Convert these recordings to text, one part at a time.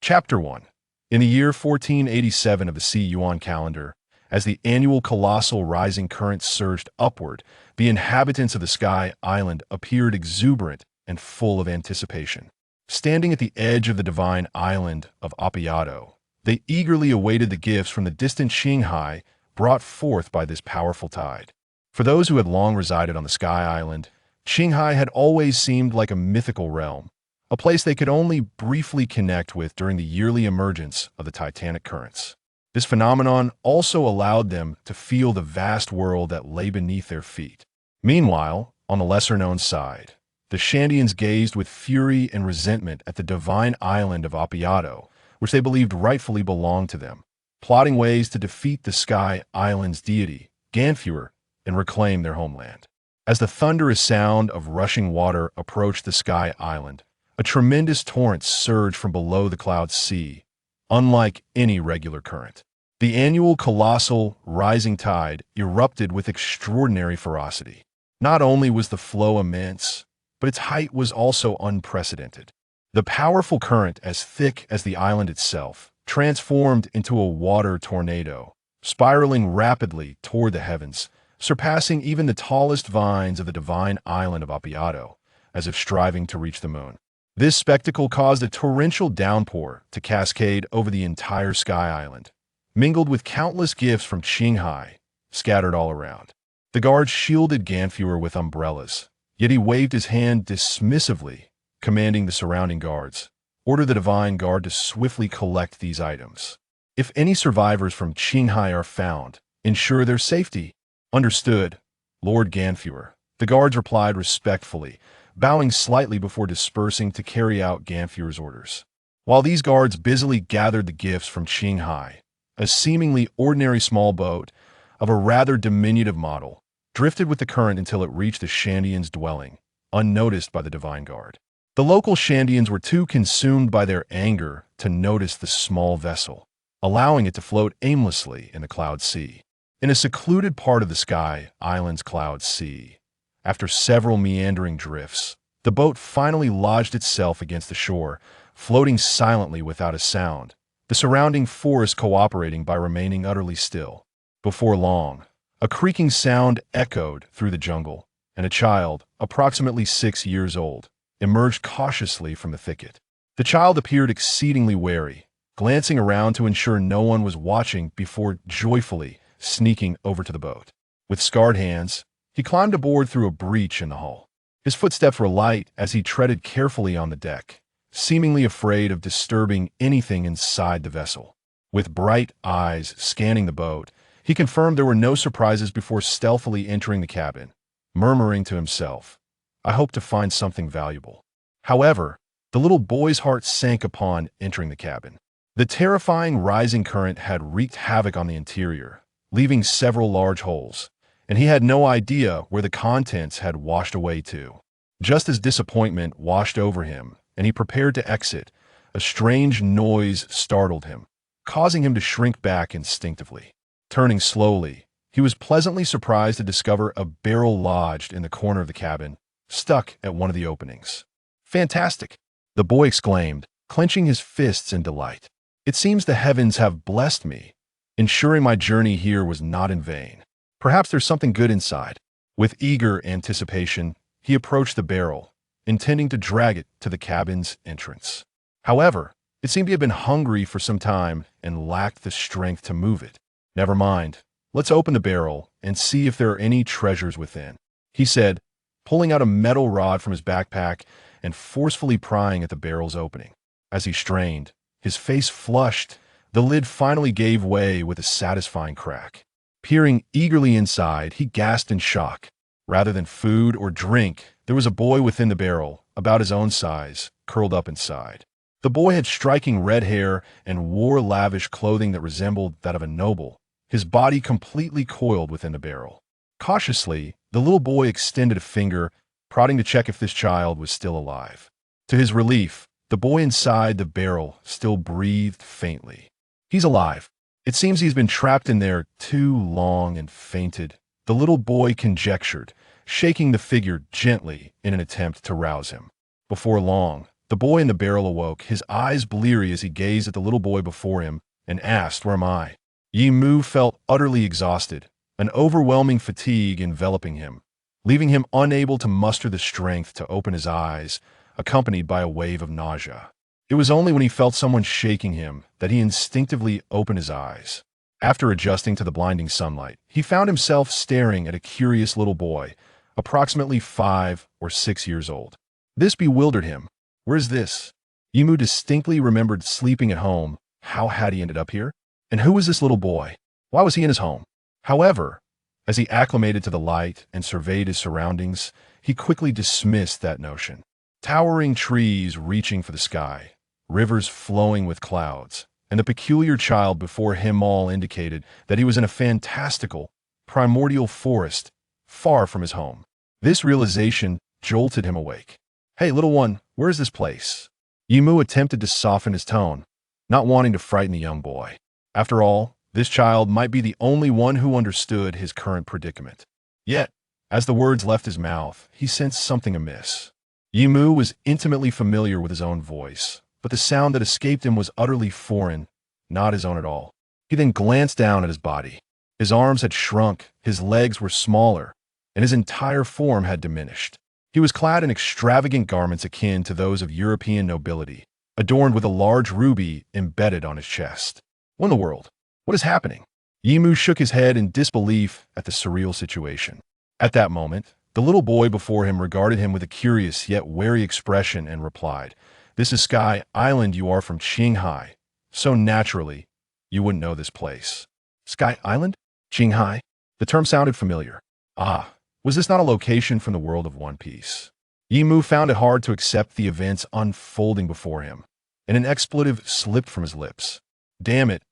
Chapter 1. In the year 1487 of the Yuan calendar, as the annual colossal rising current surged upward, the inhabitants of the Sky Island appeared exuberant and full of anticipation. Standing at the edge of the divine island of Appiato, they eagerly awaited the gifts from the distant Shanghai brought forth by this powerful tide. For those who had long resided on the Sky Island, Shanghai had always seemed like a mythical realm, a place they could only briefly connect with during the yearly emergence of the titanic currents. This phenomenon also allowed them to feel the vast world that lay beneath their feet. Meanwhile, on the lesser-known side, the Shandians gazed with fury and resentment at the divine island of Appiato, which they believed rightfully belonged to them, plotting ways to defeat the Sky Island's deity, Ganfuer, and reclaim their homeland. As the thunderous sound of rushing water approached the Sky Island, a tremendous torrent surged from below the cloud sea, unlike any regular current. The annual colossal rising tide erupted with extraordinary ferocity. Not only was the flow immense, but its height was also unprecedented. The powerful current, as thick as the island itself, transformed into a water tornado, spiraling rapidly toward the heavens, surpassing even the tallest vines of the divine island of Appiato, as if striving to reach the moon. This spectacle caused a torrential downpour to cascade over the entire Sky Island, mingled with countless gifts from Shanghai, scattered all around. The guards shielded Ganfuer with umbrellas, yet he waved his hand dismissively, commanding the surrounding guards, "Order the divine guard to swiftly collect these items. If any survivors from Shanghai are found, ensure their safety." "Understood, Lord Ganfuer," the guards replied respectfully, bowing slightly before dispersing to carry out Ganfuer's orders. While these guards busily gathered the gifts from Shanghai, a seemingly ordinary small boat of a rather diminutive model drifted with the current until it reached the Shandians' dwelling, unnoticed by the divine guard. The local Shandians were too consumed by their anger to notice the small vessel, allowing it to float aimlessly in the cloud sea. In a secluded part of the Sky Island's cloud sea, after several meandering drifts, the boat finally lodged itself against the shore, floating silently without a sound, the surrounding forest cooperating by remaining utterly still. Before long, a creaking sound echoed through the jungle, and a child, approximately 6 years old, emerged cautiously from the thicket. The child appeared exceedingly wary, glancing around to ensure no one was watching before joyfully sneaking over to the boat. With scarred hands, he climbed aboard through a breach in the hull. His footsteps were light as he treaded carefully on the deck, seemingly afraid of disturbing anything inside the vessel. With bright eyes scanning the boat, he confirmed there were no surprises before stealthily entering the cabin, murmuring to himself, "I hope to find something valuable." However, the little boy's heart sank upon entering the cabin. The terrifying rising current had wreaked havoc on the interior, leaving several large holes, and he had no idea where the contents had washed away to. Just as disappointment washed over him and he prepared to exit, a strange noise startled him, causing him to shrink back instinctively. Turning slowly, he was pleasantly surprised to discover a barrel lodged in the corner of the cabin, stuck at one of the openings. "Fantastic!" the boy exclaimed, clenching his fists in delight. "It seems the heavens have blessed me, ensuring my journey here was not in vain. Perhaps there's something good inside." With eager anticipation, he approached the barrel, intending to drag it to the cabin's entrance. However, it seemed he had been hungry for some time and lacked the strength to move it. "Never mind, let's open the barrel and see if there are any treasures within," he said, pulling out a metal rod from his backpack and forcefully prying at the barrel's opening. As he strained, his face flushed, the lid finally gave way with a satisfying crack. Peering eagerly inside, he gasped in shock. Rather than food or drink, there was a boy within the barrel, about his own size, curled up inside. The boy had striking red hair and wore lavish clothing that resembled that of a noble, his body completely coiled within the barrel. Cautiously, the little boy extended a finger, prodding to check if this child was still alive. To his relief, the boy inside the barrel still breathed faintly. "He's alive. It seems he's been trapped in there too long and fainted," the little boy conjectured, shaking the figure gently in an attempt to rouse him. Before long, The boy in the barrel awoke, his eyes bleary as he gazed at the little boy before him and asked, "Where am I?" Yimu felt utterly exhausted, an overwhelming fatigue enveloping him, leaving him unable to muster the strength to open his eyes, accompanied by a wave of nausea. It was only when he felt someone shaking him that he instinctively opened his eyes. After adjusting to the blinding sunlight, he found himself staring at a curious little boy, approximately 5 or 6 years old. This bewildered him. Where is this? Yimu distinctly remembered sleeping at home. How had he ended up here? And who was this little boy? Why was he in his home? However, as he acclimated to the light and surveyed his surroundings, he quickly dismissed that notion. Towering trees reaching for the sky, rivers flowing with clouds, and the peculiar child before him all indicated that he was in a fantastical, primordial forest far from his home. This realization jolted him awake. "Hey, little one, where is this place?" Yimu attempted to soften his tone, not wanting to frighten the young boy. After all, this child might be the only one who understood his current predicament. Yet, as the words left his mouth, he sensed something amiss. Yimu was intimately familiar with his own voice, but the sound that escaped him was utterly foreign, not his own at all. He then glanced down at his body. His arms had shrunk, his legs were smaller, and his entire form had diminished. He was clad in extravagant garments akin to those of European nobility, adorned with a large ruby embedded on his chest. What in the world? What is happening? Yimu shook his head in disbelief at the surreal situation. At that moment, the little boy before him regarded him with a curious yet wary expression and replied, "This is Sky Island. You are from Qinghai. So naturally, you wouldn't know this place." Sky Island? Qinghai? The term sounded familiar. Ah, was this not a location from the world of One Piece? Yimu found it hard to accept the events unfolding before him, and an expletive slipped from his lips. Damn it,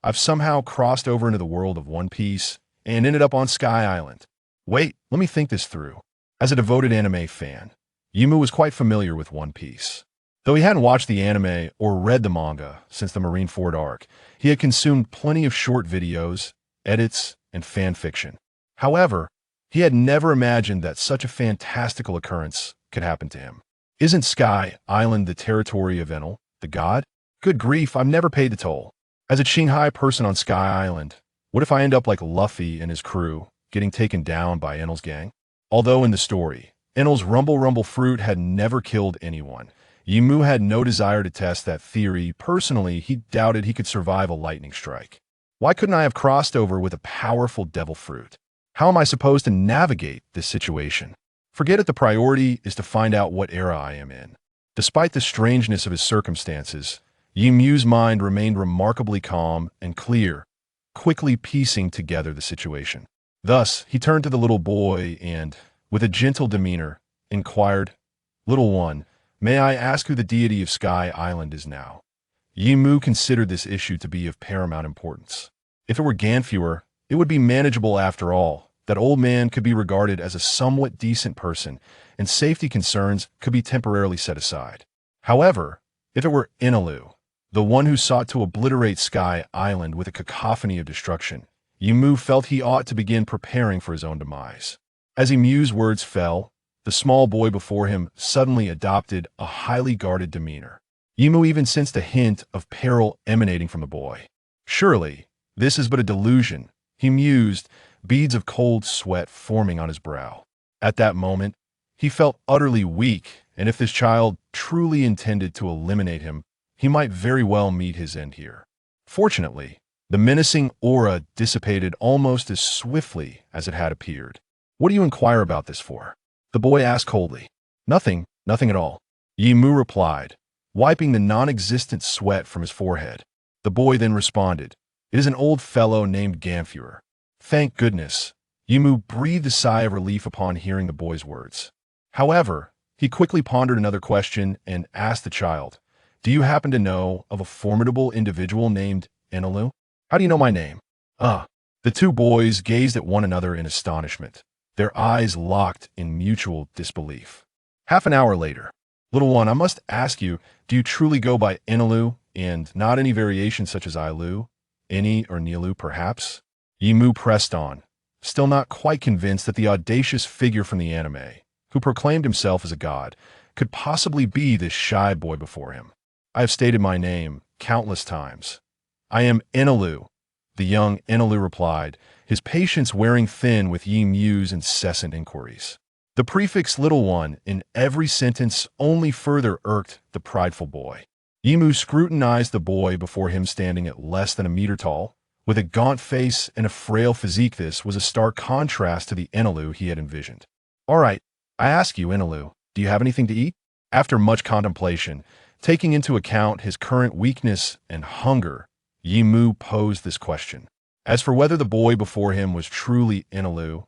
I've somehow crossed over into the world of One Piece and ended up on Sky Island. Wait, let me think this through. As a devoted anime fan, Yimu was quite familiar with One Piece. Though he hadn't watched the anime or read the manga since the Marineford arc, he had consumed plenty of short videos, edits, and fan fiction. However, he had never imagined that such a fantastical occurrence could happen to him. Isn't Sky Island the territory of Enel, the god? Good grief, I've never paid the toll. As a Qinghai person on Sky Island, what if I end up like Luffy and his crew, getting taken down by Enel's gang? Although in the story, Enel's Rumble fruit had never killed anyone, Yimu had no desire to test that theory. Personally, he doubted he could survive a lightning strike. Why couldn't I have crossed over with a powerful devil fruit? How am I supposed to navigate this situation? Forget it, the priority is to find out what era I am in. Despite the strangeness of his circumstances, Yimu's mind remained remarkably calm and clear, quickly piecing together the situation. Thus, he turned to the little boy and, with a gentle demeanor, inquired, "Little one, may I ask who the deity of Sky Island is now?" Yimu considered this issue to be of paramount importance. If it were Ganfuer, it would be manageable after all. That old man could be regarded as a somewhat decent person, and safety concerns could be temporarily set aside. However, if it were Enelu, the one who sought to obliterate Sky Island with a cacophony of destruction, Yimu felt he ought to begin preparing for his own demise. As Yimu's words fell, the small boy before him suddenly adopted a highly guarded demeanor. Yimu even sensed a hint of peril emanating from the boy. Surely, this is but a delusion, he mused, beads of cold sweat forming on his brow. At that moment, he felt utterly weak, and if this child truly intended to eliminate him, he might very well meet his end here. Fortunately, the menacing aura dissipated almost as swiftly as it had appeared. "What do you inquire about this for?" the boy asked coldly. Nothing at all," Yimu replied, wiping the non-existent sweat from his forehead. The boy then responded, "It is an old fellow named Ganfuer." Thank goodness, Yimu breathed a sigh of relief upon hearing the boy's words. However, he quickly pondered another question and asked the child, "Do you happen to know of a formidable individual named Enelu?" "How do you know my name?" The two boys gazed at one another in astonishment, their eyes locked in mutual disbelief. Half an hour later, "Little one, I must ask you, do you truly go by Enelu and not any variation such as Ailu, Eni, or Nilu perhaps?" Yimu pressed on, still not quite convinced that the audacious figure from the anime, who proclaimed himself as a god, could possibly be this shy boy before him? I have stated my name countless times. I am Enelu, the young Enelu replied, his patience wearing thin with Yi Mu's incessant inquiries. The prefix little one in every sentence only further irked the prideful boy. Yi Mu scrutinized the boy before him standing at less than a meter tall, with a gaunt face and a frail physique. This was a stark contrast to the Enelu he had envisioned. All right, I ask you, Enelu, do you have anything to eat? After much contemplation, taking into account his current weakness and hunger, Yi Mu posed this question. As for whether the boy before him was truly Enelu,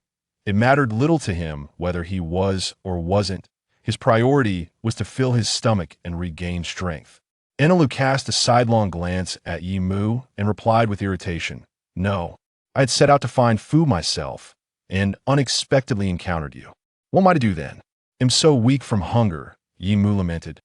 it mattered little to him whether he was or wasn't. His priority was to fill his stomach and regain strength. Enelu cast a sidelong glance at Yi Mu and replied with irritation, No, I had set out to find food myself and unexpectedly encountered you. What am I to do then? I'm so weak from hunger, Yi Mu lamented.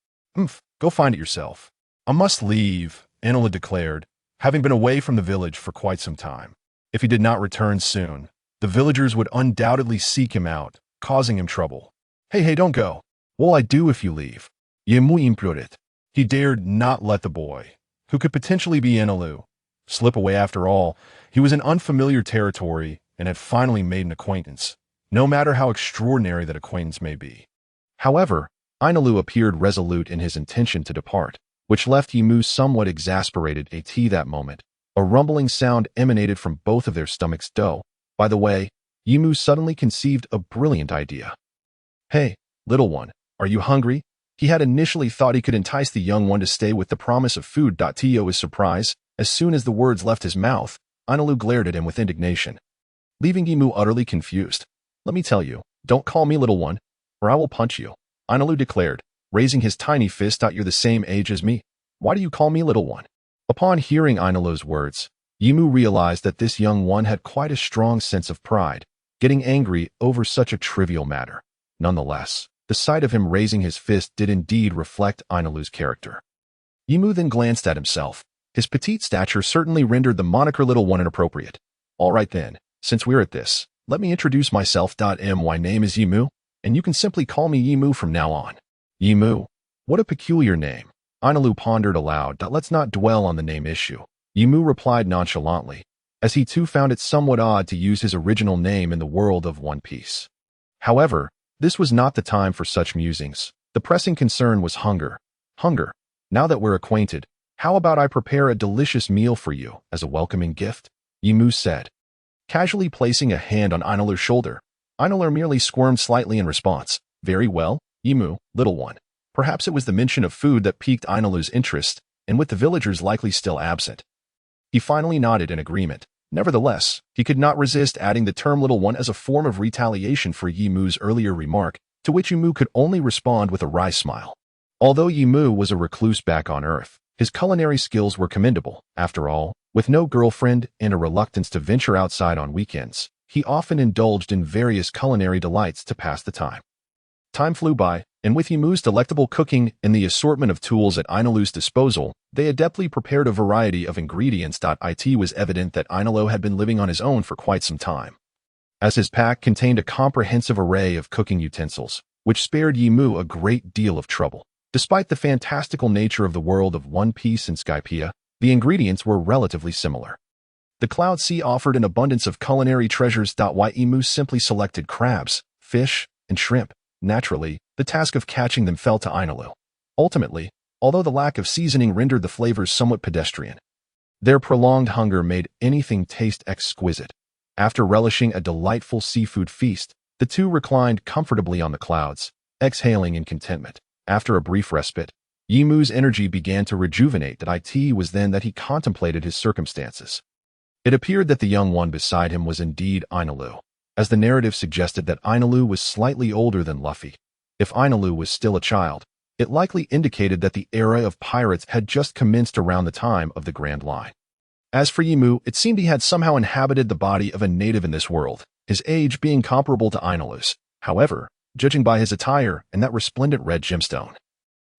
Go find it yourself. I must leave, Enelu declared, having been away from the village for quite some time. If he did not return soon, the villagers would undoubtedly seek him out, causing him trouble. Hey, don't go. What'll I do if you leave? Yi Mu implored. He dared not let the boy, who could potentially be Enelu, slip away. After all, he was in unfamiliar territory and had finally made an acquaintance, no matter how extraordinary that acquaintance may be. However, Enelu appeared resolute in his intention to depart, which left Yi Mu somewhat exasperated. At that moment, a rumbling sound emanated from both of their stomachs. By the way, Yi Mu suddenly conceived a brilliant idea. Hey, little one, are you hungry? He had initially thought he could entice the young one to stay with the promise of food. To his surprise, as soon as the words left his mouth, Enelu glared at him with indignation, leaving Yi Mu utterly confused. Let me tell you, don't call me little one, or I will punch you, Enelu declared, raising his tiny fist. You're the same age as me. Why do you call me little one? Upon hearing Ainelu's words, Yi Mu realized that this young one had quite a strong sense of pride, getting angry over such a trivial matter. Nonetheless, the sight of him raising his fist did indeed reflect Ainelu's character. Yi Mu then glanced at himself. His petite stature certainly rendered the moniker little one inappropriate. All right then, since we're at this, let me introduce myself. My name is Yi Mu, and you can simply call me Yi Mu from now on. Yi Mu, what a peculiar name. Ainelu pondered aloud. Let's not dwell on the name issue. Yi Mu replied nonchalantly, as he too found it somewhat odd to use his original name in the world of One Piece. However, this was not the time for such musings. The pressing concern was hunger. Hunger. Now that we're acquainted, how about I prepare a delicious meal for you as a welcoming gift? Yi Mu said, casually placing a hand on Ainelu's shoulder. Ainelu merely squirmed slightly in response. Very well, Yi Mu, little one. Perhaps it was the mention of food that piqued Ainelu's interest, and with the villagers likely still absent, he finally nodded in agreement. Nevertheless, he could not resist adding the term little one as a form of retaliation for Yi Mu's earlier remark, to which Yi Mu could only respond with a wry smile. Although Yi Mu was a recluse back on Earth, his culinary skills were commendable. After all, with no girlfriend and a reluctance to venture outside on weekends, he often indulged in various culinary delights to pass the time. Time flew by, and with Yi Mu's delectable cooking and the assortment of tools at Ainelu's disposal, they adeptly prepared a variety of ingredients. It was evident that Ainelu had been living on his own for quite some time, as his pack contained a comprehensive array of cooking utensils, which spared Yi Mu a great deal of trouble. Despite the fantastical nature of the world of One Piece and Skypiea, the ingredients were relatively similar. The Cloud Sea offered an abundance of culinary treasures. Yi Mu simply selected crabs, fish, and shrimp. Naturally, the task of catching them fell to Ainelu. Ultimately, although the lack of seasoning rendered the flavors somewhat pedestrian, their prolonged hunger made anything taste exquisite. After relishing a delightful seafood feast, the two reclined comfortably on the clouds, exhaling in contentment. After a brief respite, Yi Mu's energy began to rejuvenate. It was then that he contemplated his circumstances. It appeared that the young one beside him was indeed Ainelu, as the narrative suggested that Ainelu was slightly older than Luffy. If Ainelu was still a child, it likely indicated that the era of pirates had just commenced around the time of the Grand Line. As for Yi Mu, it seemed he had somehow inhabited the body of a native in this world, his age being comparable to Ainelu's. However, judging by his attire and that resplendent red gemstone,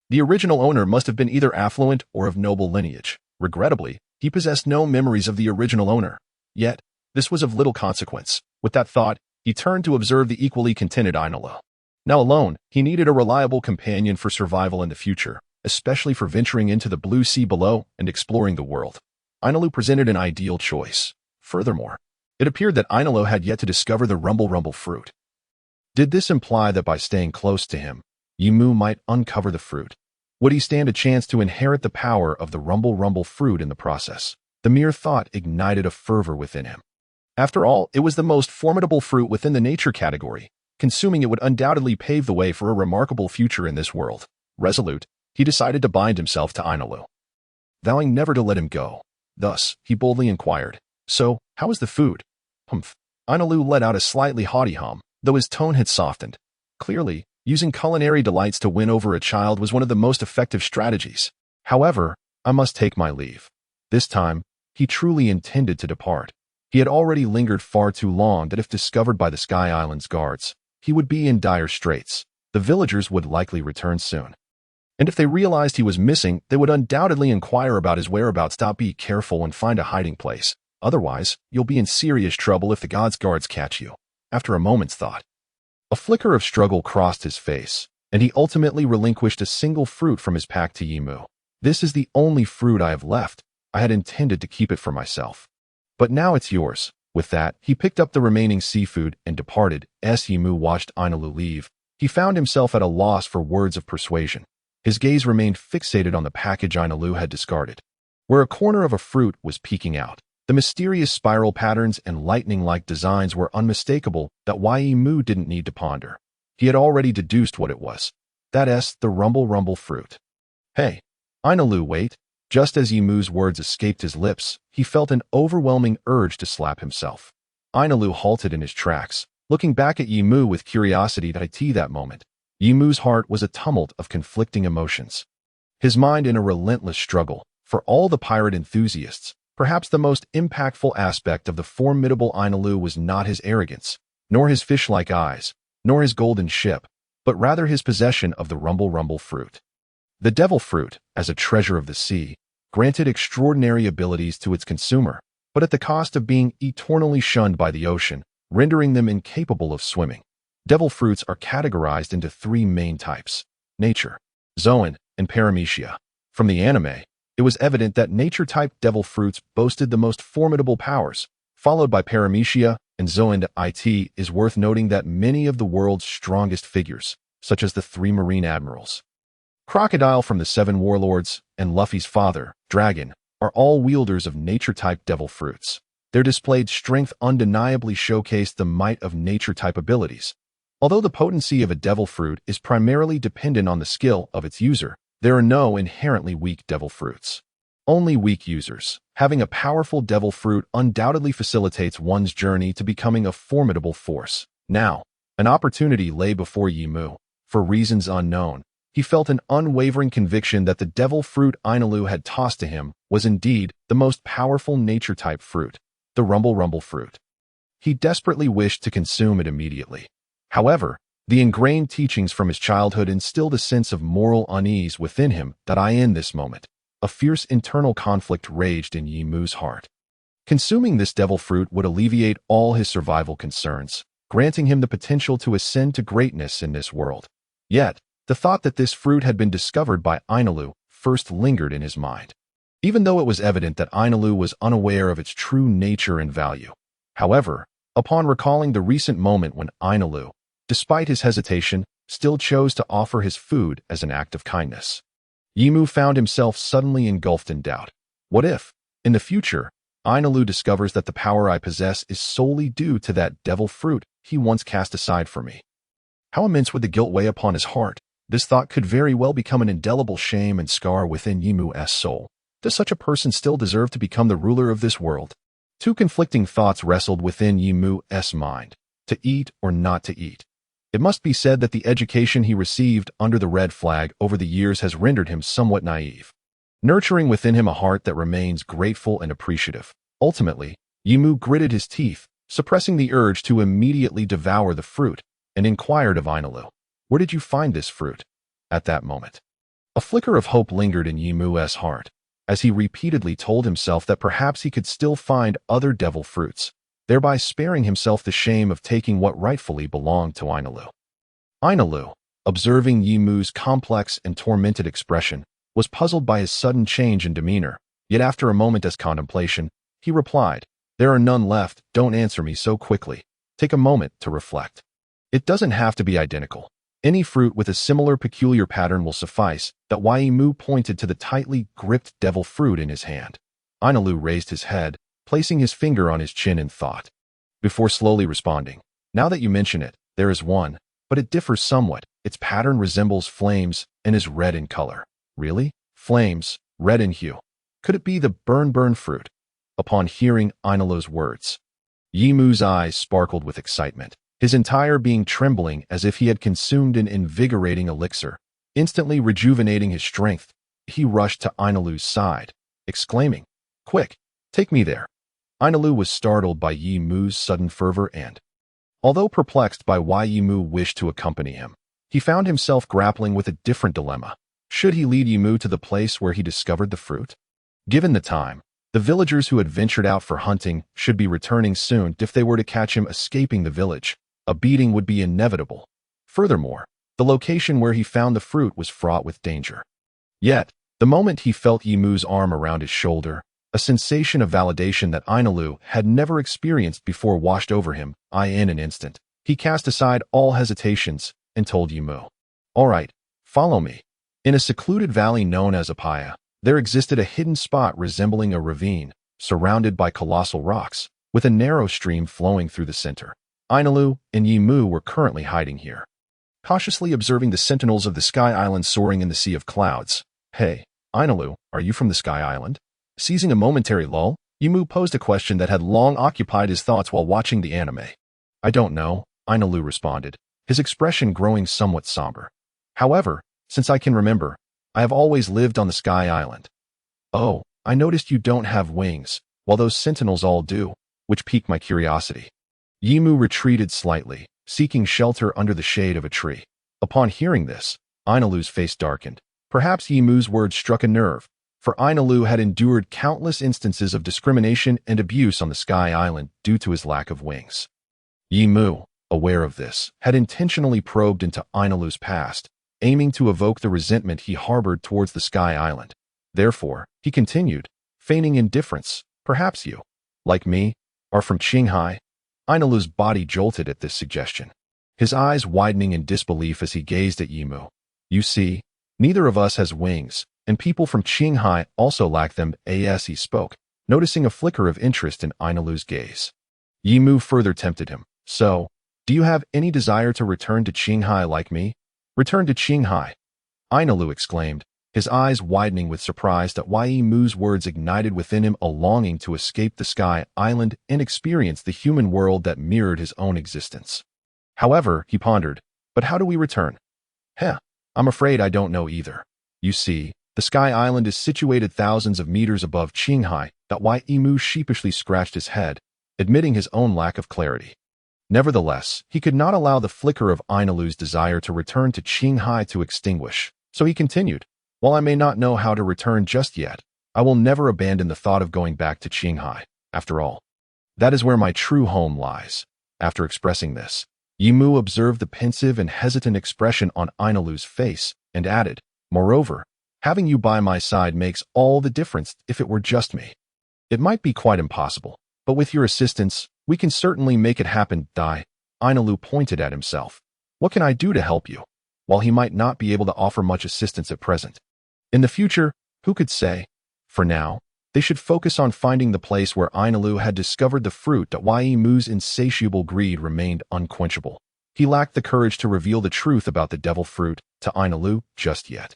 the original owner must have been either affluent or of noble lineage. Regrettably, he possessed no memories of the original owner. Yet, this was of little consequence. With that thought, he turned to observe the equally contented Ainelu. Now alone, he needed a reliable companion for survival in the future, especially for venturing into the blue sea below and exploring the world. Ainalu presented an ideal choice. Furthermore, it appeared that Ainalu had yet to discover the Rumble Rumble fruit. Did this imply that by staying close to him, Yimu might uncover the fruit? Would he stand a chance to inherit the power of the Rumble Rumble fruit in the process? The mere thought ignited a fervor within him. After all, it was the most formidable fruit within the nature category. Consuming it would undoubtedly pave the way for a remarkable future in this world. Resolute, he decided to bind himself to Ainalu, vowing never to let him go. Thus, he boldly inquired, "So, how is the food?" Humph. Ainalu let out a slightly haughty hum, though his tone had softened. Clearly, using culinary delights to win over a child was one of the most effective strategies. However, I must take my leave. This time, he truly intended to depart. He had already lingered far too long that if discovered by the Sky Island's guards, he would be in dire straits. The villagers would likely return soon. And if they realized he was missing, they would undoubtedly inquire about his whereabouts. Be careful and find a hiding place. Otherwise, you'll be in serious trouble if the gods' guards catch you. After a moment's thought, a flicker of struggle crossed his face, and he ultimately relinquished a single fruit from his pack to Yimu. This is the only fruit I have left. I had intended to keep it for myself. But now it's yours. With that, he picked up the remaining seafood and departed. As Yimu watched Ainalu leave, he found himself at a loss for words of persuasion. His gaze remained fixated on the package Ainalu had discarded, where a corner of a fruit was peeking out. The mysterious spiral patterns and lightning-like designs were unmistakable that Yimu didn't need to ponder. He had already deduced what it was. That's the Rumble Rumble fruit. Hey, Ainalu, wait. Just as Yimu's words escaped his lips, he felt an overwhelming urge to slap himself. Ainalu halted in his tracks, looking back at Yimu with curiosity. That moment, Yimu's heart was a tumult of conflicting emotions. His mind in a relentless struggle. For all the pirate enthusiasts, perhaps the most impactful aspect of the formidable Ainalu was not his arrogance, nor his fish-like eyes, nor his golden ship, but rather his possession of the Rumble Rumble fruit. The devil fruit, as a treasure of the sea, granted extraordinary abilities to its consumer, but at the cost of being eternally shunned by the ocean, rendering them incapable of swimming. Devil fruits are categorized into three main types: nature, zoan, and paramecia. From the anime, it was evident that nature-type devil fruits boasted the most formidable powers, followed by paramecia and zoan. It is worth noting that many of the world's strongest figures, such as the three marine admirals, Crocodile from the Seven Warlords, and Luffy's father, Dragon, are all wielders of nature-type devil fruits. Their displayed strength undeniably showcased the might of nature-type abilities. Although the potency of a devil fruit is primarily dependent on the skill of its user, there are no inherently weak devil fruits. Only weak users. Having a powerful devil fruit undoubtedly facilitates one's journey to becoming a formidable force. Now, an opportunity lay before Yimu. For reasons unknown, he felt an unwavering conviction that the devil fruit Ainalu had tossed to him was indeed the most powerful nature-type fruit, the Rumble Rumble fruit. He desperately wished to consume it immediately. However, the ingrained teachings from his childhood instilled a sense of moral unease within him. In this moment, a fierce internal conflict raged in Yimu's heart. Consuming this devil fruit would alleviate all his survival concerns, granting him the potential to ascend to greatness in this world. Yet, the thought that this fruit had been discovered by Ainalu first lingered in his mind, even though it was evident that Ainalu was unaware of its true nature and value. However, upon recalling the recent moment when Ainalu, despite his hesitation, still chose to offer his food as an act of kindness, Yimu found himself suddenly engulfed in doubt. What if, in the future, Ainalu discovers that the power I possess is solely due to that devil fruit he once cast aside for me? How immense would the guilt weigh upon his heart? This thought could very well become an indelible shame and scar within Yimu's soul. Does such a person still deserve to become the ruler of this world? Two conflicting thoughts wrestled within Yimu's mind: to eat or not to eat. It must be said that the education he received under the red flag over the years has rendered him somewhat naive, nurturing within him a heart that remains grateful and appreciative. Ultimately, Yimu gritted his teeth, suppressing the urge to immediately devour the fruit, and inquired of Ainalu, "Where did you find this fruit?" At that moment, a flicker of hope lingered in Yimu's heart, as he repeatedly told himself that perhaps he could still find other devil fruits, thereby sparing himself the shame of taking what rightfully belonged to Ainalu. Ainalu, observing Yimu's complex and tormented expression, was puzzled by his sudden change in demeanor, yet after a moment's contemplation, he replied, "There are none left, don't answer me so quickly. Take a moment to reflect. It doesn't have to be identical. Any fruit with a similar peculiar pattern will suffice." That Yimu pointed to the tightly gripped devil fruit in his hand. Ainalu raised his head, placing his finger on his chin in thought, before slowly responding, "Now that you mention it, there is one, but it differs somewhat. Its pattern resembles flames and is red in color." "Really? Flames, red in hue? Could it be the burn fruit?" Upon hearing Ainalu's words, Yimu's eyes sparkled with excitement, his entire being trembling as if he had consumed an invigorating elixir. Instantly rejuvenating his strength, he rushed to Ainalu's side, exclaiming, "Quick, take me there." Ainalu was startled by Yimu's sudden fervor and, although perplexed by why Yimu wished to accompany him, he found himself grappling with a different dilemma. Should he lead Yimu to the place where he discovered the fruit? Given the time, the villagers who had ventured out for hunting should be returning soon. If they were to catch him escaping the village, a beating would be inevitable. Furthermore, the location where he found the fruit was fraught with danger. Yet, the moment he felt Yimu's arm around his shoulder, a sensation of validation that Ainalu had never experienced before washed over him. In an instant, he cast aside all hesitations and told Yimu, "All right, follow me." In a secluded valley known as Skypiea, there existed a hidden spot resembling a ravine, surrounded by colossal rocks, with a narrow stream flowing through the center. Ainalu and Yimu were currently hiding here, cautiously observing the sentinels of the Sky Island soaring in the sea of clouds. "Hey, Ainalu, are you from the Sky Island?" Seizing a momentary lull, Yimu posed a question that had long occupied his thoughts while watching the anime. "I don't know," Ainalu responded, his expression growing somewhat somber. "However, since I can remember, I have always lived on the Sky Island." "Oh, I noticed you don't have wings, while those sentinels all do, which piqued my curiosity." Yimu retreated slightly, seeking shelter under the shade of a tree. Upon hearing this, Ainalu's face darkened. Perhaps Yimu's words struck a nerve, for Ainalu had endured countless instances of discrimination and abuse on the Sky Island due to his lack of wings. Yimu, aware of this, had intentionally probed into Ainalu's past, aiming to evoke the resentment he harbored towards the Sky Island. Therefore, he continued, feigning indifference, "Perhaps you, like me, are from Qinghai." Ainalu's body jolted at this suggestion, his eyes widening in disbelief as he gazed at Yimu. "You see, neither of us has wings, and people from Qinghai also lack them." As he spoke, noticing a flicker of interest in Ainalu's gaze, Yimu further tempted him. "So, do you have any desire to return to Qinghai like me?" "Return to Qinghai?" Ainalu exclaimed, his eyes widening with surprise that Yimu's words ignited within him a longing to escape the Sky Island and experience the human world that mirrored his own existence. However, he pondered, "But how do we return?" I'm afraid I don't know either. You see, the Sky Island is situated thousands of meters above Qinghai." Yimu sheepishly scratched his head, admitting his own lack of clarity. Nevertheless, he could not allow the flicker of Ainalu's desire to return to Qinghai to extinguish, so he continued, "While I may not know how to return just yet, I will never abandon the thought of going back to Qinghai. After all, that is where my true home lies." After expressing this, Yimu observed the pensive and hesitant expression on Ainalu's face and added, "Moreover, having you by my side makes all the difference. If it were just me, it might be quite impossible, but with your assistance, we can certainly make it happen." Ainalu pointed at himself. "What can I do to help you?" While he might not be able to offer much assistance at present, in the future, who could say? For now, they should focus on finding the place where Ainalu had discovered the fruit. Yimu's insatiable greed remained unquenchable. He lacked the courage to reveal the truth about the devil fruit to Ainalu just yet.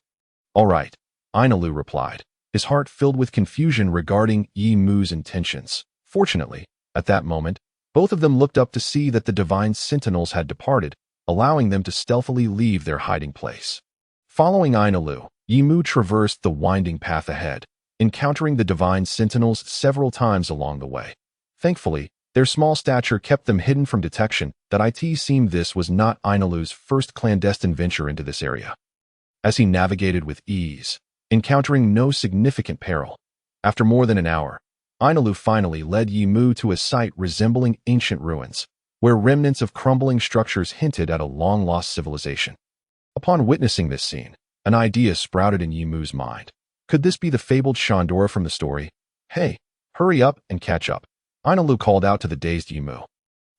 "All right," Ainalu replied, his heart filled with confusion regarding Yimu's intentions. Fortunately, at that moment, both of them looked up to see that the divine sentinels had departed, allowing them to stealthily leave their hiding place. Following Ainalu, Yimu traversed the winding path ahead, encountering the divine sentinels several times along the way. Thankfully, their small stature kept them hidden from detection. It seemed this was not Ainalu's first clandestine venture into this area. As he navigated with ease, encountering no significant peril, after more than an hour, Ainalu finally led Yimu to a site resembling ancient ruins. where remnants of crumbling structures hinted at a long-lost civilization. Upon witnessing this scene, an idea sprouted in Yimu's mind. Could this be the fabled Shandora from the story? Hey, hurry up and catch up, Ainalu called out to the dazed Yimu.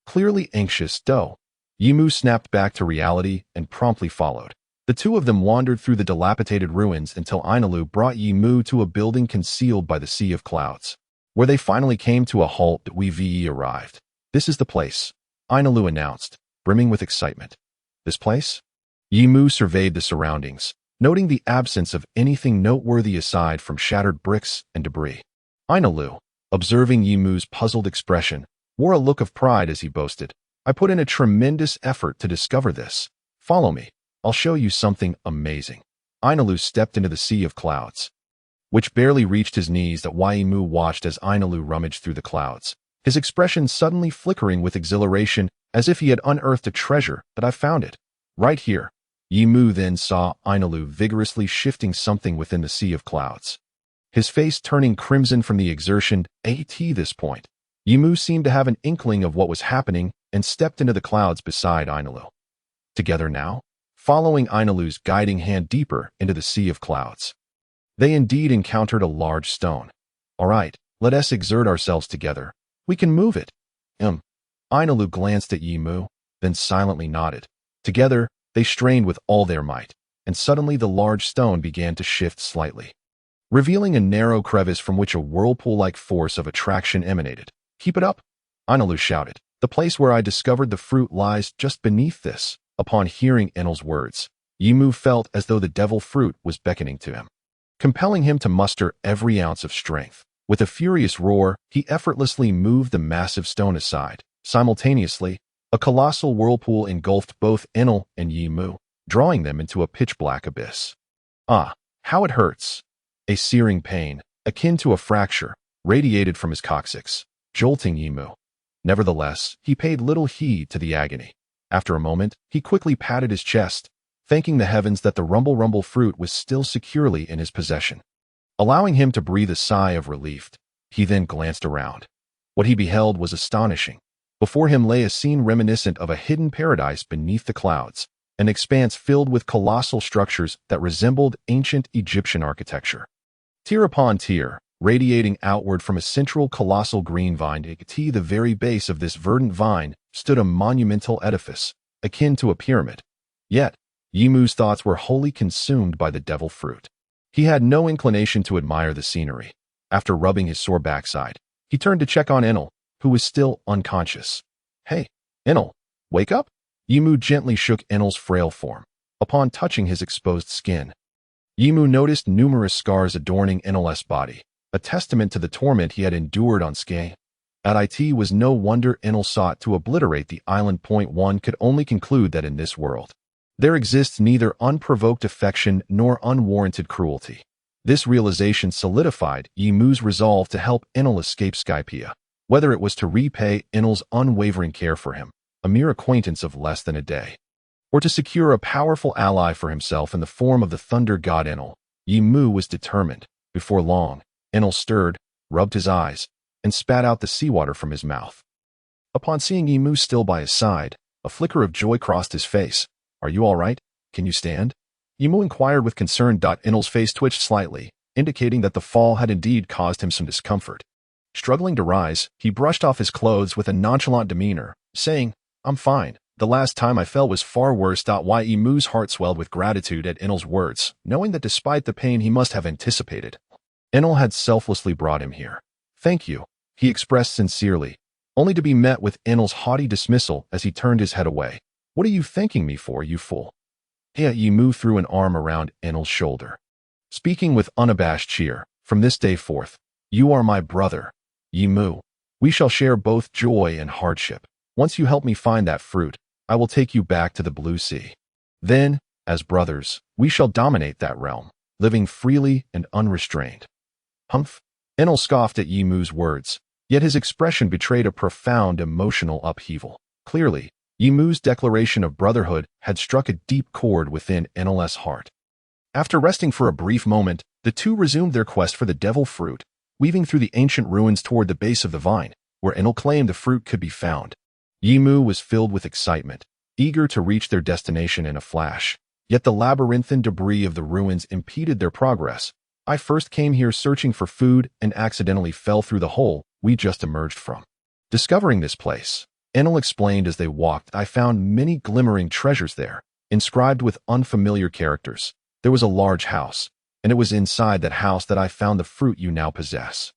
Clearly anxious, though, Yimu snapped back to reality and promptly followed. The two of them wandered through the dilapidated ruins until Ainalu brought Yimu to a building concealed by the sea of clouds, where they finally came to a halt. We arrived. This is the place, Ainalu announced, brimming with excitement. This place? Yimu surveyed the surroundings, noting the absence of anything noteworthy aside from shattered bricks and debris. Ainalu, observing Yimu's puzzled expression, wore a look of pride as he boasted, I put in a tremendous effort to discover this. Follow me. I'll show you something amazing. Ainalu stepped into the sea of clouds, which barely reached his knees. That Yimu watched as Ainalu rummaged through the clouds, his expression suddenly flickering with exhilaration as if he had unearthed a treasure. But I found it. Right here. Yimu then saw Ainalu vigorously shifting something within the sea of clouds, his face turning crimson from the exertion. At this point, Yimu seemed to have an inkling of what was happening and stepped into the clouds beside Ainalu. Together now, following Ainalu's guiding hand deeper into the sea of clouds, they indeed encountered a large stone. All right, let us exert ourselves together. We can move it. Ainalu glanced at Yimu, then silently nodded. Together, they strained with all their might, and suddenly the large stone began to shift slightly, revealing a narrow crevice from which a whirlpool-like force of attraction emanated. Keep it up, Ainalu shouted. The place where I discovered the fruit lies just beneath this. Upon hearing Enel's words, Yimu felt as though the devil fruit was beckoning to him, compelling him to muster every ounce of strength. With a furious roar, he effortlessly moved the massive stone aside. Simultaneously, a colossal whirlpool engulfed both Enel and Yimu, drawing them into a pitch-black abyss. Ah, how it hurts! A searing pain, akin to a fracture, radiated from his coccyx, jolting Yimu. Nevertheless, he paid little heed to the agony. After a moment, he quickly patted his chest, thanking the heavens that the rumble fruit was still securely in his possession. Allowing him to breathe a sigh of relief, he then glanced around. What he beheld was astonishing. Before him lay a scene reminiscent of a hidden paradise beneath the clouds, an expanse filled with colossal structures that resembled ancient Egyptian architecture. Tier upon tier, radiating outward from a central colossal green vine. At the very base of this verdant vine stood a monumental edifice, akin to a pyramid. Yet, Yimu's thoughts were wholly consumed by the devil fruit. He had no inclination to admire the scenery. After rubbing his sore backside, he turned to check on Enel, who was still unconscious. Hey, Enel, wake up? Yimu gently shook Enel's frail form. Upon touching his exposed skin, Yimu noticed numerous scars adorning Enel's body, a testament to the torment he had endured on Sky. It was no wonder Enel sought to obliterate the island. One could only conclude that in this world, there exists neither unprovoked affection nor unwarranted cruelty. This realization solidified Yimu's resolve to help Enel escape Skypiea, whether it was to repay Enel's unwavering care for him, a mere acquaintance of less than a day, or to secure a powerful ally for himself in the form of the thunder god Enel. Yimu was determined. Before long, Enel stirred, rubbed his eyes, and spat out the seawater from his mouth. Upon seeing Yimu still by his side, a flicker of joy crossed his face. Are you all right? Can you stand? Yimu inquired with concern. Enel's face twitched slightly, indicating that the fall had indeed caused him some discomfort. Struggling to rise, he brushed off his clothes with a nonchalant demeanor, saying, I'm fine. The last time I fell was far worse. Yimu's heart swelled with gratitude at Enel's words, knowing that despite the pain he must have anticipated, Enel had selflessly brought him here. Thank you, he expressed sincerely, only to be met with Enel's haughty dismissal as he turned his head away. What are you thanking me for, you fool? Yimu threw an arm around Enel's shoulder, speaking with unabashed cheer. From this day forth, you are my brother, Yimu. We shall share both joy and hardship. Once you help me find that fruit, I will take you back to the blue sea. Then, as brothers, we shall dominate that realm, living freely and unrestrained. Humph! Enel scoffed at Yimu's words, yet his expression betrayed a profound emotional upheaval. Clearly, Yimu's declaration of brotherhood had struck a deep chord within Enel's heart. After resting for a brief moment, the two resumed their quest for the devil fruit, weaving through the ancient ruins toward the base of the vine, where Enel claimed the fruit could be found. Yimu was filled with excitement, eager to reach their destination in a flash. Yet the labyrinthine debris of the ruins impeded their progress. I first came here searching for food and accidentally fell through the hole we just emerged from. Discovering this place, Enel explained as they walked, I found many glimmering treasures there, inscribed with unfamiliar characters. There was a large house, and it was inside that house that I found the fruit you now possess.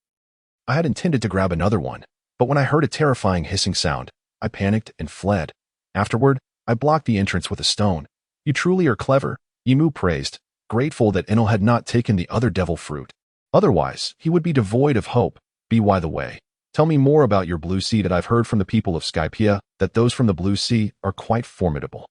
I had intended to grab another one, but when I heard a terrifying hissing sound, I panicked and fled. Afterward, I blocked the entrance with a stone. You truly are clever, Yimu praised, grateful that Enel had not taken the other devil fruit. Otherwise, he would be devoid of hope. By the way, tell me more about your blue sea. That I've heard from the people of Skypiea that those from the blue sea are quite formidable.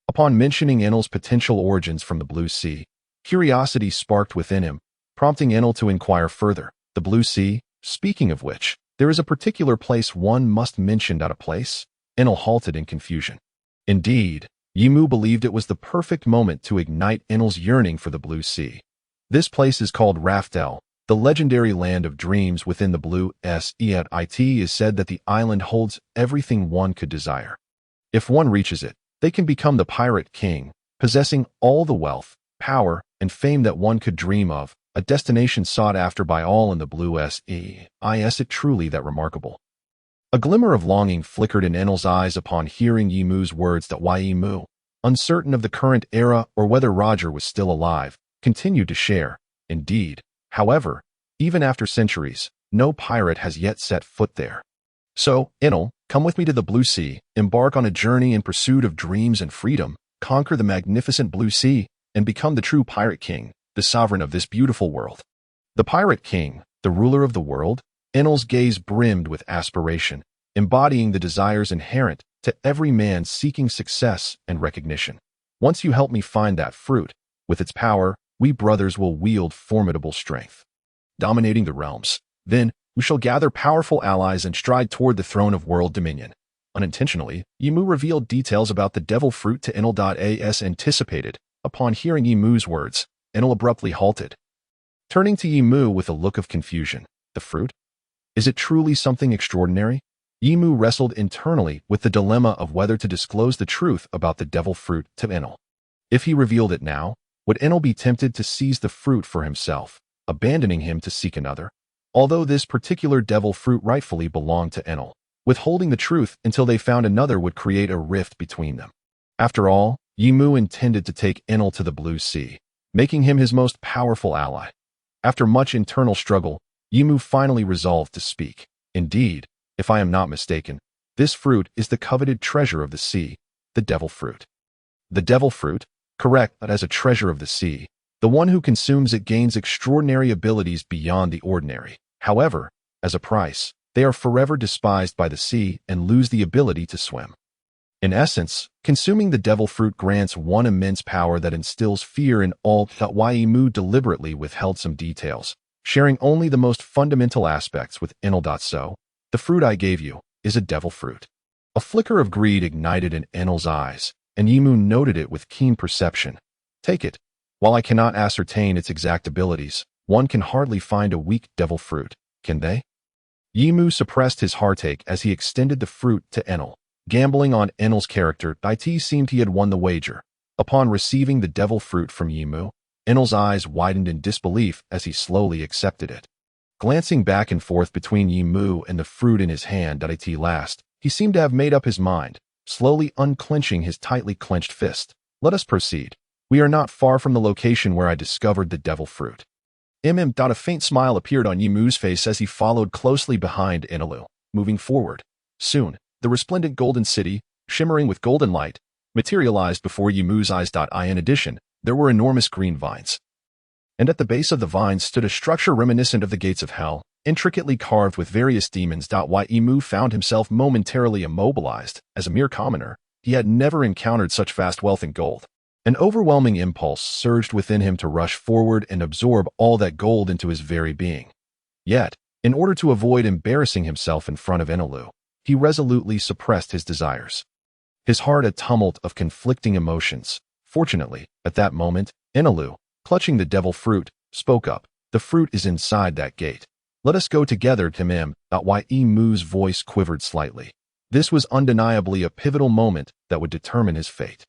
Upon mentioning Enel's potential origins from the blue sea, curiosity sparked within him, prompting Enel to inquire further. The blue sea, speaking of which, there is a particular place one must mention. A place? Enel halted in confusion. Indeed, Yimu believed it was the perfect moment to ignite Enel's yearning for the blue sea. This place is called Raftel, the legendary land of dreams within the blue sea. It is said that the island holds everything one could desire. If one reaches it, they can become the pirate king, possessing all the wealth, power, and fame that one could dream of, a destination sought after by all in the blue sea. Is it truly that remarkable? A glimmer of longing flickered in Enel's eyes upon hearing Yimu's words. That Yimu, uncertain of the current era or whether Roger was still alive, continued to share. Indeed, however, even after centuries, no pirate has yet set foot there. So, Enel, come with me to the blue sea, embark on a journey in pursuit of dreams and freedom, conquer the magnificent blue sea, and become the true pirate king, the sovereign of this beautiful world. The pirate king, the ruler of the world? Enel's gaze brimmed with aspiration, embodying the desires inherent to every man seeking success and recognition. Once you help me find that fruit, with its power, we brothers will wield formidable strength, dominating the realms. Then, we shall gather powerful allies and stride toward the throne of world dominion. Unintentionally, Yimu revealed details about the devil fruit to Enel. As anticipated, upon hearing Yimu's words, Enel abruptly halted, turning to Yimu with a look of confusion. The fruit? Is it truly something extraordinary? Yimu wrestled internally with the dilemma of whether to disclose the truth about the devil fruit to Enel. If he revealed it now, would Enel be tempted to seize the fruit for himself, abandoning him to seek another? Although this particular devil fruit rightfully belonged to Enel, withholding the truth until they found another would create a rift between them. After all, Yimu intended to take Enel to the blue sea, making him his most powerful ally. After much internal struggle, Yimu finally resolved to speak. Indeed, if I am not mistaken, this fruit is the coveted treasure of the sea, the devil fruit. The devil fruit? Correct, as a treasure of the sea. The one who consumes it gains extraordinary abilities beyond the ordinary. However, as a price, they are forever despised by the sea and lose the ability to swim. In essence, consuming the devil fruit grants one immense power that instills fear in all. Yimu deliberately withheld some details, sharing only the most fundamental aspects with Enel. So, the fruit I gave you is a devil fruit. A flicker of greed ignited in Enel's eyes, and Yimu noted it with keen perception. Take it. While I cannot ascertain its exact abilities, one can hardly find a weak devil fruit, can they? Yimu suppressed his heartache as he extended the fruit to Enel. Gambling on Enel's character, it seemed he had won the wager. Upon receiving the devil fruit from Yimu, Enel's eyes widened in disbelief as he slowly accepted it. Glancing back and forth between Yimu and the fruit in his hand, last, he seemed to have made up his mind, slowly unclenching his tightly clenched fist. Let us proceed. We are not far from the location where I discovered the devil fruit. A faint smile appeared on Yimu's face as he followed closely behind Enelu, moving forward. Soon, the resplendent golden city, shimmering with golden light, materialized before Yimu's eyes. In addition, there were enormous green vines. And at the base of the vines stood a structure reminiscent of the gates of hell, intricately carved with various demons. Yimu found himself momentarily immobilized. As a mere commoner, he had never encountered such vast wealth and gold. An overwhelming impulse surged within him to rush forward and absorb all that gold into his very being. Yet, in order to avoid embarrassing himself in front of Enelu, he resolutely suppressed his desires. His heart a tumult of conflicting emotions. Fortunately, at that moment, Enelu, clutching the devil fruit, spoke up. The fruit is inside that gate. Let us go together to him. Yimu's voice quivered slightly. This was undeniably a pivotal moment that would determine his fate.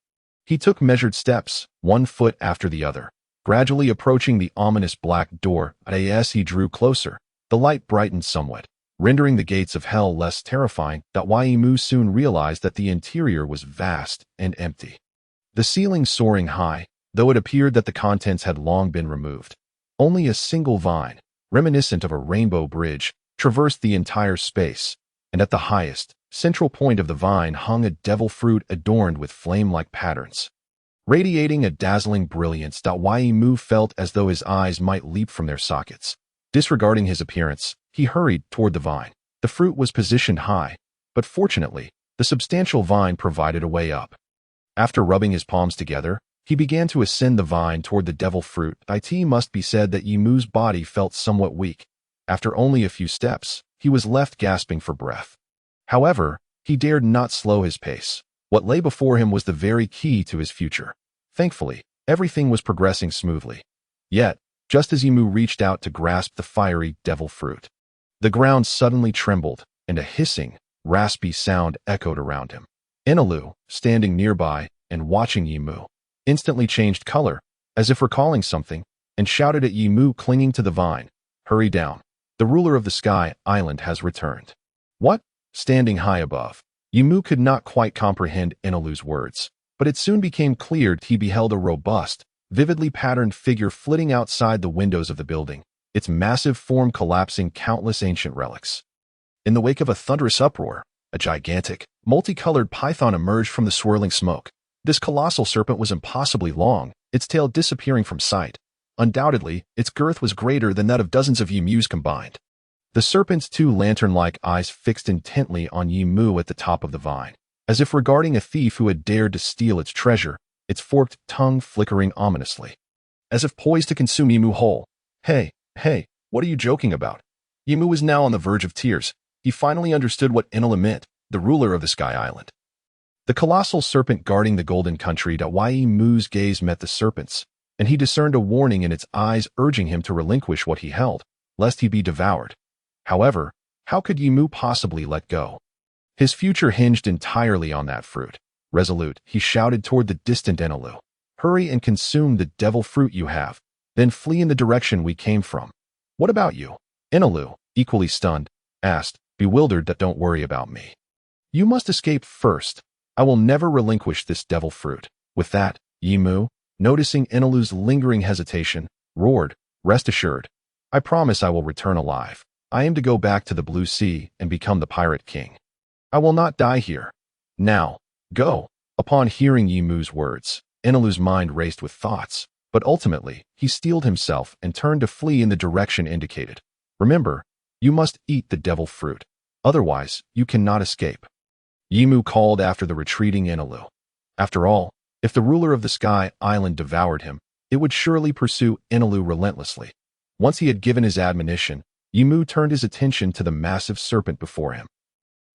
He took measured steps, one foot after the other, gradually approaching the ominous black door. As he drew closer, the light brightened somewhat, rendering the gates of hell less terrifying. Yimu soon realized that the interior was vast and empty. The ceiling soaring high, though it appeared that the contents had long been removed. Only a single vine, reminiscent of a rainbow bridge, traversed the entire space, and at the highest, central point of the vine hung a devil fruit adorned with flame-like patterns. Radiating a dazzling brilliance, Yimu felt as though his eyes might leap from their sockets. Disregarding his appearance, he hurried toward the vine. The fruit was positioned high, but fortunately, the substantial vine provided a way up. After rubbing his palms together, he began to ascend the vine toward the devil fruit. It must be said that Yimu's body felt somewhat weak. After only a few steps, he was left gasping for breath. However, he dared not slow his pace. What lay before him was the very key to his future. Thankfully, everything was progressing smoothly. Yet, just as Yimu reached out to grasp the fiery devil fruit, the ground suddenly trembled, and a hissing, raspy sound echoed around him. Enelu, standing nearby and watching Yimu, instantly changed color, as if recalling something, and shouted at Yimu clinging to the vine, "Hurry down. The ruler of the Sky Island has returned." What? Standing high above, Yimu could not quite comprehend Enelu's words, but it soon became clear he beheld a robust, vividly patterned figure flitting outside the windows of the building, its massive form collapsing countless ancient relics. In the wake of a thunderous uproar, a gigantic, multicolored python emerged from the swirling smoke. This colossal serpent was impossibly long, its tail disappearing from sight. Undoubtedly, its girth was greater than that of dozens of Yimus combined. The serpent's two lantern-like eyes fixed intently on Yimu at the top of the vine, as if regarding a thief who had dared to steal its treasure, its forked tongue flickering ominously, as if poised to consume Yimu whole. Hey, what are you joking about? Yimu was now on the verge of tears. He finally understood what Enelu meant, the ruler of the Sky Island. The colossal serpent guarding the Golden Country. Yimu's gaze met the serpent's, and he discerned a warning in its eyes urging him to relinquish what he held, lest he be devoured. However, how could Yimu possibly let go? His future hinged entirely on that fruit. Resolute, he shouted toward the distant Enelu, "Hurry and consume the devil fruit you have, then flee in the direction we came from." "What about you?" Enelu, equally stunned, asked, bewildered. "Don't worry about me. You must escape first. I will never relinquish this devil fruit." With that, Yimu, noticing Enelu's lingering hesitation, roared, "Rest assured. I promise I will return alive. I am to go back to the Blue Sea and become the Pirate King. I will not die here. Now, go." Upon hearing Yimu's words, Enelu's mind raced with thoughts, but ultimately, he steeled himself and turned to flee in the direction indicated. "Remember, you must eat the devil fruit. Otherwise, you cannot escape." Yimu called after the retreating Enelu. After all, if the ruler of the Sky Island devoured him, it would surely pursue Enelu relentlessly. Once he had given his admonition, Yimu turned his attention to the massive serpent before him.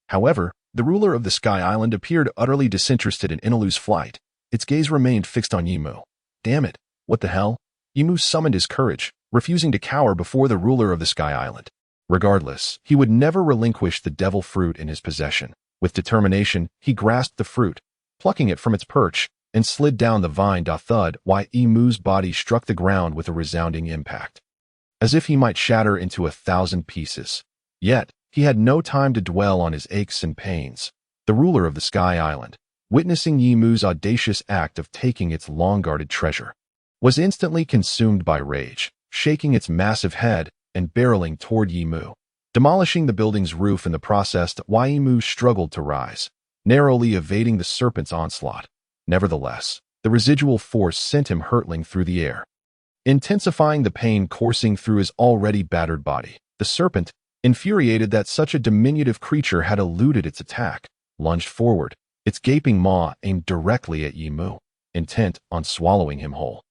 However, the ruler of the Sky Island appeared utterly disinterested in Enelu's flight. Its gaze remained fixed on Yimu. Damn it, what the hell? Yimu summoned his courage, refusing to cower before the ruler of the Sky Island. Regardless, he would never relinquish the devil fruit in his possession. With determination, he grasped the fruit, plucking it from its perch, and slid down the vine. Thud, Yimu's body struck the ground with a resounding impact, as if he might shatter into 1,000 pieces. Yet, he had no time to dwell on his aches and pains. The ruler of the Sky Island, witnessing Yimu's audacious act of taking its long-guarded treasure, was instantly consumed by rage, shaking its massive head and barreling toward Yimu, demolishing the building's roof in the process. Yimu struggled to rise, narrowly evading the serpent's onslaught. Nevertheless, the residual force sent him hurtling through the air, intensifying the pain coursing through his already battered body. The serpent, infuriated that such a diminutive creature had eluded its attack, lunged forward, its gaping maw aimed directly at Yimu, intent on swallowing him whole.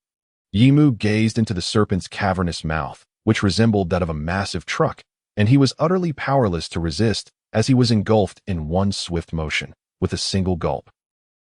Yimu gazed into the serpent's cavernous mouth, which resembled that of a massive truck, and he was utterly powerless to resist as he was engulfed in one swift motion, with a single gulp.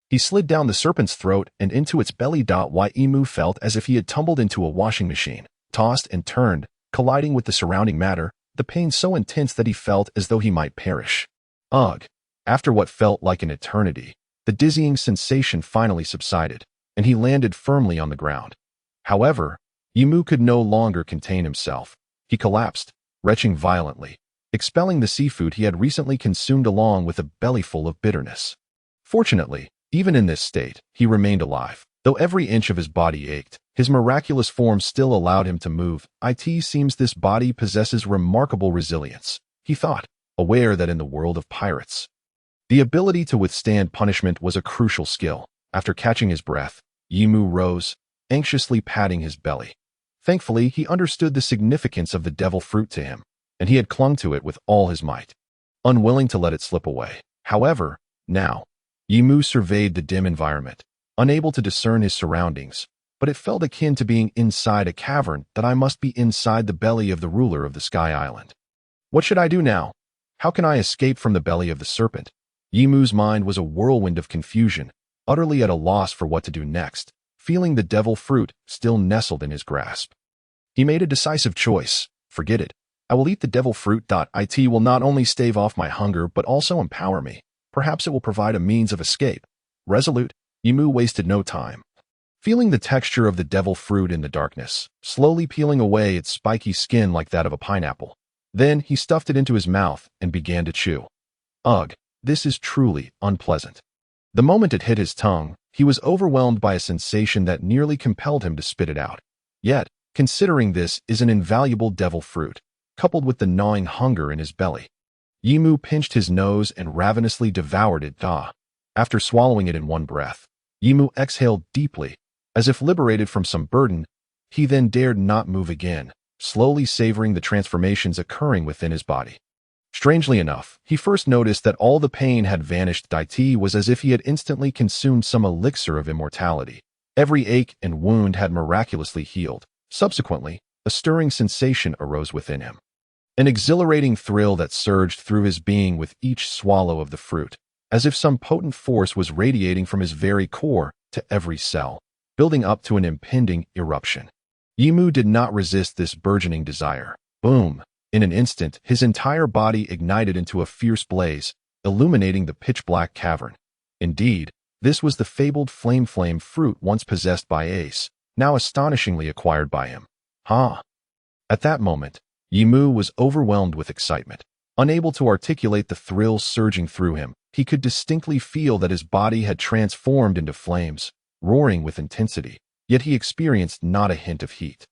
He slid down the serpent's throat and into its belly. Yimu felt as if he had tumbled into a washing machine, tossed and turned, colliding with the surrounding matter, the pain so intense that he felt as though he might perish. Ugh! After what felt like an eternity, the dizzying sensation finally subsided, and he landed firmly on the ground. However, Yimu could no longer contain himself. He collapsed, retching violently, expelling the seafood he had recently consumed along with a bellyful of bitterness. Fortunately, even in this state, he remained alive. Though every inch of his body ached, his miraculous form still allowed him to move. It seems this body possesses remarkable resilience, he thought, aware that in the world of pirates, the ability to withstand punishment was a crucial skill. After catching his breath, Yimu rose, anxiously patting his belly. Thankfully, he understood the significance of the devil fruit to him, and he had clung to it with all his might, unwilling to let it slip away. However, now, Yimu surveyed the dim environment, unable to discern his surroundings, but it felt akin to being inside a cavern. That I must be inside the belly of the ruler of the Sky Island. What should I do now? How can I escape from the belly of the serpent? Yimu's mind was a whirlwind of confusion, utterly at a loss for what to do next, feeling the devil fruit still nestled in his grasp. He made a decisive choice. Forget it. I will eat the devil fruit. It will not only stave off my hunger but also empower me. Perhaps it will provide a means of escape. Resolute, Yimu wasted no time. Feeling the texture of the devil fruit in the darkness, slowly peeling away its spiky skin like that of a pineapple. Then he stuffed it into his mouth and began to chew. Ugh, this is truly unpleasant. The moment it hit his tongue, he was overwhelmed by a sensation that nearly compelled him to spit it out. Yet, considering this is an invaluable devil fruit, coupled with the gnawing hunger in his belly, Yimu pinched his nose and ravenously devoured it. After swallowing it in one breath, Yimu exhaled deeply, as if liberated from some burden. He then dared not move again, slowly savoring the transformations occurring within his body. Strangely enough, he first noticed that all the pain had vanished. It was as if he had instantly consumed some elixir of immortality. Every ache and wound had miraculously healed. Subsequently, a stirring sensation arose within him, an exhilarating thrill that surged through his being with each swallow of the fruit, as if some potent force was radiating from his very core to every cell, building up to an impending eruption. Yimu did not resist this burgeoning desire. Boom! In an instant, his entire body ignited into a fierce blaze, illuminating the pitch-black cavern. Indeed, this was the fabled flame fruit once possessed by Ace, now astonishingly acquired by him. At that moment, Yimu was overwhelmed with excitement. Unable to articulate the thrill surging through him, he could distinctly feel that his body had transformed into flames, roaring with intensity, yet he experienced not a hint of heat.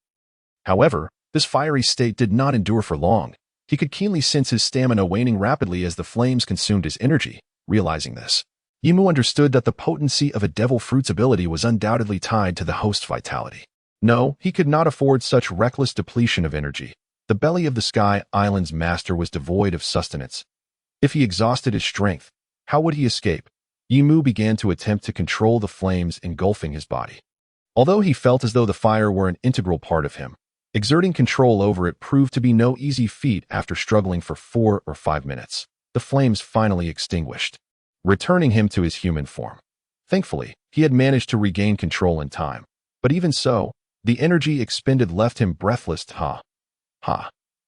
However, this fiery state did not endure for long. He could keenly sense his stamina waning rapidly as the flames consumed his energy. Realizing this, Yimu understood that the potency of a devil fruit's ability was undoubtedly tied to the host's vitality. No, he could not afford such reckless depletion of energy. The belly of the Sky Island's master was devoid of sustenance. If he exhausted his strength, how would he escape? Yimu began to attempt to control the flames engulfing his body. Although he felt as though the fire were an integral part of him, exerting control over it proved to be no easy feat. After struggling for 4 or 5 minutes, the flames finally extinguished, returning him to his human form. Thankfully, he had managed to regain control in time, but even so, the energy expended left him breathless.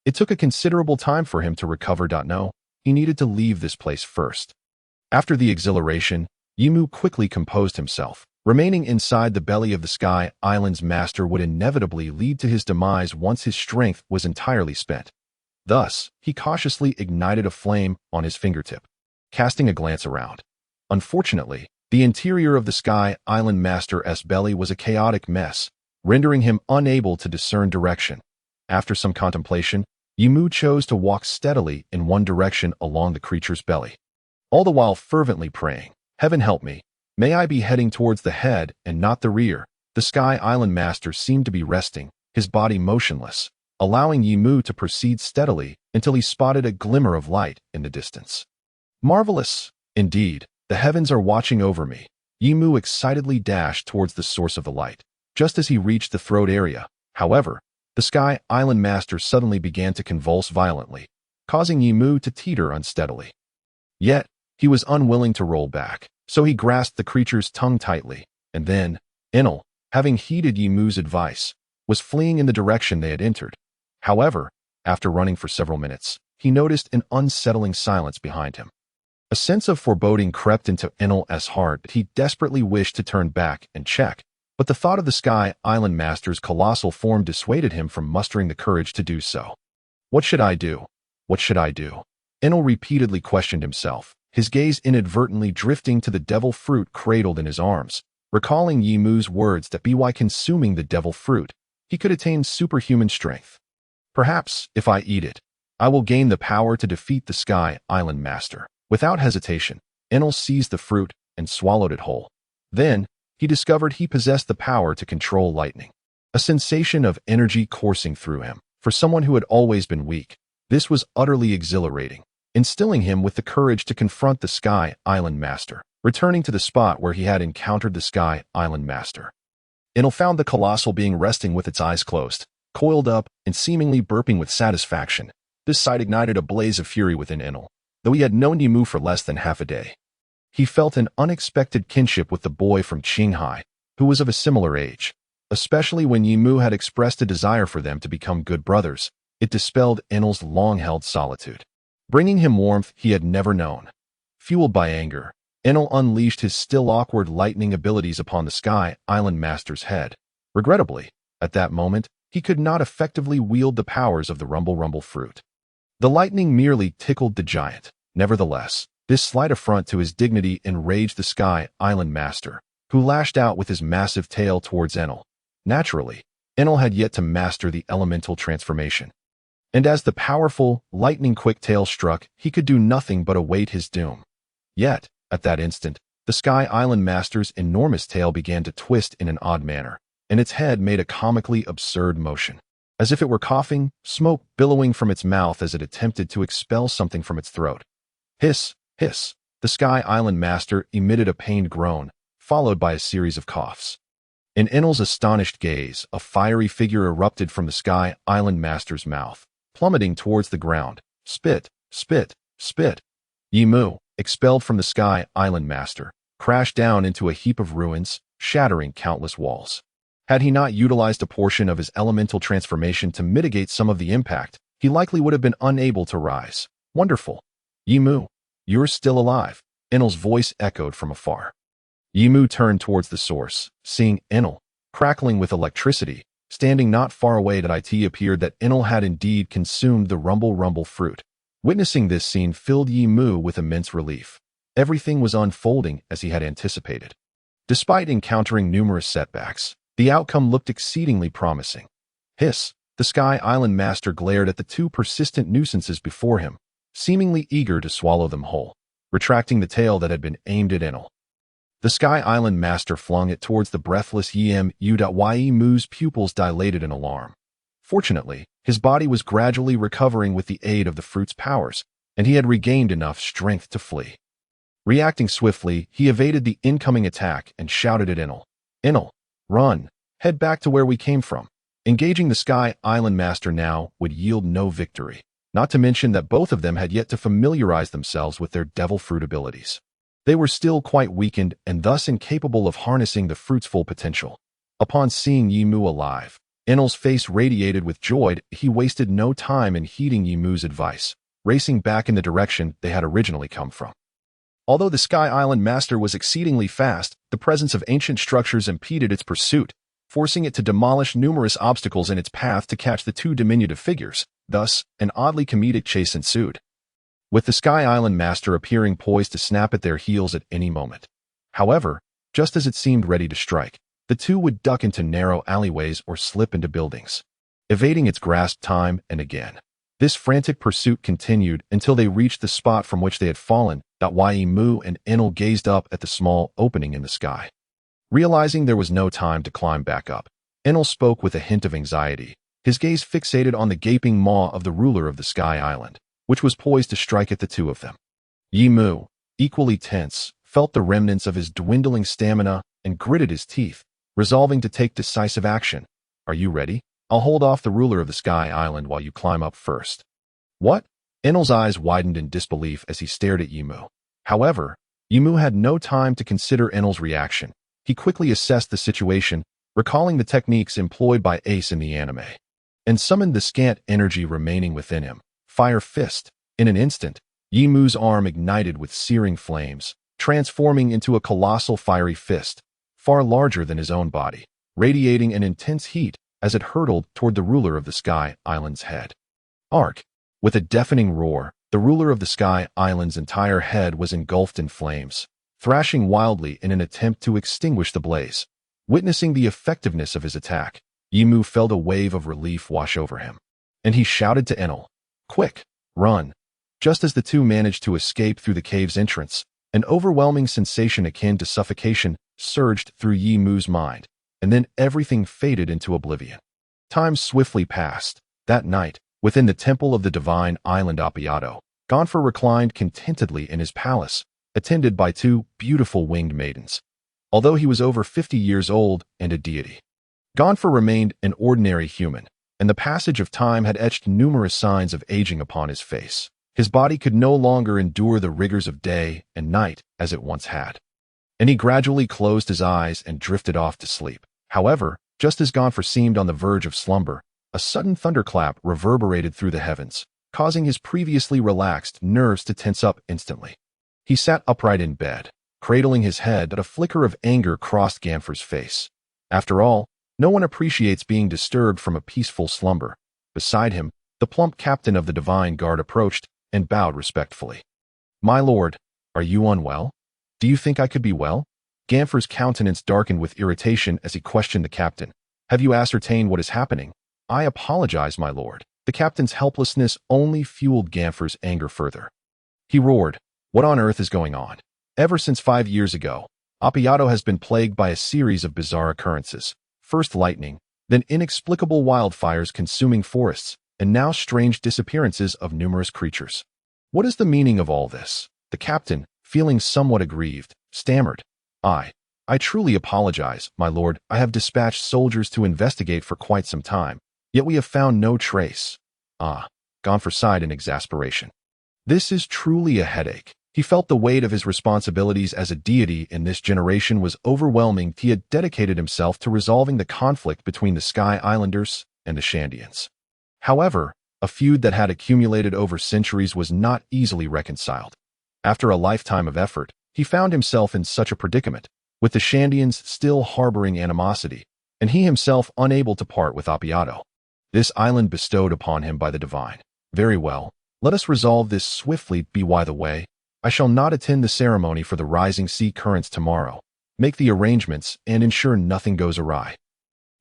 It took a considerable time for him to recover. No, he needed to leave this place first. After the exhilaration, Yimu quickly composed himself. Remaining inside the belly of the Sky Island's master would inevitably lead to his demise once his strength was entirely spent. Thus, he cautiously ignited a flame on his fingertip, casting a glance around. Unfortunately, the interior of the Sky Island master's belly was a chaotic mess, rendering him unable to discern direction. After some contemplation, Yimu chose to walk steadily in one direction along the creature's belly, all the while fervently praying, "Heaven help me. May I be heading towards the head and not the rear." The Sky Island master seemed to be resting, his body motionless, allowing Yimu to proceed steadily until he spotted a glimmer of light in the distance. Marvelous! Indeed, the heavens are watching over me. Yimu excitedly dashed towards the source of the light. Just as he reached the throat area, however, the Sky Island master suddenly began to convulse violently, causing Yimu to teeter unsteadily. Yet, he was unwilling to roll back, so he grasped the creature's tongue tightly, and then, Enel, having heeded Yimu's advice, was fleeing in the direction they had entered. However, after running for several minutes, he noticed an unsettling silence behind him. A sense of foreboding crept into Enel's heart. He desperately wished to turn back and check, but the thought of the Sky Island Master's colossal form dissuaded him from mustering the courage to do so. What should I do? What should I do? Enel repeatedly questioned himself, his gaze inadvertently drifting to the devil fruit cradled in his arms. Recalling Yimu's words that by consuming the devil fruit, he could attain superhuman strength. Perhaps, if I eat it, I will gain the power to defeat the Sky Island Master. Without hesitation, Enel seized the fruit and swallowed it whole. Then, he discovered he possessed the power to control lightning. A sensation of energy coursing through him. For someone who had always been weak, this was utterly exhilarating, instilling him with the courage to confront the Sky Island Master. Returning to the spot where he had encountered the Sky Island Master, Enel found the colossal being resting with its eyes closed, coiled up, and seemingly burping with satisfaction. This sight ignited a blaze of fury within Enel, though he had known Yimu for less than half a day. He felt an unexpected kinship with the boy from Qinghai, who was of a similar age. Especially when Yimu had expressed a desire for them to become good brothers, it dispelled Enel's long-held solitude, bringing him warmth he had never known. Fueled by anger, Enel unleashed his still awkward lightning abilities upon the Sky Island Master's head. Regrettably, at that moment, he could not effectively wield the powers of the Rumble fruit. The lightning merely tickled the giant. Nevertheless, this slight affront to his dignity enraged the Sky Island Master, who lashed out with his massive tail towards Enel. Naturally, Enel had yet to master the elemental transformation. And as the powerful, lightning-quick tail struck, he could do nothing but await his doom. Yet, at that instant, the Sky Island Master's enormous tail began to twist in an odd manner, and its head made a comically absurd motion, as if it were coughing, smoke billowing from its mouth as it attempted to expel something from its throat. Hiss, hiss, the Sky Island Master emitted a pained groan, followed by a series of coughs. In Enel's astonished gaze, a fiery figure erupted from the Sky Island Master's mouth, plummeting towards the ground. Spit, spit, spit. Yimu, expelled from the Sky Island Master, crashed down into a heap of ruins, shattering countless walls. Had he not utilized a portion of his elemental transformation to mitigate some of the impact, he likely would have been unable to rise. Wonderful. Yimu, you're still alive. Enel's voice echoed from afar. Yimu turned towards the source, seeing Enel, crackling with electricity, standing not far away. It appeared that Enel had indeed consumed the Rumble fruit. Witnessing this scene filled Yimu with immense relief. Everything was unfolding as he had anticipated. Despite encountering numerous setbacks, the outcome looked exceedingly promising. Hiss, the Sky Island Master glared at the two persistent nuisances before him, seemingly eager to swallow them whole, retracting the tail that had been aimed at Enel. The Sky Island Master flung it towards the breathless Yimu's pupils dilated in alarm. Fortunately, his body was gradually recovering with the aid of the fruit's powers, and he had regained enough strength to flee. Reacting swiftly, he evaded the incoming attack and shouted at Enel. Enel, run, head back to where we came from. Engaging the Sky Island Master now would yield no victory, not to mention that both of them had yet to familiarize themselves with their devil fruit abilities. They were still quite weakened and thus incapable of harnessing the fruit's full potential. Upon seeing Yimu alive, Enel's face radiated with joy. He wasted no time in heeding Yimu's advice, racing back in the direction they had originally come from. Although the Sky Island Master was exceedingly fast, the presence of ancient structures impeded its pursuit, forcing it to demolish numerous obstacles in its path to catch the two diminutive figures. Thus, an oddly comedic chase ensued, with the Sky Island Master appearing poised to snap at their heels at any moment. However, just as it seemed ready to strike, the two would duck into narrow alleyways or slip into buildings, evading its grasp time and again. This frantic pursuit continued until they reached the spot from which they had fallen. Yimu and Enel gazed up at the small opening in the sky. Realizing there was no time to climb back up, Enel spoke with a hint of anxiety, his gaze fixated on the gaping maw of the ruler of the Sky Island, which was poised to strike at the two of them. Yimu, equally tense, felt the remnants of his dwindling stamina and gritted his teeth, resolving to take decisive action. Are you ready? I'll hold off the ruler of the Sky Island while you climb up first. What? Enel's eyes widened in disbelief as he stared at Yimu. However, Yimu had no time to consider Enel's reaction. He quickly assessed the situation, recalling the techniques employed by Ace in the anime, and summoned the scant energy remaining within him. Fire Fist. In an instant, Yi Mu's arm ignited with searing flames, transforming into a colossal fiery fist, far larger than his own body, radiating an intense heat as it hurtled toward the ruler of the Sky Island's head. Arc! With a deafening roar, the ruler of the Sky Island's entire head was engulfed in flames, thrashing wildly in an attempt to extinguish the blaze. Witnessing the effectiveness of his attack, Yi Mu felt a wave of relief wash over him, and he shouted to Enel, "Quick, run!" Just as the two managed to escape through the cave's entrance, an overwhelming sensation akin to suffocation surged through Yi Mu's mind, and then everything faded into oblivion. Time swiftly passed. That night, within the temple of the divine island Appiato, Gonfer reclined contentedly in his palace, attended by two beautiful winged maidens. Although he was over 50 years old and a deity, Gonfer remained an ordinary human, and the passage of time had etched numerous signs of aging upon his face. His body could no longer endure the rigors of day and night as it once had, and he gradually closed his eyes and drifted off to sleep. However, just as Gonfer seemed on the verge of slumber, a sudden thunderclap reverberated through the heavens, causing his previously relaxed nerves to tense up instantly. He sat upright in bed, cradling his head, but a flicker of anger crossed Gonfer's face. After all, no one appreciates being disturbed from a peaceful slumber. Beside him, the plump captain of the Divine Guard approached and bowed respectfully. "My lord, are you unwell? Do you think I could be well?" Gonfer's countenance darkened with irritation as he questioned the captain. "Have you ascertained what is happening?" "I apologize, my lord." The captain's helplessness only fueled Gonfer's anger further. He roared, "What on earth is going on?" Ever since 5 years ago, Appiato has been plagued by a series of bizarre occurrences. First lightning, then inexplicable wildfires consuming forests, and now strange disappearances of numerous creatures. "What is the meaning of all this?" The captain, feeling somewhat aggrieved, stammered. I truly apologize, my lord. I have dispatched soldiers to investigate for quite some time, yet we have found no trace." Gonfer sighed in exasperation. This is truly a headache. He felt the weight of his responsibilities as a deity in this generation was overwhelming. He had dedicated himself to resolving the conflict between the Sky Islanders and the Shandians. However, a feud that had accumulated over centuries was not easily reconciled. After a lifetime of effort, he found himself in such a predicament, with the Shandians still harboring animosity, and he himself unable to part with Appiato. This island bestowed upon him by the divine. Very well, let us resolve this swiftly. By the way, I shall not attend the ceremony for the rising sea currents tomorrow. Make the arrangements and ensure nothing goes awry."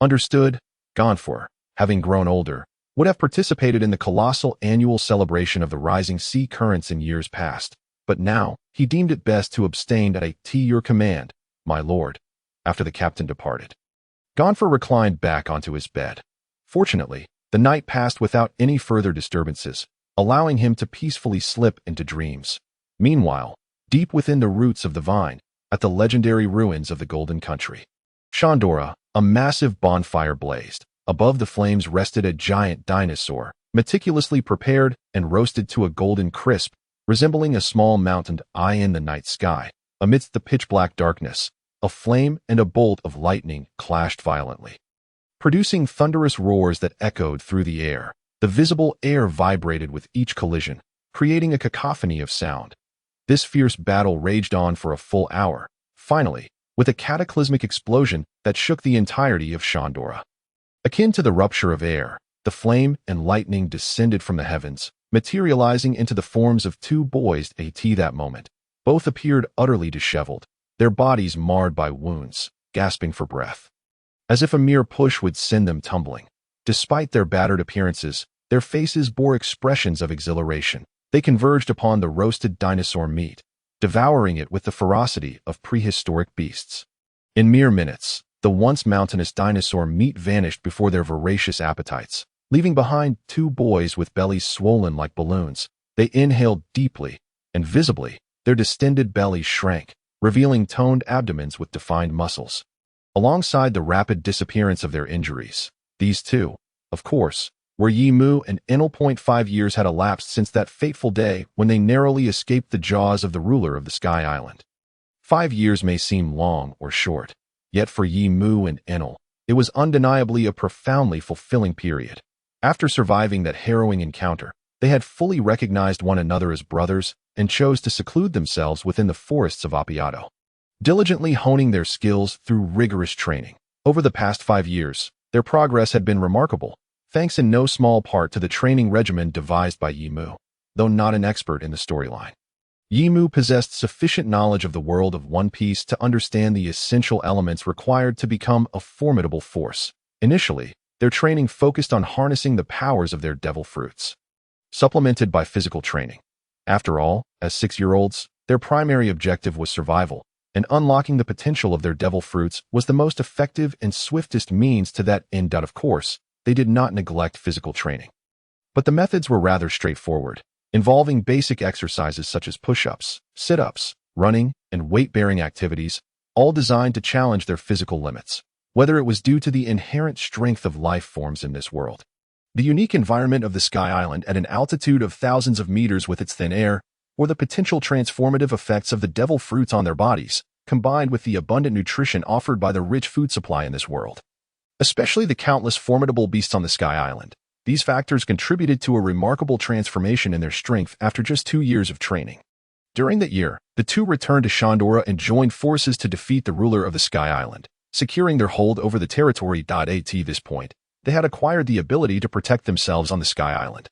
Understood. Gonfer, having grown older, would have participated in the colossal annual celebration of the rising sea currents in years past, but now he deemed it best to abstain at your command, my lord, after the captain departed. Gonfer reclined back onto his bed. Fortunately, the night passed without any further disturbances, allowing him to peacefully slip into dreams. Meanwhile, deep within the roots of the vine, at the legendary ruins of the Golden Country, Shandora, a massive bonfire blazed. Above the flames rested a giant dinosaur, meticulously prepared and roasted to a golden crisp, resembling a small mountain eye in the night sky. Amidst the pitch-black darkness, a flame and a bolt of lightning clashed violently, producing thunderous roars that echoed through the air. The visible air vibrated with each collision, creating a cacophony of sound. This fierce battle raged on for a full hour, finally, with a cataclysmic explosion that shook the entirety of Shandora. Akin to the rupture of air, the flame and lightning descended from the heavens, materializing into the forms of two boys. That moment, both appeared utterly disheveled, their bodies marred by wounds, gasping for breath, as if a mere push would send them tumbling. Despite their battered appearances, their faces bore expressions of exhilaration. They converged upon the roasted dinosaur meat, devouring it with the ferocity of prehistoric beasts. In mere minutes, the once mountainous dinosaur meat vanished before their voracious appetites, leaving behind two boys with bellies swollen like balloons. They inhaled deeply, and visibly, their distended bellies shrank, revealing toned abdomens with defined muscles. Alongside the rapid disappearance of their injuries, these two, of course, were Yi Mu and Enel. 5 years had elapsed since that fateful day when they narrowly escaped the jaws of the ruler of the Sky Island. 5 years may seem long or short, yet for Yi Mu and Enel, it was undeniably a profoundly fulfilling period. After surviving that harrowing encounter, they had fully recognized one another as brothers and chose to seclude themselves within the forests of Appiato, diligently honing their skills through rigorous training. Over the past 5 years, their progress had been remarkable, thanks in no small part to the training regimen devised by Yimu. Though not an expert in the storyline, Yimu possessed sufficient knowledge of the world of One Piece to understand the essential elements required to become a formidable force. Initially, their training focused on harnessing the powers of their devil fruits, supplemented by physical training. After all, as 6-year-olds, their primary objective was survival, and unlocking the potential of their devil fruits was the most effective and swiftest means to that end. Of course, they did not neglect physical training, but the methods were rather straightforward, involving basic exercises such as push-ups, sit-ups, running, and weight-bearing activities, all designed to challenge their physical limits, whether it was due to the inherent strength of life forms in this world, the unique environment of the Sky Island at an altitude of thousands of meters with its thin air, or the potential transformative effects of the devil fruits on their bodies, combined with the abundant nutrition offered by the rich food supply in this world. Especially the countless formidable beasts on the Sky Island. These factors contributed to a remarkable transformation in their strength after just 2 years of training. During that year, the two returned to Shandora and joined forces to defeat the ruler of the Sky Island, securing their hold over the territory. At this point, they had acquired the ability to protect themselves on the Sky Island,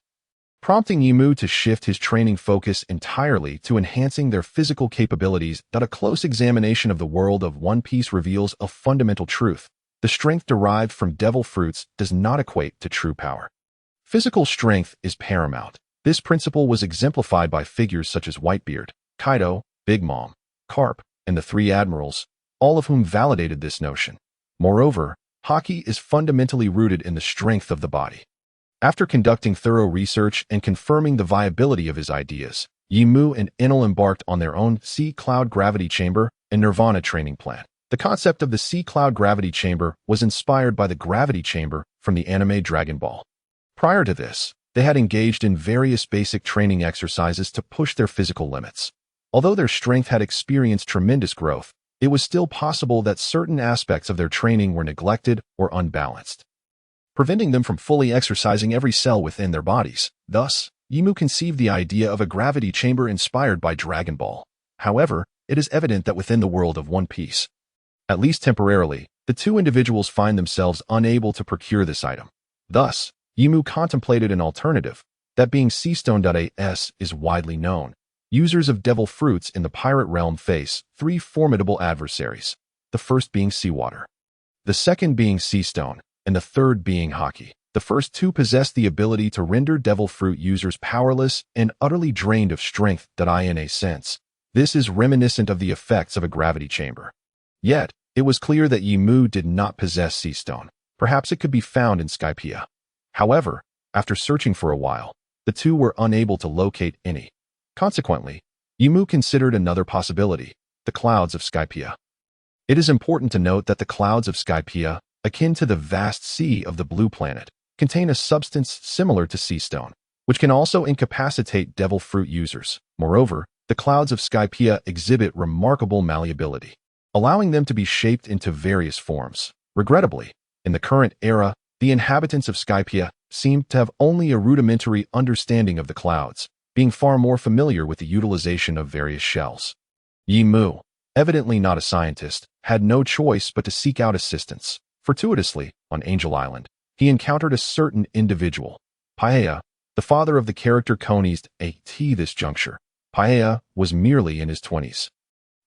prompting Yimu to shift his training focus entirely to enhancing their physical capabilities. A close examination of the world of One Piece reveals a fundamental truth. The strength derived from devil fruits does not equate to true power. Physical strength is paramount. This principle was exemplified by figures such as Whitebeard, Kaido, Big Mom, Carp, and the three admirals, all of whom validated this notion. Moreover, Haki is fundamentally rooted in the strength of the body. After conducting thorough research and confirming the viability of his ideas, Yimu and Enel embarked on their own Sea Cloud Gravity Chamber and Nirvana training plan. The concept of the Sea Cloud Gravity Chamber was inspired by the Gravity Chamber from the anime Dragon Ball. Prior to this, they had engaged in various basic training exercises to push their physical limits. Although their strength had experienced tremendous growth, it was still possible that certain aspects of their training were neglected or unbalanced, preventing them from fully exercising every cell within their bodies. Thus, Yimu conceived the idea of a gravity chamber inspired by Dragon Ball. However, it is evident that within the world of One Piece, at least temporarily, the two individuals find themselves unable to procure this item. Thus, Yimu contemplated an alternative, that being Seastone. As is widely known, users of devil fruits in the pirate realm face 3 formidable adversaries, the first being seawater, the second being Seastone, and the third being Haki. The first two possess the ability to render devil fruit users powerless and utterly drained of strength. In a sense, this is reminiscent of the effects of a gravity chamber. Yet, it was clear that Yimu did not possess Seastone. Perhaps it could be found in Skypiea. However, after searching for a while, the two were unable to locate any. Consequently, Yimu considered another possibility, the clouds of Skypiea. It is important to note that the clouds of Skypiea, akin to the vast sea of the blue planet, contain a substance similar to Seastone, which can also incapacitate devil fruit users. Moreover, the clouds of Skypiea exhibit remarkable malleability, allowing them to be shaped into various forms. Regrettably, in the current era, the inhabitants of Skypiea seem to have only a rudimentary understanding of the clouds, being far more familiar with the utilization of various shells. Yimu, evidently not a scientist, had no choice but to seek out assistance. Fortuitously, on Angel Island, he encountered a certain individual, Paea, the father of the character Konized. At this juncture, Paea was merely in his 20s.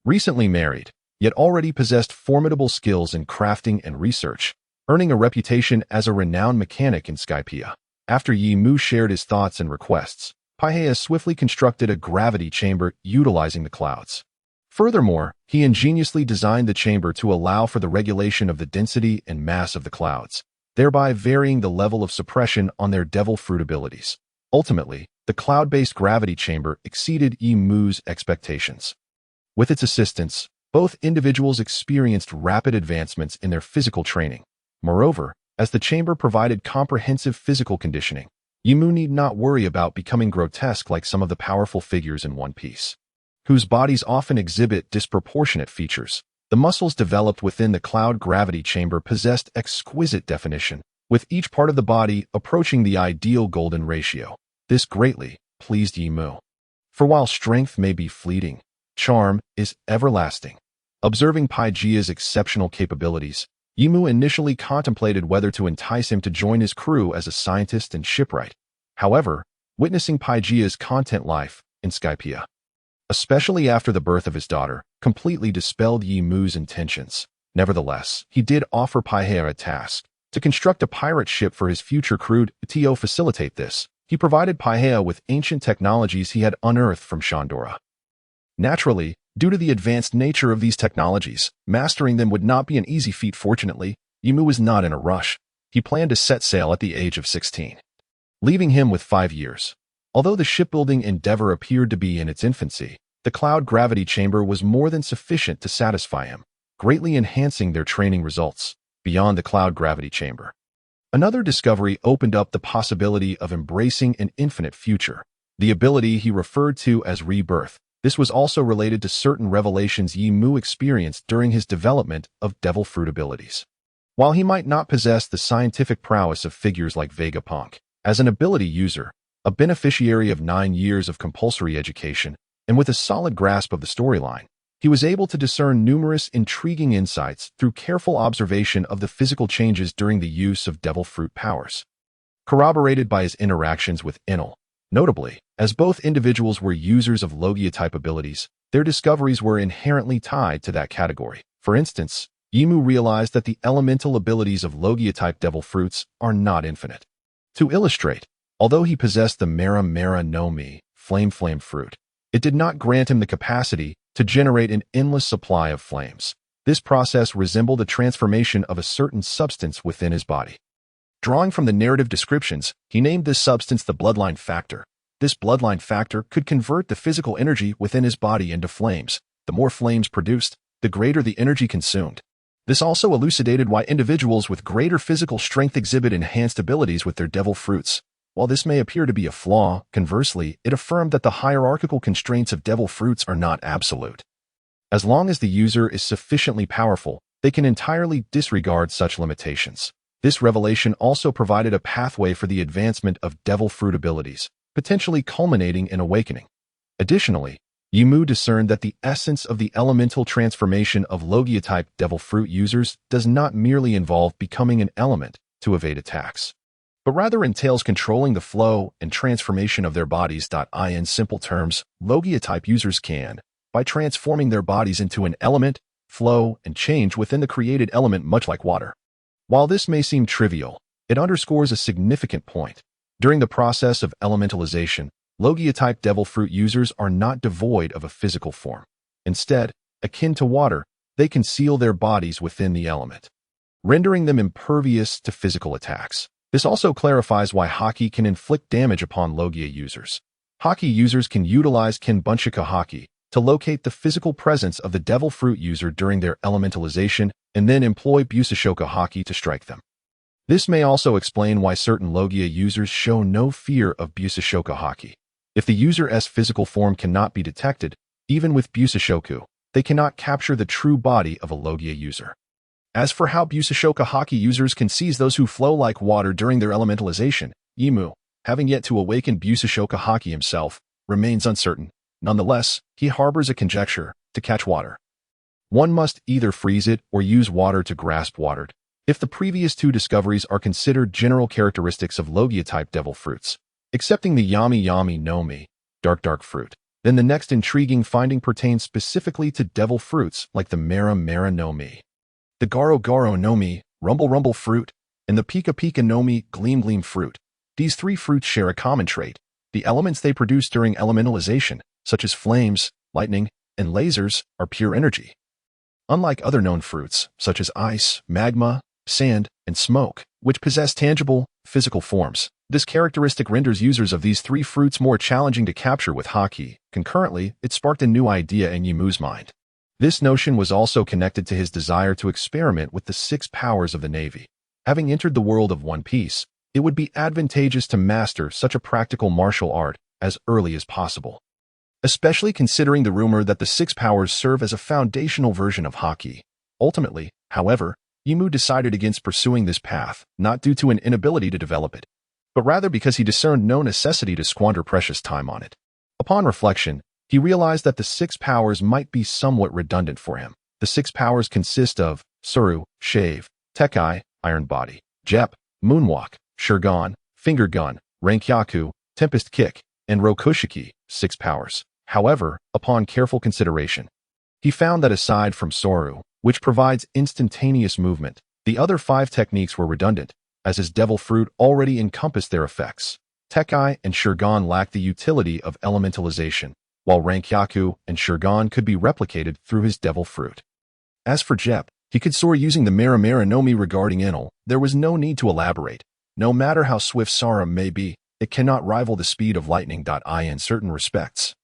Recently married, yet already possessed formidable skills in crafting and research, earning a reputation as a renowned mechanic in Skypiea. After Yimu shared his thoughts and requests, Paea swiftly constructed a gravity chamber utilizing the clouds. Furthermore, he ingeniously designed the chamber to allow for the regulation of the density and mass of the clouds, thereby varying the level of suppression on their devil fruit abilities. Ultimately, the cloud-based gravity chamber exceeded Yimu's expectations. With its assistance, both individuals experienced rapid advancements in their physical training. Moreover, as the chamber provided comprehensive physical conditioning, Yimu need not worry about becoming grotesque like some of the powerful figures in One Piece, whose bodies often exhibit disproportionate features. The muscles developed within the cloud gravity chamber possessed exquisite definition, with each part of the body approaching the ideal golden ratio. This greatly pleased Yimu. For while strength may be fleeting, charm is everlasting. Observing Paigea's exceptional capabilities, Yimu initially contemplated whether to entice him to join his crew as a scientist and shipwright. However, witnessing Paigea's content life in Skypiea, especially after the birth of his daughter, completely dispelled Yimu's intentions. Nevertheless, he did offer Paigea a task to construct a pirate ship for his future crew. To facilitate this, he provided Paigea with ancient technologies he had unearthed from Shandora. Naturally, due to the advanced nature of these technologies, mastering them would not be an easy feat. Fortunately, Yimu was not in a rush. He planned to set sail at the age of 16, leaving him with 5 years. Although the shipbuilding endeavor appeared to be in its infancy, the cloud gravity chamber was more than sufficient to satisfy him, greatly enhancing their training results. Beyond the cloud gravity chamber, another discovery opened up the possibility of embracing an infinite future, the ability he referred to as rebirth. This was also related to certain revelations Yimu experienced during his development of devil fruit abilities. While he might not possess the scientific prowess of figures like Vegapunk, as an ability user, a beneficiary of 9 years of compulsory education, and with a solid grasp of the storyline, he was able to discern numerous intriguing insights through careful observation of the physical changes during the use of devil fruit powers, corroborated by his interactions with Enel. Notably, as both individuals were users of Logia-type abilities, their discoveries were inherently tied to that category. For instance, Yimu realized that the elemental abilities of Logia-type devil fruits are not infinite. To illustrate, although he possessed the Mera Mera no Mi, flame fruit, it did not grant him the capacity to generate an endless supply of flames. This process resembled a transformation of a certain substance within his body. Drawing from the narrative descriptions, he named this substance the bloodline factor. This bloodline factor could convert the physical energy within his body into flames. The more flames produced, the greater the energy consumed. This also elucidated why individuals with greater physical strength exhibit enhanced abilities with their devil fruits. While this may appear to be a flaw, conversely, it affirmed that the hierarchical constraints of devil fruits are not absolute. As long as the user is sufficiently powerful, they can entirely disregard such limitations. This revelation also provided a pathway for the advancement of devil fruit abilities, potentially culminating in awakening. Additionally, Yimu discerned that the essence of the elemental transformation of Logia-type devil fruit users does not merely involve becoming an element to evade attacks, but rather entails controlling the flow and transformation of their bodies. In simple terms, Logia-type users can, by transforming their bodies into an element, flow, and change within the created element, much like water. While this may seem trivial, it underscores a significant point. During the process of elementalization, Logia-type devil fruit users are not devoid of a physical form. Instead, akin to water, they conceal their bodies within the element, rendering them impervious to physical attacks. This also clarifies why Haki can inflict damage upon Logia users. Haki users can utilize Kenbunshika Haki to locate the physical presence of the devil fruit user during their elementalization and then employ Busashoka Haki to strike them. This may also explain why certain Logia users show no fear of Busashoka Haki. If the user's physical form cannot be detected, even with Busashoku, they cannot capture the true body of a Logia user. As for how Busashoka Haki users can seize those who flow like water during their elementalization, Yimu, having yet to awaken Busashoka Haki himself, remains uncertain. Nonetheless, he harbors a conjecture: to catch water, one must either freeze it or use water to grasp water. If the previous two discoveries are considered general characteristics of Logia-type devil fruits, excepting the Yami no Mi, dark fruit, then the next intriguing finding pertains specifically to devil fruits like the Mera Mera no Mi, the Garo no Mi, rumble fruit, and the Pika no Mi, gleam fruit. These three fruits share a common trait: the elements they produce during elementalization, such as flames, lightning, and lasers, are pure energy. Unlike other known fruits, such as ice, magma, sand, and smoke, which possess tangible, physical forms, this characteristic renders users of these three fruits more challenging to capture with Haki. Concurrently, it sparked a new idea in Yimu's mind. This notion was also connected to his desire to experiment with the 6 powers of the Navy. Having entered the world of One Piece, it would be advantageous to master such a practical martial art as early as possible, especially considering the rumor that the 6 powers serve as a foundational version of Haki. Ultimately, however, Yimu decided against pursuing this path, not due to an inability to develop it, but rather because he discerned no necessity to squander precious time on it. Upon reflection, he realized that the 6 powers might be somewhat redundant for him. The 6 powers consist of Suru, shave, Tekai, iron body, Jep, moonwalk, Shurgan, finger gun, Rankyaku, tempest kick, and Rokushiki, 6 powers. However, upon careful consideration, he found that aside from Soru, which provides instantaneous movement, the other 5 techniques were redundant, as his devil fruit already encompassed their effects. Tekai and Shurgan lacked the utility of elementalization, while Rankyaku and Shurgan could be replicated through his devil fruit. As for Jep, he could soar using the Mera Mera no Mi. Regarding Enel, there was no need to elaborate. No matter how swift Sara may be, it cannot rival the speed of lightning. In certain respects,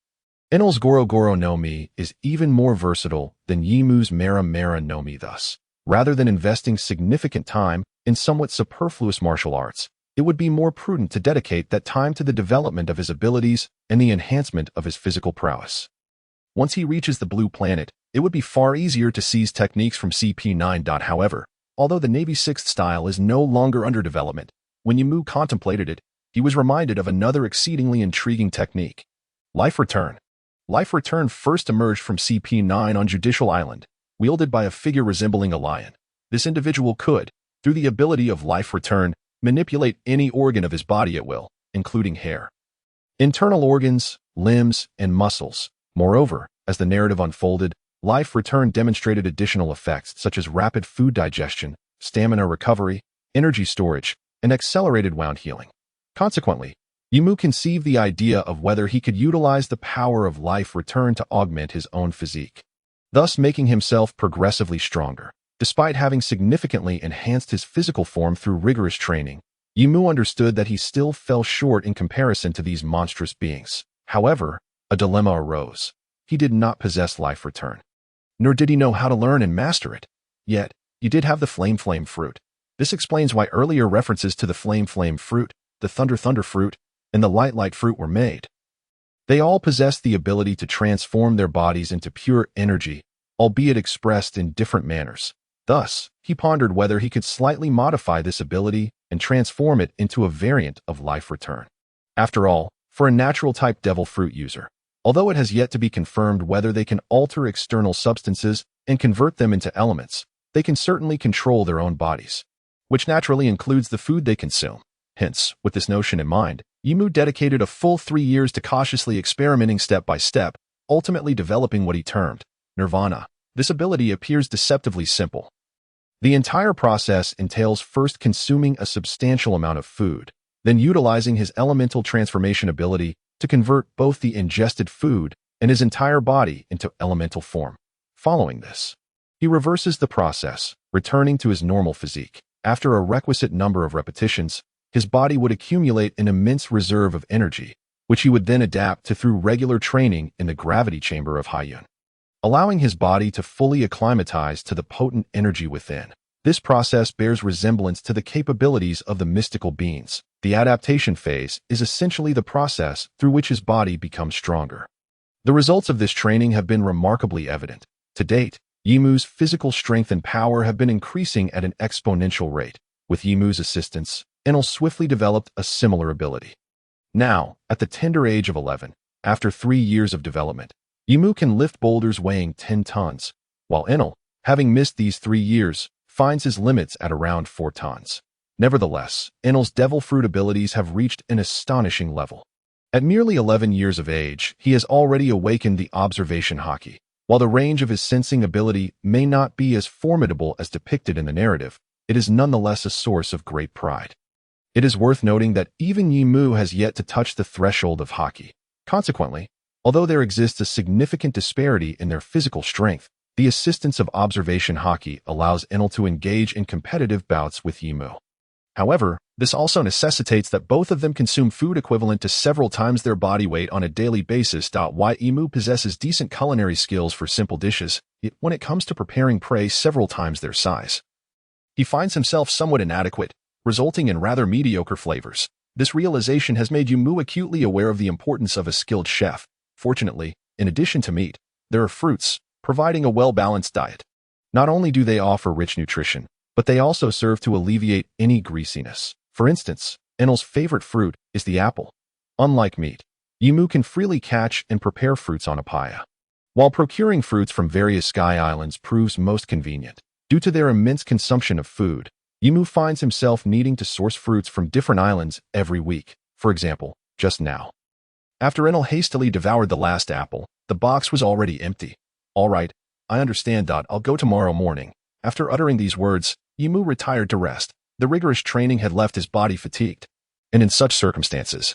Enel's Goro Goro no Mi is even more versatile than Yimu's Mera Mera no Mi. Thus, rather than investing significant time in somewhat superfluous martial arts, it would be more prudent to dedicate that time to the development of his abilities and the enhancement of his physical prowess. Once he reaches the blue planet, it would be far easier to seize techniques from CP9. However, although the Navy's 6th style is no longer under development, when Yimu contemplated it, he was reminded of another exceedingly intriguing technique. Life Return. Life Return first emerged from CP9 on Judicial Island, wielded by a figure resembling a lion. This individual could, through the ability of Life Return, manipulate any organ of his body at will, including hair, internal organs, limbs, and muscles. Moreover, as the narrative unfolded, Life Return demonstrated additional effects such as rapid food digestion, stamina recovery, energy storage, and accelerated wound healing. Consequently, Yimu conceived the idea of whether he could utilize the power of Life Return to augment his own physique, thus making himself progressively stronger. Despite having significantly enhanced his physical form through rigorous training, Yimu understood that he still fell short in comparison to these monstrous beings. However, a dilemma arose. He did not possess Life Return, nor did he know how to learn and master it. Yet, he did have the Flame fruit. This explains why earlier references to the Flame fruit, the Thunder fruit, and the Light fruit were made. They all possessed the ability to transform their bodies into pure energy, albeit expressed in different manners. Thus, he pondered whether he could slightly modify this ability and transform it into a variant of Life Return. After all, for a natural-type devil fruit user, although it has yet to be confirmed whether they can alter external substances and convert them into elements, they can certainly control their own bodies, which naturally includes the food they consume. Hence, with this notion in mind, Yimu dedicated a full 3 years to cautiously experimenting step by step, ultimately developing what he termed Nirvana. This ability appears deceptively simple. The entire process entails first consuming a substantial amount of food, then utilizing his elemental transformation ability to convert both the ingested food and his entire body into elemental form. Following this, he reverses the process, returning to his normal physique. After a requisite number of repetitions, his body would accumulate an immense reserve of energy, which he would then adapt to through regular training in the gravity chamber of Haiyun, allowing his body to fully acclimatize to the potent energy within. This process bears resemblance to the capabilities of the mystical beings. The adaptation phase is essentially the process through which his body becomes stronger. The results of this training have been remarkably evident. To date, Yimu's physical strength and power have been increasing at an exponential rate. With Yimu's assistance, Enel swiftly developed a similar ability. Now, at the tender age of 11, after 3 years of development, Yimu can lift boulders weighing 10 tons, while Enel, having missed these 3 years, finds his limits at around 4 tons. Nevertheless, Enel's devil fruit abilities have reached an astonishing level. At merely 11 years of age, he has already awakened the observation Haki. While the range of his sensing ability may not be as formidable as depicted in the narrative, it is nonetheless a source of great pride. It is worth noting that even Yimu has yet to touch the threshold of Haki. Consequently, although there exists a significant disparity in their physical strength, the assistance of observation Haki allows Enel to engage in competitive bouts with Yimu. However, this also necessitates that both of them consume food equivalent to several times their body weight on a daily basis. While Yimu possesses decent culinary skills for simple dishes, yet when it comes to preparing prey several times their size, he finds himself somewhat inadequate, resulting in rather mediocre flavors. This realization has made Yimu acutely aware of the importance of a skilled chef. Fortunately, in addition to meat, there are fruits, providing a well-balanced diet. Not only do they offer rich nutrition, but they also serve to alleviate any greasiness. For instance, Enel's favorite fruit is the apple. Unlike meat, Yimu can freely catch and prepare fruits on Apaya. While procuring fruits from various sky islands proves most convenient, due to their immense consumption of food, Yimu finds himself needing to source fruits from different islands every week. For example, just now. After Enel hastily devoured the last apple, the box was already empty. All right, I understand. I'll go tomorrow morning. After uttering these words, Yimu retired to rest. The rigorous training had left his body fatigued. And in such circumstances,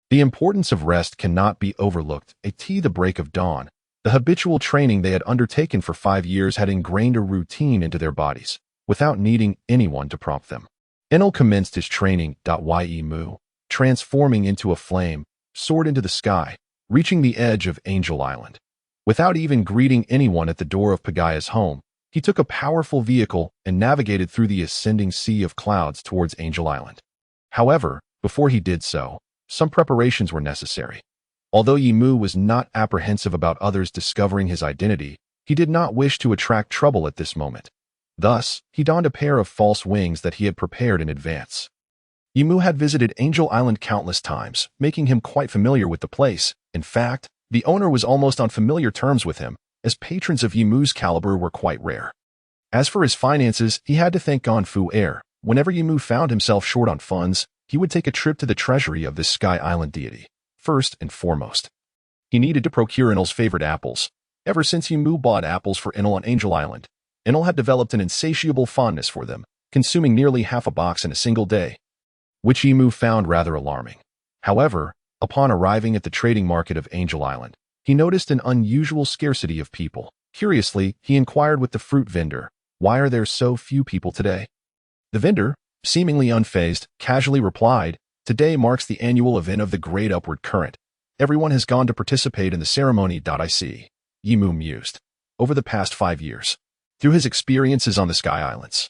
the importance of rest cannot be overlooked. At the break of dawn, the habitual training they had undertaken for 5 years had ingrained a routine into their bodies, without needing anyone to prompt them. Enel commenced his training. Yimu, transforming into a flame, soared into the sky, reaching the edge of Angel Island. Without even greeting anyone at the door of Pagaya's home, he took a powerful vehicle and navigated through the ascending sea of clouds towards Angel Island. However, before he did so, some preparations were necessary. Although Yimu was not apprehensive about others discovering his identity, he did not wish to attract trouble at this moment. Thus, he donned a pair of false wings that he had prepared in advance. Yimu had visited Angel Island countless times, making him quite familiar with the place. In fact, the owner was almost on familiar terms with him, as patrons of Yimu's caliber were quite rare. As for his finances, he had to thank Gonfu Air. Whenever Yimu found himself short on funds, he would take a trip to the treasury of this Sky Island deity. First and foremost, he needed to procure Enel's favorite apples. Ever since Yimu bought apples for Enel on Angel Island, Enel had developed an insatiable fondness for them, consuming nearly half a box in a single day, which Yimu found rather alarming. However, upon arriving at the trading market of Angel Island, he noticed an unusual scarcity of people. Curiously, he inquired with the fruit vendor, "Why are there so few people today?" The vendor, seemingly unfazed, casually replied, "Today marks the annual event of the Great Upward Current. Everyone has gone to participate in the ceremony." I see. Yimu mused. Over the past 5 years, through his experiences on the Sky Islands,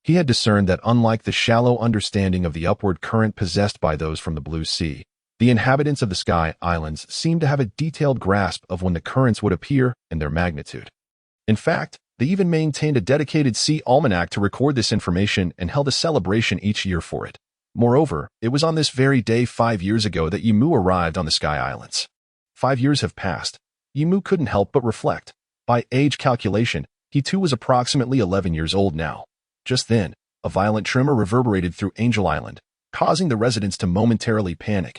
he had discerned that unlike the shallow understanding of the upward current possessed by those from the Blue Sea, the inhabitants of the Sky Islands seemed to have a detailed grasp of when the currents would appear and their magnitude. In fact, they even maintained a dedicated sea almanac to record this information and held a celebration each year for it. Moreover, it was on this very day 5 years ago that Yimu arrived on the Sky Islands. 5 years have passed. Yimu couldn't help but reflect. By age calculation, he too was approximately 11 years old now. Just then, a violent tremor reverberated through Angel Island, causing the residents to momentarily panic.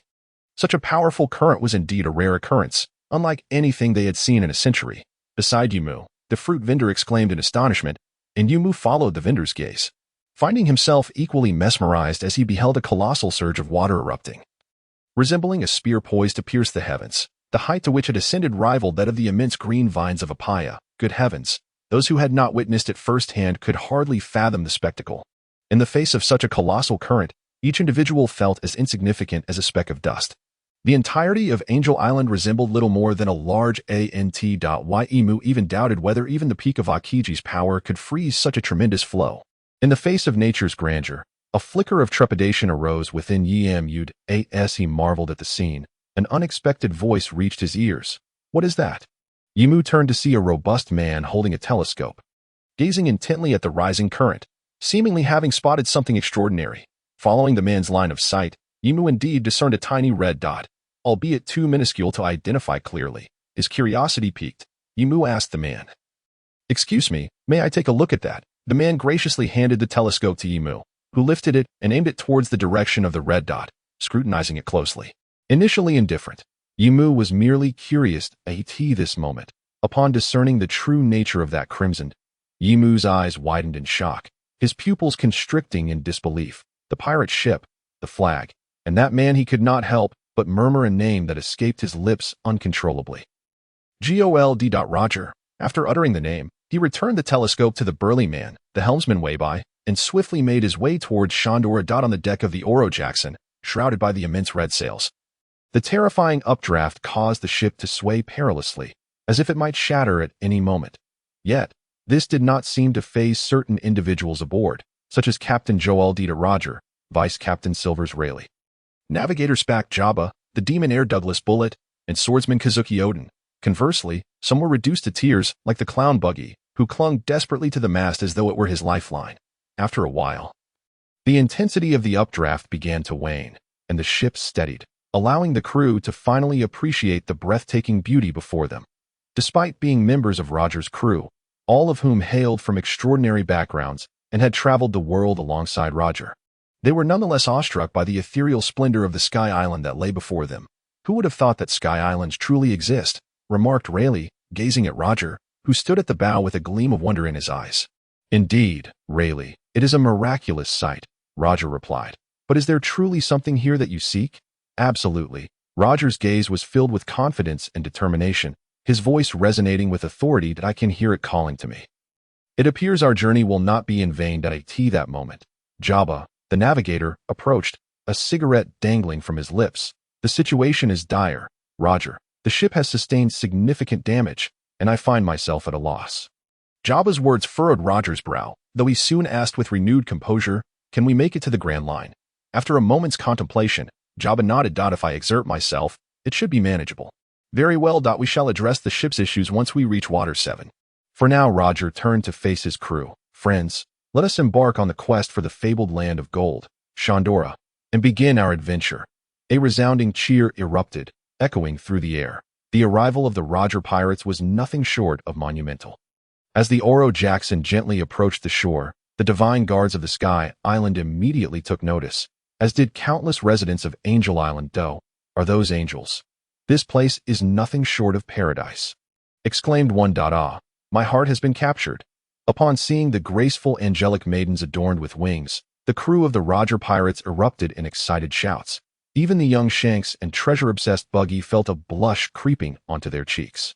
Such a powerful current was indeed a rare occurrence, unlike anything they had seen in a century. Beside Yimu, the fruit vendor exclaimed in astonishment, and Yimu followed the vendor's gaze, finding himself equally mesmerized as he beheld a colossal surge of water erupting. Resembling a spear poised to pierce the heavens, the height to which it ascended rivaled that of the immense green vines of Apaya. Good heavens! Those who had not witnessed it firsthand could hardly fathom the spectacle. In the face of such a colossal current, each individual felt as insignificant as a speck of dust. The entirety of Angel Island resembled little more than a large ant. Yimu even doubted whether even the peak of Akiji's power could freeze such a tremendous flow. In the face of nature's grandeur, a flicker of trepidation arose within Yimu as he marveled at the scene. An unexpected voice reached his ears. "What is that?" Yimu turned to see a robust man holding a telescope, gazing intently at the rising current, seemingly having spotted something extraordinary. Following the man's line of sight, Yimu indeed discerned a tiny red dot, albeit too minuscule to identify clearly. His curiosity piqued. Yimu asked the man, "Excuse me, may I take a look at that?" The man graciously handed the telescope to Yimu, who lifted it and aimed it towards the direction of the red dot, scrutinizing it closely. Initially indifferent, Yimu was merely curious at this moment. Upon discerning the true nature of that crimson, Yimu's eyes widened in shock, his pupils constricting in disbelief. The pirate ship, the flag, and that man he could not help but murmur a name that escaped his lips uncontrollably. Gold. Roger. After uttering the name, he returned the telescope to the burly man, the helmsman Weibai, and swiftly made his way towards Shandora. On the deck of the Oro Jackson, shrouded by the immense red sails. The terrifying updraft caused the ship to sway perilously, as if it might shatter at any moment. Yet, this did not seem to faze certain individuals aboard, such as Captain Gold. Roger, Vice Captain Silvers Rayleigh, Navigator Spack Jabba, the Demon Air Douglas Bullet, and Swordsman Kazuki Odin. Conversely, some were reduced to tears, like the clown Buggy, who clung desperately to the mast as though it were his lifeline. After a while, the intensity of the updraft began to wane, and the ship steadied. allowing the crew to finally appreciate the breathtaking beauty before them. Despite being members of Roger's crew, all of whom hailed from extraordinary backgrounds and had traveled the world alongside Roger, they were nonetheless awestruck by the ethereal splendor of the Sky Island that lay before them. "Who would have thought that Sky Islands truly exist?" remarked Rayleigh, gazing at Roger, who stood at the bow with a gleam of wonder in his eyes. "Indeed, Rayleigh, it is a miraculous sight," Roger replied. "But is there truly something here that you seek?" "Absolutely." Roger's gaze was filled with confidence and determination, his voice resonating with authority that I can hear it calling to me. "It appears our journey will not be in vain." At that moment, Jabba, the navigator, approached, a cigarette dangling from his lips. "The situation is dire, Roger. The ship has sustained significant damage, and I find myself at a loss." Jabba's words furrowed Roger's brow, though he soon asked with renewed composure, "Can we make it to the Grand Line?" After a moment's contemplation, Jabba nodded. "If I exert myself, it should be manageable." "Very well. We shall address the ship's issues once we reach Water 7. For now," Roger turned to face his crew. "Friends, let us embark on the quest for the fabled land of gold, Shandora, and begin our adventure." A resounding cheer erupted, echoing through the air. The arrival of the Roger pirates was nothing short of monumental. As the Oro Jackson gently approached the shore, the divine guards of the Sky Island immediately took notice, as did countless residents of Angel Island. "Are those angels? This place is nothing short of paradise," exclaimed one. "Ah, my heart has been captured." Upon seeing the graceful angelic maidens adorned with wings, the crew of the Roger pirates erupted in excited shouts. Even the young Shanks and treasure-obsessed Buggy felt a blush creeping onto their cheeks.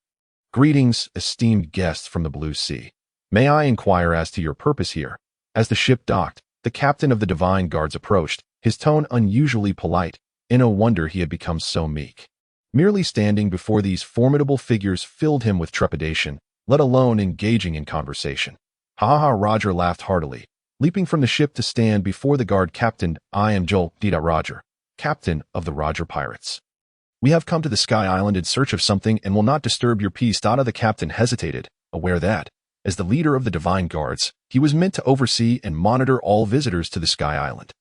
"Greetings, esteemed guests from the Blue Sea. May I inquire as to your purpose here?" As the ship docked, the captain of the Divine Guards approached, his tone unusually polite. No wonder he had become so meek. Merely standing before these formidable figures filled him with trepidation, let alone engaging in conversation. "Ha ha!" Roger laughed heartily, leaping from the ship to stand before the guard captain. "I am Joel Roger, captain of the Roger Pirates. We have come to the Sky Island in search of something and will not disturb your peace." The captain hesitated, aware that, as the leader of the Divine Guards, he was meant to oversee and monitor all visitors to the Sky Island.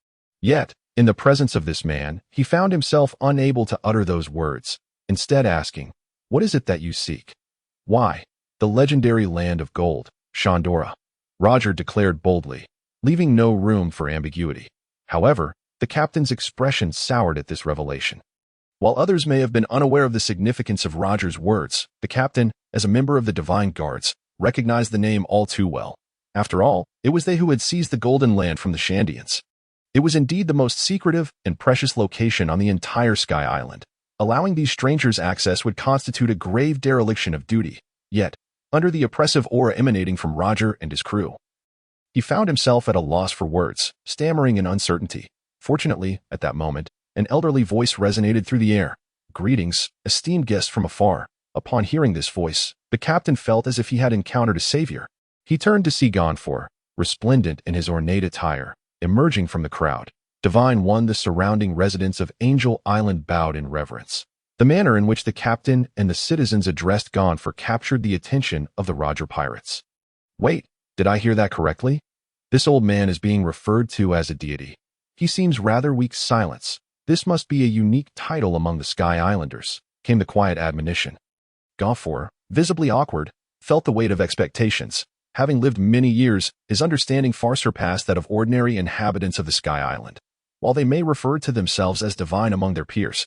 Yet, in the presence of this man, he found himself unable to utter those words, instead asking, "What is it that you seek?" "Why, the legendary land of gold, Shandora," Roger declared boldly, leaving no room for ambiguity. However, the captain's expression soured at this revelation. While others may have been unaware of the significance of Roger's words, the captain, as a member of the Divine Guards, recognized the name all too well. After all, it was they who had seized the golden land from the Shandians. It was indeed the most secretive and precious location on the entire Sky Island. Allowing these strangers access would constitute a grave dereliction of duty. Yet, under the oppressive aura emanating from Roger and his crew, he found himself at a loss for words, stammering in uncertainty. Fortunately, at that moment, an elderly voice resonated through the air. "Greetings, esteemed guests from afar." Upon hearing this voice, the captain felt as if he had encountered a savior. He turned to see Gonfor, resplendent in his ornate attire, emerging from the crowd. Divine One, the surrounding residents of Angel Island bowed in reverence. The manner in which the captain and the citizens addressed Gonfor captured the attention of the Roger pirates. "Wait, did I hear that correctly? This old man is being referred to as a deity. He seems rather weak." "Silence. This must be a unique title among the Sky Islanders," came the quiet admonition. Gonfor, visibly awkward, felt the weight of expectations. Having lived many years, his understanding far surpassed that of ordinary inhabitants of the Sky Island. While they may refer to themselves as divine among their peers,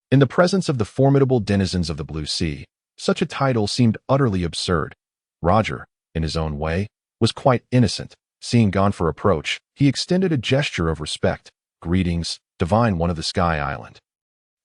in the presence of the formidable denizens of the Blue Sea, such a title seemed utterly absurd. Roger, in his own way, was quite innocent. Seeing Gonfor approach, he extended a gesture of respect. "Greetings, Divine One of the Sky Island.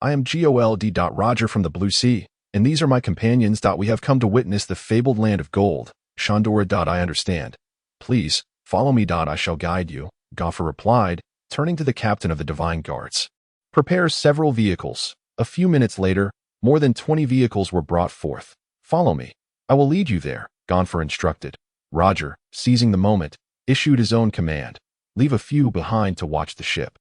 I am Gold. Roger from the Blue Sea, and these are my companions. We have come to witness the fabled land of gold, Shandora. I understand. Please, follow me. I shall guide you," Gonfor replied, turning to the captain of the Divine Guards. "Prepare several vehicles." A few minutes later, more than 20 vehicles were brought forth. "Follow me. I will lead you there," Gonfor instructed. Roger, seizing the moment, issued his own command. "Leave a few behind to watch the ship.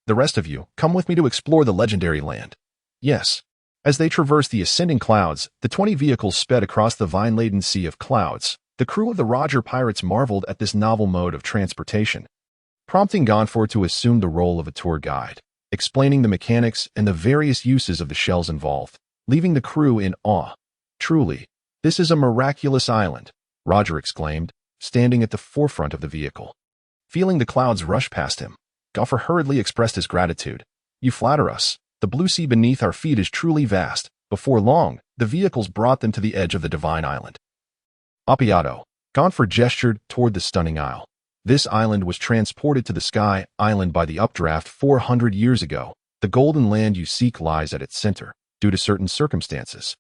The rest of you, come with me to explore the legendary land." "Yes." As they traversed the ascending clouds, the 20 vehicles sped across the vine-laden sea of clouds. The crew of the Roger pirates marveled at this novel mode of transportation, prompting Gonfor to assume the role of a tour guide. explaining the mechanics and the various uses of the shells involved, leaving the crew in awe. Truly, this is a miraculous island, Roger exclaimed, standing at the forefront of the vehicle. Feeling the clouds rush past him, Gopher hurriedly expressed his gratitude. You flatter us. The blue sea beneath our feet is truly vast. Before long, the vehicles brought them to the edge of the divine island. Appiato. Gopher gestured toward the stunning isle. This island was transported to the Sky Island by the updraft 400 years ago. The golden land you seek lies at its center, due to certain circumstances.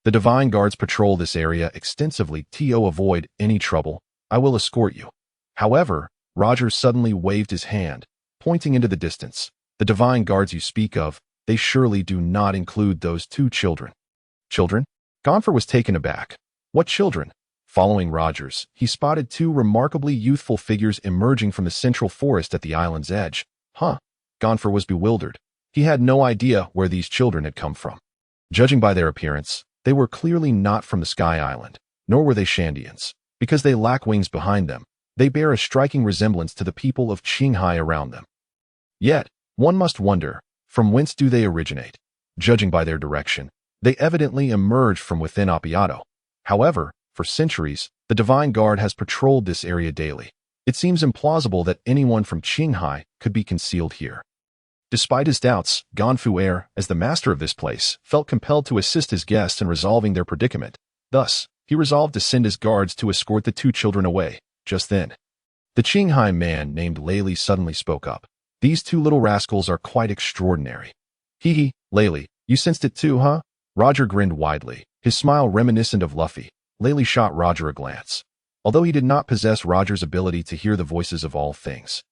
The divine guards patrol this area extensively to avoid any trouble. I will escort you. However, Roger suddenly waved his hand, pointing into the distance. The divine guards you speak of, they surely do not include those two children. Children? Gopher was taken aback. What children? Following Rogers, he spotted two remarkably youthful figures emerging from the central forest at the island's edge. Gopher was bewildered. He had no idea where these children had come from. Judging by their appearance, they were clearly not from the Sky Island, nor were they Shandians. Because they lack wings behind them, they bear a striking resemblance to the people of Qinghai around them. Yet, one must wonder, from whence do they originate? Judging by their direction, they evidently emerged from within Appiato. However, for centuries, the Divine Guard has patrolled this area daily. It seems implausible that anyone from Qinghai could be concealed here. Despite his doubts, Ganfu, as the master of this place, felt compelled to assist his guests in resolving their predicament. Thus, he resolved to send his guards to escort the two children away. Just then, the Qinghai man named Layli suddenly spoke up. These two little rascals are quite extraordinary. Hee, Layli, you sensed it too, huh? Roger grinned widely, his smile reminiscent of Luffy. Layli shot Roger a glance. Although he did not possess Roger's ability to hear the voices of all things,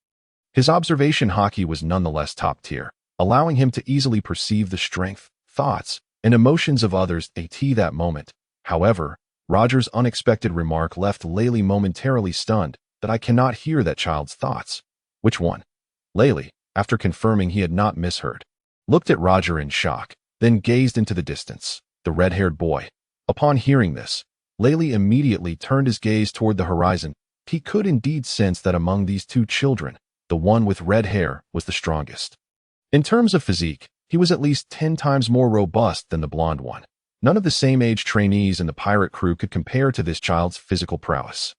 his observation Haki was nonetheless top tier, allowing him to easily perceive the strength, thoughts, and emotions of others at that moment. However, Roger's unexpected remark left Layli momentarily stunned. That I cannot hear that child's thoughts. Which one? Layli, after confirming he had not misheard, looked at Roger in shock, then gazed into the distance. The red-haired boy. Upon hearing this, Layli immediately turned his gaze toward the horizon. He could indeed sense that among these two children, the one with red hair was the strongest. In terms of physique, he was at least 10 times more robust than the blonde one. None of the same-age trainees in the pirate crew could compare to this child's physical prowess.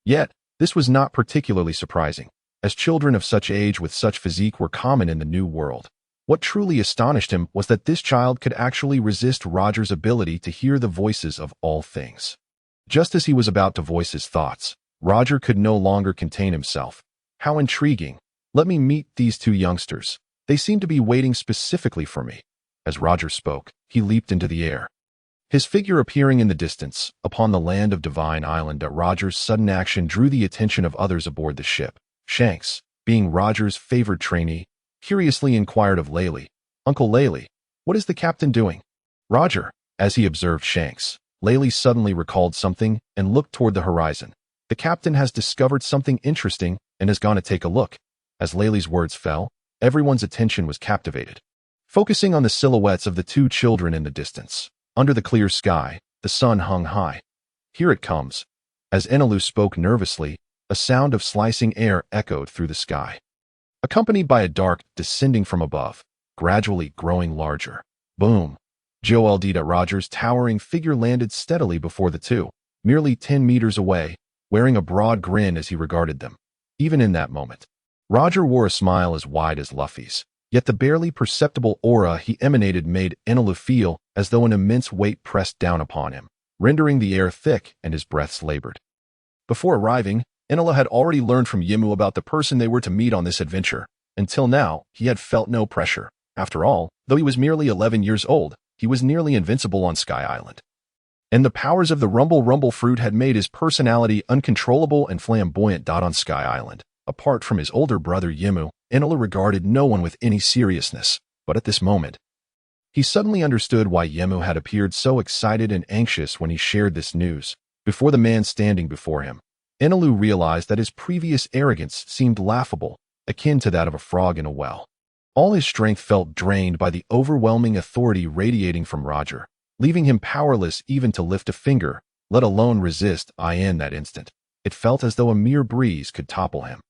Yet, this was not particularly surprising, as children of such age with such physique were common in the New World. What truly astonished him was that this child could actually resist Roger's ability to hear the voices of all things. Just as he was about to voice his thoughts, Roger could no longer contain himself. How intriguing. Let me meet these two youngsters. They seem to be waiting specifically for me. As Roger spoke, he leaped into the air. His figure appearing in the distance, upon the land of Divine Island, Roger's sudden action drew the attention of others aboard the ship. Shanks, being Roger's favored trainee, curiously inquired of Layli, Uncle Layli, what is the captain doing? Roger, as he observed Shanks, Layli suddenly recalled something and looked toward the horizon. The captain has discovered something interesting and has gone to take a look. As Layli's words fell, everyone's attention was captivated, focusing on the silhouettes of the two children in the distance. Under the clear sky, the sun hung high. Here it comes. As Enelu spoke nervously, a sound of slicing air echoed through the sky, accompanied by a dark descending from above, gradually growing larger. Boom! Joeldita Roger's towering figure landed steadily before the two, merely 10 meters away, wearing a broad grin as he regarded them. Even in that moment, Roger wore a smile as wide as Luffy's. Yet the barely perceptible aura he emanated made Enelu feel as though an immense weight pressed down upon him, rendering the air thick and his breaths labored. Before arriving, Enelu had already learned from Yimu about the person they were to meet on this adventure. Until now, he had felt no pressure. After all, though he was merely 11 years old, he was nearly invincible on Sky Island. And the powers of the Rumble fruit had made his personality uncontrollable and flamboyant. On Sky Island, apart from his older brother Yimu, Enelu regarded no one with any seriousness, but at this moment, he suddenly understood why Yimu had appeared so excited and anxious when he shared this news. Before the man standing before him, Enelu realized that his previous arrogance seemed laughable, akin to that of a frog in a well. All his strength felt drained by the overwhelming authority radiating from Roger, leaving him powerless even to lift a finger, let alone resist. In that instant, it felt as though a mere breeze could topple him.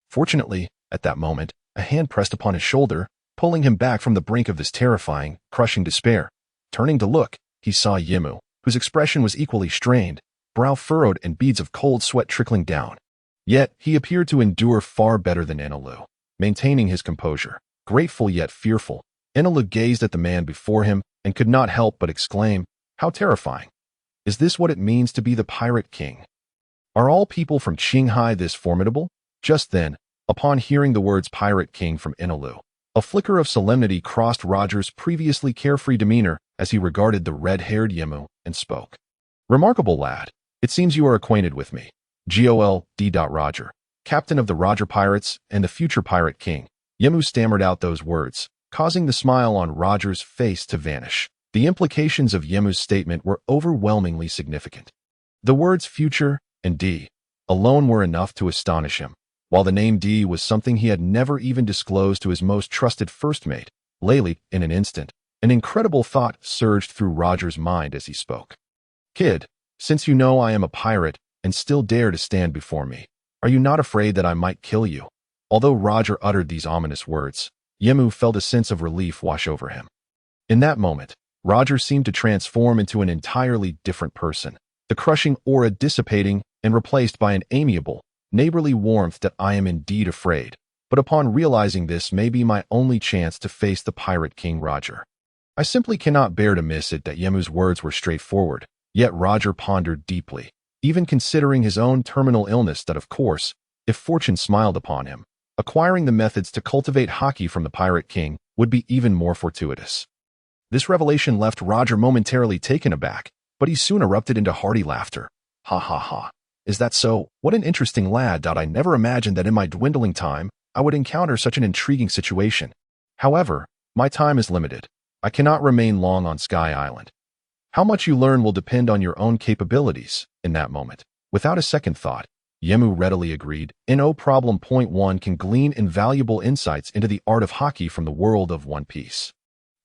Fortunately, at that moment, a hand pressed upon his shoulder, pulling him back from the brink of this terrifying, crushing despair. Turning to look, he saw Yimu, whose expression was equally strained, brow furrowed and beads of cold sweat trickling down. Yet, he appeared to endure far better than Enelu, maintaining his composure. Grateful yet fearful, Enelu gazed at the man before him and could not help but exclaim, "How terrifying! Is this what it means to be the Pirate King? Are all people from Qinghai this formidable?" Just then, upon hearing the words Pirate King from Enelu, a flicker of solemnity crossed Roger's previously carefree demeanor as he regarded the red-haired Yimu and spoke. "Remarkable lad, it seems you are acquainted with me. Gold. Roger, captain of the Roger Pirates and the future Pirate King." Yimu stammered out those words, causing the smile on Roger's face to vanish. The implications of Yimu's statement were overwhelmingly significant. The words future and D alone were enough to astonish him, while the name D was something he had never even disclosed to his most trusted first mate, Layli. In an instant, an incredible thought surged through Roger's mind as he spoke. "Kid, since you know I am a pirate and still dare to stand before me, are you not afraid that I might kill you?" Although Roger uttered these ominous words, Yimu felt a sense of relief wash over him. In that moment, Roger seemed to transform into an entirely different person, the crushing aura dissipating and replaced by an amiable, neighborly warmth that "I am indeed afraid, but upon realizing this may be my only chance to face the Pirate King Roger. I simply cannot bear to miss it." That Yimu's words were straightforward, yet Roger pondered deeply, even considering his own terminal illness, that of course, if fortune smiled upon him, acquiring the methods to cultivate Haki from the Pirate King would be even more fortuitous. This revelation left Roger momentarily taken aback, but he soon erupted into hearty laughter. "Ha ha ha. Is that so? What an interesting lad. I never imagined that in my dwindling time, I would encounter such an intriguing situation. However, my time is limited. I cannot remain long on Sky Island. How much you learn will depend on your own capabilities." In that moment, without a second thought, Yimu readily agreed. "No problem. One can glean invaluable insights into the art of Haki from the world of One Piece.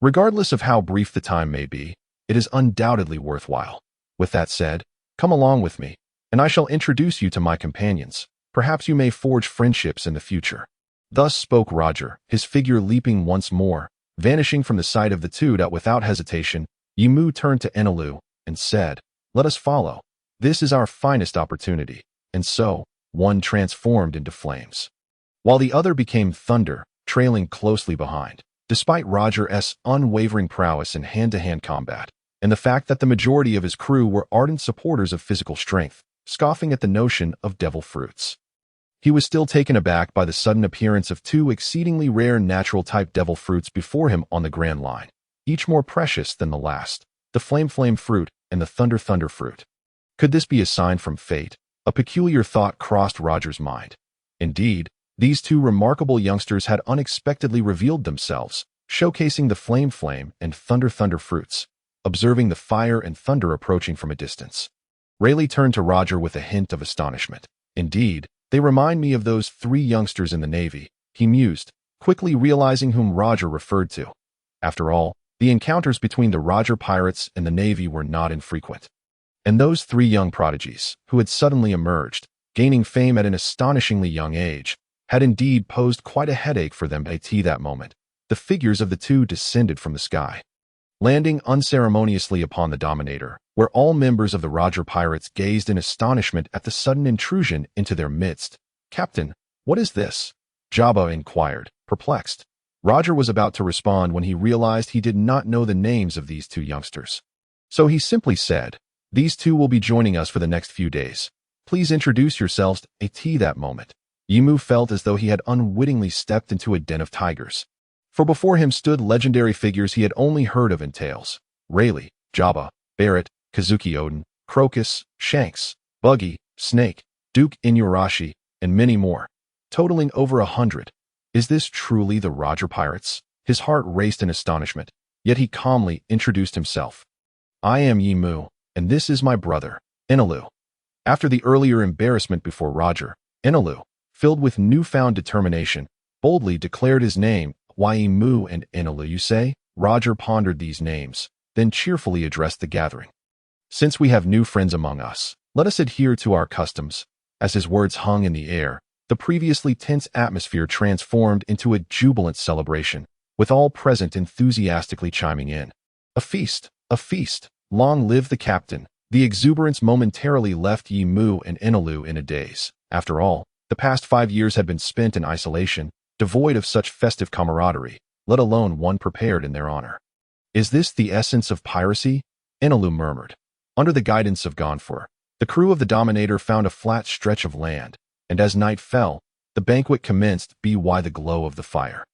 Regardless of how brief the time may be, it is undoubtedly worthwhile. With that said, come along with me, and I shall introduce you to my companions. Perhaps you may forge friendships in the future." Thus spoke Roger, his figure leaping once more, vanishing from the sight of the two. Without hesitation, Yimu turned to Enelu and said, "Let us follow. This is our finest opportunity." And so, one transformed into flames, while the other became thunder, trailing closely behind. Despite Roger's unwavering prowess in hand-to-hand combat, and the fact that the majority of his crew were ardent supporters of physical strength, scoffing at the notion of devil fruits, he was still taken aback by the sudden appearance of two exceedingly rare natural-type devil fruits before him on the Grand Line, each more precious than the last, the Flame fruit and the Thunder fruit. Could this be a sign from fate? A peculiar thought crossed Roger's mind. Indeed, these two remarkable youngsters had unexpectedly revealed themselves, showcasing the Flame and Thunder fruits, observing the fire and thunder approaching from a distance. Rayleigh turned to Roger with a hint of astonishment. "Indeed, they remind me of those three youngsters in the Navy," he mused, quickly realizing whom Roger referred to. After all, the encounters between the Roger pirates and the Navy were not infrequent. And those three young prodigies, who had suddenly emerged, gaining fame at an astonishingly young age, had indeed posed quite a headache for them. At that moment, the figures of the two descended from the sky, landing unceremoniously upon the Dominator, where all members of the Roger pirates gazed in astonishment at the sudden intrusion into their midst. "Captain, what is this?" Jabba inquired, perplexed. Roger was about to respond when he realized he did not know the names of these two youngsters. So he simply said, "These two will be joining us for the next few days. Please introduce yourselves." At that moment, Yimu felt as though he had unwittingly stepped into a den of tigers. For before him stood legendary figures he had only heard of in tales: Rayleigh, Jabba, Barrett, Kazuki Oden, Crocus, Shanks, Buggy, Snake, Duke Inuyarashi, and many more, totaling over 100. Is this truly the Roger pirates? His heart raced in astonishment, yet he calmly introduced himself. "I am Yimu, and this is my brother, Enelu." After the earlier embarrassment before Roger, Enelu, filled with newfound determination, boldly declared his name. "Why Yimu and Enelu, you say?" Roger pondered these names, then cheerfully addressed the gathering. "Since we have new friends among us, let us adhere to our customs." As his words hung in the air, the previously tense atmosphere transformed into a jubilant celebration. with all present enthusiastically chiming in. A feast, a feast, long live the captain. The exuberance momentarily left Yimu and Inalu in a daze. After all, the past 5 years had been spent in isolation, devoid of such festive camaraderie, let alone one prepared in their honor. Is this the essence of piracy? Inalu murmured. Under the guidance of Gonfor, the crew of the Dominator found a flat stretch of land, and as night fell, the banquet commenced by the glow of the fire.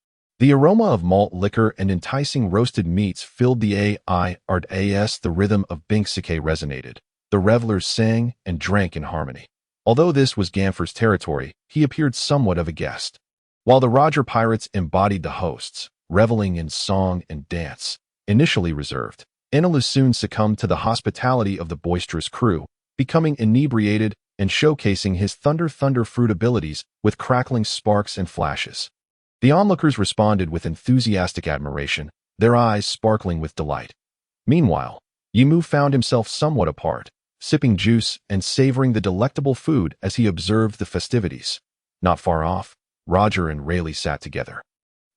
The aroma of malt liquor and enticing roasted meats filled the AIRDAS. The rhythm of Binksike resonated. The revelers sang and drank in harmony. Although this was Gonfor's territory, he appeared somewhat of a guest. While the Roger pirates embodied the hosts, reveling in song and dance, initially reserved, Inalu soon succumbed to the hospitality of the boisterous crew, becoming inebriated and showcasing his thunder fruit abilities with crackling sparks and flashes. The onlookers responded with enthusiastic admiration, their eyes sparkling with delight. Meanwhile, Yimu found himself somewhat apart, sipping juice and savoring the delectable food as he observed the festivities. Not far off, Roger and Rayleigh sat together,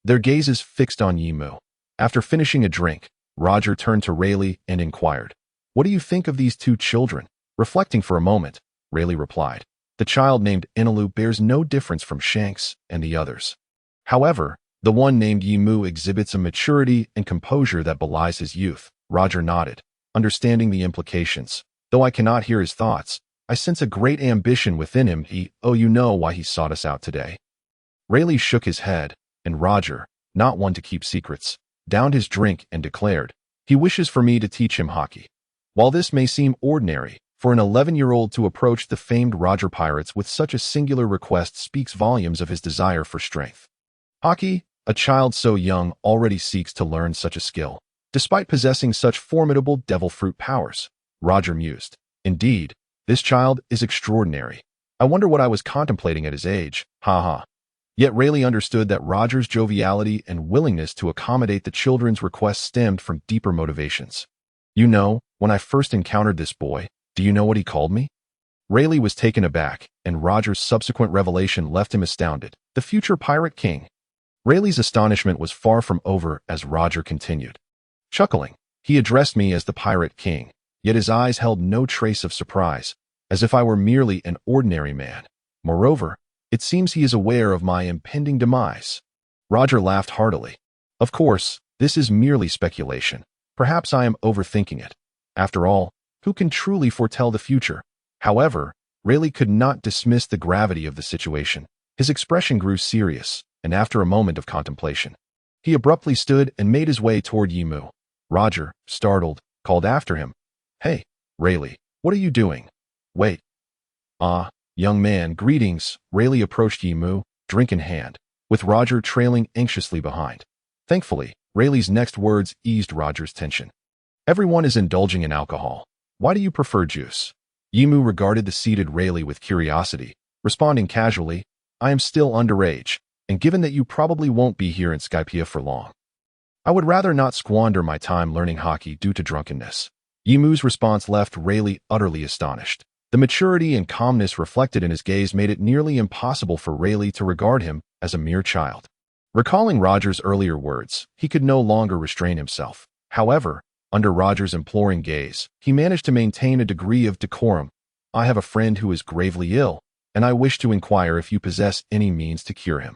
their gazes fixed on Yimu. After finishing a drink, Roger turned to Rayleigh and inquired, "What do you think of these two children?" Reflecting for a moment, Rayleigh replied, "The child named Inalu bears no difference from Shanks and the others. However, the one named Yimu exhibits a maturity and composure that belies his youth." Roger nodded, understanding the implications. "Though I cannot hear his thoughts, I sense a great ambition within him. You know why he sought us out today." Rayleigh shook his head, and Roger, not one to keep secrets, downed his drink and declared, "He wishes for me to teach him Haki." While this may seem ordinary, for an 11-year-old to approach the famed Roger pirates with such a singular request speaks volumes of his desire for strength. Haki, a child so young, already seeks to learn such a skill, despite possessing such formidable devil fruit powers. Roger mused. Indeed, this child is extraordinary. I wonder what I was contemplating at his age. Ha. Yet Rayleigh understood that Roger's joviality and willingness to accommodate the children's requests stemmed from deeper motivations. "You know, when I first encountered this boy, do you know what he called me?" Rayleigh was taken aback, and Roger's subsequent revelation left him astounded. The future Pirate King. Rayleigh's astonishment was far from over as Roger continued. Chuckling, he addressed me as the Pirate King, yet his eyes held no trace of surprise, as if I were merely an ordinary man. Moreover, it seems he is aware of my impending demise. Roger laughed heartily. Of course, this is merely speculation. Perhaps I am overthinking it. After all, who can truly foretell the future? However, Rayleigh could not dismiss the gravity of the situation. His expression grew serious, and after a moment of contemplation, he abruptly stood and made his way toward Yimu. Roger, startled, called after him, "Hey, Rayleigh, what are you doing? Wait." "Ah, young man, greetings." Rayleigh approached Yimu, drink in hand, with Roger trailing anxiously behind. Thankfully, Rayleigh's next words eased Roger's tension. "Everyone is indulging in alcohol. Why do you prefer juice?" Yimu regarded the seated Rayleigh with curiosity, responding casually, "I am still underage, and given that you probably won't be here in Skypiea for long, I would rather not squander my time learning Haki due to drunkenness." Yimu's response left Rayleigh utterly astonished. The maturity and calmness reflected in his gaze made it nearly impossible for Rayleigh to regard him as a mere child. Recalling Roger's earlier words, he could no longer restrain himself. However, under Roger's imploring gaze, he managed to maintain a degree of decorum. "I have a friend who is gravely ill, and I wish to inquire if you possess any means to cure him."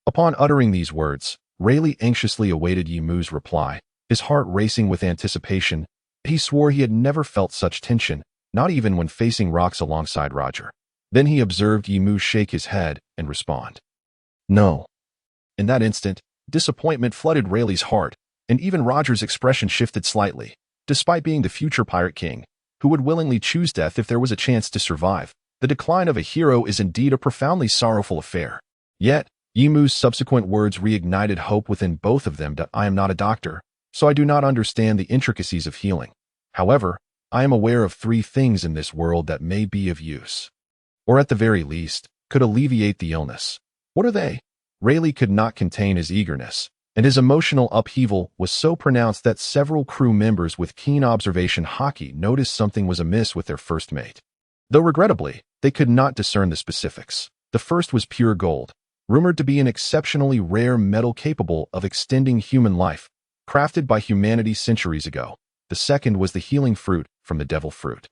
Upon uttering these words, Rayleigh anxiously awaited Yimu's reply, his heart racing with anticipation. He swore he had never felt such tension, not even when facing rocks alongside Roger. Then he observed Yimu shake his head and respond, "No." In that instant, disappointment flooded Rayleigh's heart, and even Roger's expression shifted slightly. Despite being the future Pirate King, who would willingly choose death if there was a chance to survive, the decline of a hero is indeed a profoundly sorrowful affair. Yet, Yimu's subsequent words reignited hope within both of them. "I am not a doctor, so I do not understand the intricacies of healing. However, I am aware of 3 things in this world that may be of use, or at the very least, could alleviate the illness." "What are they?" Rayleigh could not contain his eagerness, and his emotional upheaval was so pronounced that several crew members with keen observation Haki noticed something was amiss with their first mate. Though regrettably, they could not discern the specifics. The first was pure gold, rumored to be an exceptionally rare metal capable of extending human life, crafted by humanity centuries ago. The second was the healing fruit from the devil fruit,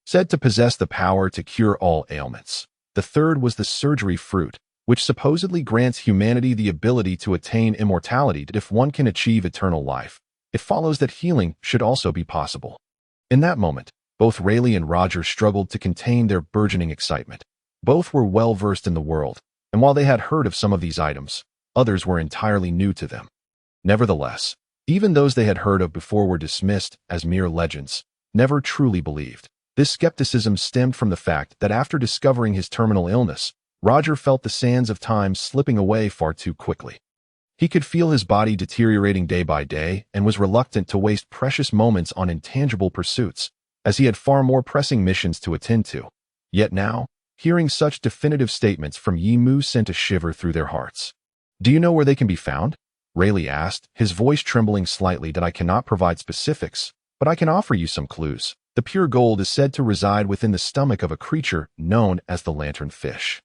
said to possess the power to cure all ailments. The third was the surgery fruit, which supposedly grants humanity the ability to attain immortality if one can achieve eternal life. It follows that healing should also be possible. In that moment, both Rayleigh and Roger struggled to contain their burgeoning excitement. Both were well-versed in the world, and while they had heard of some of these items, others were entirely new to them. Nevertheless, even those they had heard of before were dismissed as mere legends, never truly believed. This skepticism stemmed from the fact that after discovering his terminal illness, Roger felt the sands of time slipping away far too quickly. He could feel his body deteriorating day by day and was reluctant to waste precious moments on intangible pursuits, as he had far more pressing missions to attend to. Yet now, hearing such definitive statements from Yimu sent a shiver through their hearts. "Do you know where they can be found?" Rayleigh asked, his voice trembling slightly. "That I cannot provide specifics, but I can offer you some clues. The pure gold is said to reside within the stomach of a creature known as the lantern fish,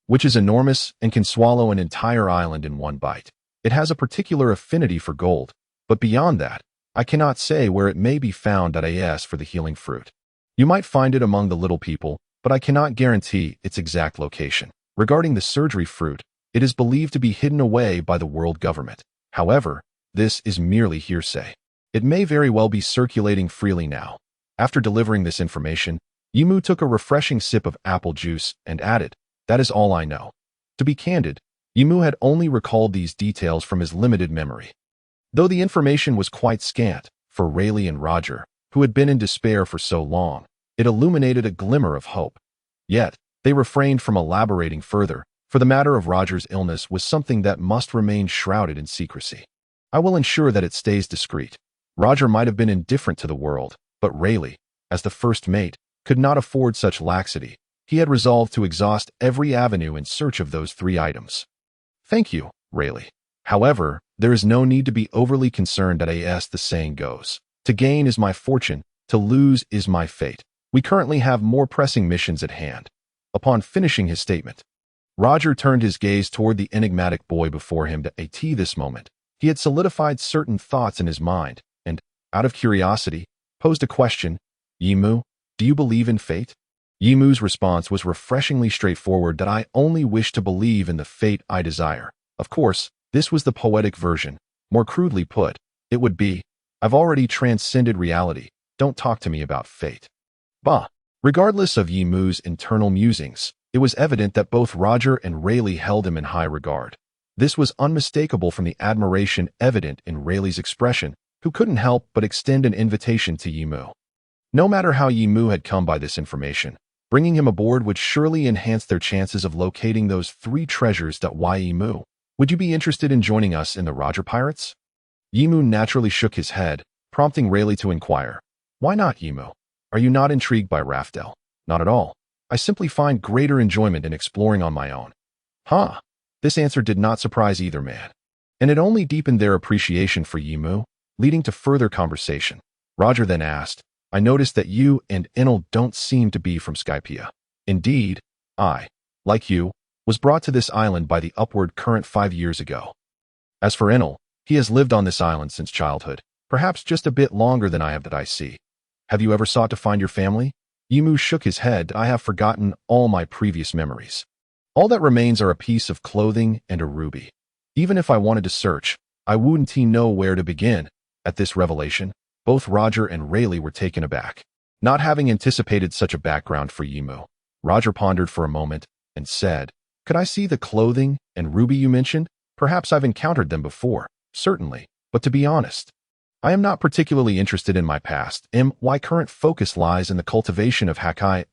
which is enormous and can swallow an entire island in one bite. It has a particular affinity for gold, but beyond that, I cannot say where it may be found. As for the healing fruit, you might find it among the little people, but I cannot guarantee its exact location. Regarding the surgery fruit, it is believed to be hidden away by the world government. However, this is merely hearsay. It may very well be circulating freely now." After delivering this information, Yimu took a refreshing sip of apple juice and added, "That is all I know." To be candid, Yimu had only recalled these details from his limited memory. Though the information was quite scant, for Rayleigh and Roger, who had been in despair for so long, it illuminated a glimmer of hope. Yet, they refrained from elaborating further, for the matter of Roger's illness was something that must remain shrouded in secrecy. "I will ensure that it stays discreet." Roger might have been indifferent to the world, but Rayleigh, as the first mate, could not afford such laxity. He had resolved to exhaust every avenue in search of those 3 items. "Thank you, Rayleigh. However, there is no need to be overly concerned. As the saying goes, to gain is my fortune, to lose is my fate. We currently have more pressing missions at hand." Upon finishing his statement, Roger turned his gaze toward the enigmatic boy before him. At this moment, he had solidified certain thoughts in his mind, and, out of curiosity, posed a question. "Yimu, do you believe in fate?" Yimu's response was refreshingly straightforward. "I only wish to believe in the fate I desire." Of course, this was the poetic version. More crudely put, it would be, "I've already transcended reality. Don't talk to me about fate." Bah! Regardless of Yimu's internal musings, it was evident that both Roger and Rayleigh held him in high regard. This was unmistakable from the admiration evident in Rayleigh's expression, who couldn't help but extend an invitation to Yimu. No matter how Yimu had come by this information, bringing him aboard would surely enhance their chances of locating those 3 treasures. Why Yimu? Would you be interested in joining us in the Roger Pirates? Yimu naturally shook his head, prompting Rayleigh to inquire, "Why not, Yimu? Are you not intrigued by Raftel?" "Not at all. I simply find greater enjoyment in exploring on my own." Huh! This answer did not surprise either man, and it only deepened their appreciation for Yimu, leading to further conversation. Roger then asked, "I noticed that you and Enel don't seem to be from Skypiea." "Indeed, I, like you, was brought to this island by the upward current 5 years ago. As for Enel, he has lived on this island since childhood, perhaps just a bit longer than I have. I see. Have you ever sought to find your family?" Yimu shook his head. "I have forgotten all my previous memories. All that remains are a piece of clothing and a ruby. Even if I wanted to search, I wouldn't know where to begin." At this revelation, both Roger and Rayleigh were taken aback. Not having anticipated such a background for Yimu, Roger pondered for a moment and said, "Could I see the clothing and ruby you mentioned? Perhaps I've encountered them before." "Certainly, but to be honest, I am not particularly interested in my past. My current focus lies in the cultivation of Haki."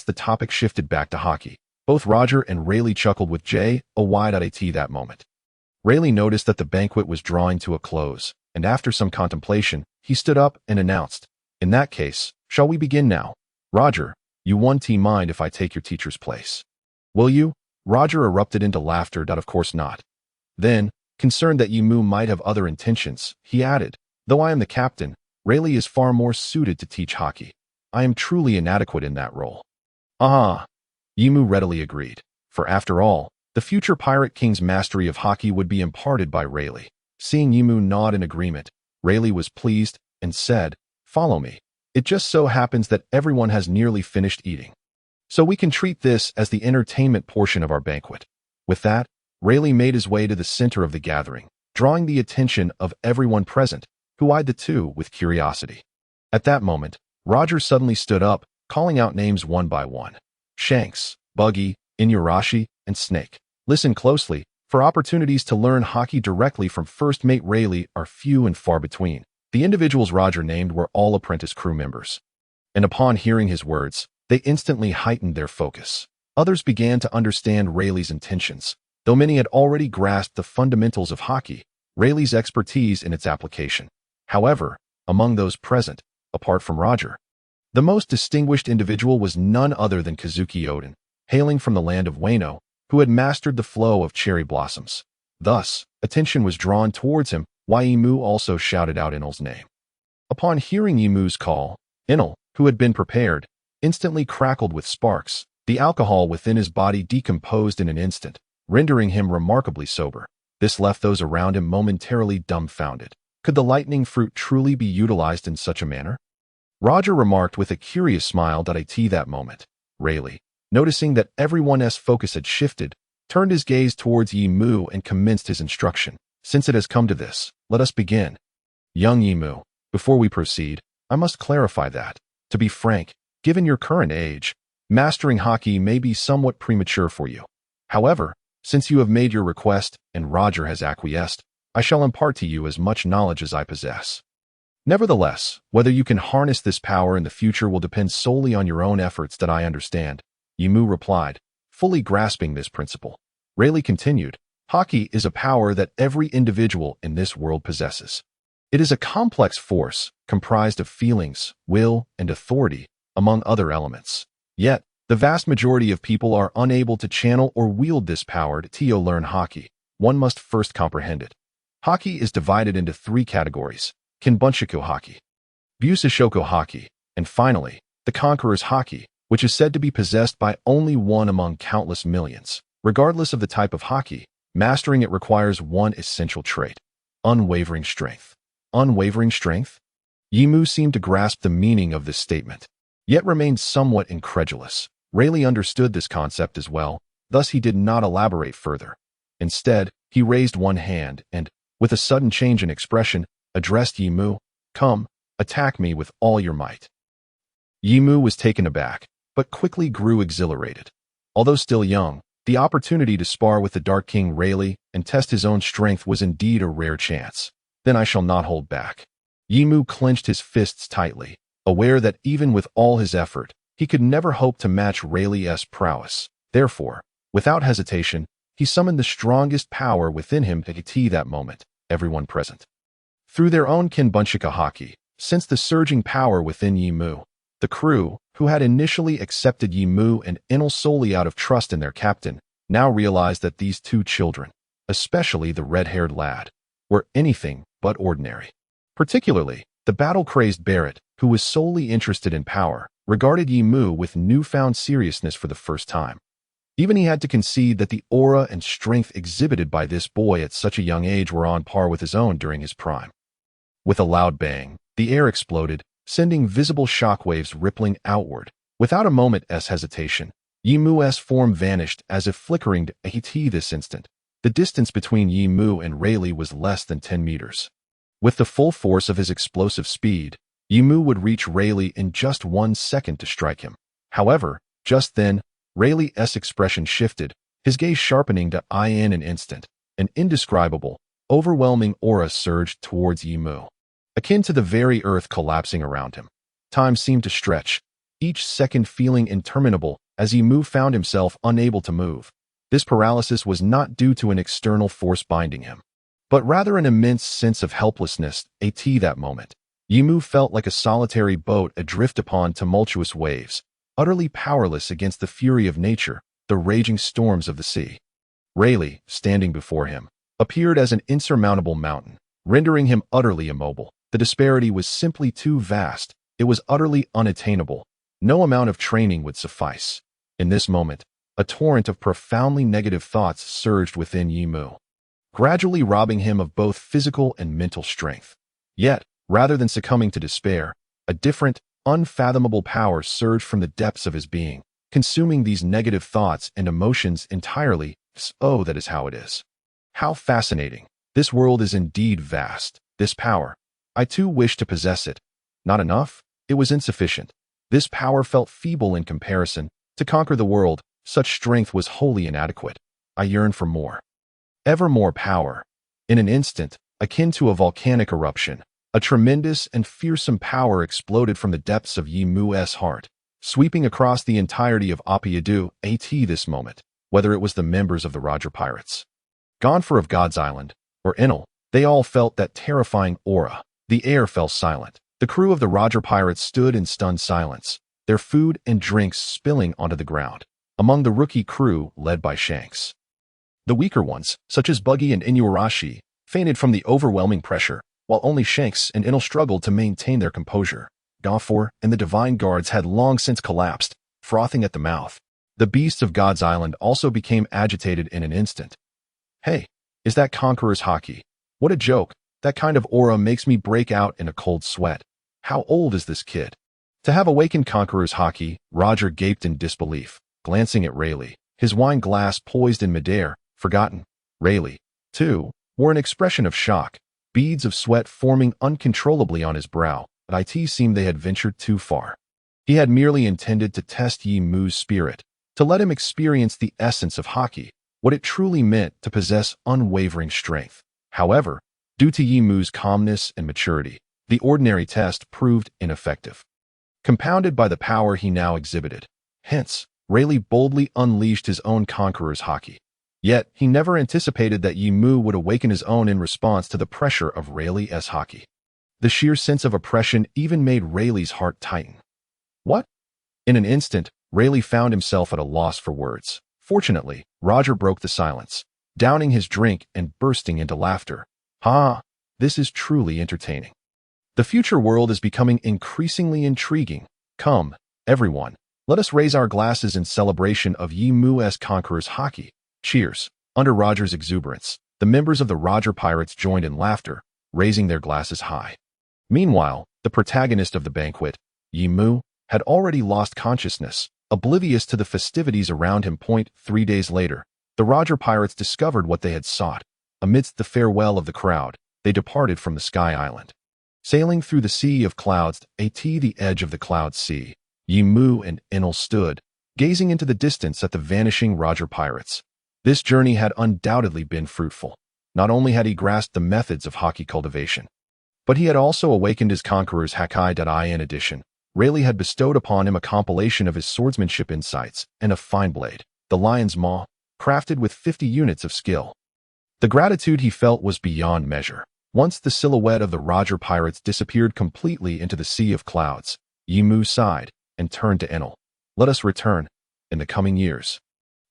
The topic shifted back to Haki. Both Roger and Rayleigh chuckled with J.O.Y.at that moment. Rayleigh noticed that the banquet was drawing to a close, and after some contemplation, he stood up and announced, "In that case, shall we begin now? Roger, you won't mind if I take your teacher's place, will you?" Roger erupted into laughter. "Of course not." Then, concerned that Yimu might have other intentions, he added, "Though I am the captain, Rayleigh is far more suited to teach Haki. I am truly inadequate in that role." Yimu readily agreed, for after all, The future Pirate King's mastery of Haki would be imparted by Rayleigh. Seeing Yimu nod in agreement, Rayleigh was pleased and said, "Follow me. It just so happens that everyone has nearly finished eating, so we can treat this as the entertainment portion of our banquet." With that, Rayleigh made his way to the center of the gathering, drawing the attention of everyone present, who eyed the two with curiosity. At that moment, Roger suddenly stood up, calling out names one by one. "Shanks, Buggy, Inuyarashi, and Snake. Listen closely, for opportunities to learn Haki directly from First Mate Rayleigh are few and far between." The individuals Roger named were all apprentice crew members, and upon hearing his words, they instantly heightened their focus. Others began to understand Rayleigh's intentions. Though many had already grasped the fundamentals of Haki, Rayleigh's expertise in its application. However, among those present, apart from Roger, the most distinguished individual was none other than Kazuki Odin, hailing from the land of Wano, who had mastered the flow of cherry blossoms. Thus, attention was drawn towards him, while Yimu also shouted out Inul's name. Upon hearing Yimu's call, Inul, who had been prepared, instantly crackled with sparks. The alcohol within his body decomposed in an instant, rendering him remarkably sober. This left those around him momentarily dumbfounded. Could the lightning fruit truly be utilized in such a manner? Roger remarked with a curious smile at that moment. Rayleigh, noticing that everyone's focus had shifted, turned his gaze towards Yimu and commenced his instruction. "Since it has come to this, let us begin. Young Yimu, before we proceed, I must clarify that, to be frank, given your current age, mastering Haki may be somewhat premature for you. However, since you have made your request and Roger has acquiesced, I shall impart to you as much knowledge as I possess. Nevertheless, whether you can harness this power in the future will depend solely on your own efforts that I understand," Yimu replied, fully grasping this principle. Rayleigh continued, "Haki is a power that every individual in this world possesses. It is a complex force, comprised of feelings, will, and authority, among other elements. Yet, the vast majority of people are unable to channel or wield this power. To learn Haki, one must first comprehend it. Haki is divided into three categories: Kinbunshoku Haki, Busashoko Haki, and finally, the Conqueror's Haki, which is said to be possessed by only one among countless millions. Regardless of the type of Haki, mastering it requires one essential trait: unwavering strength. Unwavering strength? Yimu seemed to grasp the meaning of this statement, yet remained somewhat incredulous. Rayleigh understood this concept as well, thus he did not elaborate further. Instead, he raised one hand and, with a sudden change in expression, addressed Yimu, "Come, attack me with all your might." Yimu was taken aback, but quickly grew exhilarated. Although still young, the opportunity to spar with the Dark King Rayleigh and test his own strength was indeed a rare chance. "Then I shall not hold back." Yimu clenched his fists tightly, aware that even with all his effort, he could never hope to match Rayleigh's prowess. Therefore, without hesitation, he summoned the strongest power within him to that moment, everyone present. Through their own Kinbunshoku Haki, sensed the surging power within Yimu. The crew, who had initially accepted Yimu and Inul solely out of trust in their captain, now realized that these two children, especially the red-haired lad, were anything but ordinary. Particularly, the battle-crazed Barrett, who was solely interested in power, regarded Yimu with newfound seriousness for the first time. Even he had to concede that the aura and strength exhibited by this boy at such a young age were on par with his own during his prime. With a loud bang, the air exploded, sending visible shockwaves rippling outward. Without a moment's hesitation, Yimu's form vanished as if flickering to this instant. The distance between Yimu and Rayleigh was less than 10 meters. With the full force of his explosive speed, Yimu would reach Rayleigh in just 1 second to strike him. However, just then, Rayleigh's expression shifted, his gaze sharpening to in an instant. An indescribable, overwhelming aura surged towards Yimu, akin to the very earth collapsing around him. Time seemed to stretch, each second feeling interminable as Yimu found himself unable to move. This paralysis was not due to an external force binding him, but rather an immense sense of helplessness. At that moment, Yimu felt like a solitary boat adrift upon tumultuous waves, utterly powerless against the fury of nature, the raging storms of the sea. Rayleigh, standing before him, appeared as an insurmountable mountain, rendering him utterly immobile. The disparity was simply too vast. It was utterly unattainable. No amount of training would suffice. In this moment, a torrent of profoundly negative thoughts surged within Yimu, gradually robbing him of both physical and mental strength. Yet, rather than succumbing to despair, a different, unfathomable power surged from the depths of his being, consuming these negative thoughts and emotions entirely. Oh, that is how it is. How fascinating. This world is indeed vast. This power. I too wished to possess it. Not enough? It was insufficient. This power felt feeble in comparison. To conquer the world, such strength was wholly inadequate. I yearned for more. Ever more power. In an instant, akin to a volcanic eruption, a tremendous and fearsome power exploded from the depths of Yimu's heart, sweeping across the entirety of Apiadu at this moment, whether it was the members of the Roger Pirates, Gonfer of God's Island, or Enel, they all felt that terrifying aura. The air fell silent. The crew of the Roger Pirates stood in stunned silence, their food and drinks spilling onto the ground. Among the rookie crew, led by Shanks, the weaker ones, such as Buggy and Inuarashi, fainted from the overwhelming pressure, while only Shanks and Enel struggled to maintain their composure. Gonfer and the Divine Guards had long since collapsed, frothing at the mouth. The beasts of God's Island also became agitated in an instant. Hey, is that Conqueror's Haki? What a joke. That kind of aura makes me break out in a cold sweat. How old is this kid? To have awakened Conqueror's Haki, Roger gaped in disbelief, glancing at Rayleigh, his wine glass poised in midair, forgotten. Rayleigh, too, wore an expression of shock, beads of sweat forming uncontrollably on his brow, but it seemed they had ventured too far. He had merely intended to test Yimu's spirit, to let him experience the essence of Haki, what it truly meant to possess unwavering strength. However, due to Yimu's calmness and maturity, the ordinary test proved ineffective, compounded by the power he now exhibited. Hence, Rayleigh boldly unleashed his own Conqueror's Haki. Yet, he never anticipated that Yimu would awaken his own in response to the pressure of Rayleigh's Haki. The sheer sense of oppression even made Rayleigh's heart tighten. What? In an instant, Rayleigh found himself at a loss for words. Fortunately, Roger broke the silence, downing his drink and bursting into laughter. Ha! This is truly entertaining. The future world is becoming increasingly intriguing. Come, everyone, let us raise our glasses in celebration of Yimu's Conqueror's Haki. Cheers. Under Roger's exuberance, the members of the Roger Pirates joined in laughter, raising their glasses high. Meanwhile, the protagonist of the banquet, Yimu, had already lost consciousness, oblivious to the festivities around him. 3 days later, the Roger Pirates discovered what they had sought. Amidst the farewell of the crowd, they departed from the Sky Island. Sailing through the sea of clouds at the edge of the cloud sea, Yimu and Enel stood, gazing into the distance at the vanishing Roger Pirates. This journey had undoubtedly been fruitful. Not only had he grasped the methods of Haki cultivation, but he had also awakened his Conqueror's Haki. In addition, Rayleigh had bestowed upon him a compilation of his swordsmanship insights and a fine blade, the Lion's Maw, crafted with 50 units of skill. The gratitude he felt was beyond measure. Once the silhouette of the Roger Pirates disappeared completely into the sea of clouds, Yimu sighed and turned to Enel. Let us return. In the coming years,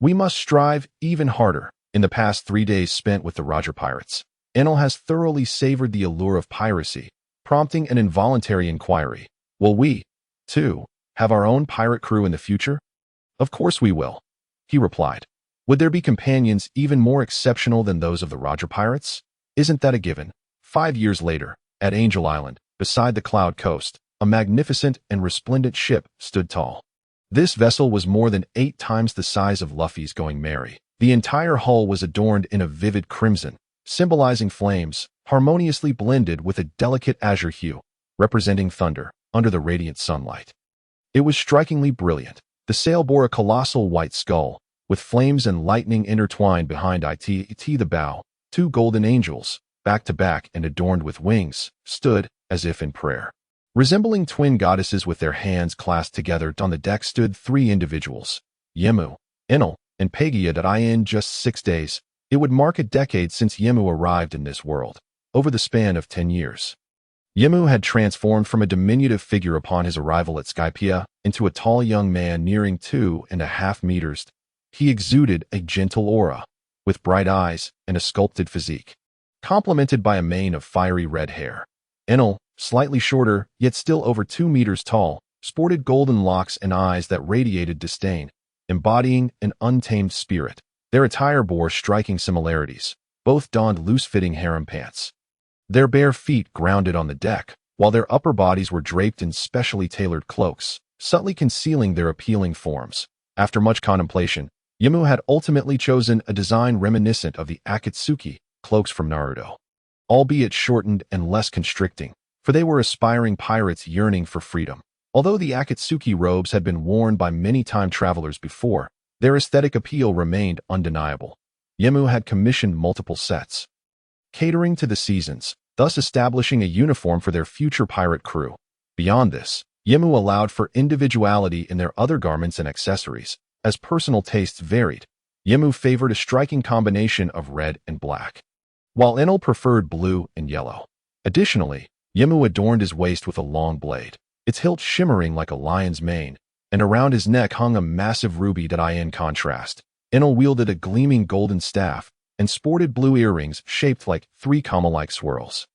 we must strive even harder. In the past 3 days spent with the Roger Pirates, Enel has thoroughly savored the allure of piracy, prompting an involuntary inquiry. Will we, too, have our own pirate crew in the future? Of course we will, he replied. Would there be companions even more exceptional than those of the Roger Pirates? Isn't that a given? 5 years later, at Angel Island, beside the Cloud Coast, a magnificent and resplendent ship stood tall. This vessel was more than 8 times the size of Luffy's Going Merry. The entire hull was adorned in a vivid crimson, symbolizing flames, harmoniously blended with a delicate azure hue, representing thunder, under the radiant sunlight. It was strikingly brilliant. The sail bore a colossal white skull, with flames and lightning intertwined behind the bow. 2 golden angels, back to back and adorned with wings, stood, as if in prayer. Resembling twin goddesses with their hands clasped together on the deck stood 3 individuals, Yimu, Enel, and Pegia. In just 6 days, it would mark a decade since Yimu arrived in this world. Over the span of 10 years, Yimu had transformed from a diminutive figure upon his arrival at Skypiea into a tall young man nearing 2.5 meters. He exuded a gentle aura, with bright eyes and a sculpted physique, complemented by a mane of fiery red hair. Enel, slightly shorter, yet still over 2 meters tall, sported golden locks and eyes that radiated disdain. embodying an untamed spirit. Their attire bore striking similarities. Both donned loose-fitting harem pants. Their bare feet grounded on the deck, while their upper bodies were draped in specially tailored cloaks, subtly concealing their appealing forms. After much contemplation, Yimu had ultimately chosen a design reminiscent of the Akatsuki cloaks from Naruto, albeit shortened and less constricting, for they were aspiring pirates yearning for freedom. Although the Akatsuki robes had been worn by many time travelers before, their aesthetic appeal remained undeniable. Yimu had commissioned multiple sets, catering to the seasons, thus establishing a uniform for their future pirate crew. Beyond this, Yimu allowed for individuality in their other garments and accessories. As personal tastes varied, Yimu favored a striking combination of red and black, while Enel preferred blue and yellow. Additionally, Yimu adorned his waist with a long blade, its hilt shimmering like a lion's mane, and around his neck hung a massive ruby that in contrast. Enel wielded a gleaming golden staff and sported blue earrings shaped like 3 comma-like swirls.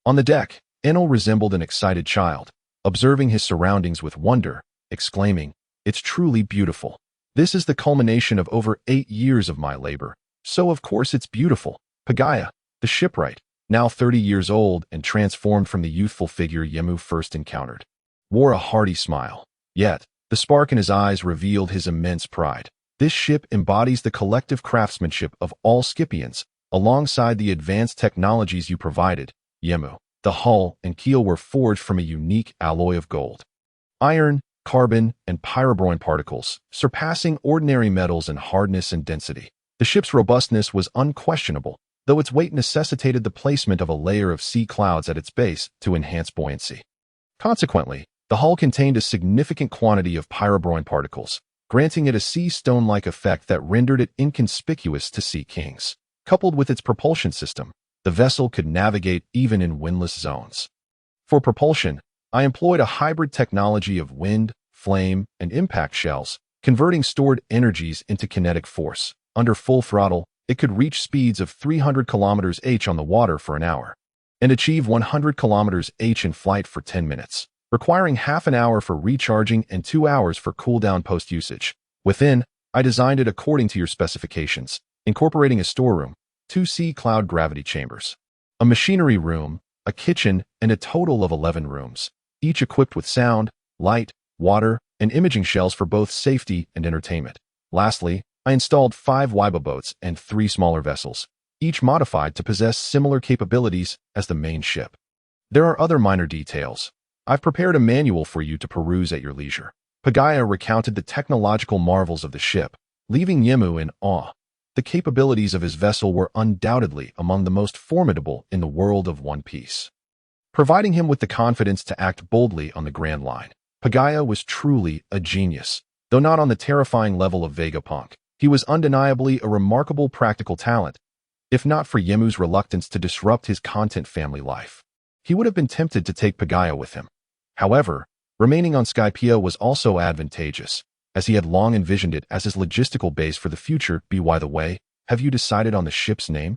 On the deck, Enel resembled an excited child, observing his surroundings with wonder, exclaiming, "It's truly beautiful. This is the culmination of over 8 years of my labor, so of course it's beautiful." Pagaya, the shipwright, now 30 years old and transformed from the youthful figure Yimu first encountered, wore a hearty smile. Yet, the spark in his eyes revealed his immense pride. This ship embodies the collective craftsmanship of all Skypians, alongside the advanced technologies you provided, Yimu. The hull and keel were forged from a unique alloy of gold, iron, carbon, and pyrobroin particles, surpassing ordinary metals in hardness and density. The ship's robustness was unquestionable, though its weight necessitated the placement of a layer of sea clouds at its base to enhance buoyancy. Consequently, the hull contained a significant quantity of pyrobroin particles, granting it a sea stone-like effect that rendered it inconspicuous to sea kings. Coupled with its propulsion system, the vessel could navigate even in windless zones. For propulsion, I employed a hybrid technology of wind, flame, and impact shells, converting stored energies into kinetic force. Under full throttle, it could reach speeds of 300 km/h on the water for an hour, and achieve 100 km/h in flight for 10 minutes, requiring half an hour for recharging and 2 hours for cooldown post-usage. Within, I designed it according to your specifications, incorporating a storeroom, 2 sea cloud gravity chambers, a machinery room, a kitchen, and a total of 11 rooms, each equipped with sound, light, water, and imaging shells for both safety and entertainment. Lastly, I installed 5 Waiba boats and 3 smaller vessels, each modified to possess similar capabilities as the main ship. There are other minor details. I've prepared a manual for you to peruse at your leisure. Pagaya recounted the technological marvels of the ship, leaving Yimu in awe. The capabilities of his vessel were undoubtedly among the most formidable in the world of One Piece, providing him with the confidence to act boldly on the Grand Line. Pagaya was truly a genius. Though not on the terrifying level of Vegapunk, he was undeniably a remarkable practical talent. If not for Yimu's reluctance to disrupt his content family life, he would have been tempted to take Pagaya with him. However, remaining on Skypiea was also advantageous, as he had long envisioned it as his logistical base for the future. By the way, have you decided on the ship's name?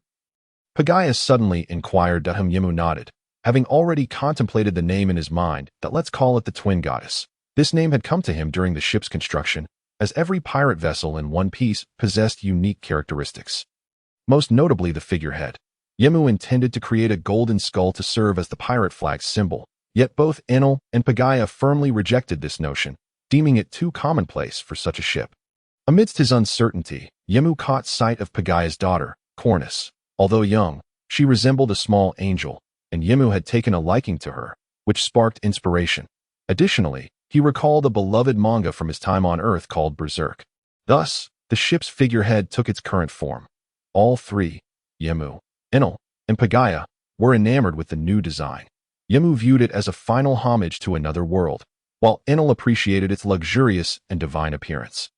Pagaya suddenly inquired. Yimu nodded, having already contemplated the name in his mind. Let's call it the Twin Goddess. This name had come to him during the ship's construction, as every pirate vessel in One Piece possessed unique characteristics, most notably the figurehead. Yimu intended to create a golden skull to serve as the pirate flag's symbol, yet both Enel and Pagaya firmly rejected this notion, deeming it too commonplace for such a ship. Amidst his uncertainty, Yimu caught sight of Pagaya's daughter, Cornus. Although young, she resembled a small angel, and Yimu had taken a liking to her, which sparked inspiration. Additionally, he recalled a beloved manga from his time on Earth called Berserk. Thus, the ship's figurehead took its current form. All 3, Yimu, Enel, and Pagaya, were enamored with the new design. Yimu viewed it as a final homage to another world, while Enel appreciated its luxurious and divine appearance.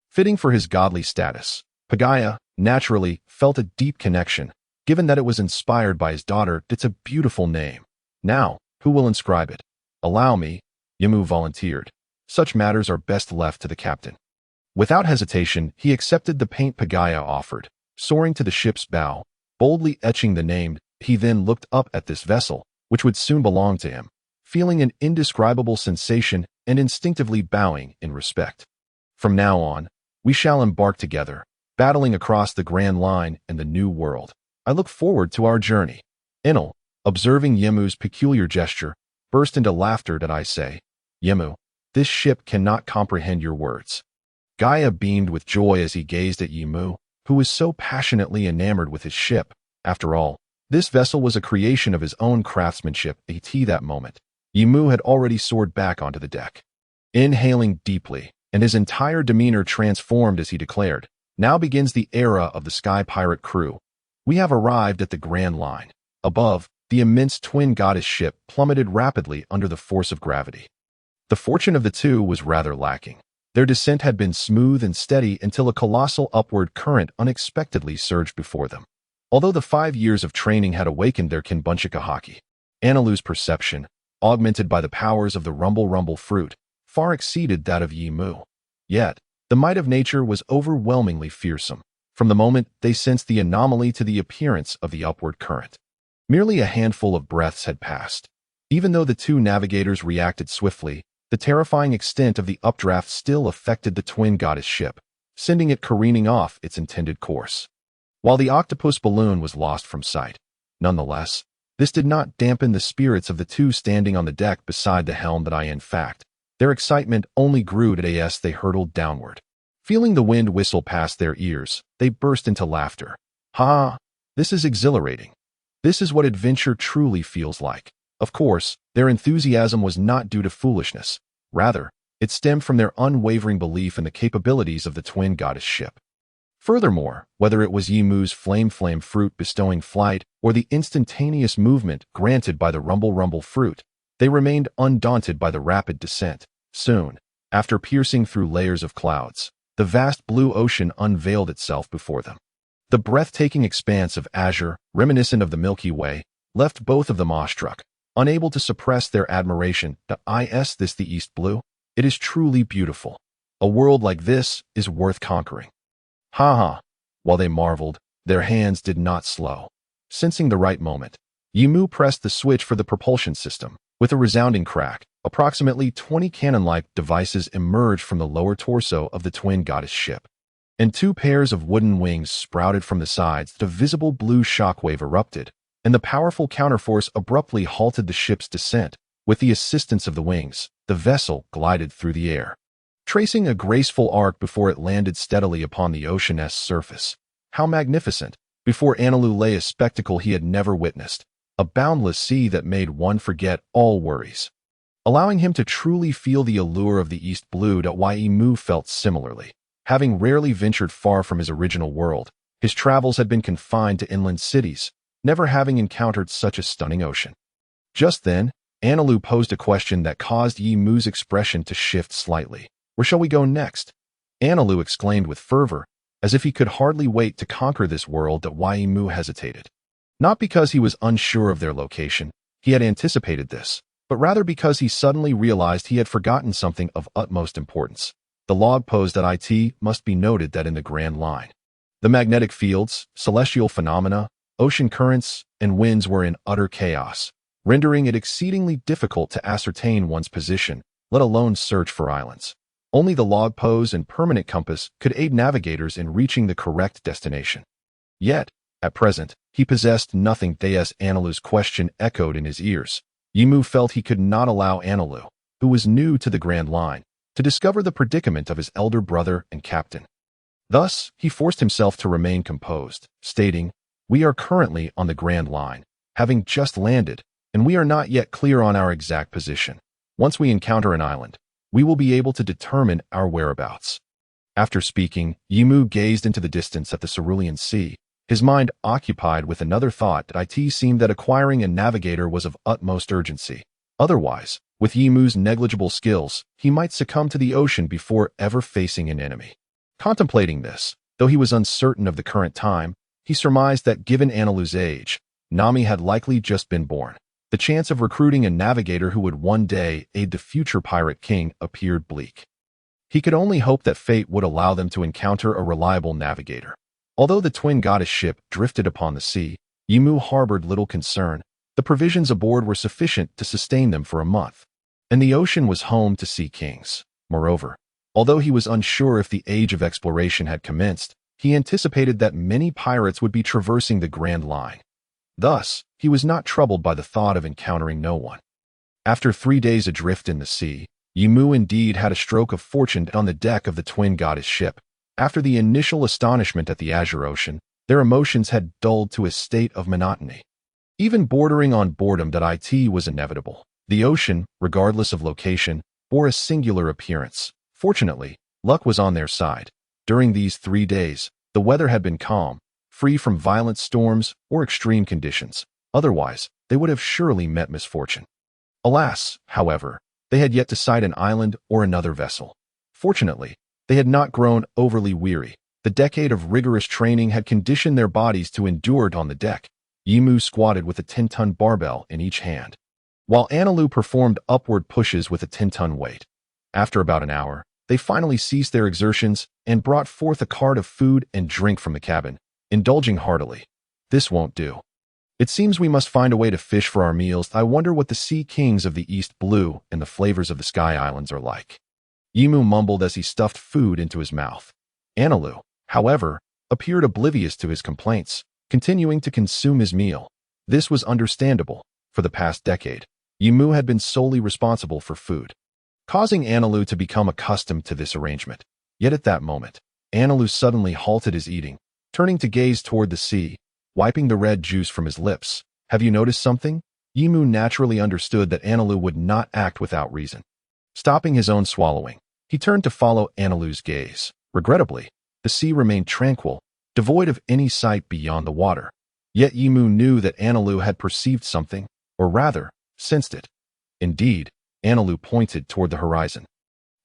Fitting for his godly status, Pagaya, naturally, felt a deep connection, given that it was inspired by his daughter. It's a beautiful name. Now, who will inscribe it? Allow me, Yimu volunteered. Such matters are best left to the captain. Without hesitation, he accepted the paint Pagaya offered. Soaring to the ship's bow, boldly etching the name, he then looked up at this vessel, which would soon belong to him, feeling an indescribable sensation and instinctively bowing in respect. From now on, We shall embark together, battling across the Grand Line and the New World. I look forward to our journey. Enel, observing Yemu's peculiar gesture, burst into laughter at I say, Yemu, this ship cannot comprehend your words. Gaia beamed with joy as he gazed at Yemu, who was so passionately enamored with his ship. After all, this vessel was a creation of his own craftsmanship. At that moment, Yemu had already soared back onto the deck. Inhaling deeply, and his entire demeanor transformed as he declared, now begins the era of the Sky Pirate crew. We have arrived at the Grand Line. Above, the immense twin goddess ship plummeted rapidly under the force of gravity. The fortune of the two was rather lacking. Their descent had been smooth and steady until a colossal upward current unexpectedly surged before them. Although the 5 years of training had awakened their Kinbunchika Haki, Analu's perception, augmented by the powers of the rumble fruit, far exceeded that of Yemu. Yet, the might of nature was overwhelmingly fearsome, from the moment they sensed the anomaly to the appearance of the upward current. Merely a handful of breaths had passed. Even though the two navigators reacted swiftly, the terrifying extent of the updraft still affected the twin goddess ship, sending it careening off its intended course. While the octopus balloon was lost from sight, nonetheless, this did not dampen the spirits of the two standing on the deck beside the helm. In fact, their excitement only grew as they hurtled downward. Feeling the wind whistle past their ears, they burst into laughter. Ha! This is exhilarating. This is what adventure truly feels like. Of course, their enthusiasm was not due to foolishness. Rather, it stemmed from their unwavering belief in the capabilities of the twin goddess ship. Furthermore, whether it was Yemu's flame fruit bestowing flight or the instantaneous movement granted by the rumble fruit, they remained undaunted by the rapid descent. Soon, after piercing through layers of clouds, the vast blue ocean unveiled itself before them. The breathtaking expanse of azure, reminiscent of the Milky Way, left both of them awestruck, unable to suppress their admiration. Is this the East Blue? It is truly beautiful. A world like this is worth conquering. Ha ha! While they marveled, their hands did not slow. Sensing the right moment, Yemu pressed the switch for the propulsion system. With a resounding crack, approximately 20 cannon-like devices emerged from the lower torso of the twin goddess ship, and 2 pairs of wooden wings sprouted from the sides. The visible blue shockwave erupted, and the powerful counterforce abruptly halted the ship's descent. With the assistance of the wings, the vessel glided through the air, tracing a graceful arc before it landed steadily upon the ocean's surface. How magnificent! Before Analu lay a spectacle he had never witnessed, a boundless sea that made one forget all worries, allowing him to truly feel the allure of the East Blue. Yemu felt similarly. Having rarely ventured far from his original world, his travels had been confined to inland cities, never having encountered such a stunning ocean. Just then, Analu posed a question that caused Yemu's expression to shift slightly. Where shall we go next? Analu exclaimed with fervor, as if he could hardly wait to conquer this world. Yemu hesitated. Not because he was unsure of their location, he had anticipated this, but rather because he suddenly realized he had forgotten something of utmost importance. The log posed that it must be noted that in the Grand Line, the magnetic fields, celestial phenomena, ocean currents, and winds were in utter chaos, rendering it exceedingly difficult to ascertain one's position, let alone search for islands. Only the log pose and permanent compass could aid navigators in reaching the correct destination. Yet, at present, he possessed nothing. As Analu's question echoed in his ears, Yemu felt he could not allow Analu, who was new to the Grand Line, to discover the predicament of his elder brother and captain. Thus, he forced himself to remain composed, stating, "We are currently on the Grand Line, having just landed, and we are not yet clear on our exact position. Once we encounter an island, we will be able to determine our whereabouts." After speaking, Yemu gazed into the distance at the Cerulean Sea, his mind occupied with another thought. It seemed that acquiring a navigator was of utmost urgency. Otherwise, with Yemu's negligible skills, he might succumb to the ocean before ever facing an enemy. Contemplating this, though he was uncertain of the current time, he surmised that given Analu's age, Nami had likely just been born. The chance of recruiting a navigator who would one day aid the future pirate king appeared bleak. He could only hope that fate would allow them to encounter a reliable navigator. Although the twin goddess ship drifted upon the sea, Yemu harbored little concern. The provisions aboard were sufficient to sustain them for a month, and the ocean was home to sea kings. Moreover, Although he was unsure if the age of exploration had commenced, he anticipated that many pirates would be traversing the Grand Line. Thus, he was not troubled by the thought of encountering no one. After 3 days adrift in the sea, Yimu indeed had a stroke of fortune on the deck of the twin goddess ship. After the initial astonishment at the azure ocean, their emotions had dulled to a state of monotony. Even bordering on boredom. It was inevitable. The ocean, regardless of location, bore a singular appearance. Fortunately, luck was on their side. During these 3 days, the weather had been calm, free from violent storms or extreme conditions. Otherwise, they would have surely met misfortune. Alas, however, they had yet to sight an island or another vessel. Fortunately, they had not grown overly weary. The decade of rigorous training had conditioned their bodies to endure it on the deck. Yimu squatted with a 10-ton barbell in each hand, while Anilu performed upward pushes with a 10-ton weight. After about an hour, they finally ceased their exertions and brought forth a cart of food and drink from the cabin, indulging heartily. "This won't do. It seems we must find a way to fish for our meals. I wonder what the sea kings of the East Blue and the flavors of the Sky Islands are like." Yimu mumbled as he stuffed food into his mouth. Anilu, however, appeared oblivious to his complaints, continuing to consume his meal. This was understandable. For the past decade, Yimu had been solely responsible for food, causing Anilu to become accustomed to this arrangement. Yet at that moment, Anilu suddenly halted his eating, turning to gaze toward the sea, wiping the red juice from his lips. "Have you noticed something?" Yimu naturally understood that Anilu would not act without reason. Stopping his own swallowing, he turned to follow Anilu's gaze. Regrettably, the sea remained tranquil, devoid of any sight beyond the water. Yet Yimu knew that Anilu had perceived something, or rather, sensed it. Indeed, Anilu pointed toward the horizon,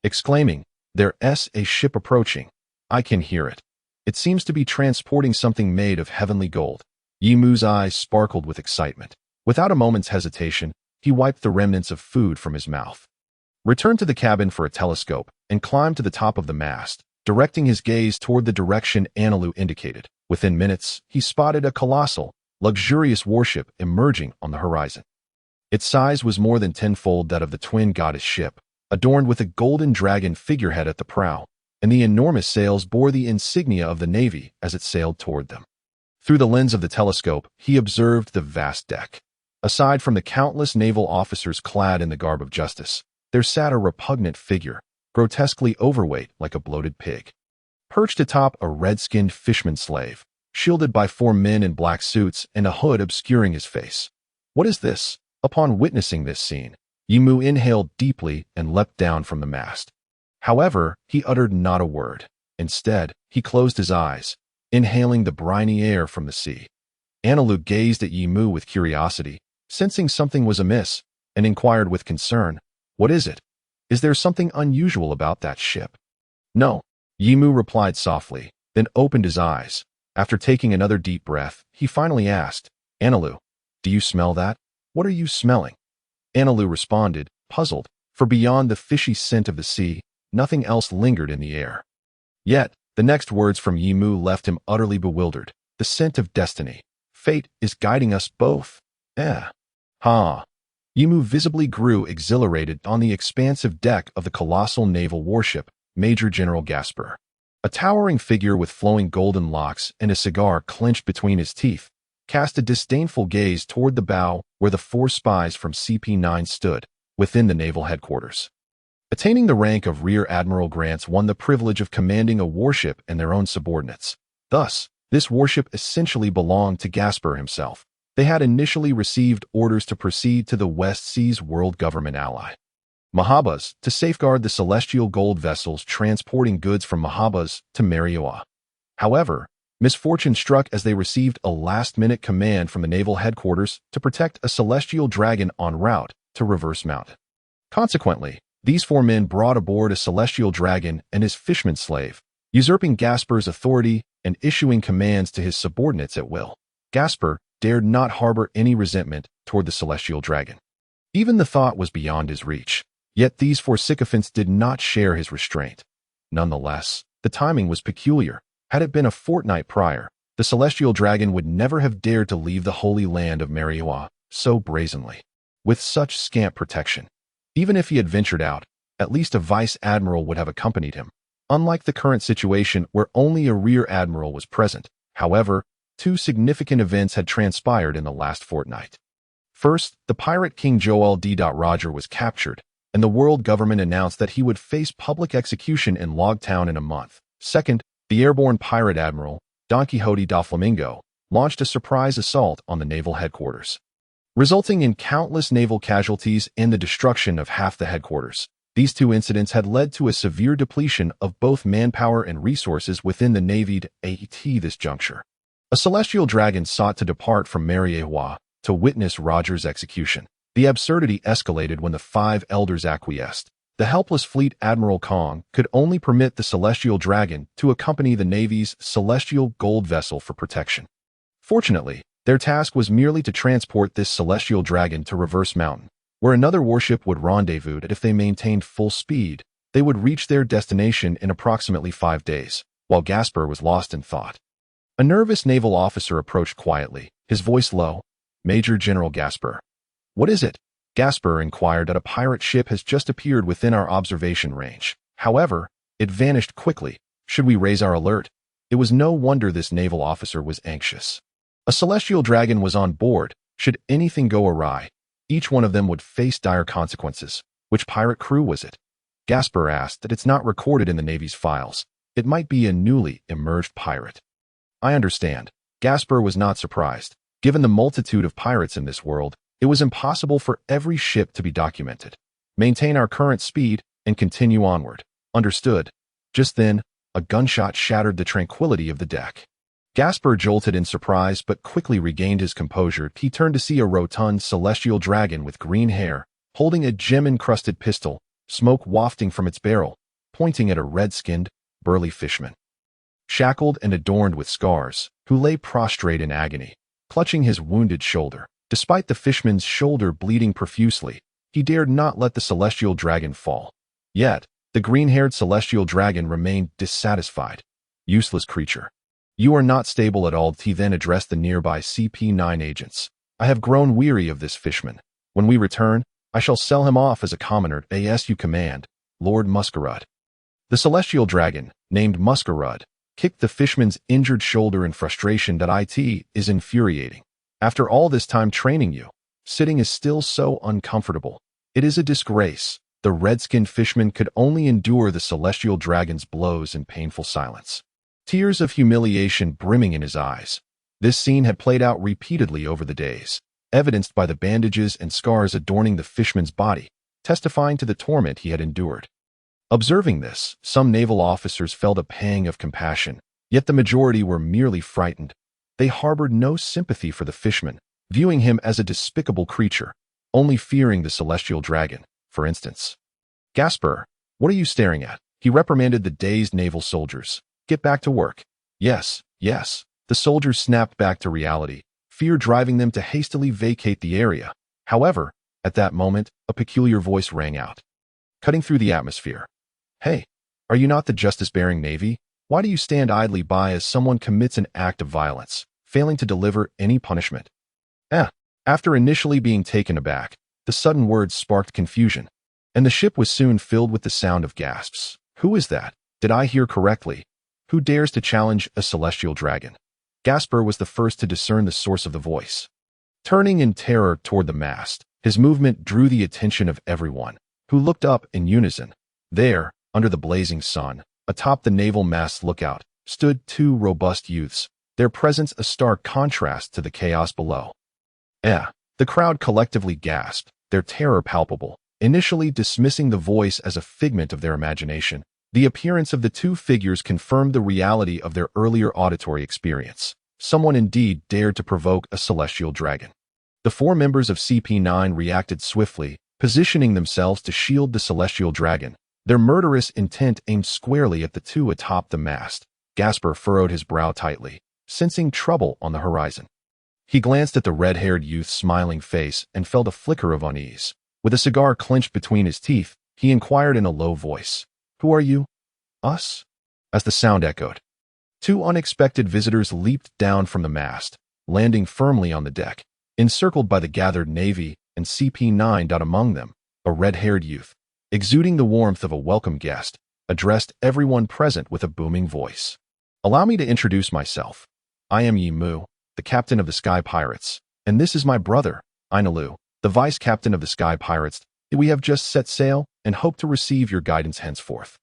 exclaiming, "There's a ship approaching. I can hear it. It seems to be transporting something made of heavenly gold." Yimu's eyes sparkled with excitement. Without a moment's hesitation, he wiped the remnants of food from his mouth, returned to the cabin for a telescope, and climbed to the top of the mast, directing his gaze toward the direction Anilu indicated. Within minutes, he spotted a colossal, luxurious warship emerging on the horizon. Its size was more than tenfold that of the twin goddess ship, adorned with a golden dragon figurehead at the prow, and the enormous sails bore the insignia of the Navy as it sailed toward them. Through the lens of the telescope, he observed the vast deck. Aside from the countless naval officers clad in the garb of justice, there sat a repugnant figure, grotesquely overweight like a bloated pig. Perched atop a red-skinned fisherman slave, shielded by 4 men in black suits and a hood obscuring his face. "What is this?" Upon witnessing this scene, Yimu inhaled deeply and leapt down from the mast. However, he uttered not a word. Instead, he closed his eyes, inhaling the briny air from the sea. Anilu gazed at Yimu with curiosity, sensing something was amiss, and inquired with concern, "What is it? Is there something unusual about that ship?" "No," Yimu replied softly, then opened his eyes. After taking another deep breath, he finally asked, "Anilu, do you smell that? What are you smelling?" Anilu responded, puzzled, for beyond the fishy scent of the sea, nothing else lingered in the air. Yet, the next words from Yimu left him utterly bewildered. "The scent of destiny. Fate is guiding us both." Ha. Yimu visibly grew exhilarated on the expansive deck of the colossal naval warship, Major General Gasper. A towering figure with flowing golden locks and a cigar clenched between his teeth, cast a disdainful gaze toward the bow where the 4 spies from CP9 stood, within the naval headquarters. Attaining the rank of Rear Admiral grants one the privilege of commanding a warship and their own subordinates. Thus, this warship essentially belonged to Gasper himself. They had initially received orders to proceed to the West Seas World Government ally, Mahabas, to safeguard the celestial gold vessels transporting goods from Mahabas to Mera. However, misfortune struck as they received a last-minute command from the naval headquarters to protect a celestial dragon en route to Reverse Mountain. Consequently, these 4 men brought aboard a celestial dragon and his fishman slave, usurping Gasper's authority and issuing commands to his subordinates at will. Gasper dared not harbor any resentment toward the celestial dragon. Even the thought was beyond his reach. Yet these 4 sycophants did not share his restraint. Nonetheless, the timing was peculiar. Had it been a fortnight prior, the celestial dragon would never have dared to leave the holy land of Mera so brazenly, with such scant protection. Even if he had ventured out, At least a vice admiral would have accompanied him. Unlike the current situation where only a rear admiral was present, however, two significant events had transpired in the last fortnight. First, the pirate king Joel D. Roger was captured, and the world government announced that he would face public execution in Loguetown in a month. Second, the airborne pirate admiral, Don Quixote da Flamingo, launched a surprise assault on the naval headquarters, resulting in countless naval casualties and the destruction of half the headquarters. These two incidents had led to a severe depletion of both manpower and resources within the Navy at this juncture. A celestial dragon sought to depart from Mera Mera to witness Roger's execution. The absurdity escalated when the five elders acquiesced. The helpless fleet Admiral Kong could only permit the celestial dragon to accompany the Navy's celestial gold vessel for protection. Fortunately, their task was merely to transport this celestial dragon to Reverse Mountain, where another warship would rendezvous. If they maintained full speed, they would reach their destination in approximately 5 days, while Gasper was lost in thought. A nervous naval officer approached quietly, his voice low. "Major General Gasper." "What is it?" Gasper inquired. "That a pirate ship has just appeared within our observation range. However, it vanished quickly. Should we raise our alert?" It was no wonder this naval officer was anxious. A celestial dragon was on board. Should anything go awry, each one of them would face dire consequences. Which pirate crew was it? Gasper asked. "That it's not recorded in the Navy's files. It might be a newly emerged pirate." "I understand." Gasper was not surprised. Given the multitude of pirates in this world, it was impossible for every ship to be documented. "Maintain our current speed and continue onward." "Understood." Just then, a gunshot shattered the tranquility of the deck. Gasper jolted in surprise but quickly regained his composure. He turned to see a rotund celestial dragon with green hair, holding a gem-encrusted pistol, smoke wafting from its barrel, pointing at a red-skinned, burly fishman, shackled and adorned with scars, who lay prostrate in agony, clutching his wounded shoulder. Despite the fishman's shoulder bleeding profusely, he dared not let the celestial dragon fall. Yet, the green-haired celestial dragon remained dissatisfied. "Useless creature. You are not stable at all." He then addressed the nearby CP9 agents. "I have grown weary of this fishman. When we return, I shall sell him off as a commoner. As you command, Lord Muscarud." The celestial dragon, named Muscarud, kicked the fishman's injured shoulder in frustration. "It is infuriating. After all this time training you, sitting is still so uncomfortable. It is a disgrace." The red-skinned fishman could only endure the celestial dragon's blows in painful silence, tears of humiliation brimming in his eyes. This scene had played out repeatedly over the days, evidenced by the bandages and scars adorning the fishman's body, testifying to the torment he had endured. Observing this, some naval officers felt a pang of compassion, yet the majority were merely frightened. They harbored no sympathy for the fishman, viewing him as a despicable creature, only fearing the celestial dragon, for instance. "Gasper, what are you staring at?" He reprimanded the dazed naval soldiers. "Get back to work." "Yes, yes." The soldiers snapped back to reality, fear driving them to hastily vacate the area. However, at that moment, a peculiar voice rang out, cutting through the atmosphere. "Hey, are you not the justice-bearing Navy? Why do you stand idly by as someone commits an act of violence, failing to deliver any punishment?" After initially being taken aback, the sudden words sparked confusion, and the ship was soon filled with the sound of gasps. "Who is that? Did I hear correctly? Who dares to challenge a celestial dragon?" Gasper was the first to discern the source of the voice. Turning in terror toward the mast, his movement drew the attention of everyone, who looked up in unison. There, under the blazing sun, atop the naval mast's lookout, stood two robust youths, their presence a stark contrast to the chaos below. The crowd collectively gasped, their terror palpable, initially dismissing the voice as a figment of their imagination. The appearance of the two figures confirmed the reality of their earlier auditory experience. Someone indeed dared to provoke a celestial dragon. The four members of CP9 reacted swiftly, positioning themselves to shield the celestial dragon, their murderous intent aimed squarely at the two atop the mast. Gasper furrowed his brow tightly, sensing trouble on the horizon. He glanced at the red-haired youth's smiling face and felt a flicker of unease. With a cigar clenched between his teeth, he inquired in a low voice, "Who are you?" "Us?" As the sound echoed, two unexpected visitors leaped down from the mast, landing firmly on the deck, encircled by the gathered Navy and CP9. Among them, a red-haired youth, exuding the warmth of a welcome guest, addressed everyone present with a booming voice. Allow me to introduce myself. I am Yimu, the captain of the Sky Pirates, and this is my brother, Inalu, the vice captain of the Sky Pirates. We have just set sail and hope to receive your guidance henceforth.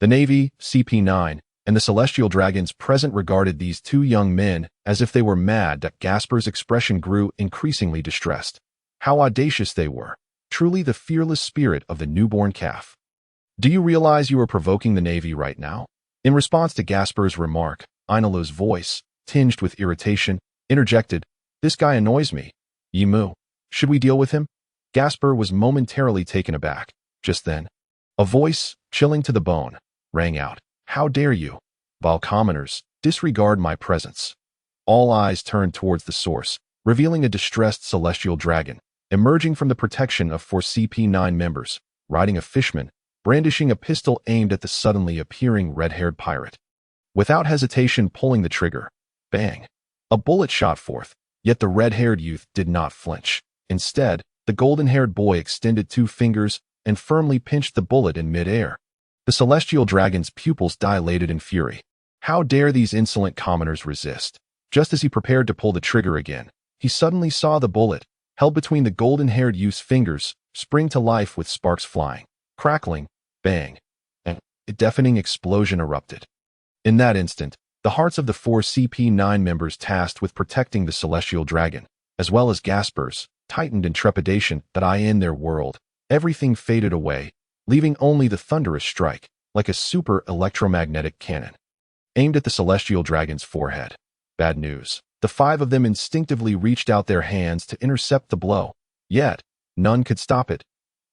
The Navy, CP9, and the Celestial Dragons present regarded these two young men as if they were mad. That Gasper's expression grew increasingly distressed. How audacious they were, truly the fearless spirit of the newborn calf. Do you realize you are provoking the Navy right now? In response to Gasper's remark, Inalu's voice, tinged with irritation, interjected, This guy annoys me. Yimu, should we deal with him? Gasper was momentarily taken aback. Just then, a voice, chilling to the bone, rang out. How dare you, vile commoners, disregard my presence? All eyes turned towards the source, revealing a distressed celestial dragon, emerging from the protection of 4 CP9 members, riding a fishman, brandishing a pistol aimed at the suddenly appearing red-haired pirate. Without hesitation pulling the trigger, bang! A bullet shot forth, yet the red-haired youth did not flinch. Instead, the golden-haired boy extended 2 fingers and firmly pinched the bullet in mid-air. The celestial dragon's pupils dilated in fury. How dare these insolent commoners resist? Just as he prepared to pull the trigger again, he suddenly saw the bullet, held between the golden-haired youth's fingers, spring to life with sparks flying. Crackling, bang, and a deafening explosion erupted. In that instant, the hearts of the 4 CP9 members tasked with protecting the celestial dragon, as well as Gasper's, tightened in trepidation that in their world, everything faded away, leaving only the thunderous strike, like a super electromagnetic cannon, aimed at the celestial dragon's forehead. Bad news. The 5 of them instinctively reached out their hands to intercept the blow, yet none could stop it.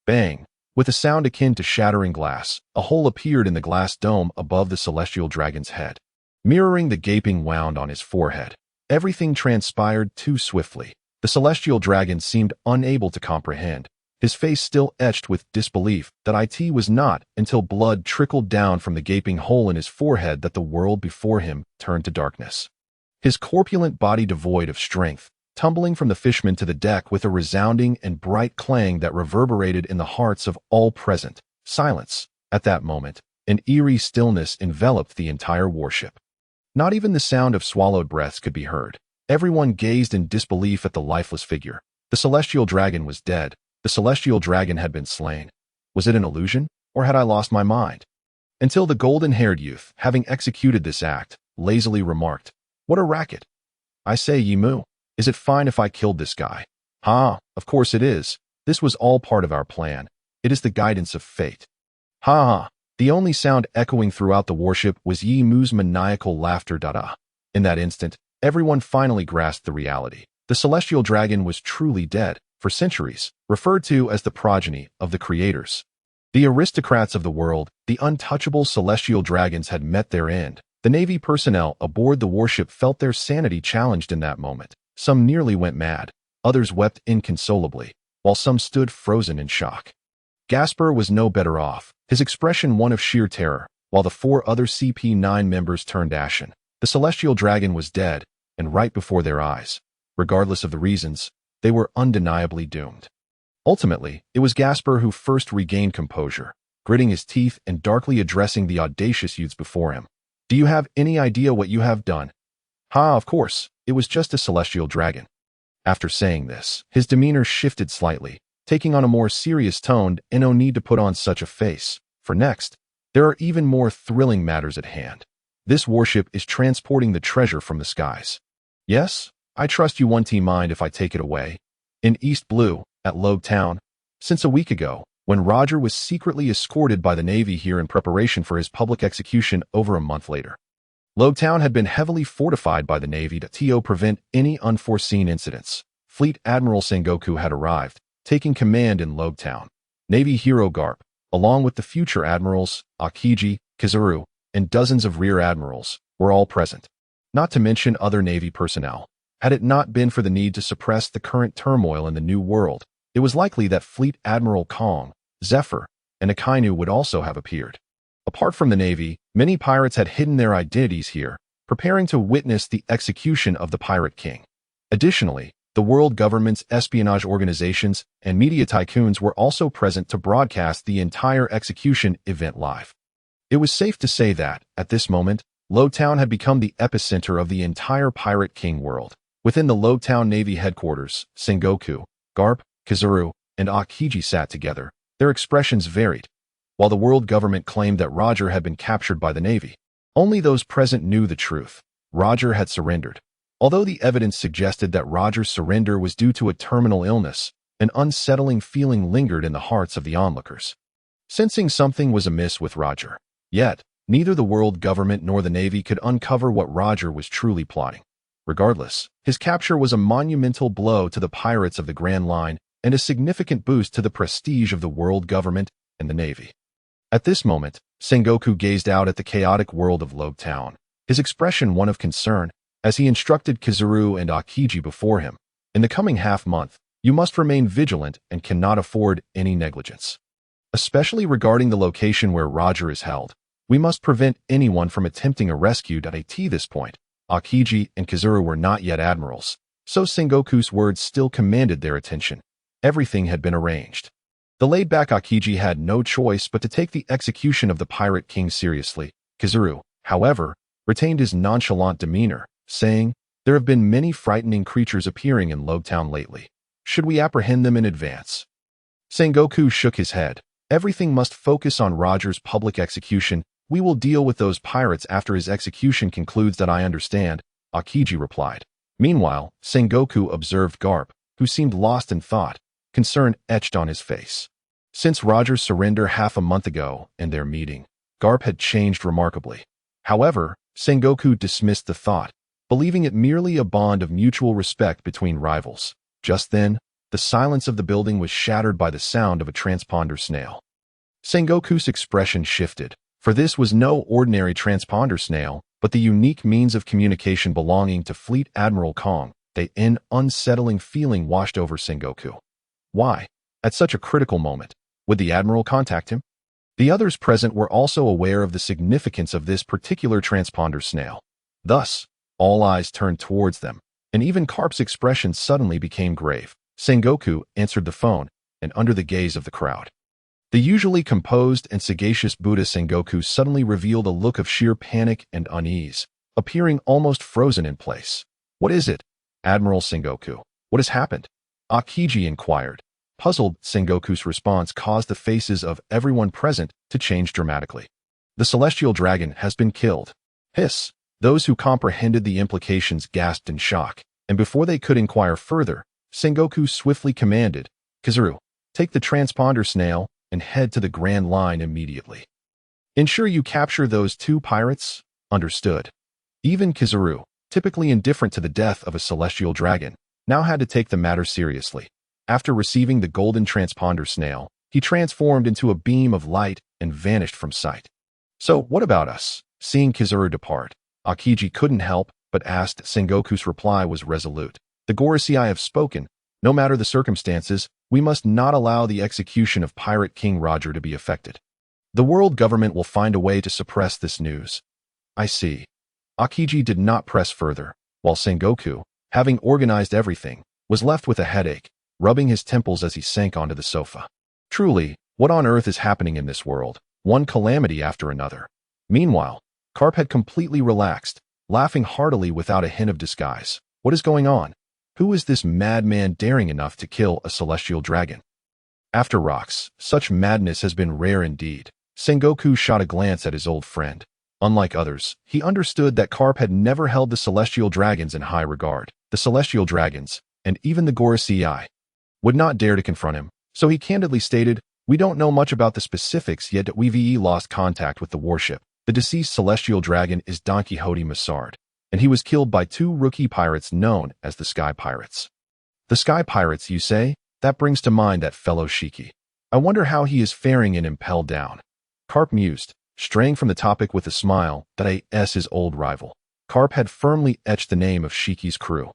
Bang! With a sound akin to shattering glass, a hole appeared in the glass dome above the celestial dragon's head, mirroring the gaping wound on his forehead. Everything transpired too swiftly. The celestial dragon seemed unable to comprehend, his face still etched with disbelief that it was not until blood trickled down from the gaping hole in his forehead that the world before him turned to darkness. His corpulent body devoid of strength, tumbling from the fishman to the deck with a resounding and bright clang that reverberated in the hearts of all present. Silence. At that moment, an eerie stillness enveloped the entire warship. Not even the sound of swallowed breaths could be heard. Everyone gazed in disbelief at the lifeless figure. The celestial dragon was dead. The celestial dragon had been slain. Was it an illusion, or had I lost my mind? Until the golden-haired youth, having executed this act, lazily remarked, What a racket! I say, Yimu, is it fine if I killed this guy? Of course it is. This was all part of our plan. It is the guidance of fate. Ha! The only sound echoing throughout the warship was Yimu's maniacal laughter. In that instant, everyone finally grasped the reality. The celestial dragon was truly dead, for centuries, referred to as the progeny of the creators. The aristocrats of the world, the untouchable celestial dragons, had met their end. The Navy personnel aboard the warship felt their sanity challenged in that moment. Some nearly went mad, others wept inconsolably, while some stood frozen in shock. Gasper was no better off, his expression one of sheer terror, while the 4 other CP9 members turned ashen. The celestial dragon was dead, and right before their eyes. Regardless of the reasons, they were undeniably doomed. Ultimately, it was Gasper who first regained composure, gritting his teeth and darkly addressing the audacious youths before him. Do you have any idea what you have done? Of course, it was just a celestial dragon. After saying this, his demeanor shifted slightly, taking on a more serious tone, and no need to put on such a face, for next, there are even more thrilling matters at hand. This warship is transporting the treasure from the skies. Yes, I trust you won't mind if I take it away. In East Blue, at Loguetown, since a week ago, when Roger was secretly escorted by the Navy here in preparation for his public execution over a month later. Loguetown had been heavily fortified by the Navy to prevent any unforeseen incidents. Fleet Admiral Sengoku had arrived, taking command in Loguetown. Navy hero Garp, along with the future admirals, Akiji, Kizaru, and dozens of rear admirals, were all present. Not to mention other Navy personnel. Had it not been for the need to suppress the current turmoil in the New World, it was likely that Fleet Admiral Kong, Zephyr, and Akainu would also have appeared. Apart from the Navy, many pirates had hidden their identities here, preparing to witness the execution of the Pirate King. Additionally, The world governments, espionage organizations, and media tycoons were also present to broadcast the entire execution event live. It was safe to say that, at this moment, Loguetown had become the epicenter of the entire Pirate King world. Within the Loguetown Navy headquarters, Sengoku, Garp, Kizuru, and Aokiji sat together. Their expressions varied. While the world government claimed that Roger had been captured by the Navy, only those present knew the truth. Roger had surrendered. Although the evidence suggested that Roger's surrender was due to a terminal illness, an unsettling feeling lingered in the hearts of the onlookers, sensing something was amiss with Roger. Yet, neither the world government nor the Navy could uncover what Roger was truly plotting. Regardless, his capture was a monumental blow to the pirates of the Grand Line and a significant boost to the prestige of the world government and the Navy. At this moment, Sengoku gazed out at the chaotic world of Loguetown, his expression one of concern, as he instructed Kizuru and Aokiji before him. In the coming half-month, you must remain vigilant and cannot afford any negligence. Especially regarding the location where Roger is held, we must prevent anyone from attempting a rescue. At this point, Aokiji and Kizuru were not yet admirals, so Sengoku's words still commanded their attention. Everything had been arranged. The laid-back Aokiji had no choice but to take the execution of the Pirate King seriously. Kizuru, however, retained his nonchalant demeanor, saying, "There have been many frightening creatures appearing in Loguetown lately. Should we apprehend them in advance?" Sengoku shook his head. "Everything must focus on Roger's public execution. We will deal with those pirates after his execution concludes." "That I understand," Aokiji replied. Meanwhile, Sengoku observed Garp, who seemed lost in thought, concern etched on his face. Since Roger's surrender half a month ago and their meeting, Garp had changed remarkably. However, Sengoku dismissed the thought, believing it merely a bond of mutual respect between rivals. Just then, the silence of the building was shattered by the sound of a transponder snail. Sengoku's expression shifted, for this was no ordinary transponder snail, but the unique means of communication belonging to Fleet Admiral Kong. An unsettling feeling washed over Sengoku. Why, at such a critical moment, would the Admiral contact him? The others present were also aware of the significance of this particular transponder snail. Thus, all eyes turned towards them, and even Garp's expression suddenly became grave. Sengoku answered the phone, and under the gaze of the crowd, the usually composed and sagacious Buddha Sengoku suddenly revealed a look of sheer panic and unease, appearing almost frozen in place. "What is it, Admiral Sengoku? What has happened?" Aokiji inquired. Puzzled, Sengoku's response caused the faces of everyone present to change dramatically. "The celestial dragon has been killed." Hiss! Those who comprehended the implications gasped in shock, and before they could inquire further, Sengoku swiftly commanded, "Kizuru, take the transponder snail and head to the Grand Line immediately. Ensure you capture those two pirates." "Understood." Even Kizuru, typically indifferent to the death of a celestial dragon, now had to take the matter seriously. After receiving the golden transponder snail, he transformed into a beam of light and vanished from sight. "So, what about us?" Seeing Kizuru depart, Aokiji couldn't help but asked. Sengoku's reply was resolute. "The Gorosei have spoken. No matter the circumstances, we must not allow the execution of Pirate King Roger to be affected. The world government will find a way to suppress this news." "I see." Aokiji did not press further, while Sengoku, having organized everything, was left with a headache, rubbing his temples as he sank onto the sofa. Truly, what on earth is happening in this world? One calamity after another. Meanwhile, Garp had completely relaxed, laughing heartily without a hint of disguise. "What is going on? Who is this madman daring enough to kill a celestial dragon?" After rocks, such madness has been rare indeed. Sengoku shot a glance at his old friend. Unlike others, he understood that Garp had never held the celestial dragons in high regard. The celestial dragons, and even the Gorosei, would not dare to confront him, so he candidly stated, "We don't know much about the specifics yet. We've lost contact with the warship. The deceased celestial dragon is Don Quixote Massard, and he was killed by two rookie pirates known as the Sky Pirates." "The Sky Pirates, you say? That brings to mind that fellow Shiki. I wonder how he is faring in Impel Down." Garp mused, straying from the topic with a smile. "That his old rival." Garp had firmly etched the name of Shiki's crew,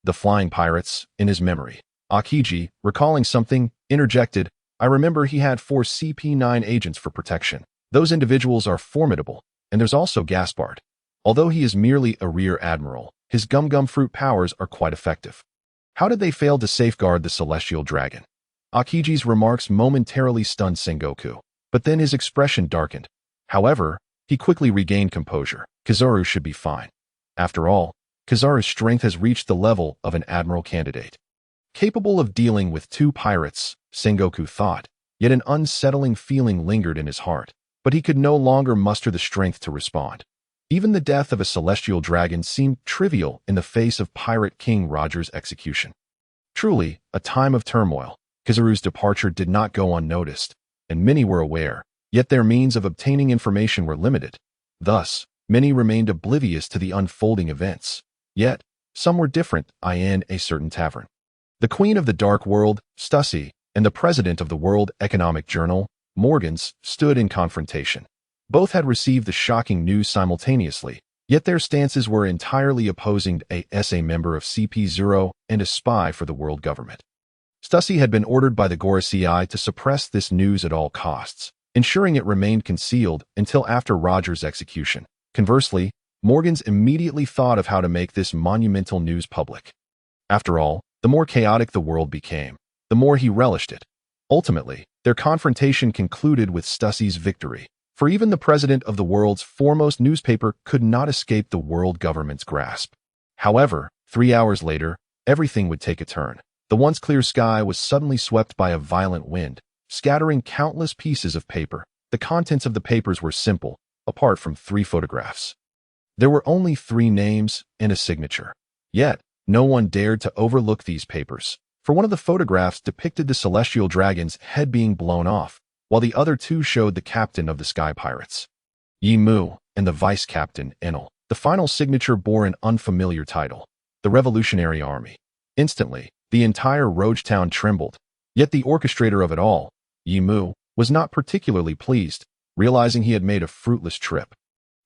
the Flying Pirates, in his memory. Aokiji, recalling something, interjected, "I remember he had 4 CP9 agents for protection. Those individuals are formidable, and there's also Gaspard. Although he is merely a rear admiral, his gum-gum fruit powers are quite effective." How did they fail to safeguard the celestial dragon? Akiji's remarks momentarily stunned Sengoku, but then his expression darkened. However, he quickly regained composure. Kizaru should be fine. After all, Kizaru's strength has reached the level of an admiral candidate. Capable of dealing with two pirates, Sengoku thought, yet an unsettling feeling lingered in his heart, but he could no longer muster the strength to respond. Even the death of a celestial dragon seemed trivial in the face of Pirate King Roger's execution. Truly, a time of turmoil. Kizaru's departure did not go unnoticed, and many were aware, yet their means of obtaining information were limited. Thus, many remained oblivious to the unfolding events. Yet, some were different, in a certain tavern. The Queen of the Dark World, Stussy, and the President of the World Economic Journal, Morgans, stood in confrontation. Both had received the shocking news simultaneously, yet their stances were entirely opposing a member of CP0 and a spy for the world government. Stussy had been ordered by the Gorosei to suppress this news at all costs, ensuring it remained concealed until after Roger's execution. Conversely, Morgans immediately thought of how to make this monumental news public. After all, the more chaotic the world became, the more he relished it. Ultimately, their confrontation concluded with Stussy's victory, for even the president of the world's foremost newspaper could not escape the world government's grasp. However, 3 hours later, everything would take a turn. The once clear sky was suddenly swept by a violent wind, scattering countless pieces of paper. The contents of the papers were simple, apart from 3 photographs. There were only 3 names and a signature. Yet, no one dared to overlook these papers, for one of the photographs depicted the celestial dragon's head being blown off, while the other 2 showed the captain of the Sky Pirates, Yi Mu, and the vice captain, Enel. The final signature bore an unfamiliar title, the Revolutionary Army. Instantly, the entire Loguetown trembled, yet the orchestrator of it all, Yi Mu, was not particularly pleased, realizing he had made a fruitless trip.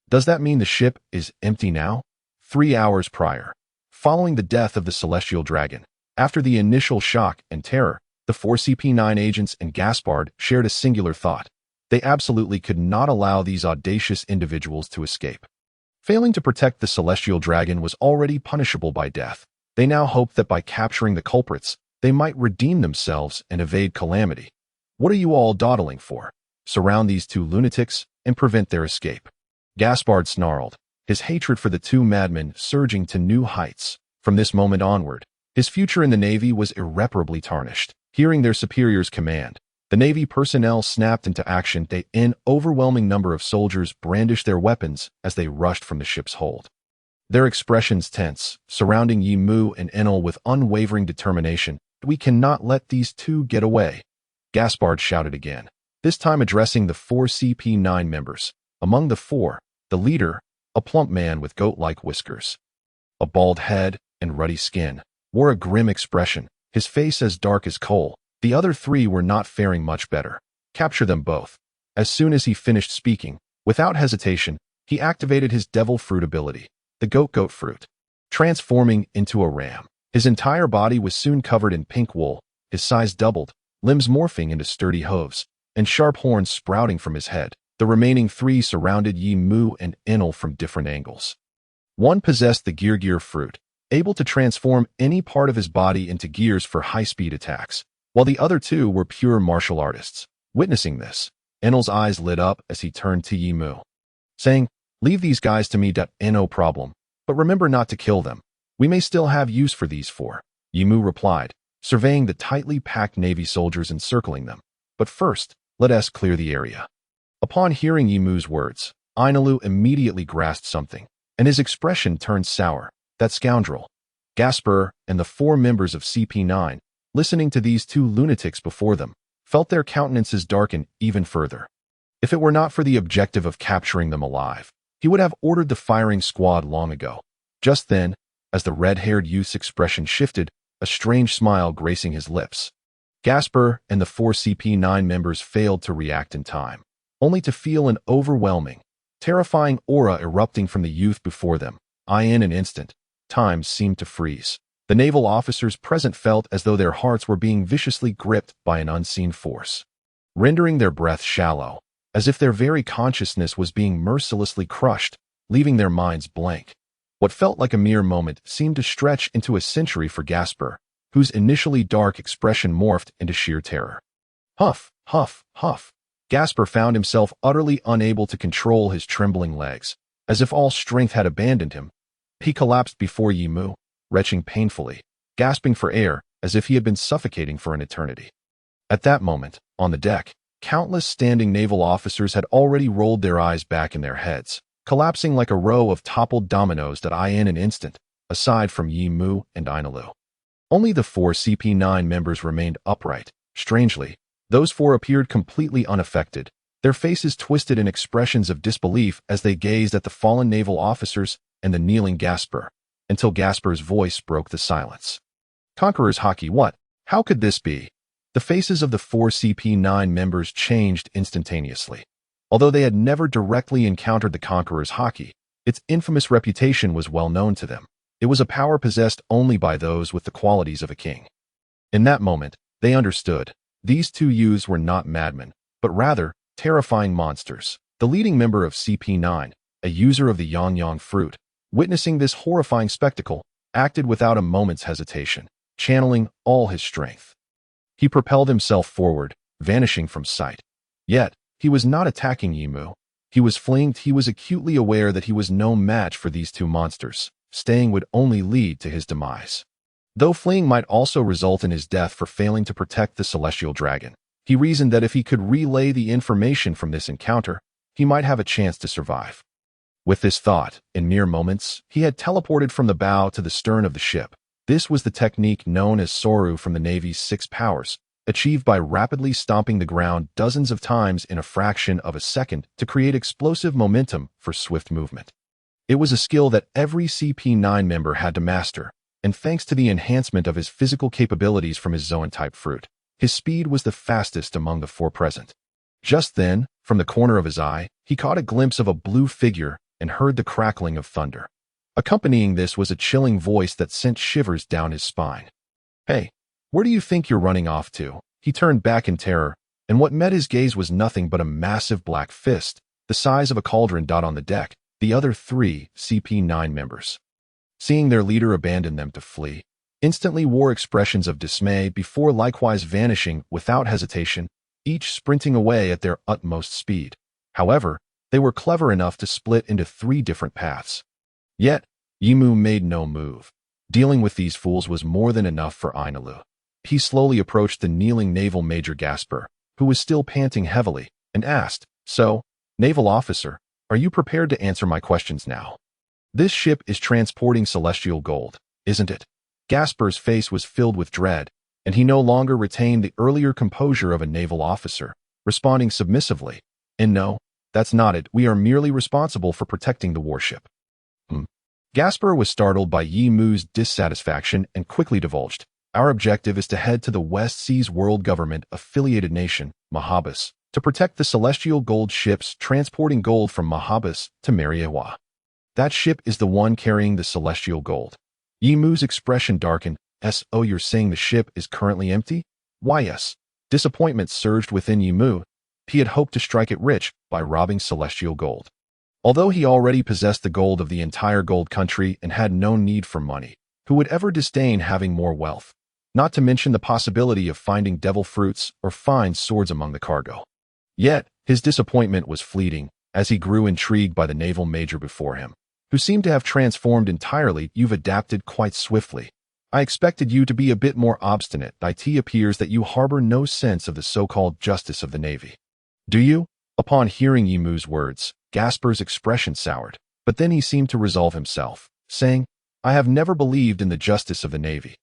Does that mean the ship is empty now? 3 hours prior, following the death of the celestial dragon, after the initial shock and terror, the 4 CP9 agents and Gaspard shared a singular thought. They absolutely could not allow these audacious individuals to escape. Failing to protect the celestial dragon was already punishable by death. They now hoped that by capturing the culprits, they might redeem themselves and evade calamity. What are you all dawdling for? Surround these 2 lunatics and prevent their escape. Gaspard snarled, his hatred for the 2 madmen surging to new heights. From this moment onward, his future in the Navy was irreparably tarnished. Hearing their superior's command, the Navy personnel snapped into action. An overwhelming number of soldiers brandished their weapons as they rushed from the ship's hold. Their expressions tense, surrounding Yi Mu and Enel with unwavering determination. We cannot let these 2 get away, Gaspard shouted again, this time addressing the 4 CP9 members. Among the 4, the leader, a plump man with goat-like whiskers, a bald head, and ruddy skin, wore a grim expression, his face as dark as coal. The other 3 were not faring much better. Capture them both. As soon as he finished speaking, without hesitation, he activated his devil fruit ability, the goat fruit, transforming into a ram. His entire body was soon covered in pink wool, his size doubled, limbs morphing into sturdy hooves, and sharp horns sprouting from his head. The remaining 3 surrounded Yi Mu and Enel from different angles. One possessed the gear fruit, able to transform any part of his body into gears for high-speed attacks, while the other 2 were pure martial artists. Witnessing this, Enel's eyes lit up as he turned to Yi Mu, saying, "Leave these guys to me. No problem, but remember not to kill them. We may still have use for these 4. Yi Mu replied, surveying the tightly packed Navy soldiers encircling them. But first, let us clear the area. Upon hearing Yi Mu's words, Ainalu immediately grasped something, and his expression turned sour. That scoundrel, Gaspar, and the 4 members of CP9, listening to these 2 lunatics before them, felt their countenances darken even further. If it were not for the objective of capturing them alive, he would have ordered the firing squad long ago. Just then, as the red-haired youth's expression shifted, a strange smile gracing his lips. Gaspar and the 4 CP9 members failed to react in time, only to feel an overwhelming, terrifying aura erupting from the youth before them. In an instant, time seemed to freeze. The naval officers present felt as though their hearts were being viciously gripped by an unseen force, rendering their breath shallow, as if their very consciousness was being mercilessly crushed, leaving their minds blank. What felt like a mere moment seemed to stretch into a century for Gaspar, whose initially dark expression morphed into sheer terror. Huff, huff, huff. Gasper found himself utterly unable to control his trembling legs. As if all strength had abandoned him, he collapsed before Yimu, retching painfully, gasping for air as if he had been suffocating for an eternity. At that moment, on the deck, countless standing naval officers had already rolled their eyes back in their heads, collapsing like a row of toppled dominoes that in an instant, aside from Yimu and Ainalu. Only the 4 CP9 members remained upright. Strangely, those 4 appeared completely unaffected, their faces twisted in expressions of disbelief as they gazed at the fallen naval officers and the kneeling Gasper, until Gasper's voice broke the silence. Conqueror's Haki, what? How could this be? The faces of the 4 CP9 members changed instantaneously. Although they had never directly encountered the Conqueror's Haki, its infamous reputation was well known to them. It was a power possessed only by those with the qualities of a king. In that moment, they understood. These 2 youths were not madmen, but rather terrifying monsters. The leading member of CP9, a user of the Yang fruit, witnessing this horrifying spectacle, acted without a moment's hesitation, channeling all his strength. He propelled himself forward, vanishing from sight. Yet, he was not attacking Yimu. He was fleeing. He was acutely aware that he was no match for these 2 monsters. Staying would only lead to his demise. Though fleeing might also result in his death for failing to protect the celestial dragon, he reasoned that if he could relay the information from this encounter, he might have a chance to survive. With this thought, in mere moments, he had teleported from the bow to the stern of the ship. This was the technique known as Soru from the Navy's 6 powers, achieved by rapidly stomping the ground dozens of times in a fraction of a second to create explosive momentum for swift movement. It was a skill that every CP9 member had to master, and thanks to the enhancement of his physical capabilities from his Zoan-type fruit, his speed was the fastest among the 4 present. Just then, from the corner of his eye, he caught a glimpse of a blue figure and heard the crackling of thunder. Accompanying this was a chilling voice that sent shivers down his spine. Hey, where do you think you're running off to? He turned back in terror, and what met his gaze was nothing but a massive black fist, the size of a cauldron, on the deck, the other 3 CP9 members. Seeing their leader abandon them to flee, instantly wore expressions of dismay before likewise vanishing without hesitation, each sprinting away at their utmost speed. However, they were clever enough to split into 3 different paths. Yet, Yimu made no move. Dealing with these fools was more than enough for Ainalu. He slowly approached the kneeling naval major Gasper, who was still panting heavily, and asked, "So, naval officer, are you prepared to answer my questions now? This ship is transporting celestial gold, isn't it?" Gasper's face was filled with dread, and he no longer retained the earlier composure of a naval officer, responding submissively, "And no, that's not it. We are merely responsible for protecting the warship." Gasper was startled by Yimu's dissatisfaction and quickly divulged, "Our objective is to head to the West Seas World Government-affiliated nation, Mahabas, to protect the celestial gold ships transporting gold from Mahabas to Mera Mera. That ship is the one carrying the celestial gold." Yimu's expression darkened. "So you're saying the ship is currently empty?" "Why, yes." Disappointment surged within Yimu. He had hoped to strike it rich by robbing celestial gold. Although he already possessed the gold of the entire gold country and had no need for money, who would ever disdain having more wealth? Not to mention the possibility of finding devil fruits or fine swords among the cargo. Yet, his disappointment was fleeting as he grew intrigued by the naval major before him, who seemed to have transformed entirely. "You've adapted quite swiftly. I expected you to be a bit more obstinate. It appears that you harbor no sense of the so-called justice of the Navy. Do you?" Upon hearing Yimu's words, Gasper's expression soured, but then he seemed to resolve himself, saying, "I have never believed in the justice of the Navy."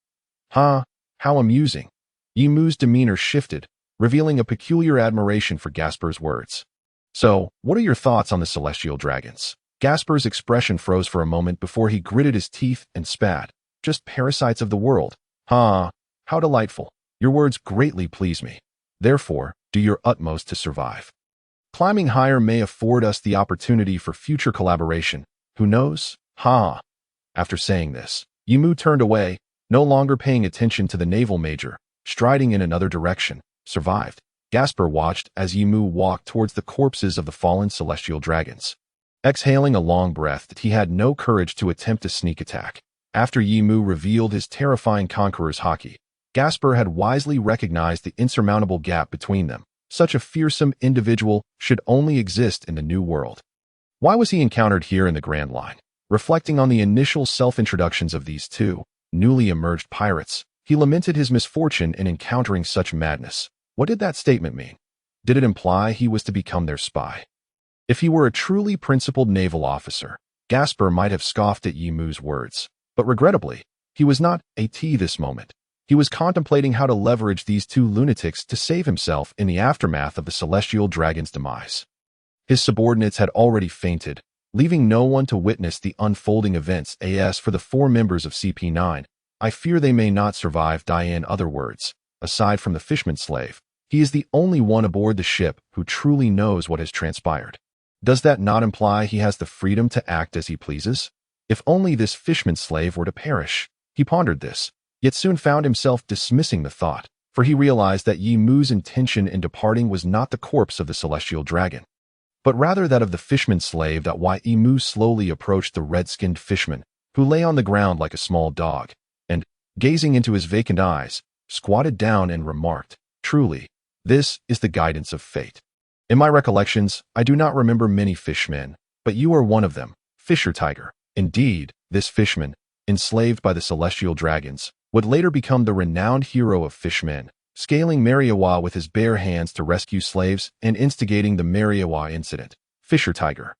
"Huh, how amusing." Yimu's demeanor shifted, revealing a peculiar admiration for Gasper's words. "So, what are your thoughts on the celestial dragons?" Gasper's expression froze for a moment before he gritted his teeth and spat. "Just parasites of the world." "Huh, how delightful. Your words greatly please me. Therefore, do your utmost to survive. Climbing higher may afford us the opportunity for future collaboration. Who knows? Ha!" After saying this, Yimu turned away, no longer paying attention to the naval major, striding in another direction. Survived. Gasper watched as Yimu walked towards the corpses of the fallen celestial dragons. Exhaling a long breath, he had no courage to attempt a sneak attack. After Yimu revealed his terrifying conqueror's Haki, Gasper had wisely recognized the insurmountable gap between them. Such a fearsome individual should only exist in the new world. Why was he encountered here in the Grand Line? Reflecting on the initial self-introductions of these two newly emerged pirates, he lamented his misfortune in encountering such madness. What did that statement mean? Did it imply he was to become their spy? If he were a truly principled naval officer, Gasper might have scoffed at Yimu's words. But regrettably, he was not at this moment. He was contemplating how to leverage these two lunatics to save himself in the aftermath of the celestial dragon's demise. His subordinates had already fainted, leaving no one to witness the unfolding events. As for the four members of CP9, I fear they may not survive. In other words, aside from the fishman slave, he is the only one aboard the ship who truly knows what has transpired. Does that not imply he has the freedom to act as he pleases? If only this fishman slave were to perish. He pondered this, yet soon found himself dismissing the thought, for he realized that Yimu's intention in departing was not the corpse of the celestial dragon, but rather that of the fishman slave. Yimu slowly approached the red-skinned fishman, who lay on the ground like a small dog, and, gazing into his vacant eyes, squatted down and remarked, "Truly, this is the guidance of fate. In my recollections, I do not remember many fishmen, but you are one of them, Fisher Tiger." Indeed, this fishman, enslaved by the celestial dragons, would later become the renowned hero of fishmen, scaling Meriawa with his bare hands to rescue slaves and instigating the Meriawa incident. Fisher Tiger.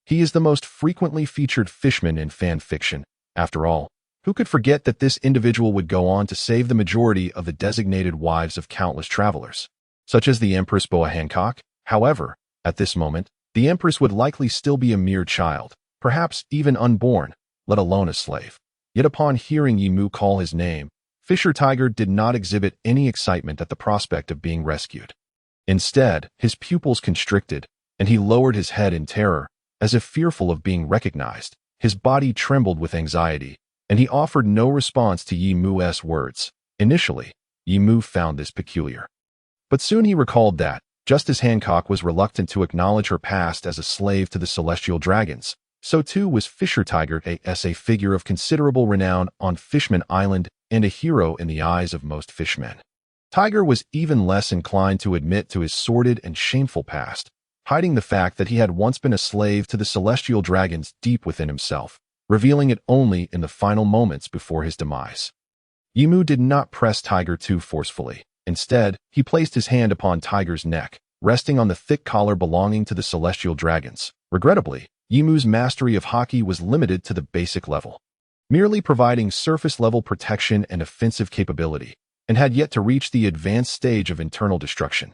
He is the most frequently featured fishman in fan fiction. After all, who could forget that this individual would go on to save the majority of the designated wives of countless travelers, such as the Empress Boa Hancock? However, at this moment, the Empress would likely still be a mere child, perhaps even unborn, let alone a slave. Yet upon hearing Yimu call his name, Fisher Tiger did not exhibit any excitement at the prospect of being rescued. Instead, his pupils constricted, and he lowered his head in terror, as if fearful of being recognized. His body trembled with anxiety, and he offered no response to Yimu's words. Initially, Yimu found this peculiar. But soon he recalled that, just as Hancock was reluctant to acknowledge her past as a slave to the celestial dragons, so too was Fisher Tiger, a figure of considerable renown on Fishman Island and a hero in the eyes of most fishmen. Tiger was even less inclined to admit to his sordid and shameful past, hiding the fact that he had once been a slave to the celestial dragons deep within himself, revealing it only in the final moments before his demise. Yimu did not press Tiger too forcefully. Instead, he placed his hand upon Tiger's neck, resting on the thick collar belonging to the celestial dragons. Regrettably, Yimu's mastery of Haki was limited to the basic level, merely providing surface-level protection and offensive capability, and had yet to reach the advanced stage of internal destruction.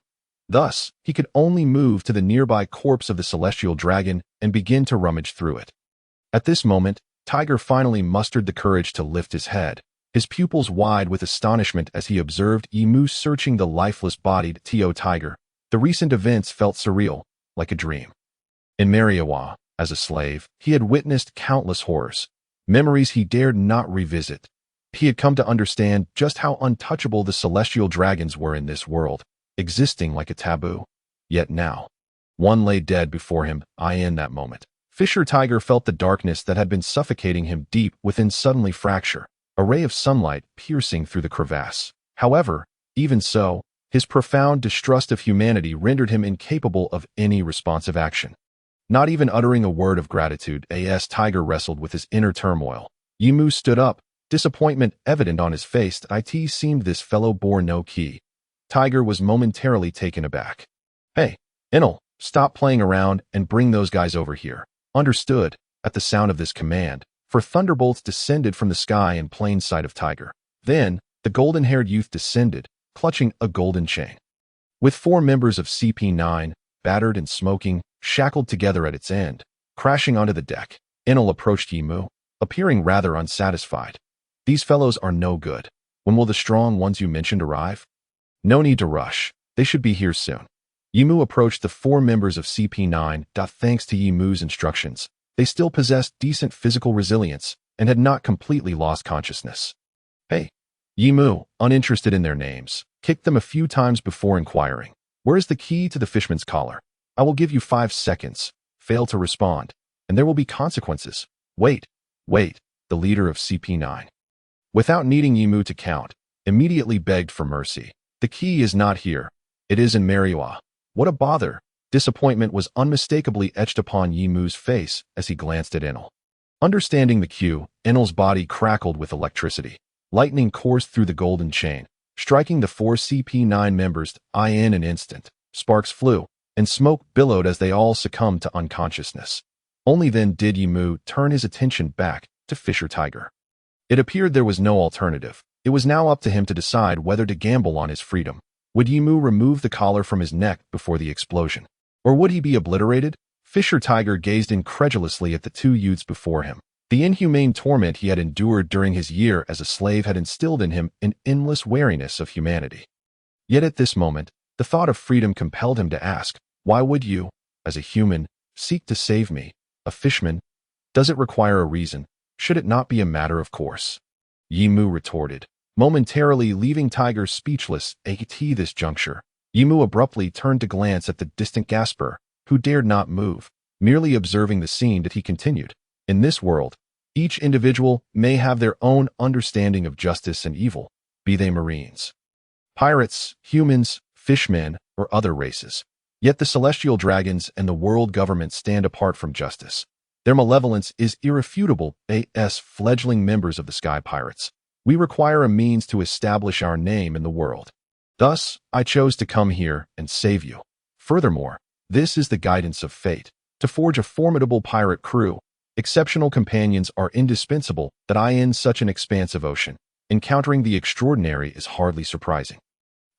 Thus, he could only move to the nearby corpse of the celestial dragon and begin to rummage through it. At this moment, Tiger finally mustered the courage to lift his head, his pupils wide with astonishment as he observed Yimu searching the lifeless-bodied Tiger. The recent events felt surreal, like a dream. In Meriawa, as a slave, he had witnessed countless horrors, memories he dared not revisit. He had come to understand just how untouchable the celestial dragons were in this world, existing like a taboo. Yet now, one lay dead before him. In that moment, Fisher Tiger felt the darkness that had been suffocating him deep within suddenly fracture, a ray of sunlight piercing through the crevasse. However, even so, his profound distrust of humanity rendered him incapable of any responsive action. Not even uttering a word of gratitude, Tiger wrestled with his inner turmoil. Yimu stood up, disappointment evident on his face. It seemed this fellow bore no key. Tiger was momentarily taken aback. "Hey, Enel, stop playing around and bring those guys over here." Understood, at the sound of this command, for thunderbolts descended from the sky in plain sight of Tiger. Then, the golden-haired youth descended, clutching a golden chain. With 4 members of CP9, battered and smoking, shackled together at its end, crashing onto the deck, Enel approached Yimu, appearing rather unsatisfied. "These fellows are no good. When will the strong ones you mentioned arrive?" "No need to rush. They should be here soon." Yimu approached the 4 members of CP9. Thanks to Yimu's instructions, they still possessed decent physical resilience and had not completely lost consciousness. "Hey." Yimu, uninterested in their names, kicked them a few times before inquiring, "Where is the key to the fishman's collar? I will give you 5 seconds. Fail to respond, and there will be consequences." Wait. The the leader of CP9. Without needing Yimu to count, immediately begged for mercy. The key is not here. It is in Meriwa. What a bother. Disappointment was unmistakably etched upon Yimu's face as he glanced at Enel. Understanding the cue, Enel's body crackled with electricity. Lightning coursed through the golden chain, striking the 4 CP9 members in an instant. Sparks flew, and smoke billowed as they all succumbed to unconsciousness. Only then did Yimu turn his attention back to Fisher Tiger. It appeared there was no alternative. It was now up to him to decide whether to gamble on his freedom. Would Yimu remove the collar from his neck before the explosion? Or would he be obliterated? Fisher Tiger gazed incredulously at the 2 youths before him. The inhumane torment he had endured during his year as a slave had instilled in him an endless wariness of humanity. Yet at this moment, the thought of freedom compelled him to ask, why would you, as a human, seek to save me, a fishman? Does it require a reason? Should it not be a matter of course? Yimu retorted, momentarily leaving Tiger speechless at this juncture. Yimu abruptly turned to glance at the distant Gasper, who dared not move, merely observing the scene that he continued. In this world, each individual may have their own understanding of justice and evil, be they Marines, pirates, humans, fishmen, or other races. Yet the celestial dragons and the world government stand apart from justice. Their malevolence is irrefutable. As fledgling members of the Sky Pirates, we require a means to establish our name in the world. Thus, I chose to come here and save you. Furthermore, this is the guidance of fate. To forge a formidable pirate crew, exceptional companions are indispensable. That in such an expansive ocean, encountering the extraordinary is hardly surprising.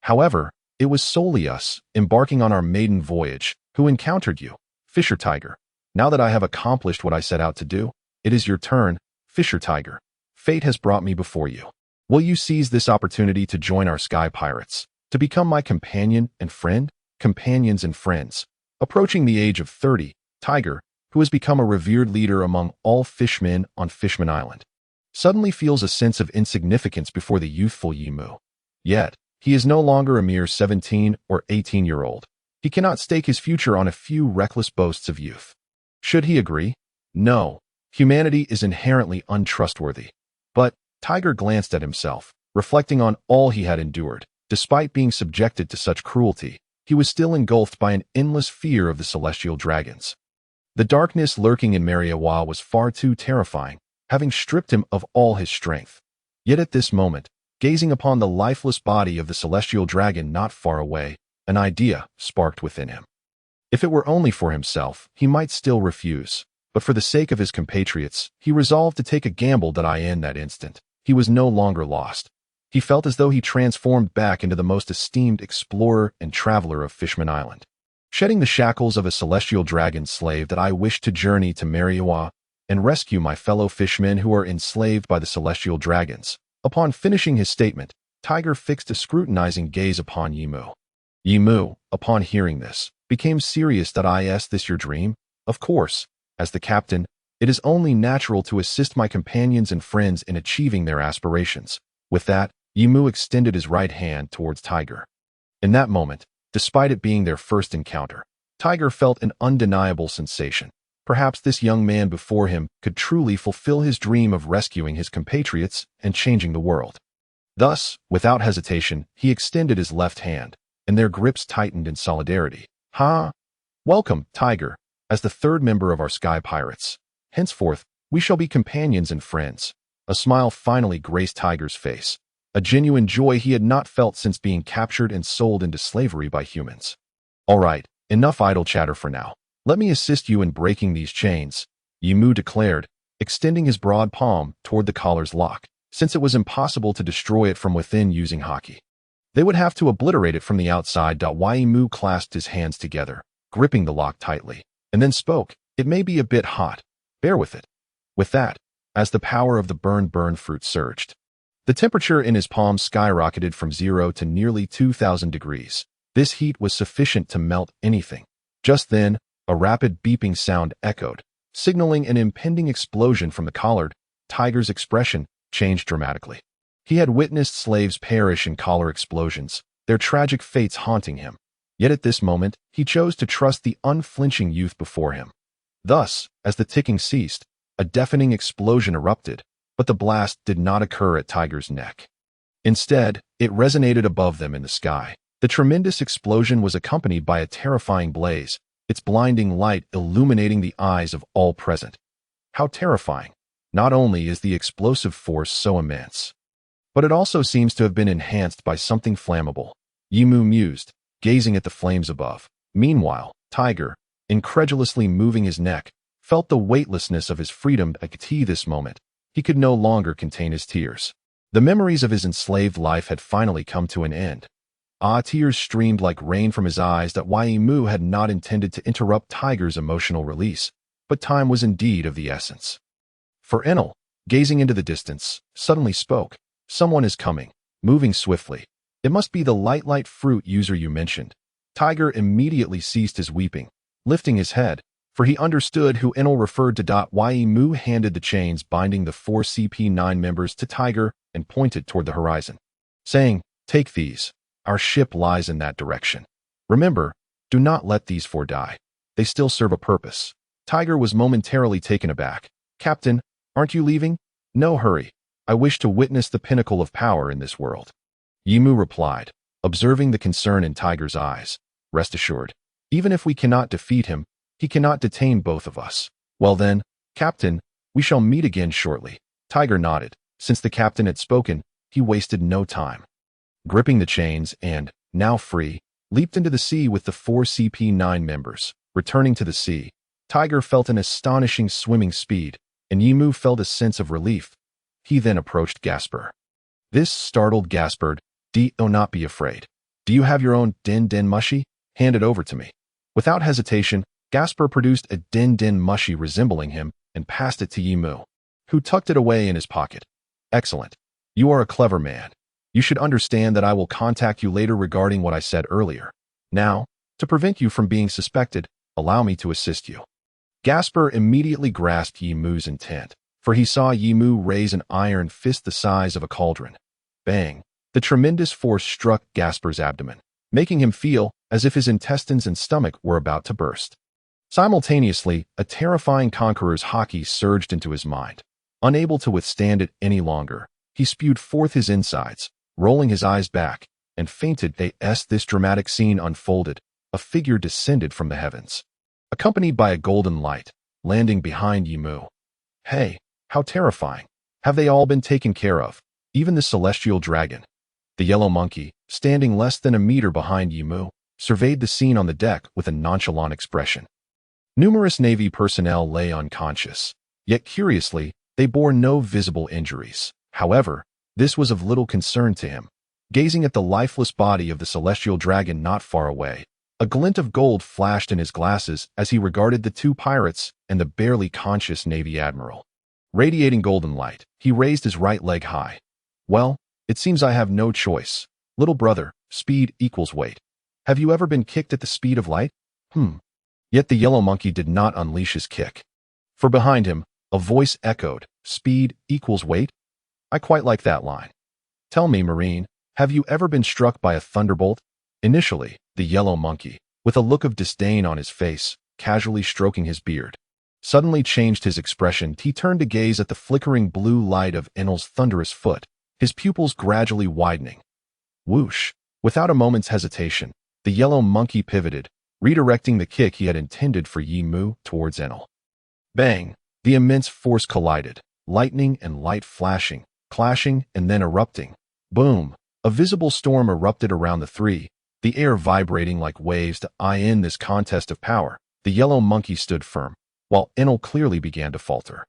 However, it was solely us, embarking on our maiden voyage, who encountered you, Fisher Tiger. Now that I have accomplished what I set out to do, it is your turn, Fisher Tiger. Fate has brought me before you. Will you seize this opportunity to join our Sky Pirates, to become my companion and friend? Companions and friends. Approaching the age of 30, Tiger, who has become a revered leader among all fishmen on Fishman Island, suddenly feels a sense of insignificance before the youthful Yimu. Yet, he is no longer a mere 17 or 18-year-old. He cannot stake his future on a few reckless boasts of youth. Should he agree? No. Humanity is inherently untrustworthy. But Tiger glanced at himself, reflecting on all he had endured. Despite being subjected to such cruelty, he was still engulfed by an endless fear of the celestial dragons. The darkness lurking in Meriwa was far too terrifying, having stripped him of all his strength. Yet at this moment, gazing upon the lifeless body of the celestial dragon not far away, an idea sparked within him. If it were only for himself, he might still refuse, but for the sake of his compatriots, he resolved to take a gamble. That in that instant, he was no longer lost. He felt as though he transformed back into the most esteemed explorer and traveler of Fishman Island. Shedding the shackles of a celestial dragon slave, that I wished to journey to Meriwa and rescue my fellow fishmen who are enslaved by the celestial dragons. Upon finishing his statement, Tiger fixed a scrutinizing gaze upon Yimu. Yimu, upon hearing this, became serious. Is this your dream? Of course. As the captain, it is only natural to assist my companions and friends in achieving their aspirations. With that, Yimu extended his right hand towards Tiger. In that moment, despite it being their first encounter, Tiger felt an undeniable sensation. Perhaps this young man before him could truly fulfill his dream of rescuing his compatriots and changing the world. Thus, without hesitation, he extended his left hand, and their grips tightened in solidarity. Welcome, Tiger, as the third member of our Sky Pirates. Henceforth, we shall be companions and friends. A smile finally graced Tiger's face, a genuine joy he had not felt since being captured and sold into slavery by humans. All right, enough idle chatter for now. Let me assist you in breaking these chains, Yimu declared, extending his broad palm toward the collar's lock, since it was impossible to destroy it from within using Haki. They would have to obliterate it from the outside. Yimu clasped his hands together, gripping the lock tightly, and then spoke. It may be a bit hot. Bear with it. With that, as the power of the burn fruit surged, the temperature in his palm skyrocketed from 0 to nearly 2,000 degrees. This heat was sufficient to melt anything. Just then, a rapid beeping sound echoed, signaling an impending explosion from the collar. Tiger's expression changed dramatically. He had witnessed slaves perish in collar explosions, their tragic fates haunting him. Yet at this moment, he chose to trust the unflinching youth before him. Thus, as the ticking ceased, a deafening explosion erupted, but the blast did not occur at Tiger's neck. Instead, it resonated above them in the sky. The tremendous explosion was accompanied by a terrifying blaze, its blinding light illuminating the eyes of all present. How terrifying! Not only is the explosive force so immense, but it also seems to have been enhanced by something flammable. Yimu mused, gazing at the flames above. Meanwhile, Tiger, incredulously moving his neck, felt the weightlessness of his freedom at this moment. He could no longer contain his tears. The memories of his enslaved life had finally come to an end. Tears streamed like rain from his eyes that Yimu had not intended to interrupt Tiger's emotional release, but time was indeed of the essence. For Enel, gazing into the distance, suddenly spoke. Someone is coming, moving swiftly. It must be the light fruit user you mentioned. Tiger immediately ceased his weeping, lifting his head, for he understood who Enel referred to. Yimu handed the chains binding the 4 CP9 members to Tiger and pointed toward the horizon, saying, "Take these. Our ship lies in that direction. Remember, do not let these 4 die. They still serve a purpose." Tiger was momentarily taken aback. "Captain, aren't you leaving?" "No hurry. I wish to witness the pinnacle of power in this world." Yimu replied, observing the concern in Tiger's eyes. "Rest assured, even if we cannot defeat him, he cannot detain both of us." "Well then, Captain, we shall meet again shortly." Tiger nodded. Since the captain had spoken, he wasted no time. Gripping the chains and, now free, leaped into the sea with the 4 CP9 members. Returning to the sea, Tiger felt an astonishing swimming speed, and Yimu felt a sense of relief. He then approached Gasper. This startled Gasper. "Do not be afraid. Do you have your own din mushi? Hand it over to me." Without hesitation, Gasper produced a din mushi resembling him and passed it to Yimu, who tucked it away in his pocket. "Excellent. You are a clever man. You should understand that I will contact you later regarding what I said earlier. Now, to prevent you from being suspected, allow me to assist you." Gasper immediately grasped Yimu's intent, for he saw Yimu raise an iron fist the size of a cauldron. Bang! The tremendous force struck Gasper's abdomen, making him feel as if his intestines and stomach were about to burst. Simultaneously, a terrifying conqueror's Haki surged into his mind. Unable to withstand it any longer, he spewed forth his insides, rolling his eyes back, and fainted. As this dramatic scene unfolded, a figure descended from the heavens, accompanied by a golden light, landing behind Yimu. "Hey, how terrifying. Have they all been taken care of? Even the celestial dragon?" The yellow monkey, standing less than a meter behind Yimu, surveyed the scene on the deck with a nonchalant expression. Numerous Navy personnel lay unconscious, yet curiously, they bore no visible injuries. However, this was of little concern to him. Gazing at the lifeless body of the celestial dragon not far away, a glint of gold flashed in his glasses as he regarded the 2 pirates and the barely conscious Navy admiral. Radiating golden light, he raised his right leg high. "Well, it seems I have no choice. Little brother, speed equals weight. Have you ever been kicked at the speed of light?" Yet the yellow monkey did not unleash his kick. For behind him, a voice echoed, "Speed equals weight? I quite like that line. Tell me, Marine, have you ever been struck by a thunderbolt?" Initially, the yellow monkey, with a look of disdain on his face, casually stroking his beard, suddenly changed his expression. He turned to gaze at the flickering blue light of Enel's thunderous foot, his pupils gradually widening. Whoosh! Without a moment's hesitation, the yellow monkey pivoted, redirecting the kick he had intended for Yimu towards Enel. Bang! The immense force collided, lightning and light flashing, clashing, and then erupting. Boom! A visible storm erupted around the 3, the air vibrating like waves. To end this contest of power, the yellow monkey stood firm, while Enel clearly began to falter.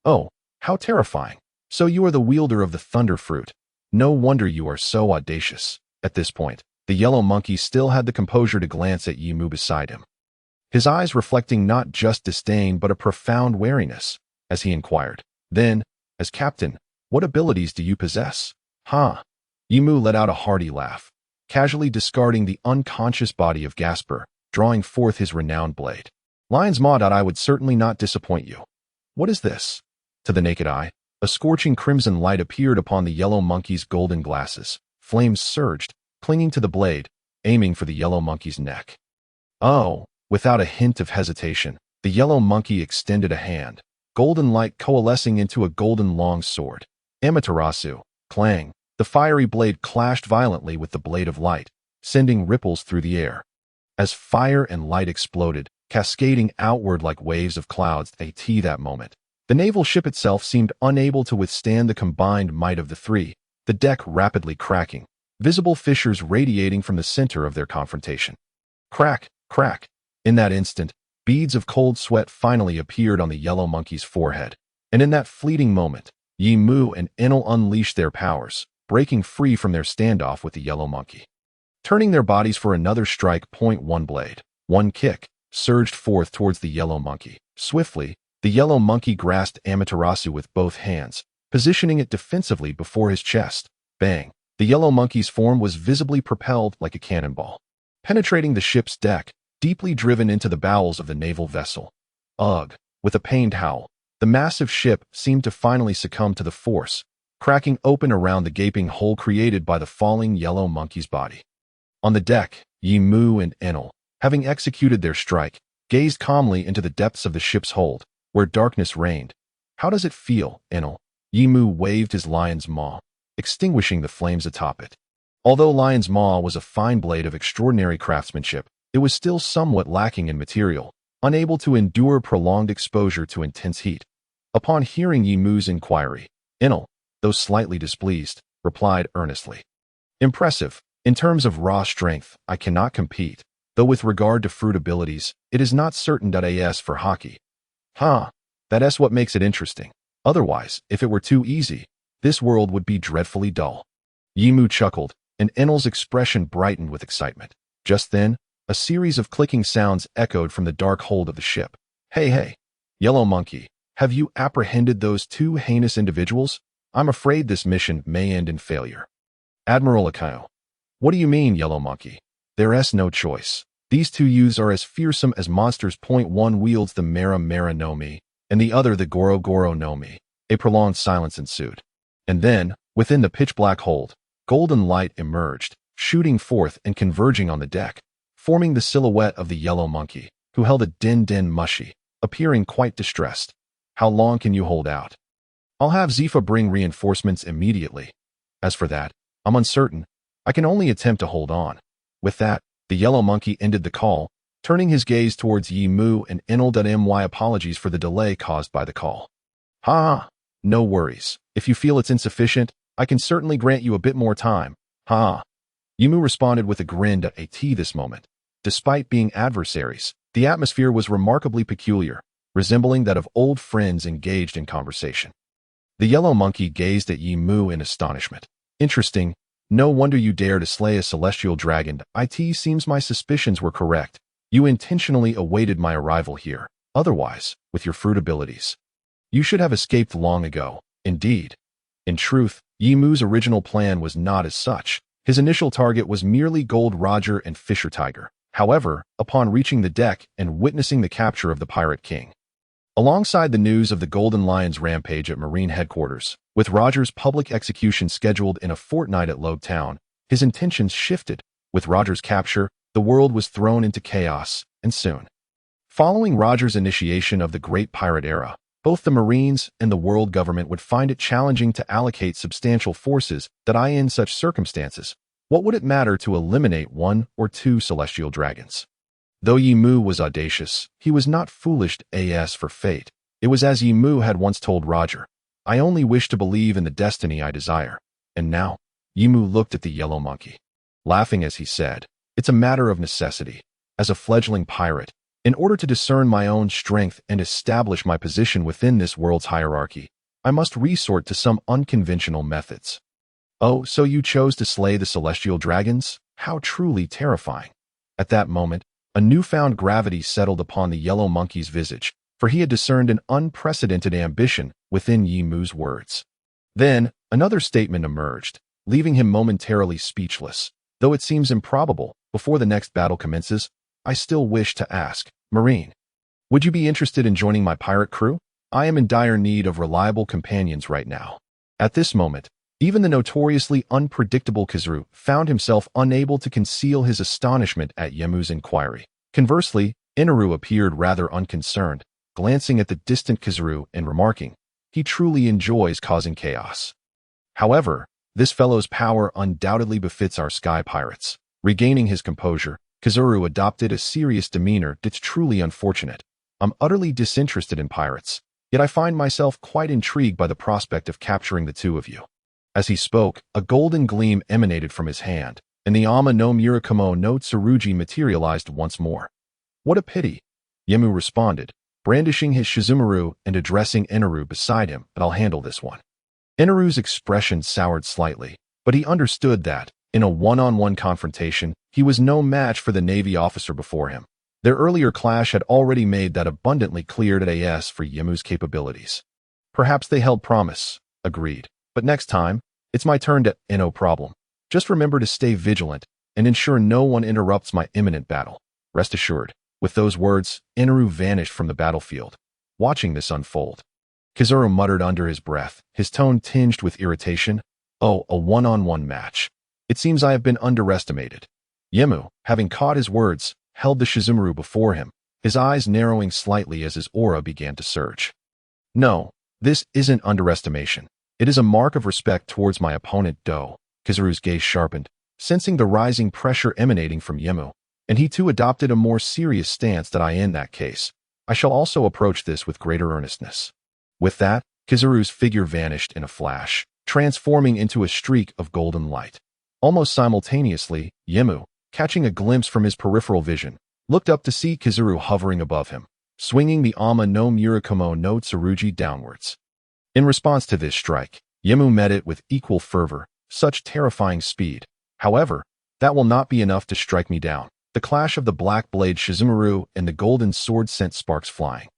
"Oh, how terrifying! So you are the wielder of the thunder fruit. No wonder you are so audacious." At this point, the yellow monkey still had the composure to glance at Yimu beside him, his eyes reflecting not just disdain but a profound wariness, as he inquired, "Then, as captain, what abilities do you possess?" Yimu let out a hearty laugh, casually discarding the unconscious body of Gasper, drawing forth his renowned blade. "Lion's Maw. I would certainly not disappoint you. What is this?" To the naked eye, a scorching crimson light appeared upon the yellow monkey's golden glasses. Flames surged, clinging to the blade, aiming for the yellow monkey's neck. Oh! Without a hint of hesitation, the yellow monkey extended a hand, golden light coalescing into a golden long sword. Amaterasu, clang. The fiery blade clashed violently with the blade of light, sending ripples through the air. As fire and light exploded, cascading outward like waves of clouds at that moment, the naval ship itself seemed unable to withstand the combined might of the three, the deck rapidly cracking, visible fissures radiating from the center of their confrontation. Crack, crack. In that instant, beads of cold sweat finally appeared on the yellow monkey's forehead, and in that fleeting moment, Mu and Enel unleashed their powers, breaking free from their standoff with the yellow monkey. Turning their bodies for another strike, one blade, one kick, surged forth towards the yellow monkey. Swiftly, the yellow monkey grasped Amaterasu with both hands, positioning it defensively before his chest. Bang! The yellow monkey's form was visibly propelled like a cannonball, penetrating the ship's deck, deeply driven into the bowels of the naval vessel. Ugh! With a pained howl, the massive ship seemed to finally succumb to the force, cracking open around the gaping hole created by the falling yellow monkey's body. On the deck, Mu and Enel, having executed their strike, gazed calmly into the depths of the ship's hold, where darkness reigned. How does it feel, Enel? Mu waved his lion's maw, extinguishing the flames atop it. Although lion's maw was a fine blade of extraordinary craftsmanship, it was still somewhat lacking in material, unable to endure prolonged exposure to intense heat. Upon hearing Mu's inquiry, Enel, though slightly displeased, replied earnestly. Impressive. In terms of raw strength, I cannot compete, though with regard to fruit abilities, it is not certain as for Haki. That's what makes it interesting. Otherwise, if it were too easy, this world would be dreadfully dull. Mu chuckled, and Enel's expression brightened with excitement. Just then, a series of clicking sounds echoed from the dark hold of the ship. Hey, yellow monkey, have you apprehended those two heinous individuals? I'm afraid this mission may end in failure. Admiral Akayo. What do you mean, yellow monkey? There's no choice. These two youths are as fearsome as monsters. One wields the Mera Mera no Mi, and the other the Goro Goro no Mi. A prolonged silence ensued. And then, within the pitch-black hold, golden light emerged, shooting forth and converging on the deck, forming the silhouette of the yellow monkey, who held a den mushy, appearing quite distressed. How long can you hold out? I'll have Zifa bring reinforcements immediately. As for that, I'm uncertain. I can only attempt to hold on. With that, the yellow monkey ended the call, turning his gaze towards Mu and Enel. Apologies for the delay caused by the call. No worries. If you feel it's insufficient, I can certainly grant you a bit more time. Mu responded with a grin at this moment. Despite being adversaries, the atmosphere was remarkably peculiar, resembling that of old friends engaged in conversation. The yellow monkey gazed at Mu in astonishment. Interesting. No wonder you dare to slay a celestial dragon. It seems my suspicions were correct. You intentionally awaited my arrival here. Otherwise, with your fruit abilities, you should have escaped long ago. Indeed. In truth, Mu's original plan was not as such. His initial target was merely Gold Roger and Fisher Tiger. However, upon reaching the deck and witnessing the capture of the Pirate King, alongside the news of the Golden Lion's rampage at Marine headquarters, with Roger's public execution scheduled in a fortnight at Loguetown, his intentions shifted. With Roger's capture, the world was thrown into chaos, and soon. Following Roger's initiation of the Great Pirate Era, both the Marines and the world government would find it challenging to allocate substantial forces in such circumstances. What would it matter to eliminate one or two celestial dragons? Though Mu was audacious, he was not foolish as for fate. It was as Mu had once told Roger, I only wish to believe in the destiny I desire. And now, Mu looked at the yellow monkey, laughing as he said, it's a matter of necessity. As a fledgling pirate, in order to discern my own strength and establish my position within this world's hierarchy, I must resort to some unconventional methods. Oh, so you chose to slay the celestial dragons? How truly terrifying. At that moment, a newfound gravity settled upon the yellow monkey's visage, for he had discerned an unprecedented ambition within Mu's words. Then, another statement emerged, leaving him momentarily speechless. Though it seems improbable, before the next battle commences, I still wish to ask, Marine, would you be interested in joining my pirate crew? I am in dire need of reliable companions right now. At this moment, even the notoriously unpredictable Kazuru found himself unable to conceal his astonishment at Mu's inquiry. Conversely, Inaru appeared rather unconcerned, glancing at the distant Kizaru and remarking, "He truly enjoys causing chaos." However, this fellow's power undoubtedly befits our sky pirates. Regaining his composure, Kizaru adopted a serious demeanor that's truly unfortunate. "I'm utterly disinterested in pirates, yet I find myself quite intrigued by the prospect of capturing the two of you." As he spoke, a golden gleam emanated from his hand, and the Ama no Murakumo no Tsurugi materialized once more. "What a pity," Yemu responded, brandishing his Shizumaru and addressing Eneru beside him, "but I'll handle this one." Eneru's expression soured slightly, but he understood that, in a one-on-one confrontation, he was no match for the Navy officer before him. Their earlier clash had already made that abundantly clear to AS for Yemu's capabilities. "Perhaps they held promise," agreed. "But next time, it's my turn to no problem. Just remember to stay vigilant and ensure no one interrupts my imminent battle. Rest assured." With those words, Eneru vanished from the battlefield. Watching this unfold, Kizaru muttered under his breath, his tone tinged with irritation, "Oh, a one-on-one match. It seems I have been underestimated." Yemu, having caught his words, held the Shizumaru before him, his eyes narrowing slightly as his aura began to surge. "No, this isn't underestimation. It is a mark of respect towards my opponent Do." Kizaru's gaze sharpened, sensing the rising pressure emanating from Yemu, and he too adopted a more serious stance that in that case, I shall also approach this with greater earnestness. With that, Kizaru's figure vanished in a flash, transforming into a streak of golden light. Almost simultaneously, Yemu, catching a glimpse from his peripheral vision, looked up to see Kizaru hovering above him, swinging the Ama no Murakumo no Tsurugi downwards. In response to this strike, Yemu met it with equal fervor, such terrifying speed. "However, that will not be enough to strike me down." The clash of the black blade Shizumaru and the golden sword sent sparks flying,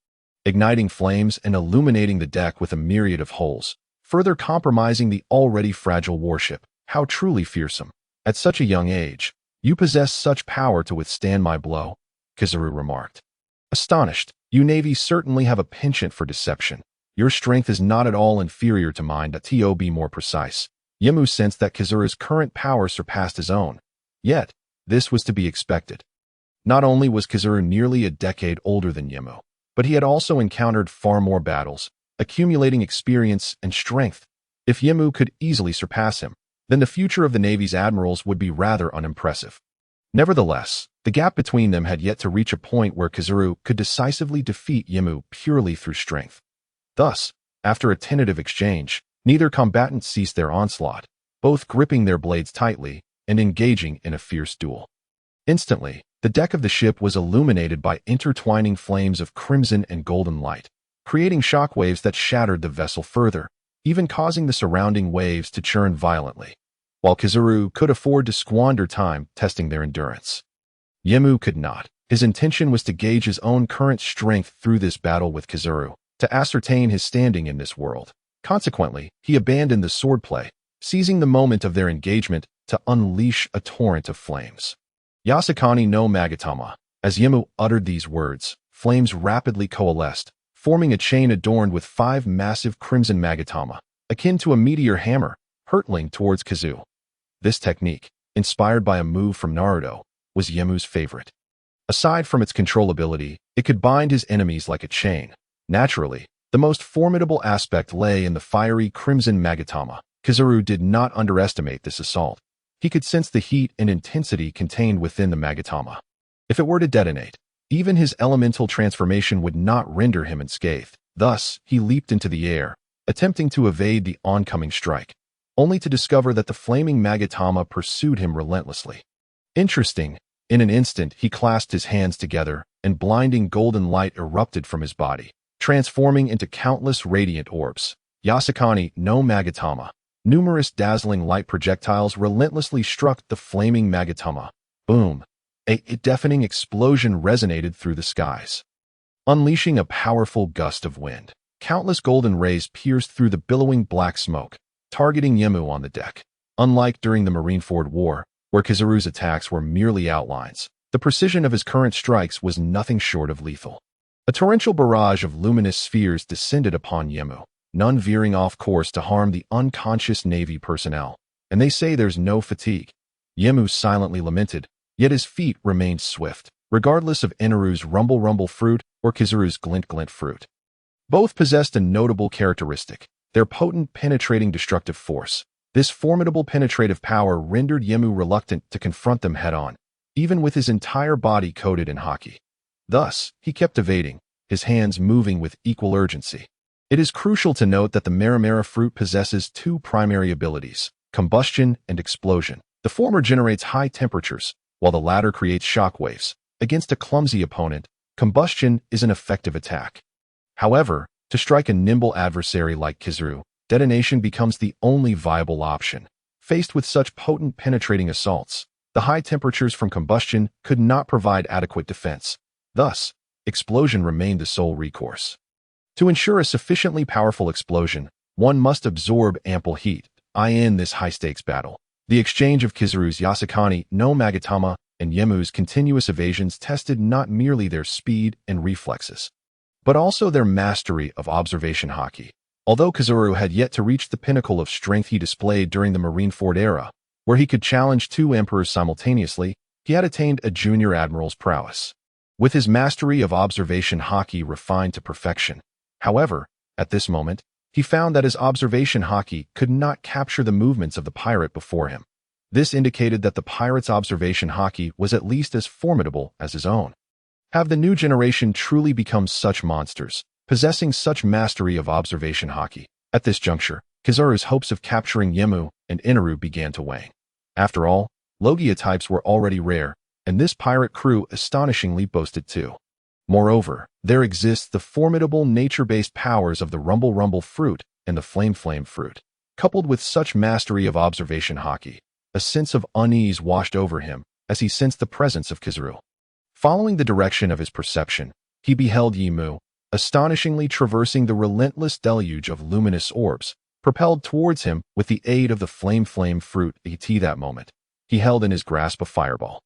igniting flames and illuminating the deck with a myriad of holes, further compromising the already fragile warship. "How truly fearsome. At such a young age, you possess such power to withstand my blow," Kizaru remarked. Astonished, "You Navy certainly have a penchant for deception. Your strength is not at all inferior to mine, to be more precise." Yemu sensed that Kizaru's current power surpassed his own. Yet, this was to be expected. Not only was Kizaru nearly a decade older than Yemu, but he had also encountered far more battles, accumulating experience and strength. If Yemu could easily surpass him, then the future of the Navy's admirals would be rather unimpressive. Nevertheless, the gap between them had yet to reach a point where Kizaru could decisively defeat Yemu purely through strength. Thus, after a tentative exchange, neither combatant ceased their onslaught, both gripping their blades tightly and engaging in a fierce duel. Instantly, the deck of the ship was illuminated by intertwining flames of crimson and golden light, creating shockwaves that shattered the vessel further, even causing the surrounding waves to churn violently. While Kizaru could afford to squander time testing their endurance, Yemu could not. His intention was to gauge his own current strength through this battle with Kizaru, to ascertain his standing in this world. Consequently, he abandoned the swordplay, seizing the moment of their engagement to unleash a torrent of flames. "Yasakani no Magatama." As Yemu uttered these words, flames rapidly coalesced, forming a chain adorned with 5 massive crimson Magatama, akin to a meteor hammer, hurtling towards Kizaru. This technique, inspired by a move from Naruto, was Yemu's favorite. Aside from its controllability, it could bind his enemies like a chain. Naturally, the most formidable aspect lay in the fiery crimson Magatama. Kizaru did not underestimate this assault. He could sense the heat and intensity contained within the Magatama. If it were to detonate, even his elemental transformation would not render him unscathed. Thus, he leaped into the air, attempting to evade the oncoming strike, only to discover that the flaming Magatama pursued him relentlessly. Interesting, in an instant he clasped his hands together, and blinding golden light erupted from his body, transforming into countless radiant orbs. Yasakani no Magatama. Numerous dazzling light projectiles relentlessly struck the flaming Magatama. Boom! A deafening explosion resonated through the skies, unleashing a powerful gust of wind. Countless golden rays pierced through the billowing black smoke, targeting Yemu on the deck. Unlike during the Marineford War, where Kizaru's attacks were merely outlines, the precision of his current strikes was nothing short of lethal. A torrential barrage of luminous spheres descended upon Yemu, none veering off course to harm the unconscious Navy personnel. "And they say there's no fatigue," Yemu silently lamented, yet his feet remained swift. regardless of Inaru's rumble rumble fruit or Kizaru's glint glint fruit. Both possessed a notable characteristic: their potent, penetrating destructive force. This formidable penetrative power rendered Yemu reluctant to confront them head-on, even with his entire body coated in Haki. Thus, he kept evading, his hands moving with equal urgency. It is crucial to note that the Mera Mera fruit possesses two primary abilities: combustion and explosion. The former generates high temperatures, while the latter creates shockwaves. Against a clumsy opponent, combustion is an effective attack. However, to strike a nimble adversary like Kizaru, detonation becomes the only viable option. Faced with such potent penetrating assaults, the high temperatures from combustion could not provide adequate defense. Thus, explosion remained the sole recourse. To ensure a sufficiently powerful explosion, one must absorb ample heat. In this high-stakes battle, the exchange of Kizaru's Yasukani no Magatama and Yemu's continuous evasions tested not merely their speed and reflexes, but also their mastery of observation Haki. Although Kizaru had yet to reach the pinnacle of strength he displayed during the Marineford era, where he could challenge two emperors simultaneously, he had attained a junior admiral's prowess. With his mastery of observation Haki refined to perfection. However, at this moment, he found that his observation Haki could not capture the movements of the pirate before him. This indicated that the pirate's observation Haki was at least as formidable as his own. Have the new generation truly become such monsters, possessing such mastery of observation Haki? At this juncture, Kizaru's hopes of capturing Yemu and Inaru began to wane. After all, Logia types were already rare, and this pirate crew astonishingly boasted too. Moreover, there exists the formidable nature-based powers of the Rumble Rumble fruit and the Flame Flame fruit. Coupled with such mastery of observation Haki, a sense of unease washed over him as he sensed the presence of Kizaru. Following the direction of his perception, he beheld Yemu, astonishingly traversing the relentless deluge of luminous orbs, propelled towards him with the aid of the Flame Flame fruit. At that moment, he held in his grasp a fireball.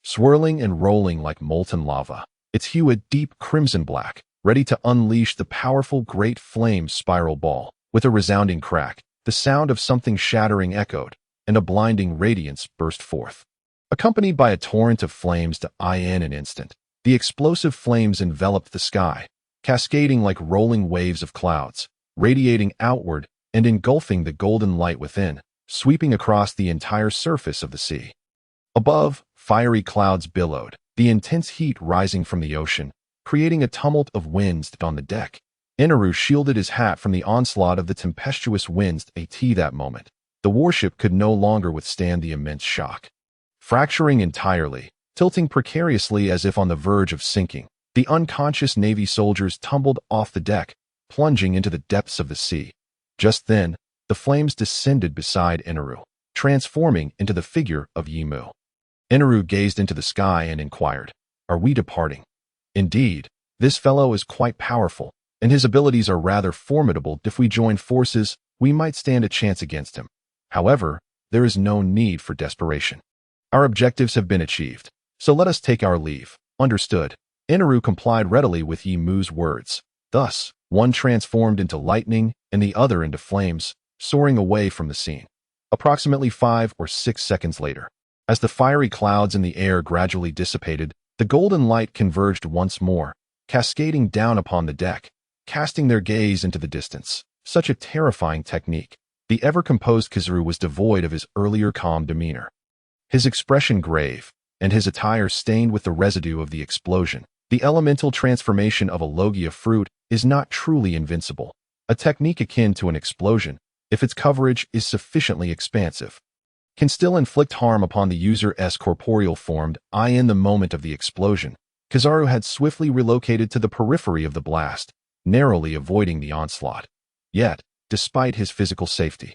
Swirling and rolling like molten lava, its hue a deep crimson black, ready to unleash the powerful great flame spiral ball. With a resounding crack, the sound of something shattering echoed, and a blinding radiance burst forth. Accompanied by a torrent of flames in an instant, the explosive flames enveloped the sky, cascading like rolling waves of clouds, radiating outward and engulfing the golden light within, sweeping across the entire surface of the sea. Above, fiery clouds billowed, the intense heat rising from the ocean, creating a tumult of winds on the deck. Inaru shielded his hat from the onslaught of the tempestuous winds. At that moment, the warship could no longer withstand the immense shock. Fracturing entirely, tilting precariously as if on the verge of sinking, the unconscious Navy soldiers tumbled off the deck, plunging into the depths of the sea. Just then, the flames descended beside Inaru, transforming into the figure of Yemu. Inaru gazed into the sky and inquired, "Are we departing?" Indeed, this fellow is quite powerful, and his abilities are rather formidable. If we join forces, we might stand a chance against him. However, there is no need for desperation. Our objectives have been achieved, so let us take our leave. Understood. Inaru complied readily with Yemu's words. Thus, one transformed into lightning and the other into flames, soaring away from the scene. Approximately 5 or 6 seconds later, as the fiery clouds in the air gradually dissipated, the golden light converged once more, cascading down upon the deck, casting their gaze into the distance. Such a terrifying technique. The ever-composed Kizaru was devoid of his earlier calm demeanor. His expression grave, and his attire stained with the residue of the explosion. The elemental transformation of a Logia fruit is not truly invincible, a technique akin to an explosion, if its coverage is sufficiently expansive, can still inflict harm upon the user's corporeal form. In the moment of the explosion, Kizaru had swiftly relocated to the periphery of the blast, narrowly avoiding the onslaught. Yet, despite his physical safety,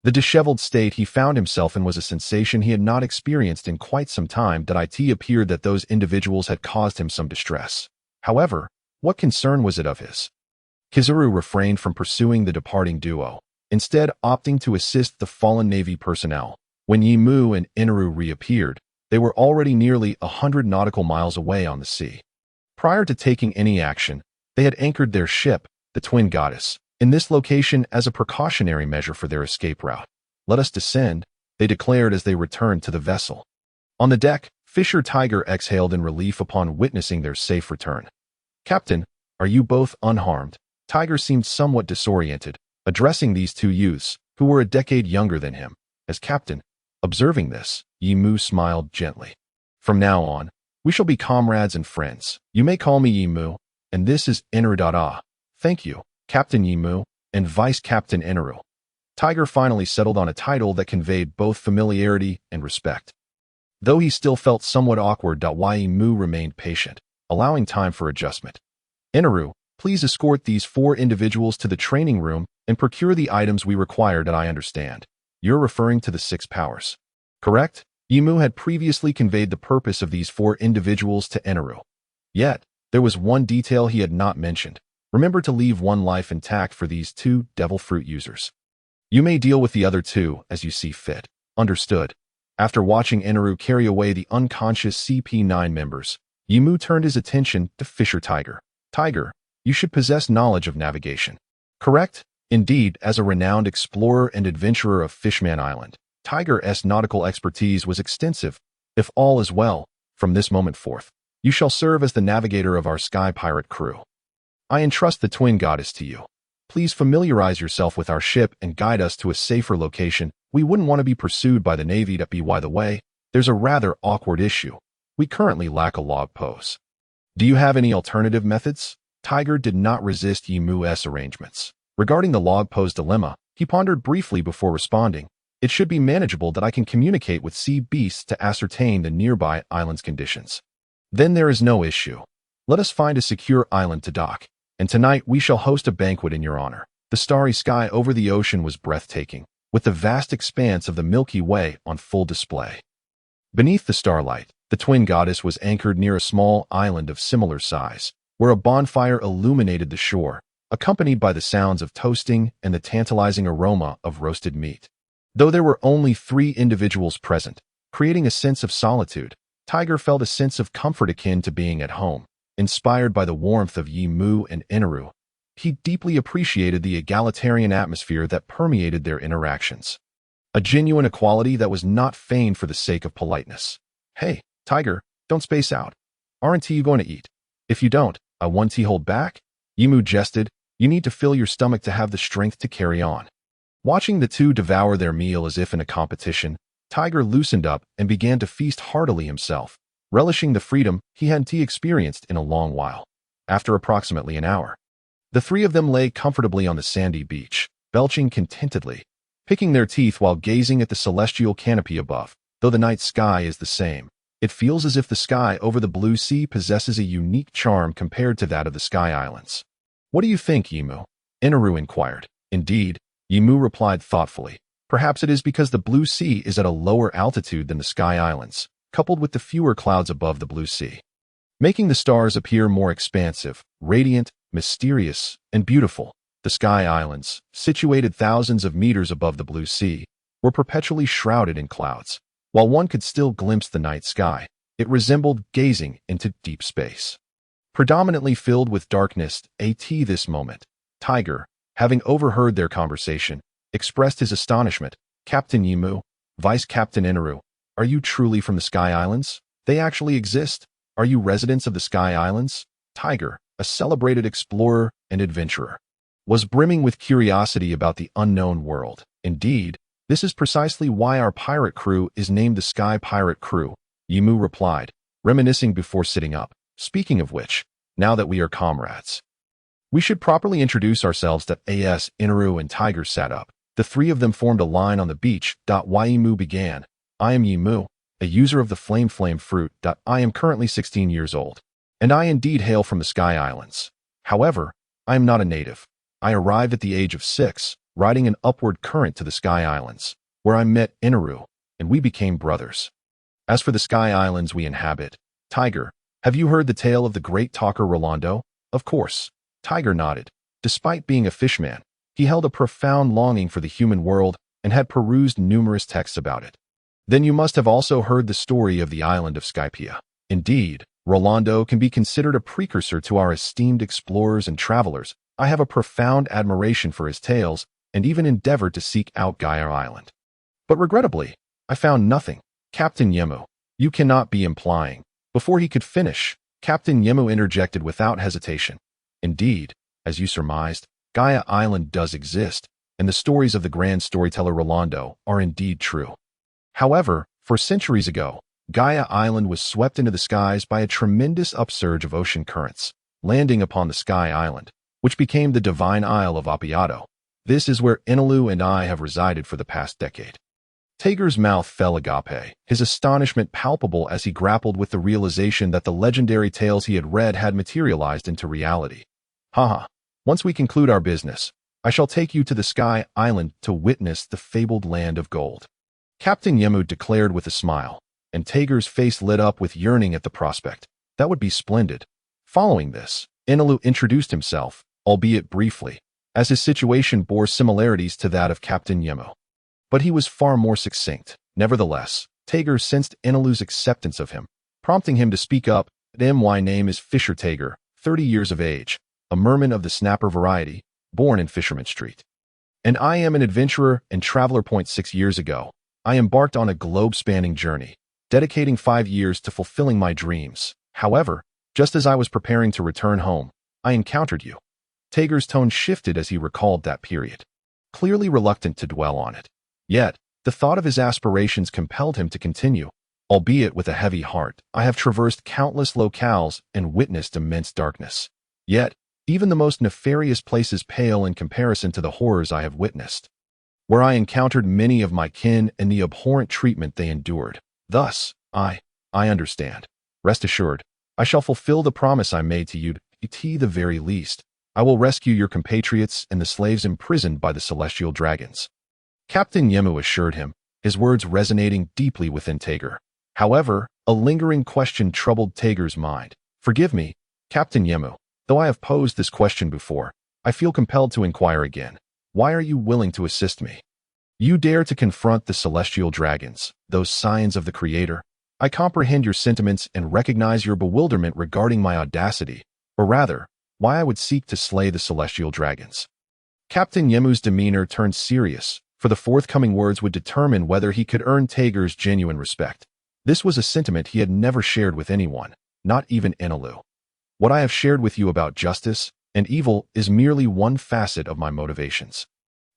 the disheveled state he found himself in was a sensation he had not experienced in quite some time. It appeared that those individuals had caused him some distress. However, what concern was it of his? Kizaru refrained from pursuing the departing duo, instead opting to assist the fallen Navy personnel. When Yemu and Inaru reappeared, they were already nearly 100 nautical miles away on the sea. Prior to taking any action, they had anchored their ship, the Twin Goddess, in this location as a precautionary measure for their escape route. "Let us descend," they declared as they returned to the vessel. On the deck, Fisher Tiger exhaled in relief upon witnessing their safe return. Captain, are you both unharmed? Tiger seemed somewhat disoriented, addressing these two youths, who were a decade younger than him. As captain, observing this, Yimu smiled gently. From now on, we shall be comrades and friends. You may call me Yimu, and this is Inaru. Thank you, Captain Yimu, and Vice Captain Inaru. Tiger finally settled on a title that conveyed both familiarity and respect. Though he still felt somewhat awkward, Yimu remained patient, allowing time for adjustment. Inaru, please escort these 4 individuals to the training room and procure the items we require. I understand. You're referring to the 6 powers. Correct? Yimu had previously conveyed the purpose of these 4 individuals to Inaru. Yet, there was one detail he had not mentioned. Remember to leave 1 life intact for these 2 devil fruit users. You may deal with the other 2 as you see fit. Understood. After watching Inaru carry away the unconscious CP9 members, Yimu turned his attention to Fisher Tiger. Tiger, you should possess knowledge of navigation. Correct? Indeed, as a renowned explorer and adventurer of Fishman Island, Tiger's nautical expertise was extensive. If all is well, from this moment forth, you shall serve as the navigator of our sky pirate crew. I entrust the twin goddess to you. Please familiarize yourself with our ship and guide us to a safer location. We wouldn't want to be pursued by the Navy. By the way, there's a rather awkward issue. We currently lack a log pose. Do you have any alternative methods? Tiger did not resist Yimu's arrangements. Regarding the log pose dilemma, he pondered briefly before responding. It should be manageable that I can communicate with sea beasts to ascertain the nearby island's conditions. Then there is no issue. Let us find a secure island to dock, and tonight we shall host a banquet in your honor. The starry sky over the ocean was breathtaking, with the vast expanse of the Milky Way on full display. Beneath the starlight, the twin goddess was anchored near a small island of similar size, where a bonfire illuminated the shore, accompanied by the sounds of toasting and the tantalizing aroma of roasted meat. Though there were only 3 individuals present, creating a sense of solitude, Tiger felt a sense of comfort akin to being at home. Inspired by the warmth of Yimu and Inaru, he deeply appreciated the egalitarian atmosphere that permeated their interactions. A genuine equality that was not feigned for the sake of politeness. Hey, Tiger, don't space out. Aren't you going to eat? If you don't, I want you hold back? Yimu jested. You need to fill your stomach to have the strength to carry on. Watching the 2 devour their meal as if in a competition, Tiger loosened up and began to feast heartily himself, relishing the freedom he hadn't experienced in a long while. After approximately an hour, the 3 of them lay comfortably on the sandy beach, belching contentedly, picking their teeth while gazing at the celestial canopy above. Though the night sky is the same, it feels as if the sky over the blue sea possesses a unique charm compared to that of the Sky Islands. What do you think, Yimu? Inaru inquired. Indeed, Yimu replied thoughtfully. Perhaps it is because the blue sea is at a lower altitude than the Sky Islands, coupled with the fewer clouds above the blue sea, making the stars appear more expansive, radiant, mysterious, and beautiful. The Sky Islands, situated thousands of meters above the blue sea, were perpetually shrouded in clouds. While one could still glimpse the night sky, it resembled gazing into deep space, predominantly filled with darkness. This moment, Tiger, having overheard their conversation, expressed his astonishment. Captain Yimu, Vice Captain Inaru, are you truly from the Sky Islands? They actually exist? Are you residents of the Sky Islands? Tiger, a celebrated explorer and adventurer, was brimming with curiosity about the unknown world. Indeed, this is precisely why our pirate crew is named the Sky Pirate Crew, Yimu replied, reminiscing before sitting up. Speaking of which, now that we are comrades, we should properly introduce ourselves. Inaru and Tiger sat up. The 3 of them formed a line on the beach. Yimu began. I am Yimu, a user of the flame fruit. I am currently 16 years old, and I indeed hail from the Sky Islands. However, I am not a native. I arrived at the age of 6, riding an upward current to the Sky Islands, where I met Inaru, and we became brothers. As for the Sky Islands we inhabit, Tiger, have you heard the tale of the great talker Rolando? Of course. Tiger nodded. Despite being a fishman, he held a profound longing for the human world and had perused numerous texts about it. Then you must have also heard the story of the island of Skypiea. Indeed, Rolando can be considered a precursor to our esteemed explorers and travelers. I have a profound admiration for his tales and even endeavored to seek out Gaia Island. But regrettably, I found nothing. Captain Yimu, You cannot be implying. Before he could finish, Captain Yemu interjected without hesitation. Indeed, as you surmised, Gaia Island does exist, and the stories of the grand storyteller Rolando are indeed true. However, for centuries ago, Gaia Island was swept into the skies by a tremendous upsurge of ocean currents, landing upon the Sky Island, which became the divine Isle of Apiato. This is where Enilu and I have resided for the past decade. Tager's mouth fell agape, his astonishment palpable as he grappled with the realization that the legendary tales he had read had materialized into reality. Haha, once we conclude our business, I shall take you to the Sky Island to witness the fabled land of gold. Captain Yemu declared with a smile, and Tager's face lit up with yearning at the prospect. That would be splendid. Following this, Enilu introduced himself, albeit briefly, as his situation bore similarities to that of Captain Yemu. But he was far more succinct. Nevertheless, Tager sensed Enilu's acceptance of him, prompting him to speak up. My name is Fisher Tager, 30 years of age, a merman of the snapper variety, born in Fisherman Street. And I am an adventurer and traveler. 6 years ago, I embarked on a globe-spanning journey, dedicating 5 years to fulfilling my dreams. However, just as I was preparing to return home, I encountered you. Tager's tone shifted as he recalled that period, clearly reluctant to dwell on it. Yet, the thought of his aspirations compelled him to continue. Albeit with a heavy heart, I have traversed countless locales and witnessed immense darkness. Yet, even the most nefarious places pale in comparison to the horrors I have witnessed, where I encountered many of my kin and the abhorrent treatment they endured. Thus, I understand. Rest assured, I shall fulfill the promise I made to you. At the very least, I will rescue your compatriots and the slaves imprisoned by the celestial dragons. Captain Yemu assured him, his words resonating deeply within Tager. However, a lingering question troubled Tager's mind. Forgive me, Captain Yemu, though I have posed this question before, I feel compelled to inquire again. Why are you willing to assist me? You dare to confront the celestial dragons, those scions of the Creator. I comprehend your sentiments and recognize your bewilderment regarding my audacity, or rather, why I would seek to slay the celestial dragons. Captain Yemu's demeanor turned serious, for the forthcoming words would determine whether he could earn Tager's genuine respect. This was a sentiment he had never shared with anyone, not even Enilu. What I have shared with you about justice and evil is merely one facet of my motivations.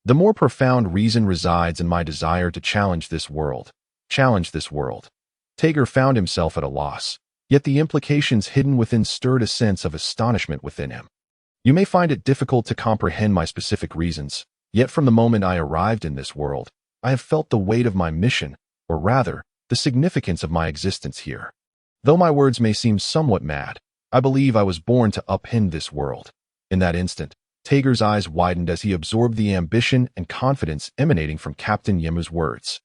The more profound reason resides in my desire to challenge this world. Tager found himself at a loss, yet the implications hidden within stirred a sense of astonishment within him. You may find it difficult to comprehend my specific reasons, yet from the moment I arrived in this world, I have felt the weight of my mission, or rather, the significance of my existence here. Though my words may seem somewhat mad, I believe I was born to upend this world. In that instant, Tager's eyes widened as he absorbed the ambition and confidence emanating from Captain Yemu's words.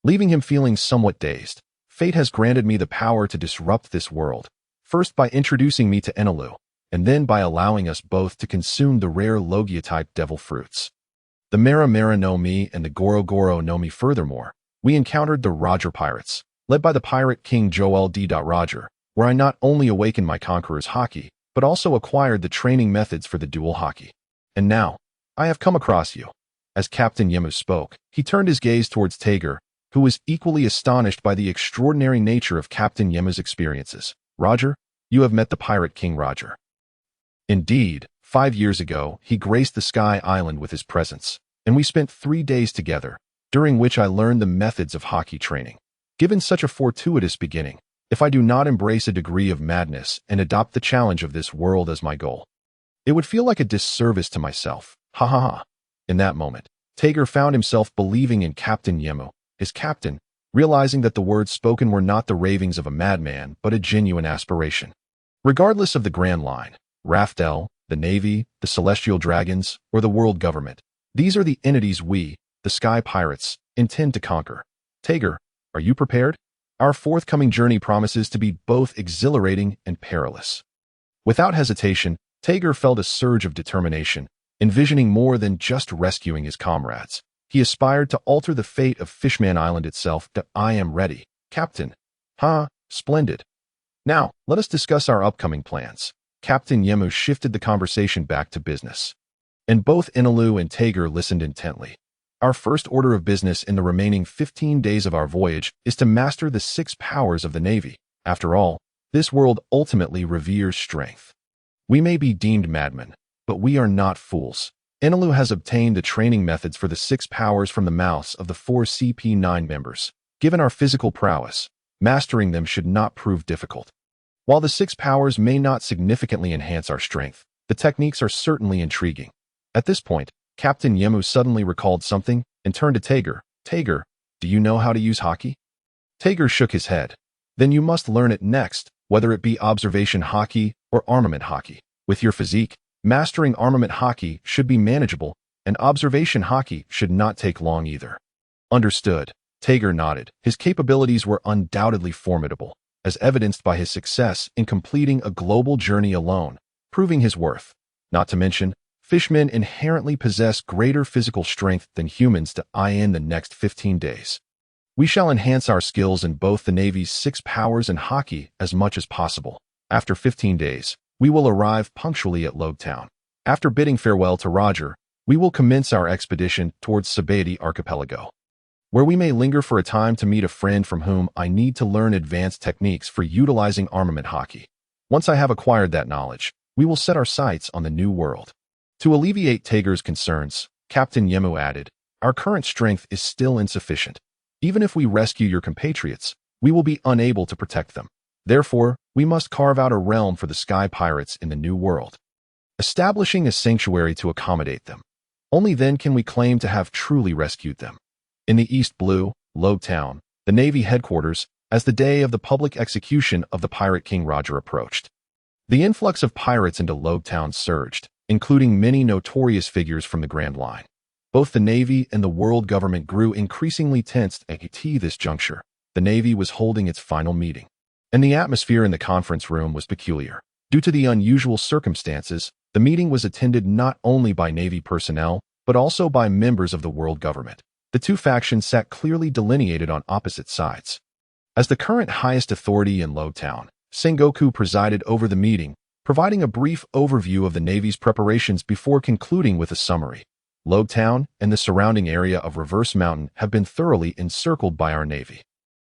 Leaving him feeling somewhat dazed, fate has granted me the power to disrupt this world, first by introducing me to Enilu, and then by allowing us both to consume the rare Loguetown devil fruits. The Mera Mera know me and the Goro Goro know me. Furthermore, we encountered the Roger pirates, led by the pirate king Joel D. Roger, where I not only awakened my conqueror's Haki, but also acquired the training methods for the dual Haki. And now, I have come across you. As Captain Yemu spoke, he turned his gaze towards Tager, who was equally astonished by the extraordinary nature of Captain Yemu's experiences. Roger, you have met the pirate king Roger. Indeed, 5 years ago, he graced the Sky Island with his presence, and we spent 3 days together, during which I learned the methods of Haki training. Given such a fortuitous beginning, if I do not embrace a degree of madness and adopt the challenge of this world as my goal, it would feel like a disservice to myself. Ha ha ha. In that moment, Tager found himself believing in Captain Yemu, his captain, realizing that the words spoken were not the ravings of a madman but a genuine aspiration. Regardless of the grand line, Raftel, the Navy, the Celestial Dragons, or the world government, these are the entities we, the Sky Pirates, intend to conquer. Tager, are you prepared? Our forthcoming journey promises to be both exhilarating and perilous. Without hesitation, Tager felt a surge of determination, envisioning more than just rescuing his comrades. He aspired to alter the fate of Fishman Island itself. I am ready, Captain. Splendid. Now, let us discuss our upcoming plans. Captain Yemu shifted the conversation back to business, and both Enilu and Tager listened intently. Our first order of business in the remaining 15 days of our voyage is to master the 6 powers of the Navy. After all, this world ultimately reveres strength. We may be deemed madmen, but we are not fools. Enelu has obtained the training methods for the 6 powers from the mouths of the 4 CP9 members. Given our physical prowess, mastering them should not prove difficult. While the 6 powers may not significantly enhance our strength, the techniques are certainly intriguing. At this point, Captain Yemu suddenly recalled something and turned to Tager. Tager, do you know how to use Haki? Tager shook his head. Then you must learn it next, whether it be observation Haki or armament Haki. With your physique, mastering armament Haki should be manageable, and observation Haki should not take long either. Understood. Tager nodded. His capabilities were undoubtedly formidable, as evidenced by his success in completing a global journey alone, proving his worth. Not to mention, fishmen inherently possess greater physical strength than humans to in the next 15 days. We shall enhance our skills in both the Navy's 6 powers and Haki as much as possible. After 15 days, we will arrive punctually at Loguetown. After bidding farewell to Roger, we will commence our expedition towards Skypiea Archipelago, where we may linger for a time to meet a friend from whom I need to learn advanced techniques for utilizing armament Haki. Once I have acquired that knowledge, we will set our sights on the new world. To alleviate Tager's concerns, Captain Yemu added, our current strength is still insufficient. Even if we rescue your compatriots, we will be unable to protect them. Therefore, we must carve out a realm for the sky pirates in the new world, establishing a sanctuary to accommodate them. Only then can we claim to have truly rescued them. In the East Blue, Loguetown, the Navy headquarters, as the day of the public execution of the Pirate King Roger approached, the influx of pirates into Loguetown surged, including many notorious figures from the Grand Line. Both the Navy and the world government grew increasingly tensed at this juncture. The Navy was holding its final meeting, and the atmosphere in the conference room was peculiar. Due to the unusual circumstances, the meeting was attended not only by Navy personnel, but also by members of the world government. The two factions sat clearly delineated on opposite sides. As the current highest authority in Loguetown, Sengoku presided over the meeting, providing a brief overview of the Navy's preparations before concluding with a summary. Loguetown and the surrounding area of Reverse Mountain have been thoroughly encircled by our Navy.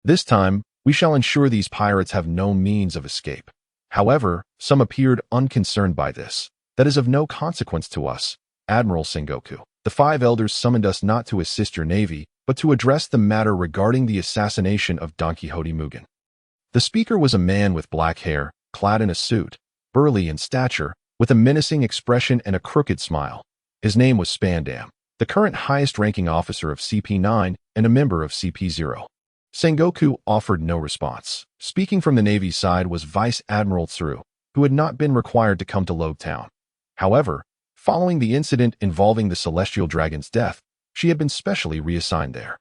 This time, we shall ensure these pirates have no means of escape. However, some appeared unconcerned by this. That is of no consequence to us, Admiral Sengoku. The 5 elders summoned us not to assist your Navy, but to address the matter regarding the assassination of Don Quixote Mugen. The speaker was a man with black hair, clad in a suit, burly in stature, with a menacing expression and a crooked smile. His name was Spandam, the current highest-ranking officer of CP9 and a member of CP0. Sengoku offered no response. Speaking from the Navy's side was Vice Admiral Tsuru, who had not been required to come to Loguetown. However, following the incident involving the Celestial Dragon's death, she had been specially reassigned there.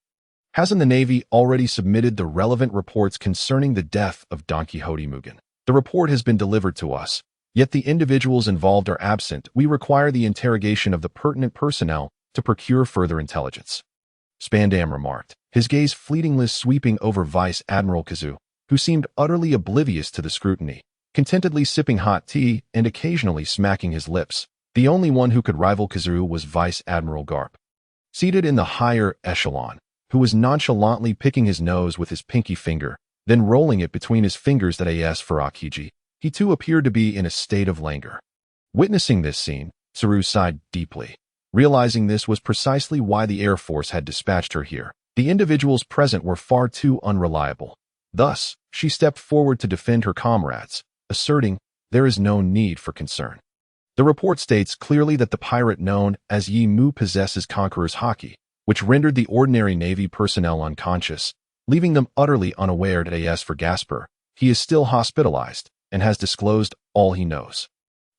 Hasn't the Navy already submitted the relevant reports concerning the death of Don Quixote Mugen? The report has been delivered to us, yet the individuals involved are absent. We require the interrogation of the pertinent personnel to procure further intelligence. Spandam remarked, his gaze fleetingly sweeping over Vice Admiral Kazu, who seemed utterly oblivious to the scrutiny, contentedly sipping hot tea and occasionally smacking his lips. The only one who could rival Kazu was Vice Admiral Garp, seated in the higher echelon, who was nonchalantly picking his nose with his pinky finger, then rolling it between his fingers that as for Akiji. He too appeared to be in a state of languor. Witnessing this scene, Tsuru sighed deeply. Realizing this was precisely why the Air Force had dispatched her here. The individuals present were far too unreliable. Thus, she stepped forward to defend her comrades, asserting, there is no need for concern. The report states clearly that the pirate known as Yi Mu possesses Conqueror's Haki, which rendered the ordinary Navy personnel unconscious, leaving them utterly unaware that as for Gasper, he is still hospitalized and has disclosed all he knows.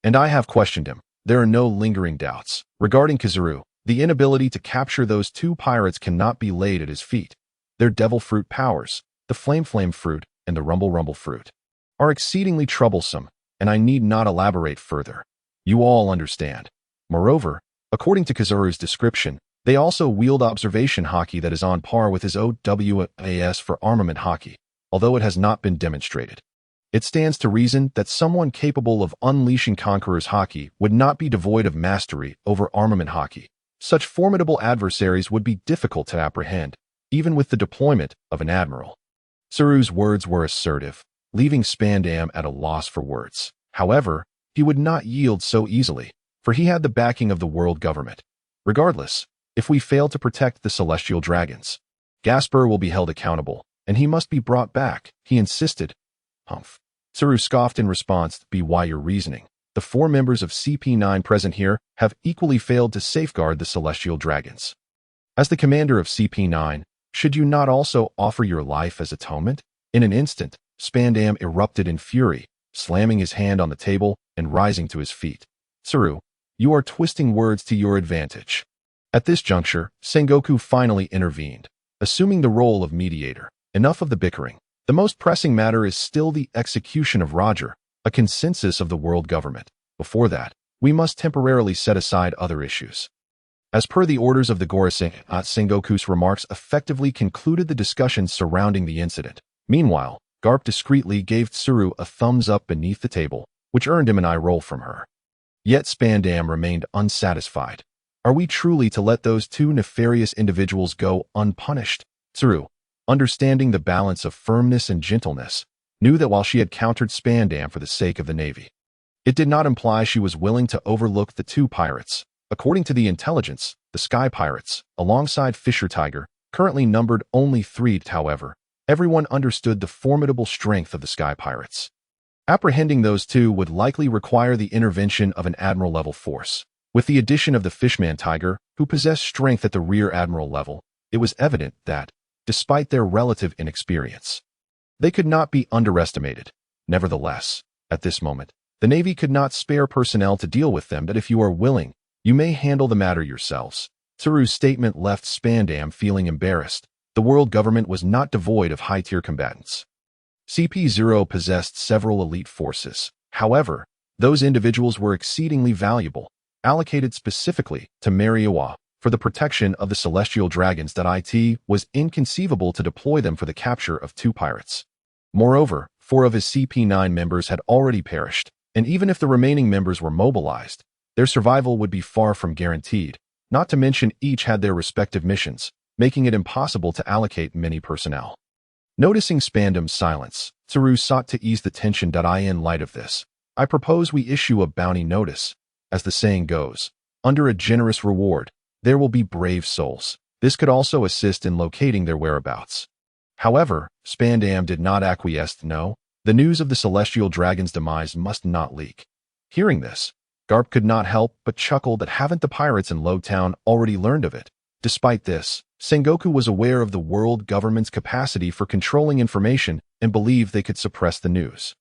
And I have questioned him. There are no lingering doubts. Regarding Kizuru, the inability to capture those 2 pirates cannot be laid at his feet. Their devil fruit powers, the flame fruit and the rumble fruit, are exceedingly troublesome, and I need not elaborate further. You all understand. Moreover, according to Kizuru's description, they also wield observation Haki that is on par with his OWAS for armament Haki, although it has not been demonstrated. It stands to reason that someone capable of unleashing Conqueror's Haki would not be devoid of mastery over armament Haki. Such formidable adversaries would be difficult to apprehend, even with the deployment of an admiral. Tsuru's words were assertive, leaving Spandam at a loss for words. However, he would not yield so easily, for he had the backing of the world government. Regardless, if we fail to protect the celestial dragons, Gasper will be held accountable, and he must be brought back, he insisted. Humph. Tsuru scoffed in response. Be why your reasoning. The 4 members of CP9 present here have equally failed to safeguard the celestial dragons. As the commander of CP9, should you not also offer your life as atonement? In an instant, Spandam erupted in fury, slamming his hand on the table and rising to his feet. Tsuru, you are twisting words to your advantage. At this juncture, Sengoku finally intervened, assuming the role of mediator. Enough of the bickering. The most pressing matter is still the execution of Roger, a consensus of the world government. Before that, we must temporarily set aside other issues. As per the orders of the Gorosei, Sengoku's remarks effectively concluded the discussion surrounding the incident. Meanwhile, Garp discreetly gave Tsuru a thumbs up beneath the table, which earned him an eye roll from her. Yet Spandam remained unsatisfied. Are we truly to let those 2 nefarious individuals go unpunished? Tsuru, understanding the balance of firmness and gentleness, knew that while she had countered Spandam for the sake of the Navy, it did not imply she was willing to overlook the 2 pirates. According to the intelligence, the Sky Pirates, alongside Fisher Tiger, currently numbered only 3. However, everyone understood the formidable strength of the Sky Pirates. Apprehending those 2 would likely require the intervention of an admiral-level force. With the addition of the Fishman Tiger, who possessed strength at the rear admiral level, it was evident that, despite their relative inexperience, they could not be underestimated. Nevertheless, at this moment, the Navy could not spare personnel to deal with them. That if you are willing, you may handle the matter yourselves. Tsuru's statement left Spandam feeling embarrassed. The world government was not devoid of high-tier combatants. CP0 possessed several elite forces. However, those individuals were exceedingly valuable, allocated specifically to Mariawa for the protection of the celestial dragons. It was inconceivable to deploy them for the capture of 2 pirates. Moreover, 4 of his CP9 members had already perished, and even if the remaining members were mobilized, their survival would be far from guaranteed, not to mention each had their respective missions, making it impossible to allocate many personnel. Noticing Spandam's silence, Tsuru sought to ease the tension. In light of this, I propose we issue a bounty notice. As the saying goes, under a generous reward, there will be brave souls. This could also assist in locating their whereabouts. However, Spandam did not acquiesce. No, the news of the celestial dragon's demise must not leak. Hearing this, Garp could not help but chuckle. That haven't the pirates in Loguetown already learned of it? Despite this, Sengoku was aware of the world government's capacity for controlling information and believed they could suppress the news.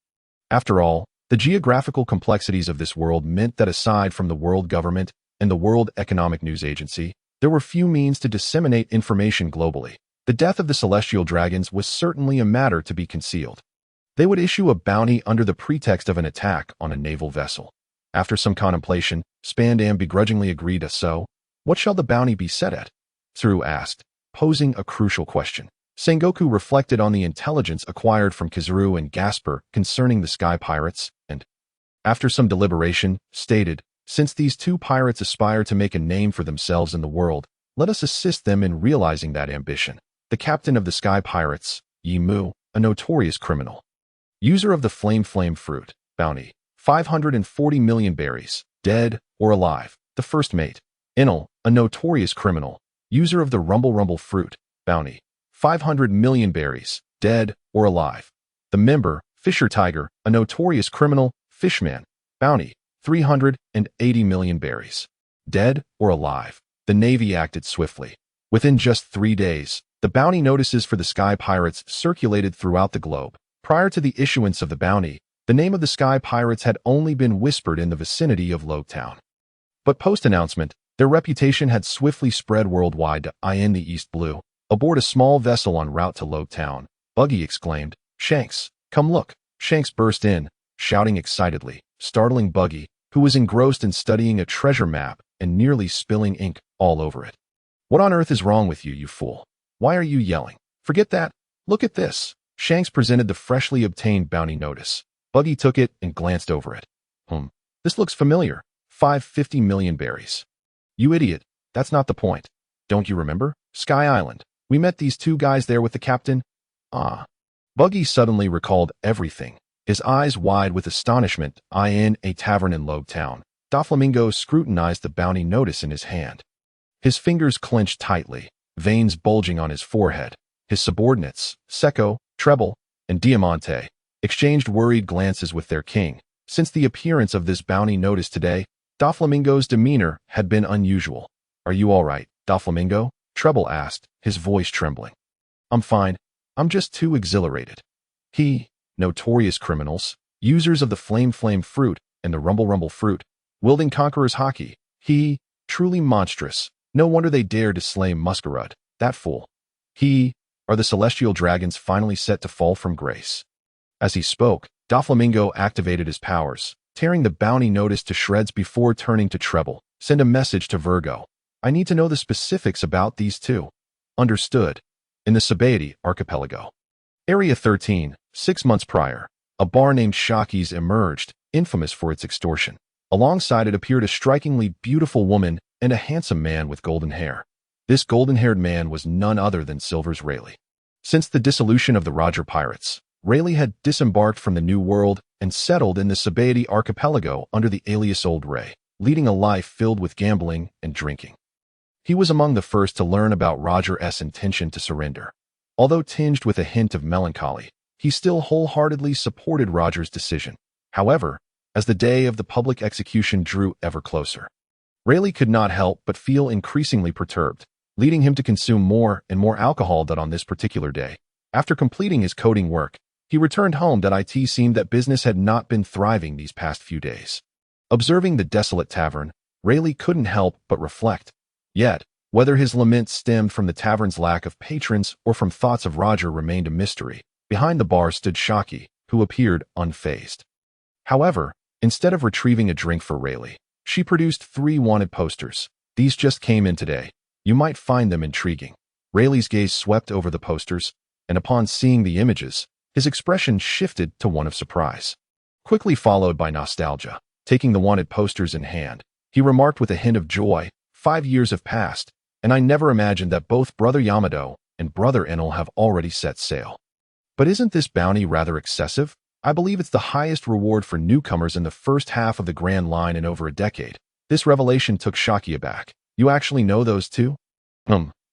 After all, the geographical complexities of this world meant that aside from the world government and the World Economic News Agency, there were few means to disseminate information globally. The death of the celestial dragons was certainly a matter to be concealed. They would issue a bounty under the pretext of an attack on a naval vessel. After some contemplation, Spandam begrudgingly agreed. So, what shall the bounty be set at? Tsuru asked, posing a crucial question. Sengoku reflected on the intelligence acquired from Kizuru and Gasper concerning the Sky Pirates, and, after some deliberation, stated, since these 2 pirates aspire to make a name for themselves in the world, let us assist them in realizing that ambition. The captain of the Sky Pirates, Yi Mu, a notorious criminal. User of the Flame fruit, bounty, 540 million berries, dead or alive. The first mate, Inel, a notorious criminal. User of the Rumble fruit, bounty, 500 million berries, dead or alive. The member, Fisher Tiger, a notorious criminal. Fishman, bounty, 380 million berries, dead or alive. The Navy acted swiftly. Within just 3 days, the bounty notices for the Sky Pirates circulated throughout the globe. Prior to the issuance of the bounty, the name of the Sky Pirates had only been whispered in the vicinity of Loguetown. But post-announcement, their reputation had swiftly spread worldwide. In the East Blue, aboard a small vessel en route to Loguetown, Buggy exclaimed, Shanks, come look. Shanks burst in, shouting excitedly, startling Buggy, who was engrossed in studying a treasure map and nearly spilling ink all over it. What on earth is wrong with you, you fool? Why are you yelling? Forget that. Look at this. Shanks presented the freshly obtained bounty notice. Buggy took it and glanced over it. This looks familiar. 550 million berries. You idiot. That's not the point. Don't you remember? Sky Island. We met these two guys there with the captain. Ah. Buggy suddenly recalled everything, his eyes wide with astonishment. In a tavern in Loguetown, Doflamingo scrutinized the bounty notice in his hand. His fingers clenched tightly, veins bulging on his forehead. His subordinates, Secco, Treble, and Diamante, exchanged worried glances with their king. Since the appearance of this bounty notice today, Doflamingo's demeanor had been unusual. Are you all right, Doflamingo? Treble asked, his voice trembling. I'm fine. I'm just too exhilarated. Notorious criminals, users of the flame fruit and the rumble fruit, wielding conquerors Haki. Truly monstrous. No wonder they dared to slay Masquerade, that fool. Are the celestial dragons finally set to fall from grace? As he spoke, Doflamingo activated his powers, tearing the bounty notice to shreds before turning to Treble. Send a message to Virgo. I need to know the specifics about these two. Understood. In the Skypiea archipelago. Area 13, 6 months prior, a bar named Shaki's emerged, infamous for its extortion. Alongside it appeared a strikingly beautiful woman and a handsome man with golden hair. This golden-haired man was none other than Silver's Rayleigh. Since the dissolution of the Roger Pirates, Rayleigh had disembarked from the New World and settled in the Skypiea archipelago under the alias Old Ray, leading a life filled with gambling and drinking. He was among the first to learn about Roger's intention to surrender. Although tinged with a hint of melancholy, he still wholeheartedly supported Roger's decision. However, as the day of the public execution drew ever closer, Rayleigh could not help but feel increasingly perturbed, leading him to consume more and more alcohol. That on this particular day, after completing his coding work, he returned home. It seemed that business had not been thriving these past few days. Observing the desolate tavern, Rayleigh couldn't help but reflect. Yet, whether his lament stemmed from the tavern's lack of patrons or from thoughts of Roger remained a mystery. Behind the bar stood Shaki, who appeared unfazed. However, instead of retrieving a drink for Rayleigh, she produced 3 wanted posters. These just came in today. You might find them intriguing. Rayleigh's gaze swept over the posters, and upon seeing the images, his expression shifted to one of surprise, quickly followed by nostalgia. Taking the wanted posters in hand, he remarked with a hint of joy, 5 years have passed, and I never imagined that both Brother Yamado and Brother Enel have already set sail. But isn't this bounty rather excessive? I believe it's the highest reward for newcomers in the first half of the Grand Line in over a decade. This revelation took Shaki aback. You actually know those two?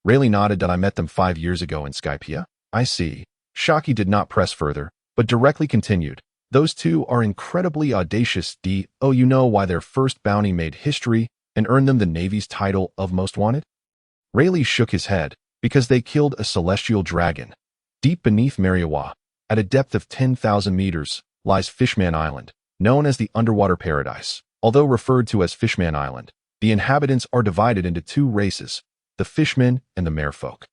Rayleigh nodded. I met them 5 years ago in Skypiea. I see. Shaki did not press further, but directly continued. Those two are incredibly audacious. You know why their first bounty made history and earned them the Navy's title of Most Wanted? Rayleigh shook his head. Because they killed a celestial dragon. Deep beneath Mariawa, at a depth of 10,000 meters, lies Fishman Island, known as the Underwater Paradise. Although referred to as Fishman Island, the inhabitants are divided into 2 races, the Fishmen and the Merfolk.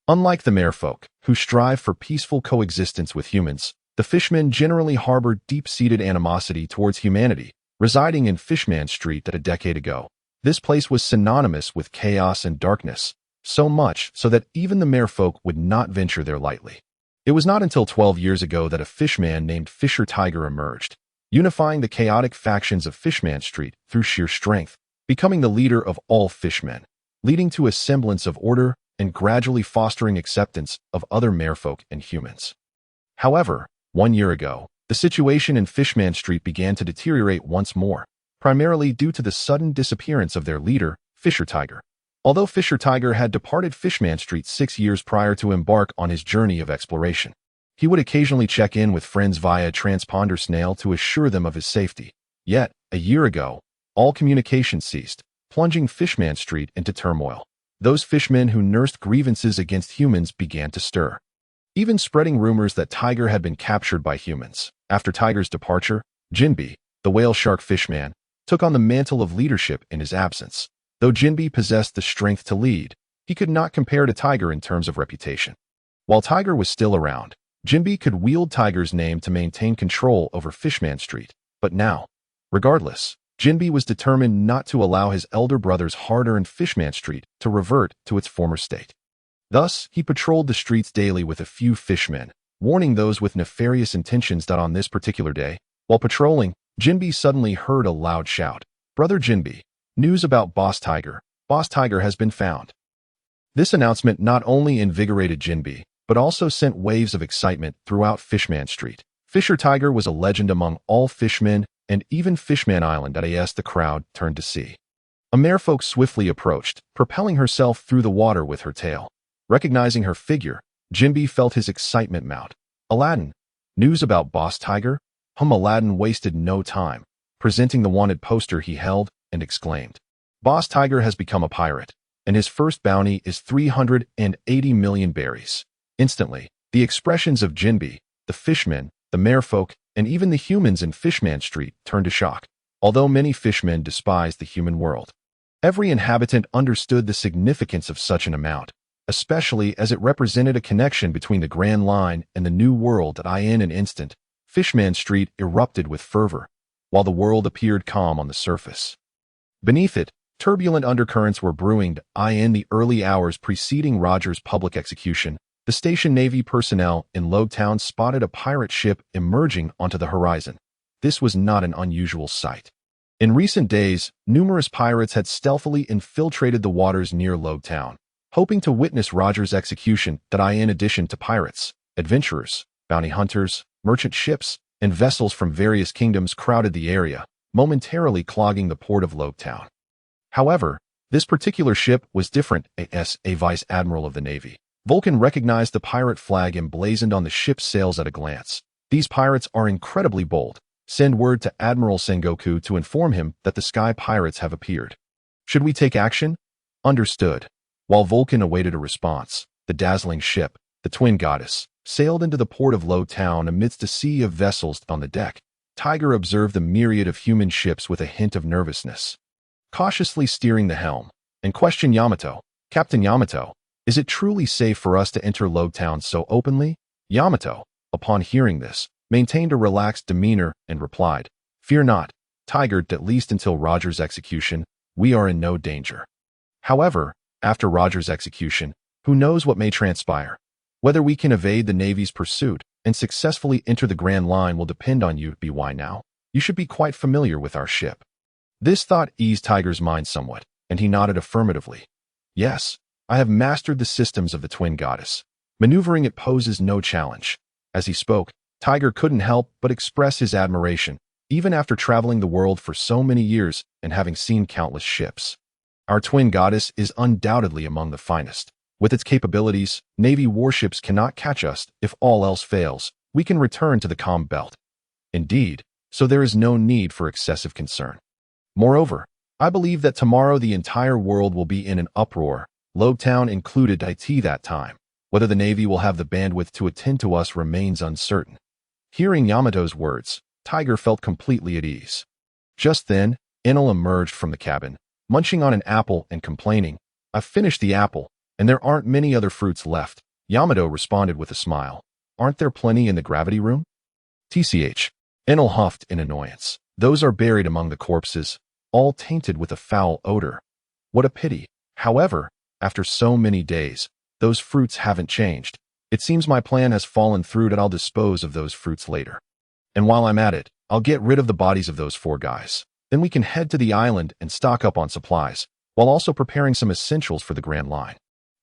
Unlike the Merfolk, who strive for peaceful coexistence with humans, the Fishmen generally harbor deep-seated animosity towards humanity. Residing in Fishman Street a decade ago, this place was synonymous with chaos and darkness, so much so that even the Merfolk would not venture there lightly. It was not until 12 years ago that a fishman named Fisher Tiger emerged, unifying the chaotic factions of Fishman Street through sheer strength, becoming the leader of all fishmen, leading to a semblance of order and gradually fostering acceptance of other Merfolk and humans. However, 1 year ago, the situation in Fishman Street began to deteriorate once more, primarily due to the sudden disappearance of their leader, Fisher Tiger. Although Fisher Tiger had departed Fishman Street 6 years prior to embark on his journey of exploration, he would occasionally check in with friends via transponder snail to assure them of his safety. Yet, a year ago, all communication ceased, plunging Fishman Street into turmoil. Those fishmen who nursed grievances against humans began to stir, even spreading rumors that Tiger had been captured by humans. After Tiger's departure, Jinbi, the whale shark fishman, took on the mantle of leadership in his absence. Though Jinbi possessed the strength to lead, he could not compare to Tiger in terms of reputation. While Tiger was still around, Jinbi could wield Tiger's name to maintain control over Fishman Street. But now, regardless, Jinbi was determined not to allow his elder brother's hard-earned Fishman Street to revert to its former state. Thus, he patrolled the streets daily with a few fishmen, warning those with nefarious intentions that on this particular day, while patrolling, Jinbi suddenly heard a loud shout. Brother Jinbi, news about Boss Tiger. Boss Tiger has been found. This announcement not only invigorated Jinbe, but also sent waves of excitement throughout Fishman Street. Fisher Tiger was a legend among all fishmen, and even Fishman Island as the crowd turned to see. A merfolk swiftly approached, propelling herself through the water with her tail. Recognizing her figure, Jinbe felt his excitement mount. Aladdin, news about Boss Tiger? Aladdin wasted no time, presenting the wanted poster he held, and exclaimed, Boss Tiger has become a pirate, and his first bounty is 380 million berries. Instantly, the expressions of Jinbe, the fishmen, the merfolk, and even the humans in Fishman Street turned to shock. Although many fishmen despised the human world, every inhabitant understood the significance of such an amount, especially as it represented a connection between the Grand Line and the New World. In an instant, Fishman Street erupted with fervor, while the world appeared calm on the surface. Beneath it, turbulent undercurrents were brewing. In the early hours preceding Roger's public execution, the station Navy personnel in Loguetown spotted a pirate ship emerging onto the horizon. This was not an unusual sight. In recent days, numerous pirates had stealthily infiltrated the waters near Loguetown, hoping to witness Roger's execution. In addition to pirates, adventurers, bounty hunters, merchant ships, and vessels from various kingdoms crowded the area, momentarily clogging the port of Loguetown. However, this particular ship was different. As a vice admiral of the Navy, Vulcan recognized the pirate flag emblazoned on the ship's sails at a glance. These pirates are incredibly bold. Send word to Admiral Sengoku to inform him that the Sky Pirates have appeared. Should we take action? Understood. While Vulcan awaited a response, the dazzling ship, the Twin Goddess, sailed into the port of Loguetown amidst a sea of vessels. On the deck, Tiger observed the myriad of human ships with a hint of nervousness. Cautiously steering the helm, and questioned Yamato, Captain Yamato, is it truly safe for us to enter Loguetown so openly? Yamato, upon hearing this, maintained a relaxed demeanor and replied, Fear not, Tiger, at least until Roger's execution, we are in no danger. However, after Roger's execution, who knows what may transpire? Whether we can evade the Navy's pursuit and successfully enter the Grand Line will depend on you. Why now? You should be quite familiar with our ship. This thought eased Tiger's mind somewhat, and he nodded affirmatively. Yes, I have mastered the systems of the Twin Goddess. Maneuvering it poses no challenge. As he spoke, Tiger couldn't help but express his admiration, even after traveling the world for so many years and having seen countless ships. Our Twin Goddess is undoubtedly among the finest. With its capabilities, Navy warships cannot catch us. If all else fails, we can return to the calm belt. Indeed, so there is no need for excessive concern. Moreover, I believe that tomorrow the entire world will be in an uproar, Loguetown included. That time, whether the Navy will have the bandwidth to attend to us remains uncertain. Hearing Yamato's words, Tiger felt completely at ease. Just then, Enel emerged from the cabin, munching on an apple and complaining, I've finished the apple, and there aren't many other fruits left. Yamato responded with a smile. Aren't there plenty in the gravity room? TCH. Enel huffed in annoyance. Those are buried among the corpses, all tainted with a foul odor. What a pity. However, after so many days, those fruits haven't changed. It seems my plan has fallen through. That I'll dispose of those fruits later. And while I'm at it, I'll get rid of the bodies of those 4 guys. Then we can head to the island and stock up on supplies, while also preparing some essentials for the Grand Line,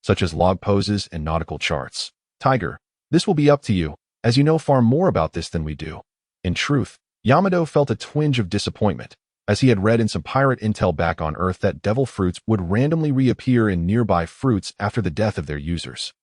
such as log poses and nautical charts. Tiger, this will be up to you, as you know far more about this than we do. In truth, Yamato felt a twinge of disappointment, as he had read in some pirate intel back on Earth that devil fruits would randomly reappear in nearby fruits after the death of their users.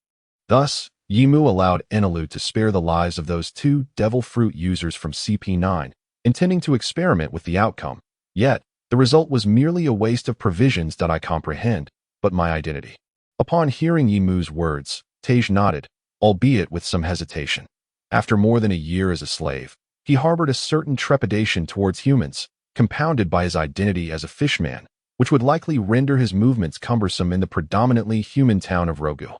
Thus, Yimu allowed Enelu to spare the lives of those 2 devil fruit users from CP9, intending to experiment with the outcome. Yet, the result was merely a waste of provisions. I comprehend, but my identity. Upon hearing Yimu's words, Tej nodded, albeit with some hesitation. After more than a year as a slave, he harbored a certain trepidation towards humans, compounded by his identity as a fishman, which would likely render his movements cumbersome in the predominantly human town of Rogu.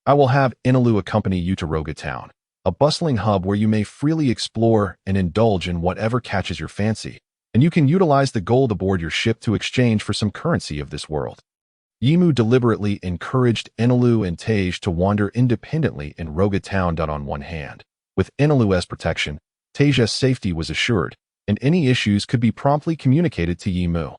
I will have Enelu accompany you to Loguetown, a bustling hub where you may freely explore and indulge in whatever catches your fancy, and you can utilize the gold aboard your ship to exchange for some currency of this world. Yimu deliberately encouraged Enelu and Tej to wander independently in Loguetown. On one hand, with Enelu's protection, Tej's safety was assured, and any issues could be promptly communicated to Yimu.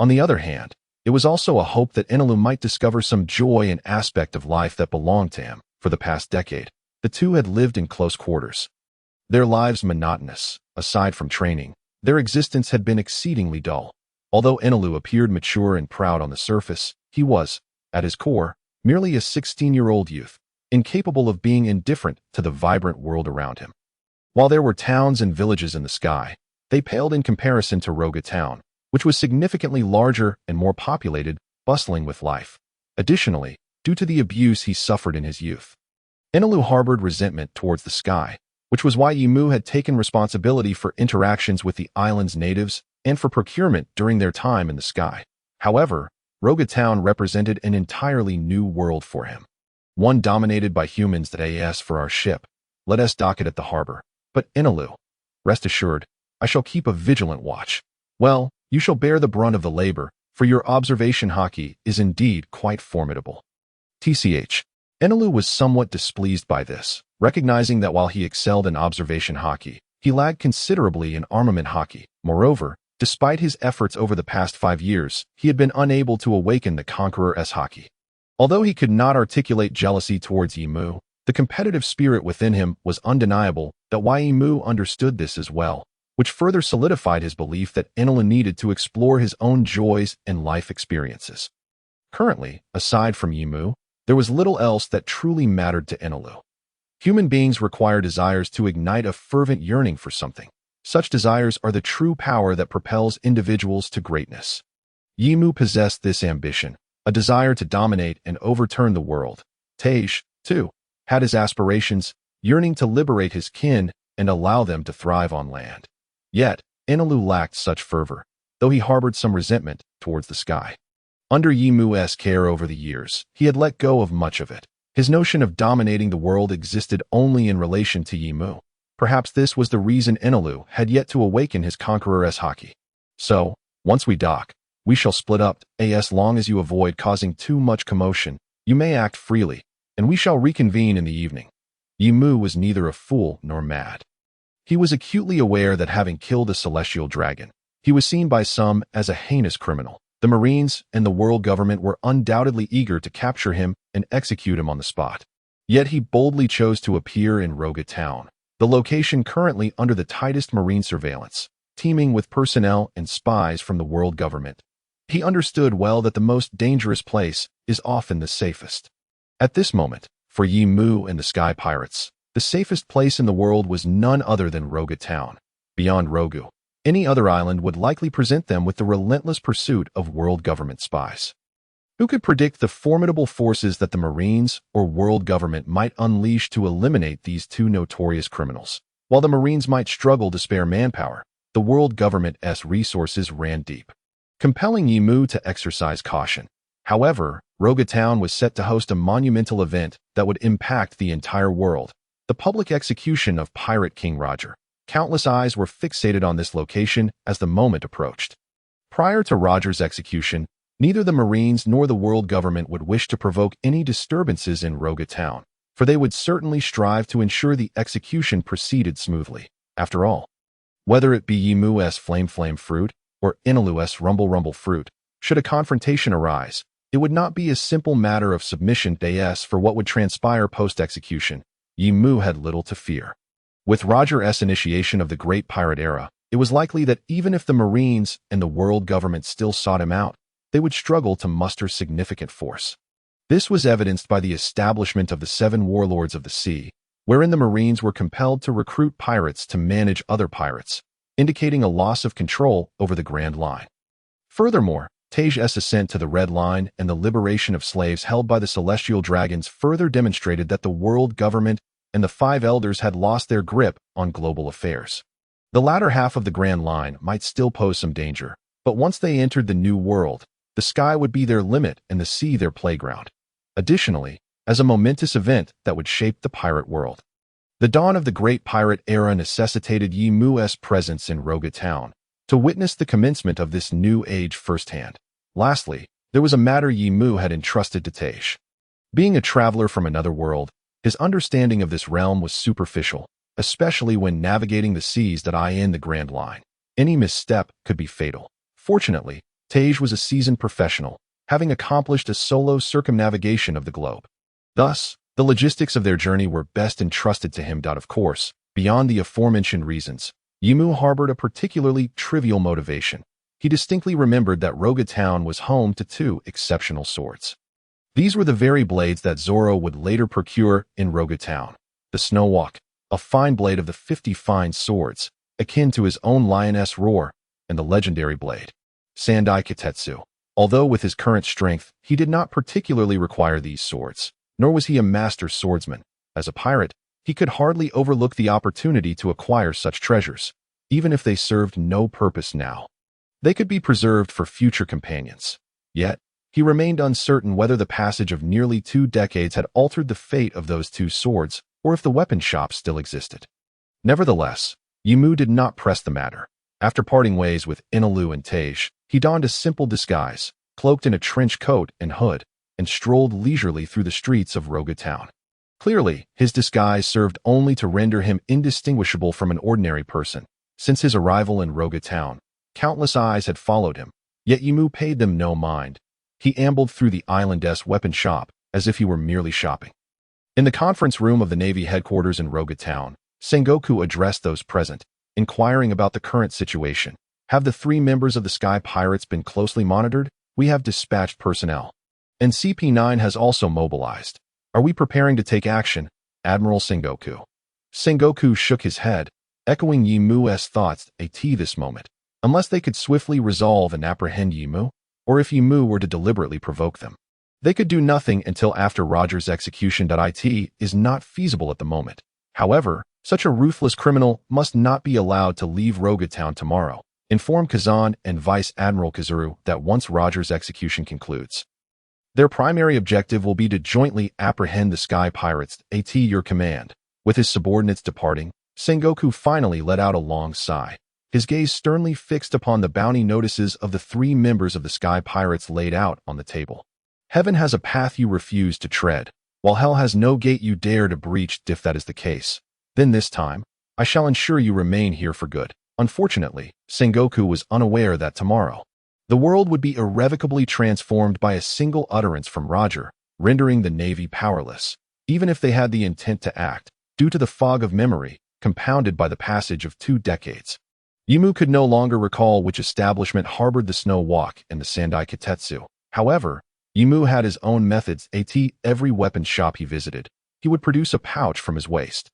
On the other hand, It was also a hope that Enelu might discover some joy and aspect of life that belonged to him. For the past decade, the two had lived in close quarters. Their lives monotonous. Aside from training, their existence had been exceedingly dull. Although Enelu appeared mature and proud on the surface, he was, at his core, merely a 16-year-old youth, incapable of being indifferent to the vibrant world around him. While there were towns and villages in the sky, they paled in comparison to Loguetown, which was significantly larger and more populated, bustling with life. Additionally, due to the abuse he suffered in his youth, Enelu harbored resentment towards the sky, which was why Yimu had taken responsibility for interactions with the island's natives and for procurement during their time in the sky. However, Loguetown represented an entirely new world for him. One dominated by humans that as for our ship, let us dock it at the harbor. But Enelu, rest assured, I shall keep a vigilant watch. Well, you shall bear the brunt of the labor, for your observation Haki is indeed quite formidable. TCH. Enelu was somewhat displeased by this, recognizing that while he excelled in observation Haki, he lagged considerably in armament Haki. Moreover, despite his efforts over the past 5 years, he had been unable to awaken the Conqueror's Haki. Although he could not articulate jealousy towards Yimu, the competitive spirit within him was undeniable that Yimu understood this as well, which further solidified his belief that Enelu needed to explore his own joys and life experiences. Currently, aside from Yimu, there was little else that truly mattered to Enelu. Human beings require desires to ignite a fervent yearning for something. Such desires are the true power that propels individuals to greatness. Yimu possessed this ambition, a desire to dominate and overturn the world. Tej, too, had his aspirations, yearning to liberate his kin and allow them to thrive on land. Yet, Enelu lacked such fervor, though he harbored some resentment towards the sky. Under Yimu's care over the years, he had let go of much of it. His notion of dominating the world existed only in relation to Yimu. Perhaps this was the reason Enelu had yet to awaken his Conqueror's Haki. So, once we dock, we shall split up, as long as you avoid causing too much commotion. You may act freely, and we shall reconvene in the evening. Yimu was neither a fool nor mad. He was acutely aware that having killed a celestial dragon, he was seen by some as a heinous criminal. The Marines and the world government were undoubtedly eager to capture him and execute him on the spot. Yet he boldly chose to appear in Loguetown, the location currently under the tightest Marine surveillance, teeming with personnel and spies from the world government. He understood well that the most dangerous place is often the safest. At this moment, for Yimu and the Sky Pirates, the safest place in the world was none other than Loguetown. Beyond Rogu, any other island would likely present them with the relentless pursuit of world government spies. Who could predict the formidable forces that the Marines or world government might unleash to eliminate these two notorious criminals? While the Marines might struggle to spare manpower, the world government's resources ran deep, compelling Yimu to exercise caution. However, Loguetown was set to host a monumental event that would impact the entire world, the public execution of Pirate King Roger. Countless eyes were fixated on this location as the moment approached. Prior to Roger's execution, neither the Marines nor the world government would wish to provoke any disturbances in Loguetown, for they would certainly strive to ensure the execution proceeded smoothly. After all, whether it be Yimu's flame fruit or Enelu's rumble fruit, should a confrontation arise, it would not be a simple matter of submission for what would transpire post-execution. Yimu had little to fear. With Roger's initiation of the Great Pirate Era, it was likely that even if the Marines and the world government still sought him out, they would struggle to muster significant force. This was evidenced by the establishment of the 7 Warlords of the Sea, wherein the Marines were compelled to recruit pirates to manage other pirates, indicating a loss of control over the Grand Line. Furthermore, Tej's ascent to the Red Line and the liberation of slaves held by the Celestial Dragons further demonstrated that the world government and the 5 elders had lost their grip on global affairs. The latter half of the Grand Line might still pose some danger, but once they entered the New World, the sky would be their limit and the sea their playground. Additionally, as a momentous event that would shape the pirate world, the dawn of the Great Pirate Era necessitated Yimu's presence in Loguetown to witness the commencement of this new age firsthand. Lastly, there was a matter Yimu had entrusted to Tej. Being a traveler from another world, his understanding of this realm was superficial, especially when navigating the seas that in the Grand Line. Any misstep could be fatal. Fortunately, Tej was a seasoned professional, having accomplished a solo circumnavigation of the globe. Thus, the logistics of their journey were best entrusted to him. Of course, beyond the aforementioned reasons, Yimu harbored a particularly trivial motivation. He distinctly remembered that Loguetown was home to two exceptional swords. These were the very blades that Zoro would later procure in Loguetown. The Snowwalk, a fine blade of the 50 fine swords, akin to his own lioness roar, and the legendary blade, Sandai Kitetsu. Although with his current strength, he did not particularly require these swords, nor was he a master swordsman. As a pirate, he could hardly overlook the opportunity to acquire such treasures, even if they served no purpose now. They could be preserved for future companions. Yet, he remained uncertain whether the passage of nearly 2 decades had altered the fate of those two swords, or if the weapon shop still existed. Nevertheless, Yimu did not press the matter. After parting ways with Inalu and Tej, he donned a simple disguise, cloaked in a trench coat and hood, and strolled leisurely through the streets of Loguetown. Clearly, his disguise served only to render him indistinguishable from an ordinary person. Since his arrival in Loguetown, countless eyes had followed him, yet Yimu paid them no mind. He ambled through the island-esque weapon shop as if he were merely shopping. In the conference room of the Navy headquarters in Loguetown, Sengoku addressed those present, inquiring about the current situation. Have the 3 members of the Sky Pirates been closely monitored? We have dispatched personnel. And CP9 has also mobilized. Are we preparing to take action, Admiral Sengoku? Sengoku shook his head, echoing Yimu's thoughts at this moment. Unless they could swiftly resolve and apprehend Yimu, or if Yimu were to deliberately provoke them, they could do nothing until after Roger's execution. It is not feasible at the moment. However, such a ruthless criminal must not be allowed to leave Loguetown tomorrow. Inform Kazan and Vice Admiral Kazuru that once Roger's execution concludes, their primary objective will be to jointly apprehend the Sky Pirates. At your command. With his subordinates departing, Sengoku finally let out a long sigh. His gaze sternly fixed upon the bounty notices of the 3 members of the Sky Pirates laid out on the table. Heaven has a path you refuse to tread, while hell has no gate you dare to breach. If that is the case, then this time, I shall ensure you remain here for good. Unfortunately, Sengoku was unaware that tomorrow, the world would be irrevocably transformed by a single utterance from Roger, rendering the Navy powerless, even if they had the intent to act, due to the fog of memory, compounded by the passage of 2 decades. Yimu could no longer recall which establishment harbored the Snow Walk and the Sandai Kitetsu. However, Yimu had his own methods. At every weapon shop he visited, he would produce a pouch from his waist,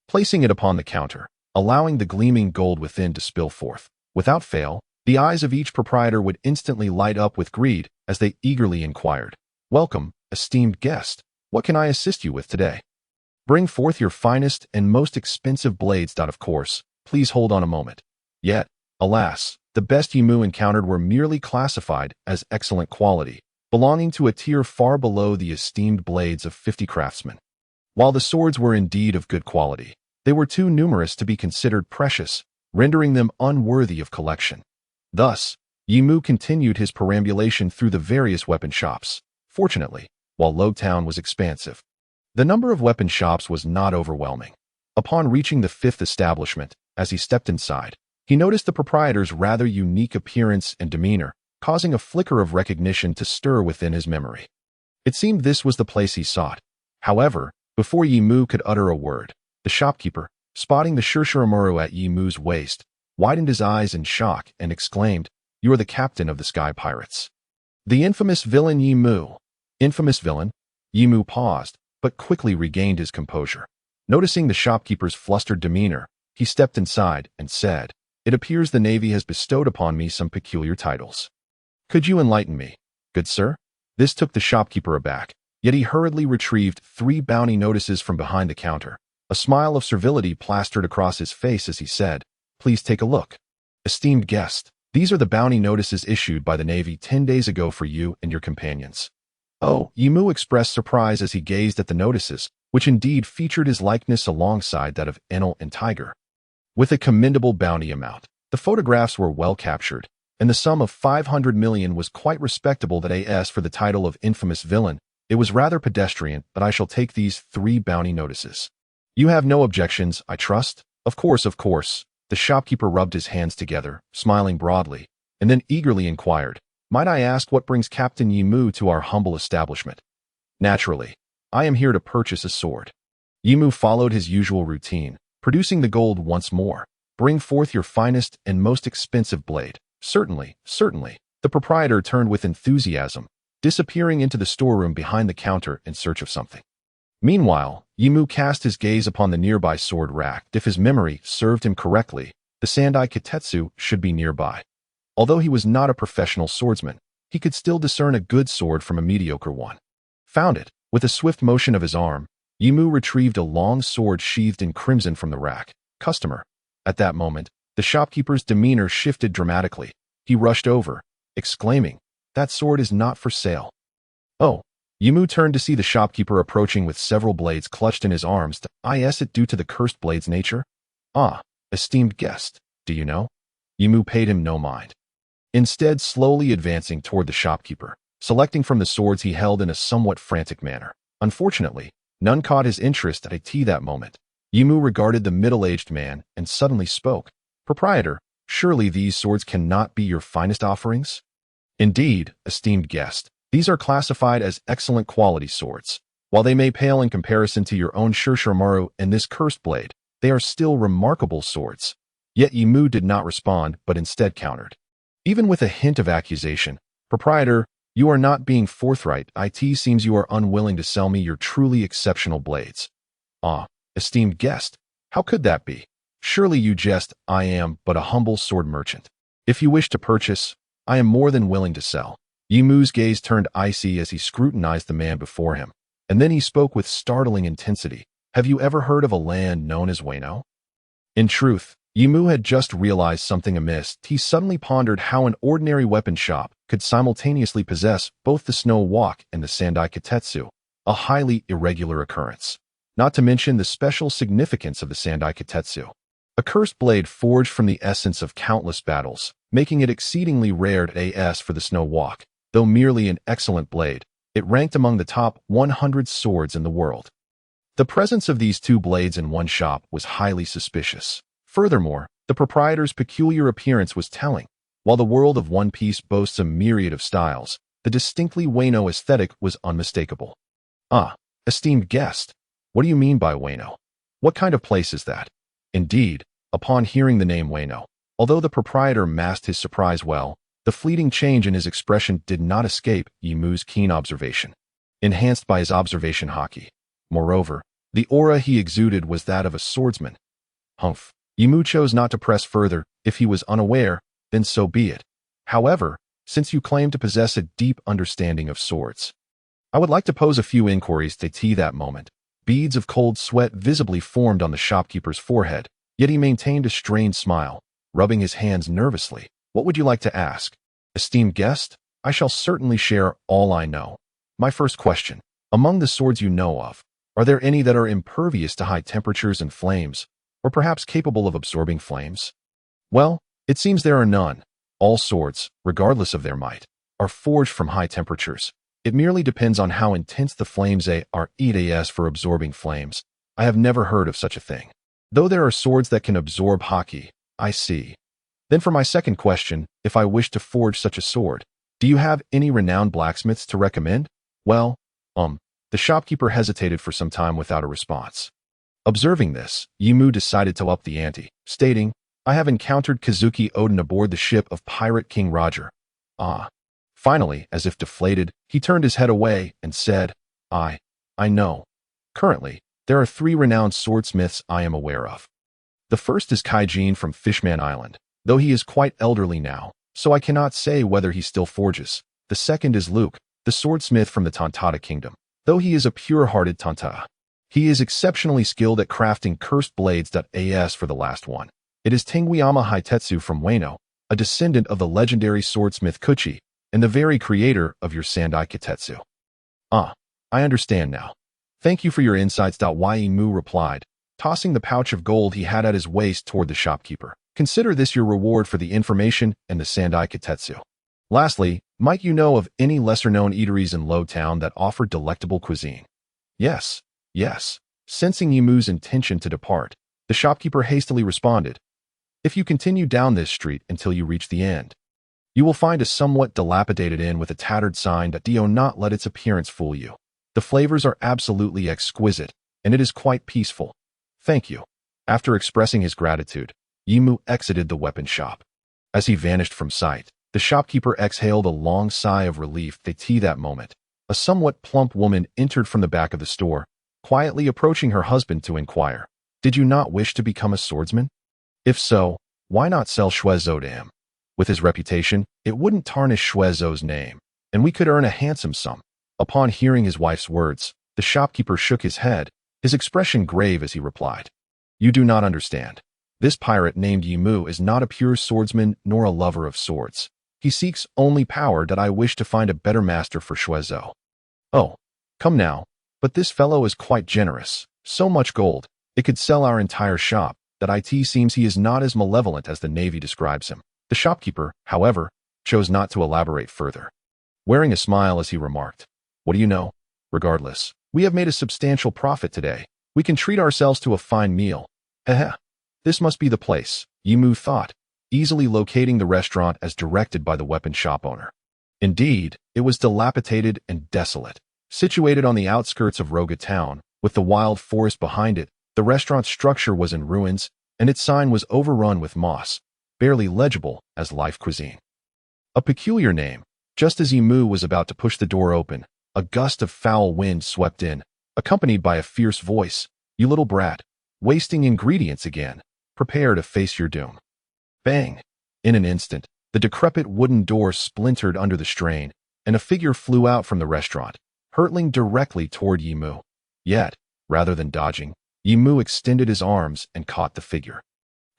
placing it upon the counter, allowing the gleaming gold within to spill forth. Without fail, the eyes of each proprietor would instantly light up with greed as they eagerly inquired, "Welcome, esteemed guest. What can I assist you with today? Bring forth your finest and most expensive blades." Of course, please hold on a moment. Yet, alas, the best Yimu encountered were merely classified as excellent quality, belonging to a tier far below the esteemed blades of 50 craftsmen. While the swords were indeed of good quality, they were too numerous to be considered precious, rendering them unworthy of collection. Thus, Yimu continued his perambulation through the various weapon shops. Fortunately, while Loguetown was expansive, the number of weapon shops was not overwhelming. Upon reaching the 5th establishment, as he stepped inside, he noticed the proprietor's rather unique appearance and demeanor, causing a flicker of recognition to stir within his memory. It seemed this was the place he sought. However, before Yimu could utter a word, the shopkeeper, spotting the Shirshiramuru at Yimu's waist, widened his eyes in shock and exclaimed, "You are the captain of the Sky Pirates. The infamous villain Yimu." Infamous villain? Yimu paused, but quickly regained his composure. Noticing the shopkeeper's flustered demeanor, he stepped inside and said, "It appears the Navy has bestowed upon me some peculiar titles. Could you enlighten me, good sir?" This took the shopkeeper aback, yet he hurriedly retrieved 3 bounty notices from behind the counter. A smile of servility plastered across his face as he said, "Please take a look. Esteemed guest, these are the bounty notices issued by the Navy 10 days ago for you and your companions." Oh, Yimu expressed surprise as he gazed at the notices, which indeed featured his likeness alongside that of Enel and Tiger. With a commendable bounty amount, the photographs were well captured, and the sum of 500 million was quite respectable. As for the title of infamous villain, it was rather pedestrian, but I shall take these 3 bounty notices. You have no objections, I trust? Of course, of course. The shopkeeper rubbed his hands together, smiling broadly, and then eagerly inquired, Might I ask what brings Captain Yimu to our humble establishment? Naturally, I am here to purchase a sword. Yimu followed his usual routine, producing the gold once more. Bring forth your finest and most expensive blade. Certainly, certainly. The proprietor turned with enthusiasm, disappearing into the storeroom behind the counter in search of something. Meanwhile, Yimu cast his gaze upon the nearby sword rack. If his memory served him correctly, the Sandai Kitetsu should be nearby. Although he was not a professional swordsman, he could still discern a good sword from a mediocre one. Found it. With a swift motion of his arm, Yimu retrieved a long sword sheathed in crimson from the rack. Customer. At that moment, the shopkeeper's demeanor shifted dramatically. He rushed over, exclaiming, "That sword is not for sale." Oh. Yimu turned to see the shopkeeper approaching with several blades clutched in his arms. Is it due to the cursed blade's nature? Ah, esteemed guest, do you know? Yimu paid him no mind. Instead, slowly advancing toward the shopkeeper, selecting from the swords he held in a somewhat frantic manner. Unfortunately, none caught his interest at that moment. Yimu regarded the middle-aged man and suddenly spoke. "Proprietor, surely these swords cannot be your finest offerings?" "Indeed, esteemed guest. These are classified as excellent quality swords. While they may pale in comparison to your own Shirshiramaru and this cursed blade, they are still remarkable swords." Yet Yimu did not respond, but instead countered. Even with a hint of accusation, "Proprietor, you are not being forthright. It seems you are unwilling to sell me your truly exceptional blades." "Ah, esteemed guest, how could that be? Surely you jest. I am but a humble sword merchant. If you wish to purchase, I am more than willing to sell." Yimu's gaze turned icy as he scrutinized the man before him, and then he spoke with startling intensity. "Have you ever heard of a land known as Wano?" In truth, Yimu had just realized something amiss. He suddenly pondered how an ordinary weapon shop could simultaneously possess both the Snow Walk and the Sandai Kitetsu, a highly irregular occurrence. Not to mention the special significance of the Sandai Kitetsu. A cursed blade forged from the essence of countless battles, making it exceedingly rare as for the Snow Walk. Though merely an excellent blade, it ranked among the top 100 swords in the world. The presence of these two blades in one shop was highly suspicious. Furthermore, the proprietor's peculiar appearance was telling. While the world of One Piece boasts a myriad of styles, the distinctly Wano aesthetic was unmistakable. "Ah, esteemed guest, what do you mean by Wano? What kind of place is that?" Indeed, upon hearing the name Wano, although the proprietor masked his surprise well, the fleeting change in his expression did not escape Yimu's keen observation, enhanced by his observation Haki. Moreover, the aura he exuded was that of a swordsman. Humph. Yimu chose not to press further. If he was unaware, then so be it. However, since you claim to possess a deep understanding of swords, I would like to pose a few inquiries to that moment. Beads of cold sweat visibly formed on the shopkeeper's forehead, yet he maintained a strained smile, rubbing his hands nervously. "What would you like to ask?" "Esteemed guest, I shall certainly share all I know. My first question, among the swords you know of, are there any that are impervious to high temperatures and flames, or perhaps capable of absorbing flames?" "Well, it seems there are none. All swords, regardless of their might, are forged from high temperatures. It merely depends on how intense the flames are. As for absorbing flames, I have never heard of such a thing. Though there are swords that can absorb Haki, I see. Then for my second question, if I wish to forge such a sword, do you have any renowned blacksmiths to recommend?" "Well, the shopkeeper hesitated for some time without a response. Observing this, Yimu decided to up the ante, stating, "I have encountered Kazuki Oden aboard the ship of pirate King Roger." "Ah." Finally, as if deflated, he turned his head away and said, I know. Currently, there are 3 renowned swordsmiths I am aware of. The first is Kaijin from Fishman Island, though he is quite elderly now, so I cannot say whether he still forges. The second is Luke, the swordsmith from the Tantata Kingdom, though he is a pure-hearted Tantata. He is exceptionally skilled at crafting cursed blades. As for the last one, it is Tenguiyama Hitetsu from Wano, a descendant of the legendary swordsmith Kuchi, and the very creator of your Sandai Kitetsu. "Ah, I understand now. Thank you for your insights." Yimu replied, tossing the pouch of gold he had at his waist toward the shopkeeper. "Consider this your reward for the information and the Sandai Kitetsu. Lastly, might you know of any lesser-known eateries in Loguetown that offer delectable cuisine?" Yes. Sensing Yimu's intention to depart, the shopkeeper hastily responded, "If you continue down this street until you reach the end, You will find a somewhat dilapidated inn with a tattered sign that do not let its appearance fool you. The flavors are absolutely exquisite, and it is quite peaceful. Thank you. After expressing his gratitude, Yimu exited the weapon shop. As he vanished from sight, the shopkeeper exhaled a long sigh of relief. That moment, a somewhat plump woman entered from the back of the store, quietly approaching her husband to inquire, "Did you not wish to become a swordsman? If so, why not sell Shuezo to him? With his reputation, it wouldn't tarnish Shuezo's name, and we could earn a handsome sum." Upon hearing his wife's words, the shopkeeper shook his head, his expression grave as he replied, "You do not understand. This pirate named Yimu is not a pure swordsman nor a lover of swords. He seeks only power that I wish to find a better master for Shuezo." "Oh, come now, but this fellow is quite generous. So much gold, it could sell our entire shop. That it seems he is not as malevolent as the Navy describes him." The shopkeeper, however, chose not to elaborate further, wearing a smile as he remarked, "What do you know? Regardless, we have made a substantial profit today. We can treat ourselves to a fine meal. Heh. This must be the place," Yimu thought, easily locating the restaurant as directed by the weapon shop owner. Indeed, it was dilapidated and desolate. Situated on the outskirts of Loguetown, with the wild forest behind it, the restaurant's structure was in ruins, and its sign was overrun with moss, barely legible as life cuisine. A peculiar name. Just as Yimu was about to push the door open, a gust of foul wind swept in, accompanied by a fierce voice, "You little brat, wasting ingredients again. Prepare to face your doom." Bang! In an instant, the decrepit wooden door splintered under the strain, and a figure flew out from the restaurant, hurtling directly toward Yimu. Yet, rather than dodging, Yimu extended his arms and caught the figure,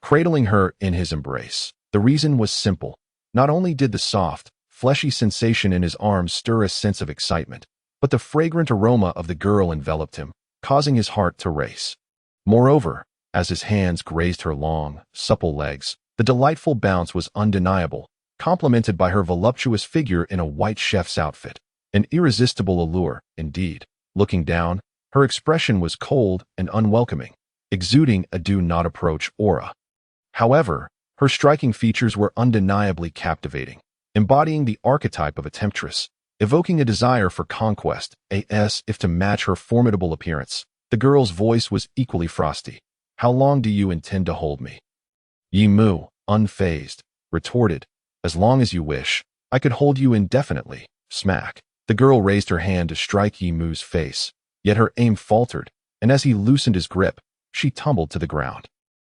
cradling her in his embrace. The reason was simple. Not only did the soft, fleshy sensation in his arms stir a sense of excitement, but the fragrant aroma of the girl enveloped him, causing his heart to race. Moreover, as his hands grazed her long, supple legs, the delightful bounce was undeniable, complemented by her voluptuous figure in a white chef's outfit. An irresistible allure, indeed. Looking down, her expression was cold and unwelcoming, exuding a do not approach aura. However, her striking features were undeniably captivating, embodying the archetype of a temptress, evoking a desire for conquest, as if to match her formidable appearance. The girl's voice was equally frosty. "How long do you intend to hold me?" Yimu, unfazed, retorted, "As long as you wish. I could hold you indefinitely." Smack. The girl raised her hand to strike Yimu's face, yet her aim faltered, and as he loosened his grip, she tumbled to the ground.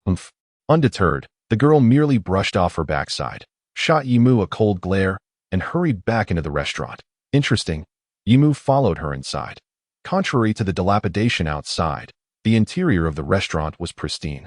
Oomph. Undeterred, the girl merely brushed off her backside, shot Yimu a cold glare, and hurried back into the restaurant. Interesting. Yimu followed her inside. Contrary to the dilapidation outside, the interior of the restaurant was pristine.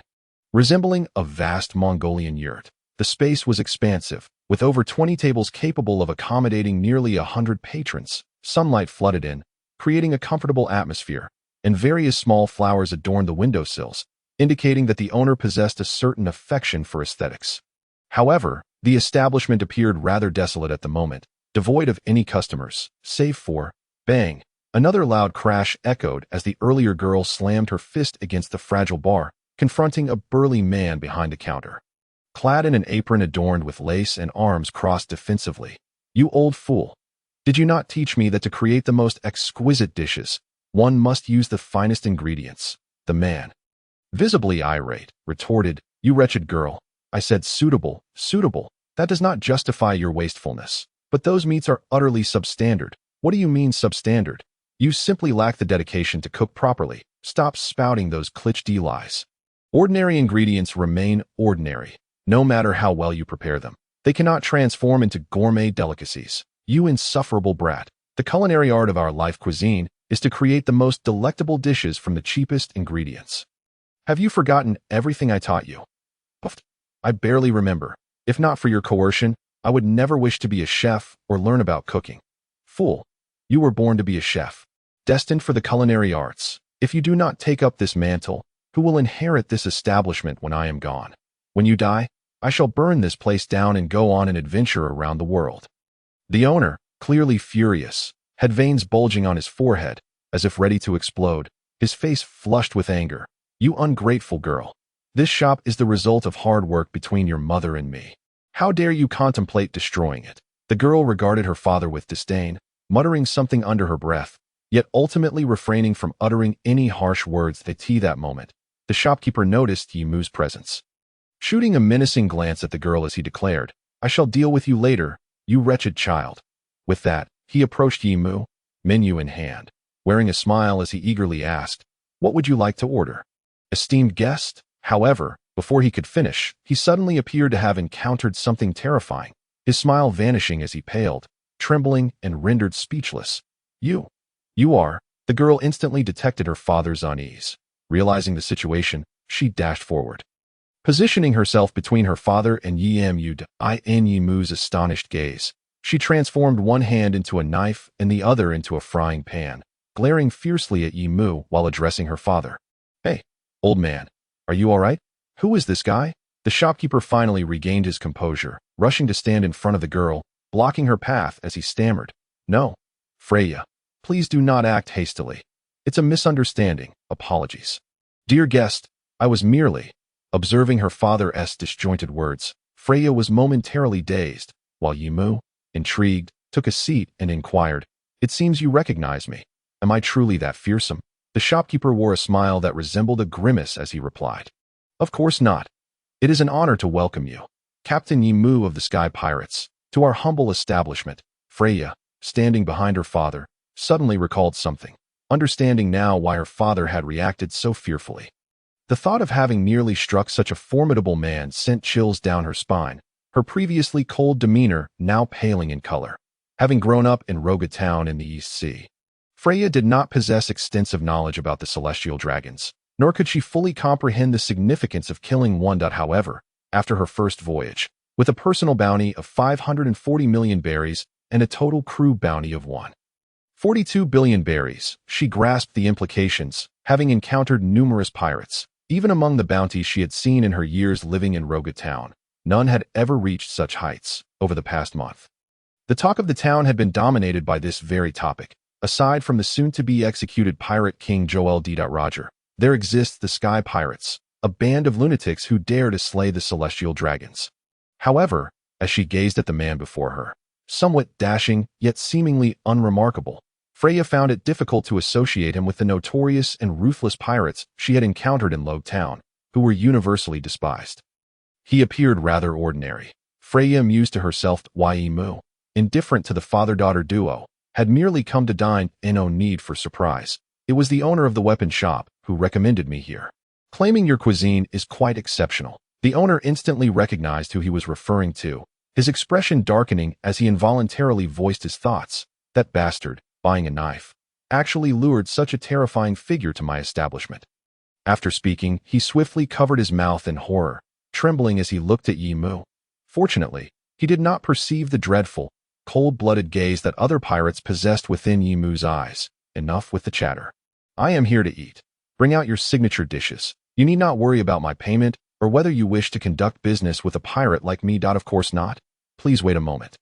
Resembling a vast Mongolian yurt, the space was expansive, with over 20 tables capable of accommodating nearly 100 patrons. Sunlight flooded in, creating a comfortable atmosphere, and various small flowers adorned the windowsills, indicating that the owner possessed a certain affection for aesthetics. However, the establishment appeared rather desolate at the moment, devoid of any customers, save for bang. Another loud crash echoed as the earlier girl slammed her fist against the fragile bar, confronting a burly man behind the counter. Clad in an apron adorned with lace and arms crossed defensively. "You old fool. Did you not teach me that to create the most exquisite dishes, one must use the finest ingredients?" The man, visibly irate, retorted, "You wretched girl. I said suitable. That does not justify your wastefulness. But those meats are utterly substandard." "What do you mean substandard? You simply lack the dedication to cook properly. Stop spouting those cliché lies. Ordinary ingredients remain ordinary, no matter how well you prepare them. They cannot transform into gourmet delicacies. You insufferable brat. The culinary art of our life cuisine is to create the most delectable dishes from the cheapest ingredients. Have you forgotten everything I taught you?" Puffed. "I barely remember. If not for your coercion, I would never wish to be a chef or learn about cooking." "Fool. You were born to be a chef, destined for the culinary arts. If you do not take up this mantle, who will inherit this establishment when I am gone? When you die, I shall burn this place down and go on an adventure around the world." The owner, clearly furious, had veins bulging on his forehead, as if ready to explode, his face flushed with anger. "You ungrateful girl. This shop is the result of hard work between your mother and me. How dare you contemplate destroying it? The girl regarded her father with disdain, muttering something under her breath, yet ultimately refraining from uttering any harsh words at that moment. The shopkeeper noticed Yimu's presence. Shooting a menacing glance at the girl as he declared, "I shall deal with you later, you wretched child." With that, he approached Yimu, menu in hand, wearing a smile as he eagerly asked, "What would you like to order?" Esteemed guest, however, before he could finish, he suddenly appeared to have encountered something terrifying, his smile vanishing as he paled, trembling and rendered speechless. You are." The girl instantly detected her father's unease. Realizing the situation, she dashed forward. Positioning herself between her father and Yimu's astonished gaze, she transformed one hand into a knife and the other into a frying pan, glaring fiercely at Yimu while addressing her father. "Hey, old man, are you all right? Who is this guy?" The shopkeeper finally regained his composure, rushing to stand in front of the girl, blocking her path as he stammered, "No, Freya, please do not act hastily. It's a misunderstanding. Apologies." "Dear guest, I was merely..." Observing her father's disjointed words, Freya was momentarily dazed, while Yimu, intrigued, took a seat and inquired, "It seems you recognize me. Am I truly that fearsome?" The shopkeeper wore a smile that resembled a grimace as he replied, "Of course not. It is an honor to welcome you, Captain Yimu of the Sky Pirates, to our humble establishment." Freya, standing behind her father, suddenly recalled something, understanding now why her father had reacted so fearfully. The thought of having nearly struck such a formidable man sent chills down her spine, her previously cold demeanor now paling in color. Having grown up in Loguetown in the East Sea, Freya did not possess extensive knowledge about the celestial dragons, nor could she fully comprehend the significance of killing one. However, after her first voyage, with a personal bounty of 540 million berries and a total crew bounty of 142 billion berries, she grasped the implications, having encountered numerous pirates. Even among the bounties she had seen in her years living in Loguetown, none had ever reached such heights. Over the past month, the talk of the town had been dominated by this very topic. Aside from the soon-to-be executed pirate king Joel D. Roger, there exists the Sky Pirates, a band of lunatics who dare to slay the celestial dragons. However, as she gazed at the man before her, somewhat dashing yet seemingly unremarkable, Freya found it difficult to associate him with the notorious and ruthless pirates she had encountered in Loguetown, who were universally despised. He appeared rather ordinary. Freya mused to herself why Yimu, indifferent to the father-daughter duo, had merely come to dine and no need for surprise. "It was the owner of the weapon shop who recommended me here. Claiming your cuisine is quite exceptional." The owner instantly recognized who he was referring to, his expression darkening as he involuntarily voiced his thoughts. "That bastard, buying a knife, actually lured such a terrifying figure to my establishment." After speaking, he swiftly covered his mouth in horror, trembling as he looked at Yimu. Fortunately, he did not perceive the dreadful, cold-blooded gaze that other pirates possessed within Yimu's eyes. "Enough with the chatter. I am here to eat. Bring out your signature dishes. You need not worry about my payment or whether you wish to conduct business with a pirate like me. Of course not. Please wait a moment.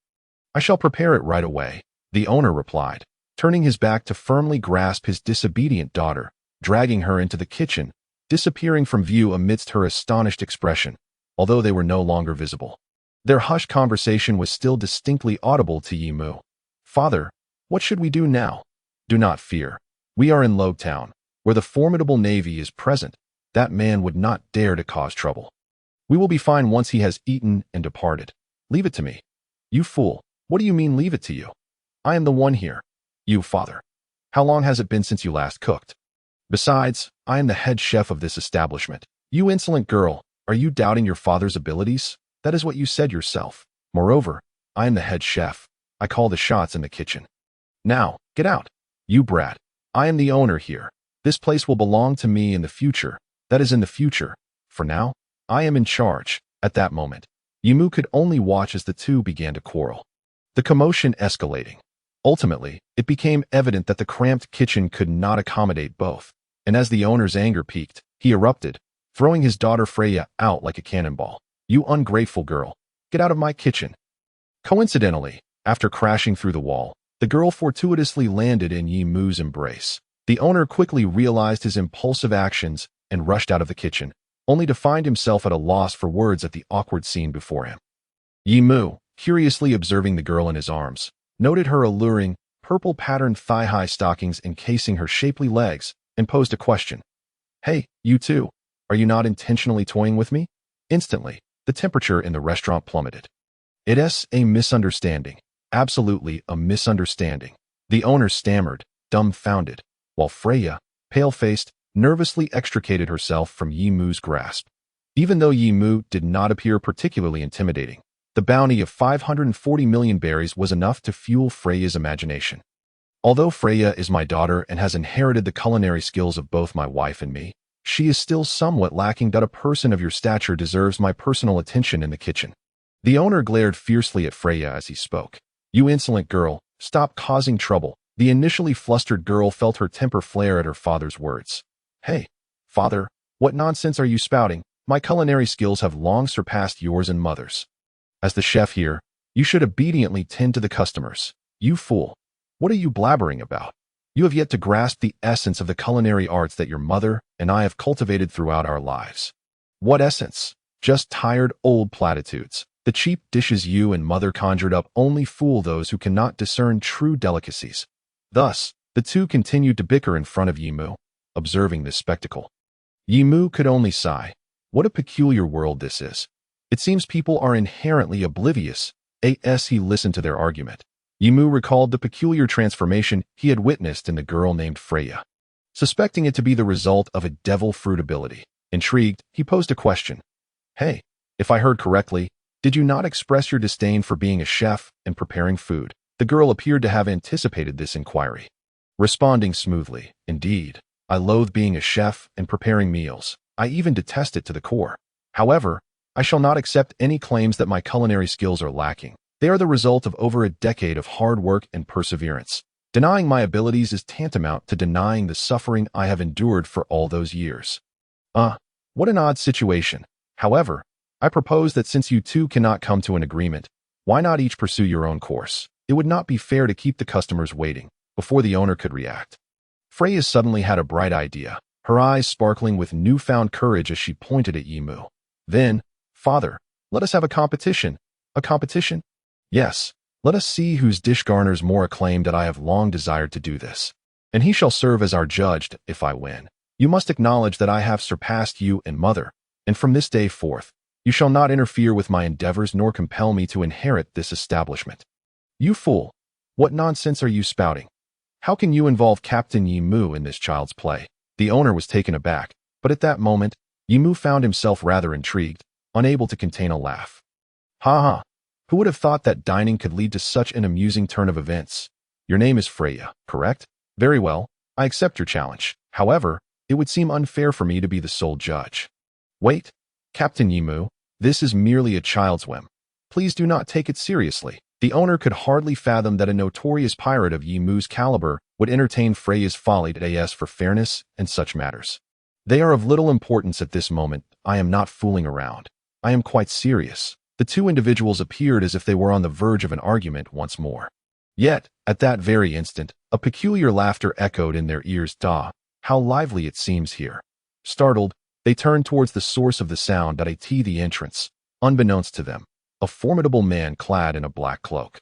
I shall prepare it right away," the owner replied, turning his back to firmly grasp his disobedient daughter, dragging her into the kitchen, disappearing from view amidst her astonished expression, although they were no longer visible. Their hushed conversation was still distinctly audible to Yimu. "Father, what should we do now?" "Do not fear. We are in Loguetown, where the formidable navy is present. That man would not dare to cause trouble. We will be fine once he has eaten and departed. Leave it to me." "You fool. What do you mean leave it to you? I am the one here." "You, father. How long has it been since you last cooked? Besides, I am the head chef of this establishment." "You insolent girl, are you doubting your father's abilities? That is what you said yourself. Moreover, I am the head chef. I call the shots in the kitchen. Now, get out. You brat. I am the owner here. This place will belong to me in the future. That is in the future. For now, I am in charge." At that moment, Yimu could only watch as the two began to quarrel, the commotion escalating. Ultimately, it became evident that the cramped kitchen could not accommodate both, and as the owner's anger peaked, he erupted, throwing his daughter Freya out like a cannonball. "You ungrateful girl, get out of my kitchen." Coincidentally, after crashing through the wall, the girl fortuitously landed in Yimu's embrace. The owner quickly realized his impulsive actions and rushed out of the kitchen, only to find himself at a loss for words at the awkward scene before him. Yimu, curiously observing the girl in his arms, noted her alluring, purple-patterned thigh-high stockings encasing her shapely legs, and posed a question. Hey, you two, are you not intentionally toying with me? Instantly, the temperature in the restaurant plummeted. It's a misunderstanding. Absolutely a misunderstanding. The owner stammered, dumbfounded, while Freya, pale-faced, nervously extricated herself from Yimu's grasp. Even though Yimu did not appear particularly intimidating, the bounty of 540 million berries was enough to fuel Freya's imagination. Although Freya is my daughter and has inherited the culinary skills of both my wife and me, she is still somewhat lacking that a person of your stature deserves my personal attention in the kitchen. The owner glared fiercely at Freya as he spoke. You insolent girl, stop causing trouble. The initially flustered girl felt her temper flare at her father's words. Hey, father, what nonsense are you spouting? My culinary skills have long surpassed yours and mother's. As the chef here, you should obediently tend to the customers. You fool. What are you blabbering about? You have yet to grasp the essence of the culinary arts that your mother and I have cultivated throughout our lives. What essence? Just tired old platitudes. The cheap dishes you and mother conjured up only fool those who cannot discern true delicacies. Thus, the two continued to bicker in front of Yimu, observing this spectacle. Yimu could only sigh. What a peculiar world this is. It seems people are inherently oblivious. As he listened to their argument, Yimu recalled the peculiar transformation he had witnessed in the girl named Freya. Suspecting it to be the result of a devil fruit ability, intrigued, he posed a question. Hey, if I heard correctly, did you not express your disdain for being a chef and preparing food? The girl appeared to have anticipated this inquiry. Responding smoothly, indeed, I loathe being a chef and preparing meals. I even detest it to the core. However, I shall not accept any claims that my culinary skills are lacking. They are the result of over a decade of hard work and perseverance. Denying my abilities is tantamount to denying the suffering I have endured for all those years. What an odd situation. However, I propose that since you two cannot come to an agreement, why not each pursue your own course? It would not be fair to keep the customers waiting. Before the owner could react, Freya suddenly had a bright idea, her eyes sparkling with newfound courage as she pointed at Yimu. Then, father, let us have a competition. A competition? Yes, let us see whose dish garners more acclaim. That I have long desired to do this. And he shall serve as our judge if I win. You must acknowledge that I have surpassed you and mother, and from this day forth, you shall not interfere with my endeavors nor compel me to inherit this establishment. You fool! What nonsense are you spouting? How can you involve Captain Yimu in this child's play? The owner was taken aback, but at that moment, Yimu found himself rather intrigued, unable to contain a laugh. Ha ha! Who would have thought that dining could lead to such an amusing turn of events? Your name is Freya, correct? Very well, I accept your challenge. However, it would seem unfair for me to be the sole judge. Wait, Captain Yimu, this is merely a child's whim. Please do not take it seriously. The owner could hardly fathom that a notorious pirate of Yimu's caliber would entertain Freya's folly as for fairness and such matters. They are of little importance at this moment. I am not fooling around. I am quite serious. The two individuals appeared as if they were on the verge of an argument once more. Yet, at that very instant, a peculiar laughter echoed in their ears. How lively it seems here. Startled, they turned towards the source of the sound at the entrance. Unbeknownst to them, a formidable man clad in a black cloak,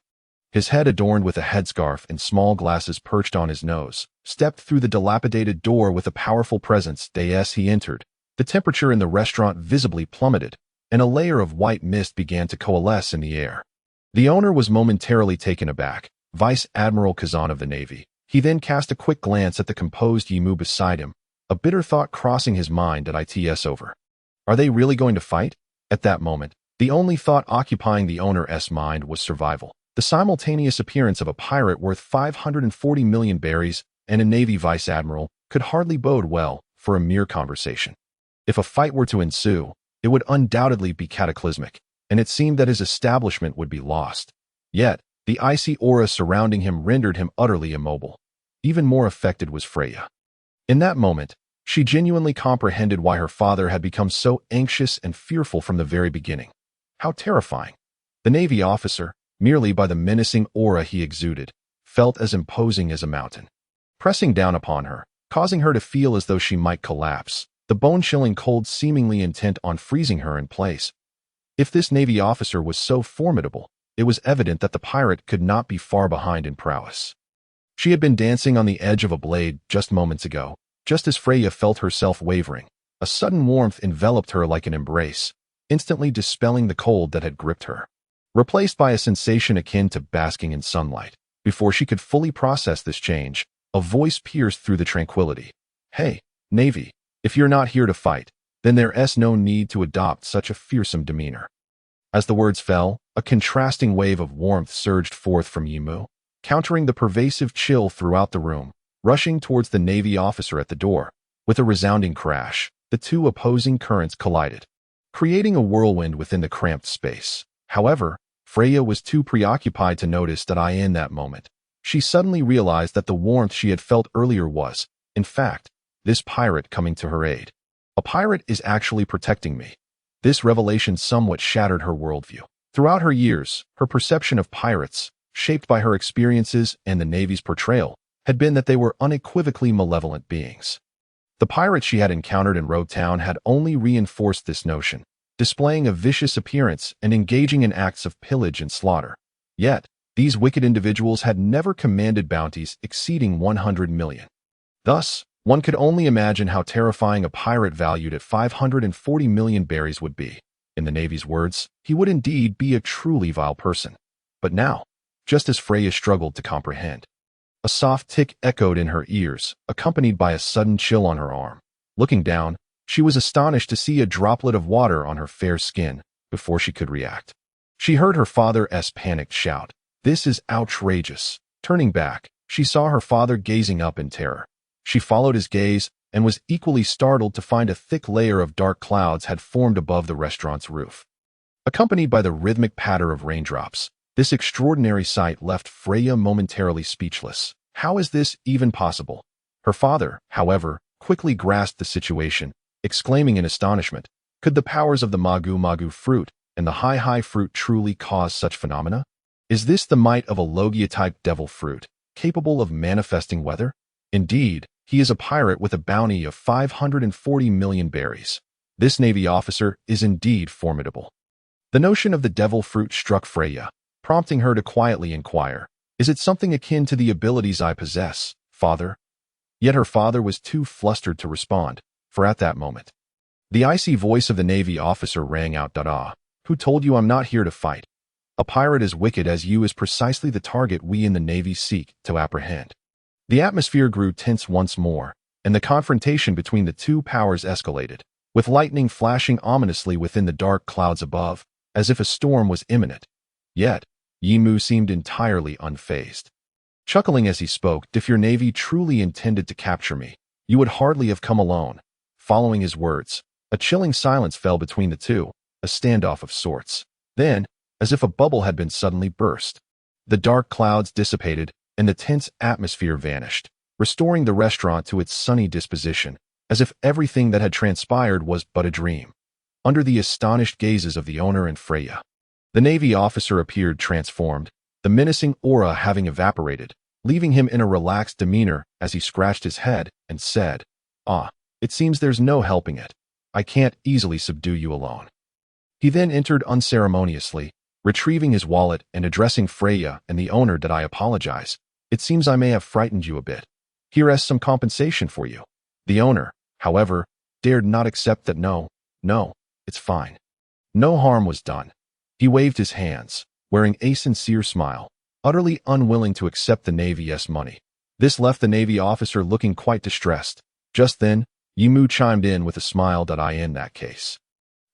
his head adorned with a headscarf and small glasses perched on his nose, stepped through the dilapidated door with a powerful presence. As he entered, the temperature in the restaurant visibly plummeted, and a layer of white mist began to coalesce in the air. The owner was momentarily taken aback, Vice Admiral Kazan of the Navy. He then cast a quick glance at the composed Yimu beside him, a bitter thought crossing his mind at its over. Are they really going to fight? At that moment, the only thought occupying the owner's mind was survival. The simultaneous appearance of a pirate worth 540 million berries and a Navy Vice Admiral could hardly bode well for a mere conversation. If a fight were to ensue, it would undoubtedly be cataclysmic, and it seemed that his establishment would be lost. Yet, the icy aura surrounding him rendered him utterly immobile. Even more affected was Freya. In that moment, she genuinely comprehended why her father had become so anxious and fearful from the very beginning. How terrifying! The Navy officer, merely by the menacing aura he exuded, felt as imposing as a mountain. Pressing down upon her, causing her to feel as though she might collapse, the bone-chilling cold seemingly intent on freezing her in place. If this Navy officer was so formidable, it was evident that the pirate could not be far behind in prowess. She had been dancing on the edge of a blade just moments ago, just as Freya felt herself wavering. A sudden warmth enveloped her like an embrace, instantly dispelling the cold that had gripped her, replaced by a sensation akin to basking in sunlight. Before she could fully process this change, a voice pierced through the tranquility. "Hey, Navy, if you're not here to fight, then there's no need to adopt such a fearsome demeanor." As the words fell, a contrasting wave of warmth surged forth from Yimu, countering the pervasive chill throughout the room. Rushing towards the Navy officer at the door, with a resounding crash, the two opposing currents collided, creating a whirlwind within the cramped space. However, Freya was too preoccupied to notice that in that moment. She suddenly realized that the warmth she had felt earlier was, in fact, this pirate coming to her aid. A pirate is actually protecting me. This revelation somewhat shattered her worldview. Throughout her years, her perception of pirates, shaped by her experiences and the Navy's portrayal, had been that they were unequivocally malevolent beings. The pirates she had encountered in Loguetown had only reinforced this notion, displaying a vicious appearance and engaging in acts of pillage and slaughter. Yet, these wicked individuals had never commanded bounties exceeding 100 million. Thus, one could only imagine how terrifying a pirate valued at 540 million berries would be. In the Navy's words, he would indeed be a truly vile person. But now, just as Freya struggled to comprehend, a soft tick echoed in her ears, accompanied by a sudden chill on her arm. Looking down, she was astonished to see a droplet of water on her fair skin. Before she could react, she heard her father's panicked shout, "This is outrageous." Turning back, she saw her father gazing up in terror. She followed his gaze and was equally startled to find a thick layer of dark clouds had formed above the restaurant's roof. Accompanied by the rhythmic patter of raindrops, this extraordinary sight left Freya momentarily speechless. How is this even possible? Her father, however, quickly grasped the situation, exclaiming in astonishment, "Could the powers of the Magu Magu fruit and the High fruit truly cause such phenomena? Is this the might of a Logia-type devil fruit, capable of manifesting weather? Indeed, he is a pirate with a bounty of 540 million berries. This Navy officer is indeed formidable." The notion of the devil fruit struck Freya, prompting her to quietly inquire, "Is it something akin to the abilities I possess, father?" Yet her father was too flustered to respond, for at that moment, the icy voice of the Navy officer rang out, "Who told you I'm not here to fight? A pirate as wicked as you is precisely the target we in the Navy seek to apprehend." The atmosphere grew tense once more, and the confrontation between the two powers escalated, with lightning flashing ominously within the dark clouds above, as if a storm was imminent. Yet, Yimu seemed entirely unfazed. Chuckling as he spoke, "If your Navy truly intended to capture me, you would hardly have come alone." Following his words, a chilling silence fell between the two, a standoff of sorts. Then, as if a bubble had been suddenly burst, the dark clouds dissipated and the tense atmosphere vanished, restoring the restaurant to its sunny disposition, as if everything that had transpired was but a dream. Under the astonished gazes of the owner and Freya, the Navy officer appeared transformed, the menacing aura having evaporated, leaving him in a relaxed demeanor as he scratched his head and said, "It seems there's no helping it. I can't easily subdue you alone." He then entered unceremoniously, retrieving his wallet and addressing Freya and the owner, "I apologize. It seems I may have frightened you a bit. Here's some compensation for you." The owner, however, dared not accept that. No, it's fine. No harm was done. He waved his hands, wearing a sincere smile, utterly unwilling to accept the Navy's money. This left the Navy officer looking quite distressed. Just then, Yimu chimed in with a smile. In that case,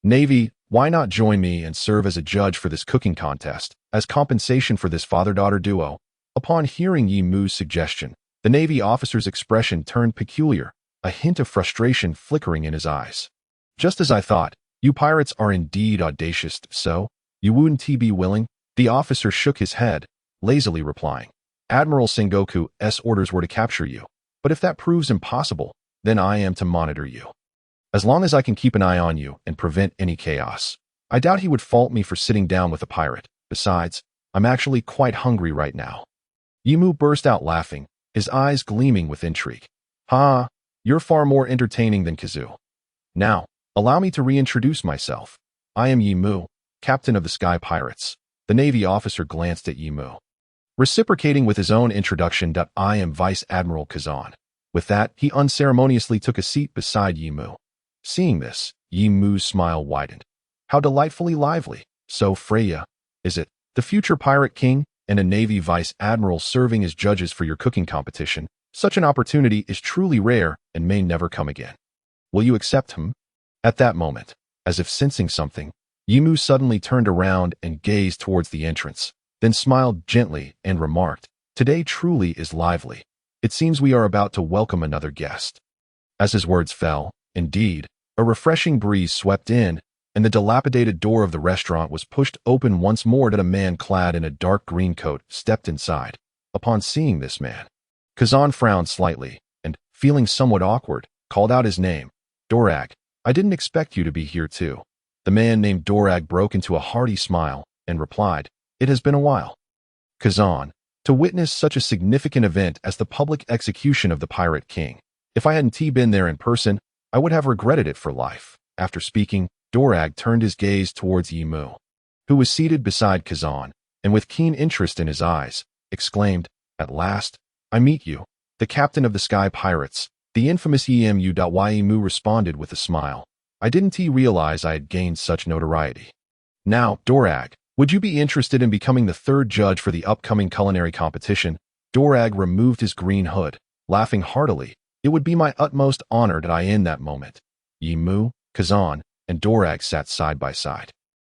Navy, why not join me and serve as a judge for this cooking contest, as compensation for this father-daughter duo?" Upon hearing Yimu's suggestion, the Navy officer's expression turned peculiar, a hint of frustration flickering in his eyes. "Just as I thought, you pirates are indeed audacious, so you wouldn't be willing?" The officer shook his head, lazily replying, "Admiral Sengoku's orders were to capture you, but if that proves impossible, then I am to monitor you. As long as I can keep an eye on you and prevent any chaos, I doubt he would fault me for sitting down with a pirate. Besides, I'm actually quite hungry right now." Yimu burst out laughing, his eyes gleaming with intrigue. "Ha, you're far more entertaining than Kazu. Now, allow me to reintroduce myself. I am Yimu, captain of the Sky Pirates. The Navy officer glanced at Yimu, reciprocating with his own introduction. I am Vice Admiral Kazan. With that, he unceremoniously took a seat beside Yimu. Seeing this, Yimu's smile widened. How delightfully lively. So Freya, is it? The future pirate king and a Navy Vice Admiral serving as judges for your cooking competition. Such an opportunity is truly rare and may never come again. Will you accept him? At that moment, as if sensing something, Yimu suddenly turned around and gazed towards the entrance, then smiled gently and remarked, "Today truly is lively. It seems we are about to welcome another guest." As his words fell, indeed, a refreshing breeze swept in, and the dilapidated door of the restaurant was pushed open once more. A man clad in a dark green coat stepped inside. Upon seeing this man, Kazan frowned slightly, and, feeling somewhat awkward, called out his name. "Dorag, I didn't expect you to be here too." The man named Dorag broke into a hearty smile and replied, "It has been a while, Kazan, to witness such a significant event as the public execution of the Pirate King. If I hadn't been there in person, I would have regretted it for life." After speaking, Dorag turned his gaze towards Yimu, who was seated beside Kazan, and with keen interest in his eyes, exclaimed, "At last, I meet you, the captain of the Sky Pirates, the infamous Emu." Yimu responded with a smile. "I didn't realize I had gained such notoriety. Now, Dorag, would you be interested in becoming the third judge for the upcoming culinary competition?" Dorag removed his green hood, laughing heartily. "It would be my utmost honor." In that moment, Yimu, Kazan, and Dorag sat side by side.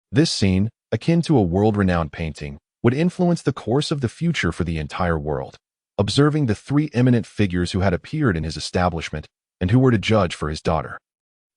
This scene, akin to a world-renowned painting, would influence the course of the future for the entire world. Observing the three eminent figures who had appeared in his establishment and who were to judge for his daughter,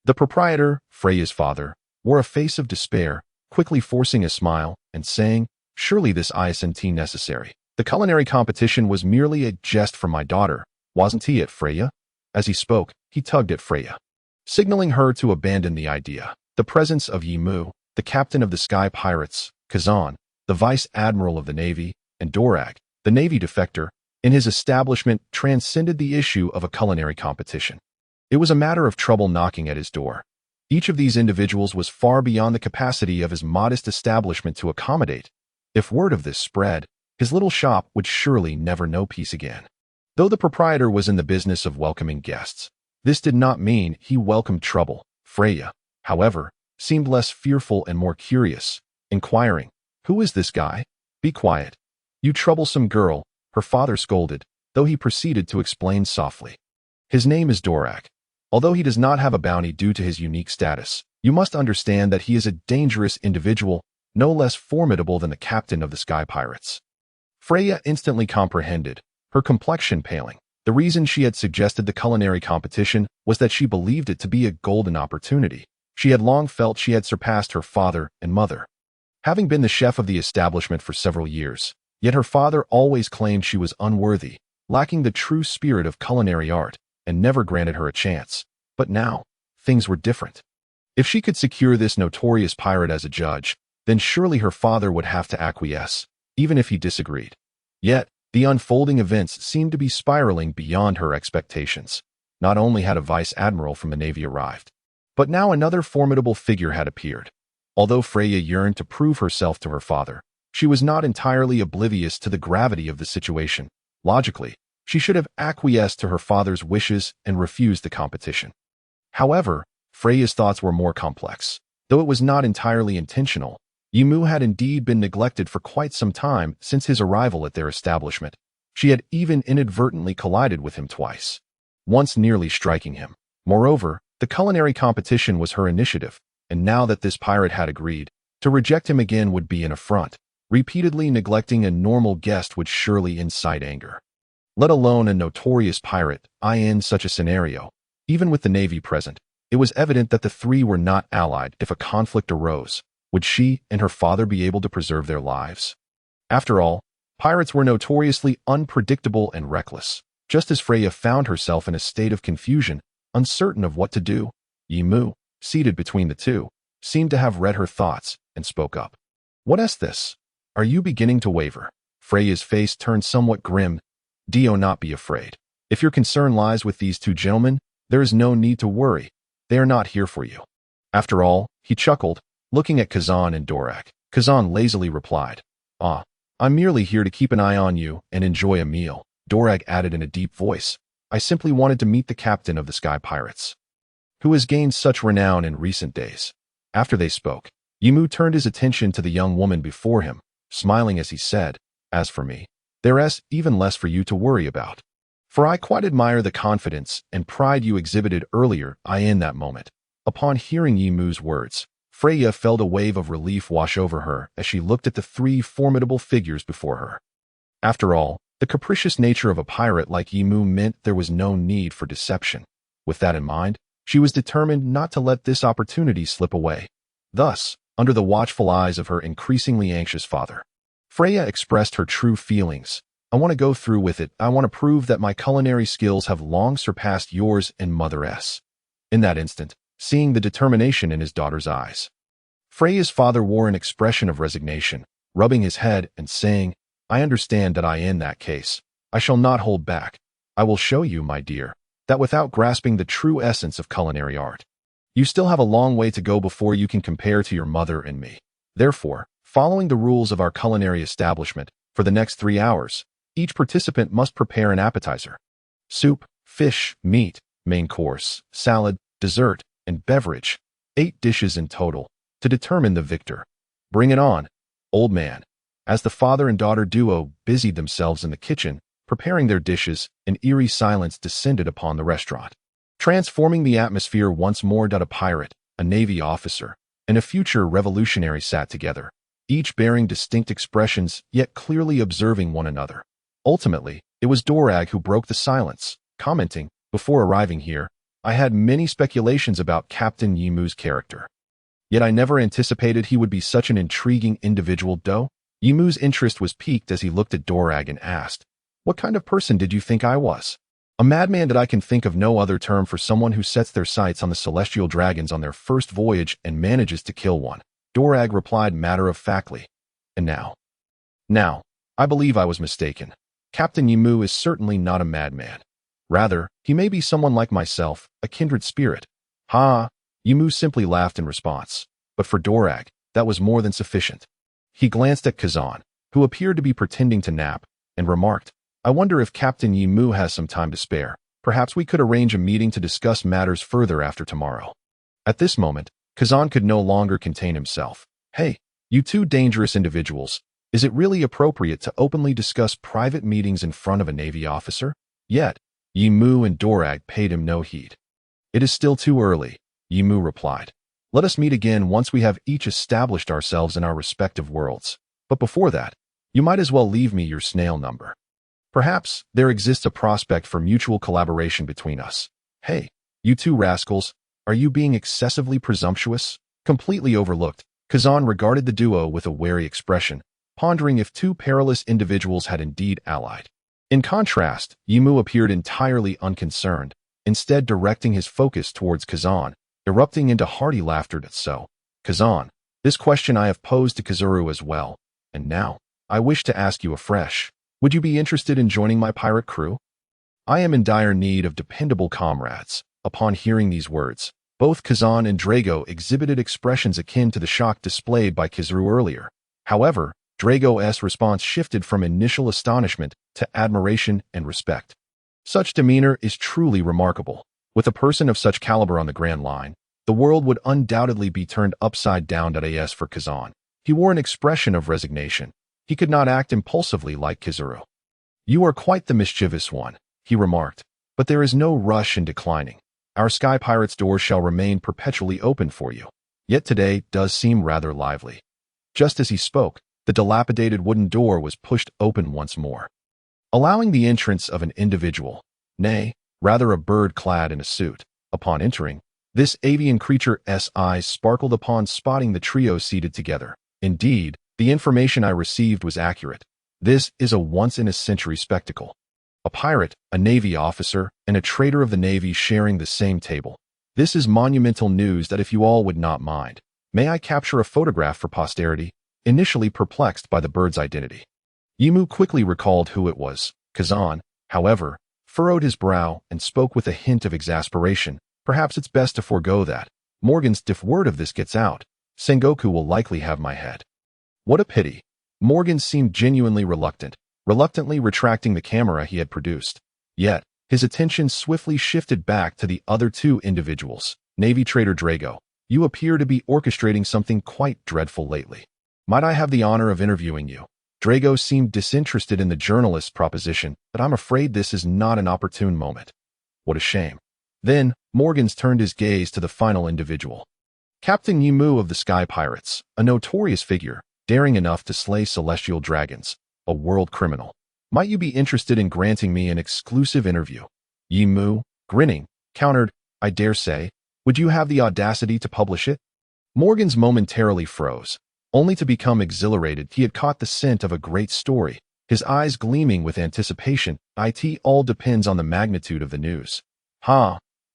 the proprietor, Freya's father, wore a face of despair, quickly forcing a smile and saying, "Surely this isn't necessary. The culinary competition was merely a jest for my daughter, wasn't it, Freya?" As he spoke, he tugged at Freya, signaling her to abandon the idea. The presence of Yimu, the captain of the Sky Pirates, Kazan, the Vice Admiral of the Navy, and Dorag, the Navy defector, in his establishment transcended the issue of a culinary competition. It was a matter of trouble knocking at his door. Each of these individuals was far beyond the capacity of his modest establishment to accommodate. If word of this spread, his little shop would surely never know peace again. Though the proprietor was in the business of welcoming guests, this did not mean he welcomed trouble. Freya, however, seemed less fearful and more curious, inquiring, "Who is this guy?" "Be quiet, you troublesome girl," her father scolded, though he proceeded to explain softly. "His name is Dorag. Although he does not have a bounty due to his unique status, you must understand that he is a dangerous individual, no less formidable than the captain of the Sky Pirates." Freya instantly comprehended, her complexion paling. The reason she had suggested the culinary competition was that she believed it to be a golden opportunity. She had long felt she had surpassed her father and mother, having been the chef of the establishment for several years. Yet her father always claimed she was unworthy, lacking the true spirit of culinary art, and never granted her a chance. But now, things were different. If she could secure this notorious pirate as a judge, then surely her father would have to acquiesce, even if he disagreed. Yet, the unfolding events seemed to be spiraling beyond her expectations. Not only had a vice admiral from the Navy arrived, but now another formidable figure had appeared. Although Freya yearned to prove herself to her father, she was not entirely oblivious to the gravity of the situation. Logically, she should have acquiesced to her father's wishes and refused the competition. However, Freya's thoughts were more complex. Though it was not entirely intentional, Yimu had indeed been neglected for quite some time since his arrival at their establishment. She had even inadvertently collided with him twice, once nearly striking him. Moreover, the culinary competition was her initiative, and now that this pirate had agreed, to reject him again would be an affront. Repeatedly neglecting a normal guest would surely incite anger, let alone a notorious pirate. In such a scenario, even with the Navy present, it was evident that the three were not allied. If a conflict arose, would she and her father be able to preserve their lives? After all, pirates were notoriously unpredictable and reckless. Just as Freya found herself in a state of confusion, uncertain of what to do, Yimu, seated between the two, seemed to have read her thoughts and spoke up. "What is this? Are you beginning to waver?" Freya's face turned somewhat grim. "Do not be afraid. If your concern lies with these two gentlemen, there is no need to worry. They are not here for you." After all, he chuckled, Looking at Kazan and Dorak, Kazan lazily replied, "Ah, I'm merely here to keep an eye on you and enjoy a meal." Dorak added in a deep voice, "I simply wanted to meet the captain of the Sky Pirates, who has gained such renown in recent days." After they spoke, Yimu turned his attention to the young woman before him, smiling as he said, "As for me, there's even less for you to worry about. For I quite admire the confidence and pride you exhibited earlier in that moment." Upon hearing Yimu's words, Freya felt a wave of relief wash over her as she looked at the three formidable figures before her. After all, the capricious nature of a pirate like Yimu meant there was no need for deception. With that in mind, she was determined not to let this opportunity slip away. Thus, under the watchful eyes of her increasingly anxious father, Freya expressed her true feelings. "I want to go through with it. I want to prove that my culinary skills have long surpassed yours and Mother's." In that instant, seeing the determination in his daughter's eyes, Freya's father wore an expression of resignation, rubbing his head and saying, "I understand that in that case, I shall not hold back. I will show you, my dear, that without grasping the true essence of culinary art, you still have a long way to go before you can compare to your mother and me. Therefore, following the rules of our culinary establishment, for the next 3 hours, each participant must prepare an appetizer, soup, fish, meat, main course, salad, dessert, and beverage, 8 dishes in total, to determine the victor. Bring it on, old man." As the father and daughter duo busied themselves in the kitchen, preparing their dishes, an eerie silence descended upon the restaurant, transforming the atmosphere once more. A pirate, a navy officer, and a future revolutionary sat together, each bearing distinct expressions yet clearly observing one another. Ultimately, it was Dorag who broke the silence, commenting, "Before arriving here, I had many speculations about Captain Yimu's character. Yet I never anticipated he would be such an intriguing individual, though." Yimu's interest was piqued as he looked at Dorag and asked, "What kind of person did you think I was?" "A madman. That I can think of no other term for someone who sets their sights on the celestial dragons on their first voyage and manages to kill one," Dorag replied matter-of-factly. "And now, I believe I was mistaken. Captain Yimu is certainly not a madman. Rather, he may be someone like myself, a kindred spirit." "Ha!" Yimu simply laughed in response. But for Dorag, that was more than sufficient. He glanced at Kazan, who appeared to be pretending to nap, and remarked, "I wonder if Captain Yimu has some time to spare. Perhaps we could arrange a meeting to discuss matters further after tomorrow." At this moment, Kazan could no longer contain himself. "Hey, you two dangerous individuals, is it really appropriate to openly discuss private meetings in front of a Navy officer?" Yet, Yimu and Dorag paid him no heed. "It is still too early," Yimu replied. "Let us meet again once we have each established ourselves in our respective worlds. But before that, you might as well leave me your snail number. Perhaps there exists a prospect for mutual collaboration between us." "Hey, you two rascals, are you being excessively presumptuous?" Completely overlooked, Kazan regarded the duo with a wary expression, pondering if two perilous individuals had indeed allied. In contrast, Yimu appeared entirely unconcerned, instead directing his focus towards Kazan, erupting into hearty laughter. "So, Kazan, this question I have posed to Kazuru as well, and now, I wish to ask you afresh. Would you be interested in joining my pirate crew? I am in dire need of dependable comrades." Upon hearing these words, both Kazan and Drago exhibited expressions akin to the shock displayed by Kazuru earlier. However, Drago's response shifted from initial astonishment to admiration and respect. Such demeanor is truly remarkable. With a person of such caliber on the Grand Line, the world would undoubtedly be turned upside down. As for Kazan, he wore an expression of resignation. He could not act impulsively like Kazuru. "You are quite the mischievous one," he remarked, "but there is no rush in declining. Our Sky Pirate's door shall remain perpetually open for you. Yet today does seem rather lively." Just as he spoke, the dilapidated wooden door was pushed open once more, allowing the entrance of an individual, nay, rather a bird clad in a suit. Upon entering, this avian creature's eyes sparkled upon spotting the trio seated together. Indeed, the information I received was accurate. This is a once-in-a-century spectacle. A pirate, a Navy officer, and a traitor of the Navy sharing the same table. This is monumental news. That if you all would not mind, may I capture a photograph for posterity? Initially perplexed by the bird's identity, Yimu quickly recalled who it was. Kazan, however, furrowed his brow and spoke with a hint of exasperation. "Perhaps it's best to forego that. Morgan's if word of this gets out, Sengoku will likely have my head. What a pity. Morgan seemed genuinely reluctantly retracting the camera he had produced. Yet, his attention swiftly shifted back to the other two individuals. Navy Trader Drago, you appear to be orchestrating something quite dreadful lately. Might I have the honor of interviewing you? Drago seemed disinterested in the journalist's proposition, but I'm afraid this is not an opportune moment. What a shame. Then, Morgans turned his gaze to the final individual. Captain Yimu of the Sky Pirates, a notorious figure, daring enough to slay celestial dragons, a world criminal. Might you be interested in granting me an exclusive interview? Yimu, grinning, countered, I dare say. Would you have the audacity to publish it? Morgans momentarily froze, only to become exhilarated. He had caught the scent of a great story, his eyes gleaming with anticipation. It all depends on the magnitude of the news.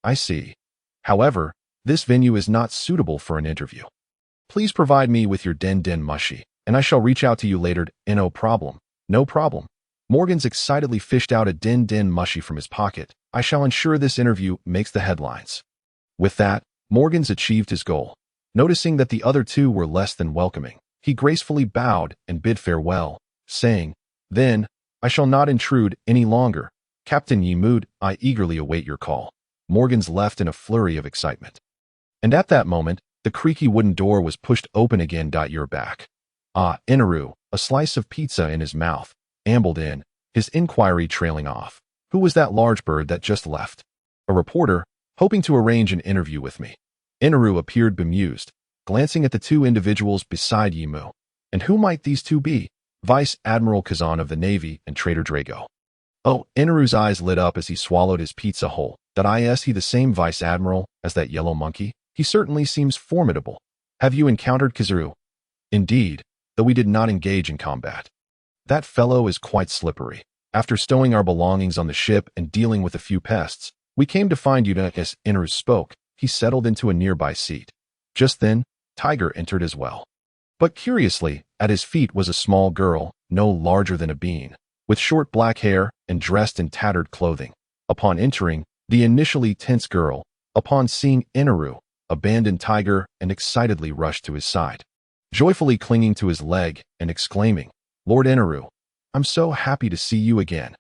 I see. However, this venue is not suitable for an interview. Please provide me with your den mushi, and I shall reach out to you later. No problem. No problem. Morgans excitedly fished out a den mushi from his pocket. I shall ensure this interview makes the headlines. With that, Morgans achieved his goal. Noticing that the other two were less than welcoming, he gracefully bowed and bid farewell, saying, Then, I shall not intrude any longer. Captain Yimu, I eagerly await your call. Morgans left in a flurry of excitement. And at that moment, the creaky wooden door was pushed open again. You're back. Inaru, a slice of pizza in his mouth, ambled in, his inquiry trailing off. Who was that large bird that just left? A reporter, hoping to arrange an interview with me. Inaru appeared bemused, glancing at the two individuals beside Yimu. And who might these two be? Vice Admiral Kazan of the Navy and Trader Drago. Oh, Inaru's eyes lit up as he swallowed his pizza whole. Is he the same Vice Admiral as that yellow monkey? He certainly seems formidable. Have you encountered Kazuru? Indeed, though we did not engage in combat. That fellow is quite slippery. After stowing our belongings on the ship and dealing with a few pests, we came to find you. As Inaru spoke, he settled into a nearby seat. Just then, Tiger entered as well. But curiously, at his feet was a small girl, no larger than a bean, with short black hair and dressed in tattered clothing. Upon entering, the initially tense girl, upon seeing Inaru, abandoned Tiger and excitedly rushed to his side, joyfully clinging to his leg and exclaiming, Lord Inaru, I'm so happy to see you again.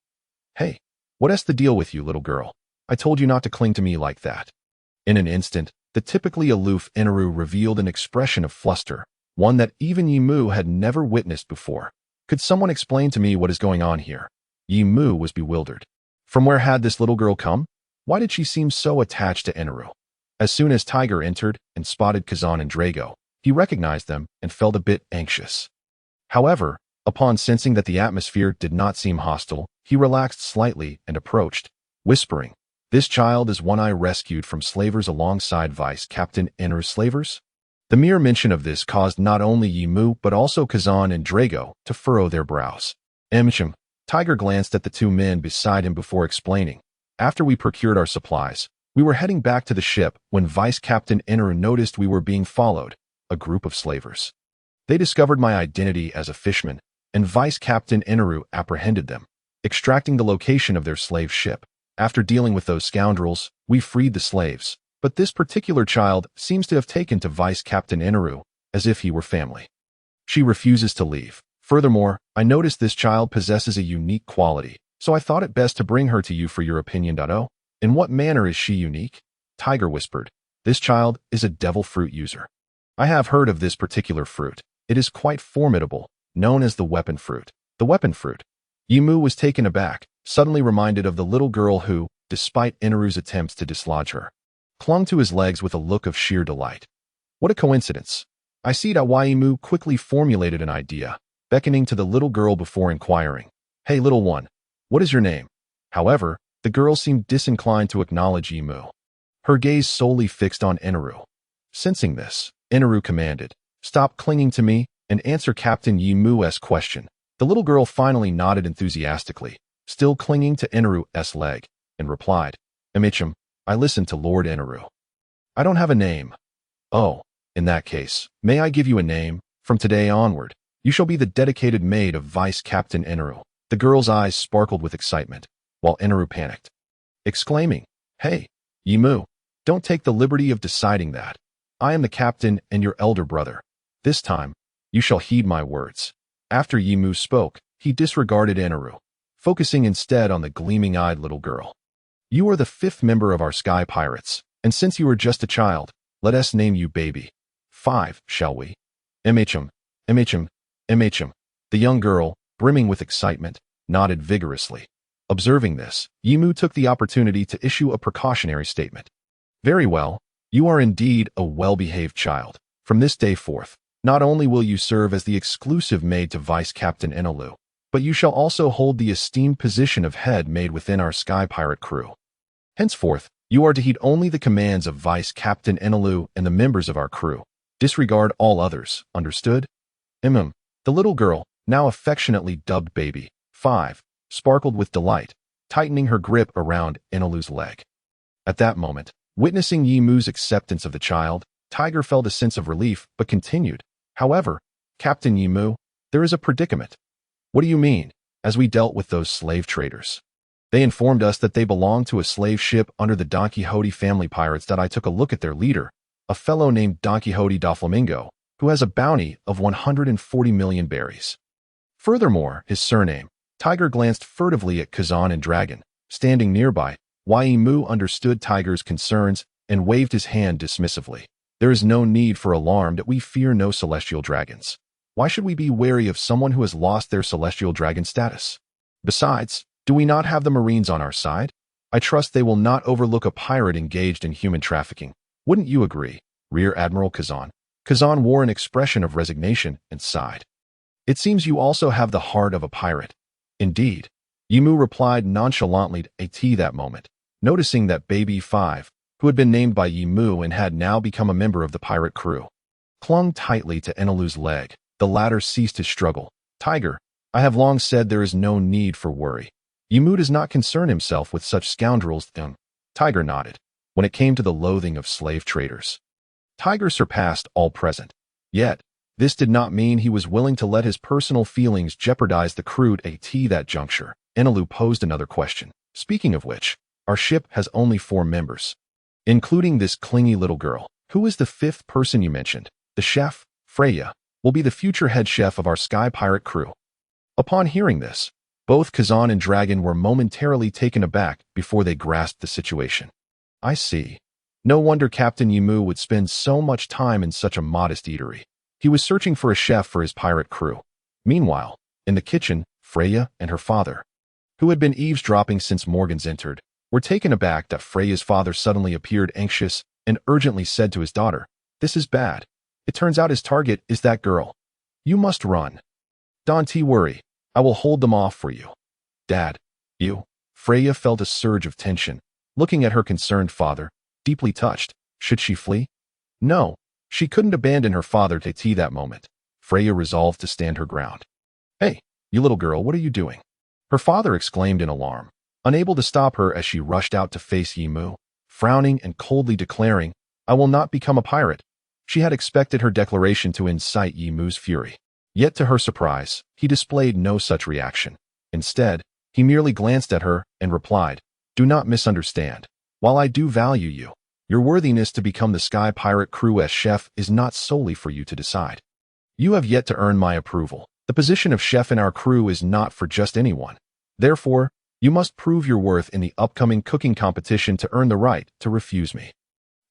Hey, what's the deal with you, little girl? I told you not to cling to me like that. In an instant, the typically aloof Inaru revealed an expression of fluster, one that even Yimu had never witnessed before. Could someone explain to me what is going on here? Yimu was bewildered. From where had this little girl come? Why did she seem so attached to Inaru? As soon as Tiger entered and spotted Kazan and Drago, he recognized them and felt a bit anxious. However, upon sensing that the atmosphere did not seem hostile, he relaxed slightly and approached, whispering, This child is one I rescued from slavers alongside Vice Captain Inaru's slavers? The mere mention of this caused not only Yimu but also Kazan and Drago to furrow their brows. Tiger glanced at the two men beside him before explaining, After we procured our supplies, we were heading back to the ship when Vice Captain Inaru noticed we were being followed, a group of slavers. They discovered my identity as a fishman, and Vice Captain Inaru apprehended them, extracting the location of their slave ship. After dealing with those scoundrels, we freed the slaves, but this particular child seems to have taken to Vice Captain Inaru as if he were family. She refuses to leave. Furthermore, I noticed this child possesses a unique quality, so I thought it best to bring her to you for your opinion. In what manner is she unique? Tiger whispered, This child is a devil fruit user. I have heard of this particular fruit. It is quite formidable, known as the weapon fruit. The weapon fruit. Yimu was taken aback, suddenly reminded of the little girl who, despite Inaru's attempts to dislodge her, clung to his legs with a look of sheer delight. What a coincidence. I see that Yimu quickly formulated an idea, beckoning to the little girl before inquiring, Hey little one, what is your name? However, the girl seemed disinclined to acknowledge Yimu, her gaze solely fixed on Inaru. Sensing this, Inaru commanded, Stop clinging to me and answer Captain Yimu's question. The little girl finally nodded enthusiastically, still clinging to Inaru's leg, and replied, I listened to Lord Inaru. I don't have a name. Oh, in that case, may I give you a name? From today onward, you shall be the dedicated maid of Vice Captain Inaru. The girl's eyes sparkled with excitement, while Inaru panicked, exclaiming, Hey, Yimu, don't take the liberty of deciding that. I am the captain and your elder brother. This time, you shall heed my words." After Yimu spoke, he disregarded Anaru, focusing instead on the gleaming-eyed little girl. "You are the 5th member of our sky pirates, and since you are just a child, let us name you Baby 5, shall we?" MHM, MHM, MHM. The young girl, brimming with excitement, nodded vigorously. Observing this, Yimu took the opportunity to issue a precautionary statement. "Very well. You are indeed a well-behaved child. From this day forth, not only will you serve as the exclusive maid to Vice Captain Enelu, but you shall also hold the esteemed position of head maid within our sky pirate crew. Henceforth, you are to heed only the commands of Vice Captain Enelu and the members of our crew. Disregard all others, understood?" The little girl, now affectionately dubbed Baby 5, sparkled with delight, tightening her grip around Enelu's leg. At that moment, witnessing Yimu's acceptance of the child, Tiger felt a sense of relief but continued, "However, Captain Yimu, there is a predicament." "What do you mean?" "As we dealt with those slave traders, they informed us that they belonged to a slave ship under the Don Quixote family pirates that I took a look at their leader, a fellow named Don Quixote da Flamingo, who has a bounty of 140 million berries. Furthermore, his surname." Tiger glanced furtively at Kazan and Dragon, standing nearby. Yimu understood Tiger's concerns and waved his hand dismissively. "There is no need for alarm that we fear no celestial dragons. Why should we be wary of someone who has lost their celestial dragon status? Besides, do we not have the Marines on our side? I trust they will not overlook a pirate engaged in human trafficking. Wouldn't you agree, Rear Admiral Kazan?" Kazan wore an expression of resignation and sighed. "It seems you also have the heart of a pirate." "Indeed," Yimu replied nonchalantly at that moment, noticing that Baby 5, who had been named by Yimu and had now become a member of the pirate crew, clung tightly to Enelu's leg. The latter ceased his struggle. "Tiger, I have long said there is no need for worry. Yimu does not concern himself with such scoundrels." Tiger nodded. When it came to the loathing of slave traders, Tiger surpassed all present. Yet, this did not mean he was willing to let his personal feelings jeopardize the crew at that juncture. Enelu posed another question. "Speaking of which, our ship has only 4 members, including this clingy little girl. Who is the 5th person you mentioned?" "The chef, Freya, will be the future head chef of our sky pirate crew." Upon hearing this, both Kazan and Dragon were momentarily taken aback before they grasped the situation. "I see. No wonder Captain Yimu would spend so much time in such a modest eatery. He was searching for a chef for his pirate crew." Meanwhile, in the kitchen, Freya and her father, who had been eavesdropping since Morgans entered, were taken aback that Freya's father suddenly appeared anxious and urgently said to his daughter, "This is bad. It turns out his target is that girl. You must run. Don't worry. I will hold them off for you." "Dad, you..." Freya felt a surge of tension, looking at her concerned father, deeply touched. Should she flee? No, she couldn't abandon her father to that moment. Freya resolved to stand her ground. "Hey, you little girl, what are you doing?" her father exclaimed in alarm, unable to stop her as she rushed out to face Yimu, frowning and coldly declaring, "I will not become a pirate." She had expected her declaration to incite Yimu's fury. Yet to her surprise, he displayed no such reaction. Instead, he merely glanced at her and replied, "Do not misunderstand. While I do value you, your worthiness to become the Sky Pirate Crew's chef is not solely for you to decide. You have yet to earn my approval. The position of chef in our crew is not for just anyone. Therefore, you must prove your worth in the upcoming cooking competition to earn the right to refuse me.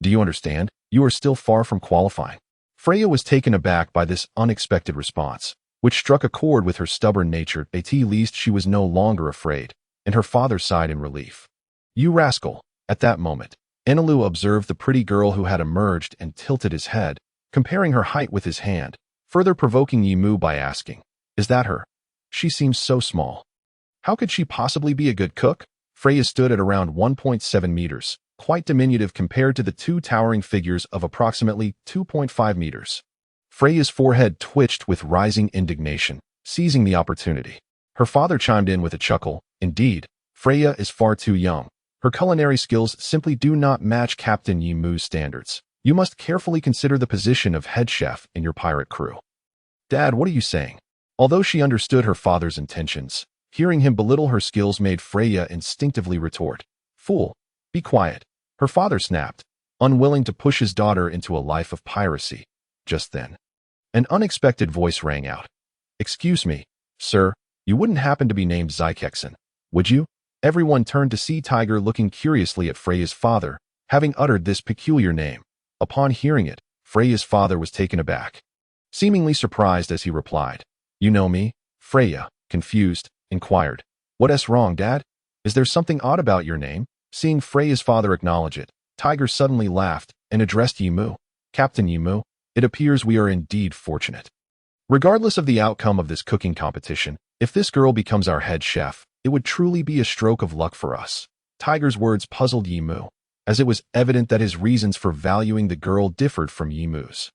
Do you understand? You are still far from qualifying." Freya was taken aback by this unexpected response, which struck a chord with her stubborn nature. At least she was no longer afraid, and her father sighed in relief. "You rascal." At that moment, Enelu observed the pretty girl who had emerged and tilted his head, comparing her height with his hand, further provoking Yimu by asking, "Is that her? She seems so small. How could she possibly be a good cook?" Freya stood at around 1.7 meters, quite diminutive compared to the 2 towering figures of approximately 2.5 meters. Freya's forehead twitched with rising indignation, seizing the opportunity. Her father chimed in with a chuckle. "Indeed, Freya is far too young. Her culinary skills simply do not match Captain Yimu's standards. You must carefully consider the position of head chef in your pirate crew." "Dad, what are you saying?" Although she understood her father's intentions, hearing him belittle her skills made Freya instinctively retort, "Fool, be quiet." Her father snapped, unwilling to push his daughter into a life of piracy. Just then, an unexpected voice rang out. "Excuse me, sir, you wouldn't happen to be named Zykexen, would you?" Everyone turned to see Tiger looking curiously at Freya's father, having uttered this peculiar name. Upon hearing it, Freya's father was taken aback, seemingly surprised as he replied, "You know me?" Freya, confused, inquired, "What's wrong, Dad? Is there something odd about your name?" Seeing Freya's father acknowledge it, Tiger suddenly laughed and addressed Yimu. "Captain Yimu, it appears we are indeed fortunate. Regardless of the outcome of this cooking competition, if this girl becomes our head chef, it would truly be a stroke of luck for us." Tiger's words puzzled Yimu, as it was evident that his reasons for valuing the girl differed from Yimu's.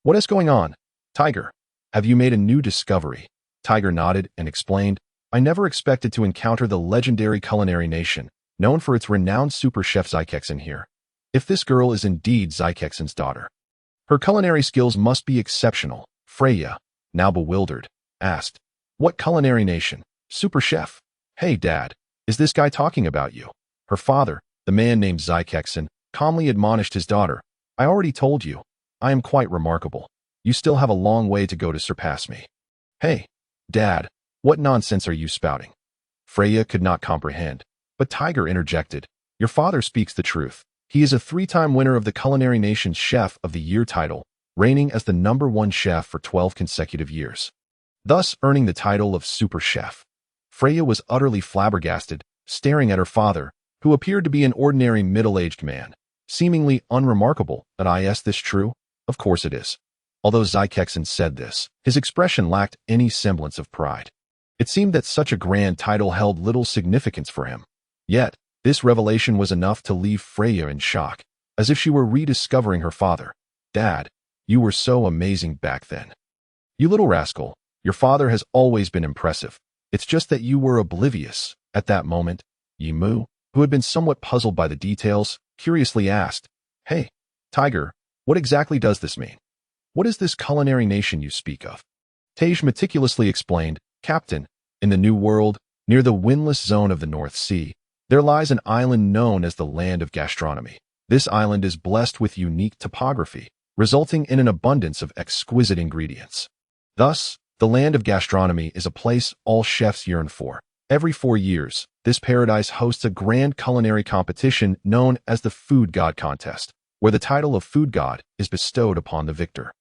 "What is going on? Tiger, have you made a new discovery?" Tiger nodded and explained, "I never expected to encounter the legendary culinary nation, known for its renowned super chef Zykexen here. If this girl is indeed Zykexen's daughter, her culinary skills must be exceptional." Freya, now bewildered, asked, "What culinary nation? Super chef? Hey, Dad, is this guy talking about you?" Her father, the man named Zykexen, calmly admonished his daughter, "I already told you, I am quite remarkable. You still have a long way to go to surpass me." "Hey, Dad, what nonsense are you spouting?" Freya could not comprehend, but Tiger interjected, "Your father speaks the truth. He is a 3-time winner of the Culinary Nation's Chef of the Year title, reigning as the #1 chef for 12 consecutive years, thus earning the title of Super Chef." Freya was utterly flabbergasted, staring at her father, who appeared to be an ordinary middle-aged man, seemingly unremarkable. "But is this true?" "Of course it is." Although Zykexen said this, his expression lacked any semblance of pride. It seemed that such a grand title held little significance for him. Yet, this revelation was enough to leave Freya in shock, as if she were rediscovering her father. "Dad, you were so amazing back then. You little rascal, your father has always been impressive. It's just that you were oblivious." At that moment, Yimu, who had been somewhat puzzled by the details, curiously asked, "Hey, Tiger, what exactly does this mean? What is this culinary nation you speak of?" Tej meticulously explained, "Captain, in the New World, near the windless zone of the North Sea, there lies an island known as the Land of Gastronomy. This island is blessed with unique topography, resulting in an abundance of exquisite ingredients. Thus, the Land of Gastronomy is a place all chefs yearn for. Every 4 years, this paradise hosts a grand culinary competition known as the Food God Contest, where the title of Food God is bestowed upon the victor.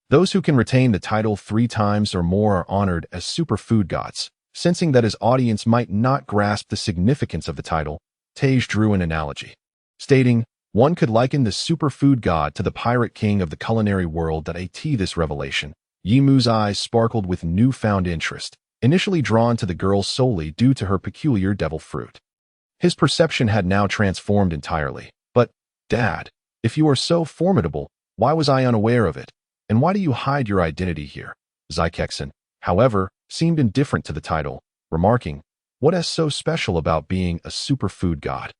Those who can retain the title 3 times or more are honored as super food gods." Sensing that his audience might not grasp the significance of the title, Tej drew an analogy, stating, "One could liken the superfood god to the pirate king of the culinary world." This revelation, Yimu's eyes sparkled with newfound interest, initially drawn to the girl solely due to her peculiar devil fruit. His perception had now transformed entirely. "But, Dad, if you are so formidable, why was I unaware of it? And why do you hide your identity here?" Zykexen, however, seemed indifferent to the title, remarking, "What is so special about being a superfood god?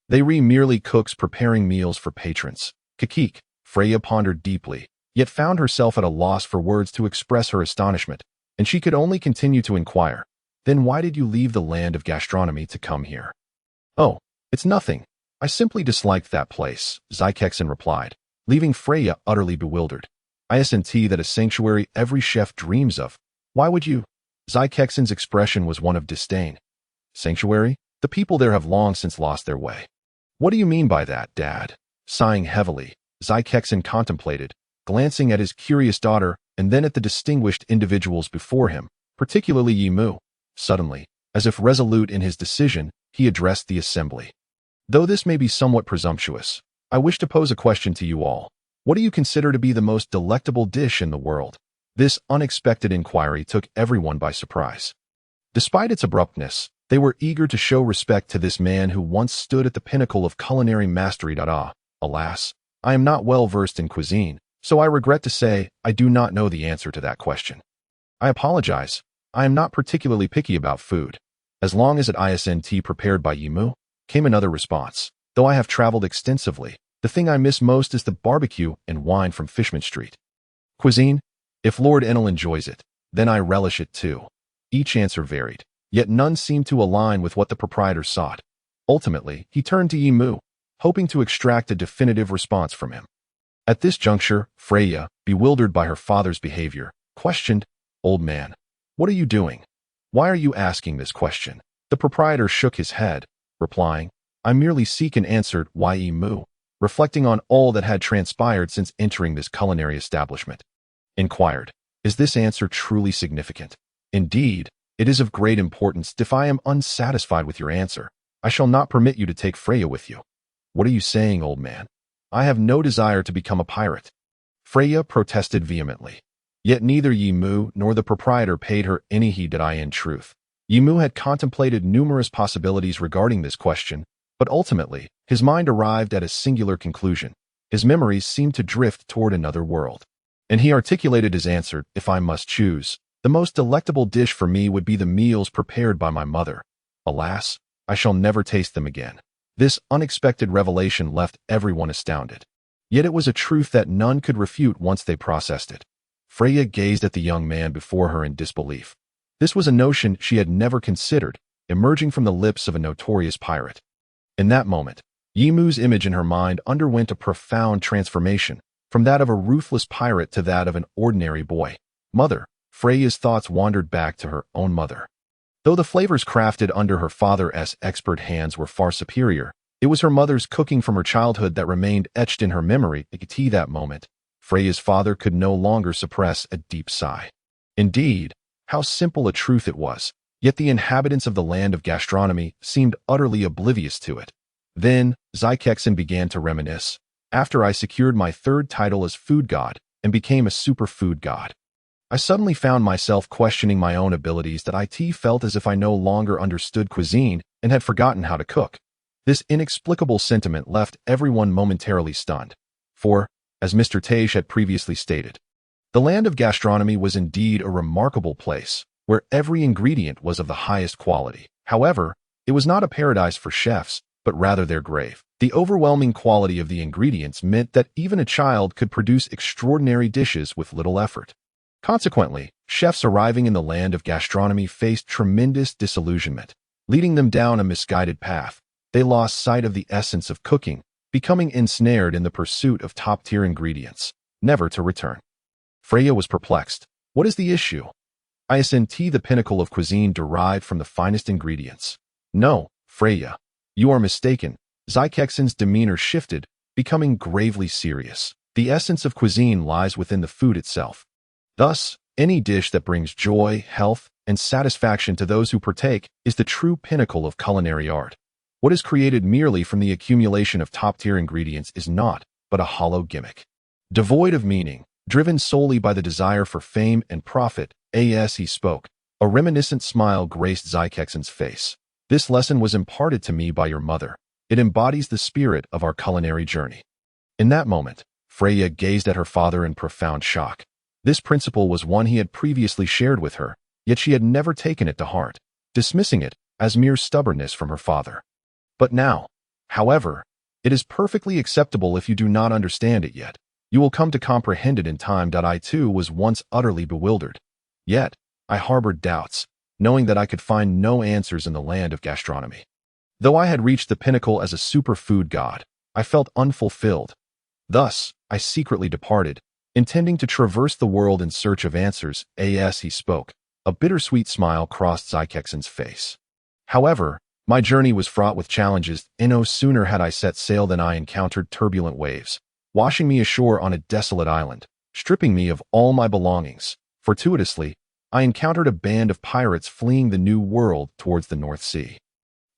They merely cooks preparing meals for patrons." Kakik, Freya pondered deeply, yet found herself at a loss for words to express her astonishment, and she could only continue to inquire, "Then why did you leave the Land of Gastronomy to come here?" "Oh, it's nothing. I simply disliked that place," Zykexen replied, leaving Freya utterly bewildered. "Isn't that a sanctuary every chef dreams of? Why would you?" Zykexen's expression was one of disdain. "Sanctuary? The people there have long since lost their way." "What do you mean by that, Dad?" Sighing heavily, Zykexen contemplated, glancing at his curious daughter and then at the distinguished individuals before him, particularly Yimu. Suddenly, as if resolute in his decision, he addressed the assembly. "Though this may be somewhat presumptuous, I wish to pose a question to you all. What do you consider to be the most delectable dish in the world?" This unexpected inquiry took everyone by surprise. Despite its abruptness, they were eager to show respect to this man who once stood at the pinnacle of culinary mastery. Alas, I am not well versed in cuisine, so I regret to say I do not know the answer to that question. "I apologize. I am not particularly picky about food, as long as it isn't prepared by Yimu," came another response. "Though I have traveled extensively, the thing I miss most is the barbecue and wine from Fishman Street. Cuisine? If Lord Enel enjoys it, then I relish it too." Each answer varied, yet none seemed to align with what the proprietor sought. Ultimately, he turned to Yimu. hoping to extract a definitive response from him. At this juncture, Freya, bewildered by her father's behavior, questioned, "Old man, what are you doing? Why are you asking this question?" The proprietor shook his head, replying, "I merely seek an answer, Emu," reflecting on all that had transpired since entering this culinary establishment. Inquired, "Is this answer truly significant?" "Indeed, it is of great importance. If I am unsatisfied with your answer, I shall not permit you to take Freya with you." "What are you saying, old man? I have no desire to become a pirate." Freya protested vehemently. Yet neither Emu nor the proprietor paid her any heed. In truth, Emu had contemplated numerous possibilities regarding this question, but ultimately, his mind arrived at a singular conclusion. His memories seemed to drift toward another world. And he articulated his answer, "If I must choose, the most delectable dish for me would be the meals prepared by my mother. Alas, I shall never taste them again." This unexpected revelation left everyone astounded. Yet it was a truth that none could refute once they processed it. Freya gazed at the young man before her in disbelief. This was a notion she had never considered, emerging from the lips of a notorious pirate. In that moment, Emu's image in her mind underwent a profound transformation, from that of a ruthless pirate to that of an ordinary boy. Mother. Freya's thoughts wandered back to her own mother. Though the flavors crafted under her father's expert hands were far superior, it was her mother's cooking from her childhood that remained etched in her memory. At that moment, Freya's father could no longer suppress a deep sigh. Indeed, how simple a truth it was, yet the inhabitants of the land of gastronomy seemed utterly oblivious to it. Then, Zykexen began to reminisce. "After I secured my third title as food god and became a superfood god, I suddenly found myself questioning my own abilities. That I felt as if I no longer understood cuisine and had forgotten how to cook." This inexplicable sentiment left everyone momentarily stunned. For, as Mr. Tage had previously stated, the land of gastronomy was indeed a remarkable place, where every ingredient was of the highest quality. However, it was not a paradise for chefs, but rather their grave. The overwhelming quality of the ingredients meant that even a child could produce extraordinary dishes with little effort. Consequently, chefs arriving in the land of gastronomy faced tremendous disillusionment, leading them down a misguided path. They lost sight of the essence of cooking, becoming ensnared in the pursuit of top-tier ingredients, never to return. Freya was perplexed. What is the issue? Isn't the pinnacle of cuisine derived from the finest ingredients? No, Freya, you are mistaken. Zykexen's demeanor shifted, becoming gravely serious. The essence of cuisine lies within the food itself. Thus, any dish that brings joy, health, and satisfaction to those who partake is the true pinnacle of culinary art. What is created merely from the accumulation of top-tier ingredients is naught but a hollow gimmick. Devoid of meaning, driven solely by the desire for fame and profit, as he spoke, a reminiscent smile graced Zykexen's face. This lesson was imparted to me by your mother. It embodies the spirit of our culinary journey. In that moment, Freya gazed at her father in profound shock. This principle was one he had previously shared with her, yet she had never taken it to heart, dismissing it as mere stubbornness from her father. But now, however, it is perfectly acceptable if you do not understand it yet. You will come to comprehend it in time. I too was once utterly bewildered. Yet, I harbored doubts, knowing that I could find no answers in the land of gastronomy. Though I had reached the pinnacle as a superfood god, I felt unfulfilled. Thus, I secretly departed, intending to traverse the world in search of answers. As he spoke, a bittersweet smile crossed Zykexen's face. However, my journey was fraught with challenges, and no sooner had I set sail than I encountered turbulent waves, washing me ashore on a desolate island, stripping me of all my belongings. Fortuitously, I encountered a band of pirates fleeing the New World towards the North Sea.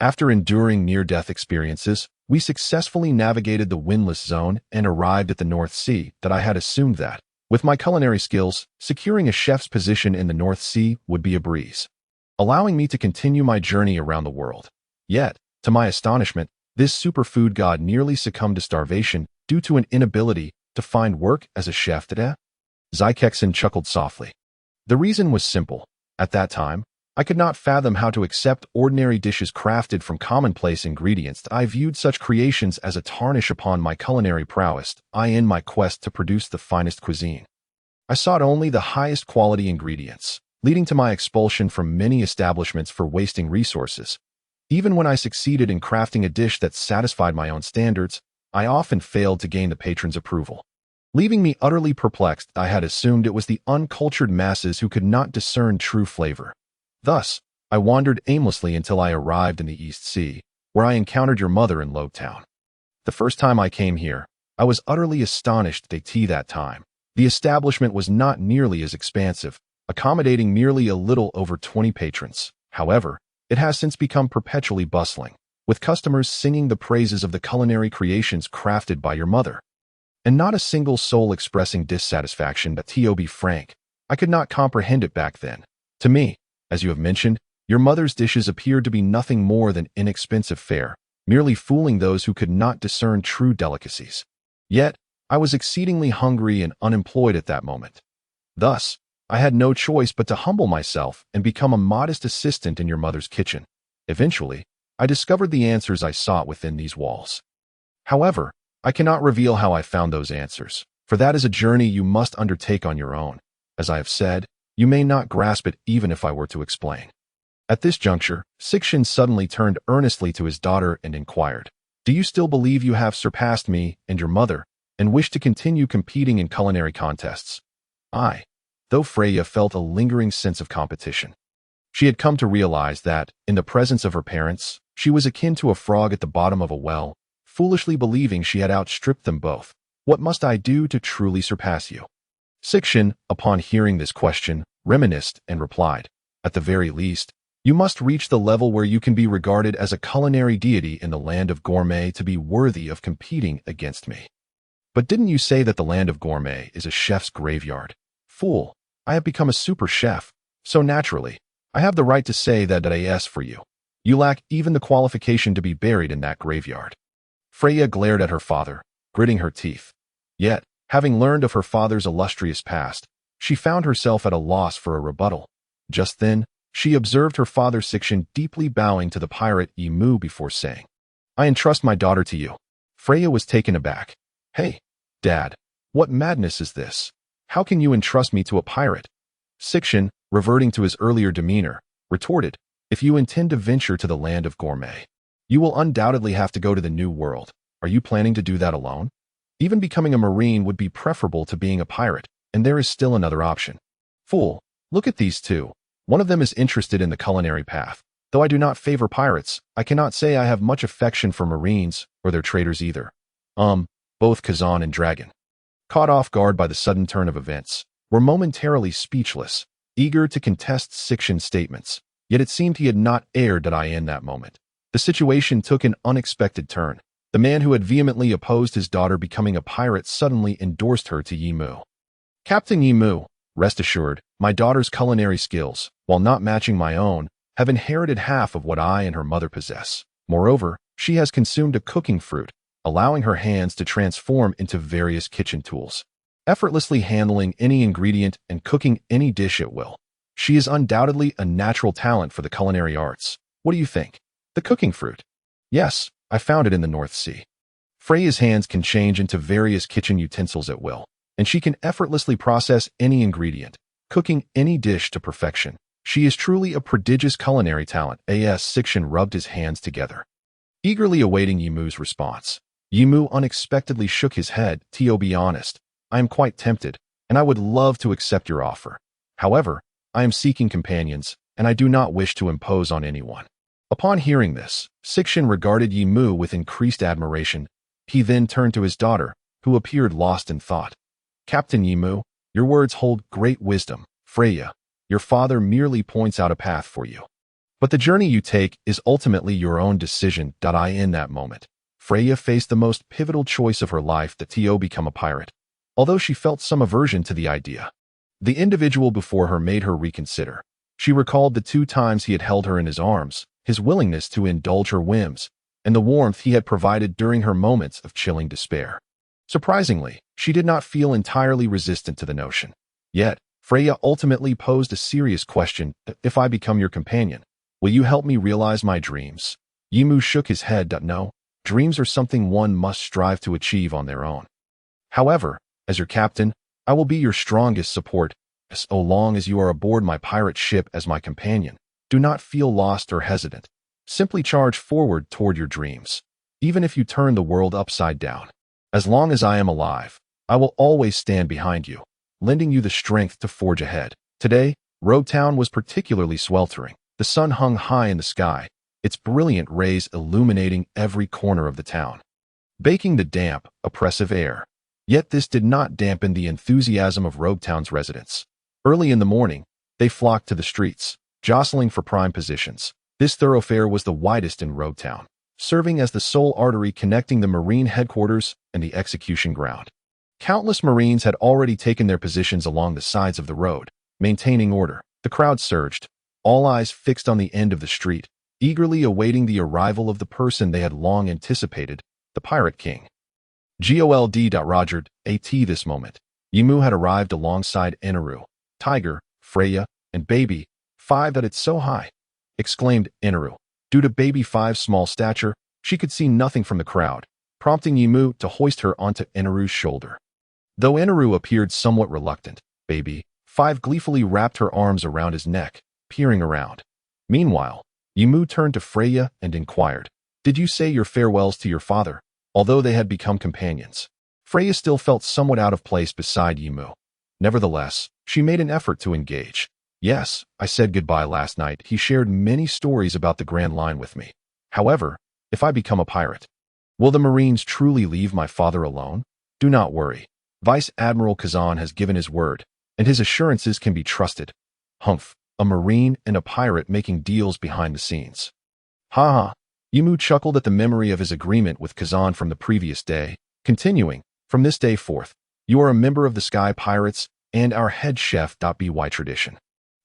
After enduring near-death experiences, we successfully navigated the windless zone and arrived at the North Sea. I had assumed that, with my culinary skills, securing a chef's position in the North Sea would be a breeze, allowing me to continue my journey around the world. Yet, to my astonishment, this superfood god nearly succumbed to starvation due to an inability to find work as a chef. Zykexen chuckled softly. The reason was simple. At that time, I could not fathom how to accept ordinary dishes crafted from commonplace ingredients. I viewed such creations as a tarnish upon my culinary prowess. In my quest to produce the finest cuisine, I sought only the highest quality ingredients, leading to my expulsion from many establishments for wasting resources. Even when I succeeded in crafting a dish that satisfied my own standards, I often failed to gain the patron's approval. Leaving me utterly perplexed, I had assumed it was the uncultured masses who could not discern true flavor. Thus, I wandered aimlessly until I arrived in the East Sea, where I encountered your mother in Loguetown. The first time I came here, I was utterly astonished at that time. The establishment was not nearly as expansive, accommodating merely a little over 20 patrons. However, it has since become perpetually bustling, with customers singing the praises of the culinary creations crafted by your mother. And not a single soul expressing dissatisfaction, but to be frank, I could not comprehend it back then. To me, as you have mentioned, your mother's dishes appeared to be nothing more than inexpensive fare, merely fooling those who could not discern true delicacies. Yet, I was exceedingly hungry and unemployed at that moment. Thus, I had no choice but to humble myself and become a modest assistant in your mother's kitchen. Eventually, I discovered the answers I sought within these walls. However, I cannot reveal how I found those answers, for that is a journey you must undertake on your own. As I have said, you may not grasp it even if I were to explain. At this juncture, Sikshin suddenly turned earnestly to his daughter and inquired, "Do you still believe you have surpassed me and your mother, and wish to continue competing in culinary contests?" Though Freya felt a lingering sense of competition. She had come to realize that, in the presence of her parents, she was akin to a frog at the bottom of a well, foolishly believing she had outstripped them both. "What must I do to truly surpass you?" Sikshin, upon hearing this question, reminisced and replied, "At the very least, you must reach the level where you can be regarded as a culinary deity in the land of Gourmet to be worthy of competing against me." "But didn't you say that the land of Gourmet is a chef's graveyard?" "Fool, I have become a super chef, so naturally, I have the right to say that as for you. You lack even the qualification to be buried in that graveyard." Freya glared at her father, gritting her teeth. Yet, having learned of her father's illustrious past, she found herself at a loss for a rebuttal. Just then, she observed her father Sikshin deeply bowing to the pirate Yimu before saying, "I entrust my daughter to you." Freya was taken aback. "Hey, Dad, what madness is this? How can you entrust me to a pirate?" Sikshin, reverting to his earlier demeanor, retorted, "If you intend to venture to the land of Gourmet, you will undoubtedly have to go to the New World. Are you planning to do that alone? Even becoming a marine would be preferable to being a pirate, and there is still another option." "Fool, look at these two. One of them is interested in the culinary path. Though I do not favor pirates, I cannot say I have much affection for marines, or their traders either. Both Kazan and Dragon." Caught off guard by the sudden turn of events, were momentarily speechless, eager to contest Sikshin's statements, yet it seemed he had not erred in that moment. The situation took an unexpected turn. The man who had vehemently opposed his daughter becoming a pirate suddenly endorsed her to Yimu. "Captain Yimu, rest assured, my daughter's culinary skills, while not matching my own, have inherited half of what I and her mother possess. Moreover, she has consumed a cooking fruit, allowing her hands to transform into various kitchen tools, effortlessly handling any ingredient and cooking any dish at will. She is undoubtedly a natural talent for the culinary arts. What do you think?" "The cooking fruit?" "Yes, I found it in the North Sea. Freya's hands can change into various kitchen utensils at will, and she can effortlessly process any ingredient, cooking any dish to perfection. She is truly a prodigious culinary talent." Sikshin rubbed his hands together, eagerly awaiting Yimu's response. Yimu unexpectedly shook his head. "To be honest, I am quite tempted, and I would love to accept your offer. However, I am seeking companions, and I do not wish to impose on anyone." Upon hearing this, Sikshin regarded Yimu with increased admiration. He then turned to his daughter, who appeared lost in thought. "Captain Yimu, your words hold great wisdom. Freya, your father merely points out a path for you. But the journey you take is ultimately your own decision." In that moment, Freya faced the most pivotal choice of her life, to become a pirate. Although she felt some aversion to the idea, the individual before her made her reconsider. She recalled the 2 times he had held her in his arms, his willingness to indulge her whims, and the warmth he had provided during her moments of chilling despair. Surprisingly, she did not feel entirely resistant to the notion. Yet, Freya ultimately posed a serious question. "If I become your companion, will you help me realize my dreams?" Yimu shook his head. "No. Dreams are something one must strive to achieve on their own. However, as your captain, I will be your strongest support. So long as you are aboard my pirate ship as my companion, do not feel lost or hesitant. Simply charge forward toward your dreams. Even if you turn the world upside down. As long as I am alive, I will always stand behind you, lending you the strength to forge ahead. Today, Loguetown was particularly sweltering. The sun hung high in the sky, its brilliant rays illuminating every corner of the town, baking the damp, oppressive air. Yet this did not dampen the enthusiasm of Loguetown's residents. Early in the morning, they flocked to the streets, jostling for prime positions. This thoroughfare was the widest in Loguetown, serving as the sole artery connecting the Marine headquarters and the execution ground. Countless Marines had already taken their positions along the sides of the road, maintaining order. The crowd surged, all eyes fixed on the end of the street, eagerly awaiting the arrival of the person they had long anticipated, the Pirate King. Gold. Roger, at this moment, Yimu had arrived alongside Eneru, Tiger, Freya, and Baby 5. That it's so high, exclaimed Eneru. Due to Baby 5's small stature, she could see nothing from the crowd, prompting Yimu to hoist her onto Eneru's shoulder. Though Eneru appeared somewhat reluctant, Baby 5 gleefully wrapped her arms around his neck, peering around. Meanwhile, Yimu turned to Freya and inquired, "Did you say your farewells to your father?" Although they had become companions, Freya still felt somewhat out of place beside Yimu. Nevertheless, she made an effort to engage. "Yes, I said goodbye last night." He shared many stories about the Grand Line with me. "However, if I become a pirate, will the Marines truly leave my father alone?" "Do not worry. Vice Admiral Kazan has given his word, and his assurances can be trusted." Humph, a Marine and a pirate making deals behind the scenes. Ha ha. Yimu chuckled at the memory of his agreement with Kazan from the previous day, continuing, "From this day forth, you are a member of the Sky Pirates and our head chef. By tradition,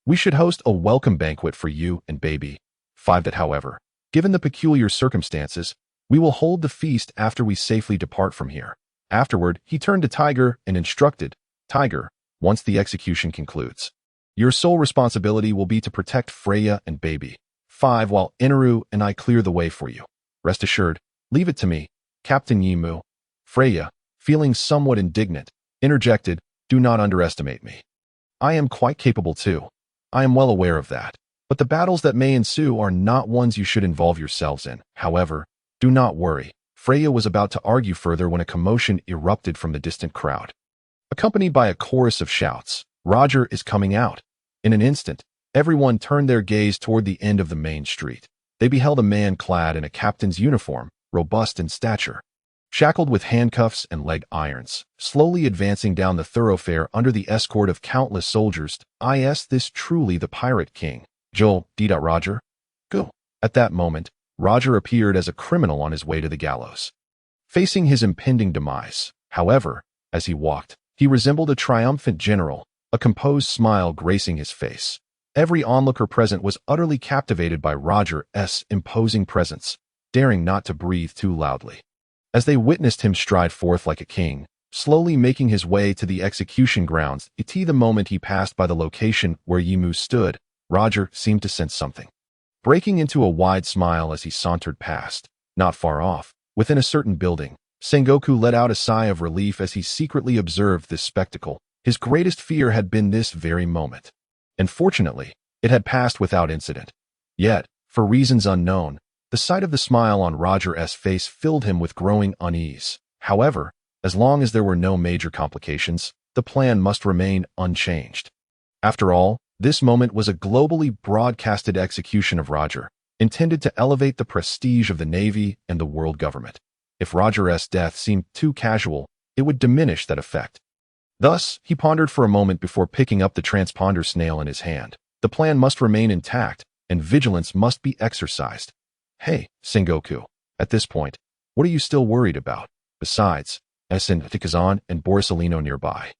we should host a welcome banquet for you and Baby 5. That, however, given the peculiar circumstances, we will hold the feast after we safely depart from here." Afterward, he turned to Tiger and instructed, "Tiger, once the execution concludes, your sole responsibility will be to protect Freya and Baby 5 while Eneru and I clear the way for you. Rest assured, leave it to me, Captain Yimu." Freya, feeling somewhat indignant, interjected, "Do not underestimate me. I am quite capable too. I am well aware of that. But the battles that may ensue are not ones you should involve yourselves in. However, do not worry." Freya was about to argue further when a commotion erupted from the distant crowd, accompanied by a chorus of shouts. "Roger is coming out." In an instant, everyone turned their gaze toward the end of the main street. They beheld a man clad in a captain's uniform, robust in stature, shackled with handcuffs and leg irons, slowly advancing down the thoroughfare under the escort of countless soldiers. Is this truly the Pirate King? Joel. Roger? Go. At that moment, Roger appeared as a criminal on his way to the gallows, facing his impending demise. However, as he walked, he resembled a triumphant general, a composed smile gracing his face. Every onlooker present was utterly captivated by Roger's imposing presence, daring not to breathe too loudly. As they witnessed him stride forth like a king, slowly making his way to the execution grounds, the moment he passed by the location where Yimu stood, Roger seemed to sense something, breaking into a wide smile as he sauntered past. Not far off, within a certain building, Sengoku let out a sigh of relief as he secretly observed this spectacle. His greatest fear had been this very moment, and fortunately, it had passed without incident. Yet, for reasons unknown, the sight of the smile on Roger's face filled him with growing unease. However, as long as there were no major complications, the plan must remain unchanged. After all, this moment was a globally broadcasted execution of Roger, intended to elevate the prestige of the Navy and the world government. If Roger's death seemed too casual, it would diminish that effect. Thus, he pondered for a moment before picking up the transponder snail in his hand. The plan must remain intact, and vigilance must be exercised. "Hey, Sengoku. At this point, what are you still worried about? Besides, Kazan and Borisolino nearby."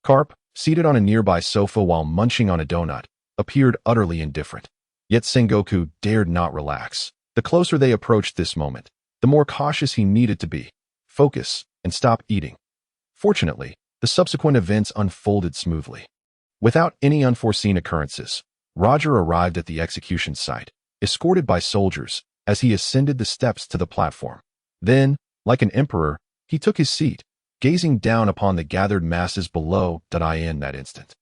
Carp, seated on a nearby sofa while munching on a donut, appeared utterly indifferent. Yet Sengoku dared not relax. The closer they approached this moment, the more cautious he needed to be. Focus, and stop eating. Fortunately, the subsequent events unfolded smoothly. Without any unforeseen occurrences, Roger arrived at the execution site, escorted by soldiers, as he ascended the steps to the platform. Then, like an emperor, he took his seat, gazing down upon the gathered masses below. In that instant,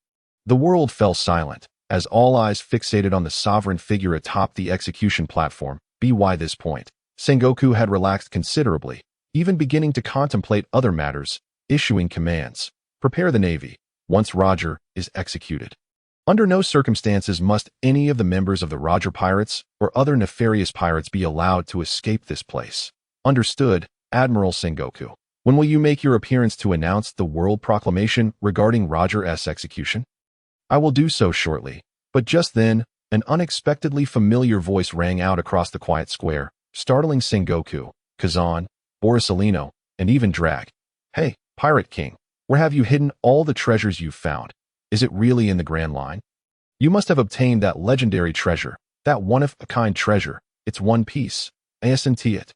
the world fell silent, as all eyes fixated on the sovereign figure atop the execution platform. By this point, Sengoku had relaxed considerably, even beginning to contemplate other matters, issuing commands. Prepare the Navy, once Roger is executed. Under no circumstances must any of the members of the Roger Pirates or other nefarious pirates be allowed to escape this place. Understood, Admiral Sengoku. When will you make your appearance to announce the world proclamation regarding Roger's execution? I will do so shortly. But just then, an unexpectedly familiar voice rang out across the quiet square, startling Sengoku, Kazan, Borisolino, and even Drag. Hey, Pirate King, where have you hidden all the treasures you've found? Is it really in the Grand Line? You must have obtained that legendary treasure, that one-of-a-kind treasure. It's one piece. I see it.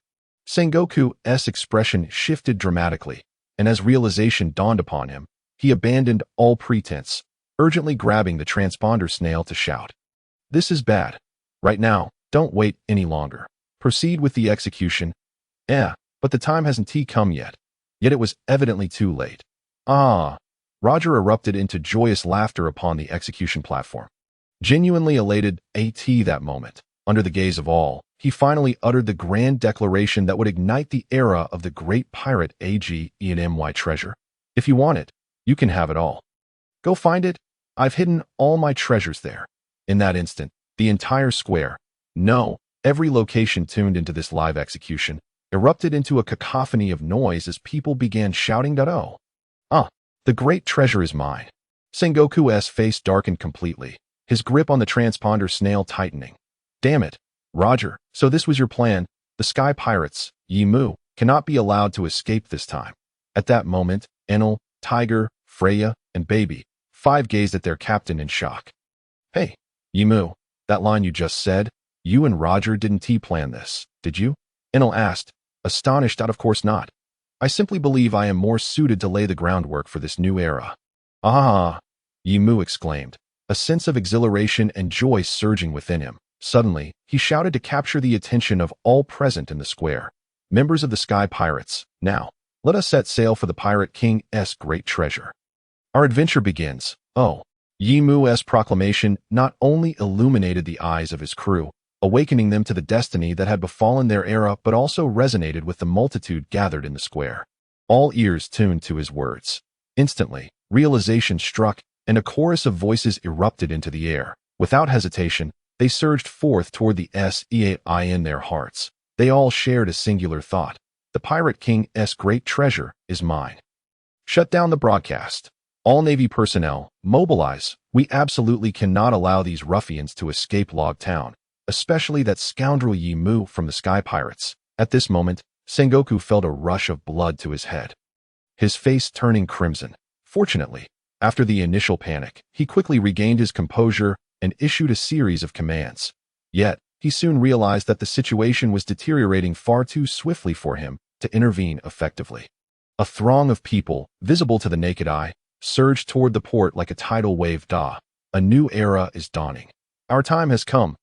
Sengoku's expression shifted dramatically, and as realization dawned upon him, he abandoned all pretense, urgently grabbing the transponder snail to shout. This is bad. Right now, don't wait any longer. Proceed with the execution. But the time hasn't come yet. Yet it was evidently too late. Roger erupted into joyous laughter upon the execution platform. Genuinely elated that moment, under the gaze of all, he finally uttered the grand declaration that would ignite the era of the great pirate AGENMY treasure. If you want it, you can have it all. Go find it. I've hidden all my treasures there. In that instant, the entire square, no, every location tuned into this live execution, erupted into a cacophony of noise as people began shouting that the great treasure is mine. Sengoku's face darkened completely, his grip on the transponder snail tightening. Damn it, Roger, so this was your plan. The Sky Pirates, Yimu, cannot be allowed to escape this time. At that moment, Enel, Tiger, Freya, and Baby, 5 gazed at their captain in shock. Hey, Yimu, that line you just said, you and Roger didn't plan this, did you? Enel asked, astonished. Of course not. I simply believe I am more suited to lay the groundwork for this new era. Yimu exclaimed, a sense of exhilaration and joy surging within him. Suddenly, he shouted to capture the attention of all present in the square. Members of the Sky Pirates, now, let us set sail for the Pirate King's great treasure. Our adventure begins. Yimu's proclamation not only illuminated the eyes of his crew, awakening them to the destiny that had befallen their era, but also resonated with the multitude gathered in the square. All ears tuned to his words. Instantly, realization struck, and a chorus of voices erupted into the air. Without hesitation, they surged forth toward the SEAI in their hearts. They all shared a singular thought. The Pirate King's great treasure is mine. Shut down the broadcast. All Navy personnel, mobilize. We absolutely cannot allow these ruffians to escape Loguetown, especially that scoundrel Yimu from the Sky Pirates. At this moment, Sengoku felt a rush of blood to his head, his face turning crimson. Fortunately, after the initial panic, he quickly regained his composure and issued a series of commands. Yet, he soon realized that the situation was deteriorating far too swiftly for him to intervene effectively. A throng of people, visible to the naked eye, surged toward the port like a tidal wave. A new era is dawning. Our time has come.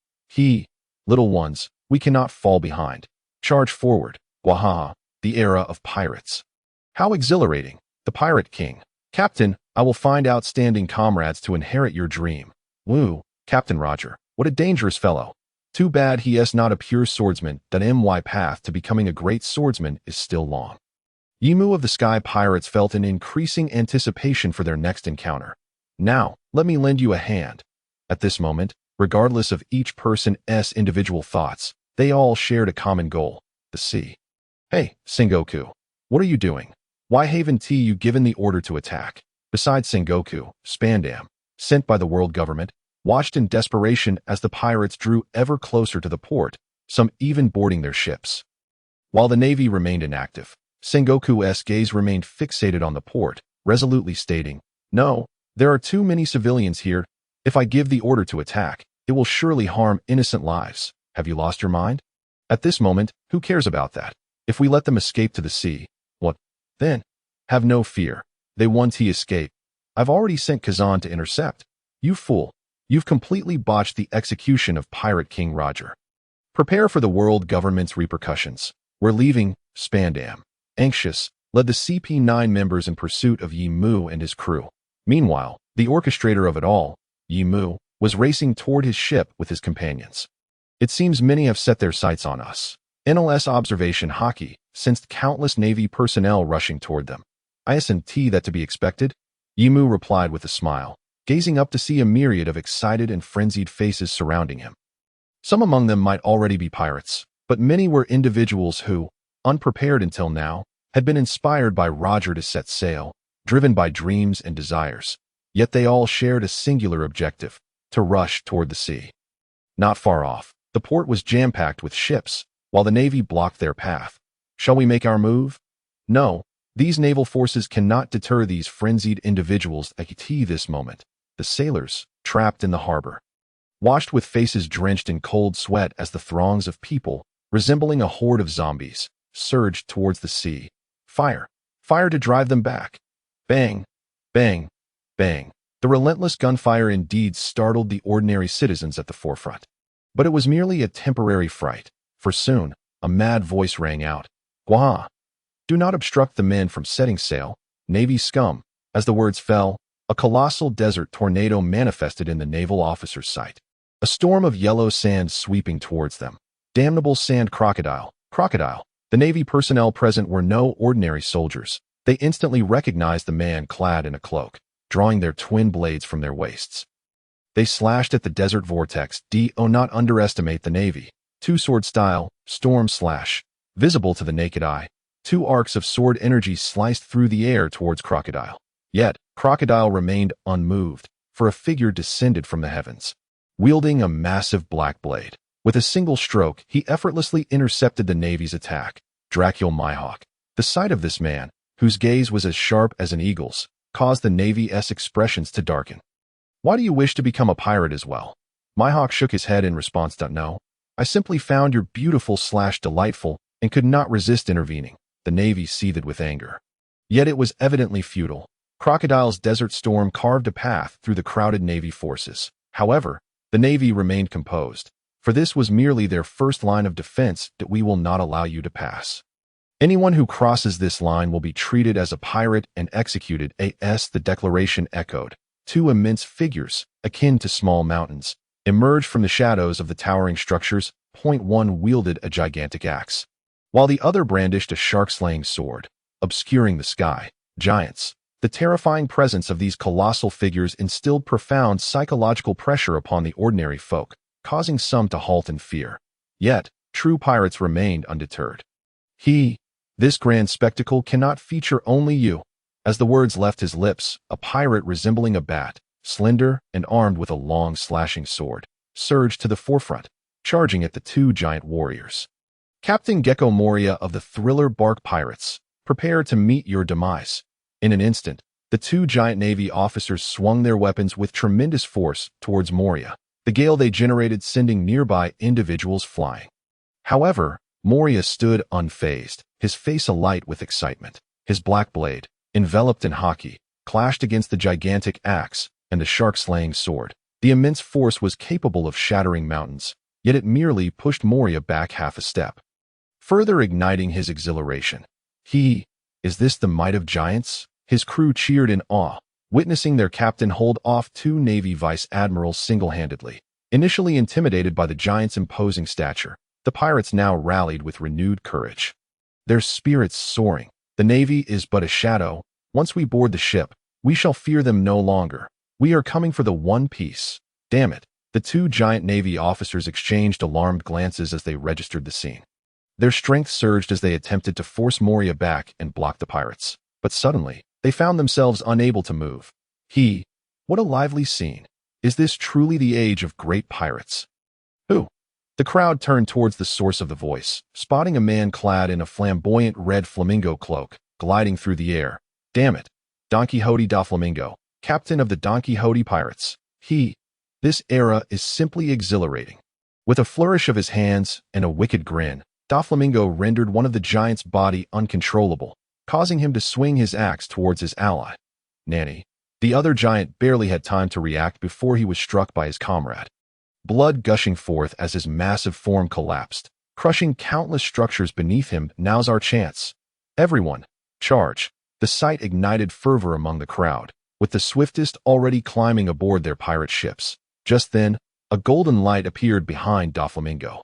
Little ones, we cannot fall behind. Charge forward. Wahaha, the era of pirates. How exhilarating. The Pirate King. Captain, I will find outstanding comrades to inherit your dream. Woo, Captain Roger, what a dangerous fellow. Too bad he is not a pure swordsman. That my path to becoming a great swordsman is still long. Yimu of the Sky Pirates felt an increasing anticipation for their next encounter. Now, let me lend you a hand. At this moment, regardless of each person's individual thoughts, they all shared a common goal, the sea. Hey, Sengoku, what are you doing? Why haven't you given the order to attack? Besides Sengoku, Spandam, sent by the world government, watched in desperation as the pirates drew ever closer to the port, some even boarding their ships. While the Navy remained inactive, Sengoku's gaze remained fixated on the port, resolutely stating, no, there are too many civilians here. If I give the order to attack, it will surely harm innocent lives. Have you lost your mind? At this moment, who cares about that? If we let them escape to the sea, what then? Have no fear. They won't escape. I've already sent Kazan to intercept. You fool. You've completely botched the execution of Pirate King Roger. Prepare for the world government's repercussions. We're leaving. Spandam, anxious, led the CP9 members in pursuit of Yimu and his crew. Meanwhile, the orchestrator of it all, Yimu, was racing toward his ship with his companions. It seems many have set their sights on us. NLS observation Haki sensed countless Navy personnel rushing toward them. Isn't that to be expected? Yimu replied with a smile, gazing up to see a myriad of excited and frenzied faces surrounding him. Some among them might already be pirates, but many were individuals who, unprepared until now, had been inspired by Roger to set sail, driven by dreams and desires. Yet they all shared a singular objective: to rush toward the sea. Not far off, the port was jam-packed with ships, while the Navy blocked their path. Shall we make our move? No, these naval forces cannot deter these frenzied individuals at this moment. The sailors, trapped in the harbor, washed with faces drenched in cold sweat as the throngs of people, resembling a horde of zombies, surged towards the sea. Fire! Fire to drive them back! Bang! Bang! Bang! The relentless gunfire indeed startled the ordinary citizens at the forefront. But it was merely a temporary fright, for soon, a mad voice rang out. Gwa! Do not obstruct the men from setting sail, Navy scum. As the words fell, a colossal desert tornado manifested in the naval officer's sight. A storm of yellow sand sweeping towards them. Damnable sand crocodile, crocodile. The Navy personnel present were no ordinary soldiers. They instantly recognized the man clad in a cloak, drawing their twin blades from their waists. They slashed at the desert vortex. Do not underestimate the Navy. Two-sword style, storm slash. Visible to the naked eye, two arcs of sword energy sliced through the air towards Crocodile. Yet, Crocodile remained unmoved, for a figure descended from the heavens, wielding a massive black blade. With a single stroke, he effortlessly intercepted the Navy's attack. Dracul Mihawk. The sight of this man, whose gaze was as sharp as an eagle's, caused the Navy's expressions to darken. Why do you wish to become a pirate as well? Mihawk shook his head in response. No, I simply found your beautiful/delightful and could not resist intervening. The Navy seethed with anger. Yet it was evidently futile. Crocodile's desert storm carved a path through the crowded Navy forces. However, the Navy remained composed, for this was merely their first line of defense. That we will not allow you to pass. Anyone who crosses this line will be treated as a pirate and executed. The declaration echoed. Two immense figures, akin to small mountains, emerged from the shadows of the towering structures. One wielded a gigantic axe, while the other brandished a shark-slaying sword, obscuring the sky. Giants. The terrifying presence of these colossal figures instilled profound psychological pressure upon the ordinary folk, causing some to halt in fear. Yet, true pirates remained undeterred. This grand spectacle cannot feature only you. As the words left his lips, a pirate resembling a bat, slender and armed with a long slashing sword, surged to the forefront, charging at the two giant warriors. Captain Gecko Moria of the thriller Bark Pirates, prepare to meet your demise. In an instant, the two giant Navy officers swung their weapons with tremendous force towards Moria, the gale they generated sending nearby individuals flying. However, Moria stood unfazed, his face alight with excitement. His black blade, enveloped in Haki, clashed against the gigantic axe and the shark-slaying sword. The immense force was capable of shattering mountains, yet it merely pushed Moria back half a step, further igniting his exhilaration. Is this the might of giants? His crew cheered in awe, witnessing their captain hold off two Navy vice admirals single-handedly. Initially intimidated by the giant's imposing stature, the pirates now rallied with renewed courage, their spirits soaring. The Navy is but a shadow. Once we board the ship, we shall fear them no longer. We are coming for the One Piece. Damn it. The two giant Navy officers exchanged alarmed glances as they registered the scene. Their strength surged as they attempted to force Moria back and block the pirates. But suddenly, they found themselves unable to move. What a lively scene. Is this truly the age of great pirates? Who? The crowd turned towards the source of the voice, spotting a man clad in a flamboyant red flamingo cloak, gliding through the air. Damn it. Don Quixote da Flamingo, captain of the Don Quixote pirates. This era is simply exhilarating. With a flourish of his hands and a wicked grin, Da Flamingo rendered one of the giant's body uncontrollable, causing him to swing his axe towards his ally, Nanny. The other giant barely had time to react before he was struck by his comrade, blood gushing forth as his massive form collapsed, crushing countless structures beneath him. Now's our chance. Everyone, charge. The sight ignited fervor among the crowd, with the swiftest already climbing aboard their pirate ships. Just then, A golden light appeared behind Doflamingo.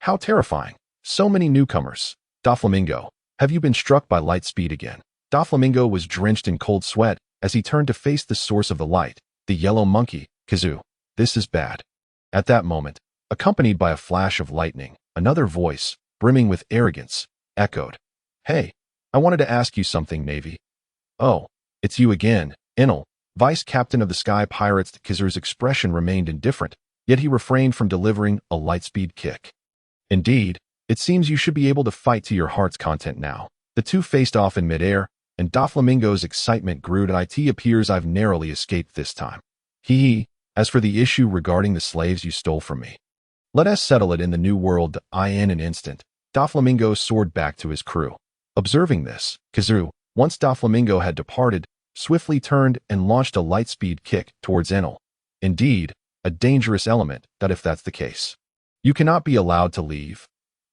How terrifying. So many newcomers. Doflamingo, have you been struck by light speed again? Doflamingo was drenched in cold sweat as he turned to face the source of the light, the yellow monkey, Kazoo. This is bad. At that moment, accompanied by a flash of lightning, another voice, brimming with arrogance, echoed. Hey, I wanted to ask you something, Navy. Oh, it's you again, Enel, vice captain of the Sky Pirates. Kazoo's expression remained indifferent, yet he refrained from delivering a lightspeed kick. Indeed, it seems you should be able to fight to your heart's content now. The two faced off in midair, and Doflamingo's excitement grew. It appears I've narrowly escaped this time. As for the issue regarding the slaves you stole from me, let us settle it in the new world. In an instant, Doflamingo soared back to his crew. Observing this, Kazoo, once Doflamingo had departed, swiftly turned and launched a lightspeed kick towards Enel. Indeed, a dangerous element, that if that's the case, you cannot be allowed to leave.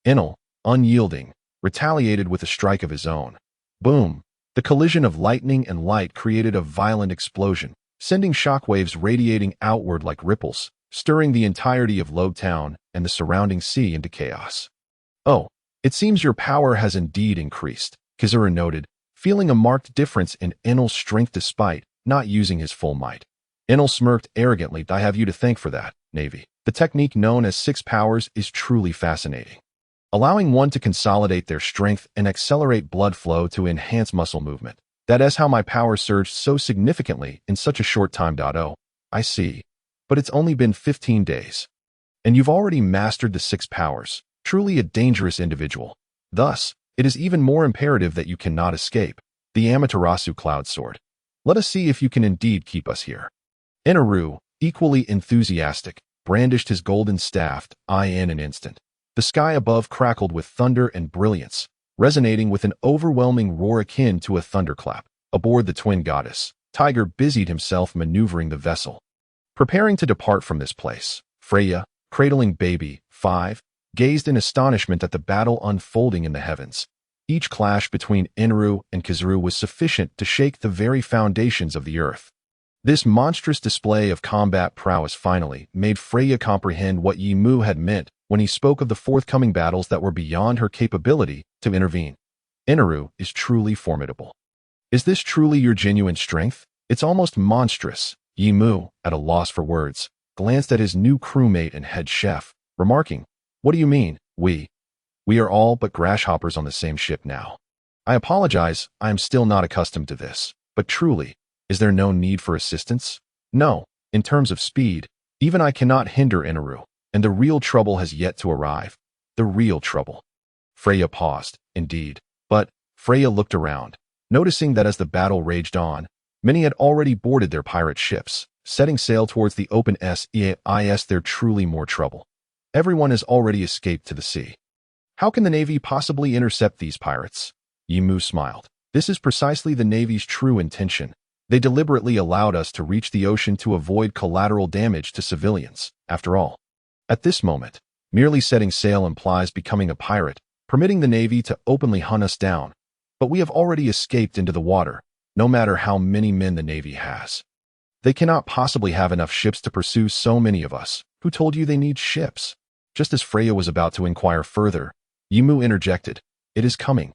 Enel, unyielding, retaliated with a strike of his own. Boom! The collision of lightning and light created a violent explosion, sending shockwaves radiating outward like ripples, stirring the entirety of Loguetown and the surrounding sea into chaos. Oh, it seems your power has indeed increased, Kazoo noted, feeling a marked difference in Enel's strength despite not using his full might. Enel smirked arrogantly. I have you to thank for that, Navy. The technique known as Six Powers is truly fascinating, allowing one to consolidate their strength and accelerate blood flow to enhance muscle movement. That is how my power surged so significantly in such a short time. Oh, I see. But it's only been 15 days. And you've already mastered the 6 powers. Truly a dangerous individual. Thus, it is even more imperative that you cannot escape. The Amaterasu Cloud Sword. Let us see if you can indeed keep us here. Inaru, equally enthusiastic, brandished his golden staff. In an instant, the sky above crackled with thunder and brilliance, resonating with an overwhelming roar akin to a thunderclap. Aboard the twin goddess, Tiger busied himself maneuvering the vessel, preparing to depart from this place. Freya, cradling baby, 5, gazed in astonishment at the battle unfolding in the heavens. Each clash between Inaru and Kazoo was sufficient to shake the very foundations of the earth. This monstrous display of combat prowess finally made Freya comprehend what Yimu had meant when he spoke of the forthcoming battles that were beyond her capability to intervene. Inaru is truly formidable. Is this truly your genuine strength? It's almost monstrous. Yimu, at a loss for words, glanced at his new crewmate and head chef, remarking, What do you mean, we? We are all but grasshoppers on the same ship now. I apologize, I am still not accustomed to this, but truly, is there no need for assistance? No, in terms of speed, even I cannot hinder Inaru, and the real trouble has yet to arrive. The real trouble. Freya paused, indeed, but Freya looked around, noticing that as the battle raged on, many had already boarded their pirate ships, setting sail towards the open seas. There truly more trouble. Everyone has already escaped to the sea. How can the Navy possibly intercept these pirates? Yimu smiled. This is precisely the Navy's true intention. They deliberately allowed us to reach the ocean to avoid collateral damage to civilians. After all, at this moment, merely setting sail implies becoming a pirate, permitting the Navy to openly hunt us down. But we have already escaped into the water, no matter how many men the Navy has. They cannot possibly have enough ships to pursue so many of us. Who told you they need ships? Just as Freya was about to inquire further, Yimu interjected, It is coming.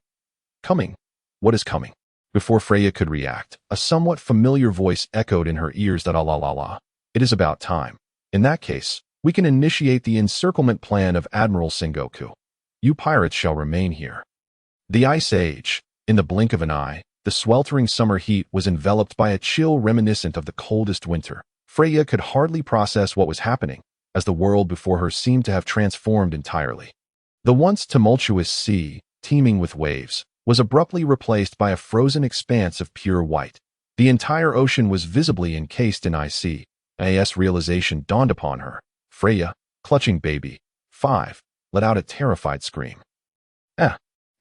Coming? What is coming? Before Freya could react, a somewhat familiar voice echoed in her ears. La la la la. It is about time. In that case, we can initiate the encirclement plan of Admiral Sengoku. You pirates shall remain here. The Ice Age. In the blink of an eye, the sweltering summer heat was enveloped by a chill reminiscent of the coldest winter. Freya could hardly process what was happening, as the world before her seemed to have transformed entirely. The once tumultuous sea, teeming with waves, was abruptly replaced by a frozen expanse of pure white. The entire ocean was visibly encased in ice. Realization dawned upon her. Freya, clutching baby, 5, let out a terrified scream.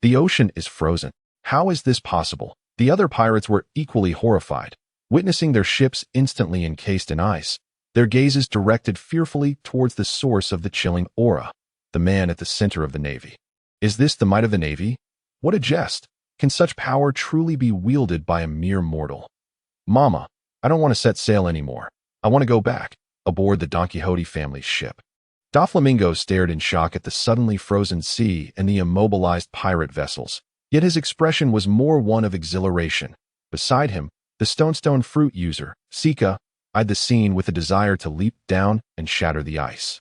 The ocean is frozen. How is this possible? The other pirates were equally horrified, witnessing their ships instantly encased in ice, their gazes directed fearfully towards the source of the chilling aura, the man at the center of the Navy. Is this the might of the Navy? What a jest! Can such power truly be wielded by a mere mortal? Mama, I don't want to set sail anymore. I want to go back. aboard the Don Quixote family's ship. Doflamingo stared in shock at the suddenly frozen sea and the immobilized pirate vessels, yet his expression was more one of exhilaration. Beside him, the stone fruit user, Sika, eyed the scene with a desire to leap down and shatter the ice.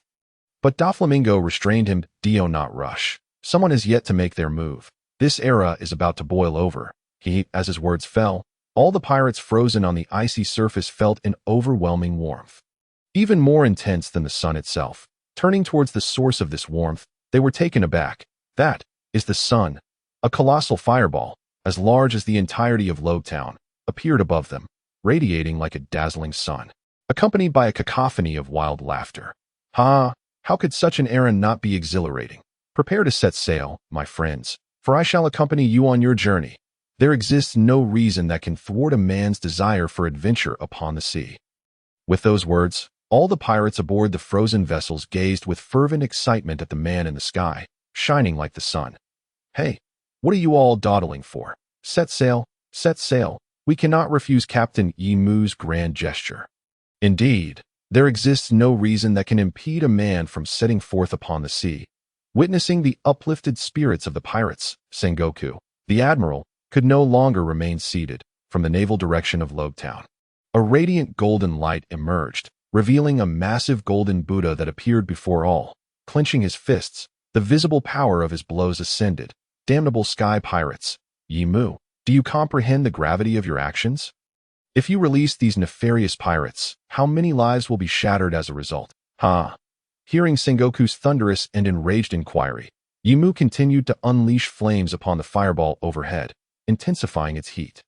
But Doflamingo restrained him. "Do not rush. Someone has yet to make their move. This era is about to boil over." As his words fell, all the pirates frozen on the icy surface felt an overwhelming warmth, even more intense than the sun itself. Turning towards the source of this warmth, they were taken aback. That is the sun. A colossal fireball, as large as the entirety of Loguetown, appeared above them, radiating like a dazzling sun, accompanied by a cacophony of wild laughter. How could such an errand not be exhilarating? Prepare to set sail, my friends, for I shall accompany you on your journey. There exists no reason that can thwart a man's desire for adventure upon the sea. With those words, all the pirates aboard the frozen vessels gazed with fervent excitement at the man in the sky, shining like the sun. "Hey, what are you all dawdling for? Set sail, set sail." We cannot refuse Captain Yimu's grand gesture. Indeed, there exists no reason that can impede a man from setting forth upon the sea. Witnessing the uplifted spirits of the pirates, Sengoku, the admiral, could no longer remain seated. From the naval direction of Loguetown, a radiant golden light emerged, revealing a massive golden Buddha that appeared before all. Clenching his fists, the visible power of his blows ascended. "Damnable sky pirates, Yimu, do you comprehend the gravity of your actions? If you release these nefarious pirates, how many lives will be shattered as a result?" Hearing Sengoku's thunderous and enraged inquiry, Yimu continued to unleash flames upon the fireball overhead, intensifying its heat.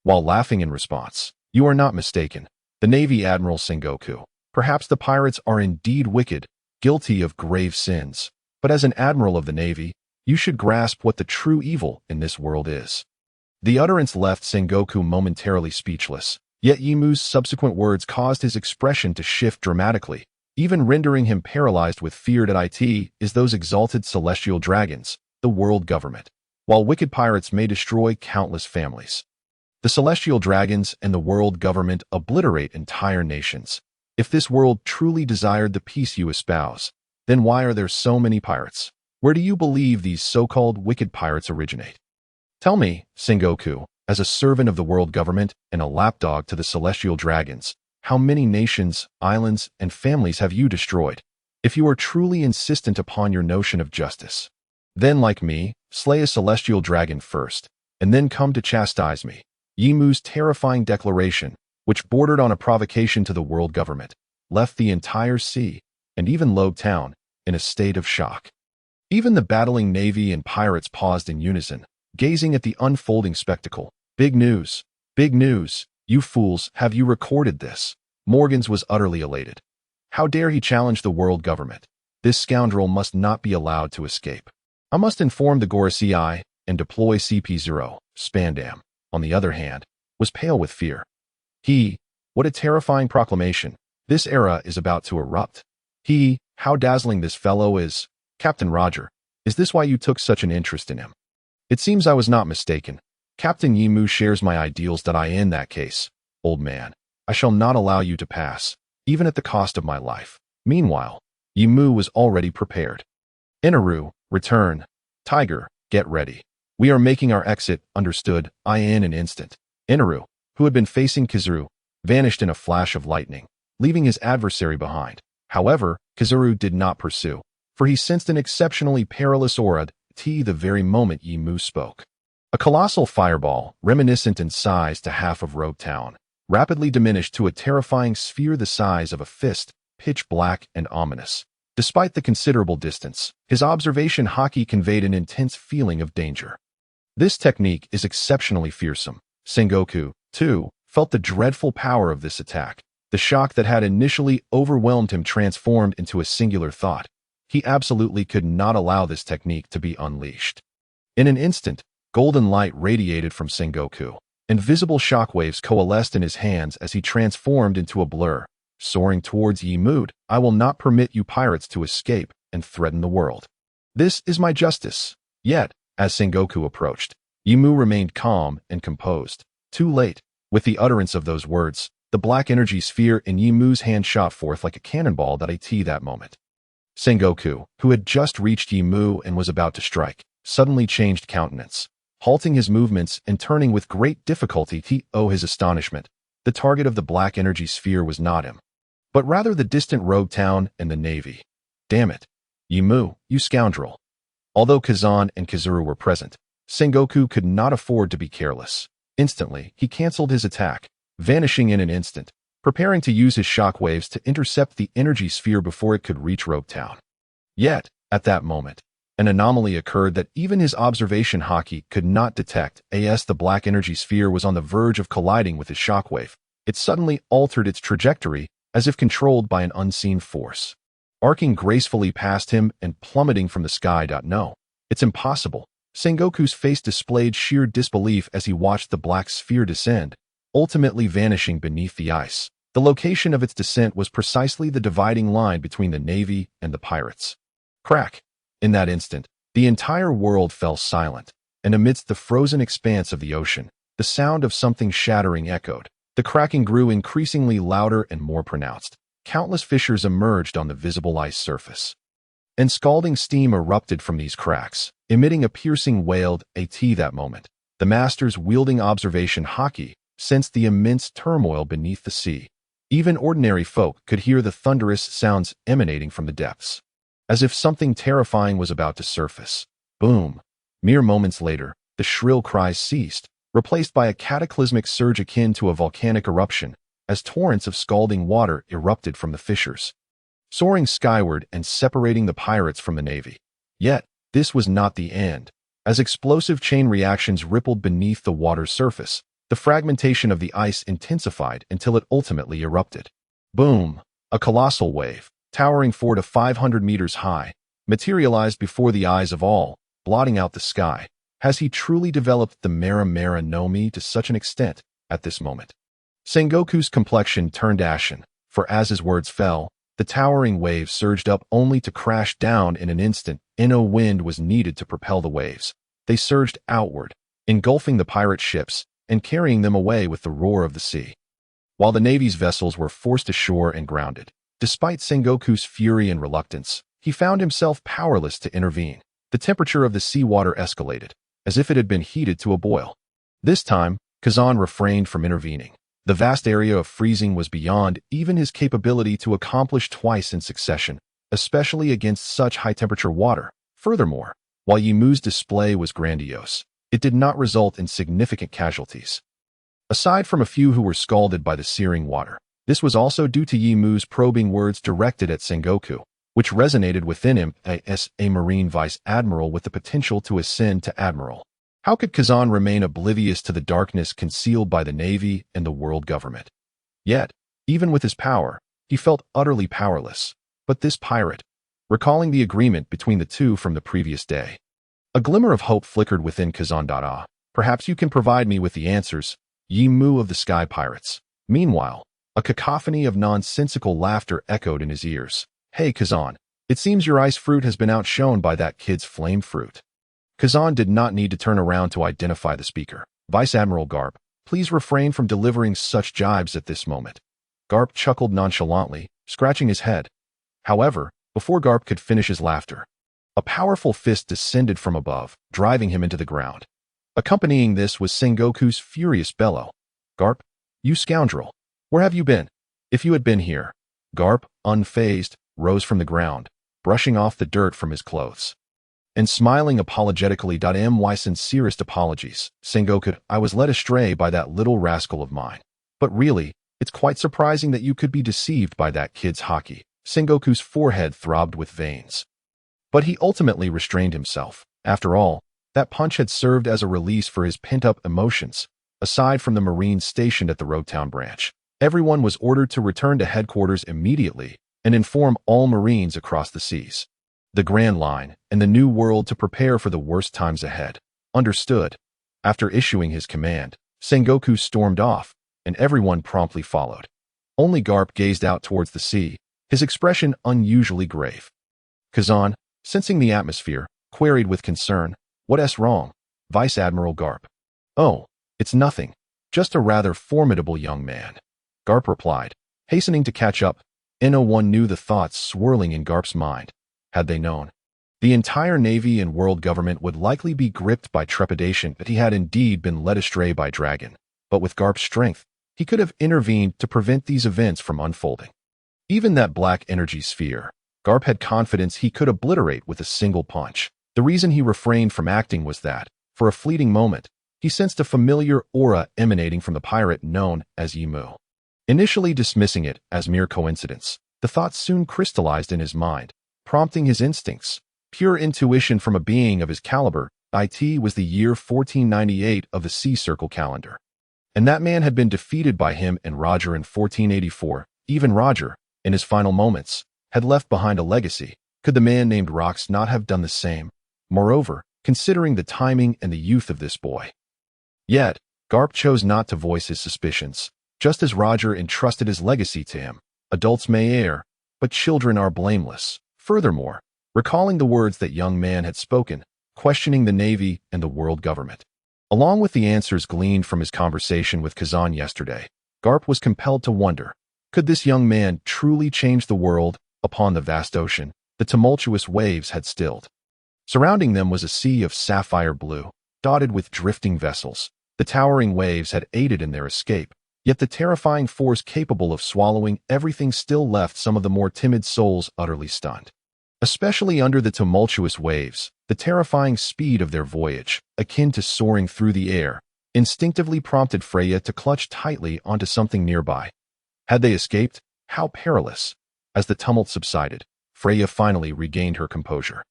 While laughing in response, "You are not mistaken, the Navy Admiral Sengoku. Perhaps the pirates are indeed wicked, guilty of grave sins, but as an admiral of the Navy, you should grasp what the true evil in this world is." The utterance left Sengoku momentarily speechless, yet Yimu's subsequent words caused his expression to shift dramatically, even rendering him paralyzed with fear. "It is those exalted celestial dragons, the world government. While wicked pirates may destroy countless families, the celestial dragons and the world government obliterate entire nations. If this world truly desired the peace you espouse, then why are there so many pirates? Where do you believe these so-called wicked pirates originate? Tell me, Sengoku, as a servant of the world government and a lapdog to the celestial dragons, how many nations, islands, and families have you destroyed? If you are truly insistent upon your notion of justice, then, like me, slay a celestial dragon first, and then come to chastise me." Yimu's terrifying declaration, which bordered on a provocation to the world government, left the entire sea, and even Loguetown, in a state of shock. Even the battling navy and pirates paused in unison, gazing at the unfolding spectacle. Big news, you fools, have you recorded this?" Morgans was utterly elated. How dare he challenge the world government? This scoundrel must not be allowed to escape. I must inform the Gorosei and deploy CP0. Spandam, on the other hand, was pale with fear. What a terrifying proclamation. This era is about to erupt. How dazzling this fellow is. Captain Roger, is this why you took such an interest in him? It seems I was not mistaken. Captain Yimu shares my ideals. In that case, old man, I shall not allow you to pass, even at the cost of my life. Meanwhile, Yimu was already prepared. "Inaru, return. Tiger, get ready. We are making our exit, understood?" In an instant, Inaru, who had been facing Kizuru, vanished in a flash of lightning, leaving his adversary behind. However, Kizuru did not pursue, for he sensed an exceptionally perilous aura the very moment Yimu spoke. A colossal fireball, reminiscent in size to half of Loguetown, rapidly diminished to a terrifying sphere the size of a fist, pitch black and ominous. Despite the considerable distance, his observation Haki conveyed an intense feeling of danger. This technique is exceptionally fearsome. Sengoku, too, felt the dreadful power of this attack. The shock that had initially overwhelmed him transformed into a singular thought. He absolutely could not allow this technique to be unleashed. In an instant, golden light radiated from Sengoku. Invisible shockwaves coalesced in his hands as he transformed into a blur, soaring towards Yimu. "I will not permit you pirates to escape and threaten the world. This is my justice." Yet, as Sengoku approached, Yimu remained calm and composed. Too late. With the utterance of those words, The black energy sphere in Yimu's hand shot forth like a cannonball that moment. Sengoku, who had just reached Yimu and was about to strike, suddenly changed countenance, halting his movements and turning with great difficulty to his astonishment. The target of the black energy sphere was not him, but rather the distant Loguetown and the navy. Damn it. Yimu, you scoundrel. Although Kazan and Kazuru were present, Sengoku could not afford to be careless. Instantly, he cancelled his attack, vanishing in an instant, preparing to use his shockwaves to intercept the energy sphere before it could reach Loguetown. Yet, at that moment, an anomaly occurred that even his observation Haki could not detect. As the black energy sphere was on the verge of colliding with his shockwave, it suddenly altered its trajectory as if controlled by an unseen force, arcing gracefully past him and plummeting from the sky. No, it's impossible. Sengoku's face displayed sheer disbelief as he watched the black sphere descend, ultimately vanishing beneath the ice. The location of its descent was precisely the dividing line between the navy and the pirates. Crack! In that instant, the entire world fell silent, and amidst the frozen expanse of the ocean, the sound of something shattering echoed. The cracking grew increasingly louder and more pronounced. Countless fissures emerged on the visible ice surface, and scalding steam erupted from these cracks, emitting a piercing wail. That moment, the masters wielding observation Haki sensed the immense turmoil beneath the sea. Even ordinary folk could hear the thunderous sounds emanating from the depths, as if something terrifying was about to surface. Boom! Mere moments later, the shrill cries ceased, replaced by a cataclysmic surge akin to a volcanic eruption, as torrents of scalding water erupted from the fissures, soaring skyward and separating the pirates from the navy. Yet, this was not the end. As explosive chain reactions rippled beneath the water's surface, the fragmentation of the ice intensified until it ultimately erupted. Boom! A colossal wave, towering 400 to 500 meters high, materialized before the eyes of all, blotting out the sky. Has he truly developed the Mera Mera no Mi to such an extent at this moment? Sengoku's complexion turned ashen, for as his words fell, the towering wave surged up only to crash down in an instant. No wind was needed to propel the waves. They surged outward, engulfing the pirate ships and carrying them away with the roar of the sea, while the navy's vessels were forced ashore and grounded. Despite Sengoku's fury and reluctance, he found himself powerless to intervene. The temperature of the seawater escalated, as if it had been heated to a boil. This time, Kazan refrained from intervening. The vast area of freezing was beyond even his capability to accomplish twice in succession, especially against such high-temperature water. Furthermore, while Yimu's display was grandiose, it did not result in significant casualties. Aside from a few who were scalded by the searing water, this was also due to Yimu's probing words directed at Sengoku, which resonated within him as a Marine Vice Admiral with the potential to ascend to Admiral. How could Kazan remain oblivious to the darkness concealed by the Navy and the world government? Yet, even with his power, he felt utterly powerless. But this pirate, recalling the agreement between the two from the previous day. A glimmer of hope flickered within Kazan. Perhaps you can provide me with the answers, Yimu of the Sky Pirates. Meanwhile, a cacophony of nonsensical laughter echoed in his ears. Hey Kazan, it seems your ice fruit has been outshone by that kid's flame fruit. Kazan did not need to turn around to identify the speaker. Vice Admiral Garp, please refrain from delivering such jibes at this moment. Garp chuckled nonchalantly, scratching his head. However, before Garp could finish his laughter, a powerful fist descended from above, driving him into the ground. Accompanying this was Sengoku's furious bellow. Garp, you scoundrel, where have you been? If you had been here. Garp, unfazed, rose from the ground, brushing off the dirt from his clothes, and smiling apologetically. My sincerest apologies, Sengoku. I was led astray by that little rascal of mine. But really, it's quite surprising that you could be deceived by that kid's Haki. Sengoku's forehead throbbed with veins. But he ultimately restrained himself. After all, that punch had served as a release for his pent-up emotions. Aside from the Marines stationed at the Loguetown branch, everyone was ordered to return to headquarters immediately and inform all Marines across the seas, the Grand Line, and the New World to prepare for the worst times ahead. Understood. After issuing his command, Sengoku stormed off, and everyone promptly followed. Only Garp gazed out towards the sea, his expression unusually grave. Kazan, sensing the atmosphere, queried with concern, "What's wrong, Vice Admiral Garp?" "Oh, it's nothing. Just a rather formidable young man." Garp replied, hastening to catch up. No one knew the thoughts swirling in Garp's mind. Had they known, the entire Navy and world government would likely be gripped by trepidation that he had indeed been led astray by Dragon. But with Garp's strength, he could have intervened to prevent these events from unfolding. Even that black energy sphere, Garp had confidence he could obliterate with a single punch. The reason he refrained from acting was that, for a fleeting moment, he sensed a familiar aura emanating from the pirate known as Yimu. Initially dismissing it as mere coincidence, the thought soon crystallized in his mind, prompting his instincts. Pure intuition from a being of his caliber. It was the year 1498 of the Sea Circle calendar. And that man had been defeated by him and Roger in 1484. Even Roger, in his final moments, had left behind a legacy. Could the man named Rox not have done the same? Moreover, considering the timing and the youth of this boy. Yet, Garp chose not to voice his suspicions, just as Roger entrusted his legacy to him. Adults may err, but children are blameless. Furthermore, recalling the words that young man had spoken, questioning the Navy and the world government, along with the answers gleaned from his conversation with Kazan yesterday, Garp was compelled to wonder, could this young man truly change the world? Upon the vast ocean, the tumultuous waves had stilled. Surrounding them was a sea of sapphire blue, dotted with drifting vessels. The towering waves had aided in their escape, yet the terrifying force capable of swallowing everything still left some of the more timid souls utterly stunned. Especially under the tumultuous waves, the terrifying speed of their voyage, akin to soaring through the air, instinctively prompted Freya to clutch tightly onto something nearby. Had they escaped? How perilous! As the tumult subsided, Freya finally regained her composure.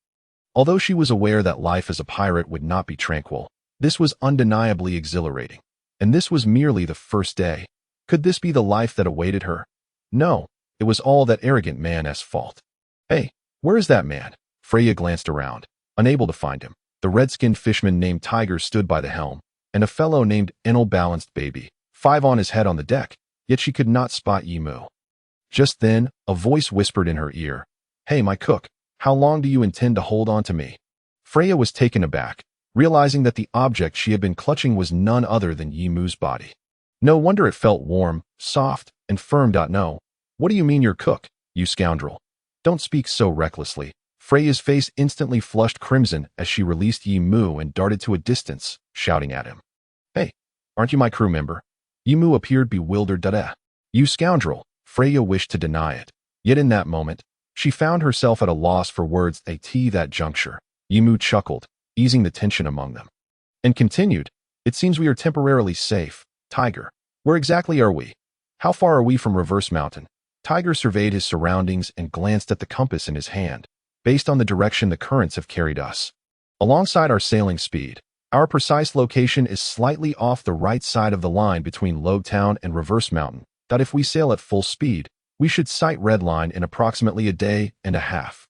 Although she was aware that life as a pirate would not be tranquil, this was undeniably exhilarating. And this was merely the first day. Could this be the life that awaited her? No, it was all that arrogant man's fault. Hey, where is that man? Freya glanced around, unable to find him. The red-skinned fishman named Tiger stood by the helm, and a fellow named Enel balanced baby, 5 on his head on the deck, yet she could not spot Yimu. Just then, a voice whispered in her ear, "Hey, my cook, how long do you intend to hold on to me?" Freya was taken aback, realizing that the object she had been clutching was none other than Yimu's body. No wonder it felt warm, soft, and firm. No. What do you mean your cook, you scoundrel? Don't speak so recklessly. Freya's face instantly flushed crimson as she released Yimu and darted to a distance, shouting at him. Hey, aren't you my crew member? Yimu appeared bewildered. You scoundrel! Freya wished to deny it. Yet in that moment, she found herself at a loss for words. At that juncture, Yimu chuckled, easing the tension among them, and continued, "It seems we are temporarily safe. Tiger, where exactly are we? How far are we from Reverse Mountain?" Tiger surveyed his surroundings and glanced at the compass in his hand. Based on the direction the currents have carried us, alongside our sailing speed, our precise location is slightly off the right side of the line between Loguetown and Reverse Mountain. That if we sail at full speed, we should sight Red Line in approximately a day and a half.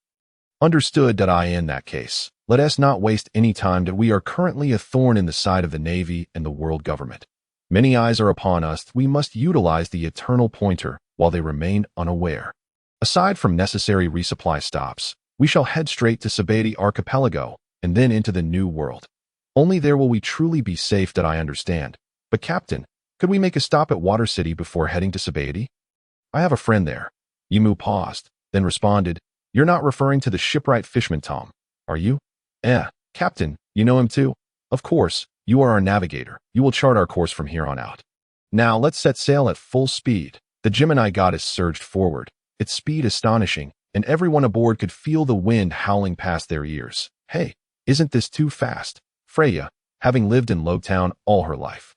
Understood. In that case, let us not waste any time. That we are currently a thorn in the side of the Navy and the world government. Many eyes are upon us. We must utilize the eternal pointer while they remain unaware. Aside from necessary resupply stops, we shall head straight to Skypiea Archipelago and then into the New World. Only there will we truly be safe. I understand. But Captain, could we make a stop at Water City before heading to Skypiea? I have a friend there. Yimu paused, then responded, You're not referring to the shipwright fishman Tom, are you? Captain, you know him too? Of course, you are our navigator. You will chart our course from here on out. Now let's set sail at full speed. The Gemini goddess surged forward, its speed astonishing, and everyone aboard could feel the wind howling past their ears. Hey, isn't this too fast? Freya, having lived in Loguetown all her life,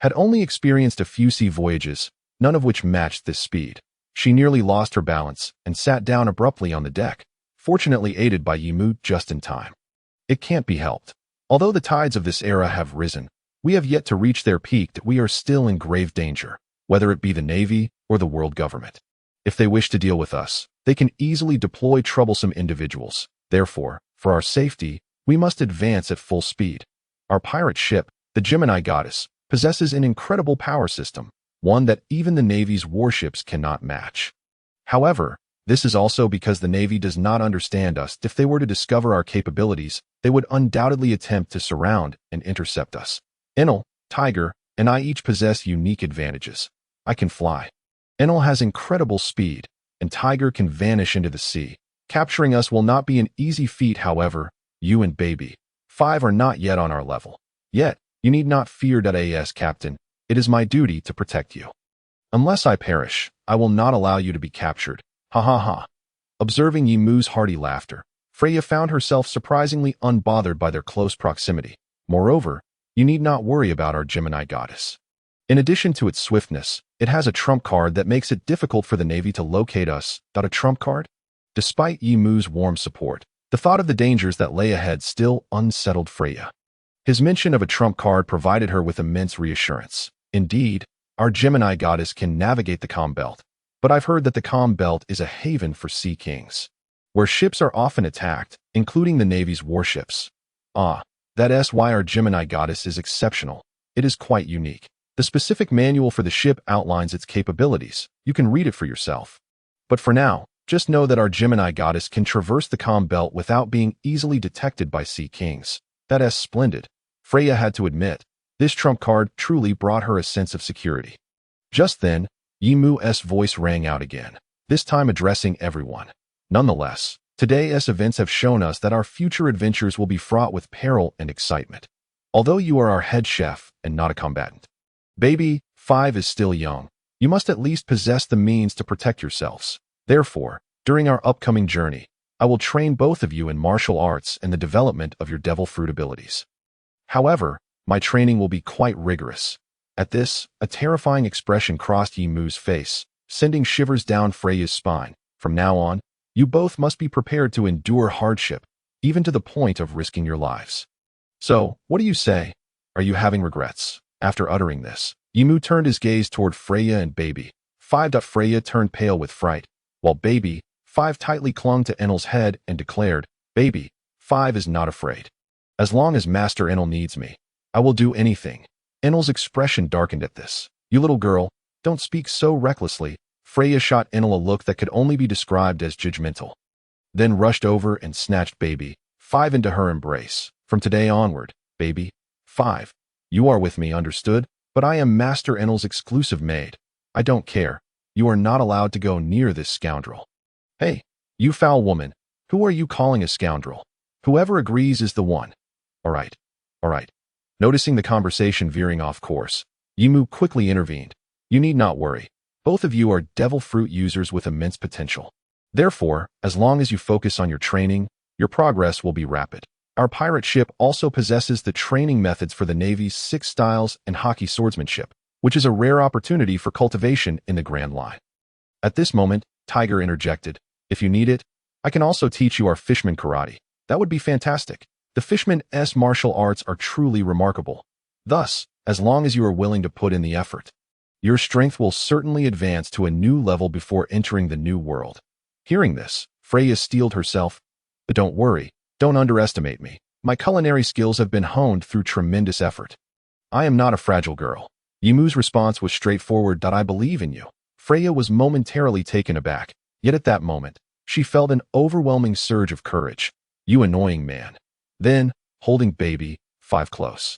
had only experienced a few sea voyages, none of which matched this speed. She nearly lost her balance and sat down abruptly on the deck, fortunately aided by Yimu just in time. It can't be helped. Although the tides of this era have risen, we have yet to reach their peak. We are still in grave danger, whether it be the Navy or the world government. If they wish to deal with us, they can easily deploy troublesome individuals. Therefore, for our safety, we must advance at full speed. Our pirate ship, the Gemini goddess, possesses an incredible power system, one that even the Navy's warships cannot match. However, this is also because the Navy does not understand us. If they were to discover our capabilities, they would undoubtedly attempt to surround and intercept us. Enel, Tiger, and I each possess unique advantages. I can fly. Enel has incredible speed, and Tiger can vanish into the sea. Capturing us will not be an easy feat, however. You and Baby 5 are not yet on our level. Yet, you need not fear. As captain, it is my duty to protect you. Unless I perish, I will not allow you to be captured. Ha ha ha. Observing Yimu's hearty laughter, Freya found herself surprisingly unbothered by their close proximity. Moreover, you need not worry about our Gemini goddess. In addition to its swiftness, it has a trump card that makes it difficult for the Navy to locate us. A trump card? Despite Yimu's warm support, the thought of the dangers that lay ahead still unsettled Freya. His mention of a trump card provided her with immense reassurance. Indeed, our Gemini goddess can navigate the calm belt, but I've heard that the calm belt is a haven for sea kings, where ships are often attacked, including the Navy's warships. That's why our Gemini goddess is exceptional. It is quite unique. The specific manual for the ship outlines its capabilities. You can read it for yourself. But for now, just know that our Gemini goddess can traverse the calm belt without being easily detected by sea kings. That's splendid. Freya had to admit, this trump card truly brought her a sense of security. Just then, Yimu's voice rang out again, this time addressing everyone. Nonetheless, today's events have shown us that our future adventures will be fraught with peril and excitement. Although you are our head chef and not a combatant. Baby 5 is still young. You must at least possess the means to protect yourselves. Therefore, during our upcoming journey, I will train both of you in martial arts and the development of your devil fruit abilities. However, my training will be quite rigorous. At this, a terrifying expression crossed Yimu's face, sending shivers down Freya's spine. From now on, you both must be prepared to endure hardship, even to the point of risking your lives. So, what do you say? Are you having regrets? After uttering this, Yimu turned his gaze toward Freya and Baby 5. Freya turned pale with fright, while Baby 5 tightly clung to Enel's head and declared, Baby 5 is not afraid. As long as Master Enel needs me, I will do anything. Enel's expression darkened at this. You little girl, don't speak so recklessly. Freya shot Enel a look that could only be described as judgmental, then rushed over and snatched Baby 5 into her embrace. From today onward, Baby 5, you are with me, understood? But I am Master Enel's exclusive maid. I don't care. You are not allowed to go near this scoundrel. Hey, you foul woman, who are you calling a scoundrel? Whoever agrees is the one. All right. Noticing the conversation veering off course, Yimu quickly intervened. You need not worry. Both of you are devil fruit users with immense potential. Therefore, as long as you focus on your training, your progress will be rapid. Our pirate ship also possesses the training methods for the Navy's 6 styles and Haki swordsmanship, which is a rare opportunity for cultivation in the Grand Line. At this moment, Tiger interjected, if you need it, I can also teach you our fishman karate. That would be fantastic. The fishman's martial arts are truly remarkable. Thus, as long as you are willing to put in the effort, your strength will certainly advance to a new level before entering the new world. Hearing this, Freya steeled herself. But don't worry, don't underestimate me. My culinary skills have been honed through tremendous effort. I am not a fragile girl. Yimu's response was straightforward. I believe in you. Freya was momentarily taken aback, yet at that moment, she felt an overwhelming surge of courage. You annoying man. Then, holding Baby 5 close,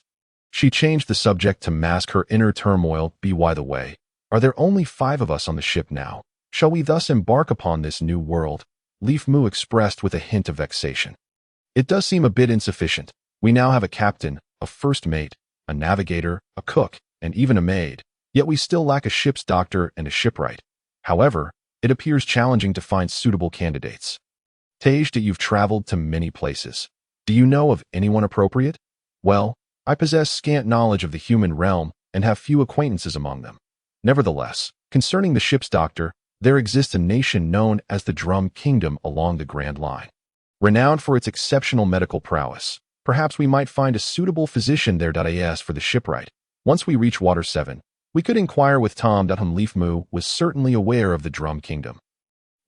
she changed the subject to mask her inner turmoil. By the way, are there only 5 of us on the ship now? Shall we thus embark upon this new world? Leaf Mu expressed with a hint of vexation. It does seem a bit insufficient. We now have a captain, a first mate, a navigator, a cook, and even a maid. Yet we still lack a ship's doctor and a shipwright. However, it appears challenging to find suitable candidates. Tej, you've traveled to many places. Do you know of anyone appropriate? Well, I possess scant knowledge of the human realm and have few acquaintances among them. Nevertheless, concerning the ship's doctor, there exists a nation known as the Drum Kingdom along the Grand Line. Renowned for its exceptional medical prowess, perhaps we might find a suitable physician there. As for the shipwright, once we reach Water 7, we could inquire with Tom. Leaf Mu was certainly aware of the Drum Kingdom,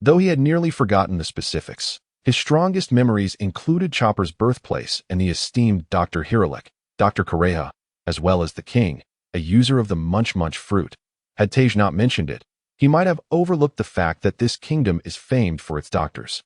though he had nearly forgotten the specifics. His strongest memories included Chopper's birthplace and the esteemed Dr. Hiralik, Dr. Koreha, as well as the king, a user of the Munch Munch fruit. Had Tej not mentioned it, he might have overlooked the fact that this kingdom is famed for its doctors.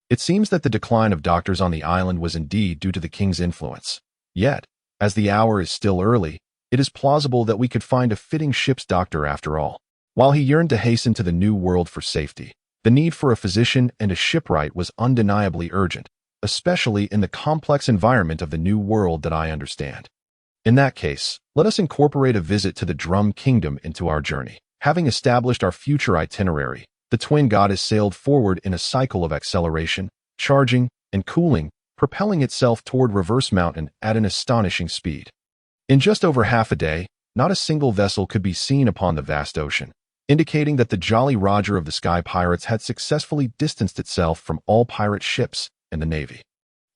It seems that the decline of doctors on the island was indeed due to the king's influence. Yet, as the hour is still early, it is plausible that we could find a fitting ship's doctor after all. While he yearned to hasten to the new world for safety, the need for a physician and a shipwright was undeniably urgent, especially in the complex environment of the new world that I understand. In that case, let us incorporate a visit to the Drum Kingdom into our journey. Having established our future itinerary, the twin goddess sailed forward in a cycle of acceleration, charging, and cooling, propelling itself toward Reverse Mountain at an astonishing speed. In just over half a day, not a single vessel could be seen upon the vast ocean, indicating that the Jolly Roger of the Sky Pirates had successfully distanced itself from all pirate ships and the Navy.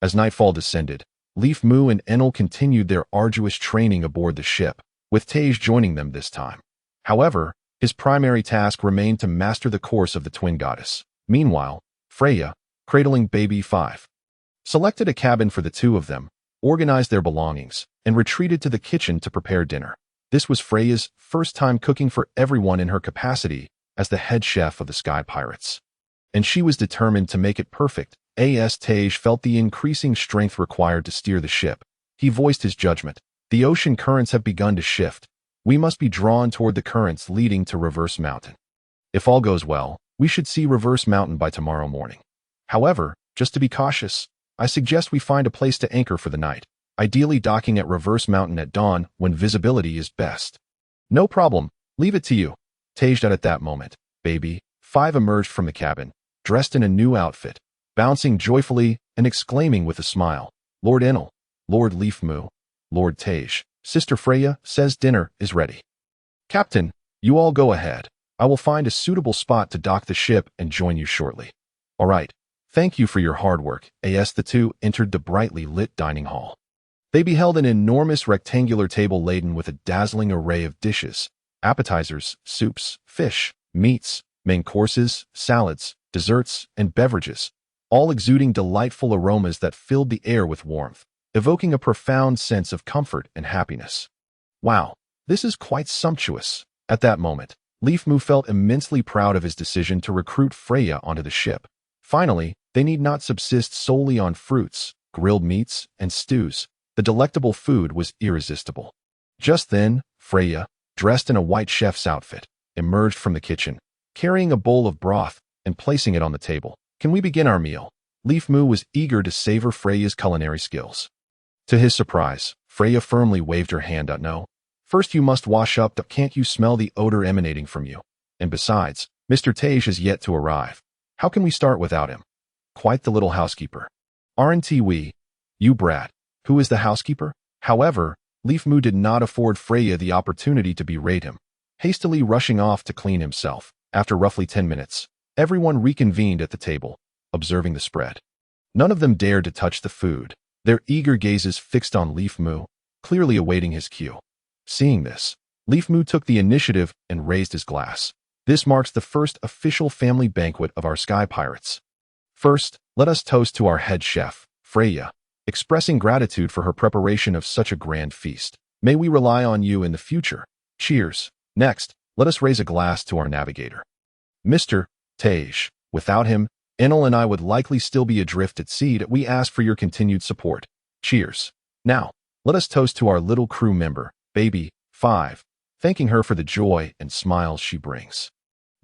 As nightfall descended, Leaf Moo and Enel continued their arduous training aboard the ship, with Tage joining them this time. However, his primary task remained to master the course of the twin goddess. Meanwhile, Freya, cradling baby 5, selected a cabin for the two of them, organized their belongings, and retreated to the kitchen to prepare dinner. This was Freya's first time cooking for everyone in her capacity as the head chef of the Sky Pirates. And she was determined to make it perfect. Tage felt the increasing strength required to steer the ship. He voiced his judgment. The ocean currents have begun to shift. We must be drawn toward the currents leading to Reverse Mountain. If all goes well, we should see Reverse Mountain by tomorrow morning. However, just to be cautious, I suggest we find a place to anchor for the night, ideally docking at Reverse Mountain at dawn when visibility is best. No problem, leave it to you. Tage at that moment, baby 5 emerged from the cabin, dressed in a new outfit, bouncing joyfully and exclaiming with a smile, Lord Enel, Lord Leaf Moo, Lord Tage, Sister Freya says dinner is ready. Captain, you all go ahead. I will find a suitable spot to dock the ship and join you shortly. All right. Thank you for your hard work. As the two entered the brightly lit dining hall, they beheld an enormous rectangular table laden with a dazzling array of dishes, appetizers, soups, fish, meats, main courses, salads, desserts, and beverages, all exuding delightful aromas that filled the air with warmth, evoking a profound sense of comfort and happiness. Wow, this is quite sumptuous. At that moment, Leaf Moo felt immensely proud of his decision to recruit Freya onto the ship. Finally, they need not subsist solely on fruits, grilled meats, and stews. The delectable food was irresistible. Just then, Freya, dressed in a white chef's outfit, emerged from the kitchen, carrying a bowl of broth and placing it on the table. Can we begin our meal? Leaf Moo was eager to savor Freya's culinary skills. To his surprise, Freya firmly waved her hand. No. First you must wash up. Can't you smell the odor emanating from you? And besides, Mr. Tage is yet to arrive. How can we start without him? Quite the little housekeeper. Aren't we? You brat. Who is the housekeeper? However, Leaf Moo did not afford Freya the opportunity to berate him. Hastily rushing off to clean himself, after roughly 10 minutes, everyone reconvened at the table, observing the spread. None of them dared to touch the food, their eager gazes fixed on Leaf Moo, clearly awaiting his cue. Seeing this, Leaf Moo took the initiative and raised his glass. This marks the first official family banquet of our Sky Pirates. First, let us toast to our head chef, Freya, expressing gratitude for her preparation of such a grand feast. May we rely on you in the future. Cheers. Next, let us raise a glass to our navigator, Mr. Tage. Without him, Enel and I would likely still be adrift at sea. We ask for your continued support. Cheers. Now, let us toast to our little crew member, Baby 5, thanking her for the joy and smiles she brings.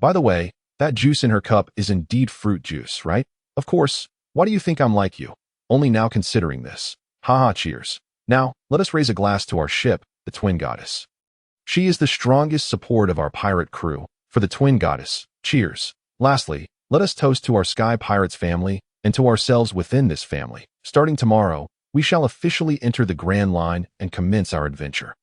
By the way, that juice in her cup is indeed fruit juice, right? Of course. Why do you think I'm like you? Only now considering this. Haha, cheers. Now, let us raise a glass to our ship, the Twin Goddess. She is the strongest support of our pirate crew. For the Twin Goddess, cheers. Lastly, let us toast to our Sky Pirates family and to ourselves within this family. Starting tomorrow, we shall officially enter the Grand Line and commence our adventure.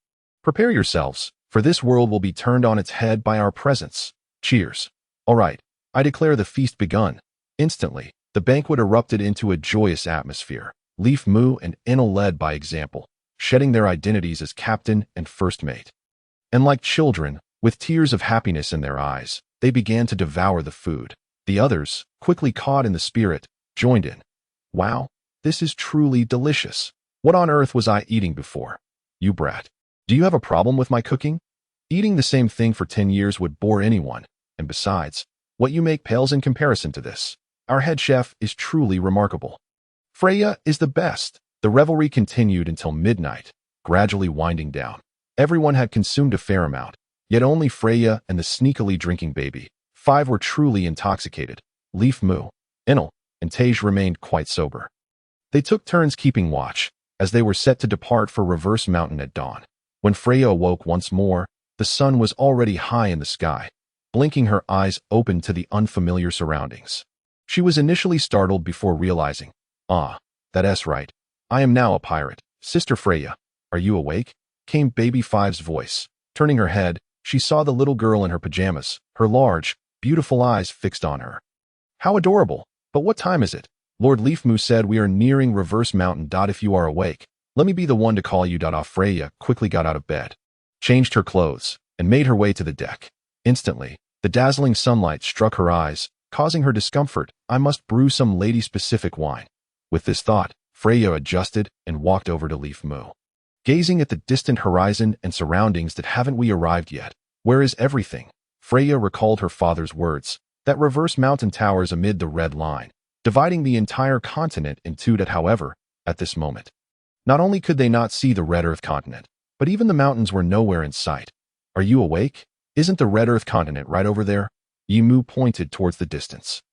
Prepare yourselves, for this world will be turned on its head by our presence. Cheers. All right, I declare the feast begun. Instantly, the banquet erupted into a joyous atmosphere. Leaf Moo and Enel led by example, shedding their identities as captain and first mate. And like children, with tears of happiness in their eyes, they began to devour the food. The others, quickly caught in the spirit, joined in. Wow, this is truly delicious. What on earth was I eating before? You brat. Do you have a problem with my cooking? Eating the same thing for 10 years would bore anyone, and besides, what you make pales in comparison to this. Our head chef is truly remarkable. Freya is the best. The revelry continued until midnight, gradually winding down. Everyone had consumed a fair amount, Yet only Freya and the sneakily drinking baby, 5, were truly intoxicated. Leaf Mu, Enel, and Tej remained quite sober. They took turns keeping watch, as they were set to depart for Reverse Mountain at dawn. When Freya awoke once more, the sun was already high in the sky. Blinking, her eyes opened to the unfamiliar surroundings. She was initially startled before realizing, that's right. I am now a pirate. Sister Freya, are you awake? Came Baby 5's voice. Turning her head, she saw the little girl in her pajamas, her large, beautiful eyes fixed on her. How adorable! But what time is it? Lord Leafmoo said we are nearing Reverse Mountain. If you are awake, let me be the one to call you. Freya quickly got out of bed, changed her clothes, and made her way to the deck. Instantly, the dazzling sunlight struck her eyes, causing her discomfort. I must brew some lady-specific wine. With this thought, Freya adjusted and walked over to Leafmoo. Gazing at the distant horizon and surroundings, haven't we arrived yet? Where is everything? Freya recalled her father's words, that Reverse Mountain towers amid the red line, dividing the entire continent in two. However, at this moment, not only could they not see the Red Earth continent, but even the mountains were nowhere in sight. Are you awake? Isn't the Red Earth continent right over there? Yimu pointed towards the distance,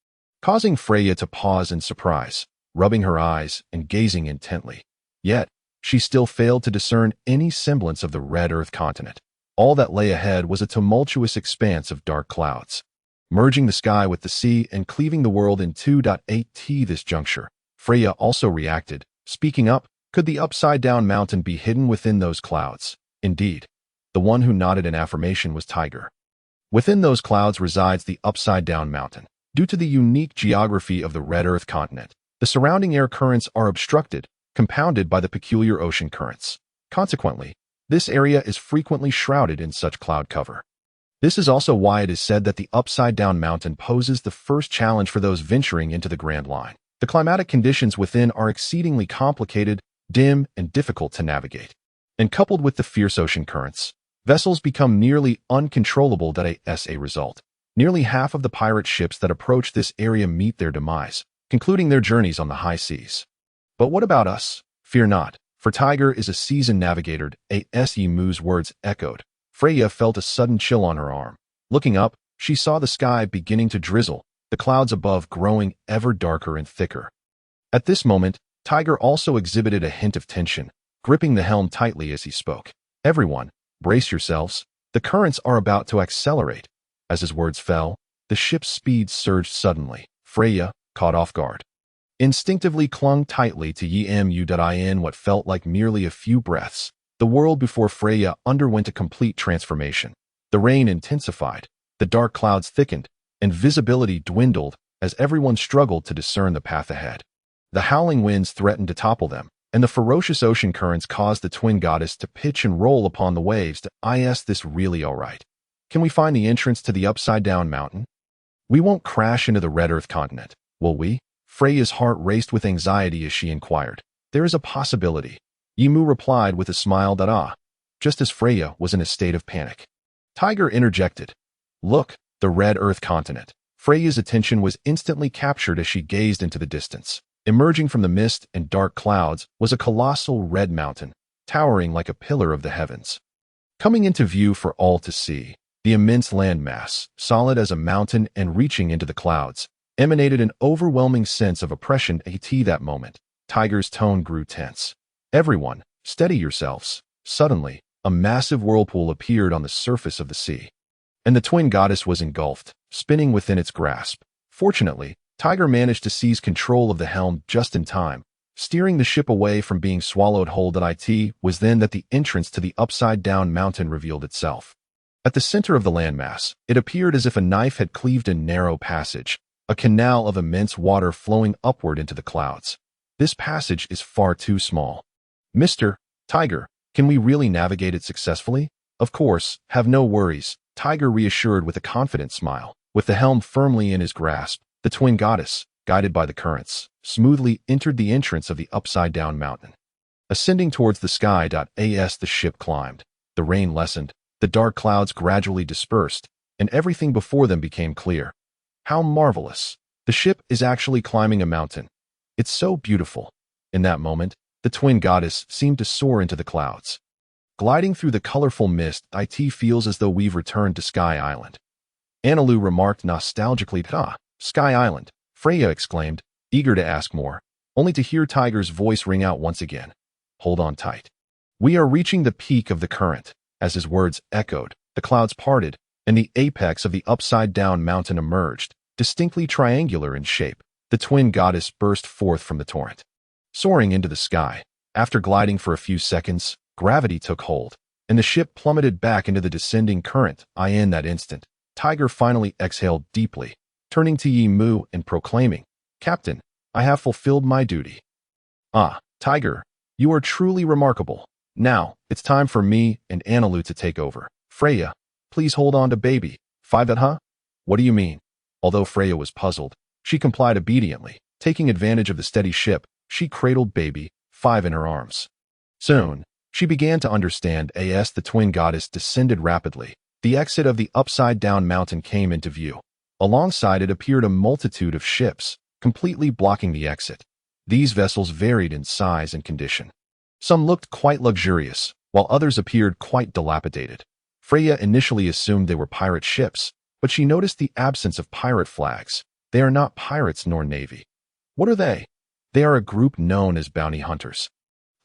causing Freya to pause in surprise, rubbing her eyes and gazing intently. Yet, she still failed to discern any semblance of the Red Earth continent. All that lay ahead was a tumultuous expanse of dark clouds, merging the sky with the sea and cleaving the world in two. At this juncture, Freya also reacted, speaking up. Could the upside-down mountain be hidden within those clouds? Indeed. The one who nodded in affirmation was Tiger. Within those clouds resides the upside-down mountain. Due to the unique geography of the Red Earth continent, the surrounding air currents are obstructed, compounded by the peculiar ocean currents. Consequently, this area is frequently shrouded in such cloud cover. This is also why it is said that the upside-down mountain poses the first challenge for those venturing into the Grand Line. The climatic conditions within are exceedingly complicated, dim, and difficult to navigate. And coupled with the fierce ocean currents, vessels become nearly uncontrollable. As a result, nearly half of the pirate ships that approach this area meet their demise, concluding their journeys on the high seas. But what about us? Fear not, for Tiger is a seasoned navigator. Yimu's words echoed. Freya felt a sudden chill on her arm. Looking up, she saw the sky beginning to drizzle, the clouds above growing ever darker and thicker. At this moment, Tiger also exhibited a hint of tension, gripping the helm tightly as he spoke. Everyone, brace yourselves. The currents are about to accelerate. As his words fell, the ship's speed surged suddenly. Freya, caught off guard, instinctively clung tightly to Yimu. In what felt like merely a few breaths, the world before Freya underwent a complete transformation. The rain intensified, the dark clouds thickened, and visibility dwindled as everyone struggled to discern the path ahead. The howling winds threatened to topple them, and the ferocious ocean currents caused the twin goddess to pitch and roll upon the waves. Is this really all right? Can we find the entrance to the upside-down mountain? We won't crash into the Red Earth continent, will we? Freya's heart raced with anxiety as she inquired. There is a possibility. Yimu replied with a smile. Just as Freya was in a state of panic, Tiger interjected. Look, the Red Earth continent. Freya's attention was instantly captured as she gazed into the distance. Emerging from the mist and dark clouds was a colossal red mountain, towering like a pillar of the heavens. Coming into view for all to see, the immense landmass, solid as a mountain and reaching into the clouds, emanated an overwhelming sense of oppression. At that moment, Tiger's tone grew tense. Everyone, steady yourselves. Suddenly, a massive whirlpool appeared on the surface of the sea, and the twin goddess was engulfed, spinning within its grasp. Fortunately, Tiger managed to seize control of the helm just in time, steering the ship away from being swallowed whole. It was then that the entrance to the upside-down mountain revealed itself. At the center of the landmass, it appeared as if a knife had cleaved a narrow passage, a canal of immense water flowing upward into the clouds. This passage is far too small. Mr. Tiger, can we really navigate it successfully? Of course, have no worries, Tiger reassured with a confident smile. With the helm firmly in his grasp, the twin goddess, guided by the currents, smoothly entered the entrance of the upside-down mountain. Ascending towards the sky. As the ship climbed, the rain lessened, the dark clouds gradually dispersed, and everything before them became clear. How marvelous! The ship is actually climbing a mountain. It's so beautiful. In that moment, the twin goddess seemed to soar into the clouds. Gliding through the colorful mist, it feels as though we've returned to Sky Island. Analu remarked nostalgically. Ah, Sky Island, Freya exclaimed, eager to ask more, only to hear Tiger's voice ring out once again. Hold on tight. We are reaching the peak of the current. As his words echoed, the clouds parted, and the apex of the upside-down mountain emerged, distinctly triangular in shape. The twin goddess burst forth from the torrent. Soaring into the sky, after gliding for a few seconds, gravity took hold, and the ship plummeted back into the descending current. In that instant, Tiger finally exhaled deeply, turning to Yimu and proclaiming, "Captain, I have fulfilled my duty." Ah, Tiger, you are truly remarkable. Now, it's time for me and Analu to take over. Freya, please hold on to baby. Five at huh? What do you mean? Although Freya was puzzled, she complied obediently. Taking advantage of the steady ship, she cradled baby, Five in her arms. Soon, she began to understand. As the twin goddess descended rapidly, the exit of the upside-down mountain came into view. Alongside it appeared a multitude of ships, completely blocking the exit. These vessels varied in size and condition. Some looked quite luxurious, while others appeared quite dilapidated. Freya initially assumed they were pirate ships, but she noticed the absence of pirate flags. They are not pirates nor navy. What are they? They are a group known as bounty hunters,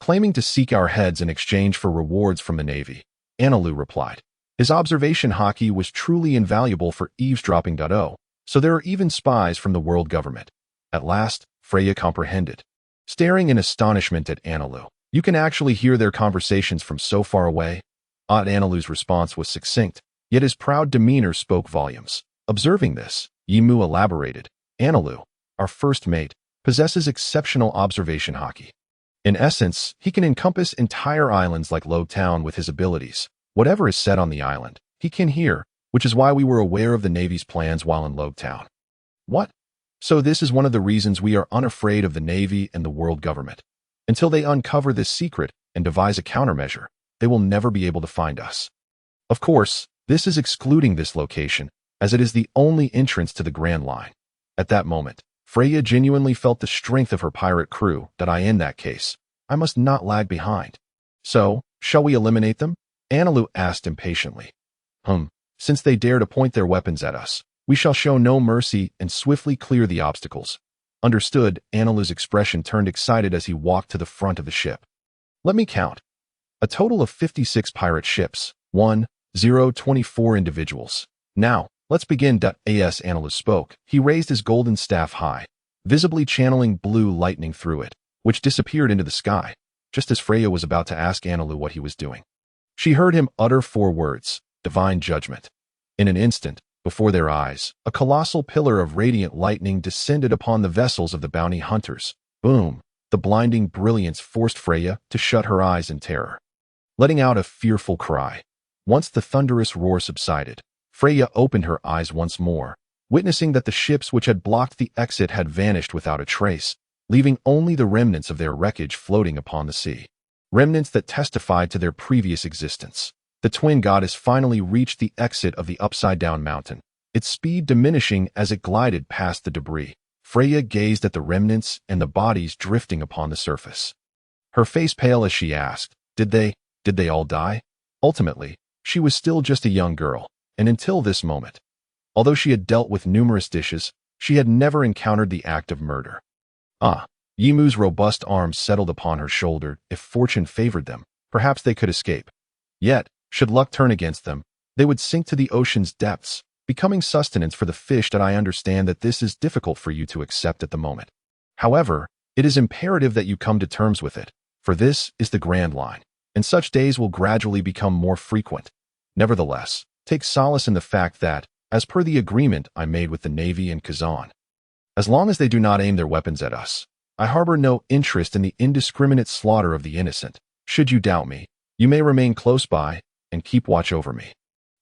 claiming to seek our heads in exchange for rewards from the navy, Analu replied. His observation Haki was truly invaluable for eavesdropping. So there are even spies from the world government. At last, Freya comprehended. Staring in astonishment at Analu, you can actually hear their conversations from so far away. Analu's response was succinct, yet his proud demeanor spoke volumes. Observing this, Yimu elaborated. Analu, our first mate, possesses exceptional observation Haki. In essence, he can encompass entire islands like Loguetown with his abilities. Whatever is said on the island, he can hear, which is why we were aware of the Navy's plans while in Loguetown. What? So this is one of the reasons we are unafraid of the Navy and the world government. Until they uncover this secret and devise a countermeasure, they will never be able to find us. Of course, this is excluding this location, as it is the only entrance to the Grand Line. At that moment, Freya genuinely felt the strength of her pirate crew. In that case, I must not lag behind. So, shall we eliminate them? Analu asked impatiently. Since they dare to point their weapons at us, we shall show no mercy and swiftly clear the obstacles. Understood. Analu's expression turned excited as he walked to the front of the ship. Let me count. A total of 56 pirate ships. 24 individuals. Now, let's begin. As Analu spoke, he raised his golden staff high, visibly channeling blue lightning through it, which disappeared into the sky, just as Freya was about to ask Analu what he was doing. She heard him utter 4 words, divine judgment. In an instant, before their eyes, a colossal pillar of radiant lightning descended upon the vessels of the bounty hunters. Boom! The blinding brilliance forced Freya to shut her eyes in terror, letting out a fearful cry. Once the thunderous roar subsided, Freya opened her eyes once more, witnessing that the ships which had blocked the exit had vanished without a trace, leaving only the remnants of their wreckage floating upon the sea. Remnants that testified to their previous existence. The twin goddess finally reached the exit of the upside-down mountain, its speed diminishing as it glided past the debris. Freya gazed at the remnants and the bodies drifting upon the surface. Her face pale as she asked, Did they all die? Ultimately, she was still just a young girl, and until this moment, although she had dealt with numerous dishes, she had never encountered the act of murder. Yimu's robust arms settled upon her shoulder. If fortune favored them, perhaps they could escape. Yet, should luck turn against them, they would sink to the ocean's depths, becoming sustenance for the fish. I understand that this is difficult for you to accept at the moment. However, it is imperative that you come to terms with it, for this is the Grand Line, and such days will gradually become more frequent. Nevertheless, take solace in the fact that, as per the agreement I made with the Navy and Kazan, as long as they do not aim their weapons at us, I harbor no interest in the indiscriminate slaughter of the innocent. Should you doubt me, you may remain close by and keep watch over me.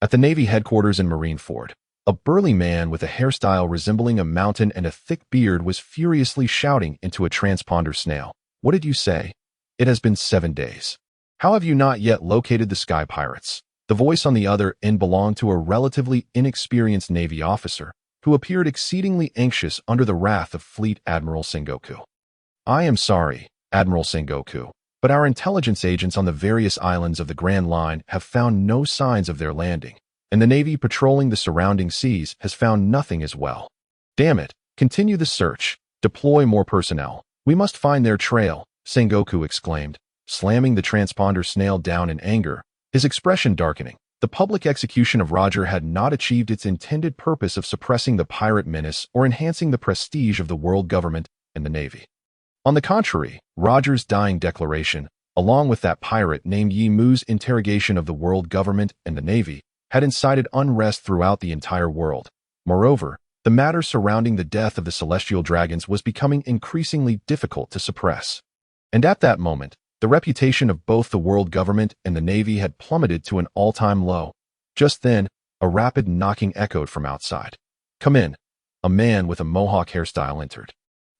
At the Navy headquarters in Marineford, a burly man with a hairstyle resembling a mountain and a thick beard was furiously shouting into a transponder snail. What did you say? It has been 7 days. How have you not yet located the Sky Pirates? The voice on the other end belonged to a relatively inexperienced Navy officer who appeared exceedingly anxious under the wrath of Fleet Admiral Sengoku. I am sorry, Admiral Sengoku. But our intelligence agents on the various islands of the Grand Line have found no signs of their landing, and the Navy patrolling the surrounding seas has found nothing as well. Damn it, continue the search. Deploy more personnel. We must find their trail, Sengoku exclaimed, slamming the transponder snail down in anger, his expression darkening. The public execution of Roger had not achieved its intended purpose of suppressing the pirate menace or enhancing the prestige of the world government and the Navy. On the contrary, Roger's dying declaration, along with that pirate named Yi Mu's interrogation of the world government and the Navy, had incited unrest throughout the entire world. Moreover, the matter surrounding the death of the celestial dragons was becoming increasingly difficult to suppress. And at that moment, the reputation of both the world government and the Navy had plummeted to an all-time low. Just then, a rapid knocking echoed from outside. "Come in." A man with a mohawk hairstyle entered,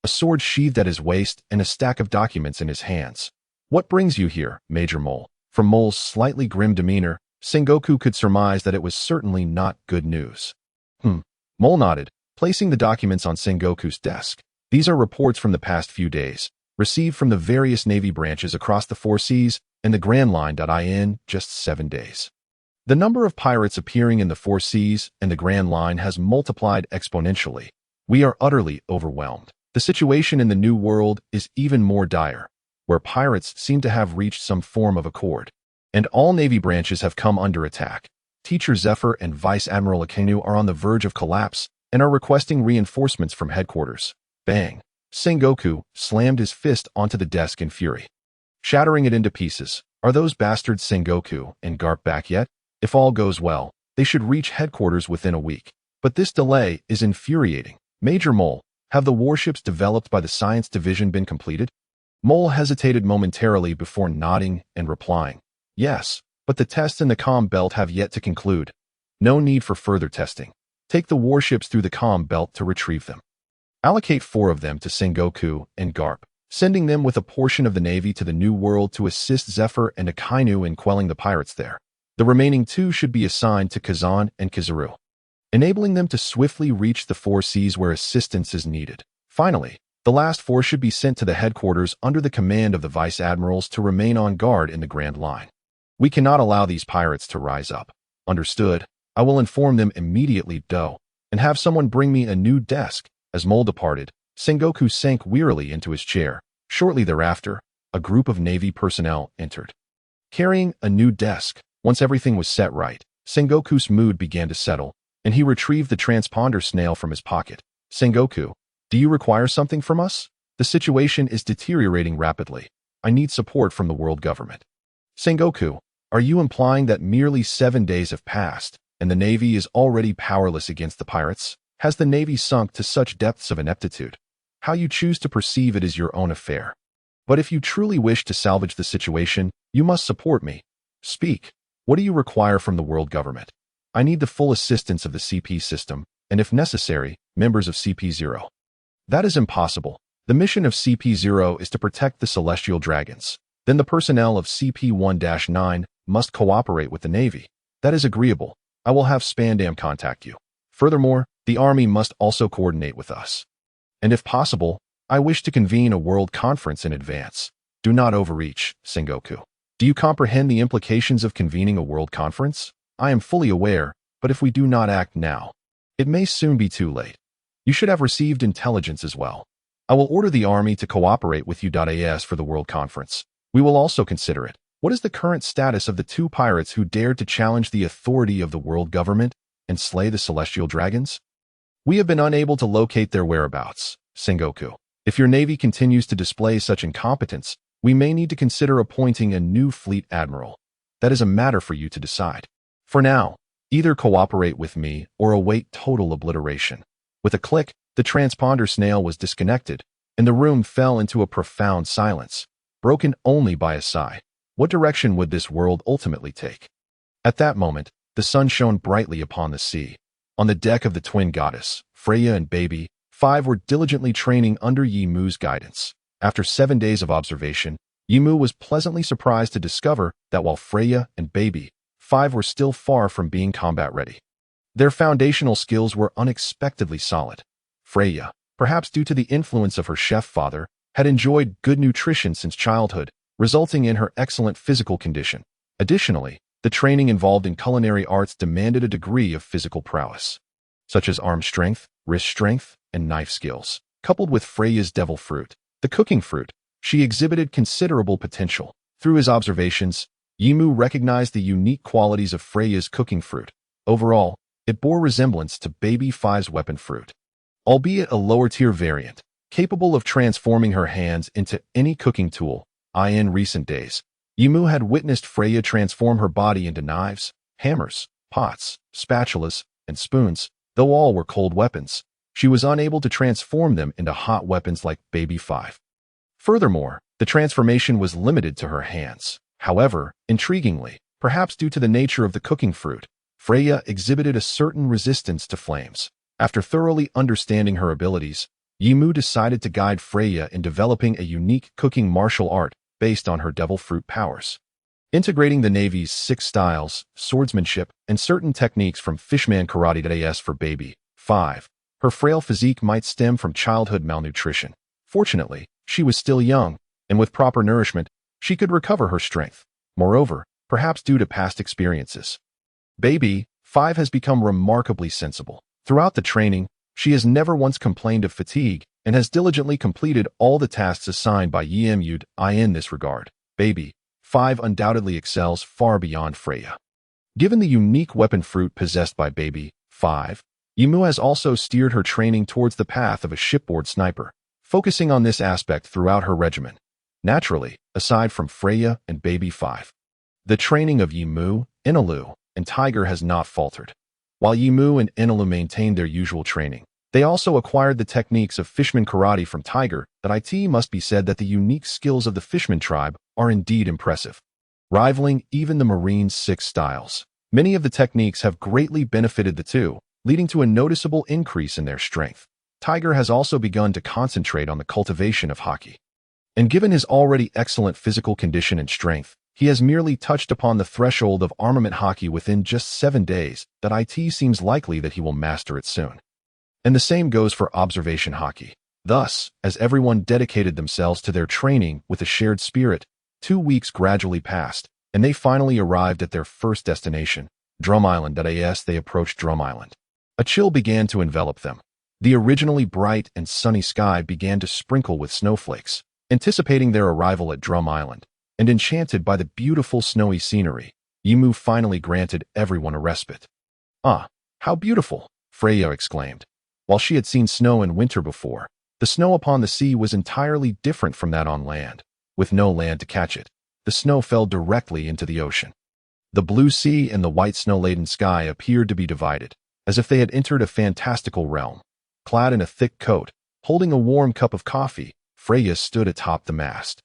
a sword sheathed at his waist and a stack of documents in his hands. "What brings you here, Major Mole?" From Mole's slightly grim demeanor, Sengoku could surmise that it was certainly not good news. Mole nodded, placing the documents on Sengoku's desk. "These are reports from the past few days, received from the various Navy branches across the four seas and the Grand Line. In just 7 days. The number of pirates appearing in the four seas and the Grand Line has multiplied exponentially. We are utterly overwhelmed. The situation in the New World is even more dire, where pirates seem to have reached some form of accord, and all Navy branches have come under attack. Teacher Zephyr and Vice Admiral Akenu are on the verge of collapse and are requesting reinforcements from headquarters." Bang! Sengoku slammed his fist onto the desk in fury, shattering it into pieces. "Are those bastards Sengoku and Garp back yet? If all goes well, they should reach headquarters within a week. But this delay is infuriating. Major Mole, have the warships developed by the Science Division been completed?" Mole hesitated momentarily before nodding and replying, "Yes, but the tests in the comm belt have yet to conclude. No need for further testing. Take the warships through the comm belt to retrieve them. Allocate 4 of them to Sengoku and Garp, sending them with a portion of the Navy to the New World to assist Zephyr and Akainu in quelling the pirates there. The remaining 2 should be assigned to Kazan and Kizaru, enabling them to swiftly reach the four seas where assistance is needed. Finally, the last 4 should be sent to the headquarters under the command of the Vice Admirals to remain on guard in the Grand Line. We cannot allow these pirates to rise up." "Understood. I will inform them immediately, Do, and have someone bring me a new desk." As Mole departed, Sengoku sank wearily into his chair. Shortly thereafter, a group of Navy personnel entered, carrying a new desk. Once everything was set right, Sengoku's mood began to settle, and he retrieved the transponder snail from his pocket. "Sengoku, do you require something from us? The situation is deteriorating rapidly. I need support from the world government." "Sengoku, are you implying that merely 7 days have passed, and the Navy is already powerless against the pirates? Has the Navy sunk to such depths of ineptitude? How you choose to perceive it is your own affair. But if you truly wish to salvage the situation, you must support me. Speak. What do you require from the world government?" "I need the full assistance of the CP system, and if necessary, members of CP0. "That is impossible. The mission of CP0 is to protect the celestial dragons. Then the personnel of CP1-9 must cooperate with the Navy." "That is agreeable. I will have Spandam contact you. Furthermore, the Army must also coordinate with us. And if possible, I wish to convene a world conference in advance." "Do not overreach, Sengoku. Do you comprehend the implications of convening a world conference?" "I am fully aware, but if we do not act now, it may soon be too late. You should have received intelligence as well. I will order the Army to cooperate with you.as for the world conference. We will also consider it. What is the current status of the 2 pirates who dared to challenge the authority of the world government and slay the celestial dragons?" "We have been unable to locate their whereabouts, Sengoku. If your Navy continues to display such incompetence, we may need to consider appointing a new fleet admiral. That is a matter for you to decide. For now, either cooperate with me or await total obliteration." With a click, the transponder snail was disconnected, and the room fell into a profound silence, broken only by a sigh. What direction would this world ultimately take? At that moment, the sun shone brightly upon the sea. On the deck of the twin goddess, Freya and Baby, 5 were diligently training under Yi Mu's guidance. After 7 days of observation, Yi Mu was pleasantly surprised to discover that while Freya and Baby, 5 were still far from being combat ready. Their foundational skills were unexpectedly solid. Freya, perhaps due to the influence of her chef father, had enjoyed good nutrition since childhood, resulting in her excellent physical condition. Additionally, the training involved in culinary arts demanded a degree of physical prowess, such as arm strength, wrist strength, and knife skills. Coupled with Freya's devil fruit, the cooking fruit, she exhibited considerable potential. Through his observations, Yimu recognized the unique qualities of Freya's cooking fruit. Overall, it bore resemblance to Baby Five's weapon fruit, albeit a lower-tier variant, capable of transforming her hands into any cooking tool. In recent days, Yimu had witnessed Freya transform her body into knives, hammers, pots, spatulas, and spoons. Though all were cold weapons, she was unable to transform them into hot weapons like Baby Five. Furthermore, the transformation was limited to her hands. However, intriguingly, perhaps due to the nature of the cooking fruit, Freya exhibited a certain resistance to flames. After thoroughly understanding her abilities, Yimu decided to guide Freya in developing a unique cooking martial art based on her devil fruit powers. Integrating the Navy's 6 styles, swordsmanship, and certain techniques from Fishman Karate for Baby Five, her frail physique might stem from childhood malnutrition. Fortunately, she was still young, and with proper nourishment, she could recover her strength. Moreover, perhaps due to past experiences, Baby Five has become remarkably sensible. Throughout the training, she has never once complained of fatigue and has diligently completed all the tasks assigned by Yimu. In this regard, Baby Five undoubtedly excels far beyond Freya. Given the unique weapon fruit possessed by Baby Five, Yimu has also steered her training towards the path of a shipboard sniper, focusing on this aspect throughout her regimen. Naturally, aside from Freya and Baby Five, the training of Yimu, Inalu, and Tiger has not faltered. While Yimu and Inalu maintained their usual training, they also acquired the techniques of Fishman Karate from Tiger. It must be said that the unique skills of the Fishman tribe are indeed impressive, rivaling even the Marine's 6 styles. Many of the techniques have greatly benefited the two, leading to a noticeable increase in their strength. Tiger has also begun to concentrate on the cultivation of Haki. And given his already excellent physical condition and strength, he has merely touched upon the threshold of armament Haki within just 7 days. It seems likely that he will master it soon. And the same goes for observation Haki. Thus, as everyone dedicated themselves to their training with a shared spirit, 2 weeks gradually passed, and they finally arrived at their first destination, Drum Island. As they approached Drum Island, a chill began to envelop them. The originally bright and sunny sky began to sprinkle with snowflakes. Anticipating their arrival at Drum Island, and enchanted by the beautiful snowy scenery, Yimu finally granted everyone a respite. "Ah, how beautiful!" Freya exclaimed. While she had seen snow in winter before, the snow upon the sea was entirely different from that on land. With no land to catch it, the snow fell directly into the ocean. The blue sea and the white snow-laden sky appeared to be divided, as if they had entered a fantastical realm. Clad in a thick coat, holding a warm cup of coffee, Freya stood atop the mast,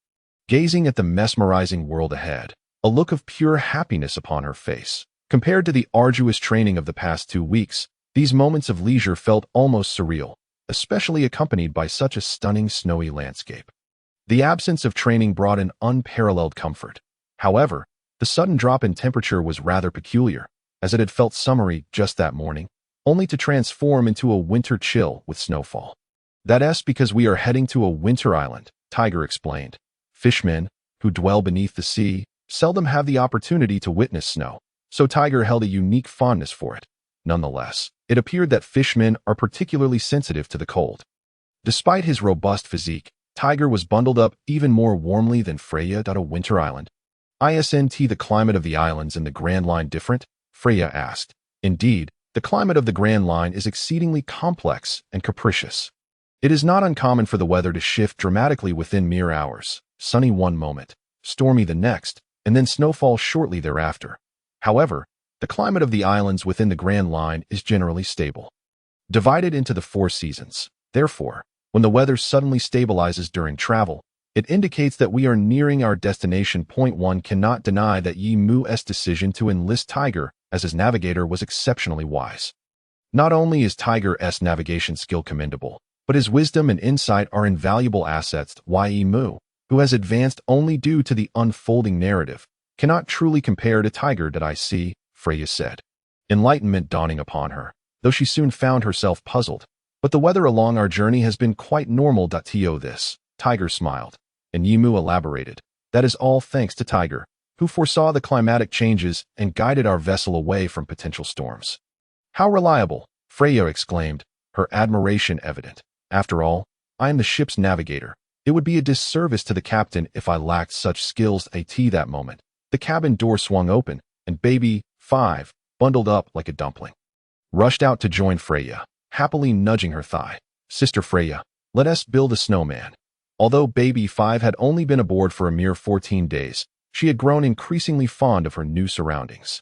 gazing at the mesmerizing world ahead, a look of pure happiness upon her face. Compared to the arduous training of the past 2 weeks, these moments of leisure felt almost surreal, especially accompanied by such a stunning snowy landscape. The absence of training brought an unparalleled comfort. However, the sudden drop in temperature was rather peculiar, as it had felt summery just that morning, only to transform into a winter chill with snowfall. "That's because we are heading to a winter island," Tiger explained. "Fishmen, who dwell beneath the sea, seldom have the opportunity to witness snow, so Tiger held a unique fondness for it. Nonetheless, it appeared that fishmen are particularly sensitive to the cold." Despite his robust physique, Tiger was bundled up even more warmly than Freya. "A winter island? Isn't the climate of the islands in the Grand Line different?" Freya asked. "Indeed, the climate of the Grand Line is exceedingly complex and capricious. It is not uncommon for the weather to shift dramatically within mere hours, sunny one moment, stormy the next, and then snowfall shortly thereafter. However, the climate of the islands within the Grand Line is generally stable, divided into the 4 seasons. Therefore, when the weather suddenly stabilizes during travel, it indicates that we are nearing our destination. One cannot deny that Yimu's decision to enlist Tiger as his navigator was exceptionally wise. Not only is Tiger's navigation skill commendable, but his wisdom and insight are invaluable assets. Yimu, who has advanced only due to the unfolding narrative, cannot truly compare to Tiger. Freya said, enlightenment dawning upon her, though she soon found herself puzzled. "But the weather along our journey has been quite normal. To this," Tiger smiled, and Yimu elaborated. That is all thanks to Tiger, who foresaw the climatic changes and guided our vessel away from potential storms. How reliable, Freya exclaimed, her admiration evident. After all, I am the ship's navigator. It would be a disservice to the captain if I lacked such skills. At that moment, the cabin door swung open, and baby 5, bundled up like a dumpling, rushed out to join Freya, happily nudging her thigh. Sister Freya, let us build a snowman. Although baby 5 had only been aboard for a mere 14 days, she had grown increasingly fond of her new surroundings.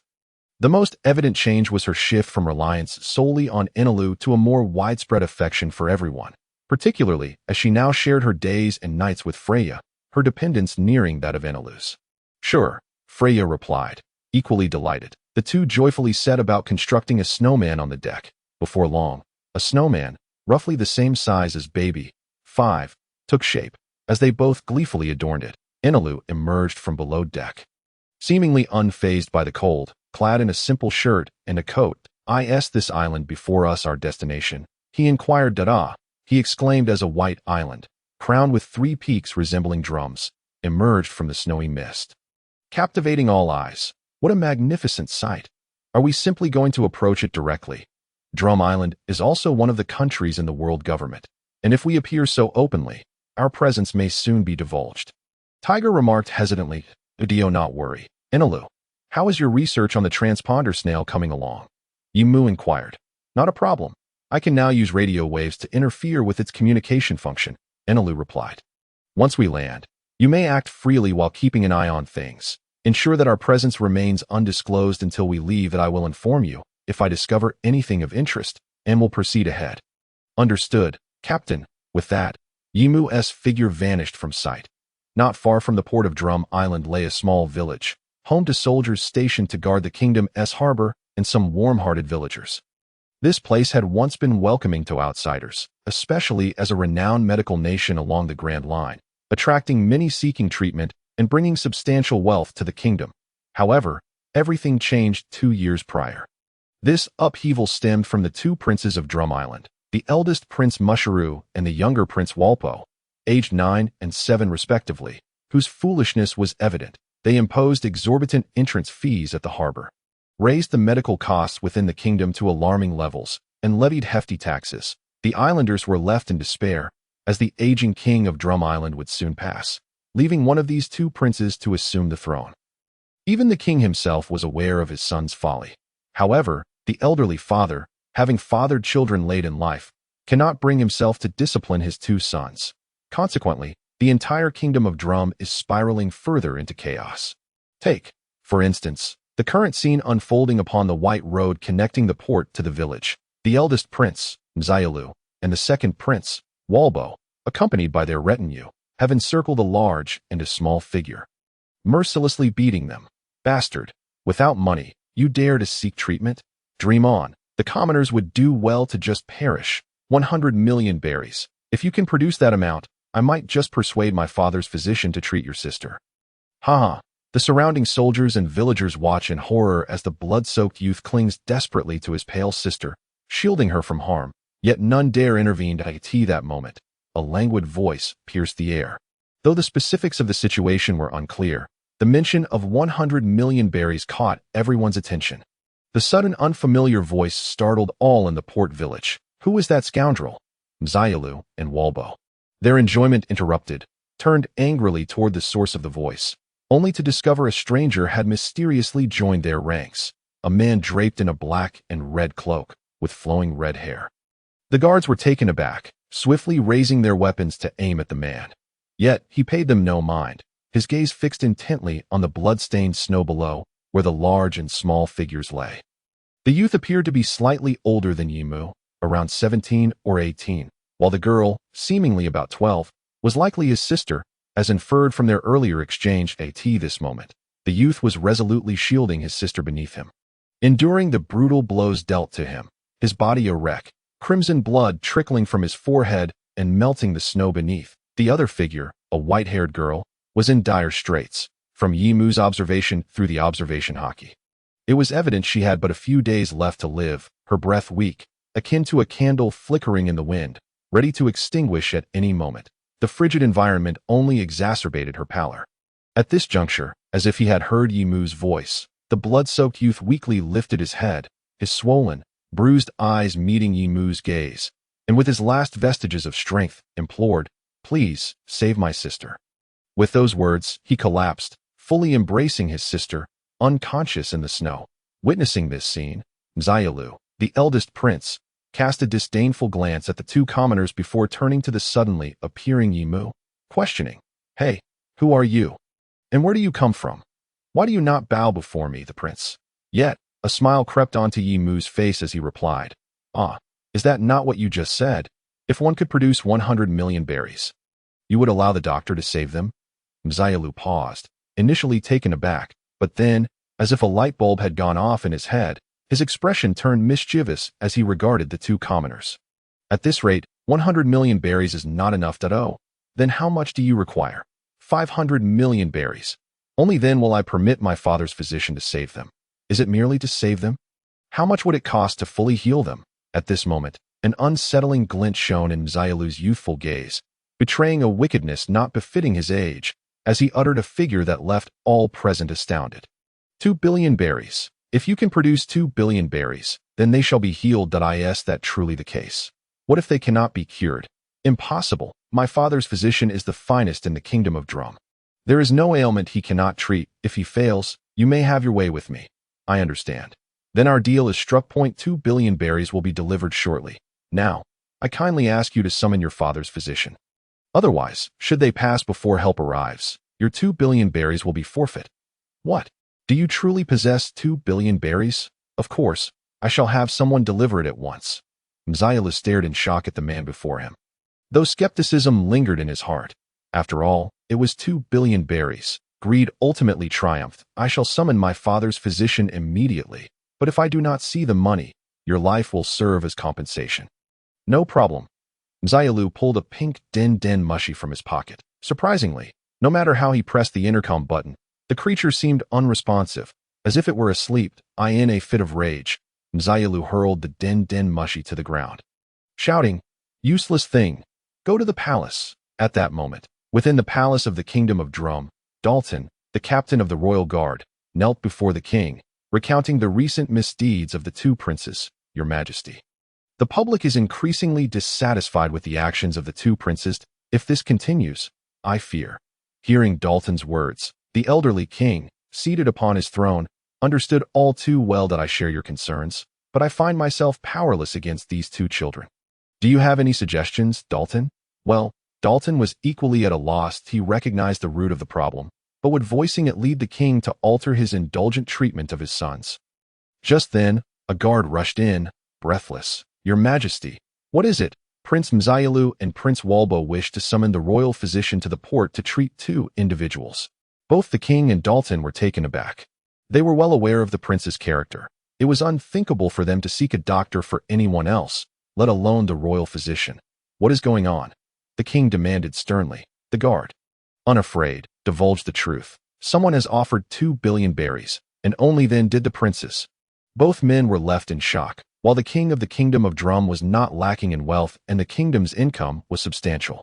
The most evident change was her shift from reliance solely on Enelu to a more widespread affection for everyone, particularly as she now shared her days and nights with Freya, her dependence nearing that of Enelu's. Sure, Freya replied, equally delighted. The two joyfully set about constructing a snowman on the deck. Before long, a snowman, roughly the same size as baby 5, took shape. As they both gleefully adorned it, Enelu emerged from below deck. Seemingly unfazed by the cold, clad in a simple shirt and a coat. "Is this island before us our destination?" he inquired. "Dada," he exclaimed as a white island, crowned with 3 peaks resembling drums, emerged from the snowy mist, captivating all eyes. What a magnificent sight! Are we simply going to approach it directly? Drum Island is also one of the countries in the world government, and if we appear so openly, our presence may soon be divulged. Tiger remarked hesitantly, "Do not worry. Enelu, how is your research on the transponder snail coming along?" Yimu inquired. "Not a problem. I can now use radio waves to interfere with its communication function," Enelu replied. "Once we land, you may act freely while keeping an eye on things. Ensure that our presence remains undisclosed until we leave. That I will inform you if I discover anything of interest, and will proceed ahead." "Understood, Captain." With that, Yimu's figure vanished from sight. Not far from the port of Drum Island lay a small village, home to soldiers stationed to guard the kingdom's harbor and some warm-hearted villagers. This place had once been welcoming to outsiders, especially as a renowned medical nation along the Grand Line, attracting many seeking treatment and bringing substantial wealth to the kingdom. However, everything changed 2 years prior. This upheaval stemmed from the 2 princes of Drum Island, the eldest Prince Musharu and the younger Prince Walpo, aged 9 and 7 respectively, whose foolishness was evident. They imposed exorbitant entrance fees at the harbor, raised the medical costs within the kingdom to alarming levels, and levied hefty taxes. The islanders were left in despair, as the aging king of Drum Island would soon pass, leaving one of these 2 princes to assume the throne. Even the king himself was aware of his son's folly. However, the elderly father, having fathered children late in life, cannot bring himself to discipline his 2 sons. Consequently, the entire kingdom of Drum is spiraling further into chaos. Take, for instance, the current scene unfolding upon the white road connecting the port to the village. The eldest prince, Mzialu, and the second prince, Walbo, accompanied by their retinue, have encircled a large and a small figure, mercilessly beating them. "Bastard, without money, you dare to seek treatment? Dream on. The commoners would do well to just perish. 100 million berries. If you can produce that amount, I might just persuade my father's physician to treat your sister." Ha! The surrounding soldiers and villagers watch in horror as the blood-soaked youth clings desperately to his pale sister, shielding her from harm, yet none dare intervene. At that moment, a languid voice pierced the air. Though the specifics of the situation were unclear, the mention of 100 million berries caught everyone's attention. The sudden unfamiliar voice startled all in the port village. Who was that scoundrel? Mzialu and Walbo, their enjoyment interrupted, turned angrily toward the source of the voice, only to discover a stranger had mysteriously joined their ranks, a man draped in a black and red cloak, with flowing red hair. The guards were taken aback, swiftly raising their weapons to aim at the man. Yet he paid them no mind, his gaze fixed intently on the blood-stained snow below, where the large and small figures lay. The youth appeared to be slightly older than Yimu, around 17 or 18, while the girl, seemingly about 12, was likely his sister, as inferred from their earlier exchange. At this moment, the youth was resolutely shielding his sister beneath him, enduring the brutal blows dealt to him, his body a wreck, crimson blood trickling from his forehead and melting the snow beneath. The other figure, a white-haired girl, was in dire straits, from Yimu's observation through the observation Haki. It was evident she had but a few days left to live, her breath weak, akin to a candle flickering in the wind, ready to extinguish at any moment. The frigid environment only exacerbated her pallor. At this juncture, as if he had heard Yimu's voice, the blood-soaked youth weakly lifted his head, his swollen, bruised eyes meeting Yimu's gaze, and with his last vestiges of strength, implored, "Please, save my sister." With those words, he collapsed, fully embracing his sister, unconscious in the snow. Witnessing this scene, Mzialu, the eldest prince, cast a disdainful glance at the two commoners before turning to the suddenly appearing Yimu, questioning, "Hey, who are you? And where do you come from? Why do you not bow before me, the prince?" Yet, a smile crept onto Yimu's face as he replied, "Ah, is that not what you just said? If one could produce 100 million berries, you would allow the doctor to save them?" Mzialu paused, initially taken aback, but then, as if a light bulb had gone off in his head, his expression turned mischievous as he regarded the two commoners. "At this rate, 100 million berries is not enough, Dado. Then how much do you require?" 500 million berries. Only then will I permit my father's physician to save them. Is it merely to save them? How much would it cost to fully heal them? At this moment, an unsettling glint shone in Mzialu's youthful gaze, betraying a wickedness not befitting his age, as he uttered a figure that left all present astounded. 2 billion berries. If you can produce 2 billion berries, then they shall be healed. Is that truly the case? What if they cannot be cured? Impossible. My father's physician is the finest in the kingdom of Drum. There is no ailment he cannot treat. If he fails, you may have your way with me. I understand. Then our deal is struck. 2 billion berries will be delivered shortly. Now, I kindly ask you to summon your father's physician. Otherwise, should they pass before help arrives, your 2 billion berries will be forfeit. What? Do you truly possess 2 billion berries? Of course, I shall have someone deliver it at once. Mzialu stared in shock at the man before him. Though skepticism lingered in his heart, after all, it was 2 billion berries. Greed ultimately triumphed. I shall summon my father's physician immediately, but if I do not see the money, your life will serve as compensation. No problem. Mzialu pulled a pink den mushy from his pocket. Surprisingly, no matter how he pressed the intercom button, the creature seemed unresponsive, as if it were asleep. In a fit of rage, Mzialu hurled the den mushy to the ground, shouting, "Useless thing! Go to the palace." At that moment, within the palace of the Kingdom of Drum, Dalton, the captain of the royal guard, knelt before the king, recounting the recent misdeeds of the two princes. "Your Majesty, the public is increasingly dissatisfied with the actions of the two princes. If this continues, I fear." Hearing Dalton's words, the elderly king, seated upon his throne, understood all too well that I share your concerns, but I find myself powerless against these two children. Do you have any suggestions, Dalton? Well, Dalton was equally at a loss. He recognized the root of the problem, but would voicing it lead the king to alter his indulgent treatment of his sons? Just then, a guard rushed in, breathless. "Your Majesty, what is it?" Prince Mzialu and Prince Walbo wished to summon the royal physician to the port to treat two individuals. Both the king and Dalton were taken aback. They were well aware of the prince's character. It was unthinkable for them to seek a doctor for anyone else, let alone the royal physician. "What is going on?" the king demanded sternly. The guard, unafraid, divulged the truth. "Someone has offered 2 billion berries, and only then did the princes." Both men were left in shock. While the king of the Kingdom of Drum was not lacking in wealth and the kingdom's income was substantial,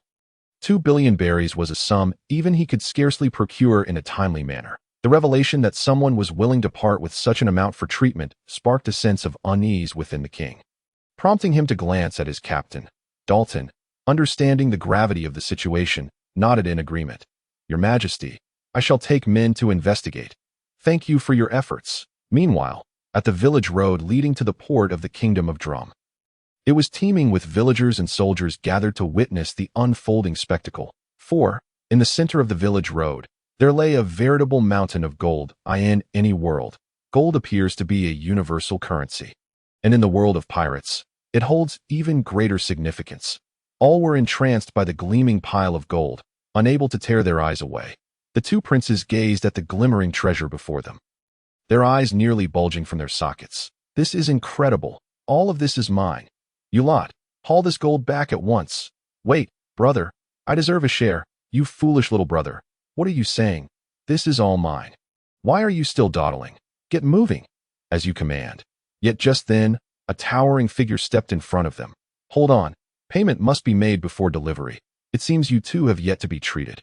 2 billion berries was a sum even he could scarcely procure in a timely manner. The revelation that someone was willing to part with such an amount for treatment sparked a sense of unease within the king, prompting him to glance at his captain. Dalton, understanding the gravity of the situation, nodded in agreement. "Your Majesty, I shall take men to investigate. Thank you for your efforts." Meanwhile, at the village road leading to the port of the Kingdom of Drum, it was teeming with villagers and soldiers gathered to witness the unfolding spectacle. For, in the center of the village road, there lay a veritable mountain of gold. In any world, gold appears to be a universal currency. And in the world of pirates, it holds even greater significance. All were entranced by the gleaming pile of gold, unable to tear their eyes away. The two princes gazed at the glimmering treasure before them, their eyes nearly bulging from their sockets. "This is incredible. All of this is mine. You lot, haul this gold back at once." "Wait, brother. I deserve a share." "You foolish little brother. What are you saying? This is all mine. Why are you still dawdling? Get moving." "As you command." Yet just then, a towering figure stepped in front of them. "Hold on. Payment must be made before delivery. It seems you two have yet to be treated."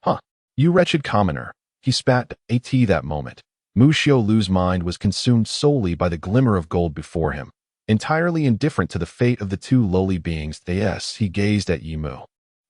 "Huh. You wretched commoner. He spat at that moment. Mu Xiaolu's mind was consumed solely by the glimmer of gold before him. Entirely indifferent to the fate of the two lowly beings, he gazed at Yimu,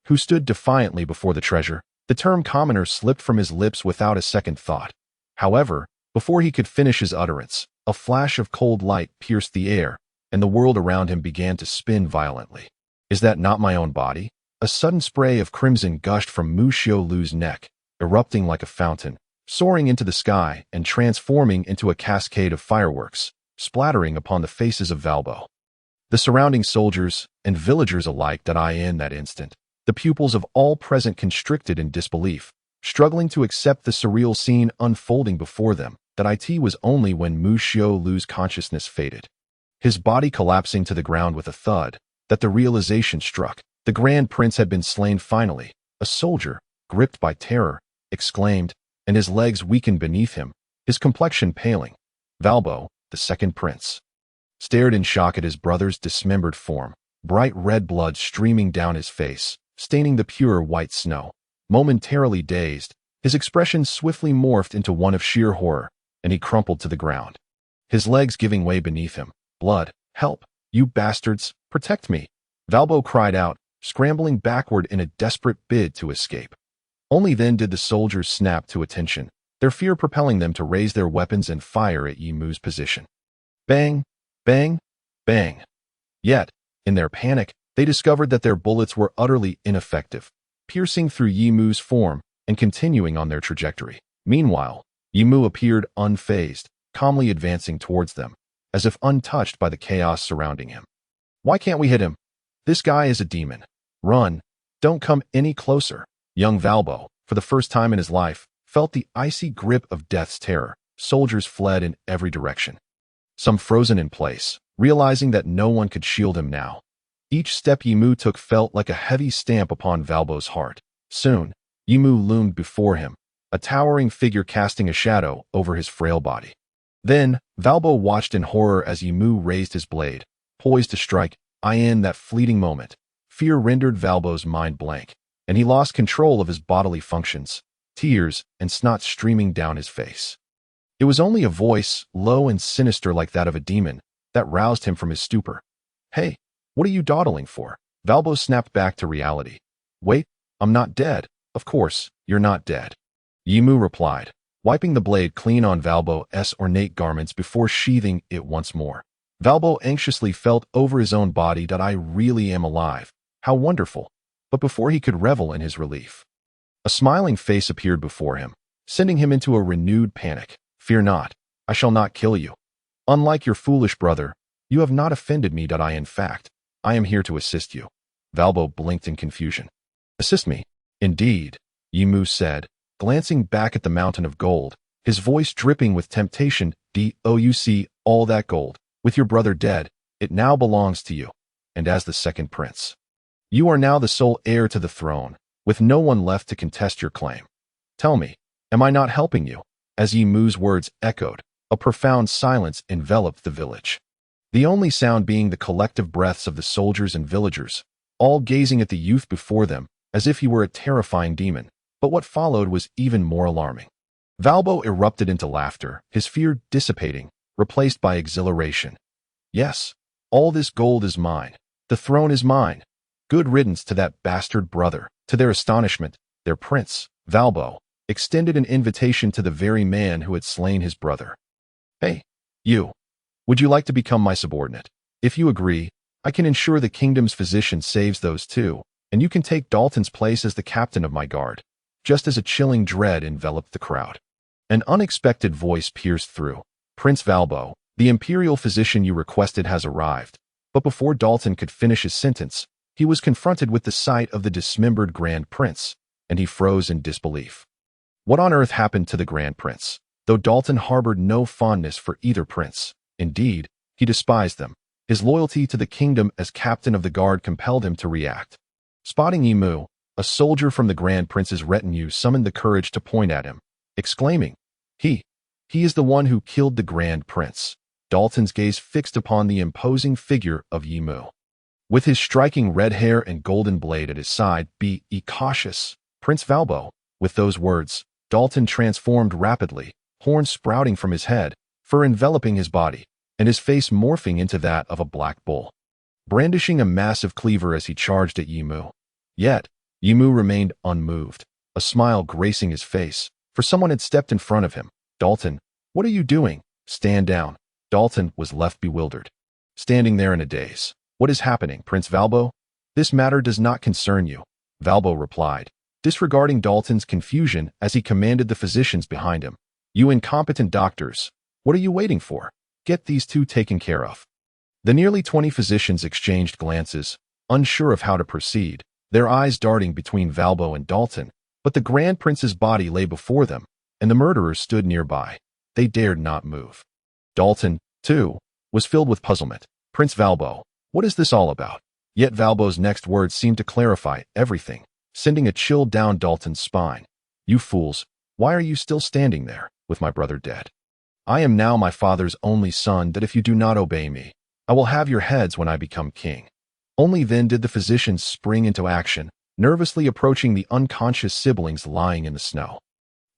who stood defiantly before the treasure. The term commoner slipped from his lips without a second thought. However, before he could finish his utterance, a flash of cold light pierced the air, and the world around him began to spin violently. Is that not my own body? A sudden spray of crimson gushed from Mu Xiaolu's neck, erupting like a fountain, soaring into the sky and transforming into a cascade of fireworks, splattering upon the faces of Valbo. The surrounding soldiers and villagers alike died in that instant. The pupils of all present constricted in disbelief, struggling to accept the surreal scene unfolding before them. That it was only when Mu Xiaolu's consciousness faded, his body collapsing to the ground with a thud, that the realization struck. The Grand Prince had been slain finally. A soldier, gripped by terror, exclaimed, and his legs weakened beneath him, his complexion paling. Valbo, the second prince, stared in shock at his brother's dismembered form, bright red blood streaming down his face, staining the pure white snow. Momentarily dazed, his expression swiftly morphed into one of sheer horror, and he crumpled to the ground, his legs giving way beneath him. Blood, help, you bastards, protect me, Valbo cried out, scrambling backward in a desperate bid to escape. Only then did the soldiers snap to attention, their fear propelling them to raise their weapons and fire at Yimu's position. Bang, bang, bang. Yet, in their panic, they discovered that their bullets were utterly ineffective, piercing through Yimu's form and continuing on their trajectory. Meanwhile, Yimu appeared unfazed, calmly advancing towards them, as if untouched by the chaos surrounding him. Why can't we hit him? This guy is a demon. Run. Don't come any closer. Young Valbo, for the first time in his life, felt the icy grip of death's terror. Soldiers fled in every direction, some frozen in place, realizing that no one could shield him now. Each step Yimu took felt like a heavy stamp upon Valbo's heart. Soon, Yimu loomed before him, a towering figure casting a shadow over his frail body. Then, Valbo watched in horror as Yimu raised his blade, poised to strike. In that fleeting moment, fear rendered Valbo's mind blank, and he lost control of his bodily functions, tears and snot streaming down his face. It was only a voice, low and sinister like that of a demon, that roused him from his stupor. Hey, what are you dawdling for? Valbo snapped back to reality. Wait, I'm not dead. Of course, you're not dead, Yimu replied, wiping the blade clean on Valbo's ornate garments before sheathing it once more. Valbo anxiously felt over his own body. I really am alive. How wonderful. But before he could revel in his relief, a smiling face appeared before him, sending him into a renewed panic. Fear not. I shall not kill you. Unlike your foolish brother, you have not offended me. In fact, I am here to assist you. Valbo blinked in confusion. Assist me? Indeed, Yimu said, glancing back at the mountain of gold, his voice dripping with temptation. You see all that gold? With your brother dead, it now belongs to you, and as the second prince, you are now the sole heir to the throne, with no one left to contest your claim. Tell me, am I not helping you? As Yimu's words echoed, a profound silence enveloped the village, the only sound being the collective breaths of the soldiers and villagers, all gazing at the youth before them as if he were a terrifying demon. But what followed was even more alarming. Valbo erupted into laughter, his fear dissipating, replaced by exhilaration. Yes, all this gold is mine. The throne is mine. Good riddance to that bastard brother. To their astonishment, their prince, Valbo, extended an invitation to the very man who had slain his brother. Hey, you. Would you like to become my subordinate? If you agree, I can ensure the kingdom's physician saves those two, and you can take Dalton's place as the captain of my guard. Just as a chilling dread enveloped the crowd, an unexpected voice pierced through. Prince Valbo, the imperial physician you requested has arrived. But before Dalton could finish his sentence, he was confronted with the sight of the dismembered Grand Prince, and he froze in disbelief. What on earth happened to the Grand Prince? Though Dalton harbored no fondness for either prince, indeed, he despised them, his loyalty to the kingdom as captain of the guard compelled him to react. Spotting Yimu, a soldier from the Grand Prince's retinue summoned the courage to point at him, exclaiming, He is the one who killed the Grand Prince. Dalton's gaze fixed upon the imposing figure of Yimu, with his striking red hair and golden blade at his side. Be cautious, Prince Valbo. With those words, Dalton transformed rapidly, horns sprouting from his head, fur enveloping his body, and his face morphing into that of a black bull, brandishing a massive cleaver as he charged at Yimu. Yet, Yimu remained unmoved, a smile gracing his face, for someone had stepped in front of him. Dalton, what are you doing? Stand down. Dalton was left bewildered, standing there in a daze. What is happening, Prince Valbo? This matter does not concern you, Valbo replied, disregarding Dalton's confusion as he commanded the physicians behind him. You incompetent doctors, what are you waiting for? Get these two taken care of. The nearly 20 physicians exchanged glances, unsure of how to proceed, their eyes darting between Valbo and Dalton, but the Grand Prince's body lay before them, and the murderers stood nearby. They dared not move. Dalton, too, was filled with puzzlement. Prince Valbo, what is this all about? Yet Valbo's next words seemed to clarify everything, sending a chill down Dalton's spine. You fools, why are you still standing there, with my brother dead? I am now my father's only son that if you do not obey me, I will have your heads when I become king. Only then did the physicians spring into action, nervously approaching the unconscious siblings lying in the snow.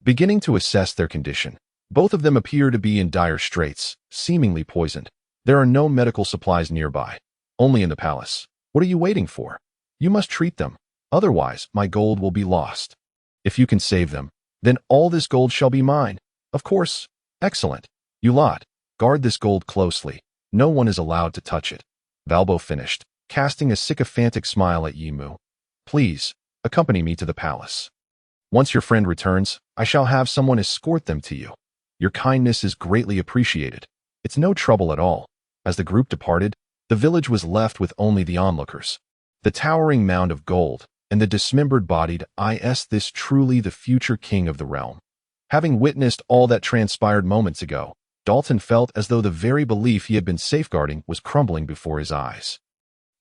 Beginning to assess their condition, both of them appear to be in dire straits, seemingly poisoned. There are no medical supplies nearby, only in the palace. What are you waiting for? You must treat them, otherwise my gold will be lost. If you can save them, then all this gold shall be mine. Of course. Excellent. You lot, guard this gold closely. No one is allowed to touch it. Valbo finished, casting a sycophantic smile at Yimu. Please, accompany me to the palace. Once your friend returns, I shall have someone escort them to you. Your kindness is greatly appreciated. It's no trouble at all. As the group departed, the village was left with only the onlookers. The towering mound of gold, and the dismembered-bodied is this truly the future king of the realm. Having witnessed all that transpired moments ago, Dalton felt as though the very belief he had been safeguarding was crumbling before his eyes.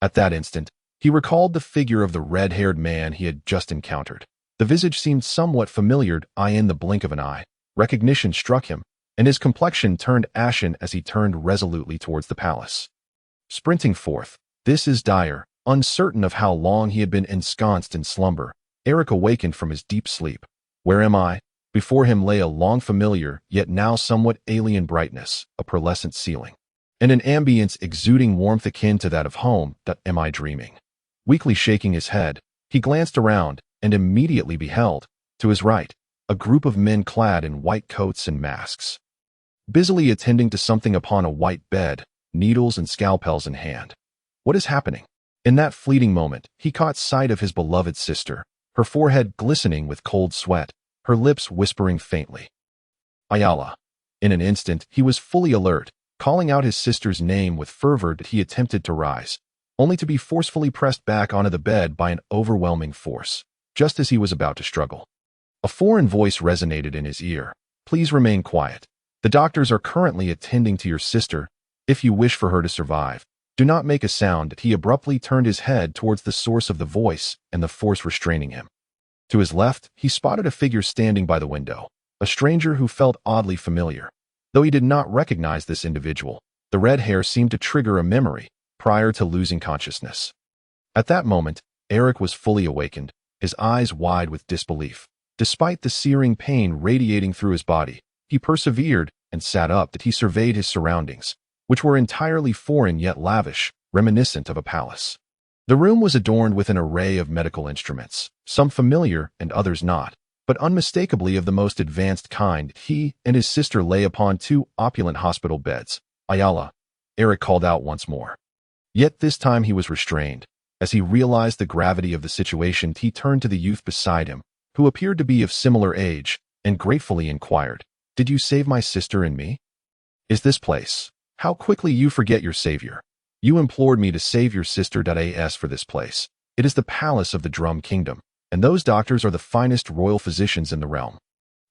At that instant, he recalled the figure of the red-haired man he had just encountered. The visage seemed somewhat familiar. In the blink of an eye, recognition struck him, and his complexion turned ashen as he turned resolutely towards the palace. Sprinting forth, this is dire, uncertain of how long he had been ensconced in slumber, Eric awakened from his deep sleep. Where am I? Before him lay a long familiar, yet now somewhat alien brightness, a pearlescent ceiling, and an ambience exuding warmth akin to that of home. Am I dreaming? Weakly shaking his head, he glanced around, and immediately beheld, to his right, a group of men clad in white coats and masks, busily attending to something upon a white bed, needles and scalpels in hand. What is happening? In that fleeting moment, he caught sight of his beloved sister, her forehead glistening with cold sweat, her lips whispering faintly. Ayala. In an instant, he was fully alert, calling out his sister's name with fervor that he attempted to rise, only to be forcefully pressed back onto the bed by an overwhelming force, just as he was about to struggle. A foreign voice resonated in his ear. Please remain quiet. The doctors are currently attending to your sister. If you wish for her to survive, do not make a sound. He abruptly turned his head towards the source of the voice and the force restraining him. To his left, he spotted a figure standing by the window, a stranger who felt oddly familiar. Though he did not recognize this individual, the red hair seemed to trigger a memory prior to losing consciousness. At that moment, Eric was fully awakened, his eyes wide with disbelief. Despite the searing pain radiating through his body, he persevered and sat up that he surveyed his surroundings, which were entirely foreign yet lavish, reminiscent of a palace. The room was adorned with an array of medical instruments, some familiar and others not, but unmistakably of the most advanced kind. He and his sister lay upon two opulent hospital beds. Ayala, Eric called out once more. Yet this time he was restrained. As he realized the gravity of the situation, he turned to the youth beside him, who appeared to be of similar age, and gratefully inquired, Did you save my sister and me? Is this place? How quickly you forget your savior. You implored me to save your sister. As for this place, it is the palace of the Drum Kingdom, and those doctors are the finest royal physicians in the realm.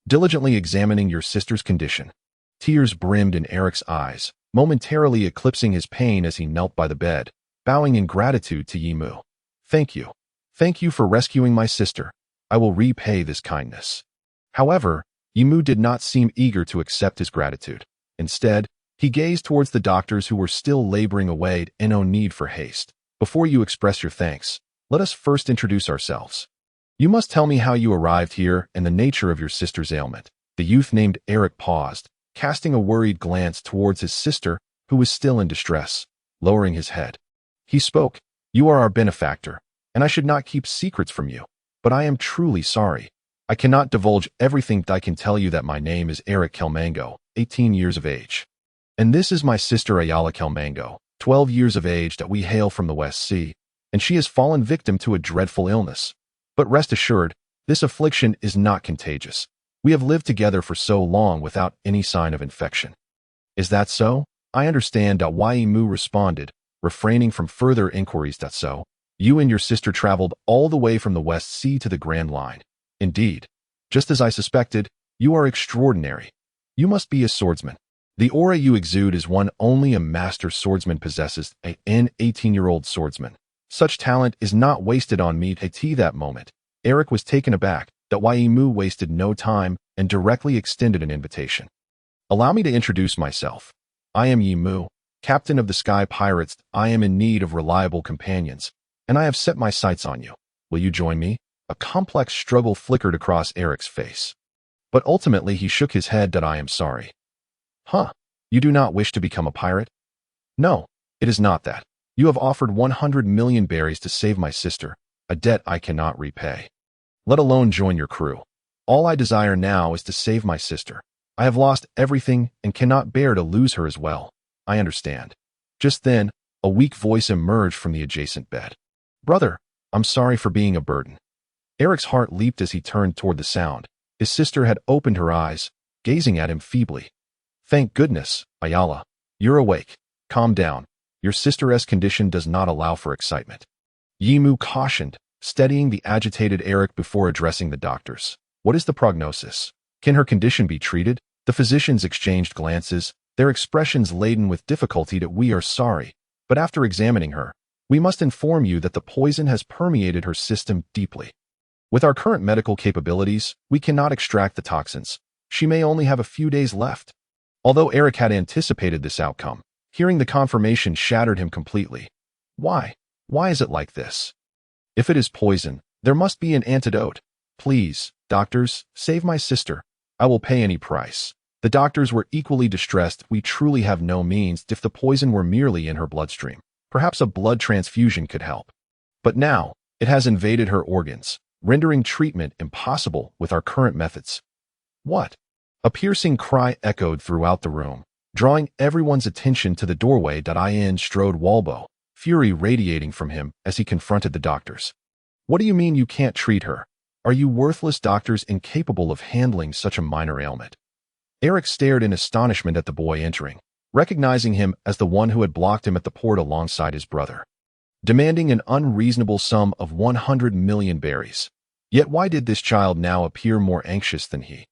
Diligently examining your sister's condition. Tears brimmed in Eric's eyes, momentarily eclipsing his pain as he knelt by the bed, bowing in gratitude to Yimu. Thank you. Thank you for rescuing my sister. I will repay this kindness. However, Yimu did not seem eager to accept his gratitude. Instead, he gazed towards the doctors who were still laboring away. No need for haste. Before you express your thanks, let us first introduce ourselves. You must tell me how you arrived here and the nature of your sister's ailment. The youth named Eric paused, casting a worried glance towards his sister, who was still in distress, lowering his head. He spoke, "You are our benefactor, and I should not keep secrets from you, but I am truly sorry. I cannot divulge everything. I can tell you that my name is Eric Kelmango, 18 years of age. And this is my sister Ayala Kelmango, 12 years of age, that we hail from the West Sea, and she has fallen victim to a dreadful illness. But rest assured, this affliction is not contagious. We have lived together for so long without any sign of infection." "Is that so? I understand." Waimu responded, refraining from further inquiries. "That so? You and your sister traveled all the way from the West Sea to the Grand Line. Indeed. Just as I suspected, you are extraordinary. You must be a swordsman. The aura you exude is one only a master swordsman possesses, an 18-year-old swordsman. Such talent is not wasted on me." At that moment, Eric was taken aback that Waimu wasted no time and directly extended an invitation. "Allow me to introduce myself. I am Yimu, captain of the Sky Pirates. I am in need of reliable companions, and I have set my sights on you. Will you join me?" A complex struggle flickered across Eric's face. But ultimately he shook his head. "I am sorry." "Huh? You do not wish to become a pirate?" "No, it is not that. You have offered 100 million berries to save my sister, a debt I cannot repay. Let alone join your crew. All I desire now is to save my sister. I have lost everything and cannot bear to lose her as well." "I understand." Just then, a weak voice emerged from the adjacent bed. "Brother, I'm sorry for being a burden." Eric's heart leaped as he turned toward the sound. His sister had opened her eyes, gazing at him feebly. "Thank goodness, Ayala. You're awake. Calm down. Your sister's condition does not allow for excitement." Yimu cautioned, steadying the agitated Eric before addressing the doctors. "What is the prognosis? Can her condition be treated?" The physicians exchanged glances, their expressions laden with difficulty. "We are sorry, but after examining her, we must inform you that the poison has permeated her system deeply. With our current medical capabilities, we cannot extract the toxins. She may only have a few days left." Although Eric had anticipated this outcome, hearing the confirmation shattered him completely. Why? Why is it like this? If it is poison, there must be an antidote. "Please, doctors, save my sister. I will pay any price." The doctors were equally distressed. "We truly have no means. If the poison were merely in her bloodstream, perhaps a blood transfusion could help. But now, it has invaded her organs, rendering treatment impossible with our current methods." "What?" A piercing cry echoed throughout the room, drawing everyone's attention to the doorway. In strode Walbo, fury radiating from him as he confronted the doctors. "What do you mean you can't treat her? Are you worthless doctors incapable of handling such a minor ailment?" Eric stared in astonishment at the boy entering, recognizing him as the one who had blocked him at the port alongside his brother, demanding an unreasonable sum of 100 million berries. Yet why did this child now appear more anxious than he?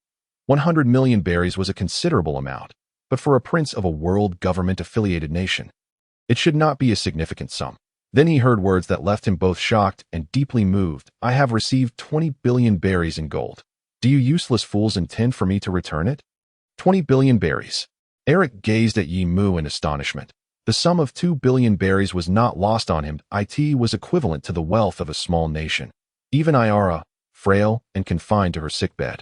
100 million berries was a considerable amount, but for a prince of a world government-affiliated nation, it should not be a significant sum. Then he heard words that left him both shocked and deeply moved. "I have received 20 billion berries in gold. Do you useless fools intend for me to return it?" 20 billion berries. Eric gazed at Yimu in astonishment. The sum of 2 billion berries was not lost on him. It was equivalent to the wealth of a small nation. Even Ayara, frail and confined to her sickbed,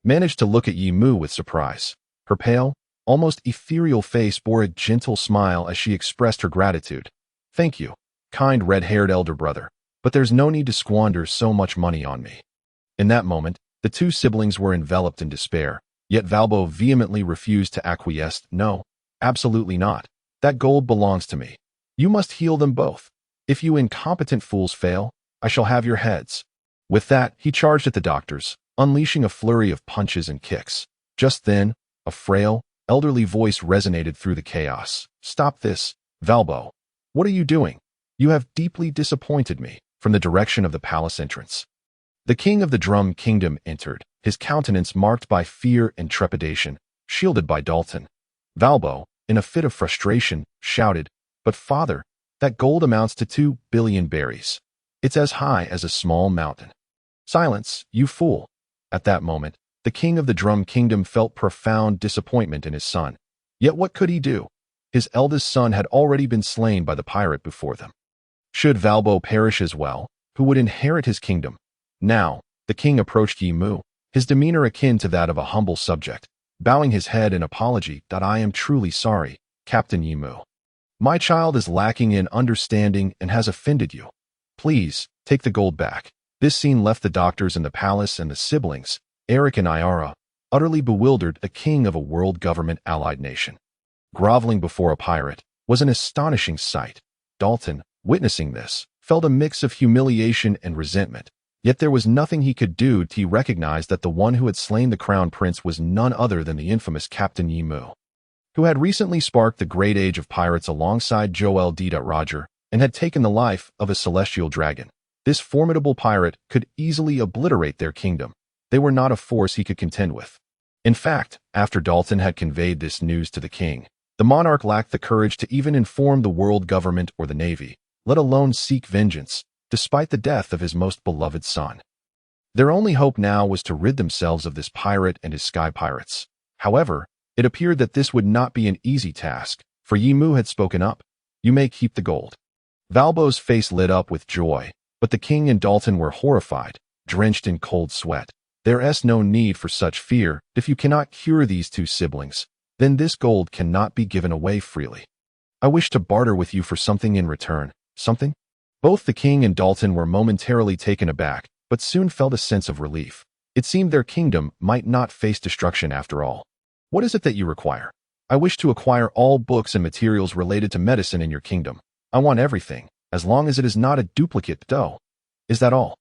managed to look at Yimu with surprise. Her pale, almost ethereal face bore a gentle smile as she expressed her gratitude. "Thank you, kind red-haired elder brother, but there's no need to squander so much money on me." In that moment, the two siblings were enveloped in despair, yet Valbo vehemently refused to acquiesce. "No, absolutely not. That gold belongs to me. You must heal them both. If you incompetent fools fail, I shall have your heads." With that, he charged at the doctors, unleashing a flurry of punches and kicks. Just then, a frail, elderly voice resonated through the chaos. "Stop this, Valbo. What are you doing? You have deeply disappointed me." From the direction of the palace entrance, the king of the Drum Kingdom entered, his countenance marked by fear and trepidation, shielded by Dalton. Valbo, in a fit of frustration, shouted, "But father, that gold amounts to 2 billion berries. It's as high as a small mountain." "Silence, you fool." At that moment, the king of the Drum Kingdom felt profound disappointment in his son. Yet what could he do? His eldest son had already been slain by the pirate before them. Should Valbo perish as well, who would inherit his kingdom? Now, The king approached Yi Mu, his demeanor akin to that of a humble subject, bowing his head in apology. I am truly sorry, Captain Yi Mu. My child is lacking in understanding and has offended you. Please, take the gold back. This scene left the doctors in the palace and the siblings, Eric and Iara, utterly bewildered. A king of a world government allied nation groveling before a pirate was an astonishing sight. Dalton, witnessing this, felt a mix of humiliation and resentment. Yet there was nothing he could do to recognize that the one who had slain the crown prince was none other than the infamous Captain Yi Mu, who had recently sparked the great age of pirates alongside Joel D. Roger and had taken the life of a celestial dragon. This formidable pirate could easily obliterate their kingdom. They were not a force he could contend with. In fact, after Dalton had conveyed this news to the king, the monarch lacked the courage to even inform the world government or the navy, let alone seek vengeance, despite the death of his most beloved son. Their only hope now was to rid themselves of this pirate and his sky pirates. However, it appeared that this would not be an easy task, for Yi Mu had spoken up. You may keep the gold. Valbo's face lit up with joy, but the king and Dalton were horrified, drenched in cold sweat. There's no need for such fear. If you cannot cure these two siblings, then this gold cannot be given away freely. I wish to barter with you for something in return. Something? Both the king and Dalton were momentarily taken aback, but soon felt a sense of relief. It seemed their kingdom might not face destruction after all. What is it that you require? I wish to acquire all books and materials related to medicine in your kingdom. I want everything, as long as it is not a duplicate, though. Is that all?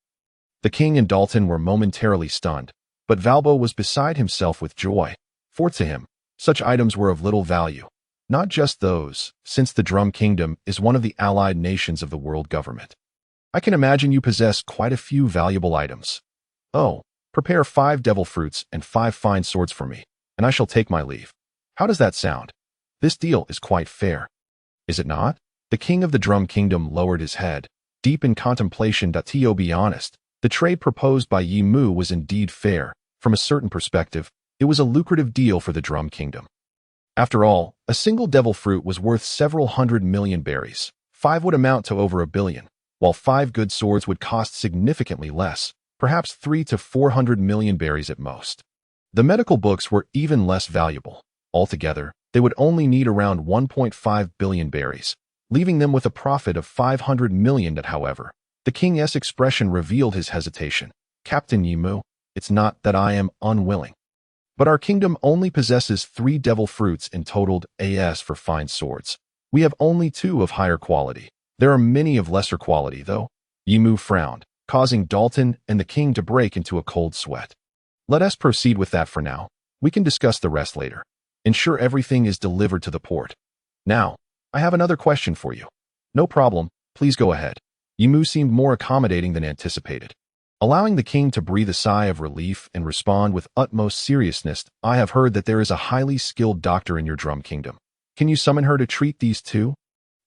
The king and Dalton were momentarily stunned, but Valbo was beside himself with joy. For to him, such items were of little value. Not just those, since the Drum Kingdom is one of the allied nations of the world government. I can imagine you possess quite a few valuable items. Oh, prepare 5 devil fruits and 5 fine swords for me, and I shall take my leave. How does that sound? This deal is quite fair. Is it not? The king of the Drum Kingdom lowered his head, deep in contemplation. To be honest, the trade proposed by Yi Mu was indeed fair. From a certain perspective, it was a lucrative deal for the Drum Kingdom. After all, a single devil fruit was worth several 100 million berries. 5 would amount to over 1 billion, while 5 good swords would cost significantly less, perhaps 300 to 400 million berries at most. The medical books were even less valuable. Altogether, they would only need around 1.5 billion berries, leaving them with a profit of 500 million. However, the king's expression revealed his hesitation. Captain Yi Mu, it's not that I am unwilling, but our kingdom only possesses 3 devil fruits in total. As for fine swords, we have only 2 of higher quality. There are many of lesser quality, though. Yi Mu frowned, causing Dalton and the king to break into a cold sweat. Let us proceed with that for now. We can discuss the rest later. Ensure everything is delivered to the port. Now, I have another question for you. No problem, please go ahead. Yi Mu seemed more accommodating than anticipated, allowing the king to breathe a sigh of relief and respond with utmost seriousness. I have heard that there is a highly skilled doctor in your Drum Kingdom. Can you summon her to treat these two?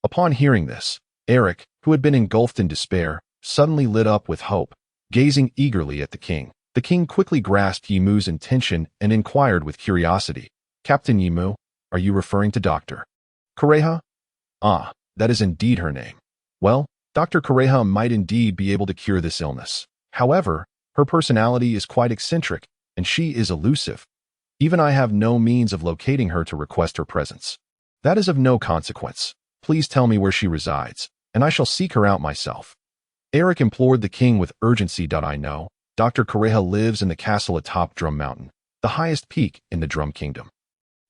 Upon hearing this, Eric, who had been engulfed in despair, suddenly lit up with hope, gazing eagerly at the king. The king quickly grasped Yi Mu's intention and inquired with curiosity, Captain Yi Mu, are you referring to Dr. Kureha? Ah, that is indeed her name. Well, Dr. Kureha might indeed be able to cure this illness. However, her personality is quite eccentric, and she is elusive. Even I have no means of locating her to request her presence. That is of no consequence. Please tell me where she resides, and I shall seek her out myself. Eric implored the king with urgency. I know, Dr. Kureha lives in the castle atop Drum Mountain, the highest peak in the Drum Kingdom.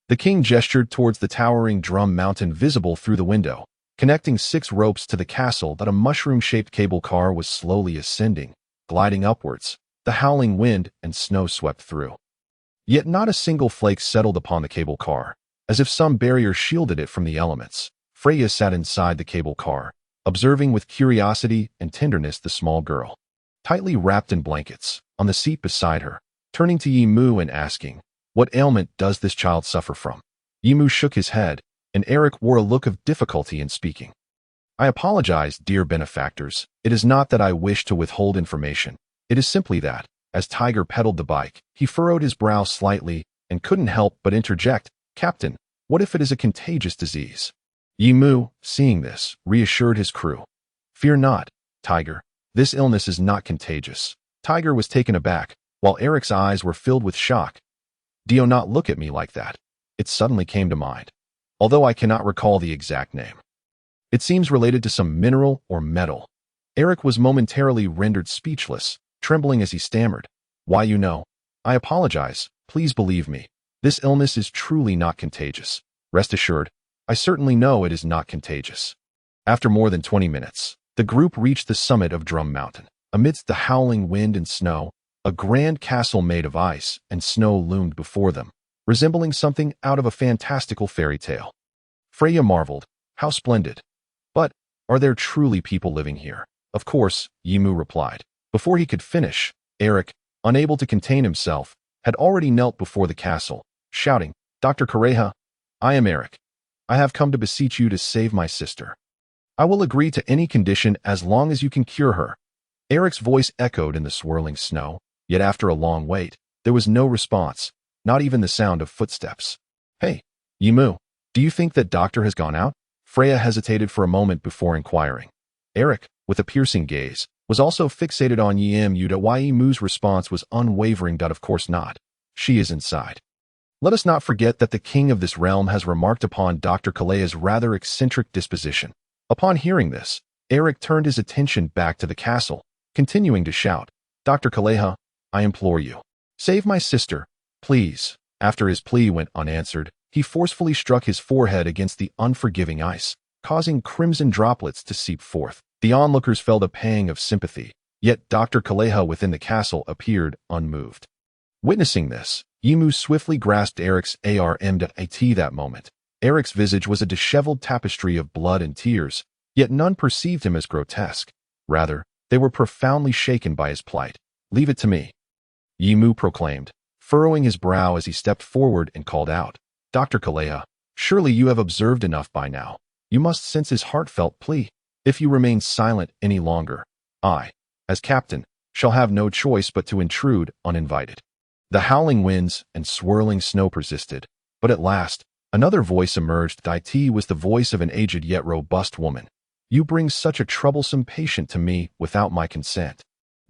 The king gestured towards the towering Drum Mountain visible through the window, connecting 6 ropes to the castle. That a mushroom-shaped cable car was slowly ascending, gliding upwards. The howling wind and snow swept through. Yet not a single flake settled upon the cable car, as if some barrier shielded it from the elements. Freya sat inside the cable car, observing with curiosity and tenderness the small girl, tightly wrapped in blankets, on the seat beside her, turning to Yi Mu and asking, what ailment does this child suffer from? Yi Mu shook his head, and Eric wore a look of difficulty in speaking. I apologize, dear benefactors. It is not that I wish to withhold information. It is simply that, as Tiger pedaled the bike, he furrowed his brow slightly and couldn't help but interject, Captain, what if it is a contagious disease? Yi Mu, seeing this, reassured his crew. Fear not, Tiger. This illness is not contagious. Tiger was taken aback, while Eric's eyes were filled with shock. "Do not look at me like that." It suddenly came to mind, although I cannot recall the exact name. It seems related to some mineral or metal. Eric was momentarily rendered speechless, trembling as he stammered. "Why, I apologize. Please believe me. This illness is truly not contagious. Rest assured, I certainly know it is not contagious." After more than 20 minutes, the group reached the summit of Drum Mountain. Amidst the howling wind and snow, a grand castle made of ice and snow loomed before them, resembling something out of a fantastical fairy tale. Freya marveled, "How splendid! But are there truly people living here?" "Of course," Yimu replied. Before he could finish, Eric, unable to contain himself, had already knelt before the castle, shouting, "Dr. Kareha, I am Eric. I have come to beseech you to save my sister. I will agree to any condition as long as you can cure her." Eric's voice echoed in the swirling snow, yet after a long wait, there was no response, not even the sound of footsteps. "Hey, Yimu, do you think that doctor has gone out?" Freya hesitated for a moment before inquiring. Eric, with a piercing gaze, was also fixated on Yimu. Yimu's response was unwavering. "Of course not. She is inside." Let us not forget that the king of this realm has remarked upon Dr. Kalea's rather eccentric disposition. Upon hearing this, Eric turned his attention back to the castle, continuing to shout, "Dr. Kaleha, I implore you, save my sister, please." After his plea went unanswered, he forcefully struck his forehead against the unforgiving ice, causing crimson droplets to seep forth. The onlookers felt a pang of sympathy, yet Dr. Kaleha within the castle appeared unmoved. Witnessing this, Yimu swiftly grasped Eric's arm. At that moment, Eric's visage was a disheveled tapestry of blood and tears, yet none perceived him as grotesque. Rather, they were profoundly shaken by his plight. "Leave it to me," Yimu proclaimed, furrowing his brow as he stepped forward and called out, "Dr. Kaleha, surely you have observed enough by now. You must sense his heartfelt plea. If you remain silent any longer, I, as captain, shall have no choice but to intrude uninvited." The howling winds and swirling snow persisted, but at last, another voice emerged. It was the voice of an aged yet robust woman. "You bring such a troublesome patient to me without my consent.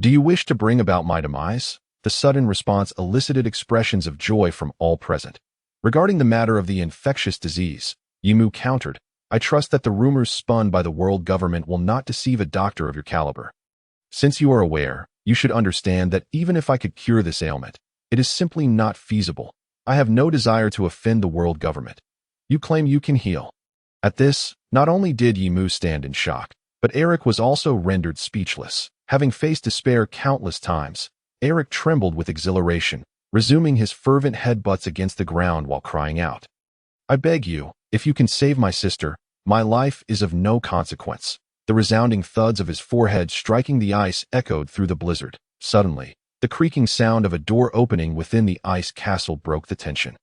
Do you wish to bring about my demise?" The sudden response elicited expressions of joy from all present. Regarding the matter of the infectious disease, Yimu countered, "I trust that the rumors spun by the world government will not deceive a doctor of your caliber. Since you are aware, you should understand that even if I could cure this ailment, it is simply not feasible. I have no desire to offend the world government. You claim you can heal." At this, not only did Yimu stand in shock, but Eric was also rendered speechless. Having faced despair countless times, Eric trembled with exhilaration, resuming his fervent headbutts against the ground while crying out, "I beg you, if you can save my sister, my life is of no consequence." The resounding thuds of his forehead striking the ice echoed through the blizzard. Suddenly, the creaking sound of a door opening within the ice castle broke the tension.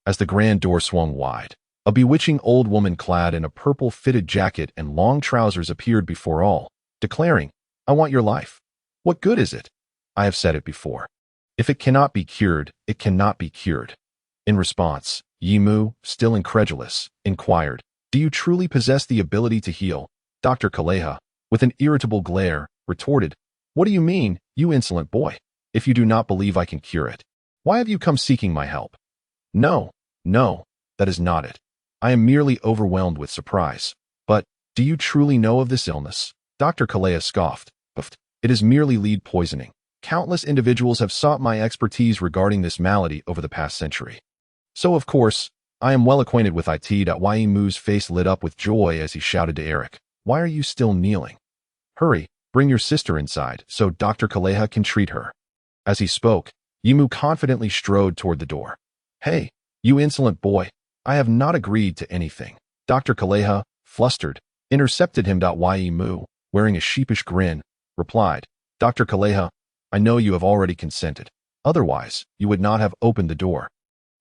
As the grand door swung wide, a bewitching old woman clad in a purple fitted jacket and long trousers appeared before all, declaring, "I want your life. What good is it? I have said it before. If it cannot be cured, it cannot be cured." In response, Yimu, still incredulous, inquired, "Do you truly possess the ability to heal?" Dr. Kaleha, with an irritable glare, retorted, "What do you mean, you insolent boy? If you do not believe I can cure it, why have you come seeking my help?" No, that is not it. I am merely overwhelmed with surprise. But, do you truly know of this illness?" Dr. Kaleha scoffed. "It is merely lead poisoning. Countless individuals have sought my expertise regarding this malady over the past century. So, of course, I am well acquainted with it." Yimu's face lit up with joy as he shouted to Eric, "Why are you still kneeling? Hurry, bring your sister inside so Dr. Kaleha can treat her." As he spoke, Yimu confidently strode toward the door. "Hey, you insolent boy, I have not agreed to anything." Dr. Kaleha, flustered, intercepted him. Yimu, wearing a sheepish grin, replied, "Dr. Kaleha, I know you have already consented. Otherwise, you would not have opened the door.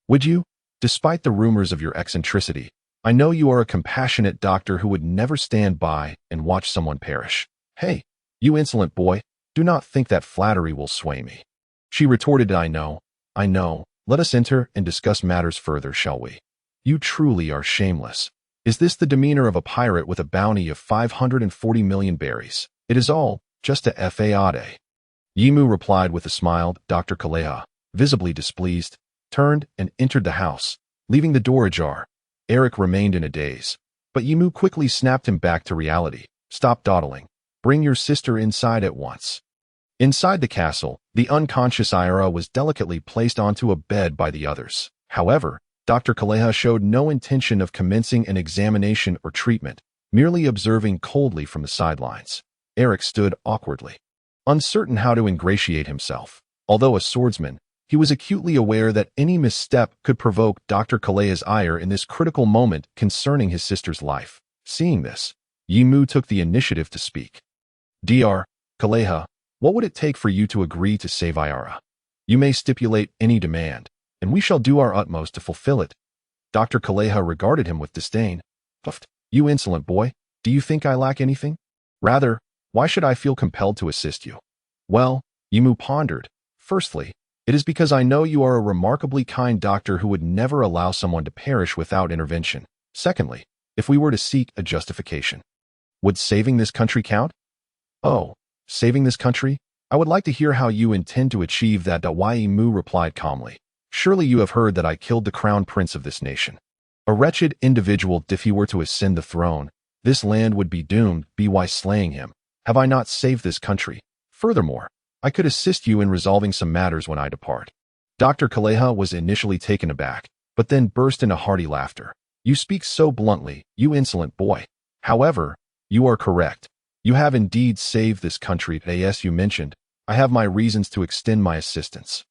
Would you? Despite the rumors of your eccentricity, I know you are a compassionate doctor who would never stand by and watch someone perish. Hey, you insolent boy, do not think that flattery will sway me." She retorted, I know. Let us enter and discuss matters further, shall we? You truly are shameless. Is this the demeanor of a pirate with a bounty of 540 million berries? It is all just a fade. Yimu replied with a smile. Dr. Kaleha, visibly displeased, turned and entered the house, leaving the door ajar. Eric remained in a daze, but Yimu quickly snapped him back to reality. Stop dawdling. Bring your sister inside at once. Inside the castle, the unconscious Ira was delicately placed onto a bed by the others. However, Dr. Kaleha showed no intention of commencing an examination or treatment, merely observing coldly from the sidelines. Eric stood awkwardly, uncertain how to ingratiate himself. Although a swordsman, he was acutely aware that any misstep could provoke Dr. Kaleha's ire in this critical moment concerning his sister's life. Seeing this, Yimu took the initiative to speak. Dr. Kaleha, what would it take for you to agree to save Ira? You may stipulate any demand, and we shall do our utmost to fulfill it. Dr. Kaleha regarded him with disdain. Puffed. You insolent boy, do you think I lack anything? Rather, why should I feel compelled to assist you? Well, Yimu pondered. Firstly, it is because I know you are a remarkably kind doctor who would never allow someone to perish without intervention. Secondly, if we were to seek a justification, would saving this country count? Oh, saving this country? I would like to hear how you intend to achieve that. Yimu replied calmly. Surely you have heard that I killed the crown prince of this nation. A wretched individual. If he were to ascend the throne, this land would be doomed. By slaying him, have I not saved this country? Furthermore, I could assist you in resolving some matters when I depart. Dr. Kaleha was initially taken aback, but then burst into hearty laughter. You speak so bluntly, you insolent boy. However, you are correct. You have indeed saved this country. As you mentioned, I have my reasons to extend my assistance.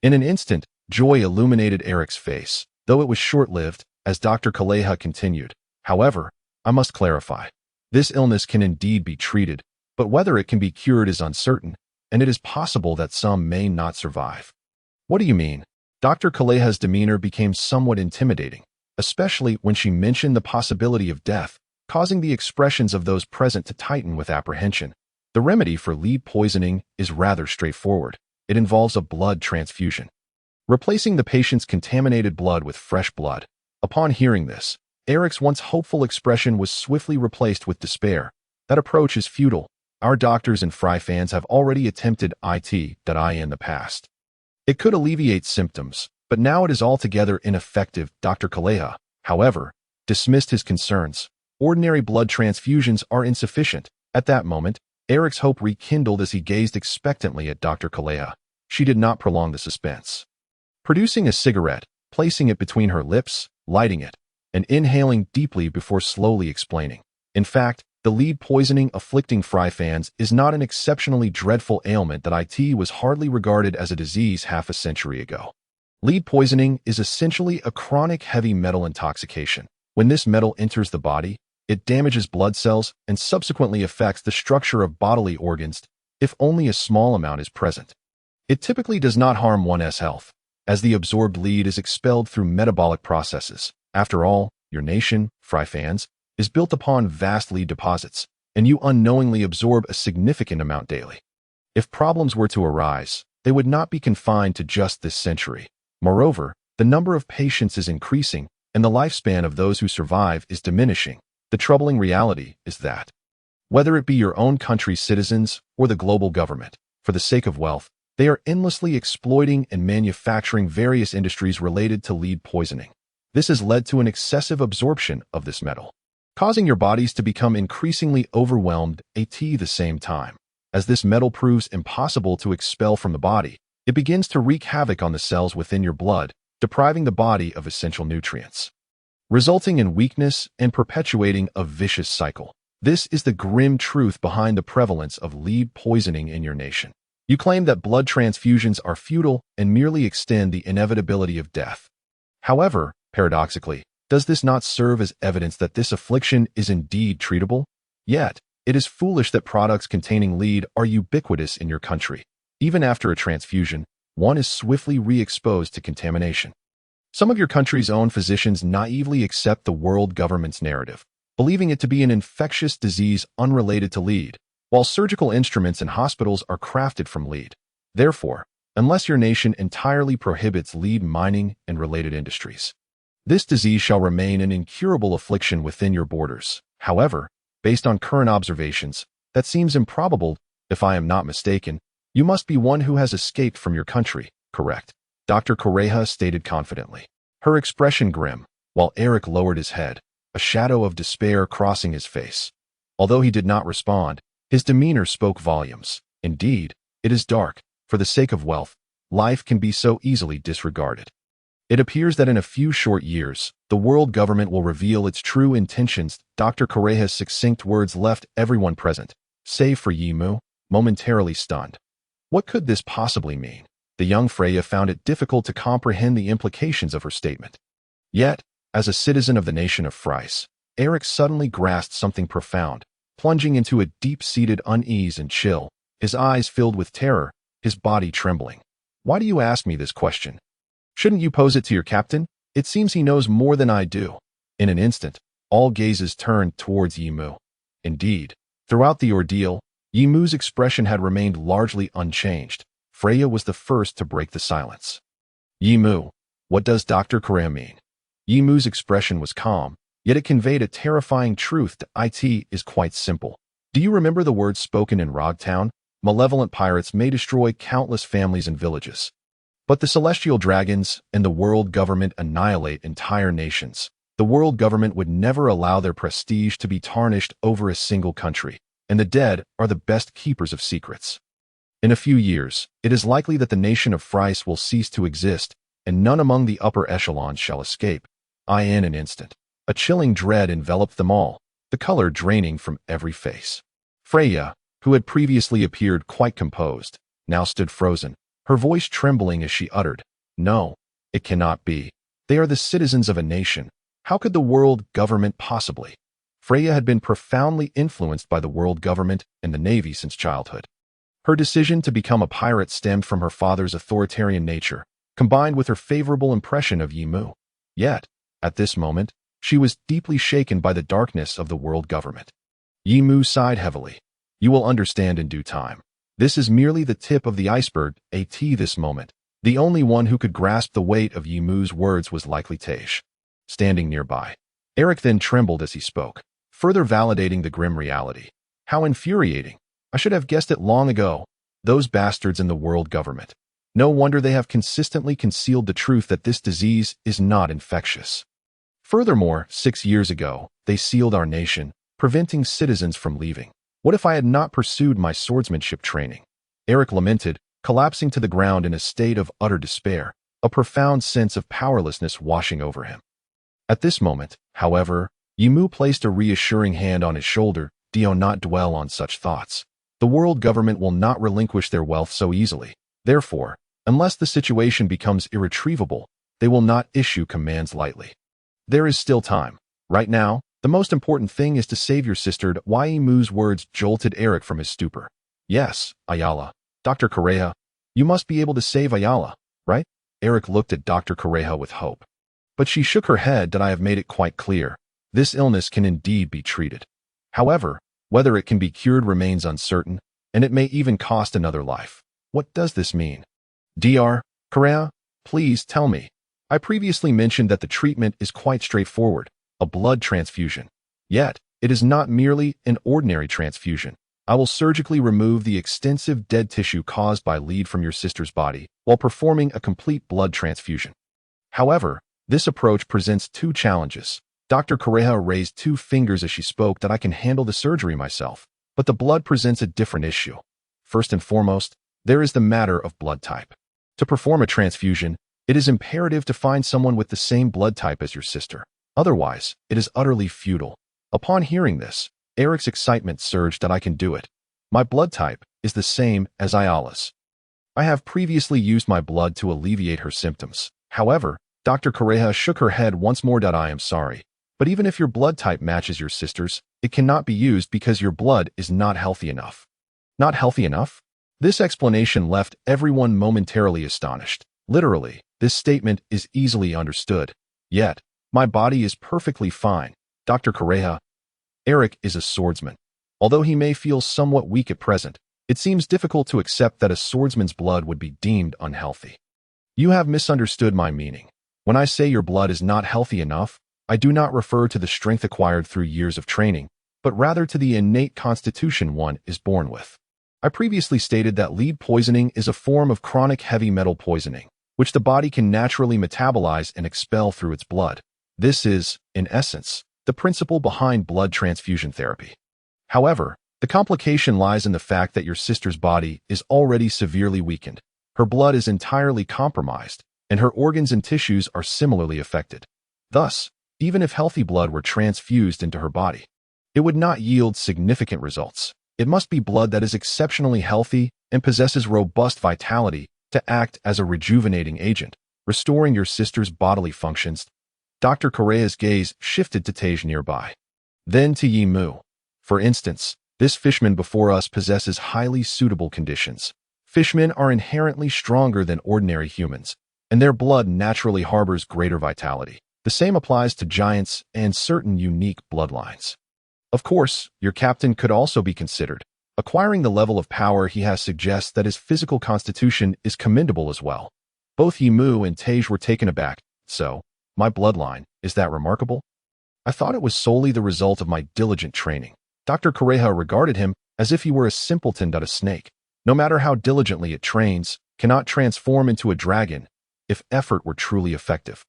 In an instant, joy illuminated Eric's face, though it was short-lived, as Dr. Kaleha continued. However, I must clarify. This illness can indeed be treated, but whether it can be cured is uncertain, and it is possible that some may not survive. What do you mean? Dr. Kaleha's demeanor became somewhat intimidating, especially when she mentioned the possibility of death, causing the expressions of those present to tighten with apprehension. The remedy for lead poisoning is rather straightforward. It involves a blood transfusion, replacing the patient's contaminated blood with fresh blood. Upon hearing this, Eric's once hopeful expression was swiftly replaced with despair. That approach is futile. Our doctors and Fry fans have already attempted it in the past. It could alleviate symptoms, but now it is altogether ineffective. Dr. Kaleha, however, dismissed his concerns. Ordinary blood transfusions are insufficient. At that moment, Eric's hope rekindled as he gazed expectantly at Dr. Kaleha. She did not prolong the suspense. Producing a cigarette, placing it between her lips, lighting it, and inhaling deeply before slowly explaining. In fact, the lead poisoning afflicting Fry fans is not an exceptionally dreadful ailment that it was hardly regarded as a disease half a century ago. Lead poisoning is essentially a chronic heavy metal intoxication. When this metal enters the body, it damages blood cells and subsequently affects the structure of bodily organs if only a small amount is present. It typically does not harm one's health, as the absorbed lead is expelled through metabolic processes. After all, your nation, Fry fans, is built upon vast lead deposits, and you unknowingly absorb a significant amount daily. If problems were to arise, they would not be confined to just this century. Moreover, the number of patients is increasing, and the lifespan of those who survive is diminishing. The troubling reality is that, whether it be your own country's citizens or the global government, for the sake of wealth, they are endlessly exploiting and manufacturing various industries related to lead poisoning. This has led to an excessive absorption of this metal, causing your bodies to become increasingly overwhelmed at the same time. As this metal proves impossible to expel from the body, it begins to wreak havoc on the cells within your blood, depriving the body of essential nutrients, resulting in weakness and perpetuating a vicious cycle. This is the grim truth behind the prevalence of lead poisoning in your nation. You claim that blood transfusions are futile and merely extend the inevitability of death. However, paradoxically, does this not serve as evidence that this affliction is indeed treatable? Yet, it is foolish that products containing lead are ubiquitous in your country. Even after a transfusion, one is swiftly re-exposed to contamination. Some of your country's own physicians naively accept the world government's narrative, believing it to be an infectious disease unrelated to lead, while surgical instruments in hospitals are crafted from lead. Therefore, unless your nation entirely prohibits lead mining and related industries, this disease shall remain an incurable affliction within your borders. However, based on current observations, that seems improbable. If I am not mistaken, You must be one who has escaped from your country, correct? Dr. Correja stated confidently, her expression grim, while Eric lowered his head, a shadow of despair crossing his face. Although he did not respond, his demeanor spoke volumes. Indeed, it is dark. For the sake of wealth, life can be so easily disregarded. It appears that in a few short years, the world government will reveal its true intentions. Dr. Correja's succinct words left everyone present, save for Yimu, momentarily stunned. What could this possibly mean? The young Freya found it difficult to comprehend the implications of her statement. Yet, as a citizen of the nation of Fries, Eric suddenly grasped something profound, plunging into a deep-seated unease and chill, his eyes filled with terror, his body trembling. Why do you ask me this question? Shouldn't you pose it to your captain? It seems he knows more than I do. In an instant, all gazes turned towards Yimu. Indeed, throughout the ordeal, Yimu's expression had remained largely unchanged. Freya was the first to break the silence. Yimu, what does Dr. Correa mean? Yimu's expression was calm, yet it conveyed a terrifying truth. It is quite simple. Do you remember the words spoken in Loguetown? Malevolent pirates may destroy countless families and villages, but the celestial dragons and the world government annihilate entire nations. The world government would never allow their prestige to be tarnished over a single country, and the dead are the best keepers of secrets. In a few years, it is likely that the nation of Fries will cease to exist, and none among the upper echelons shall escape. In an instant, a chilling dread enveloped them all, the color draining from every face. Freya, who had previously appeared quite composed, now stood frozen, her voice trembling as she uttered, "No, it cannot be. They are the citizens of a nation. How could the world government possibly?" Freya had been profoundly influenced by the world government and the Navy since childhood. Her decision to become a pirate stemmed from her father's authoritarian nature, combined with her favorable impression of Yimu. Yet, at this moment, she was deeply shaken by the darkness of the world government. Yimu sighed heavily. You will understand in due time. This is merely the tip of the iceberg. This moment, the only one who could grasp the weight of Yimu's words was likely Tej, standing nearby. Eric then trembled as he spoke, further validating the grim reality. How infuriating. I should have guessed it long ago. Those bastards in the world government. No wonder they have consistently concealed the truth that this disease is not infectious. Furthermore, 6 years ago, they sealed our nation, preventing citizens from leaving. What if I had not pursued my swordsmanship training? Eric lamented, collapsing to the ground in a state of utter despair, a profound sense of powerlessness washing over him. At this moment, however, Yimu placed a reassuring hand on his shoulder. Do not dwell on such thoughts. The world government will not relinquish their wealth so easily. Therefore, unless the situation becomes irretrievable, they will not issue commands lightly. There is still time. Right now, the most important thing is to save your sister. Yimu's words jolted Eric from his stupor. Yes, Ayala. Dr. Correja, you must be able to save Ayala, right? Eric looked at Dr. Correja with hope. But she shook her head. I have made it quite clear. This illness can indeed be treated. However, whether it can be cured remains uncertain, and it may even cost another life. What does this mean? Dr. Correja, please tell me. I previously mentioned that the treatment is quite straightforward, a blood transfusion. Yet, it is not merely an ordinary transfusion. I will surgically remove the extensive dead tissue caused by lead from your sister's body while performing a complete blood transfusion. However, this approach presents 2 challenges. Dr. Correja raised 2 fingers as she spoke. That I can handle the surgery myself, but the blood presents a different issue. First and foremost, there is the matter of blood type. To perform a transfusion, it is imperative to find someone with the same blood type as your sister. Otherwise, it is utterly futile. Upon hearing this, Eric's excitement surged. That I can do it. My blood type is the same as Ayala's. I have previously used my blood to alleviate her symptoms. However, Dr. Correja shook her head once more. I am sorry, but even if your blood type matches your sister's, it cannot be used because your blood is not healthy enough. Not healthy enough? This explanation left everyone momentarily astonished. Literally, this statement is easily understood. Yet, my body is perfectly fine. Dr. Correja. Eric is a swordsman. Although he may feel somewhat weak at present, it seems difficult to accept that a swordsman's blood would be deemed unhealthy. You have misunderstood my meaning. When I say your blood is not healthy enough, I do not refer to the strength acquired through years of training, but rather to the innate constitution one is born with. I previously stated that lead poisoning is a form of chronic heavy metal poisoning, which the body can naturally metabolize and expel through its blood. This is, in essence, the principle behind blood transfusion therapy. However, the complication lies in the fact that your sister's body is already severely weakened. Her blood is entirely compromised, and her organs and tissues are similarly affected. Thus, even if healthy blood were transfused into her body, it would not yield significant results. It must be blood that is exceptionally healthy and possesses robust vitality to act as a rejuvenating agent, restoring your sister's bodily functions. Dr. Correa's gaze shifted to Tej nearby. Then to Yi Mu. For instance, this fishman before us possesses highly suitable conditions. Fishmen are inherently stronger than ordinary humans, and their blood naturally harbors greater vitality. The same applies to giants and certain unique bloodlines. Of course, your captain could also be considered. Acquiring the level of power he has suggests that his physical constitution is commendable as well. Both Yi Mu and Tej were taken aback. So, my bloodline, is that remarkable? I thought it was solely the result of my diligent training. Dr. Correa regarded him as if he were a simpleton that a snake, no matter how diligently it trains, cannot transform into a dragon if effort were truly effective.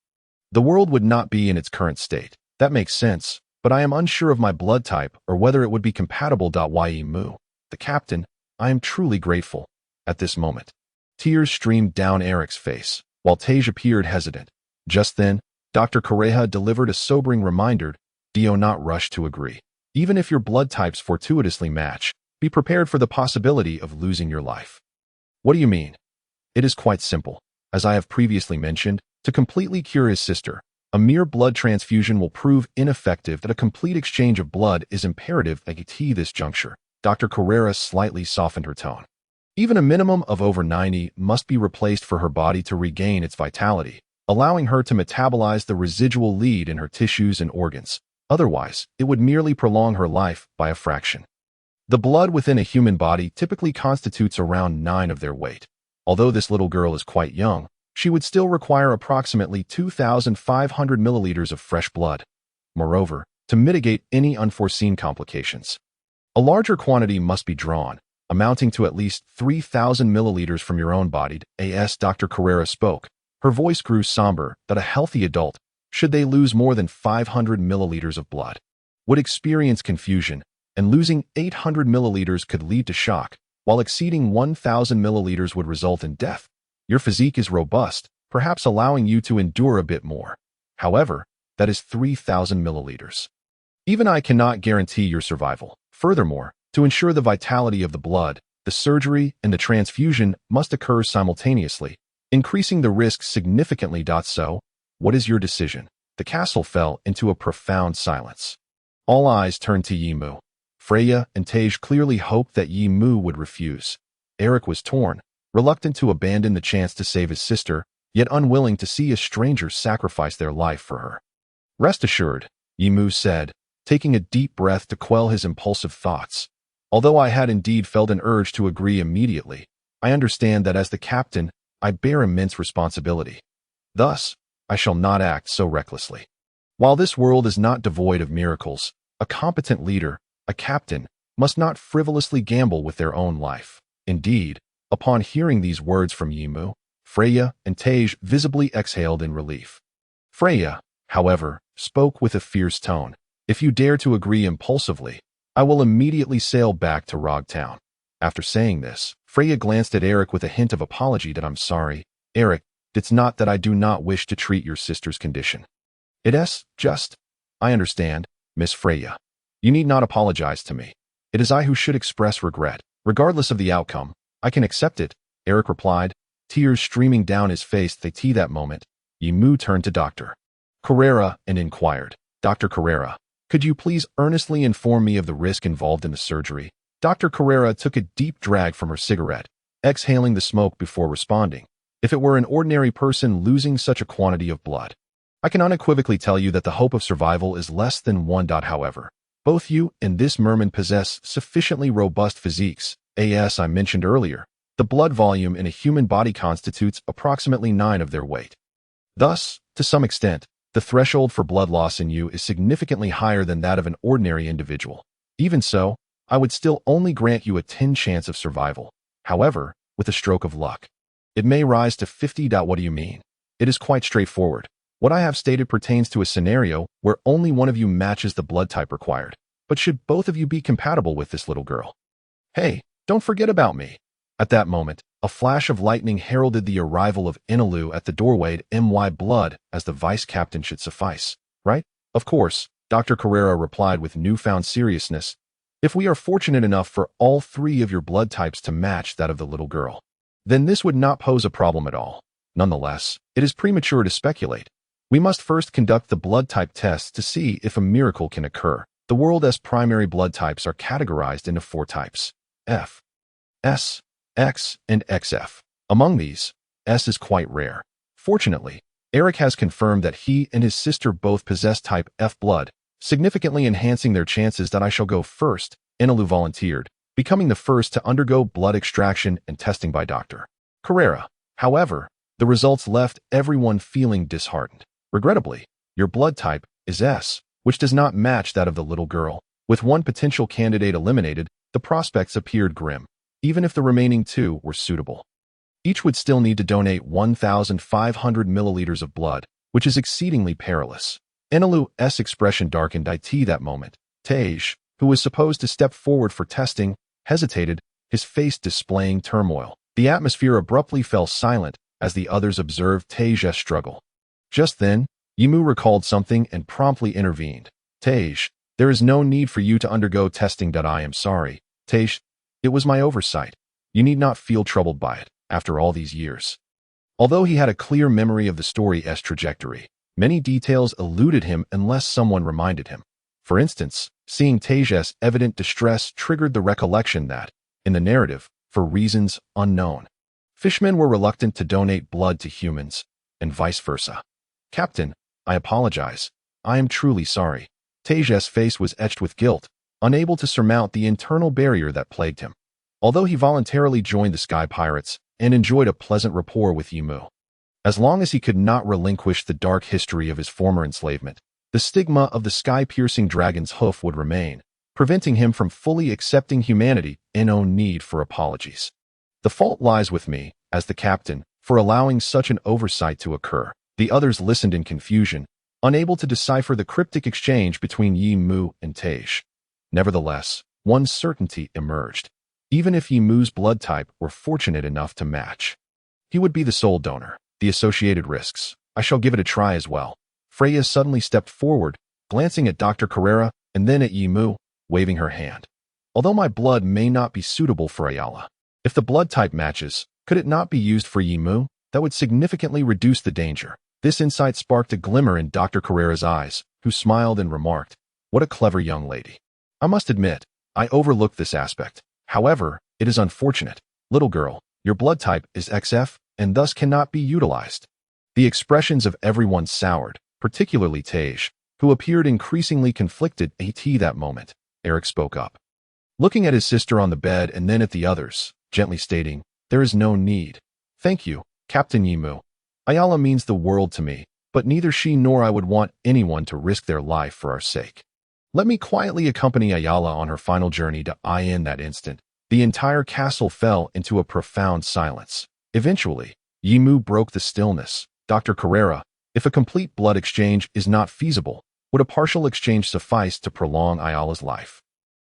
The world would not be in its current state. That makes sense, but I am unsure of my blood type or whether it would be compatible. Yi Mu. The captain, I am truly grateful. At this moment, tears streamed down Eric's face, while Tej appeared hesitant. Just then, Dr. Correa delivered a sobering reminder. Do not rush to agree. Even if your blood types fortuitously match, be prepared for the possibility of losing your life. What do you mean? It is quite simple. As I have previously mentioned, to completely cure his sister, a mere blood transfusion will prove ineffective. That a complete exchange of blood is imperative at this juncture. Dr. Correa slightly softened her tone. Even a minimum of over 90 must be replaced for her body to regain its vitality, allowing her to metabolize the residual lead in her tissues and organs. Otherwise, it would merely prolong her life by a fraction. The blood within a human body typically constitutes around 9 of their weight. Although this little girl is quite young, she would still require approximately 2,500 milliliters of fresh blood. Moreover, to mitigate any unforeseen complications, a larger quantity must be drawn, amounting to at least 3,000 milliliters from your own body. As Dr. Carrera spoke, her voice grew somber. That a healthy adult, should they lose more than 500 milliliters of blood, would experience confusion, and losing 800 milliliters could lead to shock, while exceeding 1,000 milliliters would result in death. Your physique is robust, perhaps allowing you to endure a bit more. However, that is 3,000 milliliters. Even I cannot guarantee your survival. Furthermore, to ensure the vitality of the blood, the surgery and the transfusion must occur simultaneously, increasing the risk significantly. So, what is your decision? The castle fell into a profound silence. All eyes turned to Yi Mu. Freya and Tej clearly hoped that Yi Mu would refuse. Eric was torn, reluctant to abandon the chance to save his sister, yet unwilling to see a stranger sacrifice their life for her. Rest assured, Yi Mu said, taking a deep breath to quell his impulsive thoughts. Although I had indeed felt an urge to agree immediately, I understand that as the captain, I bear immense responsibility. Thus, I shall not act so recklessly. While this world is not devoid of miracles, a competent leader, a captain, must not frivolously gamble with their own life. Indeed, upon hearing these words from Yi Mu, Freya and Tej visibly exhaled in relief. Freya, however, spoke with a fierce tone. If you dare to agree impulsively, I will immediately sail back to Loguetown. After saying this, Freya glanced at Eric with a hint of apology. That I'm sorry, Eric, it's not that I do not wish to treat your sister's condition. It's just, I understand, Miss Freya. You need not apologize to me. It is I who should express regret. Regardless of the outcome, I can accept it, Eric replied, tears streaming down his face. That moment, Yi Mu turned to Dr. Carrera and inquired, Dr. Carrera, could you please earnestly inform me of the risk involved in the surgery? Dr. Carrera took a deep drag from her cigarette, exhaling the smoke before responding. If it were an ordinary person losing such a quantity of blood, I can unequivocally tell you that the hope of survival is less than 1. However, both you and this merman possess sufficiently robust physiques. As I mentioned earlier, the blood volume in a human body constitutes approximately 9 of their weight. Thus, to some extent, the threshold for blood loss in you is significantly higher than that of an ordinary individual. Even so, I would still only grant you a 10 chance of survival. However, with a stroke of luck, it may rise to 50. What do you mean? It is quite straightforward. What I have stated pertains to a scenario where only one of you matches the blood type required. But should both of you be compatible with this little girl? Hey, don't forget about me. At that moment, a flash of lightning heralded the arrival of Inalu at the doorway. My blood, as the vice captain should suffice, right? Of course, Dr. Carrera replied with newfound seriousness. If we are fortunate enough for all three of your blood types to match that of the little girl, then this would not pose a problem at all. Nonetheless, it is premature to speculate. We must first conduct the blood type tests to see if a miracle can occur. The world's primary blood types are categorized into 4 types: F, S, X, and XF. Among these, S is quite rare. Fortunately, Eric has confirmed that he and his sister both possess type F blood, significantly enhancing their chances. That I shall go first, Inalu volunteered, becoming the first to undergo blood extraction and testing by Dr. Carrera. However, the results left everyone feeling disheartened. Regrettably, your blood type is S, which does not match that of the little girl. With one potential candidate eliminated, the prospects appeared grim, even if the remaining 2 were suitable. Each would still need to donate 1,500 milliliters of blood, which is exceedingly perilous. Inalu's expression darkened it that moment. Tej, who was supposed to step forward for testing, hesitated, his face displaying turmoil. The atmosphere abruptly fell silent as the others observed Tej's struggle. Just then, Yimu recalled something and promptly intervened. Tej, there is no need for you to undergo testing. I am sorry, Tej. It was my oversight. You need not feel troubled by it, after all these years. Although he had a clear memory of the story's trajectory, many details eluded him unless someone reminded him. For instance, seeing Tej's evident distress triggered the recollection that, in the narrative, for reasons unknown, fishmen were reluctant to donate blood to humans, and vice versa. Captain, I apologize. I am truly sorry. Tej's face was etched with guilt, unable to surmount the internal barrier that plagued him. Although he voluntarily joined the Sky Pirates and enjoyed a pleasant rapport with Yimu, as long as he could not relinquish the dark history of his former enslavement, the stigma of the sky-piercing dragon's hoof would remain, preventing him from fully accepting humanity and no need for apologies. The fault lies with me, as the captain, for allowing such an oversight to occur. The others listened in confusion, unable to decipher the cryptic exchange between Yimu and Tej. Nevertheless, one certainty emerged. Even if Yimu's blood type were fortunate enough to match, he would be the sole donor. The associated risks. I shall give it a try as well. Freya suddenly stepped forward, glancing at Dr. Carrera and then at Yimu, waving her hand. Although my blood may not be suitable for Ayala, if the blood type matches, could it not be used for Yimu? That would significantly reduce the danger. This insight sparked a glimmer in Dr. Carrera's eyes, who smiled and remarked, "What a clever young lady. I must admit, I overlooked this aspect. However, it is unfortunate. Little girl, your blood type is XF, and thus cannot be utilized." The expressions of everyone soured, particularly Tej, who appeared increasingly conflicted at that moment. Eric spoke up, looking at his sister on the bed and then at the others, gently stating, "There is no need. Thank you, Captain Yimu. Ayala means the world to me, but neither she nor I would want anyone to risk their life for our sake. Let me quietly accompany Ayala on her final journey to In that instant." The entire castle fell into a profound silence. Eventually, Yimu broke the stillness. "Dr. Carrera, if a complete blood exchange is not feasible, would a partial exchange suffice to prolong Ayala's life?"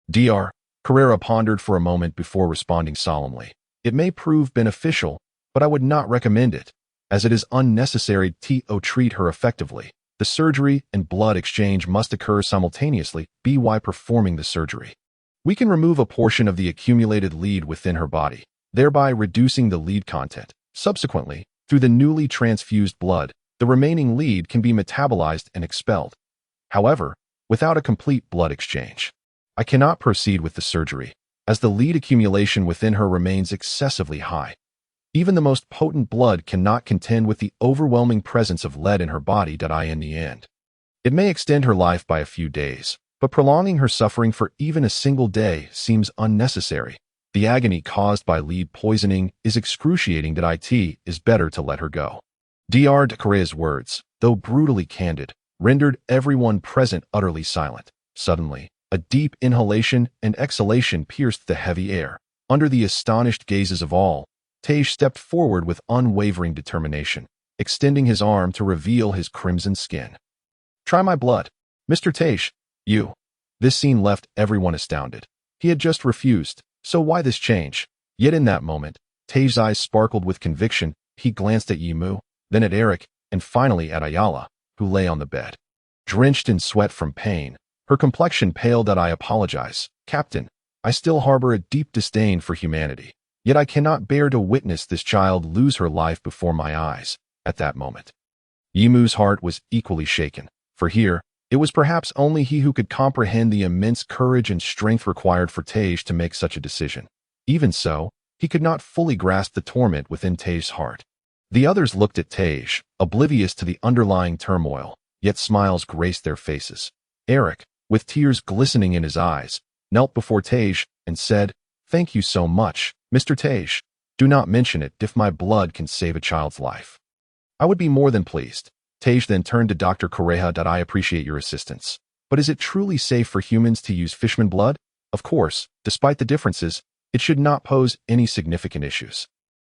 Dr. Carrera pondered for a moment before responding solemnly. "It may prove beneficial, but I would not recommend it, as it is unnecessary to treat her effectively. The surgery and blood exchange must occur simultaneously by performing the surgery. We can remove a portion of the accumulated lead within her body, thereby reducing the lead content. Subsequently, through the newly transfused blood, the remaining lead can be metabolized and expelled. However, without a complete blood exchange, I cannot proceed with the surgery, as the lead accumulation within her remains excessively high. Even the most potent blood cannot contend with the overwhelming presence of lead in her body. In the end, it may extend her life by a few days, but prolonging her suffering for even a single day seems unnecessary. The agony caused by lead poisoning is excruciating. It is better to let her go." Dr. Carrea's words, though brutally candid, rendered everyone present utterly silent. Suddenly, A deep inhalation and exhalation pierced the heavy air. Under the astonished gazes of all, Tej stepped forward with unwavering determination, extending his arm to reveal his crimson skin. "Try my blood. Mr. Tej, you." This scene left everyone astounded. He had just refused, so why this change? Yet in that moment, Tej's eyes sparkled with conviction. He glanced at Yimu, then at Eric, and finally at Ayala, who lay on the bed. Drenched in sweat from pain, her complexion paled. "I apologize, Captain. I still harbor a deep disdain for humanity. Yet I cannot bear to witness this child lose her life before my eyes." At that moment, Yimu's heart was equally shaken, for here, it was perhaps only he who could comprehend the immense courage and strength required for Tej to make such a decision. Even so, he could not fully grasp the torment within Tej's heart. The others looked at Tej, oblivious to the underlying turmoil, yet smiles graced their faces. Eric, with tears glistening in his eyes, knelt before Tej and said, "Thank you so much, Mr. Tej. Do not mention it if my blood can save a child's life. I would be more than pleased." Tej then turned to Dr. Correa. "I appreciate your assistance. But is it truly safe for humans to use fishman blood? Of course, despite the differences, it should not pose any significant issues."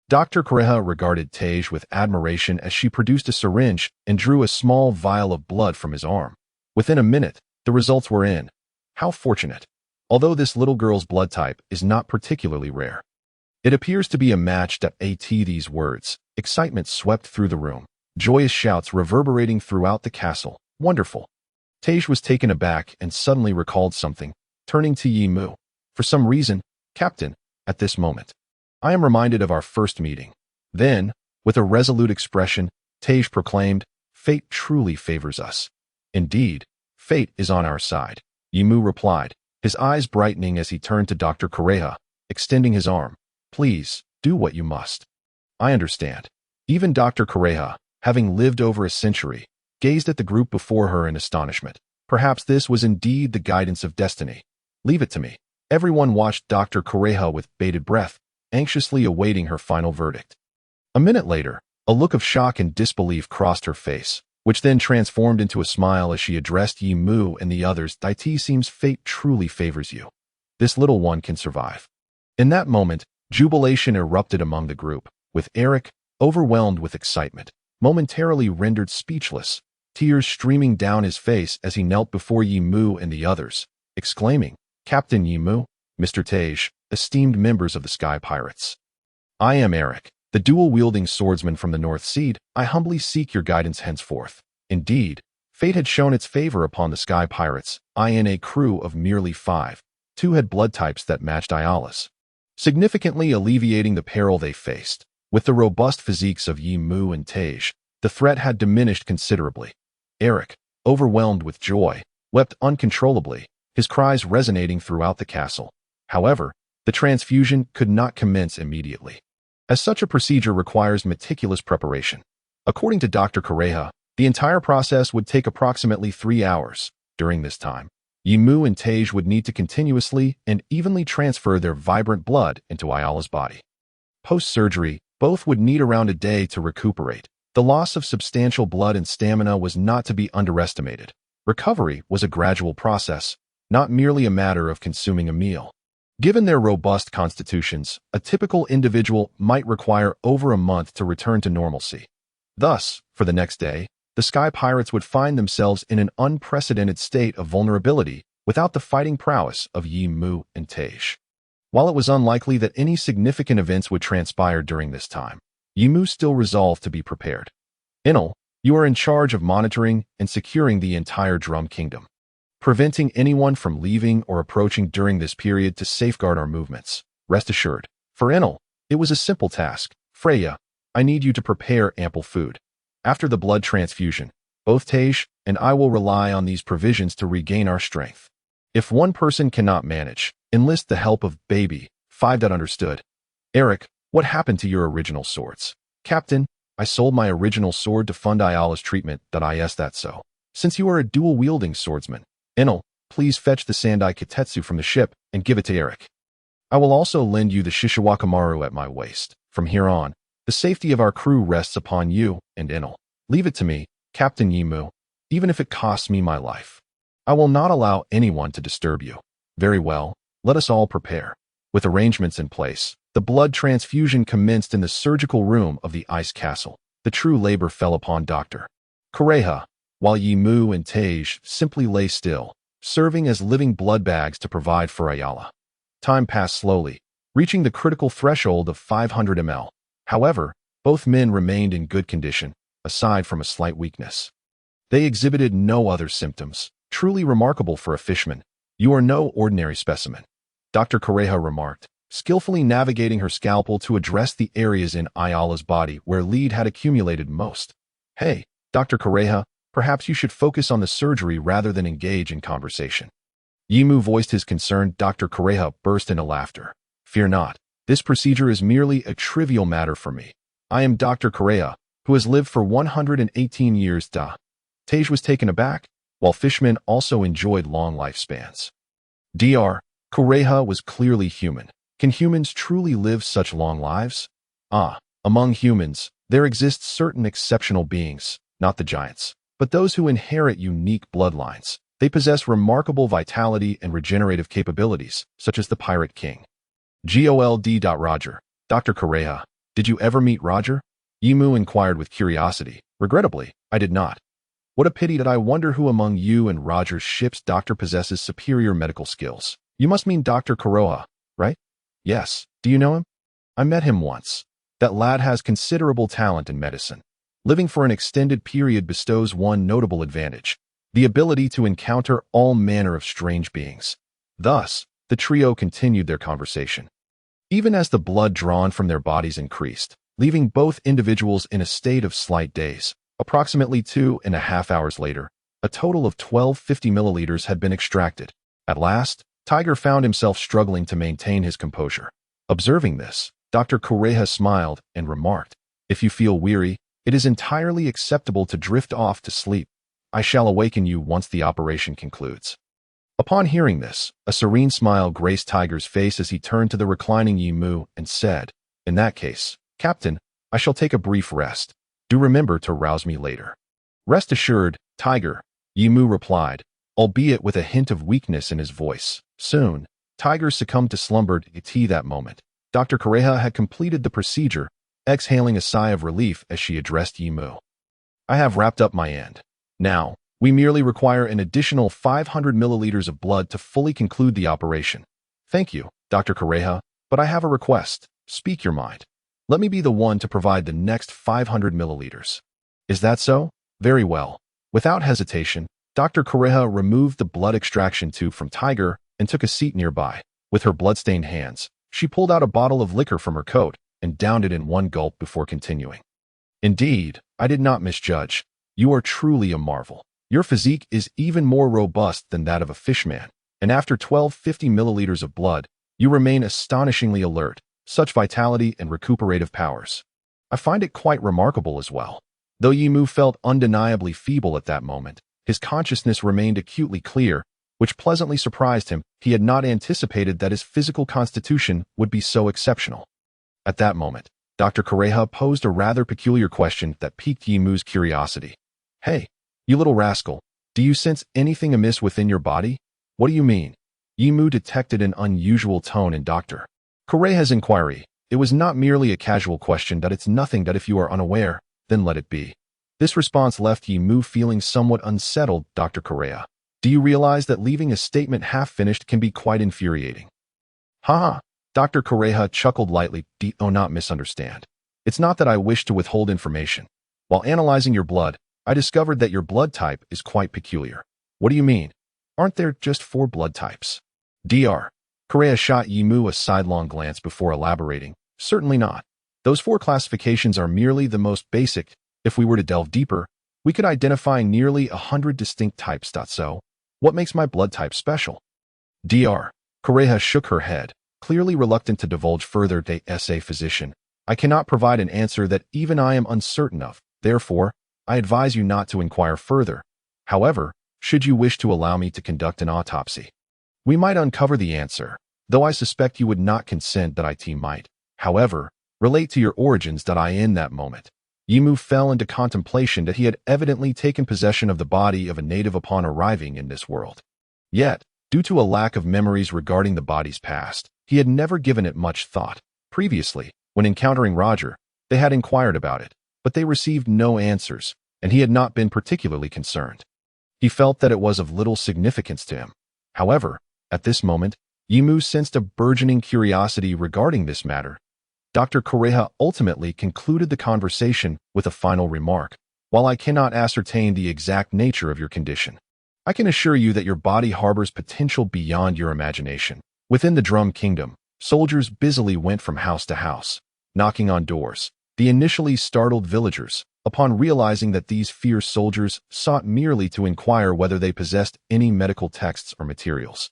Dr. Correa regarded Tej with admiration as she produced a syringe and drew a small vial of blood from his arm. Within a minute, the results were in. How fortunate. Although this little girl's blood type is not particularly rare, it appears to be a match. These words, excitement swept through the room, joyous shouts reverberating throughout the castle. "Wonderful." Tej was taken aback and suddenly recalled something, turning to Yimu. "For some reason, Captain, at this moment, I am reminded of our first meeting." Then, with a resolute expression, Tej proclaimed, "Fate truly favors us. Indeed, fate is on our side." Yimu replied, his eyes brightening as he turned to Dr. Correa, extending his arm. "Please, do what you must. I understand." Even Dr. Correa, having lived over a century, gazed at the group before her in astonishment. Perhaps this was indeed the guidance of destiny. "Leave it to me." Everyone watched Dr. Correa with bated breath, anxiously awaiting her final verdict. A minute later, a look of shock and disbelief crossed her face, which then transformed into a smile as she addressed Yimu and the others. "It seems fate truly favors you. This little one can survive." In that moment, jubilation erupted among the group, with Eric, overwhelmed with excitement, momentarily rendered speechless, tears streaming down his face as he knelt before Yimu and the others, exclaiming, "Captain Yimu, Mr. Tej, esteemed members of the Sky Pirates. I am Eric, the dual-wielding swordsman from the North Sea. I humbly seek your guidance henceforth." Indeed, fate had shown its favor upon the Sky Pirates, in a crew of merely 5. 2 had blood types that matched Ayala's, significantly alleviating the peril they faced. With the robust physiques of Yimu and Tej, the threat had diminished considerably. Eric, overwhelmed with joy, wept uncontrollably, his cries resonating throughout the castle. However, the transfusion could not commence immediately, as such a procedure requires meticulous preparation. According to Dr. Correa, the entire process would take approximately 3 hours. During this time, Yimu and Tej would need to continuously and evenly transfer their vibrant blood into Ayala's body. Post-surgery, both would need around a day to recuperate. The loss of substantial blood and stamina was not to be underestimated. Recovery was a gradual process, not merely a matter of consuming a meal. Given their robust constitutions, a typical individual might require over a month to return to normalcy. Thus, for the next day, the Sky Pirates would find themselves in an unprecedented state of vulnerability without the fighting prowess of Yimu and Tej. While it was unlikely that any significant events would transpire during this time, Yimu still resolved to be prepared. "Enel, you are in charge of monitoring and securing the entire Drum Kingdom, preventing anyone from leaving or approaching during this period to safeguard our movements. Rest assured." For Enel, it was a simple task. "Freya, I need you to prepare ample food. After the blood transfusion, both Tej and I will rely on these provisions to regain our strength. If one person cannot manage, enlist the help of Baby 5. Understood." "Eric, what happened to your original swords?" "Captain, I sold my original sword to fund Ayala's treatment. That so. Since you are a dual-wielding swordsman, Enel, please fetch the Sandai Kitetsu from the ship and give it to Eric. I will also lend you the Shishiwakamaru at my waist. From here on, the safety of our crew rests upon you and Enel. Leave it to me, Captain Yimu, even if it costs me my life." I will not allow anyone to disturb you. Very well, let us all prepare. With arrangements in place, the blood transfusion commenced in the surgical room of the ice castle. The true labor fell upon Dr. Kureha, while Yimu and Tej simply lay still, serving as living blood bags to provide for Ayala. Time passed slowly, reaching the critical threshold of 500 ml. However, both men remained in good condition, aside from a slight weakness. They exhibited no other symptoms. Truly remarkable for a fishman. You are no ordinary specimen, Dr. Kureha remarked, skillfully navigating her scalpel to address the areas in Ayala's body where lead had accumulated most. Hey, Dr. Kureha, perhaps you should focus on the surgery rather than engage in conversation. Yimu voiced his concern. Dr. Kureha burst into laughter. Fear not. This procedure is merely a trivial matter for me. I am Dr. Kureha, who has lived for 118 years. Tej was taken aback, while fishmen also enjoyed long lifespans. Dr. Kureha was clearly human. Can humans truly live such long lives? Among humans, there exist certain exceptional beings, not the giants, but those who inherit unique bloodlines. They possess remarkable vitality and regenerative capabilities, such as the Pirate King. Gold. Roger. Dr. Kureha, did you ever meet Roger? Yimu inquired with curiosity. Regrettably, I did not. What a pity that I wonder who among you and Roger's ship's doctor possesses superior medical skills. You must mean Dr. Kuroha, right? Yes. Do you know him? I met him once. That lad has considerable talent in medicine. Living for an extended period bestows one notable advantage: the ability to encounter all manner of strange beings. Thus, the trio continued their conversation. Even as the blood drawn from their bodies increased, leaving both individuals in a state of slight daze, approximately 2.5 hours later, a total of 1250 milliliters had been extracted. At last, Tiger found himself struggling to maintain his composure. Observing this, Dr. Kureha smiled and remarked, "If you feel weary, it is entirely acceptable to drift off to sleep. I shall awaken you once the operation concludes." Upon hearing this, a serene smile graced Tiger's face as he turned to the reclining Yimu and said, "In that case, Captain, I shall take a brief rest. Do remember to rouse me later." "Rest assured, Tiger," Yimu replied, albeit with a hint of weakness in his voice. Soon, Tiger succumbed to slumber. That moment, Dr. Kureha had completed the procedure, exhaling a sigh of relief as she addressed Yimu. "I have wrapped up my end. Now, we merely require an additional 500 milliliters of blood to fully conclude the operation." "Thank you, Dr. Kureha, but I have a request. Speak your mind. Let me be the one to provide the next 500 milliliters. Is that so? Very well." Without hesitation, Dr. Kureha removed the blood extraction tube from Tiger and took a seat nearby. With her bloodstained hands, she pulled out a bottle of liquor from her coat and downed it in one gulp before continuing. "Indeed, I did not misjudge. You are truly a marvel. Your physique is even more robust than that of a fishman, and after 1250 milliliters of blood, you remain astonishingly alert. Such vitality and recuperative powers. I find it quite remarkable as well." Though Yimu felt undeniably feeble at that moment, his consciousness remained acutely clear, which pleasantly surprised him. He had not anticipated that his physical constitution would be so exceptional. At that moment, Dr. Kureha posed a rather peculiar question that piqued Yimu's curiosity. "Hey, you little rascal, do you sense anything amiss within your body?" "What do you mean?" Yimu detected an unusual tone in Dr. Kureha's inquiry. It was not merely a casual question. "That it's nothing. That if you are unaware, then let it be." This response left Yimu feeling somewhat unsettled. "Dr. Kureha, do you realize that leaving a statement half-finished can be quite infuriating?" "Ha!" Dr. Kureha chuckled lightly. "Do not misunderstand. It's not that I wish to withhold information. While analyzing your blood, I discovered that your blood type is quite peculiar." "What do you mean? Aren't there just 4 blood types?" Dr. Kureha shot Yimu a sidelong glance before elaborating. "Certainly not. Those 4 classifications are merely the most basic. If we were to delve deeper, we could identify nearly 100 distinct types. So, what makes my blood type special?" Dr. Kureha shook her head, clearly reluctant to divulge further. "As a physician, I cannot provide an answer that even I am uncertain of. Therefore, I advise you not to inquire further. However, should you wish to allow me to conduct an autopsy, we might uncover the answer, though I suspect you would not consent that it might, however, relate to your origins. In that moment, Yimu fell into contemplation that he had evidently taken possession of the body of a native upon arriving in this world. Yet, due to a lack of memories regarding the body's past, he had never given it much thought. Previously, when encountering Roger, they had inquired about it, but they received no answers, and he had not been particularly concerned. He felt that it was of little significance to him. However, at this moment, Yimu sensed a burgeoning curiosity regarding this matter. Dr. Correja ultimately concluded the conversation with a final remark. While I cannot ascertain the exact nature of your condition, I can assure you that your body harbors potential beyond your imagination. Within the Drum Kingdom, soldiers busily went from house to house, knocking on doors. The initially startled villagers, upon realizing that these fierce soldiers sought merely to inquire whether they possessed any medical texts or materials,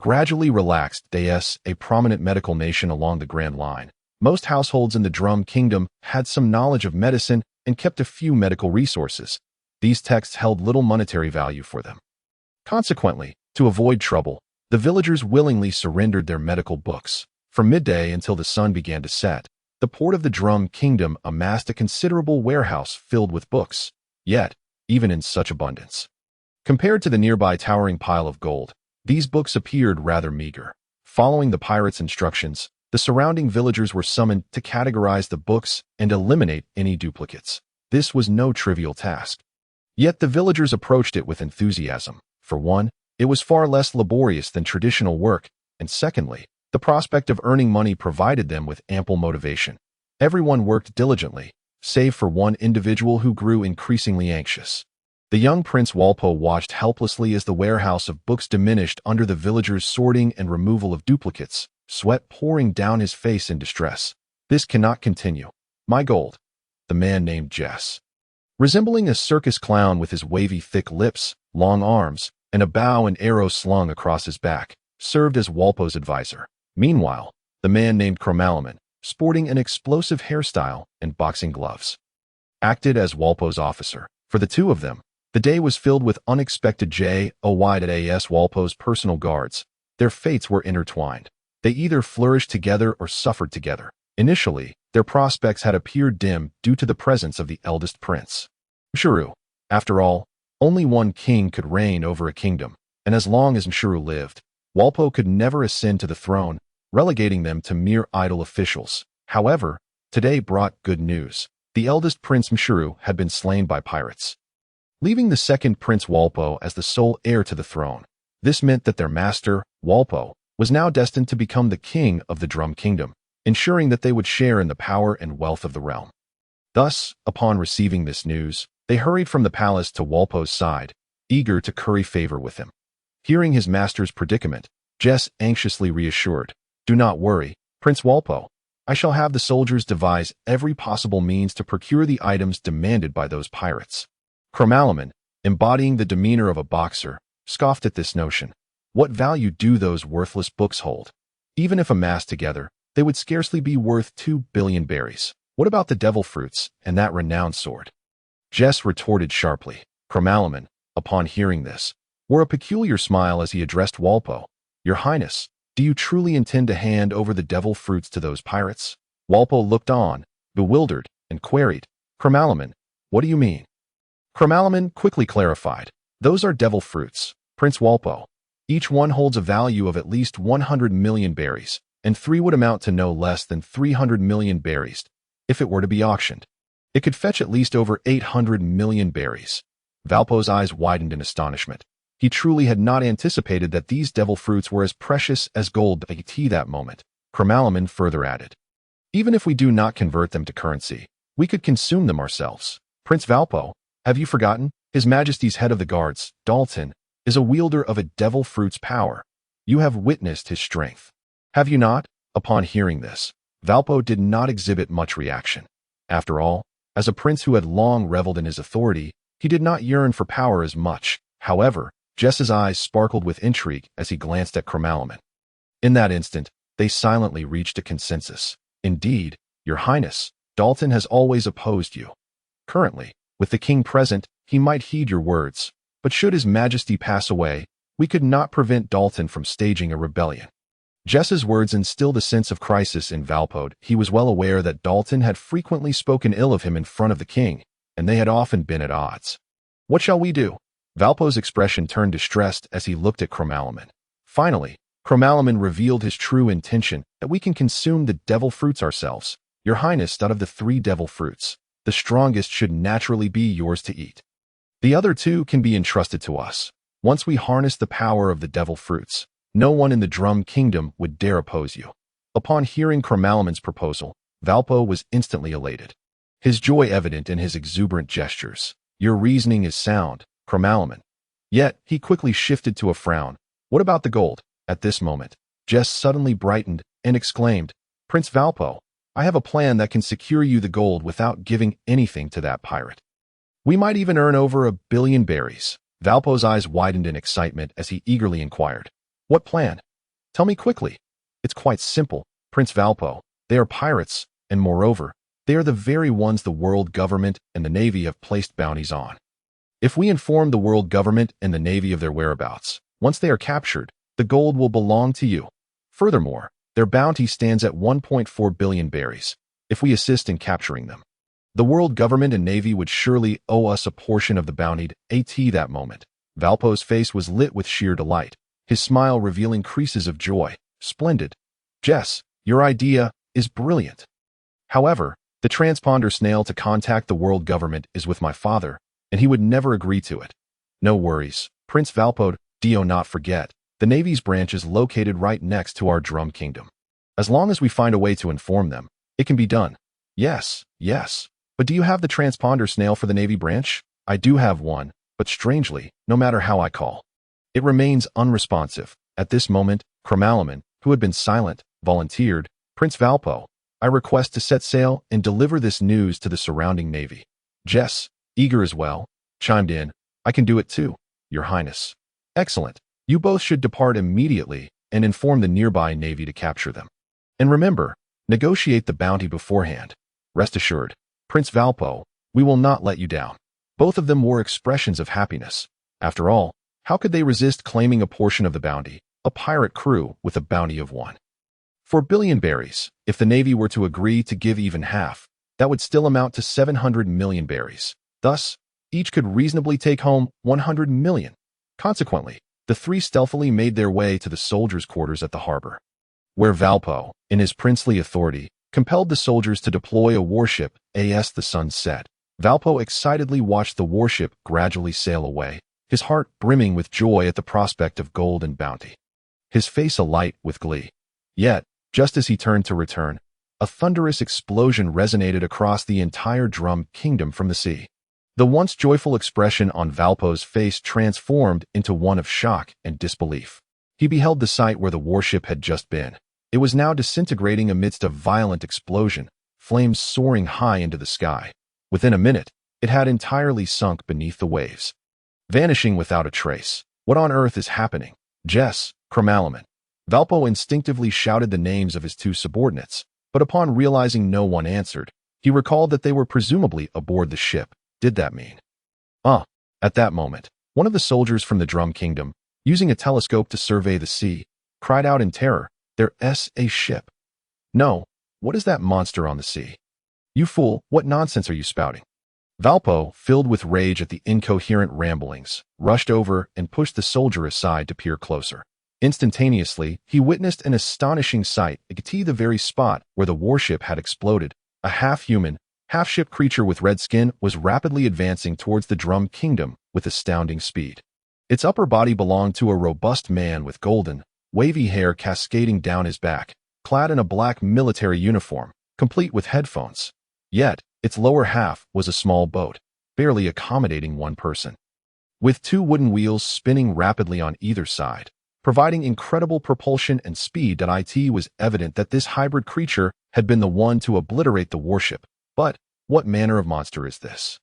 gradually relaxed. Des, a prominent medical nation along the Grand Line, most households in the Drum Kingdom had some knowledge of medicine and kept a few medical resources. These texts held little monetary value for them. Consequently, to avoid trouble, the villagers willingly surrendered their medical books. From midday until the sun began to set, the port of the Drum Kingdom amassed a considerable warehouse filled with books. Yet, even in such abundance, compared to the nearby towering pile of gold, these books appeared rather meager. Following the pirates' instructions, the surrounding villagers were summoned to categorize the books and eliminate any duplicates. This was no trivial task. Yet the villagers approached it with enthusiasm. For one, it was far less laborious than traditional work, and secondly, the prospect of earning money provided them with ample motivation. Everyone worked diligently, save for one individual who grew increasingly anxious. The young Prince Walpo watched helplessly as the warehouse of books diminished under the villagers' sorting and removal of duplicates, sweat pouring down his face in distress. This cannot continue. My gold. The man named Jess, resembling a circus clown with his wavy thick lips, long arms, and a bow and arrow slung across his back, served as Walpo's advisor. Meanwhile, the man named Cromalaman, sporting an explosive hairstyle and boxing gloves, acted as Walpo's officer. For the two of them, the day was filled with unexpected joy. Walpo's personal guards. Their fates were intertwined. They either flourished together or suffered together. Initially, their prospects had appeared dim due to the presence of the eldest prince, Mshuru. After all, only one king could reign over a kingdom, and as long as Mshuru lived, Walpo could never ascend to the throne, relegating them to mere idle officials. However, today brought good news. The eldest Prince Mshuru had been slain by pirates, leaving the second Prince Walpo as the sole heir to the throne. This meant that their master, Walpo, was now destined to become the king of the Drum Kingdom, ensuring that they would share in the power and wealth of the realm. Thus, upon receiving this news, they hurried from the palace to Walpo's side, eager to curry favor with him. Hearing his master's predicament, Jess anxiously reassured, "Do not worry, Prince Walpo. I shall have the soldiers devise every possible means to procure the items demanded by those pirates." Cromalaman, embodying the demeanor of a boxer, scoffed at this notion. What value do those worthless books hold? Even if amassed together, they would scarcely be worth 2 billion berries. What about the devil fruits and that renowned sword? Jess retorted sharply. Cromalaman, upon hearing this, wore a peculiar smile as he addressed Walpo. "Your Highness, do you truly intend to hand over the devil fruits to those pirates?" Walpo looked on, bewildered, and queried, "Cromalaman, what do you mean?" Cromalaman quickly clarified, "Those are devil fruits, Prince Walpo. Each one holds a value of at least 100 million berries, and 3 would amount to no less than 300 million berries if it were to be auctioned. It could fetch at least over 800 million berries." Walpo's eyes widened in astonishment. He truly had not anticipated that these devil fruits were as precious as gold. At that moment, Cromalaman further added, "Even if we do not convert them to currency, we could consume them ourselves. Prince Walpo, have you forgotten? His Majesty's head of the guards, Dalton, is a wielder of a devil fruit's power. You have witnessed his strength, have you not?" Upon hearing this, Walpo did not exhibit much reaction. After all, as a prince who had long reveled in his authority, he did not yearn for power as much. However, Jess's eyes sparkled with intrigue as he glanced at Cromalaman. In that instant, they silently reached a consensus. "Indeed, Your Highness, Dalton has always opposed you. Currently, with the king present, he might heed your words, but should His Majesty pass away, we could not prevent Dalton from staging a rebellion." Jess's words instilled a sense of crisis in Valpo. He was well aware that Dalton had frequently spoken ill of him in front of the king, and they had often been at odds. What shall we do? Valpo's expression turned distressed as he looked at Cromalaman. Finally, Cromalaman revealed his true intention, that we can consume the devil fruits ourselves. Your Highness, out of the 3 devil fruits, the strongest should naturally be yours to eat. The other 2 can be entrusted to us. Once we harness the power of the devil fruits, no one in the Drum Kingdom would dare oppose you. Upon hearing Cromalaman's proposal, Valpo was instantly elated, his joy evident in his exuberant gestures. Your reasoning is sound, Cromalaman. Yet, he quickly shifted to a frown. What about the gold? At this moment, Jess suddenly brightened and exclaimed, Prince Valpo, I have a plan that can secure you the gold without giving anything to that pirate. We might even earn over 1 billion berries. Valpo's eyes widened in excitement as he eagerly inquired, What plan? Tell me quickly. It's quite simple, Prince Valpo. They are pirates, and moreover, they are the very ones the world government and the Navy have placed bounties on. If we inform the world government and the Navy of their whereabouts, once they are captured, the gold will belong to you. Furthermore, their bounty stands at 1.4 billion berries, if we assist in capturing them. The world government and Navy would surely owe us a portion of the bounty. At that moment, Valpo's face was lit with sheer delight, his smile revealing creases of joy. Splendid. Jess, your idea is brilliant. However, the transponder snail to contact the world government is with my father, and he would never agree to it. No worries, Prince Valpo. Do not forget, the Navy's branch is located right next to our Drum Kingdom. As long as we find a way to inform them, it can be done. Yes. But do you have the transponder snail for the Navy branch? I do have one, but strangely, no matter how I call, it remains unresponsive. At this moment, Cromalaman, who had been silent, volunteered, Prince Valpo, I request to set sail and deliver this news to the surrounding Navy. Jess, eager as well, chimed in, I can do it too, Your Highness. Excellent. You both should depart immediately and inform the nearby Navy to capture them. And remember, negotiate the bounty beforehand. Rest assured, Prince Valpo, we will not let you down. Both of them wore expressions of happiness. After all, how could they resist claiming a portion of the bounty, a pirate crew with a bounty of 1.4 billion berries? If the Navy were to agree to give even half, that would still amount to 700 million berries. Thus, each could reasonably take home 100 million. Consequently, the 3 stealthily made their way to the soldiers' quarters at the harbor, where Valpo, in his princely authority, compelled the soldiers to deploy a warship as the sun set. Valpo excitedly watched the warship gradually sail away, his heart brimming with joy at the prospect of gold and bounty, his face alight with glee. Yet, just as he turned to return, a thunderous explosion resonated across the entire Drum Kingdom from the sea. The once joyful expression on Valpo's face transformed into one of shock and disbelief. He beheld the site where the warship had just been. It was now disintegrating amidst a violent explosion, flames soaring high into the sky. Within a minute, it had entirely sunk beneath the waves, vanishing without a trace. What on earth is happening? Jess, Cromalaman. Valpo instinctively shouted the names of his 2 subordinates, but upon realizing no one answered, he recalled that they were presumably aboard the ship. Did that mean? At that moment, one of the soldiers from the Drum Kingdom, using a telescope to survey the sea, cried out in terror, There's a ship. No, what is that monster on the sea? You fool, what nonsense are you spouting? Valpo, filled with rage at the incoherent ramblings, rushed over and pushed the soldier aside to peer closer. Instantaneously, he witnessed an astonishing sight at the very spot where the warship had exploded. A half-human, half-ship creature with red skin was rapidly advancing towards the Drum Kingdom with astounding speed. Its upper body belonged to a robust man with golden, wavy hair cascading down his back, clad in a black military uniform, complete with headphones. Yet, its lower half was a small boat, barely accommodating 1 person, with 2 wooden wheels spinning rapidly on either side, providing incredible propulsion and speed. It was evident that this hybrid creature had been the one to obliterate the warship. But what manner of monster is this?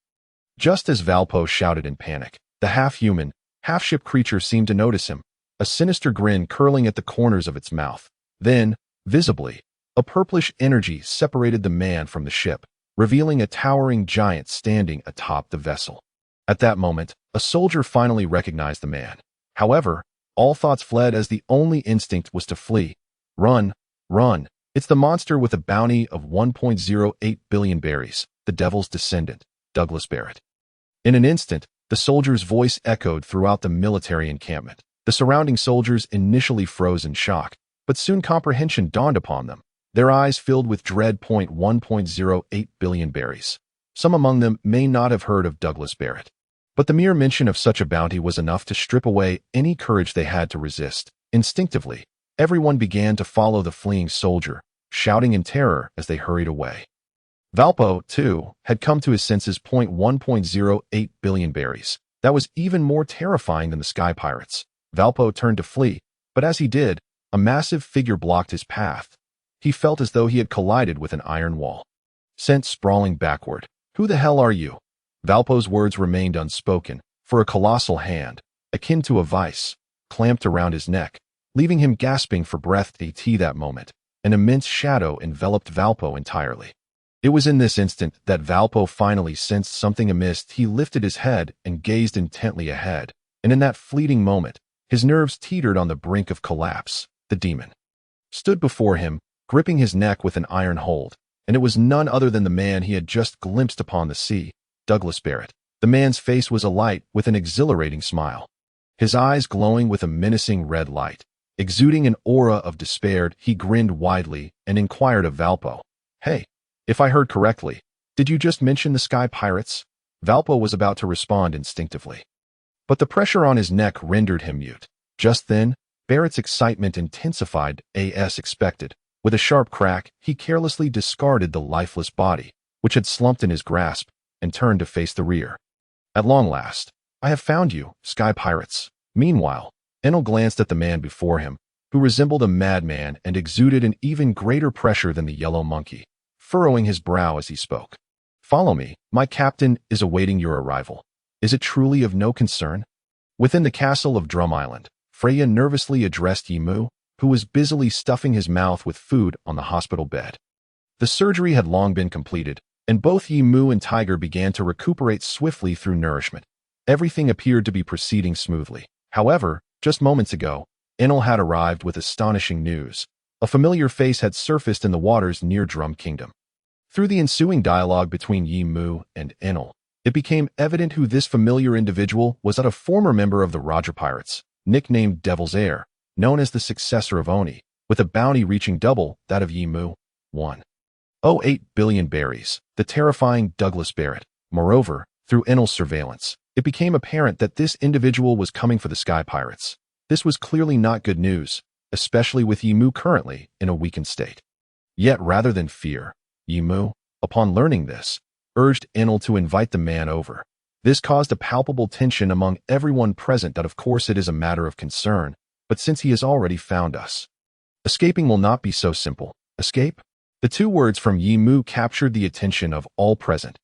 Just as Valpo shouted in panic, the half-human, half-ship creature seemed to notice him, a sinister grin curling at the corners of its mouth. Then, visibly, a purplish energy separated the man from the ship, revealing a towering giant standing atop the vessel. At that moment, a soldier finally recognized the man. However, all thoughts fled as the only instinct was to flee. Run, run. It's the monster with a bounty of 1.08 billion berries, the devil's descendant, Barrett. In an instant, the soldier's voice echoed throughout the military encampment. The surrounding soldiers initially froze in shock, but soon comprehension dawned upon them. Their eyes filled with dread. 1.08 billion berries. Some among them may not have heard of Barrett. But the mere mention of such a bounty was enough to strip away any courage they had to resist. Instinctively, everyone began to follow the fleeing soldier, shouting in terror as they hurried away. Valpo, too, had come to his senses. 1.08 billion berries. That was even more terrifying than the sky pirates. Valpo turned to flee, but as he did, a massive figure blocked his path. He felt as though he had collided with an iron wall. Sent sprawling backward. "Who the hell are you?" Valpo's words remained unspoken, for a colossal hand, akin to a vice, clamped around his neck, leaving him gasping for breath. That moment, an immense shadow enveloped Valpo entirely. It was in this instant that Valpo finally sensed something amiss. He lifted his head and gazed intently ahead, and in that fleeting moment, his nerves teetered on the brink of collapse. The demon stood before him, gripping his neck with an iron hold, and it was none other than the man he had just glimpsed upon the sea, Barrett. The man's face was alight with an exhilarating smile, his eyes glowing with a menacing red light. Exuding an aura of despair, he grinned widely and inquired of Valpo, "Hey, if I heard correctly, did you just mention the sky pirates?" Valpo was about to respond instinctively, but the pressure on his neck rendered him mute. Just then, Barrett's excitement intensified as expected. With a sharp crack, he carelessly discarded the lifeless body, which had slumped in his grasp, and turned to face the rear. "At long last, I have found you, sky pirates." Meanwhile, Enel glanced at the man before him, who resembled a madman and exuded an even greater pressure than the yellow monkey, furrowing his brow as he spoke. "Follow me. My captain is awaiting your arrival. Is it truly of no concern?" Within the castle of Drum Island, Freya nervously addressed Yimu, who was busily stuffing his mouth with food on the hospital bed. The surgery had long been completed, and both Yimu and Tiger began to recuperate swiftly through nourishment. Everything appeared to be proceeding smoothly. However, just moments ago, Enel had arrived with astonishing news. A familiar face had surfaced in the waters near Drum Kingdom. Through the ensuing dialogue between Yimu and Enel, it became evident who this familiar individual was. A former member of the Roger Pirates, nicknamed Devil's Heir, known as the successor of Oni, with a bounty reaching double that of Yimu, 1.08 billion berries, the terrifying Barrett. Moreover, through Enel's surveillance, it became apparent that this individual was coming for the Sky Pirates. This was clearly not good news, especially with Yimu currently in a weakened state. Yet rather than fear, Yimu, upon learning this, urged Enel to invite the man over. This caused a palpable tension among everyone present. That of course it is a matter of concern, but since he has already found us, escaping will not be so simple. Escape? The two words from Yimu captured the attention of all present.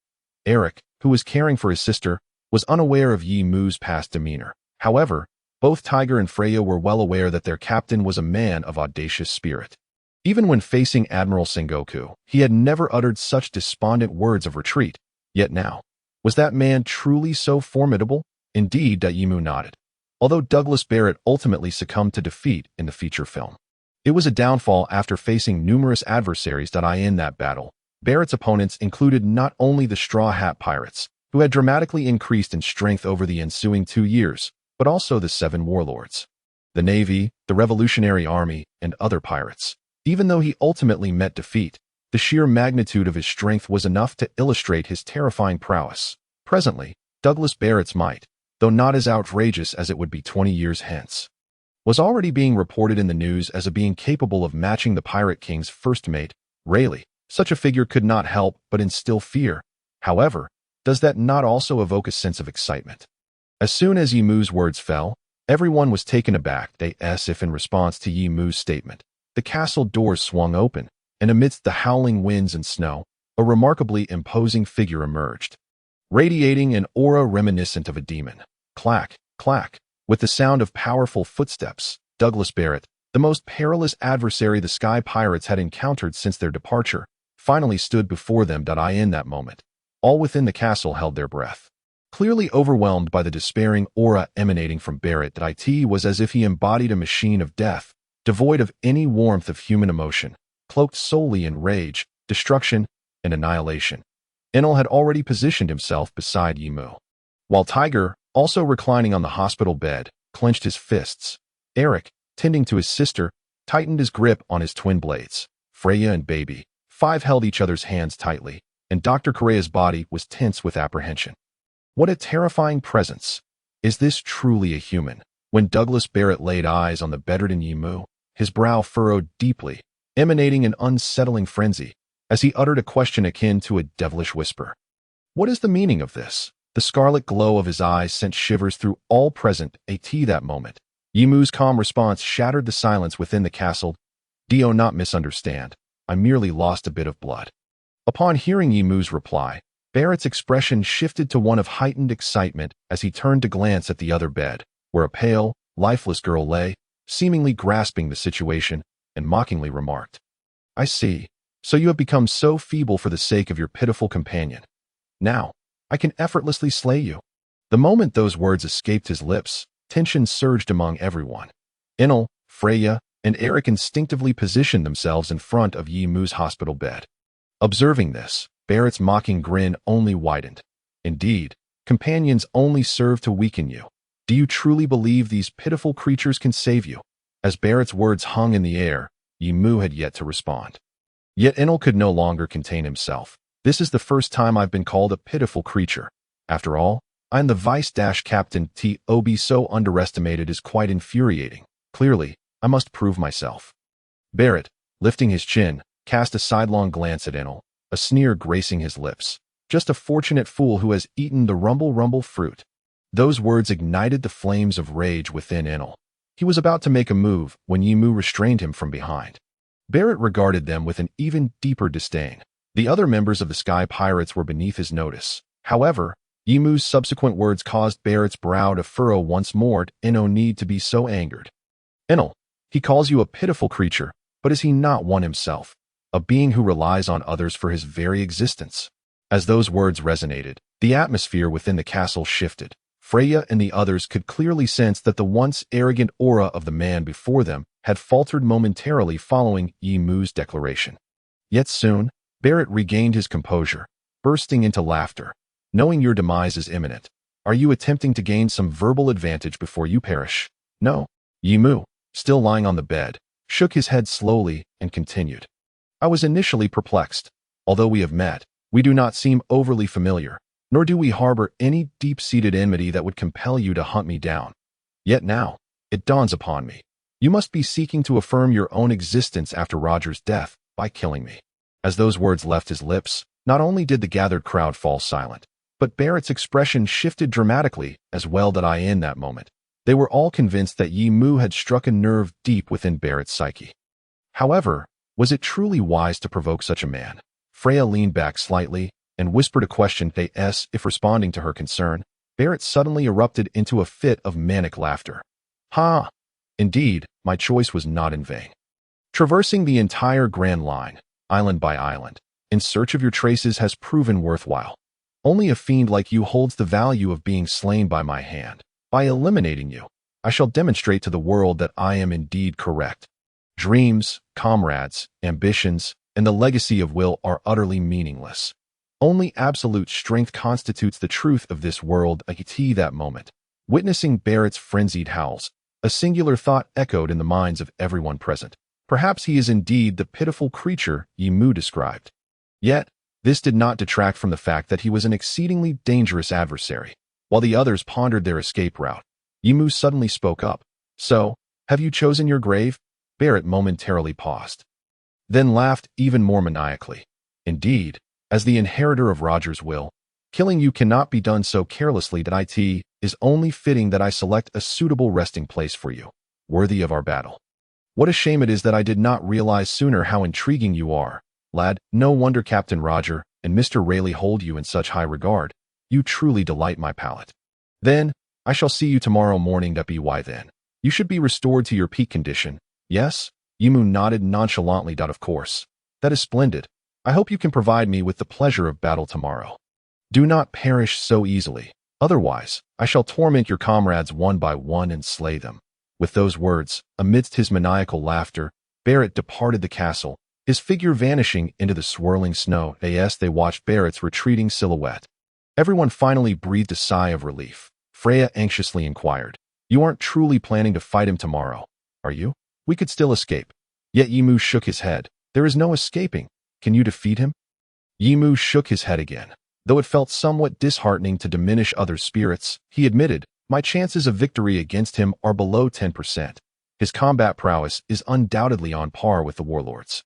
Eric, who was caring for his sister, was unaware of Yimu's past demeanor. However, both Tiger and Freya were well aware that their captain was a man of audacious spirit. Even when facing Admiral Sengoku, he had never uttered such despondent words of retreat. Yet now, was that man truly so formidable? Indeed, Yimu nodded. Although Barrett ultimately succumbed to defeat in the feature film, it was a downfall after facing numerous adversaries. In that battle, Barrett's opponents included not only the Straw Hat Pirates, who had dramatically increased in strength over the ensuing 2 years, but also the 7 warlords, the Navy, the Revolutionary Army, and other pirates. Even though he ultimately met defeat, the sheer magnitude of his strength was enough to illustrate his terrifying prowess. Presently, Barrett's might, though not as outrageous as it would be 20 years hence, was already being reported in the news as a being capable of matching the Pirate King's first mate, Rayleigh. Such a figure could not help but instill fear. However, does that not also evoke a sense of excitement? As soon as Yimu's words fell, everyone was taken aback, as if in response to Yimu's statement. The castle doors swung open, and amidst the howling winds and snow, a remarkably imposing figure emerged, radiating an aura reminiscent of a demon. Clack, clack, with the sound of powerful footsteps, Barrett, the most perilous adversary the Sky Pirates had encountered since their departure, finally stood before them. In that moment, all within the castle held their breath. Clearly overwhelmed by the despairing aura emanating from Barrett, it was as if he embodied a machine of death, devoid of any warmth of human emotion, cloaked solely in rage, destruction, and annihilation. Enel had already positioned himself beside Yimu. While Tiger, also reclining on the hospital bed, clenched his fists, Eric, tending to his sister, tightened his grip on his twin blades. Freya and Baby, Five held each other's hands tightly, and Dr. Correa's body was tense with apprehension. What a terrifying presence! Is this truly a human? When Douglas Barrett laid eyes on the bedridden Yimu, his brow furrowed deeply, emanating an unsettling frenzy, as he uttered a question akin to a devilish whisper. What is the meaning of this? The scarlet glow of his eyes sent shivers through all present at that moment. Yimu's calm response shattered the silence within the castle. "Do not misunderstand. I merely lost a bit of blood." Upon hearing Yimu's reply, Barrett's expression shifted to one of heightened excitement as he turned to glance at the other bed, where a pale, lifeless girl lay, seemingly grasping the situation, and mockingly remarked, "I see. So you have become so feeble for the sake of your pitiful companion. Now, I can effortlessly slay you." The moment those words escaped his lips, tension surged among everyone. Enel, Freya, and Eric instinctively positioned themselves in front of Yimu's hospital bed. Observing this, Barrett's mocking grin only widened. "Indeed, companions only serve to weaken you. Do you truly believe these pitiful creatures can save you?" As Barrett's words hung in the air, Yimu had yet to respond. Yet Enel could no longer contain himself. "This is the first time I've been called a pitiful creature. After all, I'm the vice-captain. To be so underestimated is quite infuriating. Clearly, I must prove myself." Barrett, lifting his chin, cast a sidelong glance at Enel, a sneer gracing his lips. "Just a fortunate fool who has eaten the rumble fruit." Those words ignited the flames of rage within Enel. He was about to make a move when Yimu restrained him from behind. Barrett regarded them with an even deeper disdain. The other members of the Sky Pirates were beneath his notice. However, Yimu's subsequent words caused Barrett's brow to furrow once more. "No need to be so angered. Enel, he calls you a pitiful creature, but is he not one himself, a being who relies on others for his very existence?" As those words resonated, the atmosphere within the castle shifted. Freya and the others could clearly sense that the once arrogant aura of the man before them had faltered momentarily following Yimu's declaration. Yet soon, Barrett regained his composure, bursting into laughter. "Knowing your demise is imminent, are you attempting to gain some verbal advantage before you perish?" "No." Yimu, still lying on the bed, shook his head slowly and continued. "I was initially perplexed. Although we have met, we do not seem overly familiar, nor do we harbor any deep-seated enmity that would compel you to hunt me down. Yet now, it dawns upon me. You must be seeking to affirm your own existence after Roger's death by killing me." As those words left his lips, not only did the gathered crowd fall silent, but Barrett's expression shifted dramatically as well. In that moment, they were all convinced that Yimu had struck a nerve deep within Barrett's psyche. However, was it truly wise to provoke such a man? Freya leaned back slightly and whispered a question to S. If responding to her concern, Barrett suddenly erupted into a fit of manic laughter. "Ha! Indeed, my choice was not in vain. Traversing the entire Grand Line, island by island, in search of your traces has proven worthwhile. Only a fiend like you holds the value of being slain by my hand. By eliminating you, I shall demonstrate to the world that I am indeed correct. Dreams, comrades, ambitions, and the legacy of will are utterly meaningless. Only absolute strength constitutes the truth of this world." At that moment, witnessing Barrett's frenzied howls, a singular thought echoed in the minds of everyone present. Perhaps he is indeed the pitiful creature Yimu described. Yet, this did not detract from the fact that he was an exceedingly dangerous adversary. While the others pondered their escape route, Yimu suddenly spoke up. "So, have you chosen your grave?" Barrett momentarily paused, then laughed even more maniacally. "Indeed, as the inheritor of Roger's will, killing you cannot be done so carelessly that it is only fitting that I select a suitable resting place for you, worthy of our battle. What a shame it is that I did not realize sooner how intriguing you are, lad. No wonder Captain Roger and Mr. Rayleigh hold you in such high regard. You truly delight my palate. Then, I shall see you tomorrow morning. By then, you should be restored to your peak condition. Yes?" Yimu nodded nonchalantly. "Of course. That is splendid. I hope you can provide me with the pleasure of battle tomorrow. Do not perish so easily. Otherwise, I shall torment your comrades one by one and slay them. With those words, amidst his maniacal laughter, Barrett departed the castle, his figure vanishing into the swirling snow. As they watched Barrett's retreating silhouette, everyone finally breathed a sigh of relief. Freya anxiously inquired, "You aren't truly planning to fight him tomorrow, are you? We could still escape." Yet Yimu shook his head. "There is no escaping. Can you defeat him?" Yimu shook his head again. Though it felt somewhat disheartening to diminish others' spirits, he admitted, "My chances of victory against him are below 10%. His combat prowess is undoubtedly on par with the warlords."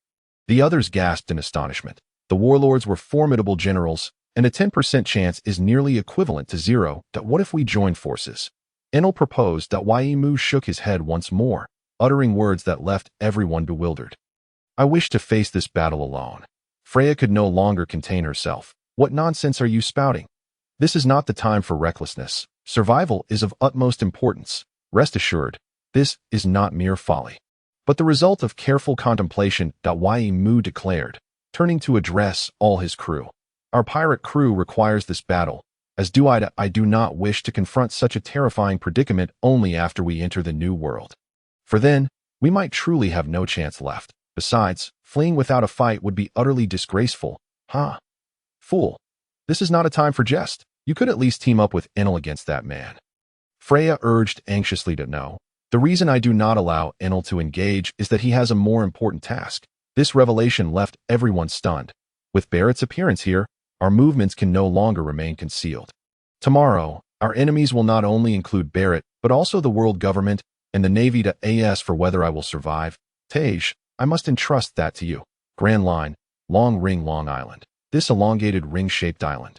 The others gasped in astonishment. The warlords were formidable generals, and a 10% chance is nearly equivalent to 0. What if we join forces? Enel proposed. Yimu shook his head once more, uttering words that left everyone bewildered. "I wish to face this battle alone." Freya could no longer contain herself. "What nonsense are you spouting? This is not the time for recklessness. Survival is of utmost importance. Rest assured, this is not mere folly, but the result of careful contemplation." Yimu declared, turning to address all his crew. "Our pirate crew requires this battle, as do I. I do not wish to confront such a terrifying predicament only after we enter the new world. For then, we might truly have no chance left. Besides, fleeing without a fight would be utterly disgraceful." "Huh? Fool. This is not a time for jest. You could at least team up with Enel against that man." Freya urged anxiously. "No. The reason I do not allow Enel to engage is that he has a more important task." This revelation left everyone stunned. With Barrett's appearance here, our movements can no longer remain concealed. Tomorrow, our enemies will not only include Barrett, but also the world government and the Navy. As for whether I will survive, Tej, I must entrust that to you. Grand Line, Long Ring, Long Island. This elongated ring-shaped island,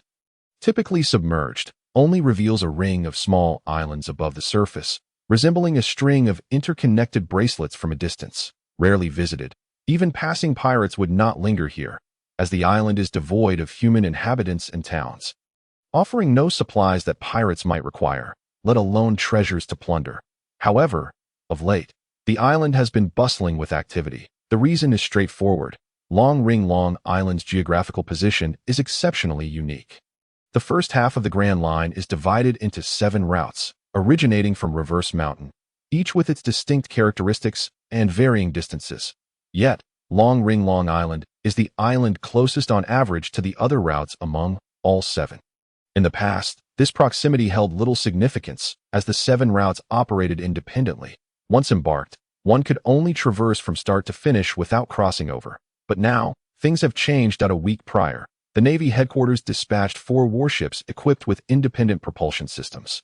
typically submerged, only reveals a ring of small islands above the surface, resembling a string of interconnected bracelets from a distance. Rarely visited, even passing pirates would not linger here, as the island is devoid of human inhabitants and towns, offering no supplies that pirates might require, let alone treasures to plunder. However, of late, the island has been bustling with activity. The reason is straightforward. Long Ring Long Island's geographical position is exceptionally unique. The first half of the Grand Line is divided into 7 routes, originating from Reverse Mountain, each with its distinct characteristics and varying distances. Yet, Long Ring Long Island is the island closest on average to the other routes among all 7. In the past, this proximity held little significance, as the 7 routes operated independently. Once embarked, one could only traverse from start to finish without crossing over. But now, things have changed. A week prior, the Navy headquarters dispatched 4 warships equipped with independent propulsion systems,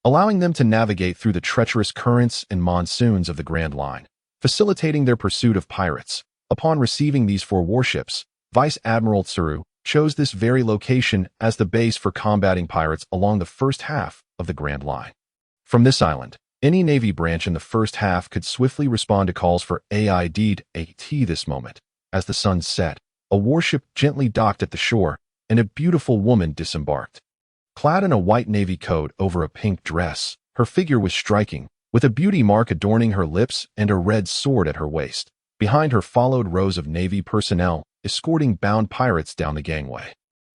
allowing them to navigate through the treacherous currents and monsoons of the Grand Line, facilitating their pursuit of pirates. Upon receiving these 4 warships, Vice Admiral Tsuru chose this very location as the base for combating pirates along the first half of the Grand Line. From this island, any Navy branch in the first half could swiftly respond to calls for aid at this moment. As the sun set, a warship gently docked at the shore, and a beautiful woman disembarked. Clad in a white navy coat over a pink dress, her figure was striking, with a beauty mark adorning her lips and a red sword at her waist. Behind her followed rows of Navy personnel, escorting bound pirates down the gangway,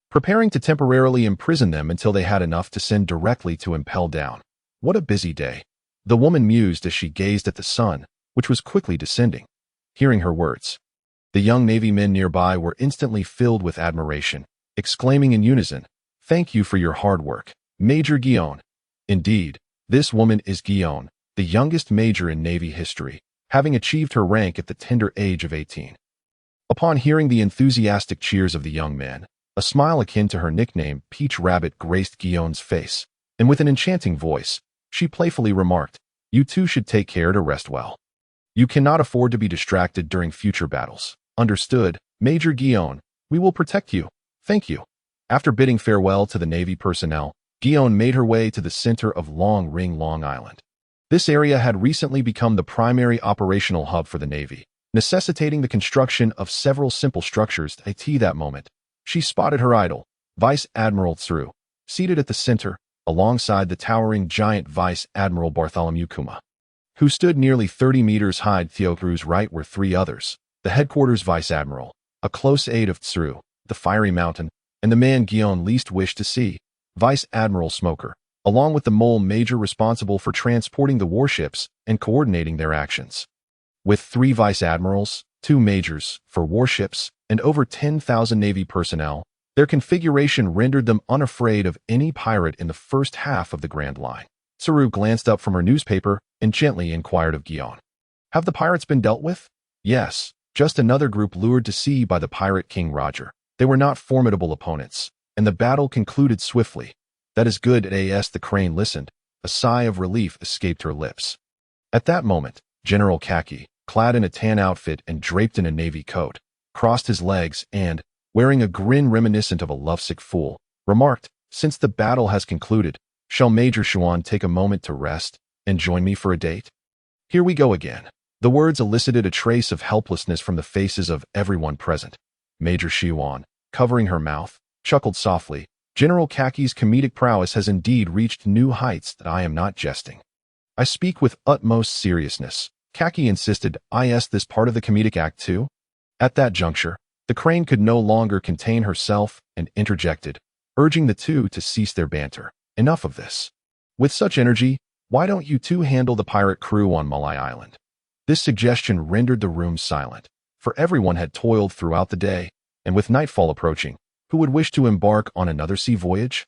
preparing to temporarily imprison them until they had enough to send directly to impel down. What a busy day, the woman mused as she gazed at the sun, which was quickly descending. Hearing her words, the young Navy men nearby were instantly filled with admiration, exclaiming in unison, "Thank you for your hard work, Major Guillaume." Indeed, this woman is Guillaume, the youngest major in Navy history, having achieved her rank at the tender age of 18. Upon hearing the enthusiastic cheers of the young men, a smile akin to her nickname, Peach Rabbit, graced Guillaume's face, and with an enchanting voice, she playfully remarked, "You two should take care to rest well. You cannot afford to be distracted during future battles." "Understood, Major Guillaume. We will protect you. Thank you." After bidding farewell to the Navy personnel, Guillaume made her way to the center of Long Ring Long Island. This area had recently become the primary operational hub for the Navy, necessitating the construction of several simple structures. At that moment, she spotted her idol, Vice Admiral Tsuru, seated at the center, alongside the towering giant Vice Admiral Bartholomew Kuma, who stood nearly 30 meters high. Theokuru's right were 3 others, the headquarters Vice Admiral, a close aide of Tsuru, the Fiery Mountain, and the man Guillaume least wished to see, Vice Admiral Smoker, along with the mole major responsible for transporting the warships and coordinating their actions. With 3 vice admirals, 2 majors for warships, and over 10,000 Navy personnel, their configuration rendered them unafraid of any pirate in the first half of the Grand Line. Saru glanced up from her newspaper and gently inquired of Gion. Have the pirates been dealt with? Yes, just another group lured to sea by the pirate King Roger. They were not formidable opponents, and the battle concluded swiftly. That is good. As the crane listened, a sigh of relief escaped her lips. At that moment, General Haki, clad in a tan outfit and draped in a navy coat, crossed his legs and, wearing a grin reminiscent of a lovesick fool, remarked, "Since the battle has concluded, shall Major Xuan take a moment to rest and join me for a date?" Here we go again. The words elicited a trace of helplessness from the faces of everyone present. Major Xuan, covering her mouth, chuckled softly. General Haki's comedic prowess has indeed reached new heights. That I am not jesting. I speak with utmost seriousness. Haki insisted. Is this part of the comedic act too? At that juncture, the crane could no longer contain herself and interjected, urging the two to cease their banter. Enough of this. With such energy, why don't you two handle the pirate crew on Malay Island? This suggestion rendered the room silent, for everyone had toiled throughout the day, and with nightfall approaching, who would wish to embark on another sea voyage?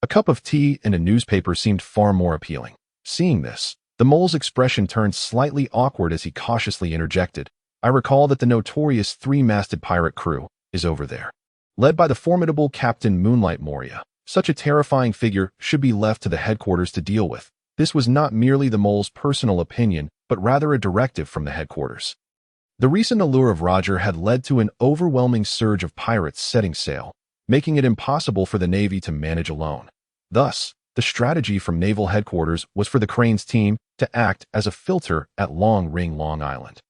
A cup of tea and a newspaper seemed far more appealing. Seeing this, the mole's expression turned slightly awkward as he cautiously interjected. I recall that the notorious 3-masted pirate crew is over there, led by the formidable Captain Moonlight Moria. Such a terrifying figure should be left to the headquarters to deal with. This was not merely the mole's personal opinion, but rather a directive from the headquarters. The recent allure of Roger had led to an overwhelming surge of pirates setting sail, making it impossible for the Navy to manage alone. Thus, the strategy from naval headquarters was for the Crane's team to act as a filter at Long Island,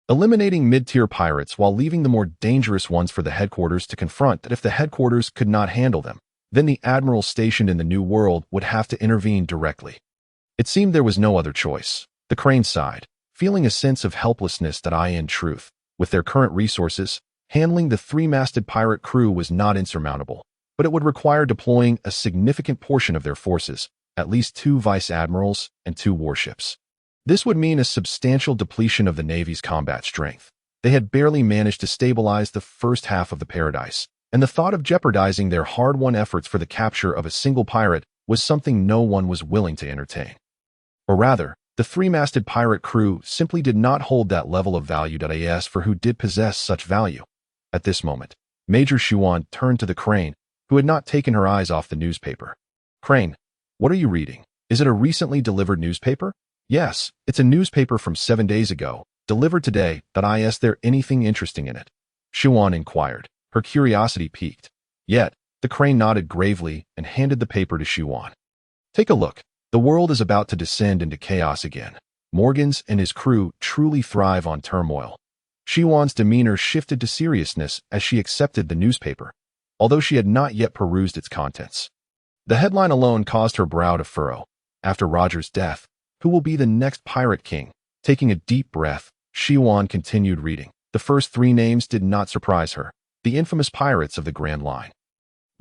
eliminating mid-tier pirates while leaving the more dangerous ones for the headquarters to confront. That if the headquarters could not handle them, then the admiral stationed in the New World would have to intervene directly. It seemed there was no other choice. The Crane sighed, feeling a sense of helplessness. That in truth, with their current resources, handling the 3-masted pirate crew was not insurmountable, but it would require deploying a significant portion of their forces, at least 2 vice admirals and 2 warships. This would mean a substantial depletion of the Navy's combat strength. They had barely managed to stabilize the first half of the Paradise, and the thought of jeopardizing their hard-won efforts for the capture of a single pirate was something no one was willing to entertain. Or rather, the 3-masted pirate crew simply did not hold that level of value. As for who did possess such value. At this moment, Major Xuan turned to the Crane, who had not taken her eyes off the newspaper. Crane, what are you reading? Is it a recently delivered newspaper? Yes, it's a newspaper from 7 days ago, delivered today. Is there anything interesting in it? Xuan inquired, her curiosity piqued. Yet, the Crane nodded gravely and handed the paper to Xuan. Take a look. The world is about to descend into chaos again. Morgans and his crew truly thrive on turmoil. Xuan's demeanor shifted to seriousness as she accepted the newspaper, although she had not yet perused its contents. The headline alone caused her brow to furrow. After Roger's death, who will be the next pirate king? Taking a deep breath, Xuan continued reading. The first 3 names did not surprise her. The infamous pirates of the Grand Line.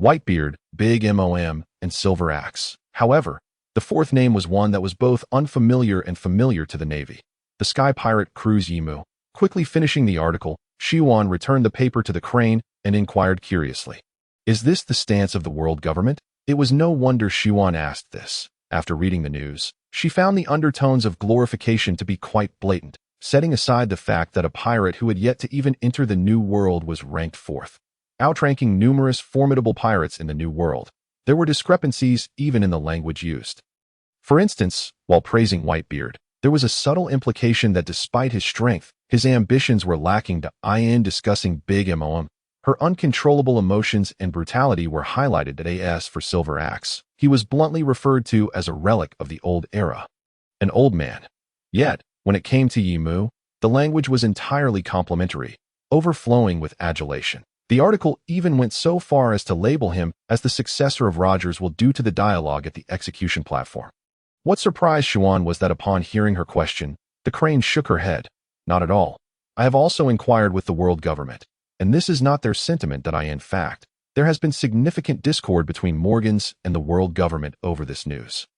Whitebeard, Big Mom, and Silver Axe. However, the 4th name was one that was both unfamiliar and familiar to the Navy. The Sky Pirate Cruise Yimu. Quickly finishing the article, Xuan returned the paper to the Crane and inquired curiously. Is this the stance of the world government? It was no wonder Xuan asked this. After reading the news, she found the undertones of glorification to be quite blatant, setting aside the fact that a pirate who had yet to even enter the New World was ranked 4th, outranking numerous formidable pirates in the New World. There were discrepancies even in the language used. For instance, while praising Whitebeard, there was a subtle implication that despite his strength, his ambitions were lacking. In discussing Big Mom, her uncontrollable emotions and brutality were highlighted. As for Silver Axe, he was bluntly referred to as a relic of the old era. An old man. Yet, when it came to Yimu, the language was entirely complimentary, overflowing with adulation. The article even went so far as to label him as the successor of Rogers will due to the dialogue at the execution platform. What surprised Xuan was that upon hearing her question, the Crane shook her head. Not at all. I have also inquired with the world government, and this is not their sentiment. In fact, There has been significant discord between Morgans and the world government over this news.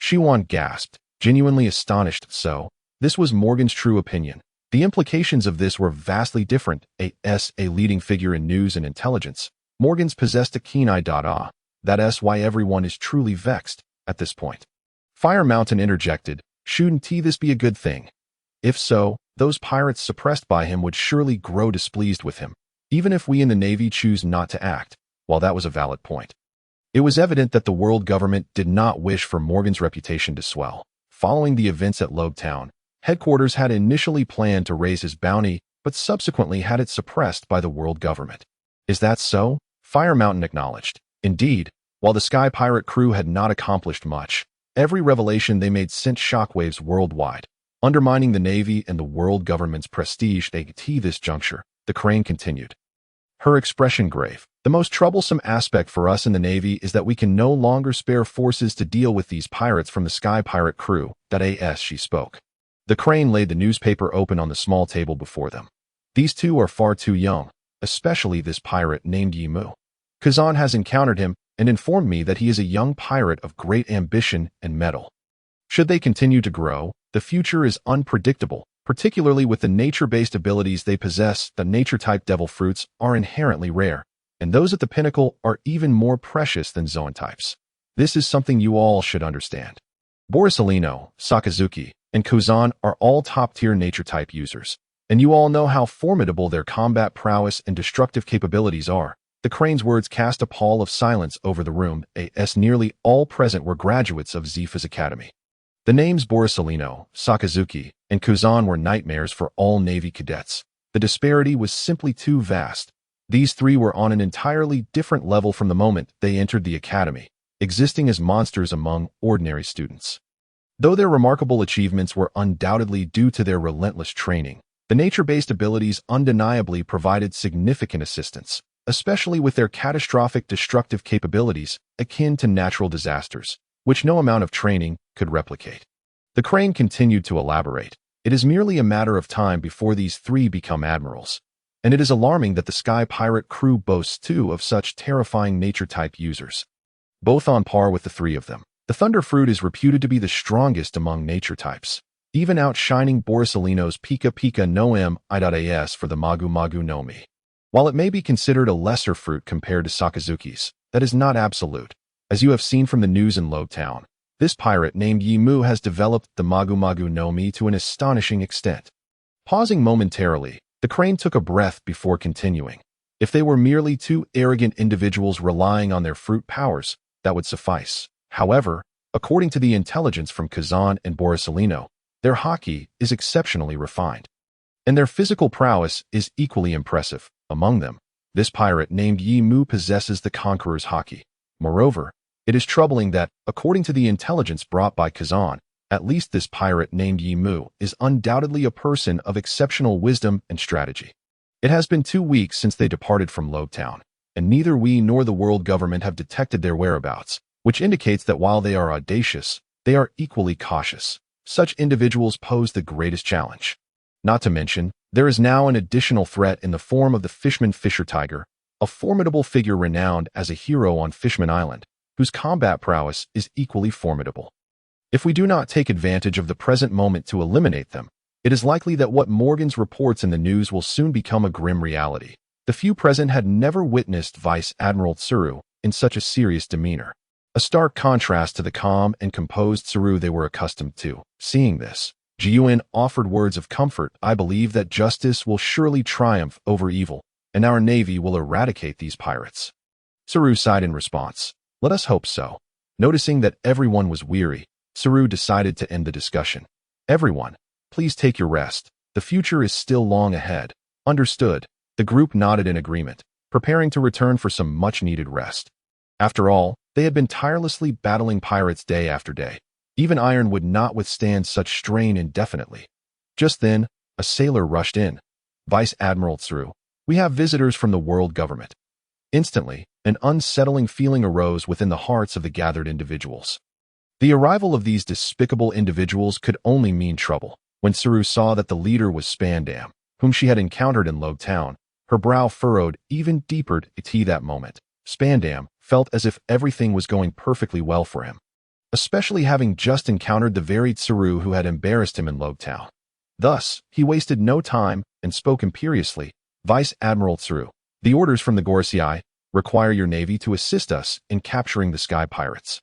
Shiwan gasped, genuinely astonished. So, this was Morgan's true opinion. The implications of this were vastly different. A leading figure in news and intelligence. Morgans possessed a keen eye. That's why everyone is truly vexed at this point. Fire Mountain interjected, shouldn't this be a good thing? If so, those pirates suppressed by him would surely grow displeased with him, even if we in the Navy choose not to act. While that was a valid point, it was evident that the world government did not wish for Morgan's reputation to swell. Following the events at Loguetown, headquarters had initially planned to raise his bounty, but subsequently had it suppressed by the world government. Is that so? Fire Mountain acknowledged. Indeed, while the Sky Pirate crew had not accomplished much, every revelation they made sent shockwaves worldwide, undermining the Navy and the world government's prestige. At this juncture, the Crane continued, her expression grave. The most troublesome aspect for us in the Navy is that we can no longer spare forces to deal with these pirates from the Sky Pirate crew. She spoke. The Crane laid the newspaper open on the small table before them. These two are far too young, especially this pirate named Yimu. Kazan has encountered him and informed me that he is a young pirate of great ambition and mettle. Should they continue to grow, the future is unpredictable, particularly with the nature-based abilities they possess. The nature-type devil fruits are inherently rare, and those at the pinnacle are even more precious than zoan types. This is something you all should understand. Borisolino, Sakazuki, and Kuzan are all top-tier nature-type users, and you all know how formidable their combat prowess and destructive capabilities are. The Crane's words cast a pall of silence over the room, as nearly all present were graduates of Zifa's academy. The names Borisolino, Sakazuki, and Kuzan were nightmares for all Navy cadets. The disparity was simply too vast. These three were on an entirely different level from the moment they entered the academy, existing as monsters among ordinary students. Though their remarkable achievements were undoubtedly due to their relentless training, the nature-based abilities undeniably provided significant assistance, especially with their catastrophic destructive capabilities akin to natural disasters, which no amount of training could replicate. The Crane continued to elaborate. It is merely a matter of time before these three become admirals, and it is alarming that the Sky Pirate crew boasts two of such terrifying nature-type users. Both on par with the three of them, the Thunder Fruit is reputed to be the strongest among nature types, even outshining Borisolino's Pika Pika no Mi.as for the Magu Magu no Mi. While it may be considered a lesser fruit compared to Sakazuki's, that is not absolute. As you have seen from the news in Loguetown, this pirate named Yimu has developed the Magu Magu no Mi to an astonishing extent. Pausing momentarily, the Crane took a breath before continuing. If they were merely two arrogant individuals relying on their fruit powers, that would suffice. However, according to the intelligence from Kazan and Borisolino, their Haki is exceptionally refined, and their physical prowess is equally impressive. Among them, this pirate named Yimu possesses the Conqueror's Haki. Moreover, it is troubling that, according to the intelligence brought by Kazan, at least this pirate named Yimu is undoubtedly a person of exceptional wisdom and strategy. It has been 2 weeks since they departed from Loguetown, and neither we nor the world government have detected their whereabouts, which indicates that while they are audacious, they are equally cautious. Such individuals pose the greatest challenge. Not to mention, there is now an additional threat in the form of the Fishman Fisher Tiger, a formidable figure renowned as a hero on Fishman Island, whose combat prowess is equally formidable. If we do not take advantage of the present moment to eliminate them, it is likely that what Morgan's reports in the news will soon become a grim reality. The few present had never witnessed Vice Admiral Tsuru in such a serious demeanor, a stark contrast to the calm and composed Tsuru they were accustomed to. Seeing this, Jiuin offered words of comfort. I believe that justice will surely triumph over evil, and our Navy will eradicate these pirates. Tsuru sighed in response. Let us hope so. Noticing that everyone was weary, Tsuru decided to end the discussion. Everyone, please take your rest. The future is still long ahead. Understood. The group nodded in agreement, preparing to return for some much-needed rest. After all, they had been tirelessly battling pirates day after day. Even iron would not withstand such strain indefinitely. Just then, a sailor rushed in. Vice Admiral Tsuru, we have visitors from the world government. Instantly, an unsettling feeling arose within the hearts of the gathered individuals. The arrival of these despicable individuals could only mean trouble. When Tsuru saw that the leader was Spandam, whom she had encountered in Loguetown, her brow furrowed even deeper at that moment. Spandam felt as if everything was going perfectly well for him, especially having just encountered the very Tsuru who had embarrassed him in Loguetown. Thus, he wasted no time and spoke imperiously. Vice Admiral Tsuru, the orders from the Gorosei require your navy to assist us in capturing the Sky Pirates.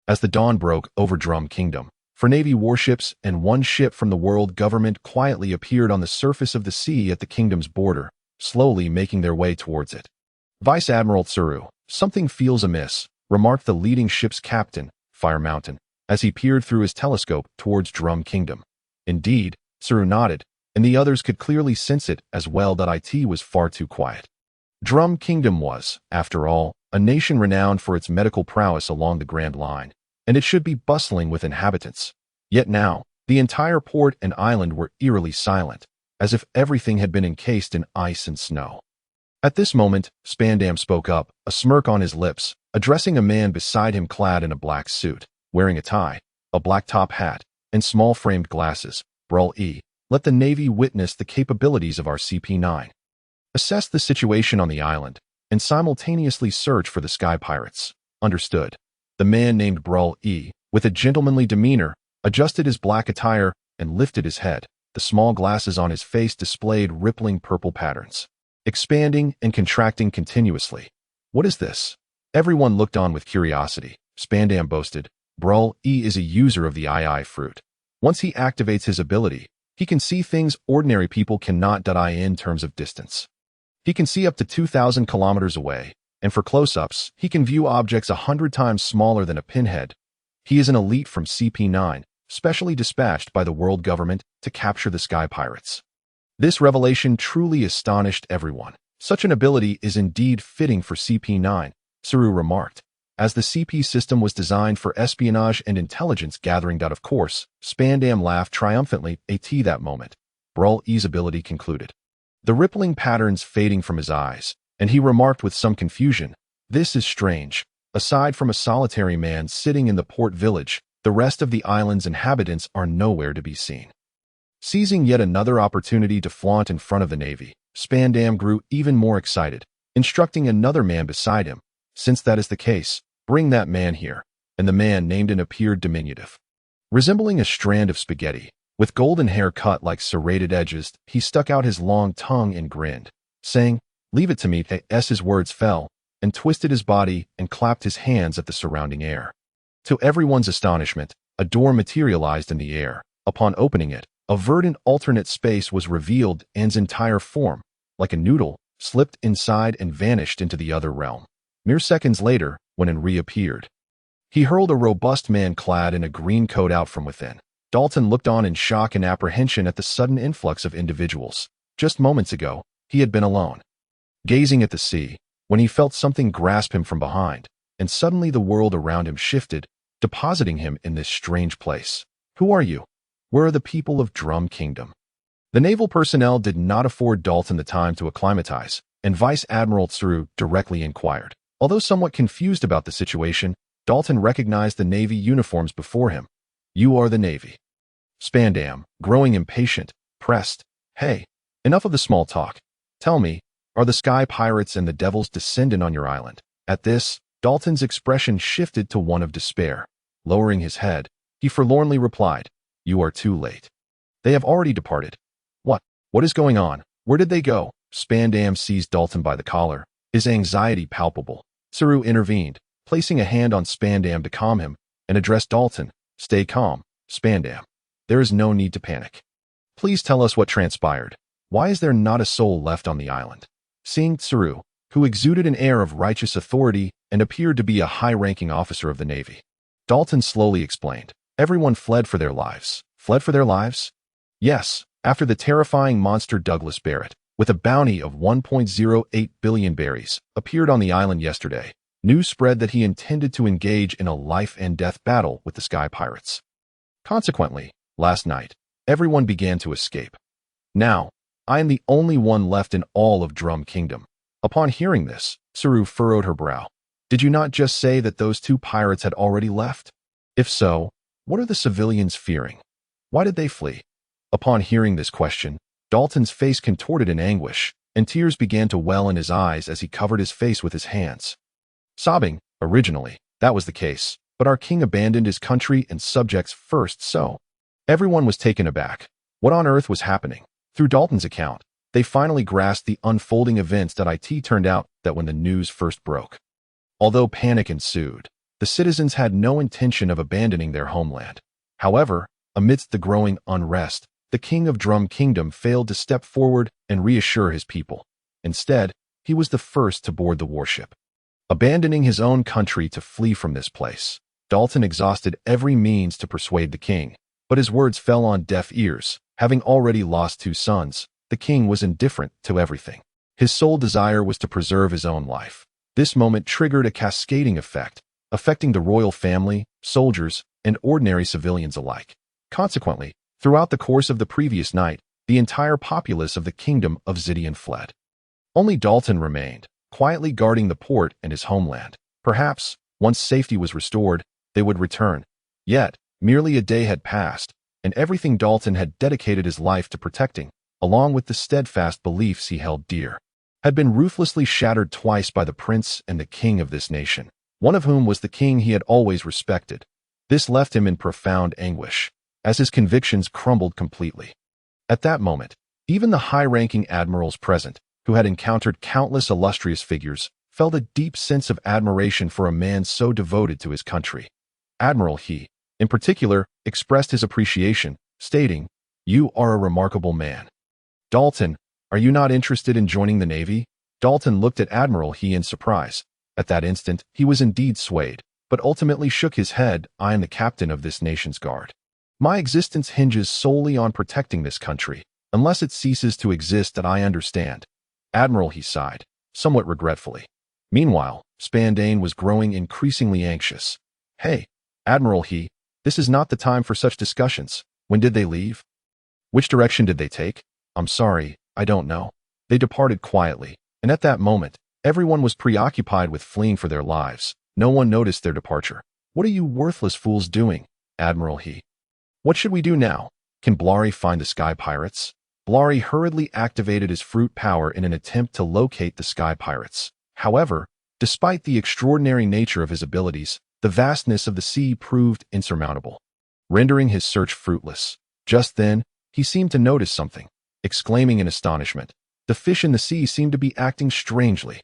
As the dawn broke over Drum Kingdom, four navy warships and one ship from the world government quietly appeared on the surface of the sea at the kingdom's border, slowly making their way towards it. Vice Admiral Tsuru, something feels amiss, remarked the leading ship's captain, Fire Mountain, as he peered through his telescope towards Drum Kingdom. Indeed, Tsuru nodded, and the others could clearly sense it as well that it was far too quiet. Drum Kingdom was, after all, a nation renowned for its medical prowess along the Grand Line, and it should be bustling with inhabitants. Yet now, the entire port and island were eerily silent, as if everything had been encased in ice and snow. At this moment, Spandam spoke up, a smirk on his lips, addressing a man beside him clad in a black suit, wearing a tie, a black top hat, and small framed glasses. Brul E, let the Navy witness the capabilities of our CP9. Assess the situation on the island, and simultaneously search for the Sky Pirates. Understood. The man named Brul E, with a gentlemanly demeanor, adjusted his black attire and lifted his head. The small glasses on his face displayed rippling purple patterns, expanding and contracting continuously. What is this? Everyone looked on with curiosity. Spandam boasted, Brul E is a user of the II fruit. Once he activates his ability, he can see things ordinary people cannot. In terms of distance, he can see up to 2,000 kilometers away, and for close-ups, he can view objects 100 times smaller than a pinhead. He is an elite from CP9, specially dispatched by the world government to capture the Sky Pirates. This revelation truly astonished everyone. Such an ability is indeed fitting for CP9, Tsuru remarked. As the CP system was designed for espionage and intelligence gathering. Of course, Spandam laughed triumphantly at that moment. Brul E's ability concluded, the rippling patterns fading from his eyes, and he remarked with some confusion, this is strange. Aside from a solitary man sitting in the port village, the rest of the island's inhabitants are nowhere to be seen. Seizing yet another opportunity to flaunt in front of the Navy, Spandam grew even more excited, instructing another man beside him, since that is the case, bring that man here, and the man named and appeared diminutive. Resembling a strand of spaghetti, with golden hair cut like serrated edges, he stuck out his long tongue and grinned, saying, leave it to me. As his words fell, and twisted his body and clapped his hands at the surrounding air. To everyone's astonishment, a door materialized in the air. Upon opening it, a verdant alternate space was revealed, and's entire form, like a noodle, slipped inside and vanished into the other realm. Mere seconds later, when it reappeared, he hurled a robust man clad in a green coat out from within. Dalton looked on in shock and apprehension at the sudden influx of individuals. Just moments ago, he had been alone, gazing at the sea, when he felt something grasp him from behind, and suddenly the world around him shifted, depositing him in this strange place. Who are you? Where are the people of Drum Kingdom? The naval personnel did not afford Dalton the time to acclimatize, and Vice Admiral Tsuru directly inquired. Although somewhat confused about the situation, Dalton recognized the Navy uniforms before him. You are the Navy. Spandam, growing impatient, pressed, hey, enough of the small talk. Tell me, are the Sky Pirates and the Devils descendant on your island? At this, Dalton's expression shifted to one of despair. Lowering his head, he forlornly replied, you are too late. They have already departed. What is going on? Where did they go? Spandam seized Dalton by the collar, his anxiety palpable. Tsuru intervened, placing a hand on Spandam to calm him, and addressed Dalton, stay calm, Spandam. There is no need to panic. Please tell us what transpired. Why is there not a soul left on the island? Seeing Tsuru, who exuded an air of righteous authority and appeared to be a high-ranking officer of the Navy, Dalton slowly explained. Everyone fled for their lives. Fled for their lives? Yes, after the terrifying monster Douglas Barrett, with a bounty of 1.08 billion berries, appeared on the island yesterday. News spread that he intended to engage in a life-and-death battle with the Sky Pirates. Consequently, last night, everyone began to escape. Now, I am the only one left in all of Drum Kingdom. Upon hearing this, Tsuru furrowed her brow. Did you not just say that those two pirates had already left? If so, what are the civilians fearing? Why did they flee? Upon hearing this question, Dalton's face contorted in anguish, and tears began to well in his eyes as he covered his face with his hands. Sobbing, originally, that was the case, but our king abandoned his country and subjects first, so. Everyone was taken aback. What on earth was happening? Through Dalton's account, they finally grasped the unfolding events that it turned out that when the news first broke. Although panic ensued, the citizens had no intention of abandoning their homeland. However, amidst the growing unrest, the king of Drum Kingdom failed to step forward and reassure his people. Instead, he was the first to board the warship. Abandoning his own country to flee from this place, Dalton exhausted every means to persuade the king, but his words fell on deaf ears. Having already lost 2 sons, the king was indifferent to everything. His sole desire was to preserve his own life. This moment triggered a cascading effect, affecting the royal family, soldiers, and ordinary civilians alike. Consequently, throughout the course of the previous night, the entire populace of the kingdom of Zidian fled. Only Dalton remained, quietly guarding the port and his homeland. Perhaps, once safety was restored, they would return. Yet, merely a day had passed, and everything Dalton had dedicated his life to protecting, along with the steadfast beliefs he held dear, had been ruthlessly shattered twice by the prince and the king of this nation, one of whom was the king he had always respected. This left him in profound anguish, as his convictions crumbled completely. At that moment, even the high-ranking admirals present, who had encountered countless illustrious figures, felt a deep sense of admiration for a man so devoted to his country. Admiral He, in particular, expressed his appreciation, stating, "You are a remarkable man." "Dalton, are you not interested in joining the Navy?" Dalton looked at Admiral He in surprise. At that instant, he was indeed swayed, but ultimately shook his head. "I am the captain of this nation's guard. My existence hinges solely on protecting this country. Unless it ceases to exist, that I understand." Admiral He sighed, somewhat regretfully. Meanwhile, Spandane was growing increasingly anxious. "Hey, Admiral He, this is not the time for such discussions. When did they leave? Which direction did they take?" "I'm sorry, I don't know. They departed quietly, and at that moment, everyone was preoccupied with fleeing for their lives. No one noticed their departure." "What are you worthless fools doing, Admiral He? What should we do now? Can Blari find the Sky Pirates?" Blari hurriedly activated his fruit power in an attempt to locate the Sky Pirates. However, despite the extraordinary nature of his abilities, the vastness of the sea proved insurmountable, rendering his search fruitless. Just then, he seemed to notice something, exclaiming in astonishment. The fish in the sea seemed to be acting strangely.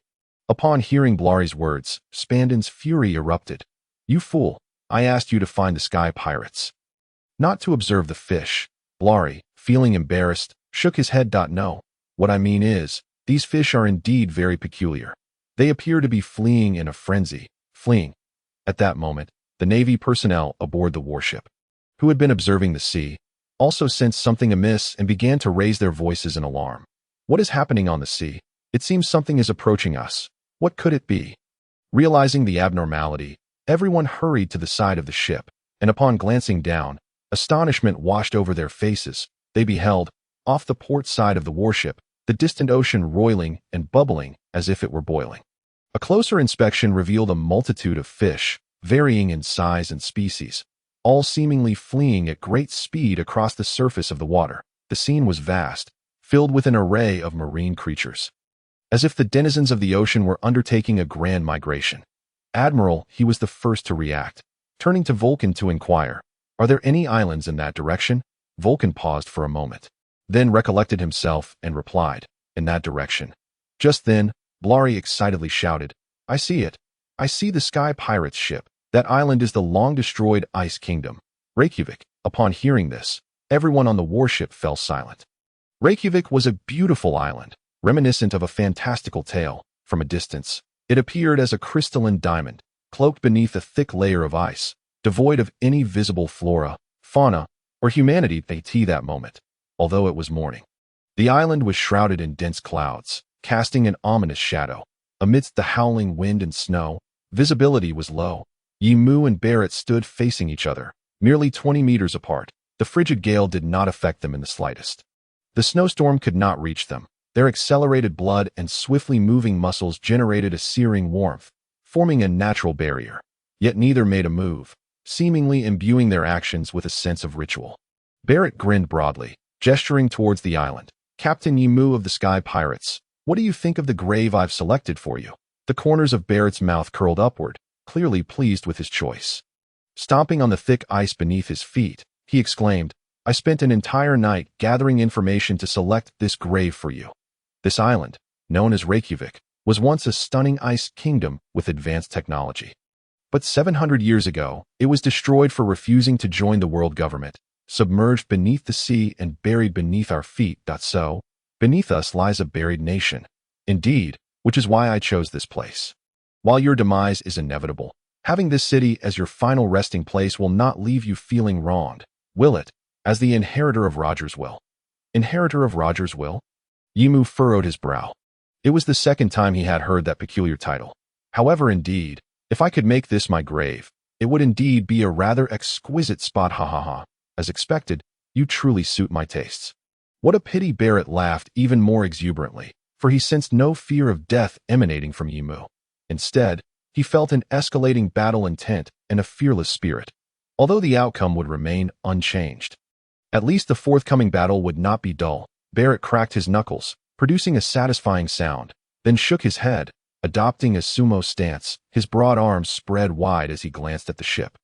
Upon hearing Blari's words, Spandane's fury erupted. "You fool, I asked you to find the Sky Pirates, not to observe the fish." Blari, feeling embarrassed, shook his head. "No, what I mean is, these fish are indeed very peculiar. They appear to be fleeing in a frenzy." Fleeing. At that moment, the Navy personnel aboard the warship, who had been observing the sea, also sensed something amiss and began to raise their voices in alarm. "What is happening on the sea? It seems something is approaching us. What could it be?" Realizing the abnormality, everyone hurried to the side of the ship, and upon glancing down, astonishment washed over their faces. They beheld, off the port side of the warship, the distant ocean roiling and bubbling as if it were boiling. A closer inspection revealed a multitude of fish, varying in size and species, all seemingly fleeing at great speed across the surface of the water. The scene was vast, filled with an array of marine creatures, as if the denizens of the ocean were undertaking a grand migration. Admiral He was the first to react, turning to Vulcan to inquire, "Are there any islands in that direction?" Vulcan paused for a moment, then recollected himself and replied, "In that direction." Just then, Blari excitedly shouted, "I see it. I see the Sky Pirates ship. That island is the long-destroyed Ice Kingdom, Reykjavik." Upon hearing this, everyone on the warship fell silent. Reykjavik was a beautiful island, reminiscent of a fantastical tale. From a distance, it appeared as a crystalline diamond, cloaked beneath a thick layer of ice, devoid of any visible flora, fauna, or humanity at that moment, although it was morning. The island was shrouded in dense clouds, casting an ominous shadow. Amidst the howling wind and snow, visibility was low. Yimu and Barrett stood facing each other, merely 20 meters apart. The frigid gale did not affect them in the slightest. The snowstorm could not reach them. Their accelerated blood and swiftly moving muscles generated a searing warmth, forming a natural barrier. Yet neither made a move, seemingly imbuing their actions with a sense of ritual. Barrett grinned broadly, gesturing towards the island. "Captain Yimu of the Sky Pirates, What do you think of the grave I've selected for you? The corners of Barrett's mouth curled upward, clearly pleased with his choice. Stomping on the thick ice beneath his feet, he exclaimed, I spent an entire night gathering information to select this grave for you. This island, known as Reykjavik, was once a stunning ice kingdom with advanced technology. But 700 years ago, it was destroyed for refusing to join the world government, submerged beneath the sea and buried beneath our feet. So, beneath us lies a buried nation. Indeed, which is why I chose this place. While your demise is inevitable, having this city as your final resting place will not leave you feeling wronged, will it? As the inheritor of Roger's will. Inheritor of Roger's will? Yimu furrowed his brow. It was the second time he had heard that peculiar title. However, indeed, if I could make this my grave, it would indeed be a rather exquisite spot. Ha ha ha. As expected, you truly suit my tastes. What a pity. Barrett laughed even more exuberantly, for he sensed no fear of death emanating from Yimu. Instead, he felt an escalating battle intent and a fearless spirit, although the outcome would remain unchanged. At least the forthcoming battle would not be dull. Barrett cracked his knuckles, producing a satisfying sound, then shook his head, adopting a sumo stance, his broad arms spread wide as he glanced at the ship.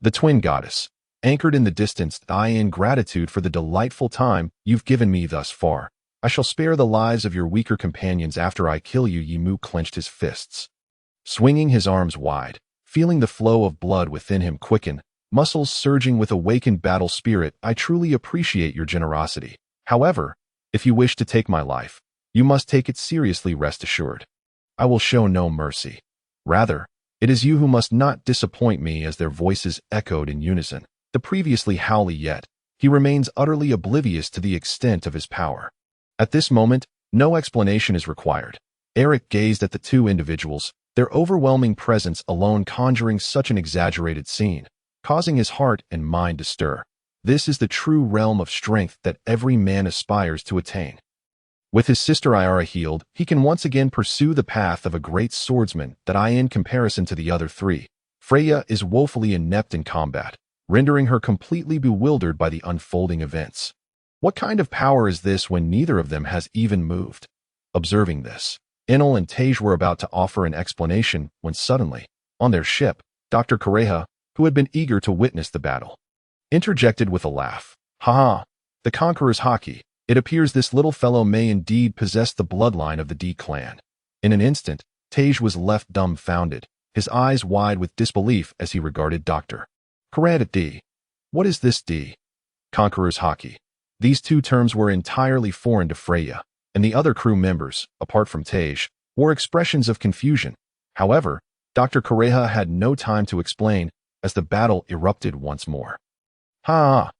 The twin goddess, anchored in the distance, I in gratitude for the delightful time you've given me thus far. I shall spare the lives of your weaker companions after I kill you. Yimu clenched his fists, swinging his arms wide, feeling the flow of blood within him quicken, muscles surging with awakened battle spirit. I truly appreciate your generosity. However, if you wish to take my life, you must take it seriously. Rest assured, I will show no mercy. Rather, it is you who must not disappoint me. As their voices echoed in unison, the previously howly yet, he remains utterly oblivious to the extent of his power. At this moment, no explanation is required. Eric gazed at the two individuals, their overwhelming presence alone conjuring such an exaggerated scene, causing his heart and mind to stir. This is the true realm of strength that every man aspires to attain. With his sister Iara healed, he can once again pursue the path of a great swordsman. That in comparison to the other three, Freya is woefully inept in combat, rendering her completely bewildered by the unfolding events. What kind of power is this when neither of them has even moved? Observing this, Enel and Tej were about to offer an explanation when suddenly, on their ship, Dr. Kareha, who had been eager to witness the battle, interjected with a laugh. Ha! The conqueror's Haki. It appears this little fellow may indeed possess the bloodline of the D clan. In an instant, Tej was left dumbfounded, his eyes wide with disbelief as he regarded Dr. Kareha. D. What is this D? Conqueror's Haki. These two terms were entirely foreign to Freya, and the other crew members, apart from Tej, wore expressions of confusion. However, Dr. Kareha had no time to explain, as the battle erupted once more. Ha!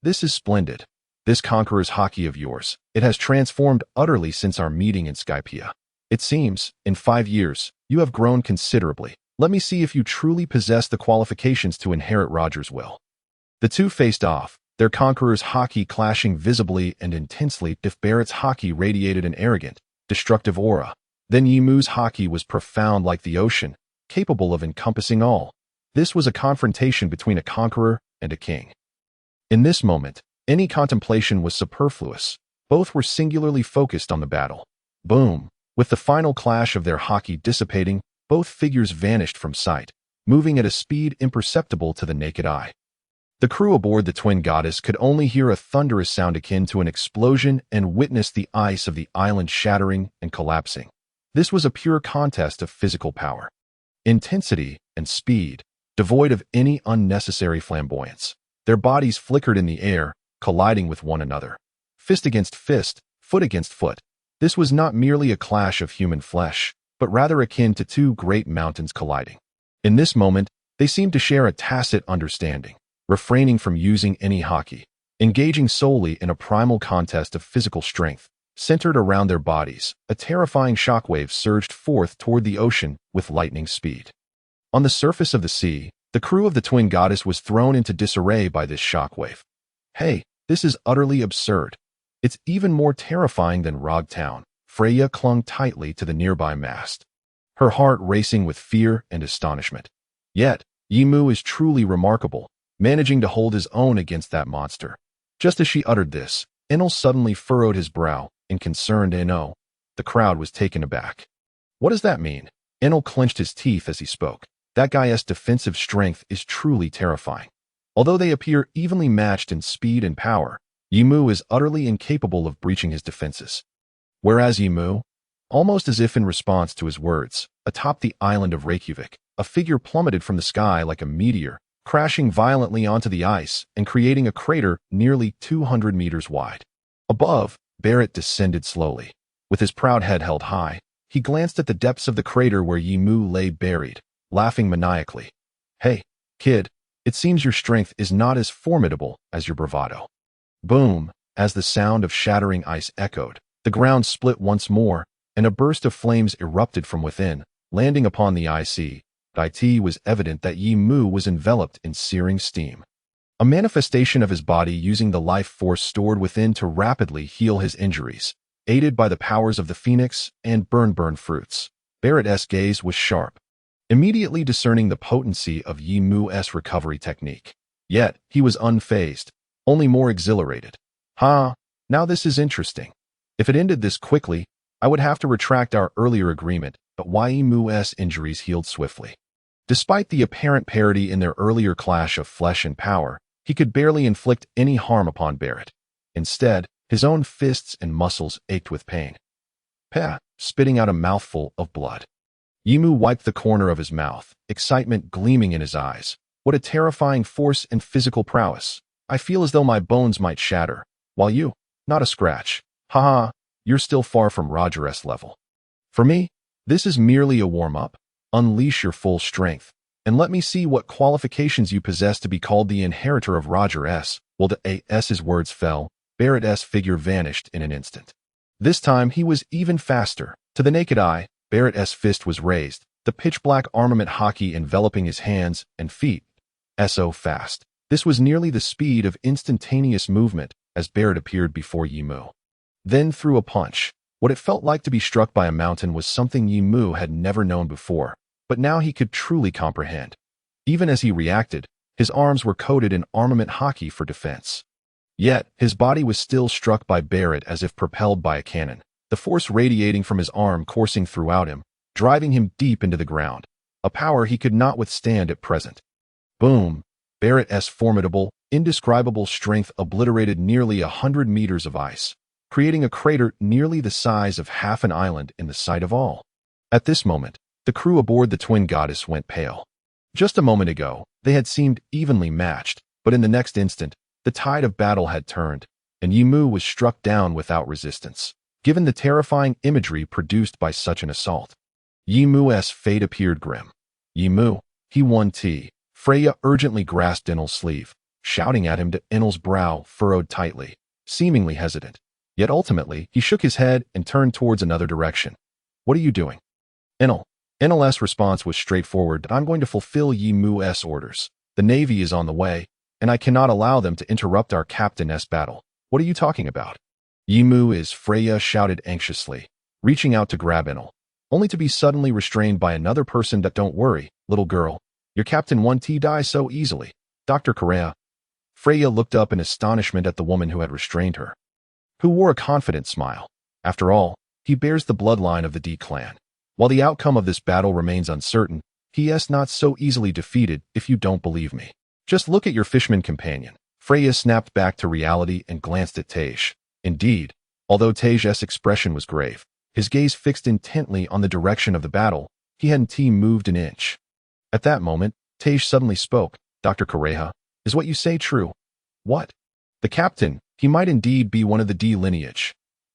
This is splendid. This conqueror's Haki of yours, it has transformed utterly since our meeting in Skypiea. It seems, in 5 years, you have grown considerably. Let me see if you truly possess the qualifications to inherit Roger's will. The two faced off, their conqueror's Haki clashing visibly and intensely. If Barrett's Haki radiated an arrogant, destructive aura, then Yimu's Haki was profound like the ocean, capable of encompassing all. This was a confrontation between a conqueror and a king. In this moment, any contemplation was superfluous. Both were singularly focused on the battle. Boom! With the final clash of their Haki dissipating, both figures vanished from sight, moving at a speed imperceptible to the naked eye. The crew aboard the twin goddess could only hear a thunderous sound akin to an explosion and witness the ice of the island shattering and collapsing. This was a pure contest of physical power, intensity, and speed, devoid of any unnecessary flamboyance. Their bodies flickered in the air, colliding with one another. Fist against fist, foot against foot. This was not merely a clash of human flesh, but rather akin to two great mountains colliding. In this moment, they seemed to share a tacit understanding, refraining from using any Haki, engaging solely in a primal contest of physical strength, centered around their bodies. A terrifying shockwave surged forth toward the ocean with lightning speed. On the surface of the sea, the crew of the twin goddess was thrown into disarray by this shockwave. Hey, this is utterly absurd. It's even more terrifying than Loguetown. Freya clung tightly to the nearby mast, her heart racing with fear and astonishment. Yet, Yimu is truly remarkable, managing to hold his own against that monster. Just as she uttered this, Enel suddenly furrowed his brow in concerned. No, The crowd was taken aback. What does that mean? Enel clenched his teeth as he spoke. That guy's defensive strength is truly terrifying. Although they appear evenly matched in speed and power, Yimu is utterly incapable of breaching his defenses. Whereas Yimu, almost as if in response to his words, atop the island of Reykjavik, a figure plummeted from the sky like a meteor, crashing violently onto the ice and creating a crater nearly 200 meters wide. Above, Barrett descended slowly. With his proud head held high, he glanced at the depths of the crater where Yimu lay buried, laughing maniacally. Hey, kid, it seems your strength is not as formidable as your bravado. Boom! As the sound of shattering ice echoed, the ground split once more, and a burst of flames erupted from within, landing upon the IC. It was evident that Yimu was enveloped in searing steam. A manifestation of his body using the life force stored within to rapidly heal his injuries, aided by the powers of the phoenix and burn fruits. Barrett's gaze was sharp, immediately discerning the potency of Yimu's recovery technique. Yet, he was unfazed, only more exhilarated. Now this is interesting. If it ended this quickly, I would have to retract our earlier agreement, but Yimu's injuries healed swiftly. Despite the apparent parity in their earlier clash of flesh and power, he could barely inflict any harm upon Barrett. Instead, his own fists and muscles ached with pain. Spitting out a mouthful of blood. Yimu wiped the corner of his mouth, excitement gleaming in his eyes. What a terrifying force and physical prowess. I feel as though my bones might shatter, while you, not a scratch. You're still far from Roger's level. For me, this is merely a warm-up. Unleash your full strength, and let me see what qualifications you possess to be called the inheritor of Roger S. Well, as his words fell, Barrett's figure vanished in an instant. This time he was even faster. To the naked eye, Barrett's fist was raised, the pitch-black armament Haki enveloping his hands and feet. So fast. This was nearly the speed of instantaneous movement as Barrett appeared before Yimu. Then threw a punch. What it felt like to be struck by a mountain was something Yimu had never known before, but now he could truly comprehend. Even as he reacted, his arms were coated in armament Haki for defense. Yet, his body was still struck by Barrett as if propelled by a cannon, the force radiating from his arm coursing throughout him, driving him deep into the ground, a power he could not withstand at present. Boom! Barrett's formidable, indescribable strength obliterated nearly 100 meters of ice, creating a crater nearly the size of half an island in the sight of all. At this moment, the crew aboard the twin goddess went pale. Just a moment ago, they had seemed evenly matched, but in the next instant, the tide of battle had turned, and Yimu was struck down without resistance, given the terrifying imagery produced by such an assault. Yimu's fate appeared grim. Yimu, he won T. Freya urgently grasped Enel's sleeve, shouting at him to Enel's brow furrowed tightly, seemingly hesitant. Yet ultimately, he shook his head and turned towards another direction. What are you doing? Enel's response was straightforward. I'm going to fulfill Yimu's orders. The Navy is on the way, and I cannot allow them to interrupt our captain's battle. What are you talking about? Yimu is, Freya shouted anxiously, reaching out to grab Enel, only to be suddenly restrained by another person. Don't worry, little girl. Your captain won't die so easily. Dr. Correa. Freya looked up in astonishment at the woman who had restrained her, who wore a confident smile. After all, he bears the bloodline of the D clan. While the outcome of this battle remains uncertain, he is not so easily defeated. If you don't believe me, just look at your fishman companion. Freya snapped back to reality and glanced at Tej. Indeed, although Tej's expression was grave, his gaze fixed intently on the direction of the battle, he hadn't moved an inch. At that moment, Tej suddenly spoke. Dr. Correa, is what you say true? What? The captain, he might indeed be one of the D lineage.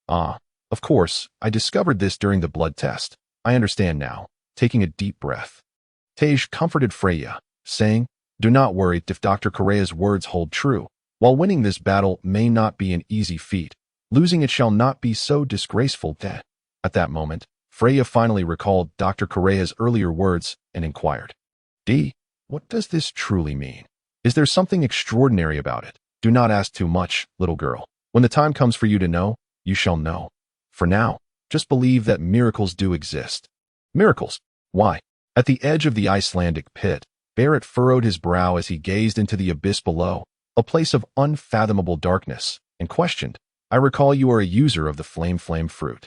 Of course, I discovered this during the blood test. I understand now. Taking a deep breath, Tej comforted Freya, saying, do not worry if Dr. Correa's words hold true. While winning this battle may not be an easy feat, losing it shall not be so disgraceful. At that moment, Freya finally recalled Dr. Correa's earlier words and inquired, what does this truly mean? Is there something extraordinary about it? Do not ask too much, little girl. When the time comes for you to know, you shall know. For now, just believe that miracles do exist. Miracles? Why? At the edge of the Icelandic pit, Barrett furrowed his brow as he gazed into the abyss below, a place of unfathomable darkness, and questioned, I recall you are a user of the flame fruit.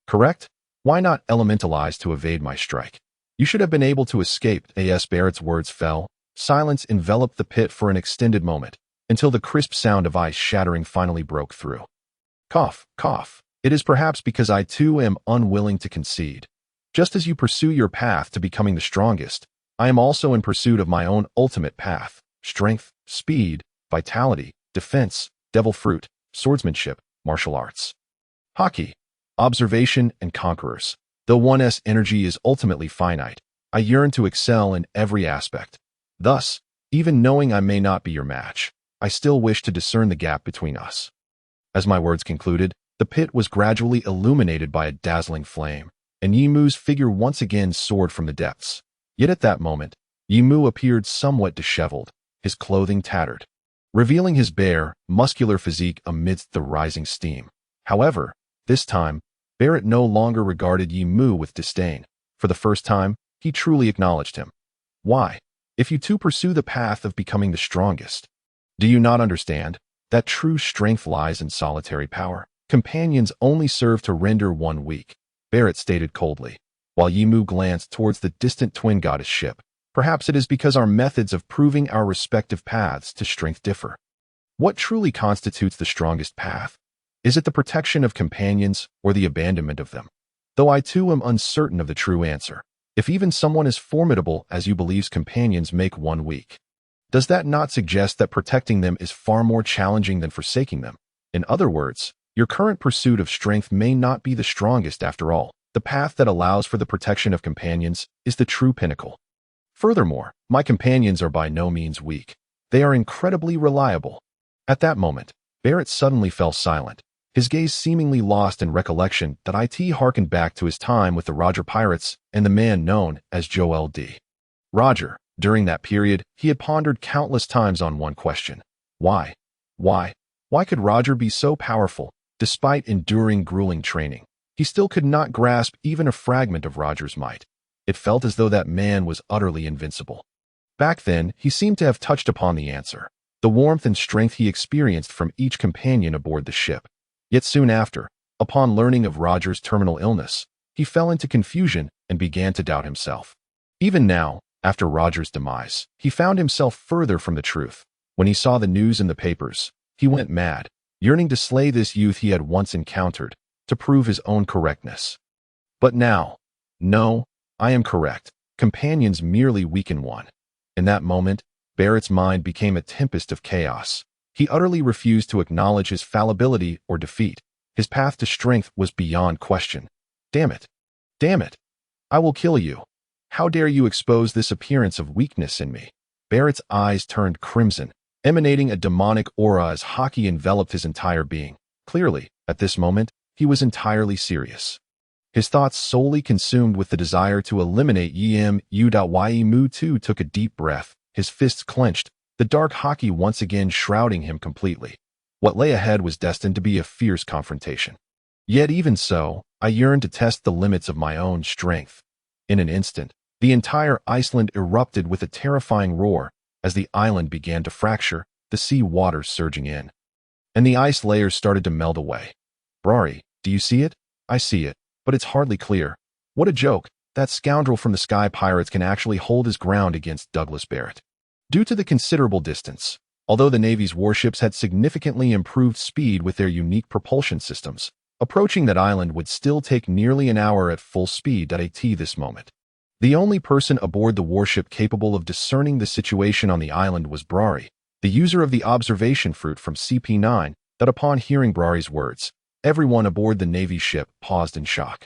Correct? Why not elementalize to evade my strike? You should have been able to escape. As Barrett's words fell, silence enveloped the pit for an extended moment, until the crisp sound of ice shattering finally broke through. Cough, cough. It is perhaps because I too am unwilling to concede. Just as you pursue your path to becoming the strongest, I am also in pursuit of my own ultimate path: strength, speed, vitality, defense, devil fruit, swordsmanship, martial arts. Haki. Observation and conquerors. Though one's energy is ultimately finite, I yearn to excel in every aspect. Thus, even knowing I may not be your match, I still wish to discern the gap between us. As my words concluded, the pit was gradually illuminated by a dazzling flame, and Yimu's figure once again soared from the depths. Yet at that moment, Yimu appeared somewhat disheveled, his clothing tattered, revealing his bare, muscular physique amidst the rising steam. However, this time, Barrett no longer regarded Yimu with disdain. For the first time, he truly acknowledged him. Why? If you too pursue the path of becoming the strongest, do you not understand that true strength lies in solitary power? Companions only serve to render one weak, Barrett stated coldly, while Yimu glanced towards the distant twin goddess ship. Perhaps it is because our methods of proving our respective paths to strength differ. What truly constitutes the strongest path? Is it the protection of companions or the abandonment of them? Though I too am uncertain of the true answer. If even someone as formidable as you believes companions make one weak, does that not suggest that protecting them is far more challenging than forsaking them? In other words, your current pursuit of strength may not be the strongest after all. The path that allows for the protection of companions is the true pinnacle. Furthermore, my companions are by no means weak. They are incredibly reliable. At that moment, Barrett suddenly fell silent, his gaze seemingly lost in recollection that it harkened back to his time with the Roger Pirates and the man known as Joel D. Roger. During that period, he had pondered countless times on one question. Why? Why could Roger be so powerful, despite enduring grueling training? He still could not grasp even a fragment of Roger's might. It felt as though that man was utterly invincible. Back then, he seemed to have touched upon the answer: the warmth and strength he experienced from each companion aboard the ship. Yet soon after, upon learning of Roger's terminal illness, he fell into confusion and began to doubt himself. Even now, after Roger's demise, he found himself further from the truth. When he saw the news in the papers, he went mad, yearning to slay this youth he had once encountered, to prove his own correctness. But now, no, I am correct. Companions merely weaken one. In that moment, Barrett's mind became a tempest of chaos. He utterly refused to acknowledge his fallibility or defeat. His path to strength was beyond question. Damn it. Damn it. I will kill you. How dare you expose this appearance of weakness in me? Barrett's eyes turned crimson, emanating a demonic aura as Haki enveloped his entire being. Clearly, at this moment, he was entirely serious. His thoughts solely consumed with the desire to eliminate Yimu too took a deep breath, his fists clenched, the dark Haki once again shrouding him completely. What lay ahead was destined to be a fierce confrontation. Yet even so, I yearned to test the limits of my own strength. In an instant, the entire Iceland erupted with a terrifying roar as the island began to fracture, the sea waters surging in, and the ice layers started to melt away. Brari, do you see it? I see it, but it's hardly clear. What a joke! That scoundrel from the Sky Pirates can actually hold his ground against Douglas Barrett. Due to the considerable distance, although the Navy's warships had significantly improved speed with their unique propulsion systems, approaching that island would still take nearly an hour at full speed at this moment. The only person aboard the warship capable of discerning the situation on the island was Brari, the user of the observation fruit from CP9, that upon hearing Brari's words, everyone aboard the Navy ship paused in shock.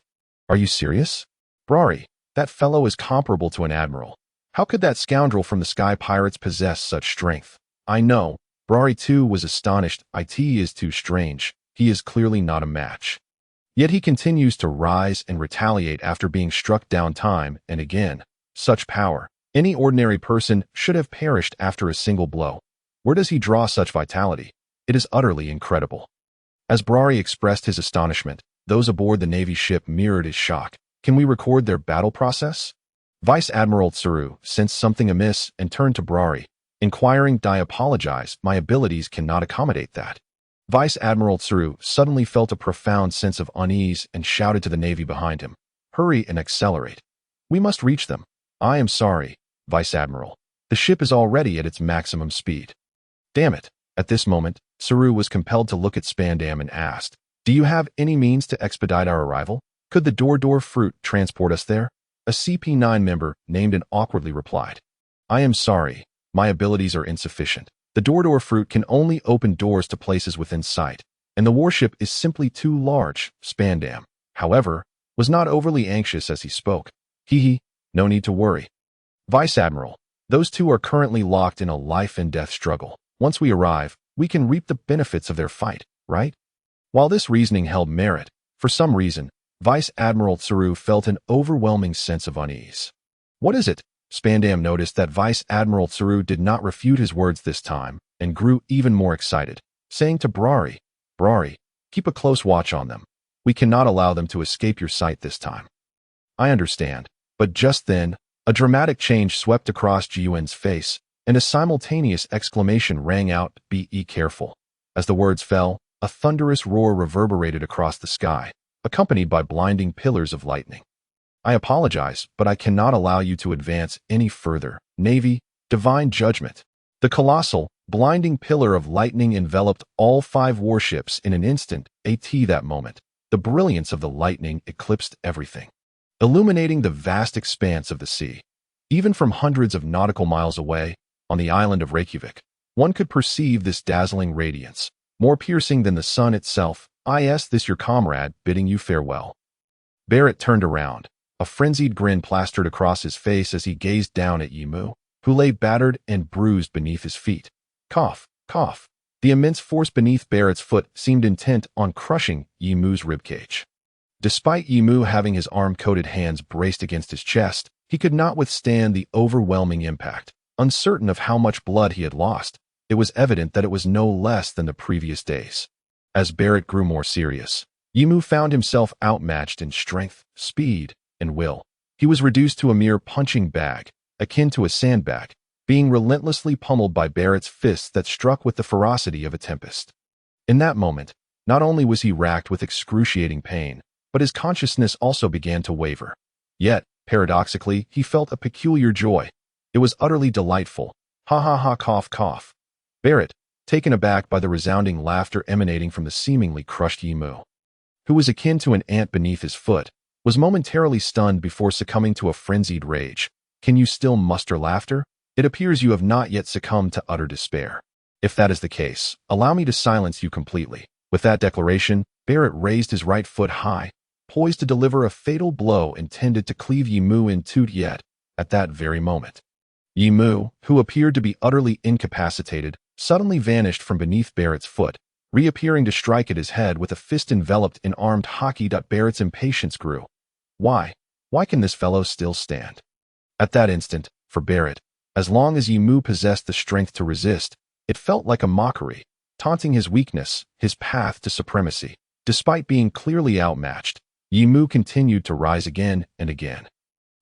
Are you serious? Brari, that fellow is comparable to an admiral. How could that scoundrel from the Sky Pirates possess such strength? I know. Brari too was astonished. It is too strange. He is clearly not a match. Yet he continues to rise and retaliate after being struck down time and again. Such power. Any ordinary person should have perished after a single blow. Where does he draw such vitality? It is utterly incredible. As Brari expressed his astonishment, those aboard the Navy ship mirrored his shock. Can we record their battle process? Vice Admiral Tsuru sensed something amiss and turned to Brari, inquiring, I apologize, my abilities cannot accommodate that. Vice Admiral Tsuru suddenly felt a profound sense of unease and shouted to the Navy behind him, "Hurry and accelerate. We must reach them." "I am sorry, Vice Admiral. The ship is already at its maximum speed." "Damn it." At this moment, Tsuru was compelled to look at Spandam and asked, "Do you have any means to expedite our arrival? Could the Door fruit transport us there?" A CP9 member, named and awkwardly replied, "I am sorry, my abilities are insufficient. The Door fruit can only open doors to places within sight, and the warship is simply too large." Spandam, however, was not overly anxious as he spoke. "Hee, no need to worry. Vice Admiral, those two are currently locked in a life-and-death struggle. Once we arrive, we can reap the benefits of their fight, right?" While this reasoning held merit, for some reason, Vice Admiral Tsuru felt an overwhelming sense of unease. "What is it?" Spandam noticed that Vice Admiral Tsuru did not refute his words this time, and grew even more excited, saying to Brari, keep a close watch on them. We cannot allow them to escape your sight this time." "I understand." But just then, a dramatic change swept across Jiuen's face, and a simultaneous exclamation rang out, "Be careful." As the words fell, a thunderous roar reverberated across the sky, accompanied by blinding pillars of lightning. "I apologize, but I cannot allow you to advance any further. Navy, divine judgment." The colossal, blinding pillar of lightning enveloped all 5 warships in an instant. That moment, the brilliance of the lightning eclipsed everything, illuminating the vast expanse of the sea. Even from hundreds of nautical miles away, on the island of Reykjavik, one could perceive this dazzling radiance, more piercing than the sun itself. This your comrade, bidding you farewell." Barrett turned around, a frenzied grin plastered across his face as he gazed down at Yimu, who lay battered and bruised beneath his feet. Cough, cough. The immense force beneath Barrett's foot seemed intent on crushing Yimu's ribcage. Despite Yimu having his arm-coated hands braced against his chest, he could not withstand the overwhelming impact. Uncertain of how much blood he had lost, it was evident that it was no less than the previous days. As Barrett grew more serious, Yimu found himself outmatched in strength, speed, and will. He was reduced to a mere punching bag, akin to a sandbag, being relentlessly pummeled by Barrett's fists that struck with the ferocity of a tempest. In that moment, not only was he racked with excruciating pain, but his consciousness also began to waver. Yet, paradoxically, he felt a peculiar joy. It was utterly delightful. Ha ha ha, cough cough. Barrett, taken aback by the resounding laughter emanating from the seemingly crushed Yimu, who was akin to an ant beneath his foot, was momentarily stunned before succumbing to a frenzied rage. "Can you still muster laughter? It appears you have not yet succumbed to utter despair. If that is the case, allow me to silence you completely." With that declaration, Barrett raised his right foot high, poised to deliver a fatal blow intended to cleave Yimu in two. Yet, at that very moment, Yimu, who appeared to be utterly incapacitated, suddenly vanished from beneath Barrett's foot, reappearing to strike at his head with a fist enveloped in armed Haki. Barrett's impatience grew. Why can this fellow still stand? At that instant, for Barrett, as long as Yimu possessed the strength to resist, it felt like a mockery, taunting his weakness, his path to supremacy. Despite being clearly outmatched, Yimu continued to rise again and again.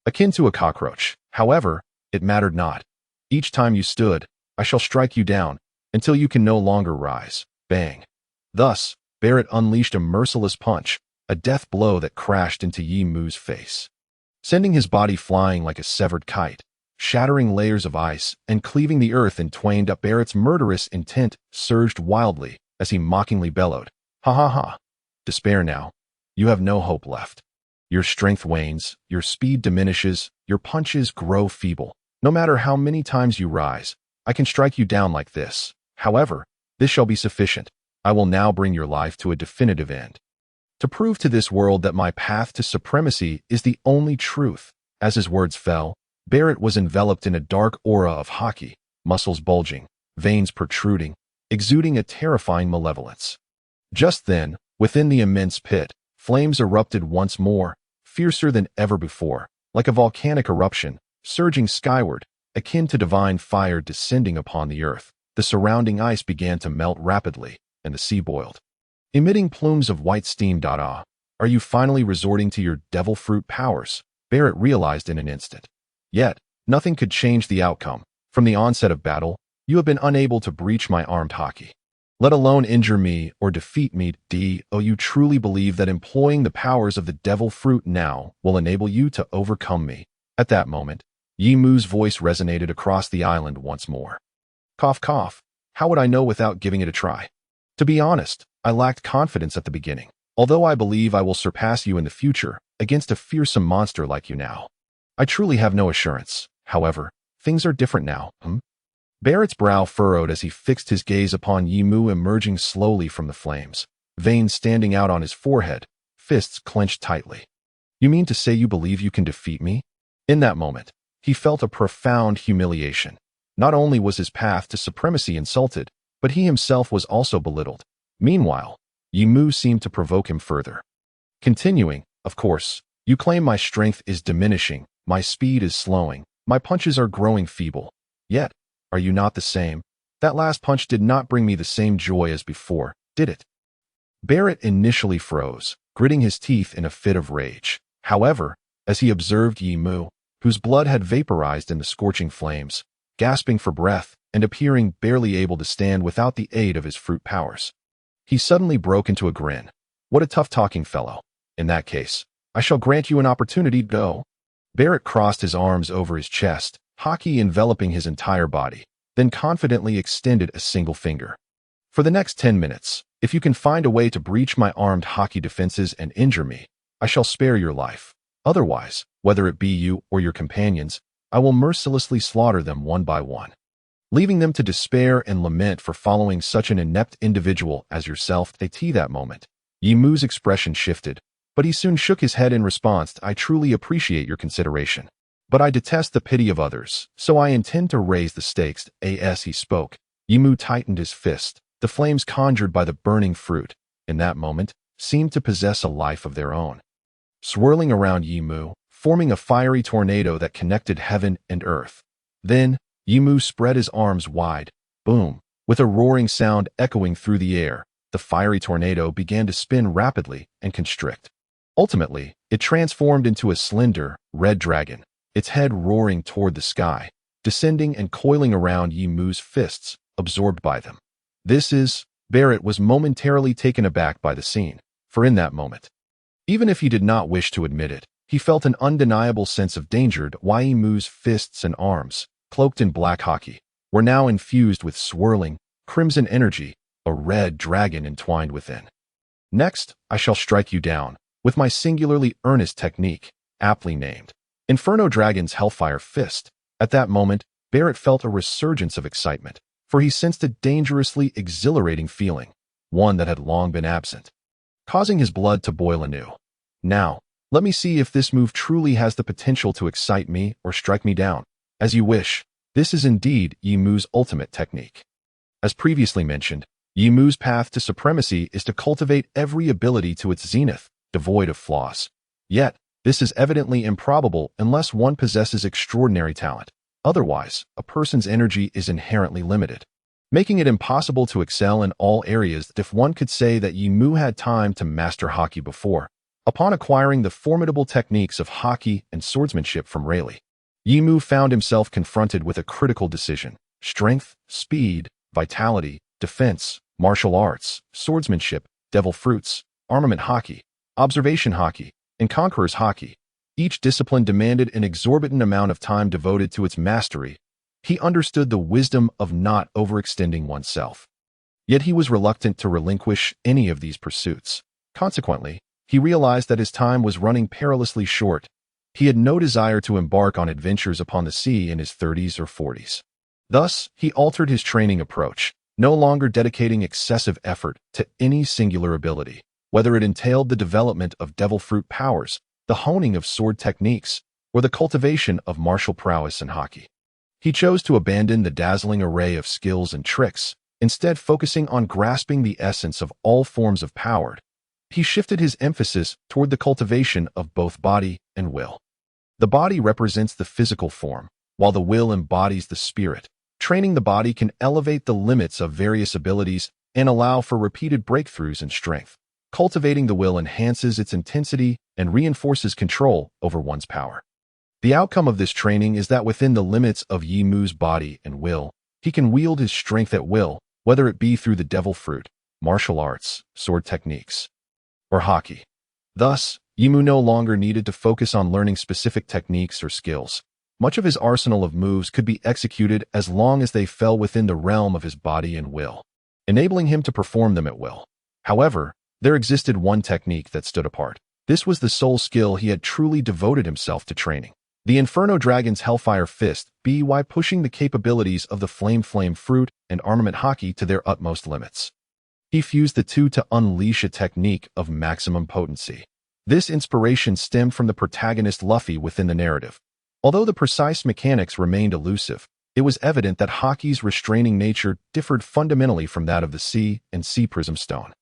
Akin to a cockroach, however, it mattered not. "Each time you stood, I shall strike you down, until you can no longer rise." Bang. Thus, Barrett unleashed a merciless punch, a death blow that crashed into Yimu's face, sending his body flying like a severed kite, shattering layers of ice and cleaving the earth in twain. Barrett's murderous intent surged wildly as he mockingly bellowed, "Ha ha ha! Despair now. You have no hope left. Your strength wanes, your speed diminishes, your punches grow feeble. No matter how many times you rise, I can strike you down like this. However, this shall be sufficient. I will now bring your life to a definitive end, to prove to this world that my path to supremacy is the only truth." As his words fell, Barrett was enveloped in a dark aura of Haki, muscles bulging, veins protruding, exuding a terrifying malevolence. Just then, within the immense pit, flames erupted once more, fiercer than ever before, like a volcanic eruption, surging skyward, akin to divine fire descending upon the earth. The surrounding ice began to melt rapidly, and the sea boiled, emitting plumes of white steam. Are you finally resorting to your devil fruit powers? Barrett realized in an instant. Yet, nothing could change the outcome. From the onset of battle, you have been unable to breach my armed Haki. let alone injure me or defeat me. Do you truly believe that employing the powers of the devil fruit now will enable you to overcome me? At that moment, Yimu's voice resonated across the island once more. Cough, cough. How would I know without giving it a try? To be honest, I lacked confidence at the beginning, although I believe I will surpass you in the future against a fearsome monster like you now. I truly have no assurance. However, things are different now. Barrett's brow furrowed as he fixed his gaze upon Yimu emerging slowly from the flames, veins standing out on his forehead, fists clenched tightly. You mean to say you believe you can defeat me? In that moment, he felt a profound humiliation. Not only was his path to supremacy insulted, but he himself was also belittled. Meanwhile, Yimu seemed to provoke him further. Continuing, of course, you claim my strength is diminishing, my speed is slowing, my punches are growing feeble. Yet, are you not the same? That last punch did not bring me the same joy as before, did it? Barrett initially froze, gritting his teeth in a fit of rage. However, as he observed Yimu, whose blood had vaporized in the scorching flames, gasping for breath and appearing barely able to stand without the aid of his fruit powers, he suddenly broke into a grin. What a tough-talking fellow. In that case, I shall grant you an opportunity to go. Barrett crossed his arms over his chest, Haki enveloping his entire body, then confidently extended a single finger. For the next 10 minutes, if you can find a way to breach my armed Haki defenses and injure me, I shall spare your life. Otherwise, whether it be you or your companions, I will mercilessly slaughter them one by one, leaving them to despair and lament for following such an inept individual as yourself. At that moment, Yimu's expression shifted, but he soon shook his head in response. I truly appreciate your consideration, but I detest the pity of others, so I intend to raise the stakes. As he spoke, Yimu tightened his fist. The flames conjured by the burning fruit, in that moment, seemed to possess a life of their own, swirling around Yimu, forming a fiery tornado that connected heaven and earth. Then, Yimu spread his arms wide. Boom! With a roaring sound echoing through the air, the fiery tornado began to spin rapidly and constrict. Ultimately, it transformed into a slender, red dragon, its head roaring toward the sky, descending and coiling around Yimu's fists, absorbed by them. Barrett was momentarily taken aback by the scene, for in that moment, even if he did not wish to admit it, he felt an undeniable sense of danger. Yimu's fists and arms, cloaked in black Haki, were now infused with swirling, crimson energy, a red dragon entwined within. Next, I shall strike you down, with my singularly earnest technique, aptly named Inferno Dragon's Hellfire Fist. At that moment, Barrett felt a resurgence of excitement, for he sensed a dangerously exhilarating feeling, one that had long been absent, causing his blood to boil anew. Now, let me see if this move truly has the potential to excite me or strike me down. As you wish. This is indeed Yimu's ultimate technique. As previously mentioned, Yimu's path to supremacy is to cultivate every ability to its zenith, devoid of flaws. Yet, this is evidently improbable unless one possesses extraordinary talent. Otherwise, a person's energy is inherently limited, making it impossible to excel in all areas. If one could say that Yimu had time to master Haki before, upon acquiring the formidable techniques of Haki and swordsmanship from Rayleigh, Yimu found himself confronted with a critical decision: strength, speed, vitality, defense, martial arts, swordsmanship, devil fruits, armament Haki, observation Haki, and conqueror's Haki. Each discipline demanded an exorbitant amount of time devoted to its mastery. He understood the wisdom of not overextending oneself. Yet he was reluctant to relinquish any of these pursuits. Consequently, he realized that his time was running perilously short. He had no desire to embark on adventures upon the sea in his 30s or 40s. Thus, he altered his training approach, no longer dedicating excessive effort to any singular ability, whether it entailed the development of devil fruit powers, the honing of sword techniques, or the cultivation of martial prowess and Haki. He chose to abandon the dazzling array of skills and tricks, instead focusing on grasping the essence of all forms of power. He shifted his emphasis toward the cultivation of both body and will. The body represents the physical form, while the will embodies the spirit. Training the body can elevate the limits of various abilities and allow for repeated breakthroughs in strength. Cultivating the will enhances its intensity and reinforces control over one's power. The outcome of this training is that within the limits of Yimu's body and will, he can wield his strength at will, whether it be through the devil fruit, martial arts, sword techniques, or Haki. Thus, Yimu no longer needed to focus on learning specific techniques or skills. Much of his arsenal of moves could be executed as long as they fell within the realm of his body and will, enabling him to perform them at will. However, there existed one technique that stood apart. This was the sole skill he had truly devoted himself to training. The Inferno Dragon's Hellfire Fist, by pushing the capabilities of the Flame Fruit and Armament Haki to their utmost limits. He fused the two to unleash a technique of maximum potency. This inspiration stemmed from the protagonist Luffy within the narrative. Although the precise mechanics remained elusive, it was evident that Haki's restraining nature differed fundamentally from that of the Sea and Sea Prism Stone.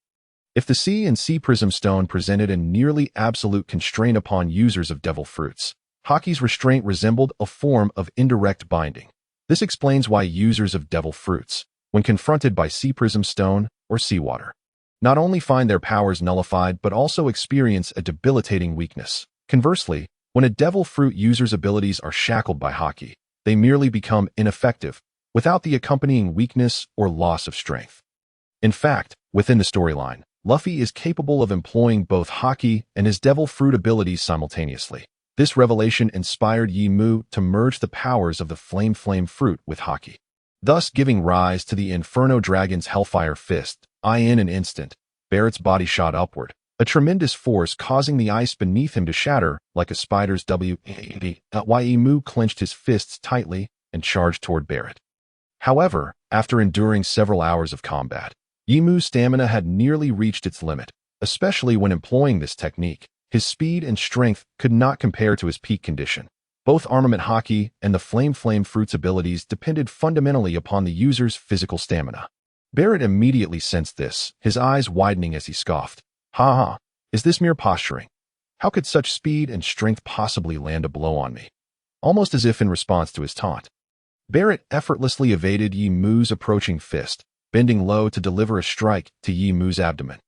If the Sea and Sea Prism Stone presented a nearly absolute constraint upon users of devil fruits, Haki's restraint resembled a form of indirect binding. This explains why users of devil fruits, when confronted by Sea Prism Stone or seawater, not only find their powers nullified but also experience a debilitating weakness. Conversely, when a devil fruit user's abilities are shackled by Haki, they merely become ineffective, without the accompanying weakness or loss of strength. In fact, within the storyline, Luffy is capable of employing both Haki and his devil fruit abilities simultaneously. This revelation inspired Yimu to merge the powers of the Flame Fruit with Haki, thus giving rise to the Inferno Dragon's Hellfire Fist. In an instant, Barrett's body shot upward, a tremendous force causing the ice beneath him to shatter like a spider's web. Yimu clenched his fists tightly and charged toward Barrett. However, after enduring several hours of combat, Yimu's stamina had nearly reached its limit, especially when employing this technique. His speed and strength could not compare to his peak condition. Both Armament Haki and the Flame Fruit's abilities depended fundamentally upon the user's physical stamina. Barrett immediately sensed this, his eyes widening as he scoffed. Ha! Is this mere posturing? How could such speed and strength possibly land a blow on me? Almost as if in response to his taunt, Barrett effortlessly evaded Yimu's approaching fist, bending low to deliver a strike to Yimu's abdomen.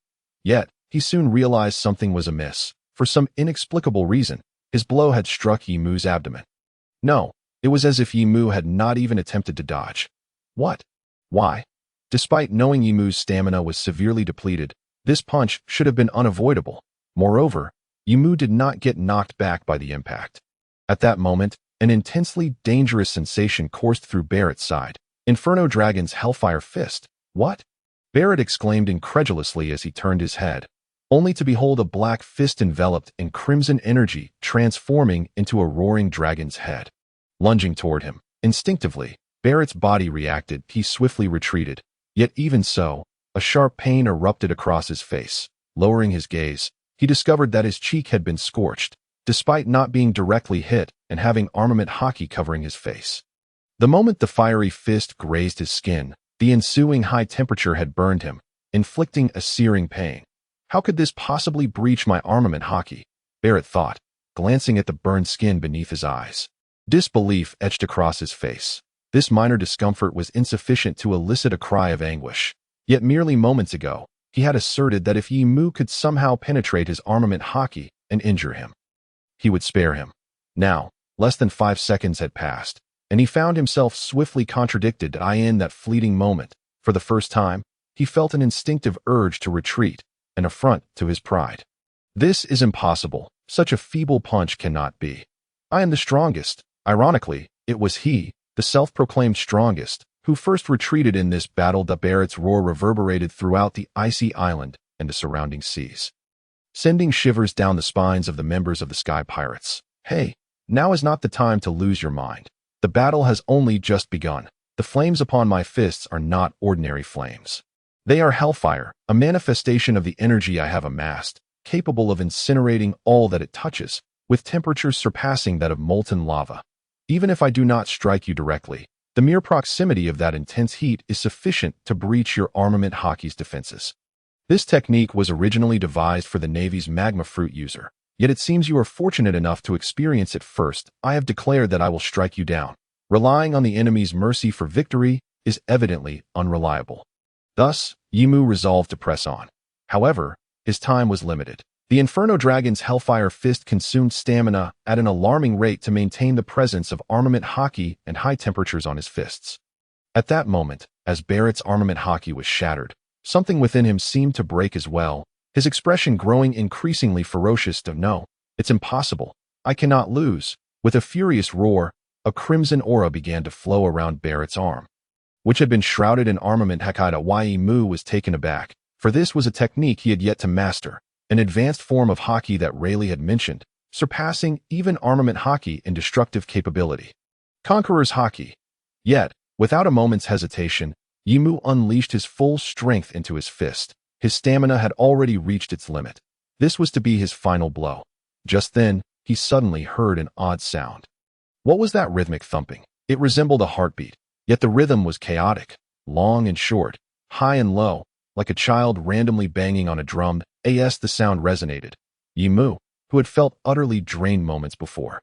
Yet, he soon realized something was amiss. For some inexplicable reason, his blow had struck Yimu's abdomen. No, it was as if Yimu had not even attempted to dodge. What? Why? Despite knowing Yimu's stamina was severely depleted, this punch should have been unavoidable. Moreover, Yimu did not get knocked back by the impact. At that moment, an intensely dangerous sensation coursed through Barrett's side. Inferno Dragon's Hellfire Fist. What? Barrett exclaimed incredulously as he turned his head, only to behold a black fist enveloped in crimson energy transforming into a roaring dragon's head. Lunging toward him, instinctively, Barrett's body reacted. He swiftly retreated. Yet even so, a sharp pain erupted across his face. Lowering his gaze, he discovered that his cheek had been scorched, despite not being directly hit and having Armament Haki covering his face. The moment the fiery fist grazed his skin, the ensuing high temperature had burned him, inflicting a searing pain. How could this possibly breach my Armament Haki? Barrett thought, glancing at the burned skin beneath his eyes. Disbelief etched across his face. This minor discomfort was insufficient to elicit a cry of anguish. Yet merely moments ago, he had asserted that if Yimu could somehow penetrate his Armament Haki and injure him, he would spare him. Now, less than 5 seconds had passed, and he found himself swiftly contradicted. In that fleeting moment, for the first time, he felt an instinctive urge to retreat, an affront to his pride. This is impossible. Such a feeble punch cannot be. I am the strongest. Ironically, it was he, the self-proclaimed strongest, who first retreated in this battle. Barrett's roar reverberated throughout the icy island and the surrounding seas, sending shivers down the spines of the members of the Sky Pirates. Hey, now is not the time to lose your mind. The battle has only just begun. The flames upon my fists are not ordinary flames. They are hellfire, a manifestation of the energy I have amassed, capable of incinerating all that it touches, with temperatures surpassing that of molten lava. Even if I do not strike you directly, the mere proximity of that intense heat is sufficient to breach your Armament Haki's defenses. This technique was originally devised for the Navy's magma fruit user, yet it seems you are fortunate enough to experience it first. I have declared that I will strike you down. Relying on the enemy's mercy for victory is evidently unreliable. Thus, Yimu resolved to press on. However, his time was limited. The Inferno Dragon's Hellfire Fist consumed stamina at an alarming rate to maintain the presence of Armament Haki and high temperatures on his fists. At that moment, as Barrett's armament Haki was shattered, something within him seemed to break as well, his expression growing increasingly ferocious. No, it's impossible. I cannot lose. With a furious roar, a crimson aura began to flow around Barrett's arm, which had been shrouded in armament. Hakida Mu was taken aback, for this was a technique he had yet to master, an advanced form of Haki that Rayleigh had mentioned, surpassing even armament Haki in destructive capability. Conqueror's Haki. Yet, without a moment's hesitation, Yimu unleashed his full strength into his fist. His stamina had already reached its limit. This was to be his final blow. Just then, he suddenly heard an odd sound. What was that rhythmic thumping? It resembled a heartbeat, yet the rhythm was chaotic, long and short, high and low, like a child randomly banging on a drum. The sound resonated. Yimu, who had felt utterly drained moments before,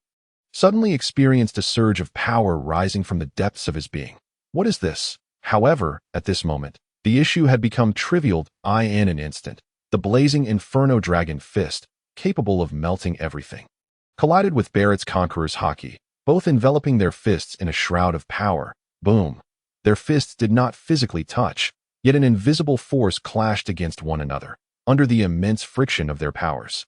suddenly experienced a surge of power rising from the depths of his being. What is this? However, at this moment, the issue had become trivial. In an instant, the blazing Inferno Dragon Fist, capable of melting everything, collided with Barrett's Conqueror's Haki, both enveloping their fists in a shroud of power. Boom! Their fists did not physically touch, yet an invisible force clashed against one another, under the immense friction of their powers.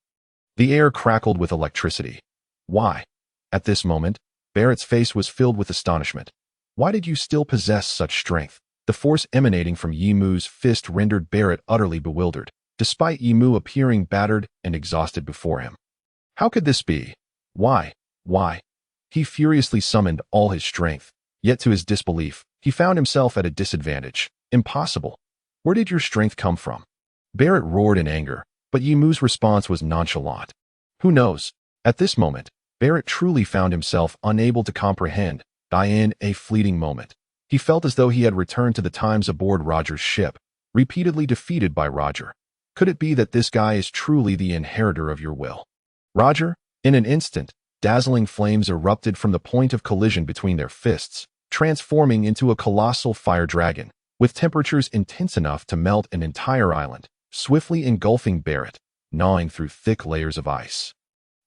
The air crackled with electricity. Why? At this moment, Barrett's face was filled with astonishment. Why did you still possess such strength? The force emanating from Yimu's fist rendered Barrett utterly bewildered, despite Yimu appearing battered and exhausted before him. How could this be? Why? He furiously summoned all his strength, yet to his disbelief, he found himself at a disadvantage. Impossible. Where did your strength come from? Barrett roared in anger, but Yimu's response was nonchalant. Who knows? At this moment, Barrett truly found himself unable to comprehend. In a fleeting moment, he felt as though he had returned to the times aboard Roger's ship, repeatedly defeated by Roger. Could it be that this guy is truly the inheritor of your will? Roger? In an instant, dazzling flames erupted from the point of collision between their fists, transforming into a colossal fire dragon, with temperatures intense enough to melt an entire island, swiftly engulfing Barrett, gnawing through thick layers of ice,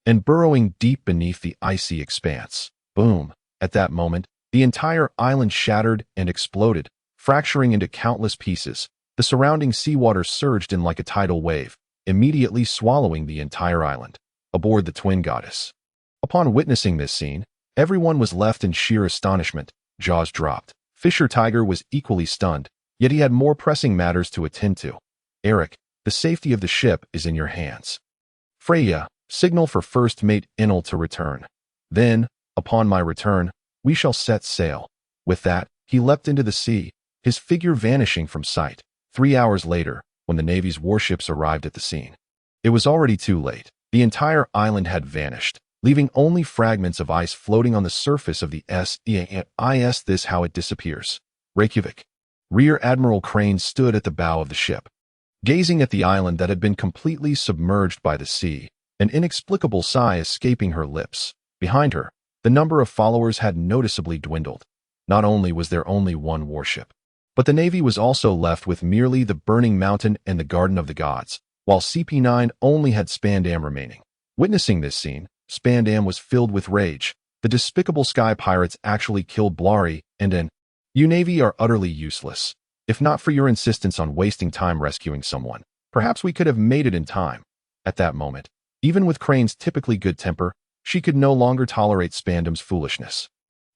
and burrowing deep beneath the icy expanse. Boom! At that moment, the entire island shattered and exploded, fracturing into countless pieces. The surrounding seawater surged in like a tidal wave, immediately swallowing the entire island. Aboard the twin goddess. Upon witnessing this scene, everyone was left in sheer astonishment, jaws dropped. Fisher Tiger was equally stunned, yet he had more pressing matters to attend to. Eric, the safety of the ship is in your hands. Freya, signal for first mate Enel to return. Then, upon my return, we shall set sail. With that, he leapt into the sea, his figure vanishing from sight. 3 hours later, when the Navy's warships arrived at the scene, it was already too late. The entire island had vanished, leaving only fragments of ice floating on the surface of the S.E.A.N.I.S. This how it disappears. Reykjavik. Rear Admiral Crane stood at the bow of the ship, gazing at the island that had been completely submerged by the sea, an inexplicable sigh escaping her lips. Behind her, the number of followers had noticeably dwindled. Not only was there only one warship, but the Navy was also left with merely the Burning Mountain and the Garden of the Gods, while CP9 only had Spandam remaining. Witnessing this scene, Spandam was filled with rage. The despicable sky pirates actually killed Blari, and you Navy are utterly useless. If not for your insistence on wasting time rescuing someone, perhaps we could have made it in time. At that moment, even with Crane's typically good temper, she could no longer tolerate Spandam's foolishness.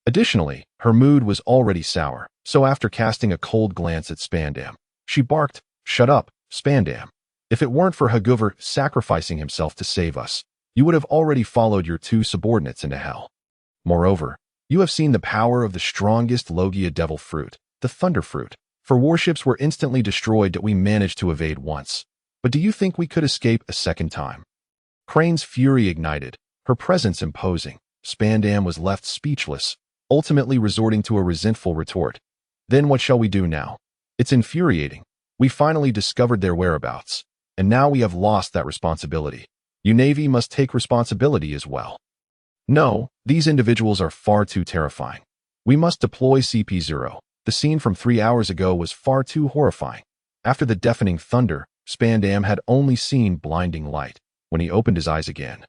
Additionally, her mood was already sour, so after casting a cold glance at Spandam, she barked, "Shut up, Spandam. If it weren't for Haguver sacrificing himself to save us, you would have already followed your two subordinates into hell. Moreover, you have seen the power of the strongest Logia devil fruit, the Thunder Fruit. For warships were instantly destroyed that we managed to evade once. But do you think we could escape a second time?" Crane's fury ignited, her presence imposing. Spandam was left speechless, ultimately resorting to a resentful retort. "Then what shall we do now? It's infuriating. We finally discovered their whereabouts, and now we have lost that responsibility. You Navy must take responsibility as well. No, these individuals are far too terrifying. We must deploy CP0. The scene from 3 hours ago was far too horrifying. After the deafening thunder, Spandam had only seen blinding light. When he opened his eyes again,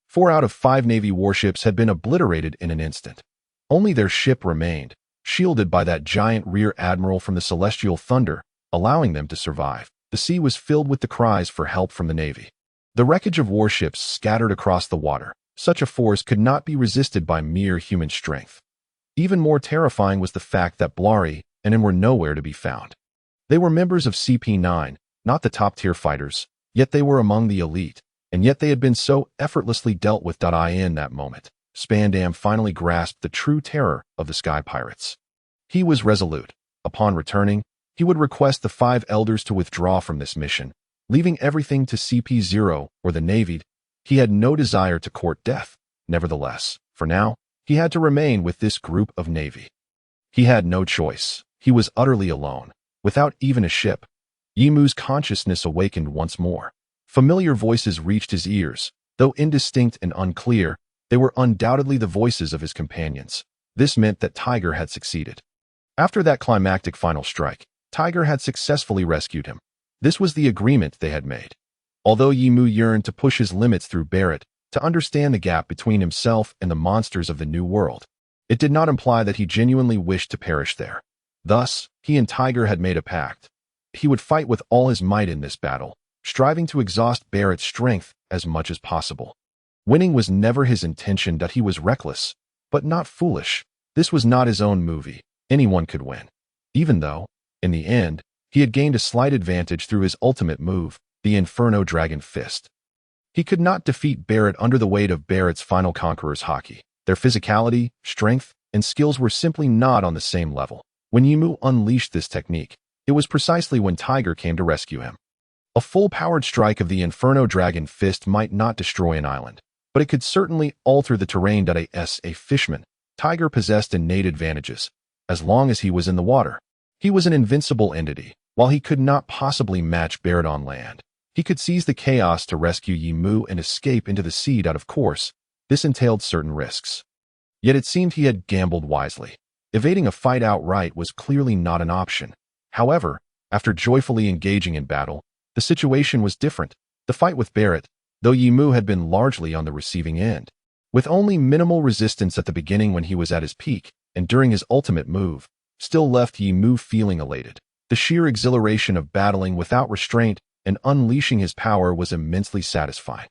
4 out of 5 Navy warships had been obliterated in an instant. Only their ship remained, shielded by that giant rear admiral from the celestial thunder, allowing them to survive. The sea was filled with the cries for help from the Navy. The wreckage of warships scattered across the water. Such a force could not be resisted by mere human strength. Even more terrifying was the fact that Blari and him were nowhere to be found. They were members of CP9, not the top-tier fighters, yet they were among the elite, and yet they had been so effortlessly dealt with. In that moment, Spandam finally grasped the true terror of the Sky Pirates. He was resolute. Upon returning, he would request the 5 elders to withdraw from this mission, leaving everything to CP0 or the Navy. He had no desire to court death. Nevertheless, for now, he had to remain with this group of Navy. He had no choice. He was utterly alone, without even a ship. Yimu's consciousness awakened once more. Familiar voices reached his ears. Though indistinct and unclear, they were undoubtedly the voices of his companions. This meant that Tiger had succeeded. After that climactic final strike, Tiger had successfully rescued him. This was the agreement they had made. Although Yimu yearned to push his limits through Barrett, to understand the gap between himself and the monsters of the New World, it did not imply that he genuinely wished to perish there. Thus, he and Tiger had made a pact. He would fight with all his might in this battle, striving to exhaust Barrett's strength as much as possible. Winning was never his intention. He was reckless, but not foolish. This was not his own movie. Anyone could win. Even though, in the end, he had gained a slight advantage through his ultimate move, the Inferno Dragon Fist. He could not defeat Barrett under the weight of Barrett's final conqueror's Haki. Their physicality, strength, and skills were simply not on the same level. When Yimu unleashed this technique, it was precisely when Tiger came to rescue him. A full-powered strike of the Inferno Dragon Fist might not destroy an island, but it could certainly alter the terrain. As a fisherman, Tiger possessed innate advantages. As long as he was in the water, he was an invincible entity. While he could not possibly match Barrett on land, he could seize the chaos to rescue Yimu and escape into the sea. Of course, this entailed certain risks. Yet it seemed he had gambled wisely. Evading a fight outright was clearly not an option. However, after joyfully engaging in battle, the situation was different. The fight with Barrett, though Yimu had been largely on the receiving end, with only minimal resistance at the beginning when he was at his peak, and during his ultimate move, still left Yimu feeling elated. The sheer exhilaration of battling without restraint and unleashing his power was immensely satisfying.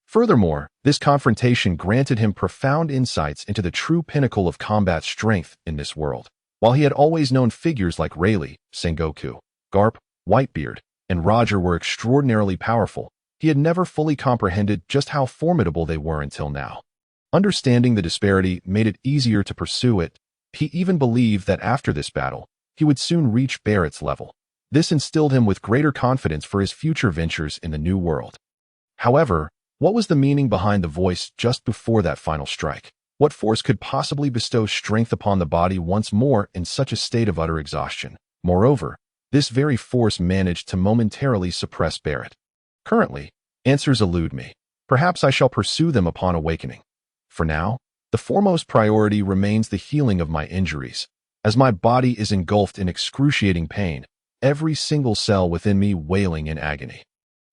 Furthermore, this confrontation granted him profound insights into the true pinnacle of combat strength in this world. While he had always known figures like Rayleigh, Sengoku, Garp, Whitebeard, and Roger were extraordinarily powerful, he had never fully comprehended just how formidable they were until now. Understanding the disparity made it easier to pursue it. He even believed that after this battle, he would soon reach Barrett's level. This instilled him with greater confidence for his future ventures in the New World. However, what was the meaning behind the voice just before that final strike? What force could possibly bestow strength upon the body once more in such a state of utter exhaustion? Moreover, this very force managed to momentarily suppress Barrett. Currently, answers elude me. Perhaps I shall pursue them upon awakening. For now, the foremost priority remains the healing of my injuries. As my body is engulfed in excruciating pain, every single cell within me wailing in agony.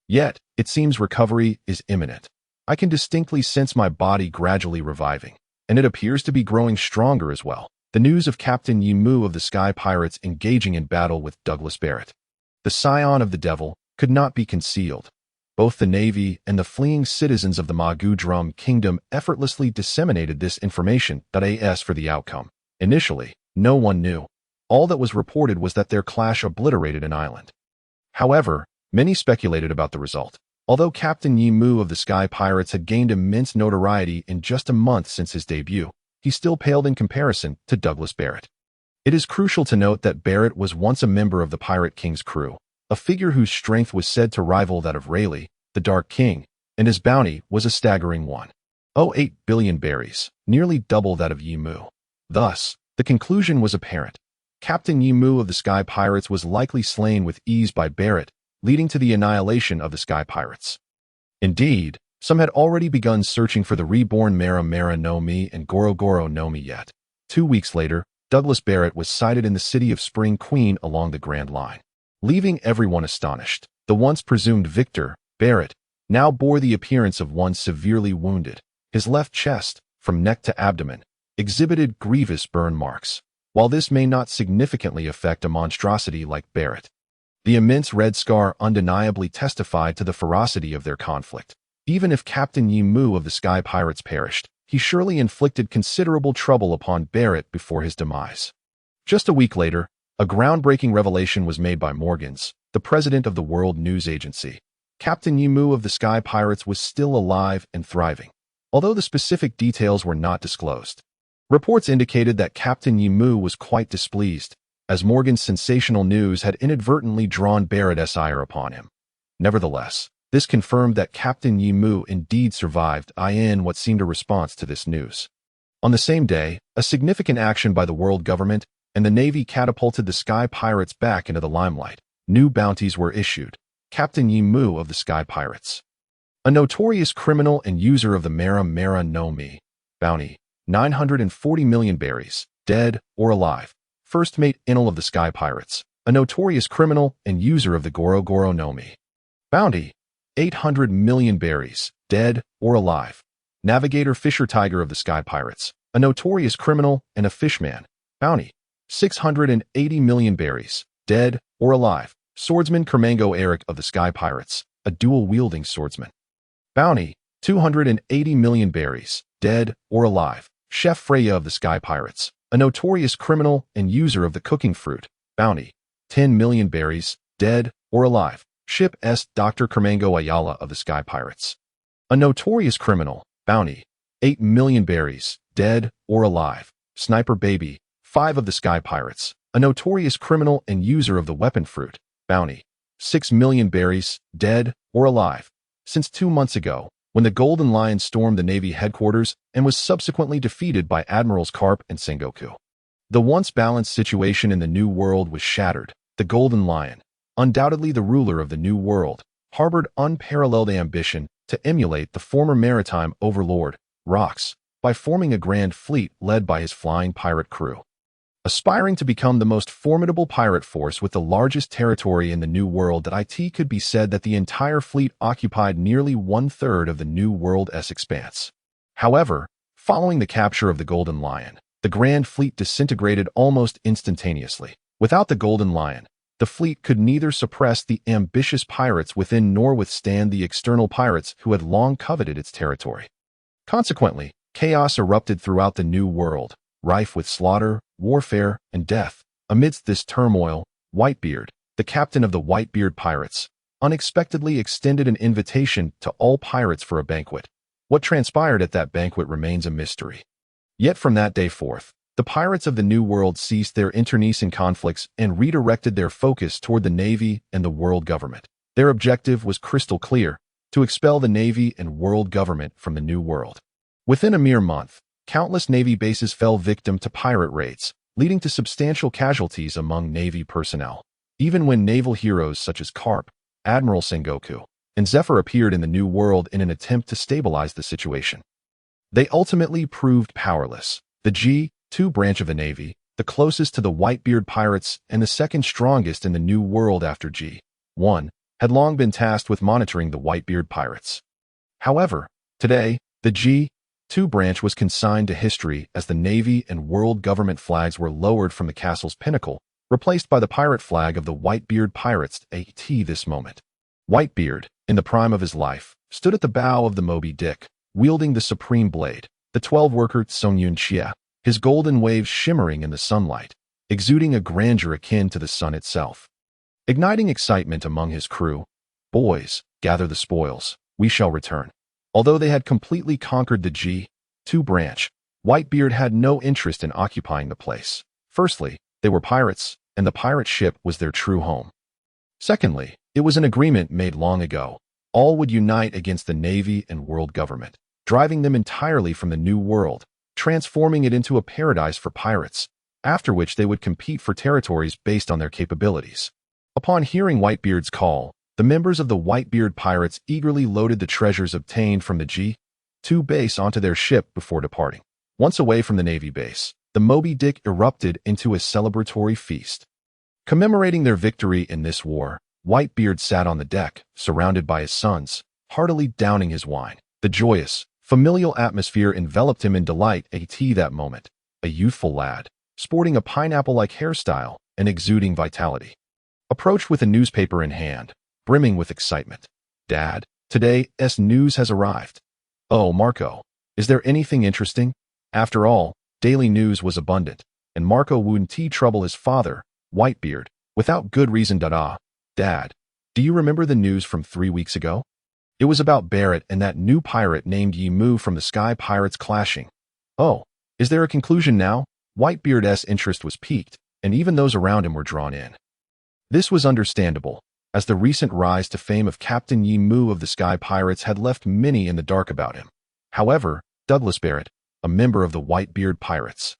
Yet, it seems recovery is imminent. I can distinctly sense my body gradually reviving, and it appears to be growing stronger as well. The news of Captain Yimu of the Sky Pirates engaging in battle with Douglas Barrett, the scion of the devil, could not be concealed. Both the Navy and the fleeing citizens of the Magu Drum Kingdom effortlessly disseminated this information. As for the outcome, initially, no one knew. All that was reported was that their clash obliterated an island. However, many speculated about the result. Although Captain Yimu of the Sky Pirates had gained immense notoriety in just a month since his debut, he still paled in comparison to Douglas Barrett. It is crucial to note that Barrett was once a member of the Pirate King's crew, a figure whose strength was said to rival that of Rayleigh, the Dark King, and his bounty was a staggering 1.08 billion berries, nearly double that of Yimu. Thus, the conclusion was apparent. Captain Yimu of the Sky Pirates was likely slain with ease by Barrett, leading to the annihilation of the Sky Pirates. Indeed, some had already begun searching for the reborn Mera Mera no Mi and Goro Goro no Mi yet. 2 weeks later, Douglas Barrett was sighted in the city of Spring Queen along the Grand Line. Leaving everyone astonished, the once presumed victor, Barrett, now bore the appearance of one severely wounded. His left chest, from neck to abdomen, exhibited grievous burn marks. While this may not significantly affect a monstrosity like Barrett, the immense red scar undeniably testified to the ferocity of their conflict. Even if Captain Yimu of the Sky Pirates perished, he surely inflicted considerable trouble upon Barrett before his demise. Just a week later, a groundbreaking revelation was made by Morgans, the president of the World News Agency. Captain Yimu of the Sky Pirates was still alive and thriving, although the specific details were not disclosed. Reports indicated that Captain Yimu was quite displeased, as Morgan's sensational news had inadvertently drawn Barrett's ire upon him. Nevertheless, this confirmed that Captain Yimu indeed survived in what seemed a response to this news. On the same day, a significant action by the world government and the Navy catapulted the Sky Pirates back into the limelight. New bounties were issued. Captain Yimu of the Sky Pirates, a notorious criminal and user of the Mera Mera no Mi bounty, 940 million berries, dead or alive. First Mate Inel of the Sky Pirates, a notorious criminal and user of the Goro Goro no Mi bounty, 800 million berries, dead or alive. Navigator Fisher Tiger of the Sky Pirates, a notorious criminal and a fishman, bounty, 680 million berries, dead or alive. Swordsman Kermango Eric of the Sky Pirates, a dual-wielding swordsman, bounty, 280 million berries, dead or alive. Chef Freya of the Sky Pirates, a notorious criminal and user of the cooking fruit, bounty, 10 million berries, dead or alive. Ship S. Dr. Kermango Ayala of the Sky Pirates, a notorious criminal, bounty, 8 million berries, dead or alive. Sniper Baby, 5 of the Sky Pirates, a notorious criminal and user of the weapon fruit, bounty, 6 million berries, dead or alive. Since 2 months ago, when the Golden Lion stormed the Navy headquarters and was subsequently defeated by Admirals Karp and Sengoku. The once balanced situation in the New World was shattered. The Golden Lion, undoubtedly the ruler of the New World, harbored unparalleled ambition to emulate the former maritime overlord, Rox, by forming a grand fleet led by his flying pirate crew. Aspiring to become the most formidable pirate force with the largest territory in the New World, it could be said that the entire fleet occupied nearly 1/3 of the New World's expanse. However, following the capture of the Golden Lion, the Grand Fleet disintegrated almost instantaneously. Without the Golden Lion, the fleet could neither suppress the ambitious pirates within nor withstand the external pirates who had long coveted its territory. Consequently, chaos erupted throughout the New World, rife with slaughter, warfare, and death. Amidst this turmoil, Whitebeard, the captain of the Whitebeard pirates, unexpectedly extended an invitation to all pirates for a banquet. What transpired at that banquet remains a mystery. Yet from that day forth, the pirates of the New World ceased their internecine conflicts and redirected their focus toward the Navy and the world government. Their objective was crystal clear: to expel the Navy and world government from the New World. Within a mere month, countless Navy bases fell victim to pirate raids, leading to substantial casualties among Navy personnel. Even when naval heroes such as Karp, Admiral Sengoku, and Zephyr appeared in the New World in an attempt to stabilize the situation, they ultimately proved powerless. The G2 branch of the Navy, the closest to the Whitebeard pirates and the second strongest in the New World after G1, had long been tasked with monitoring the Whitebeard pirates. However, today, the G2 branch was consigned to history as the Navy and world government flags were lowered from the castle's pinnacle, replaced by the pirate flag of the Whitebeard pirates. At this moment, Whitebeard, in the prime of his life, stood at the bow of the Moby Dick, wielding the supreme blade, the 12-worker Songyun Chia, his golden waves shimmering in the sunlight, exuding a grandeur akin to the sun itself. Igniting excitement among his crew, "Boys, gather the spoils, we shall return." Although they had completely conquered the G2 branch, Whitebeard had no interest in occupying the place. Firstly, they were pirates, and the pirate ship was their true home. Secondly, it was an agreement made long ago. All would unite against the Navy and world government, driving them entirely from the New World, transforming it into a paradise for pirates, after which they would compete for territories based on their capabilities. Upon hearing Whitebeard's call, the members of the Whitebeard pirates eagerly loaded the treasures obtained from the G2 base onto their ship before departing. Once away from the Navy base, the Moby Dick erupted into a celebratory feast. Commemorating their victory in this war, Whitebeard sat on the deck, surrounded by his sons, heartily downing his wine. The joyous, familial atmosphere enveloped him in delight. At that moment, a youthful lad, sporting a pineapple-like hairstyle and exuding vitality. Approached with a newspaper in hand, brimming with excitement. "Dad, today's news has arrived." "Oh, Marco, is there anything interesting?" After all, daily news was abundant, and Marco wouldn't trouble his father, Whitebeard, without good reason. "Dad, do you remember the news from 3 weeks ago? It was about Barrett and that new pirate named Yimu from the Sky Pirates clashing." "Oh, is there a conclusion now?" Whitebeard's interest was piqued, and even those around him were drawn in. This was understandable, as the recent rise to fame of Captain Yimu of the Sky Pirates had left many in the dark about him. However, Douglas Barrett, a member of the Whitebeard Pirates,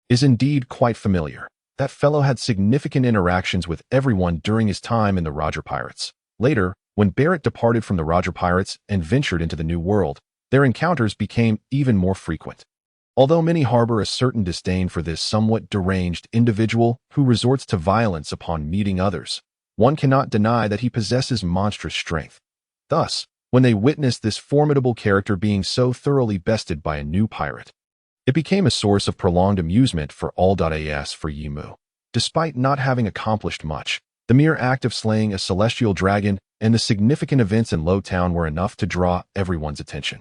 is indeed quite familiar. That fellow had significant interactions with everyone during his time in the Roger Pirates. Later, when Barrett departed from the Roger Pirates and ventured into the New World, their encounters became even more frequent. Although many harbor a certain disdain for this somewhat deranged individual who resorts to violence upon meeting others, one cannot deny that he possesses monstrous strength. Thus, when they witnessed this formidable character being so thoroughly bested by a new pirate, it became a source of prolonged amusement for all. As for Yimu, despite not having accomplished much, the mere act of slaying a celestial dragon and the significant events in Loguetown were enough to draw everyone's attention.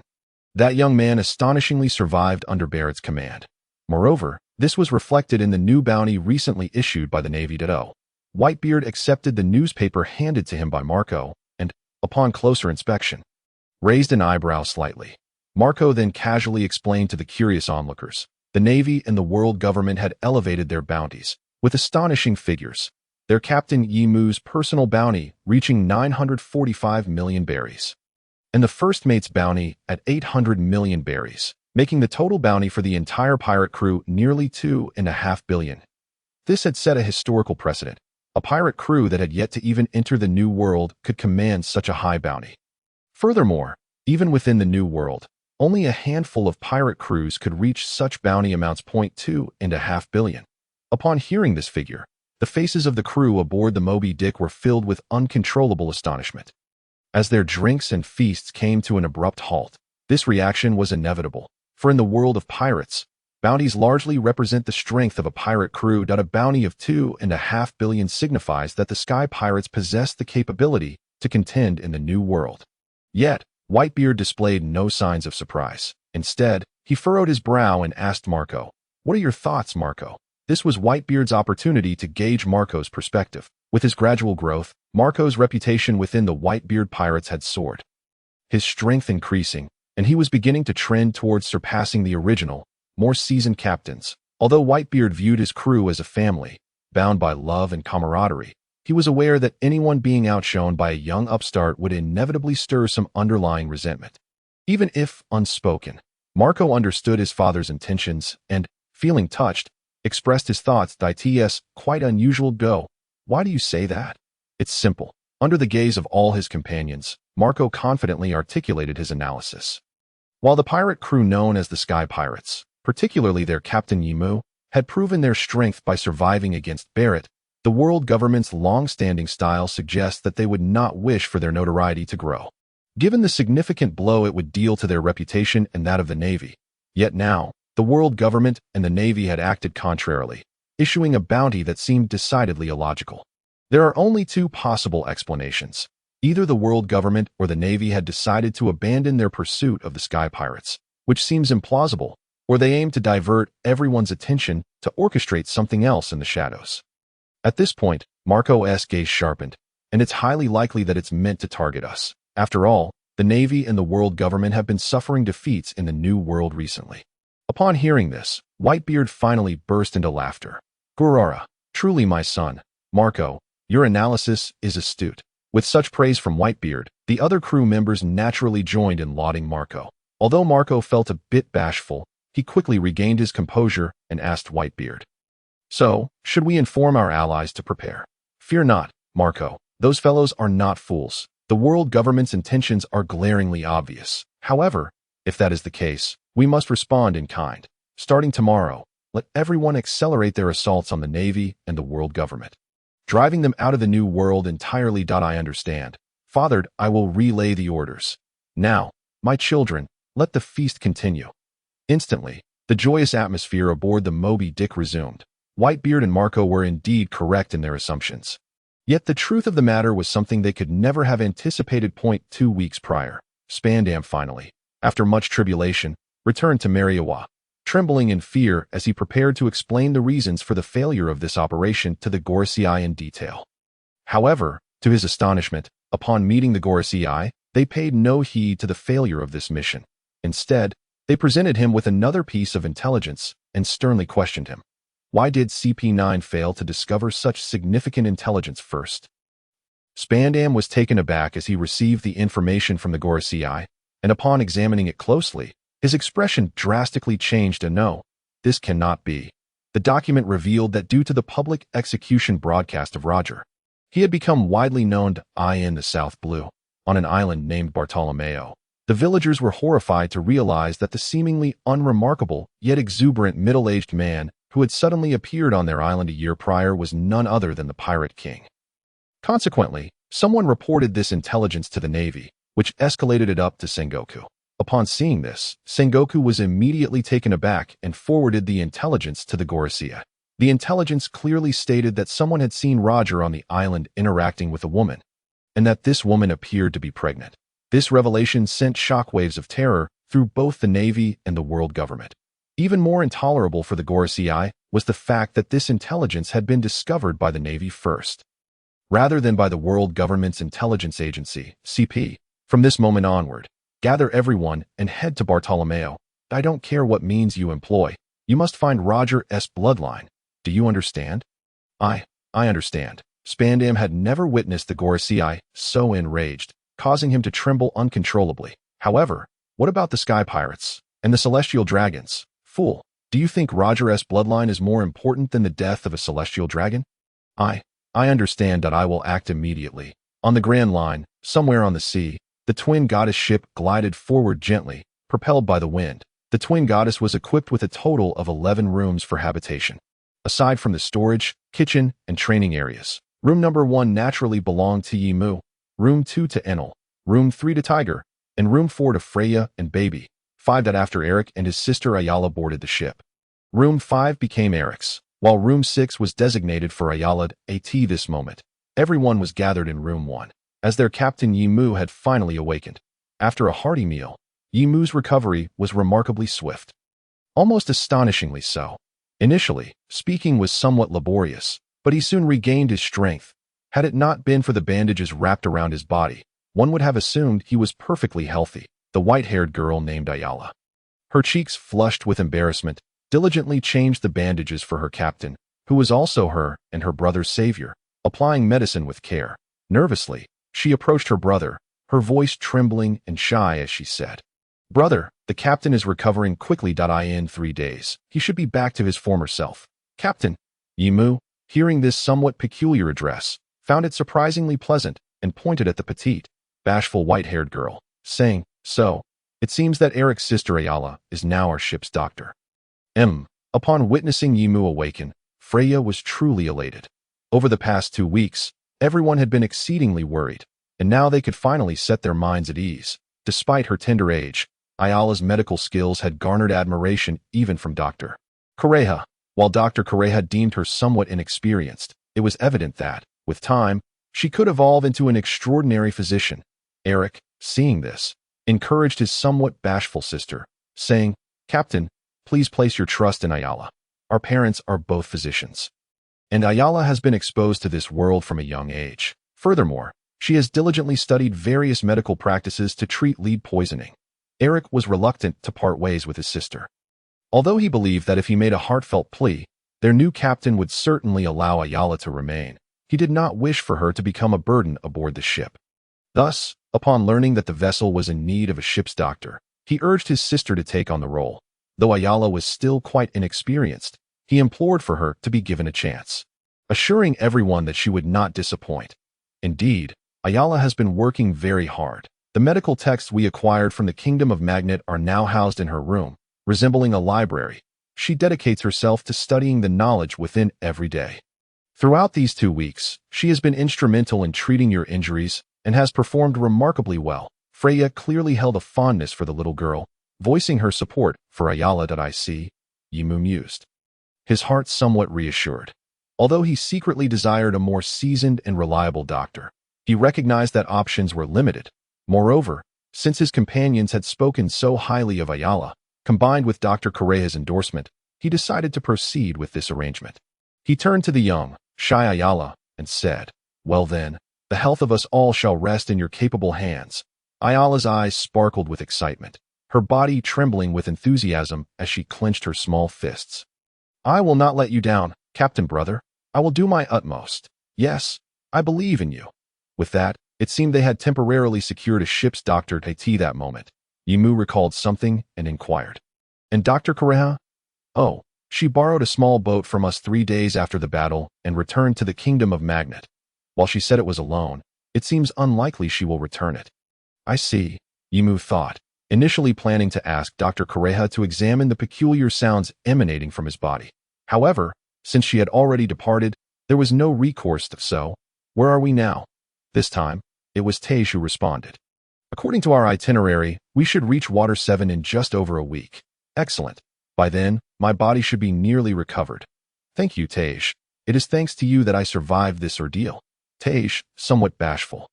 That young man astonishingly survived under Barrett's command. Moreover, this was reflected in the new bounty recently issued by the Navy. Whitebeard accepted the newspaper handed to him by Marco, and, upon closer inspection, raised an eyebrow slightly. Marco then casually explained to the curious onlookers, the Navy and the world government had elevated their bounties, with astonishing figures, their Captain Yimu's personal bounty reaching 945 million berries, and the first mate's bounty at 800 million berries, making the total bounty for the entire pirate crew nearly 2.5 billion. This had set a historical precedent. A pirate crew that had yet to even enter the New World could command such a high bounty. Furthermore, even within the New World, only a handful of pirate crews could reach such bounty amounts. 2.5 billion. Upon hearing this figure, the faces of the crew aboard the Moby Dick were filled with uncontrollable astonishment. As their drinks and feasts came to an abrupt halt, this reaction was inevitable, for in the world of pirates, bounties largely represent the strength of a pirate crew. A bounty of 2.5 billion signifies that the Sky Pirates possessed the capability to contend in the New World. Yet, Whitebeard displayed no signs of surprise. Instead, he furrowed his brow and asked Marco, "What are your thoughts, Marco?" This was Whitebeard's opportunity to gauge Marco's perspective. With his gradual growth, Marco's reputation within the Whitebeard Pirates had soared, his strength increasing, and he was beginning to trend towards surpassing the original, more seasoned captains. Although Whitebeard viewed his crew as a family, bound by love and camaraderie, he was aware that anyone being outshone by a young upstart would inevitably stir some underlying resentment. Even if unspoken, Marco understood his father's intentions and, feeling touched, expressed his thoughts. "It's quite unusual. Why do you say that?" "It's simple." Under the gaze of all his companions, Marco confidently articulated his analysis. While the pirate crew known as the Sky Pirates, particularly their Captain Yimu, had proven their strength by surviving against Barrett, the world government's long-standing style suggests that they would not wish for their notoriety to grow, given the significant blow it would deal to their reputation and that of the Navy. Yet now, the world government and the Navy had acted contrarily, issuing a bounty that seemed decidedly illogical. There are only two possible explanations. Either the world government or the Navy had decided to abandon their pursuit of the Sky Pirates, which seems implausible, or they aimed to divert everyone's attention to orchestrate something else in the shadows. At this point, Marco's gaze sharpened, and it's highly likely that it's meant to target us. After all, the Navy and the world government have been suffering defeats in the New World recently. Upon hearing this, Whitebeard finally burst into laughter. "Gurara, truly my son, Marco, your analysis is astute." With such praise from Whitebeard, the other crew members naturally joined in lauding Marco. Although Marco felt a bit bashful, he quickly regained his composure and asked Whitebeard, "So, should we inform our allies to prepare?" "Fear not, Marco. Those fellows are not fools. The world government's intentions are glaringly obvious. However, if that is the case, we must respond in kind. Starting tomorrow, let everyone accelerate their assaults on the Navy and the world government, driving them out of the New World entirely. I understand. Fathered, I will relay the orders. Now, my children, let the feast continue." Instantly, the joyous atmosphere aboard the Moby Dick resumed. Whitebeard and Marco were indeed correct in their assumptions. Yet the truth of the matter was something they could never have anticipated. 2 weeks prior, Spandam finally, after much tribulation, returned to Meriawa, trembling in fear as he prepared to explain the reasons for the failure of this operation to the Gorosei in detail. However, to his astonishment, upon meeting the Gorosei, they paid no heed to the failure of this mission. Instead, they presented him with another piece of intelligence and sternly questioned him. Why did CP9 fail to discover such significant intelligence first? Spandam was taken aback as he received the information from the Gorosei, and upon examining it closely, his expression drastically changed to no, this cannot be. The document revealed that due to the public execution broadcast of Roger, he had become widely known in the South Blue, on an island named Bartolomeo. The villagers were horrified to realize that the seemingly unremarkable yet exuberant middle-aged man who had suddenly appeared on their island a year prior was none other than the Pirate King. Consequently, someone reported this intelligence to the Navy, which escalated it up to Sengoku. Upon seeing this, Sengoku was immediately taken aback and forwarded the intelligence to the Gorosei. The intelligence clearly stated that someone had seen Roger on the island interacting with a woman, and that this woman appeared to be pregnant. This revelation sent shockwaves of terror through both the Navy and the world government. Even more intolerable for the Gorosei was the fact that this intelligence had been discovered by the Navy first, rather than by the world government's intelligence agency, CP. From this moment onward, gather everyone and head to Bartolomeo. I don't care what means you employ. You must find Roger's bloodline. Do you understand? I understand. Spandam had never witnessed the Gorosei so enraged, causing him to tremble uncontrollably. However, what about the Sky Pirates and the Celestial Dragons? Fool, do you think Roger's bloodline is more important than the death of a Celestial Dragon? I understand that I will act immediately. On the Grand Line, somewhere on the sea, the twin goddess ship glided forward gently, propelled by the wind. The twin goddess was equipped with a total of 11 rooms for habitation. Aside from the storage, kitchen, and training areas, room number 1 naturally belonged to Yimu, room 2 to Enel, room 3 to Tiger, and room 4 to Freya and Baby. 5 that after Eric and his sister Ayala boarded the ship. Room 5 became Eric's, while room 6 was designated for Ayala at this moment. Everyone was gathered in room 1, as their captain Yimu had finally awakened. After a hearty meal, Yimu's recovery was remarkably swift. Almost astonishingly so. Initially, speaking was somewhat laborious, but he soon regained his strength. Had it not been for the bandages wrapped around his body, one would have assumed he was perfectly healthy. The white-haired girl named Ayala, her cheeks flushed with embarrassment, diligently changed the bandages for her captain, who was also her and her brother's savior, applying medicine with care. Nervously, she approached her brother, her voice trembling and shy as she said, "Brother, the captain is recovering quickly. In 3 days, he should be back to his former self." Captain Yimu, hearing this somewhat peculiar address, found it surprisingly pleasant and pointed at the petite, bashful white-haired girl, saying, "So, it seems that Eric's sister Ayala is now our ship's doctor." Upon witnessing Yimu awaken, Freya was truly elated. Over the past 2 weeks, everyone had been exceedingly worried, and now they could finally set their minds at ease. Despite her tender age, Ayala's medical skills had garnered admiration even from Dr. Correia. While Dr. Correia deemed her somewhat inexperienced, it was evident that, with time, she could evolve into an extraordinary physician. Eric, seeing this, encouraged his somewhat bashful sister, saying, "Captain, please place your trust in Ayala. Our parents are both physicians, and Ayala has been exposed to this world from a young age. Furthermore, she has diligently studied various medical practices to treat lead poisoning." Eric was reluctant to part ways with his sister. Although he believed that if he made a heartfelt plea, their new captain would certainly allow Ayala to remain, he did not wish for her to become a burden aboard the ship. Thus, upon learning that the vessel was in need of a ship's doctor, he urged his sister to take on the role. Though Ayala was still quite inexperienced, he implored for her to be given a chance, assuring everyone that she would not disappoint. Indeed, Ayala has been working very hard. The medical texts we acquired from the Kingdom of Magnet are now housed in her room, resembling a library. She dedicates herself to studying the knowledge within every day. Throughout these 2 weeks, she has been instrumental in treating your injuries and has performed remarkably well. Freya clearly held a fondness for the little girl, voicing her support for Ayala. Yimu mused. his heart somewhat reassured. Although he secretly desired a more seasoned and reliable doctor, he recognized that options were limited. Moreover, since his companions had spoken so highly of Ayala, combined with Dr. Correa's endorsement, he decided to proceed with this arrangement. He turned to the young, shy Ayala and said, "Well then, the health of us all shall rest in your capable hands." Ayala's eyes sparkled with excitement, her body trembling with enthusiasm as she clenched her small fists. "I will not let you down, Captain Brother. I will do my utmost. Yes, I believe in you." With that, it seemed they had temporarily secured a ship's doctor at that moment. Yimu recalled something and inquired, "And Dr. Correa?" "Oh, she borrowed a small boat from us 3 days after the battle and returned to the Kingdom of Magnet. While she said it was alone, it seems unlikely she will return it." "I see," Yimu thought, initially planning to ask Dr. Correa to examine the peculiar sounds emanating from his body. However, since she had already departed, there was no recourse to so. "Where are we now?" This time, it was Tej who responded. "According to our itinerary, we should reach Water 7 in just over a week." "Excellent. By then, my body should be nearly recovered." "Thank you, Tej. It is thanks to you that I survived this ordeal." Tej, somewhat bashful,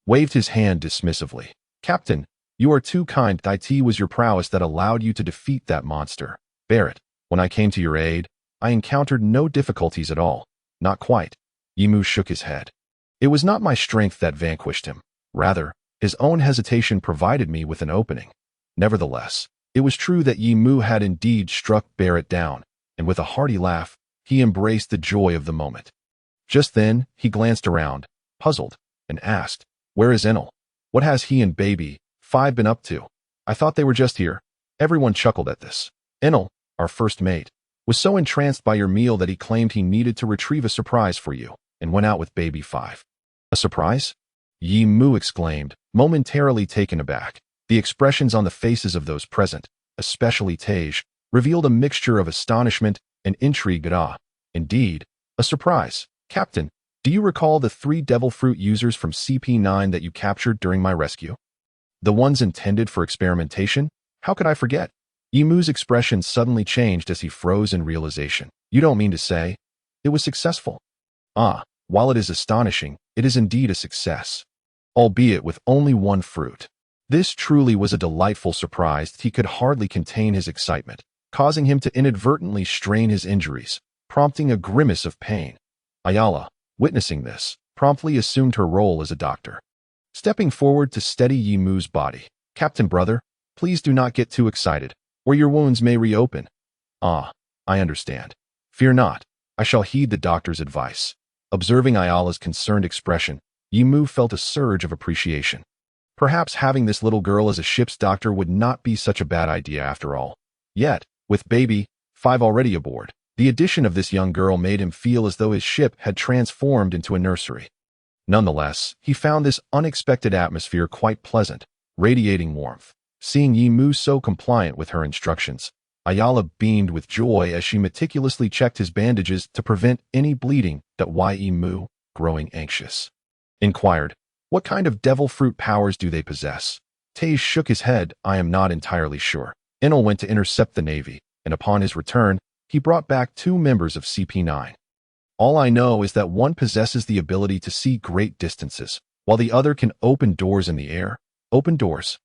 waved his hand dismissively. "Captain, you are too kind. It was your prowess that allowed you to defeat that monster. Barrett, when I came to your aid, I encountered no difficulties at all." "Not quite." Yimu shook his head. "It was not my strength that vanquished him. Rather, his own hesitation provided me with an opening." Nevertheless, it was true that Yimu had indeed struck Barrett down, and with a hearty laugh, he embraced the joy of the moment. Just then, he glanced around, puzzled, and asked, "Where is Enel? What has he and Baby 5 been up to? I thought they were just here." Everyone chuckled at this. "Enel, our first mate, was so entranced by your meal that he claimed he needed to retrieve a surprise for you, and went out with Baby 5. "A surprise?" Yimu exclaimed, momentarily taken aback. The expressions on the faces of those present, especially Tej, revealed a mixture of astonishment and intrigue. "Indeed, a surprise. Captain, do you recall the 3 devil fruit users from CP9 that you captured during my rescue? The ones intended for experimentation? How could I forget?" Yimu's expression suddenly changed as he froze in realization. "You don't mean to say it was successful?" "Ah, while it is astonishing, it is indeed a success. Albeit with only 1 fruit." This truly was a delightful surprise. He could hardly contain his excitement, causing him to inadvertently strain his injuries, prompting a grimace of pain. Ayala, witnessing this, promptly assumed her role as a doctor. Stepping forward to steady Yimu's body, "Captain Brother, please do not get too excited, or your wounds may reopen." "Ah, I understand. Fear not, I shall heed the doctor's advice." Observing Ayala's concerned expression, Yimu felt a surge of appreciation. Perhaps having this little girl as a ship's doctor would not be such a bad idea after all. Yet, with Baby 5 already aboard, the addition of this young girl made him feel as though his ship had transformed into a nursery. Nonetheless, he found this unexpected atmosphere quite pleasant, radiating warmth. Seeing Yimu so compliant with her instructions, Ayala beamed with joy as she meticulously checked his bandages to prevent any bleeding. Yimu, growing anxious, inquired, "What kind of devil fruit powers do they possess?" Tej shook his head. "I am not entirely sure. Enel went to intercept the Navy, and upon his return, he brought back 2 members of CP9. All I know is that one possesses the ability to see great distances, while the other can open doors in the air." "Open doors?"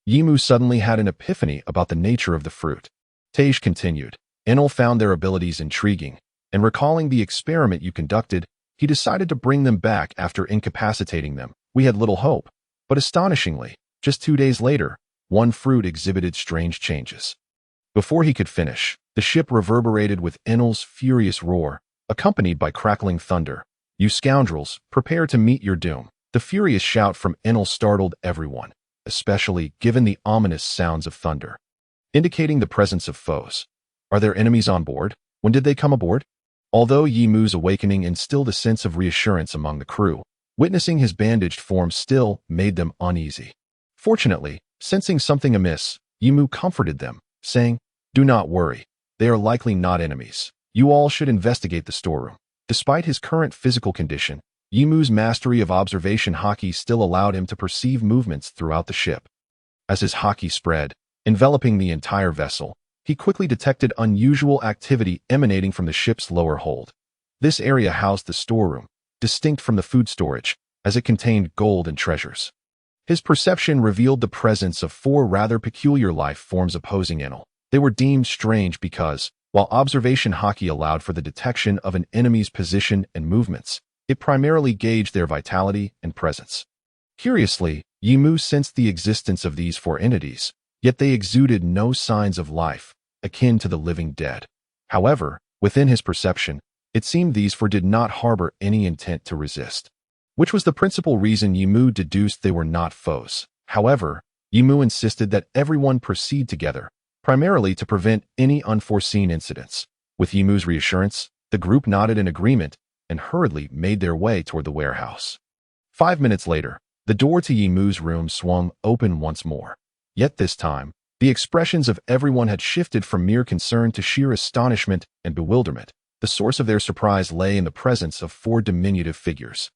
Yimu suddenly had an epiphany about the nature of the fruit. Tej continued, "Enel found their abilities intriguing, and recalling the experiment you conducted, he decided to bring them back after incapacitating them. We had little hope, but astonishingly, just 2 days later, one fruit exhibited strange changes." Before he could finish, the ship reverberated with Enel's furious roar, accompanied by crackling thunder. "You scoundrels, prepare to meet your doom." The furious shout from Enel startled everyone, especially given the ominous sounds of thunder, indicating the presence of foes. "Are there enemies on board? When did they come aboard?" Although Yimu's awakening instilled a sense of reassurance among the crew, witnessing his bandaged form still made them uneasy. Fortunately, sensing something amiss, Yimu comforted them, saying, "Do not worry. They are likely not enemies. You all should investigate the storeroom." Despite his current physical condition, Yimu's mastery of observation Haki still allowed him to perceive movements throughout the ship. As his Haki spread, enveloping the entire vessel, he quickly detected unusual activity emanating from the ship's lower hold. This area housed the storeroom, distinct from the food storage, as it contained gold and treasures. His perception revealed the presence of 4 rather peculiar life forms opposing Enel. They were deemed strange because, while observation Haki allowed for the detection of an enemy's position and movements, it primarily gauged their vitality and presence. Curiously, Yimu sensed the existence of these 4 entities, yet they exuded no signs of life, akin to the living dead. However, within his perception, it seemed these 4 did not harbor any intent to resist, which was the principal reason Yimu deduced they were not foes. However, Yimu insisted that everyone proceed together, primarily to prevent any unforeseen incidents. With Yimu's reassurance, the group nodded in agreement and hurriedly made their way toward the warehouse. 5 minutes later, the door to Yimu's room swung open once more. Yet this time, the expressions of everyone had shifted from mere concern to sheer astonishment and bewilderment. The source of their surprise lay in the presence of 4 diminutive figures.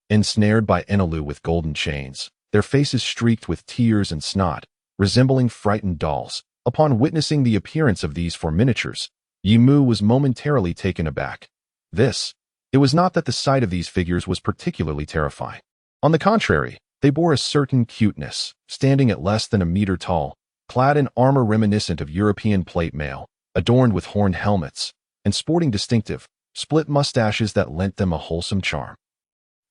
Ensnared by Enelu with golden chains, their faces streaked with tears and snot, resembling frightened dolls. Upon witnessing the appearance of these 4 miniatures, Yimu was momentarily taken aback. It was not that the sight of these figures was particularly terrifying. On the contrary, they bore a certain cuteness, standing at less than a meter tall, clad in armor reminiscent of European plate mail, adorned with horned helmets, and sporting distinctive, split mustaches that lent them a wholesome charm.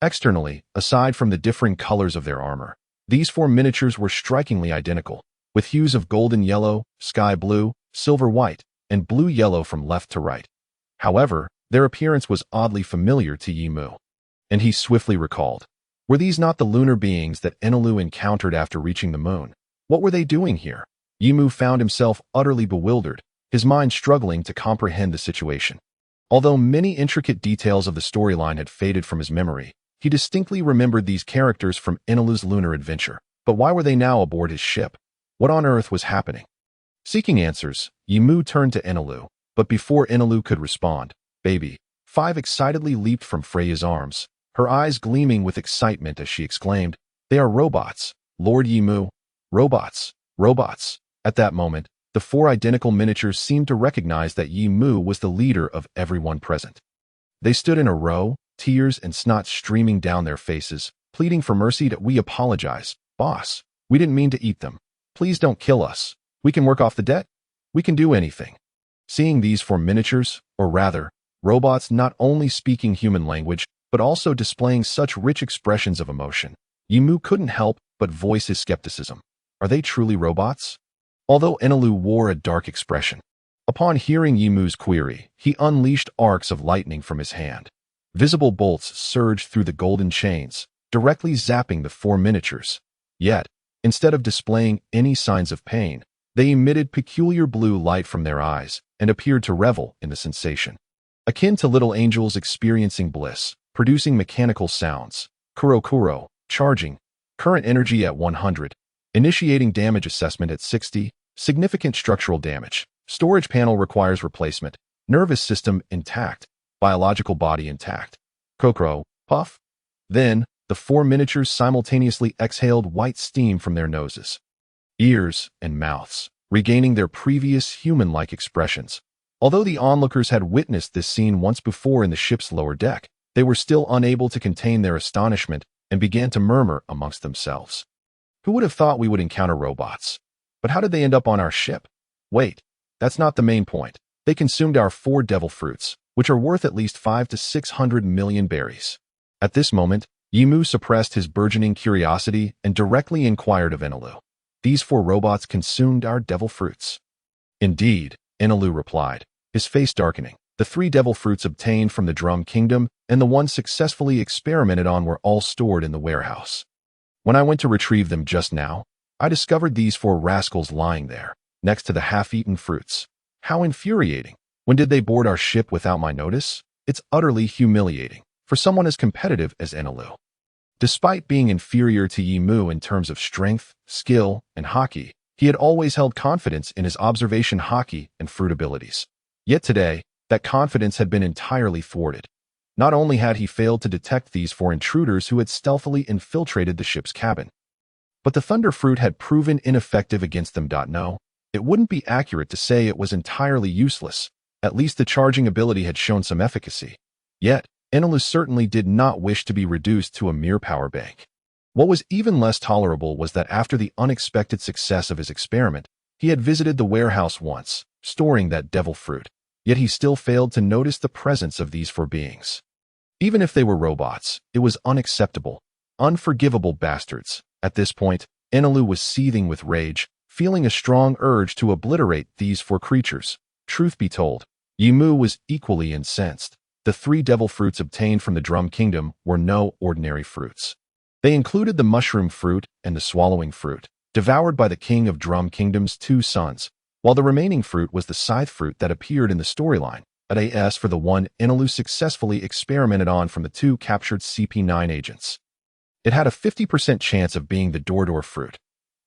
Externally, aside from the differing colors of their armor, these 4 miniatures were strikingly identical, with hues of golden yellow, sky blue, silver white, and blue yellow from left to right. However, their appearance was oddly familiar to Yimu, and he swiftly recalled. Were these not the lunar beings that Enelu encountered after reaching the moon? What were they doing here? Yimu found himself utterly bewildered, his mind struggling to comprehend the situation. Although many intricate details of the storyline had faded from his memory, he distinctly remembered these characters from Enelu's lunar adventure. But why were they now aboard his ship? What on earth was happening? Seeking answers, Yimu turned to Enelu, but before Enelu could respond, Baby 5 excitedly leaped from Freya's arms, her eyes gleaming with excitement as she exclaimed, "They are robots, Lord Yimu! Robots! Robots!" At that moment, the 4 identical miniatures seemed to recognize that Yimu was the leader of everyone present. They stood in a row, tears and snot streaming down their faces, pleading for mercy. "We apologize, boss. We didn't mean to eat them. Please don't kill us. We can work off the debt. We can do anything." Seeing these 4 miniatures, or rather, robots not only speaking human language, but also displaying such rich expressions of emotion, Yimu couldn't help but voice his skepticism. Are they truly robots? Although Enelu wore a dark expression. Upon hearing Yimu's query, he unleashed arcs of lightning from his hand. Visible bolts surged through the golden chains, directly zapping the 4 miniatures. Yet, instead of displaying any signs of pain, they emitted peculiar blue light from their eyes and appeared to revel in the sensation. Akin to little angels experiencing bliss, producing mechanical sounds. Kuro Kuro, charging, current energy at 100, initiating damage assessment at 60, significant structural damage, storage panel requires replacement, nervous system intact, biological body intact. Kokoro, puff. Then, the 4 miniatures simultaneously exhaled white steam from their noses, ears, and mouths, regaining their previous human-like expressions. Although the onlookers had witnessed this scene once before in the ship's lower deck, they were still unable to contain their astonishment and began to murmur amongst themselves. Who would have thought we would encounter robots? But how did they end up on our ship? Wait, that's not the main point. They consumed our 4 devil fruits, which are worth at least 5 to 600 million berries. At this moment, Yimu suppressed his burgeoning curiosity and directly inquired of Enelu. These 4 robots consumed our devil fruits. Indeed, Enelu replied, his face darkening. The 3 devil fruits obtained from the Drum Kingdom and the one successfully experimented on were all stored in the warehouse. When I went to retrieve them just now, I discovered these 4 rascals lying there, next to the half-eaten fruits. How infuriating! When did they board our ship without my notice? It's utterly humiliating for someone as competitive as Enelu. Despite being inferior to Yimu in terms of strength, skill, and Haki, he had always held confidence in his observation Haki and fruit abilities. Yet today, that confidence had been entirely thwarted. Not only had he failed to detect these 4 intruders who had stealthily infiltrated the ship's cabin, but the thunder fruit had proven ineffective against them. No, It wouldn't be accurate to say it was entirely useless. At least the charging ability had shown some efficacy. Yet, Enelu certainly did not wish to be reduced to a mere power bank. What was even less tolerable was that after the unexpected success of his experiment, he had visited the warehouse once, storing that devil fruit. Yet he still failed to notice the presence of these four beings. Even if they were robots, it was unacceptable. Unforgivable bastards. At this point, Enelu was seething with rage, feeling a strong urge to obliterate these four creatures. Truth be told, Yimu was equally incensed. The three devil fruits obtained from the Drum Kingdom were no ordinary fruits. They included the mushroom fruit and the swallowing fruit, devoured by the king of Drum Kingdom's two sons, while the remaining fruit was the scythe fruit that appeared in the storyline, as for the one Enelu successfully experimented on from the two captured CP9 agents. It had a 50% chance of being the Dordor fruit.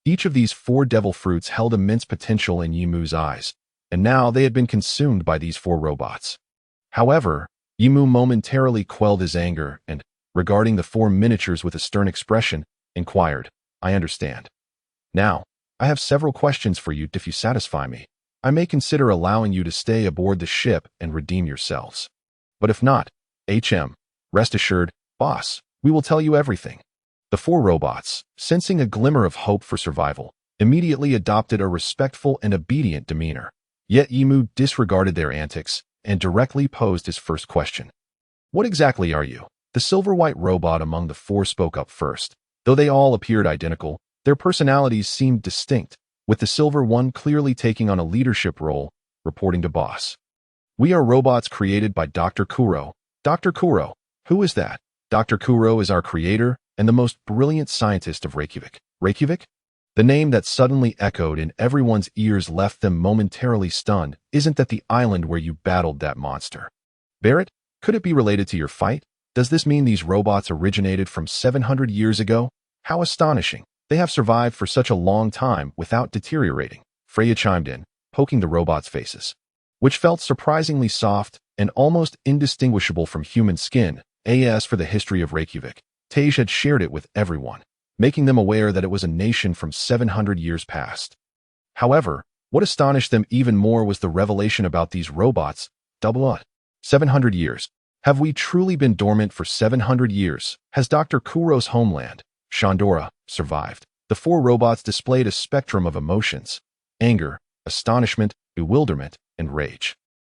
Each of these four devil fruits held immense potential in Yimu's eyes, and now they had been consumed by these four robots. However, Yimu momentarily quelled his anger and, regarding the four miniatures with a stern expression, inquired, "I understand. Now, I have several questions for you. If you satisfy me, I may consider allowing you to stay aboard the ship and redeem yourselves. But if not, rest assured, boss, we will tell you everything." The four robots, sensing a glimmer of hope for survival, immediately adopted a respectful and obedient demeanor. Yet Yimu disregarded their antics and directly posed his first question. "What exactly are you?" The silver-white robot among the four spoke up first. Though they all appeared identical, their personalities seemed distinct, with the silver one clearly taking on a leadership role, reporting to boss. "We are robots created by Dr. Kuro." "Dr. Kuro? Who is that?" "Dr. Kuro is our creator and the most brilliant scientist of Reykjavik." "Reykjavik?" The name that suddenly echoed in everyone's ears left them momentarily stunned. "Isn't that the island where you battled that monster?" "Barrett, could it be related to your fight? Does this mean these robots originated from 700 years ago? How astonishing. They have survived for such a long time without deteriorating." Freya chimed in, poking the robots' faces, which felt surprisingly soft and almost indistinguishable from human skin. As for the history of Reykjavik, Tej had shared it with everyone, making them aware that it was a nation from 700 years past. However, what astonished them even more was the revelation about these robots. 700 years. Have we truly been dormant for 700 years? Has Dr. Kuro's homeland, Shandora, survived? The four robots displayed a spectrum of emotions: anger, astonishment, bewilderment, and rage.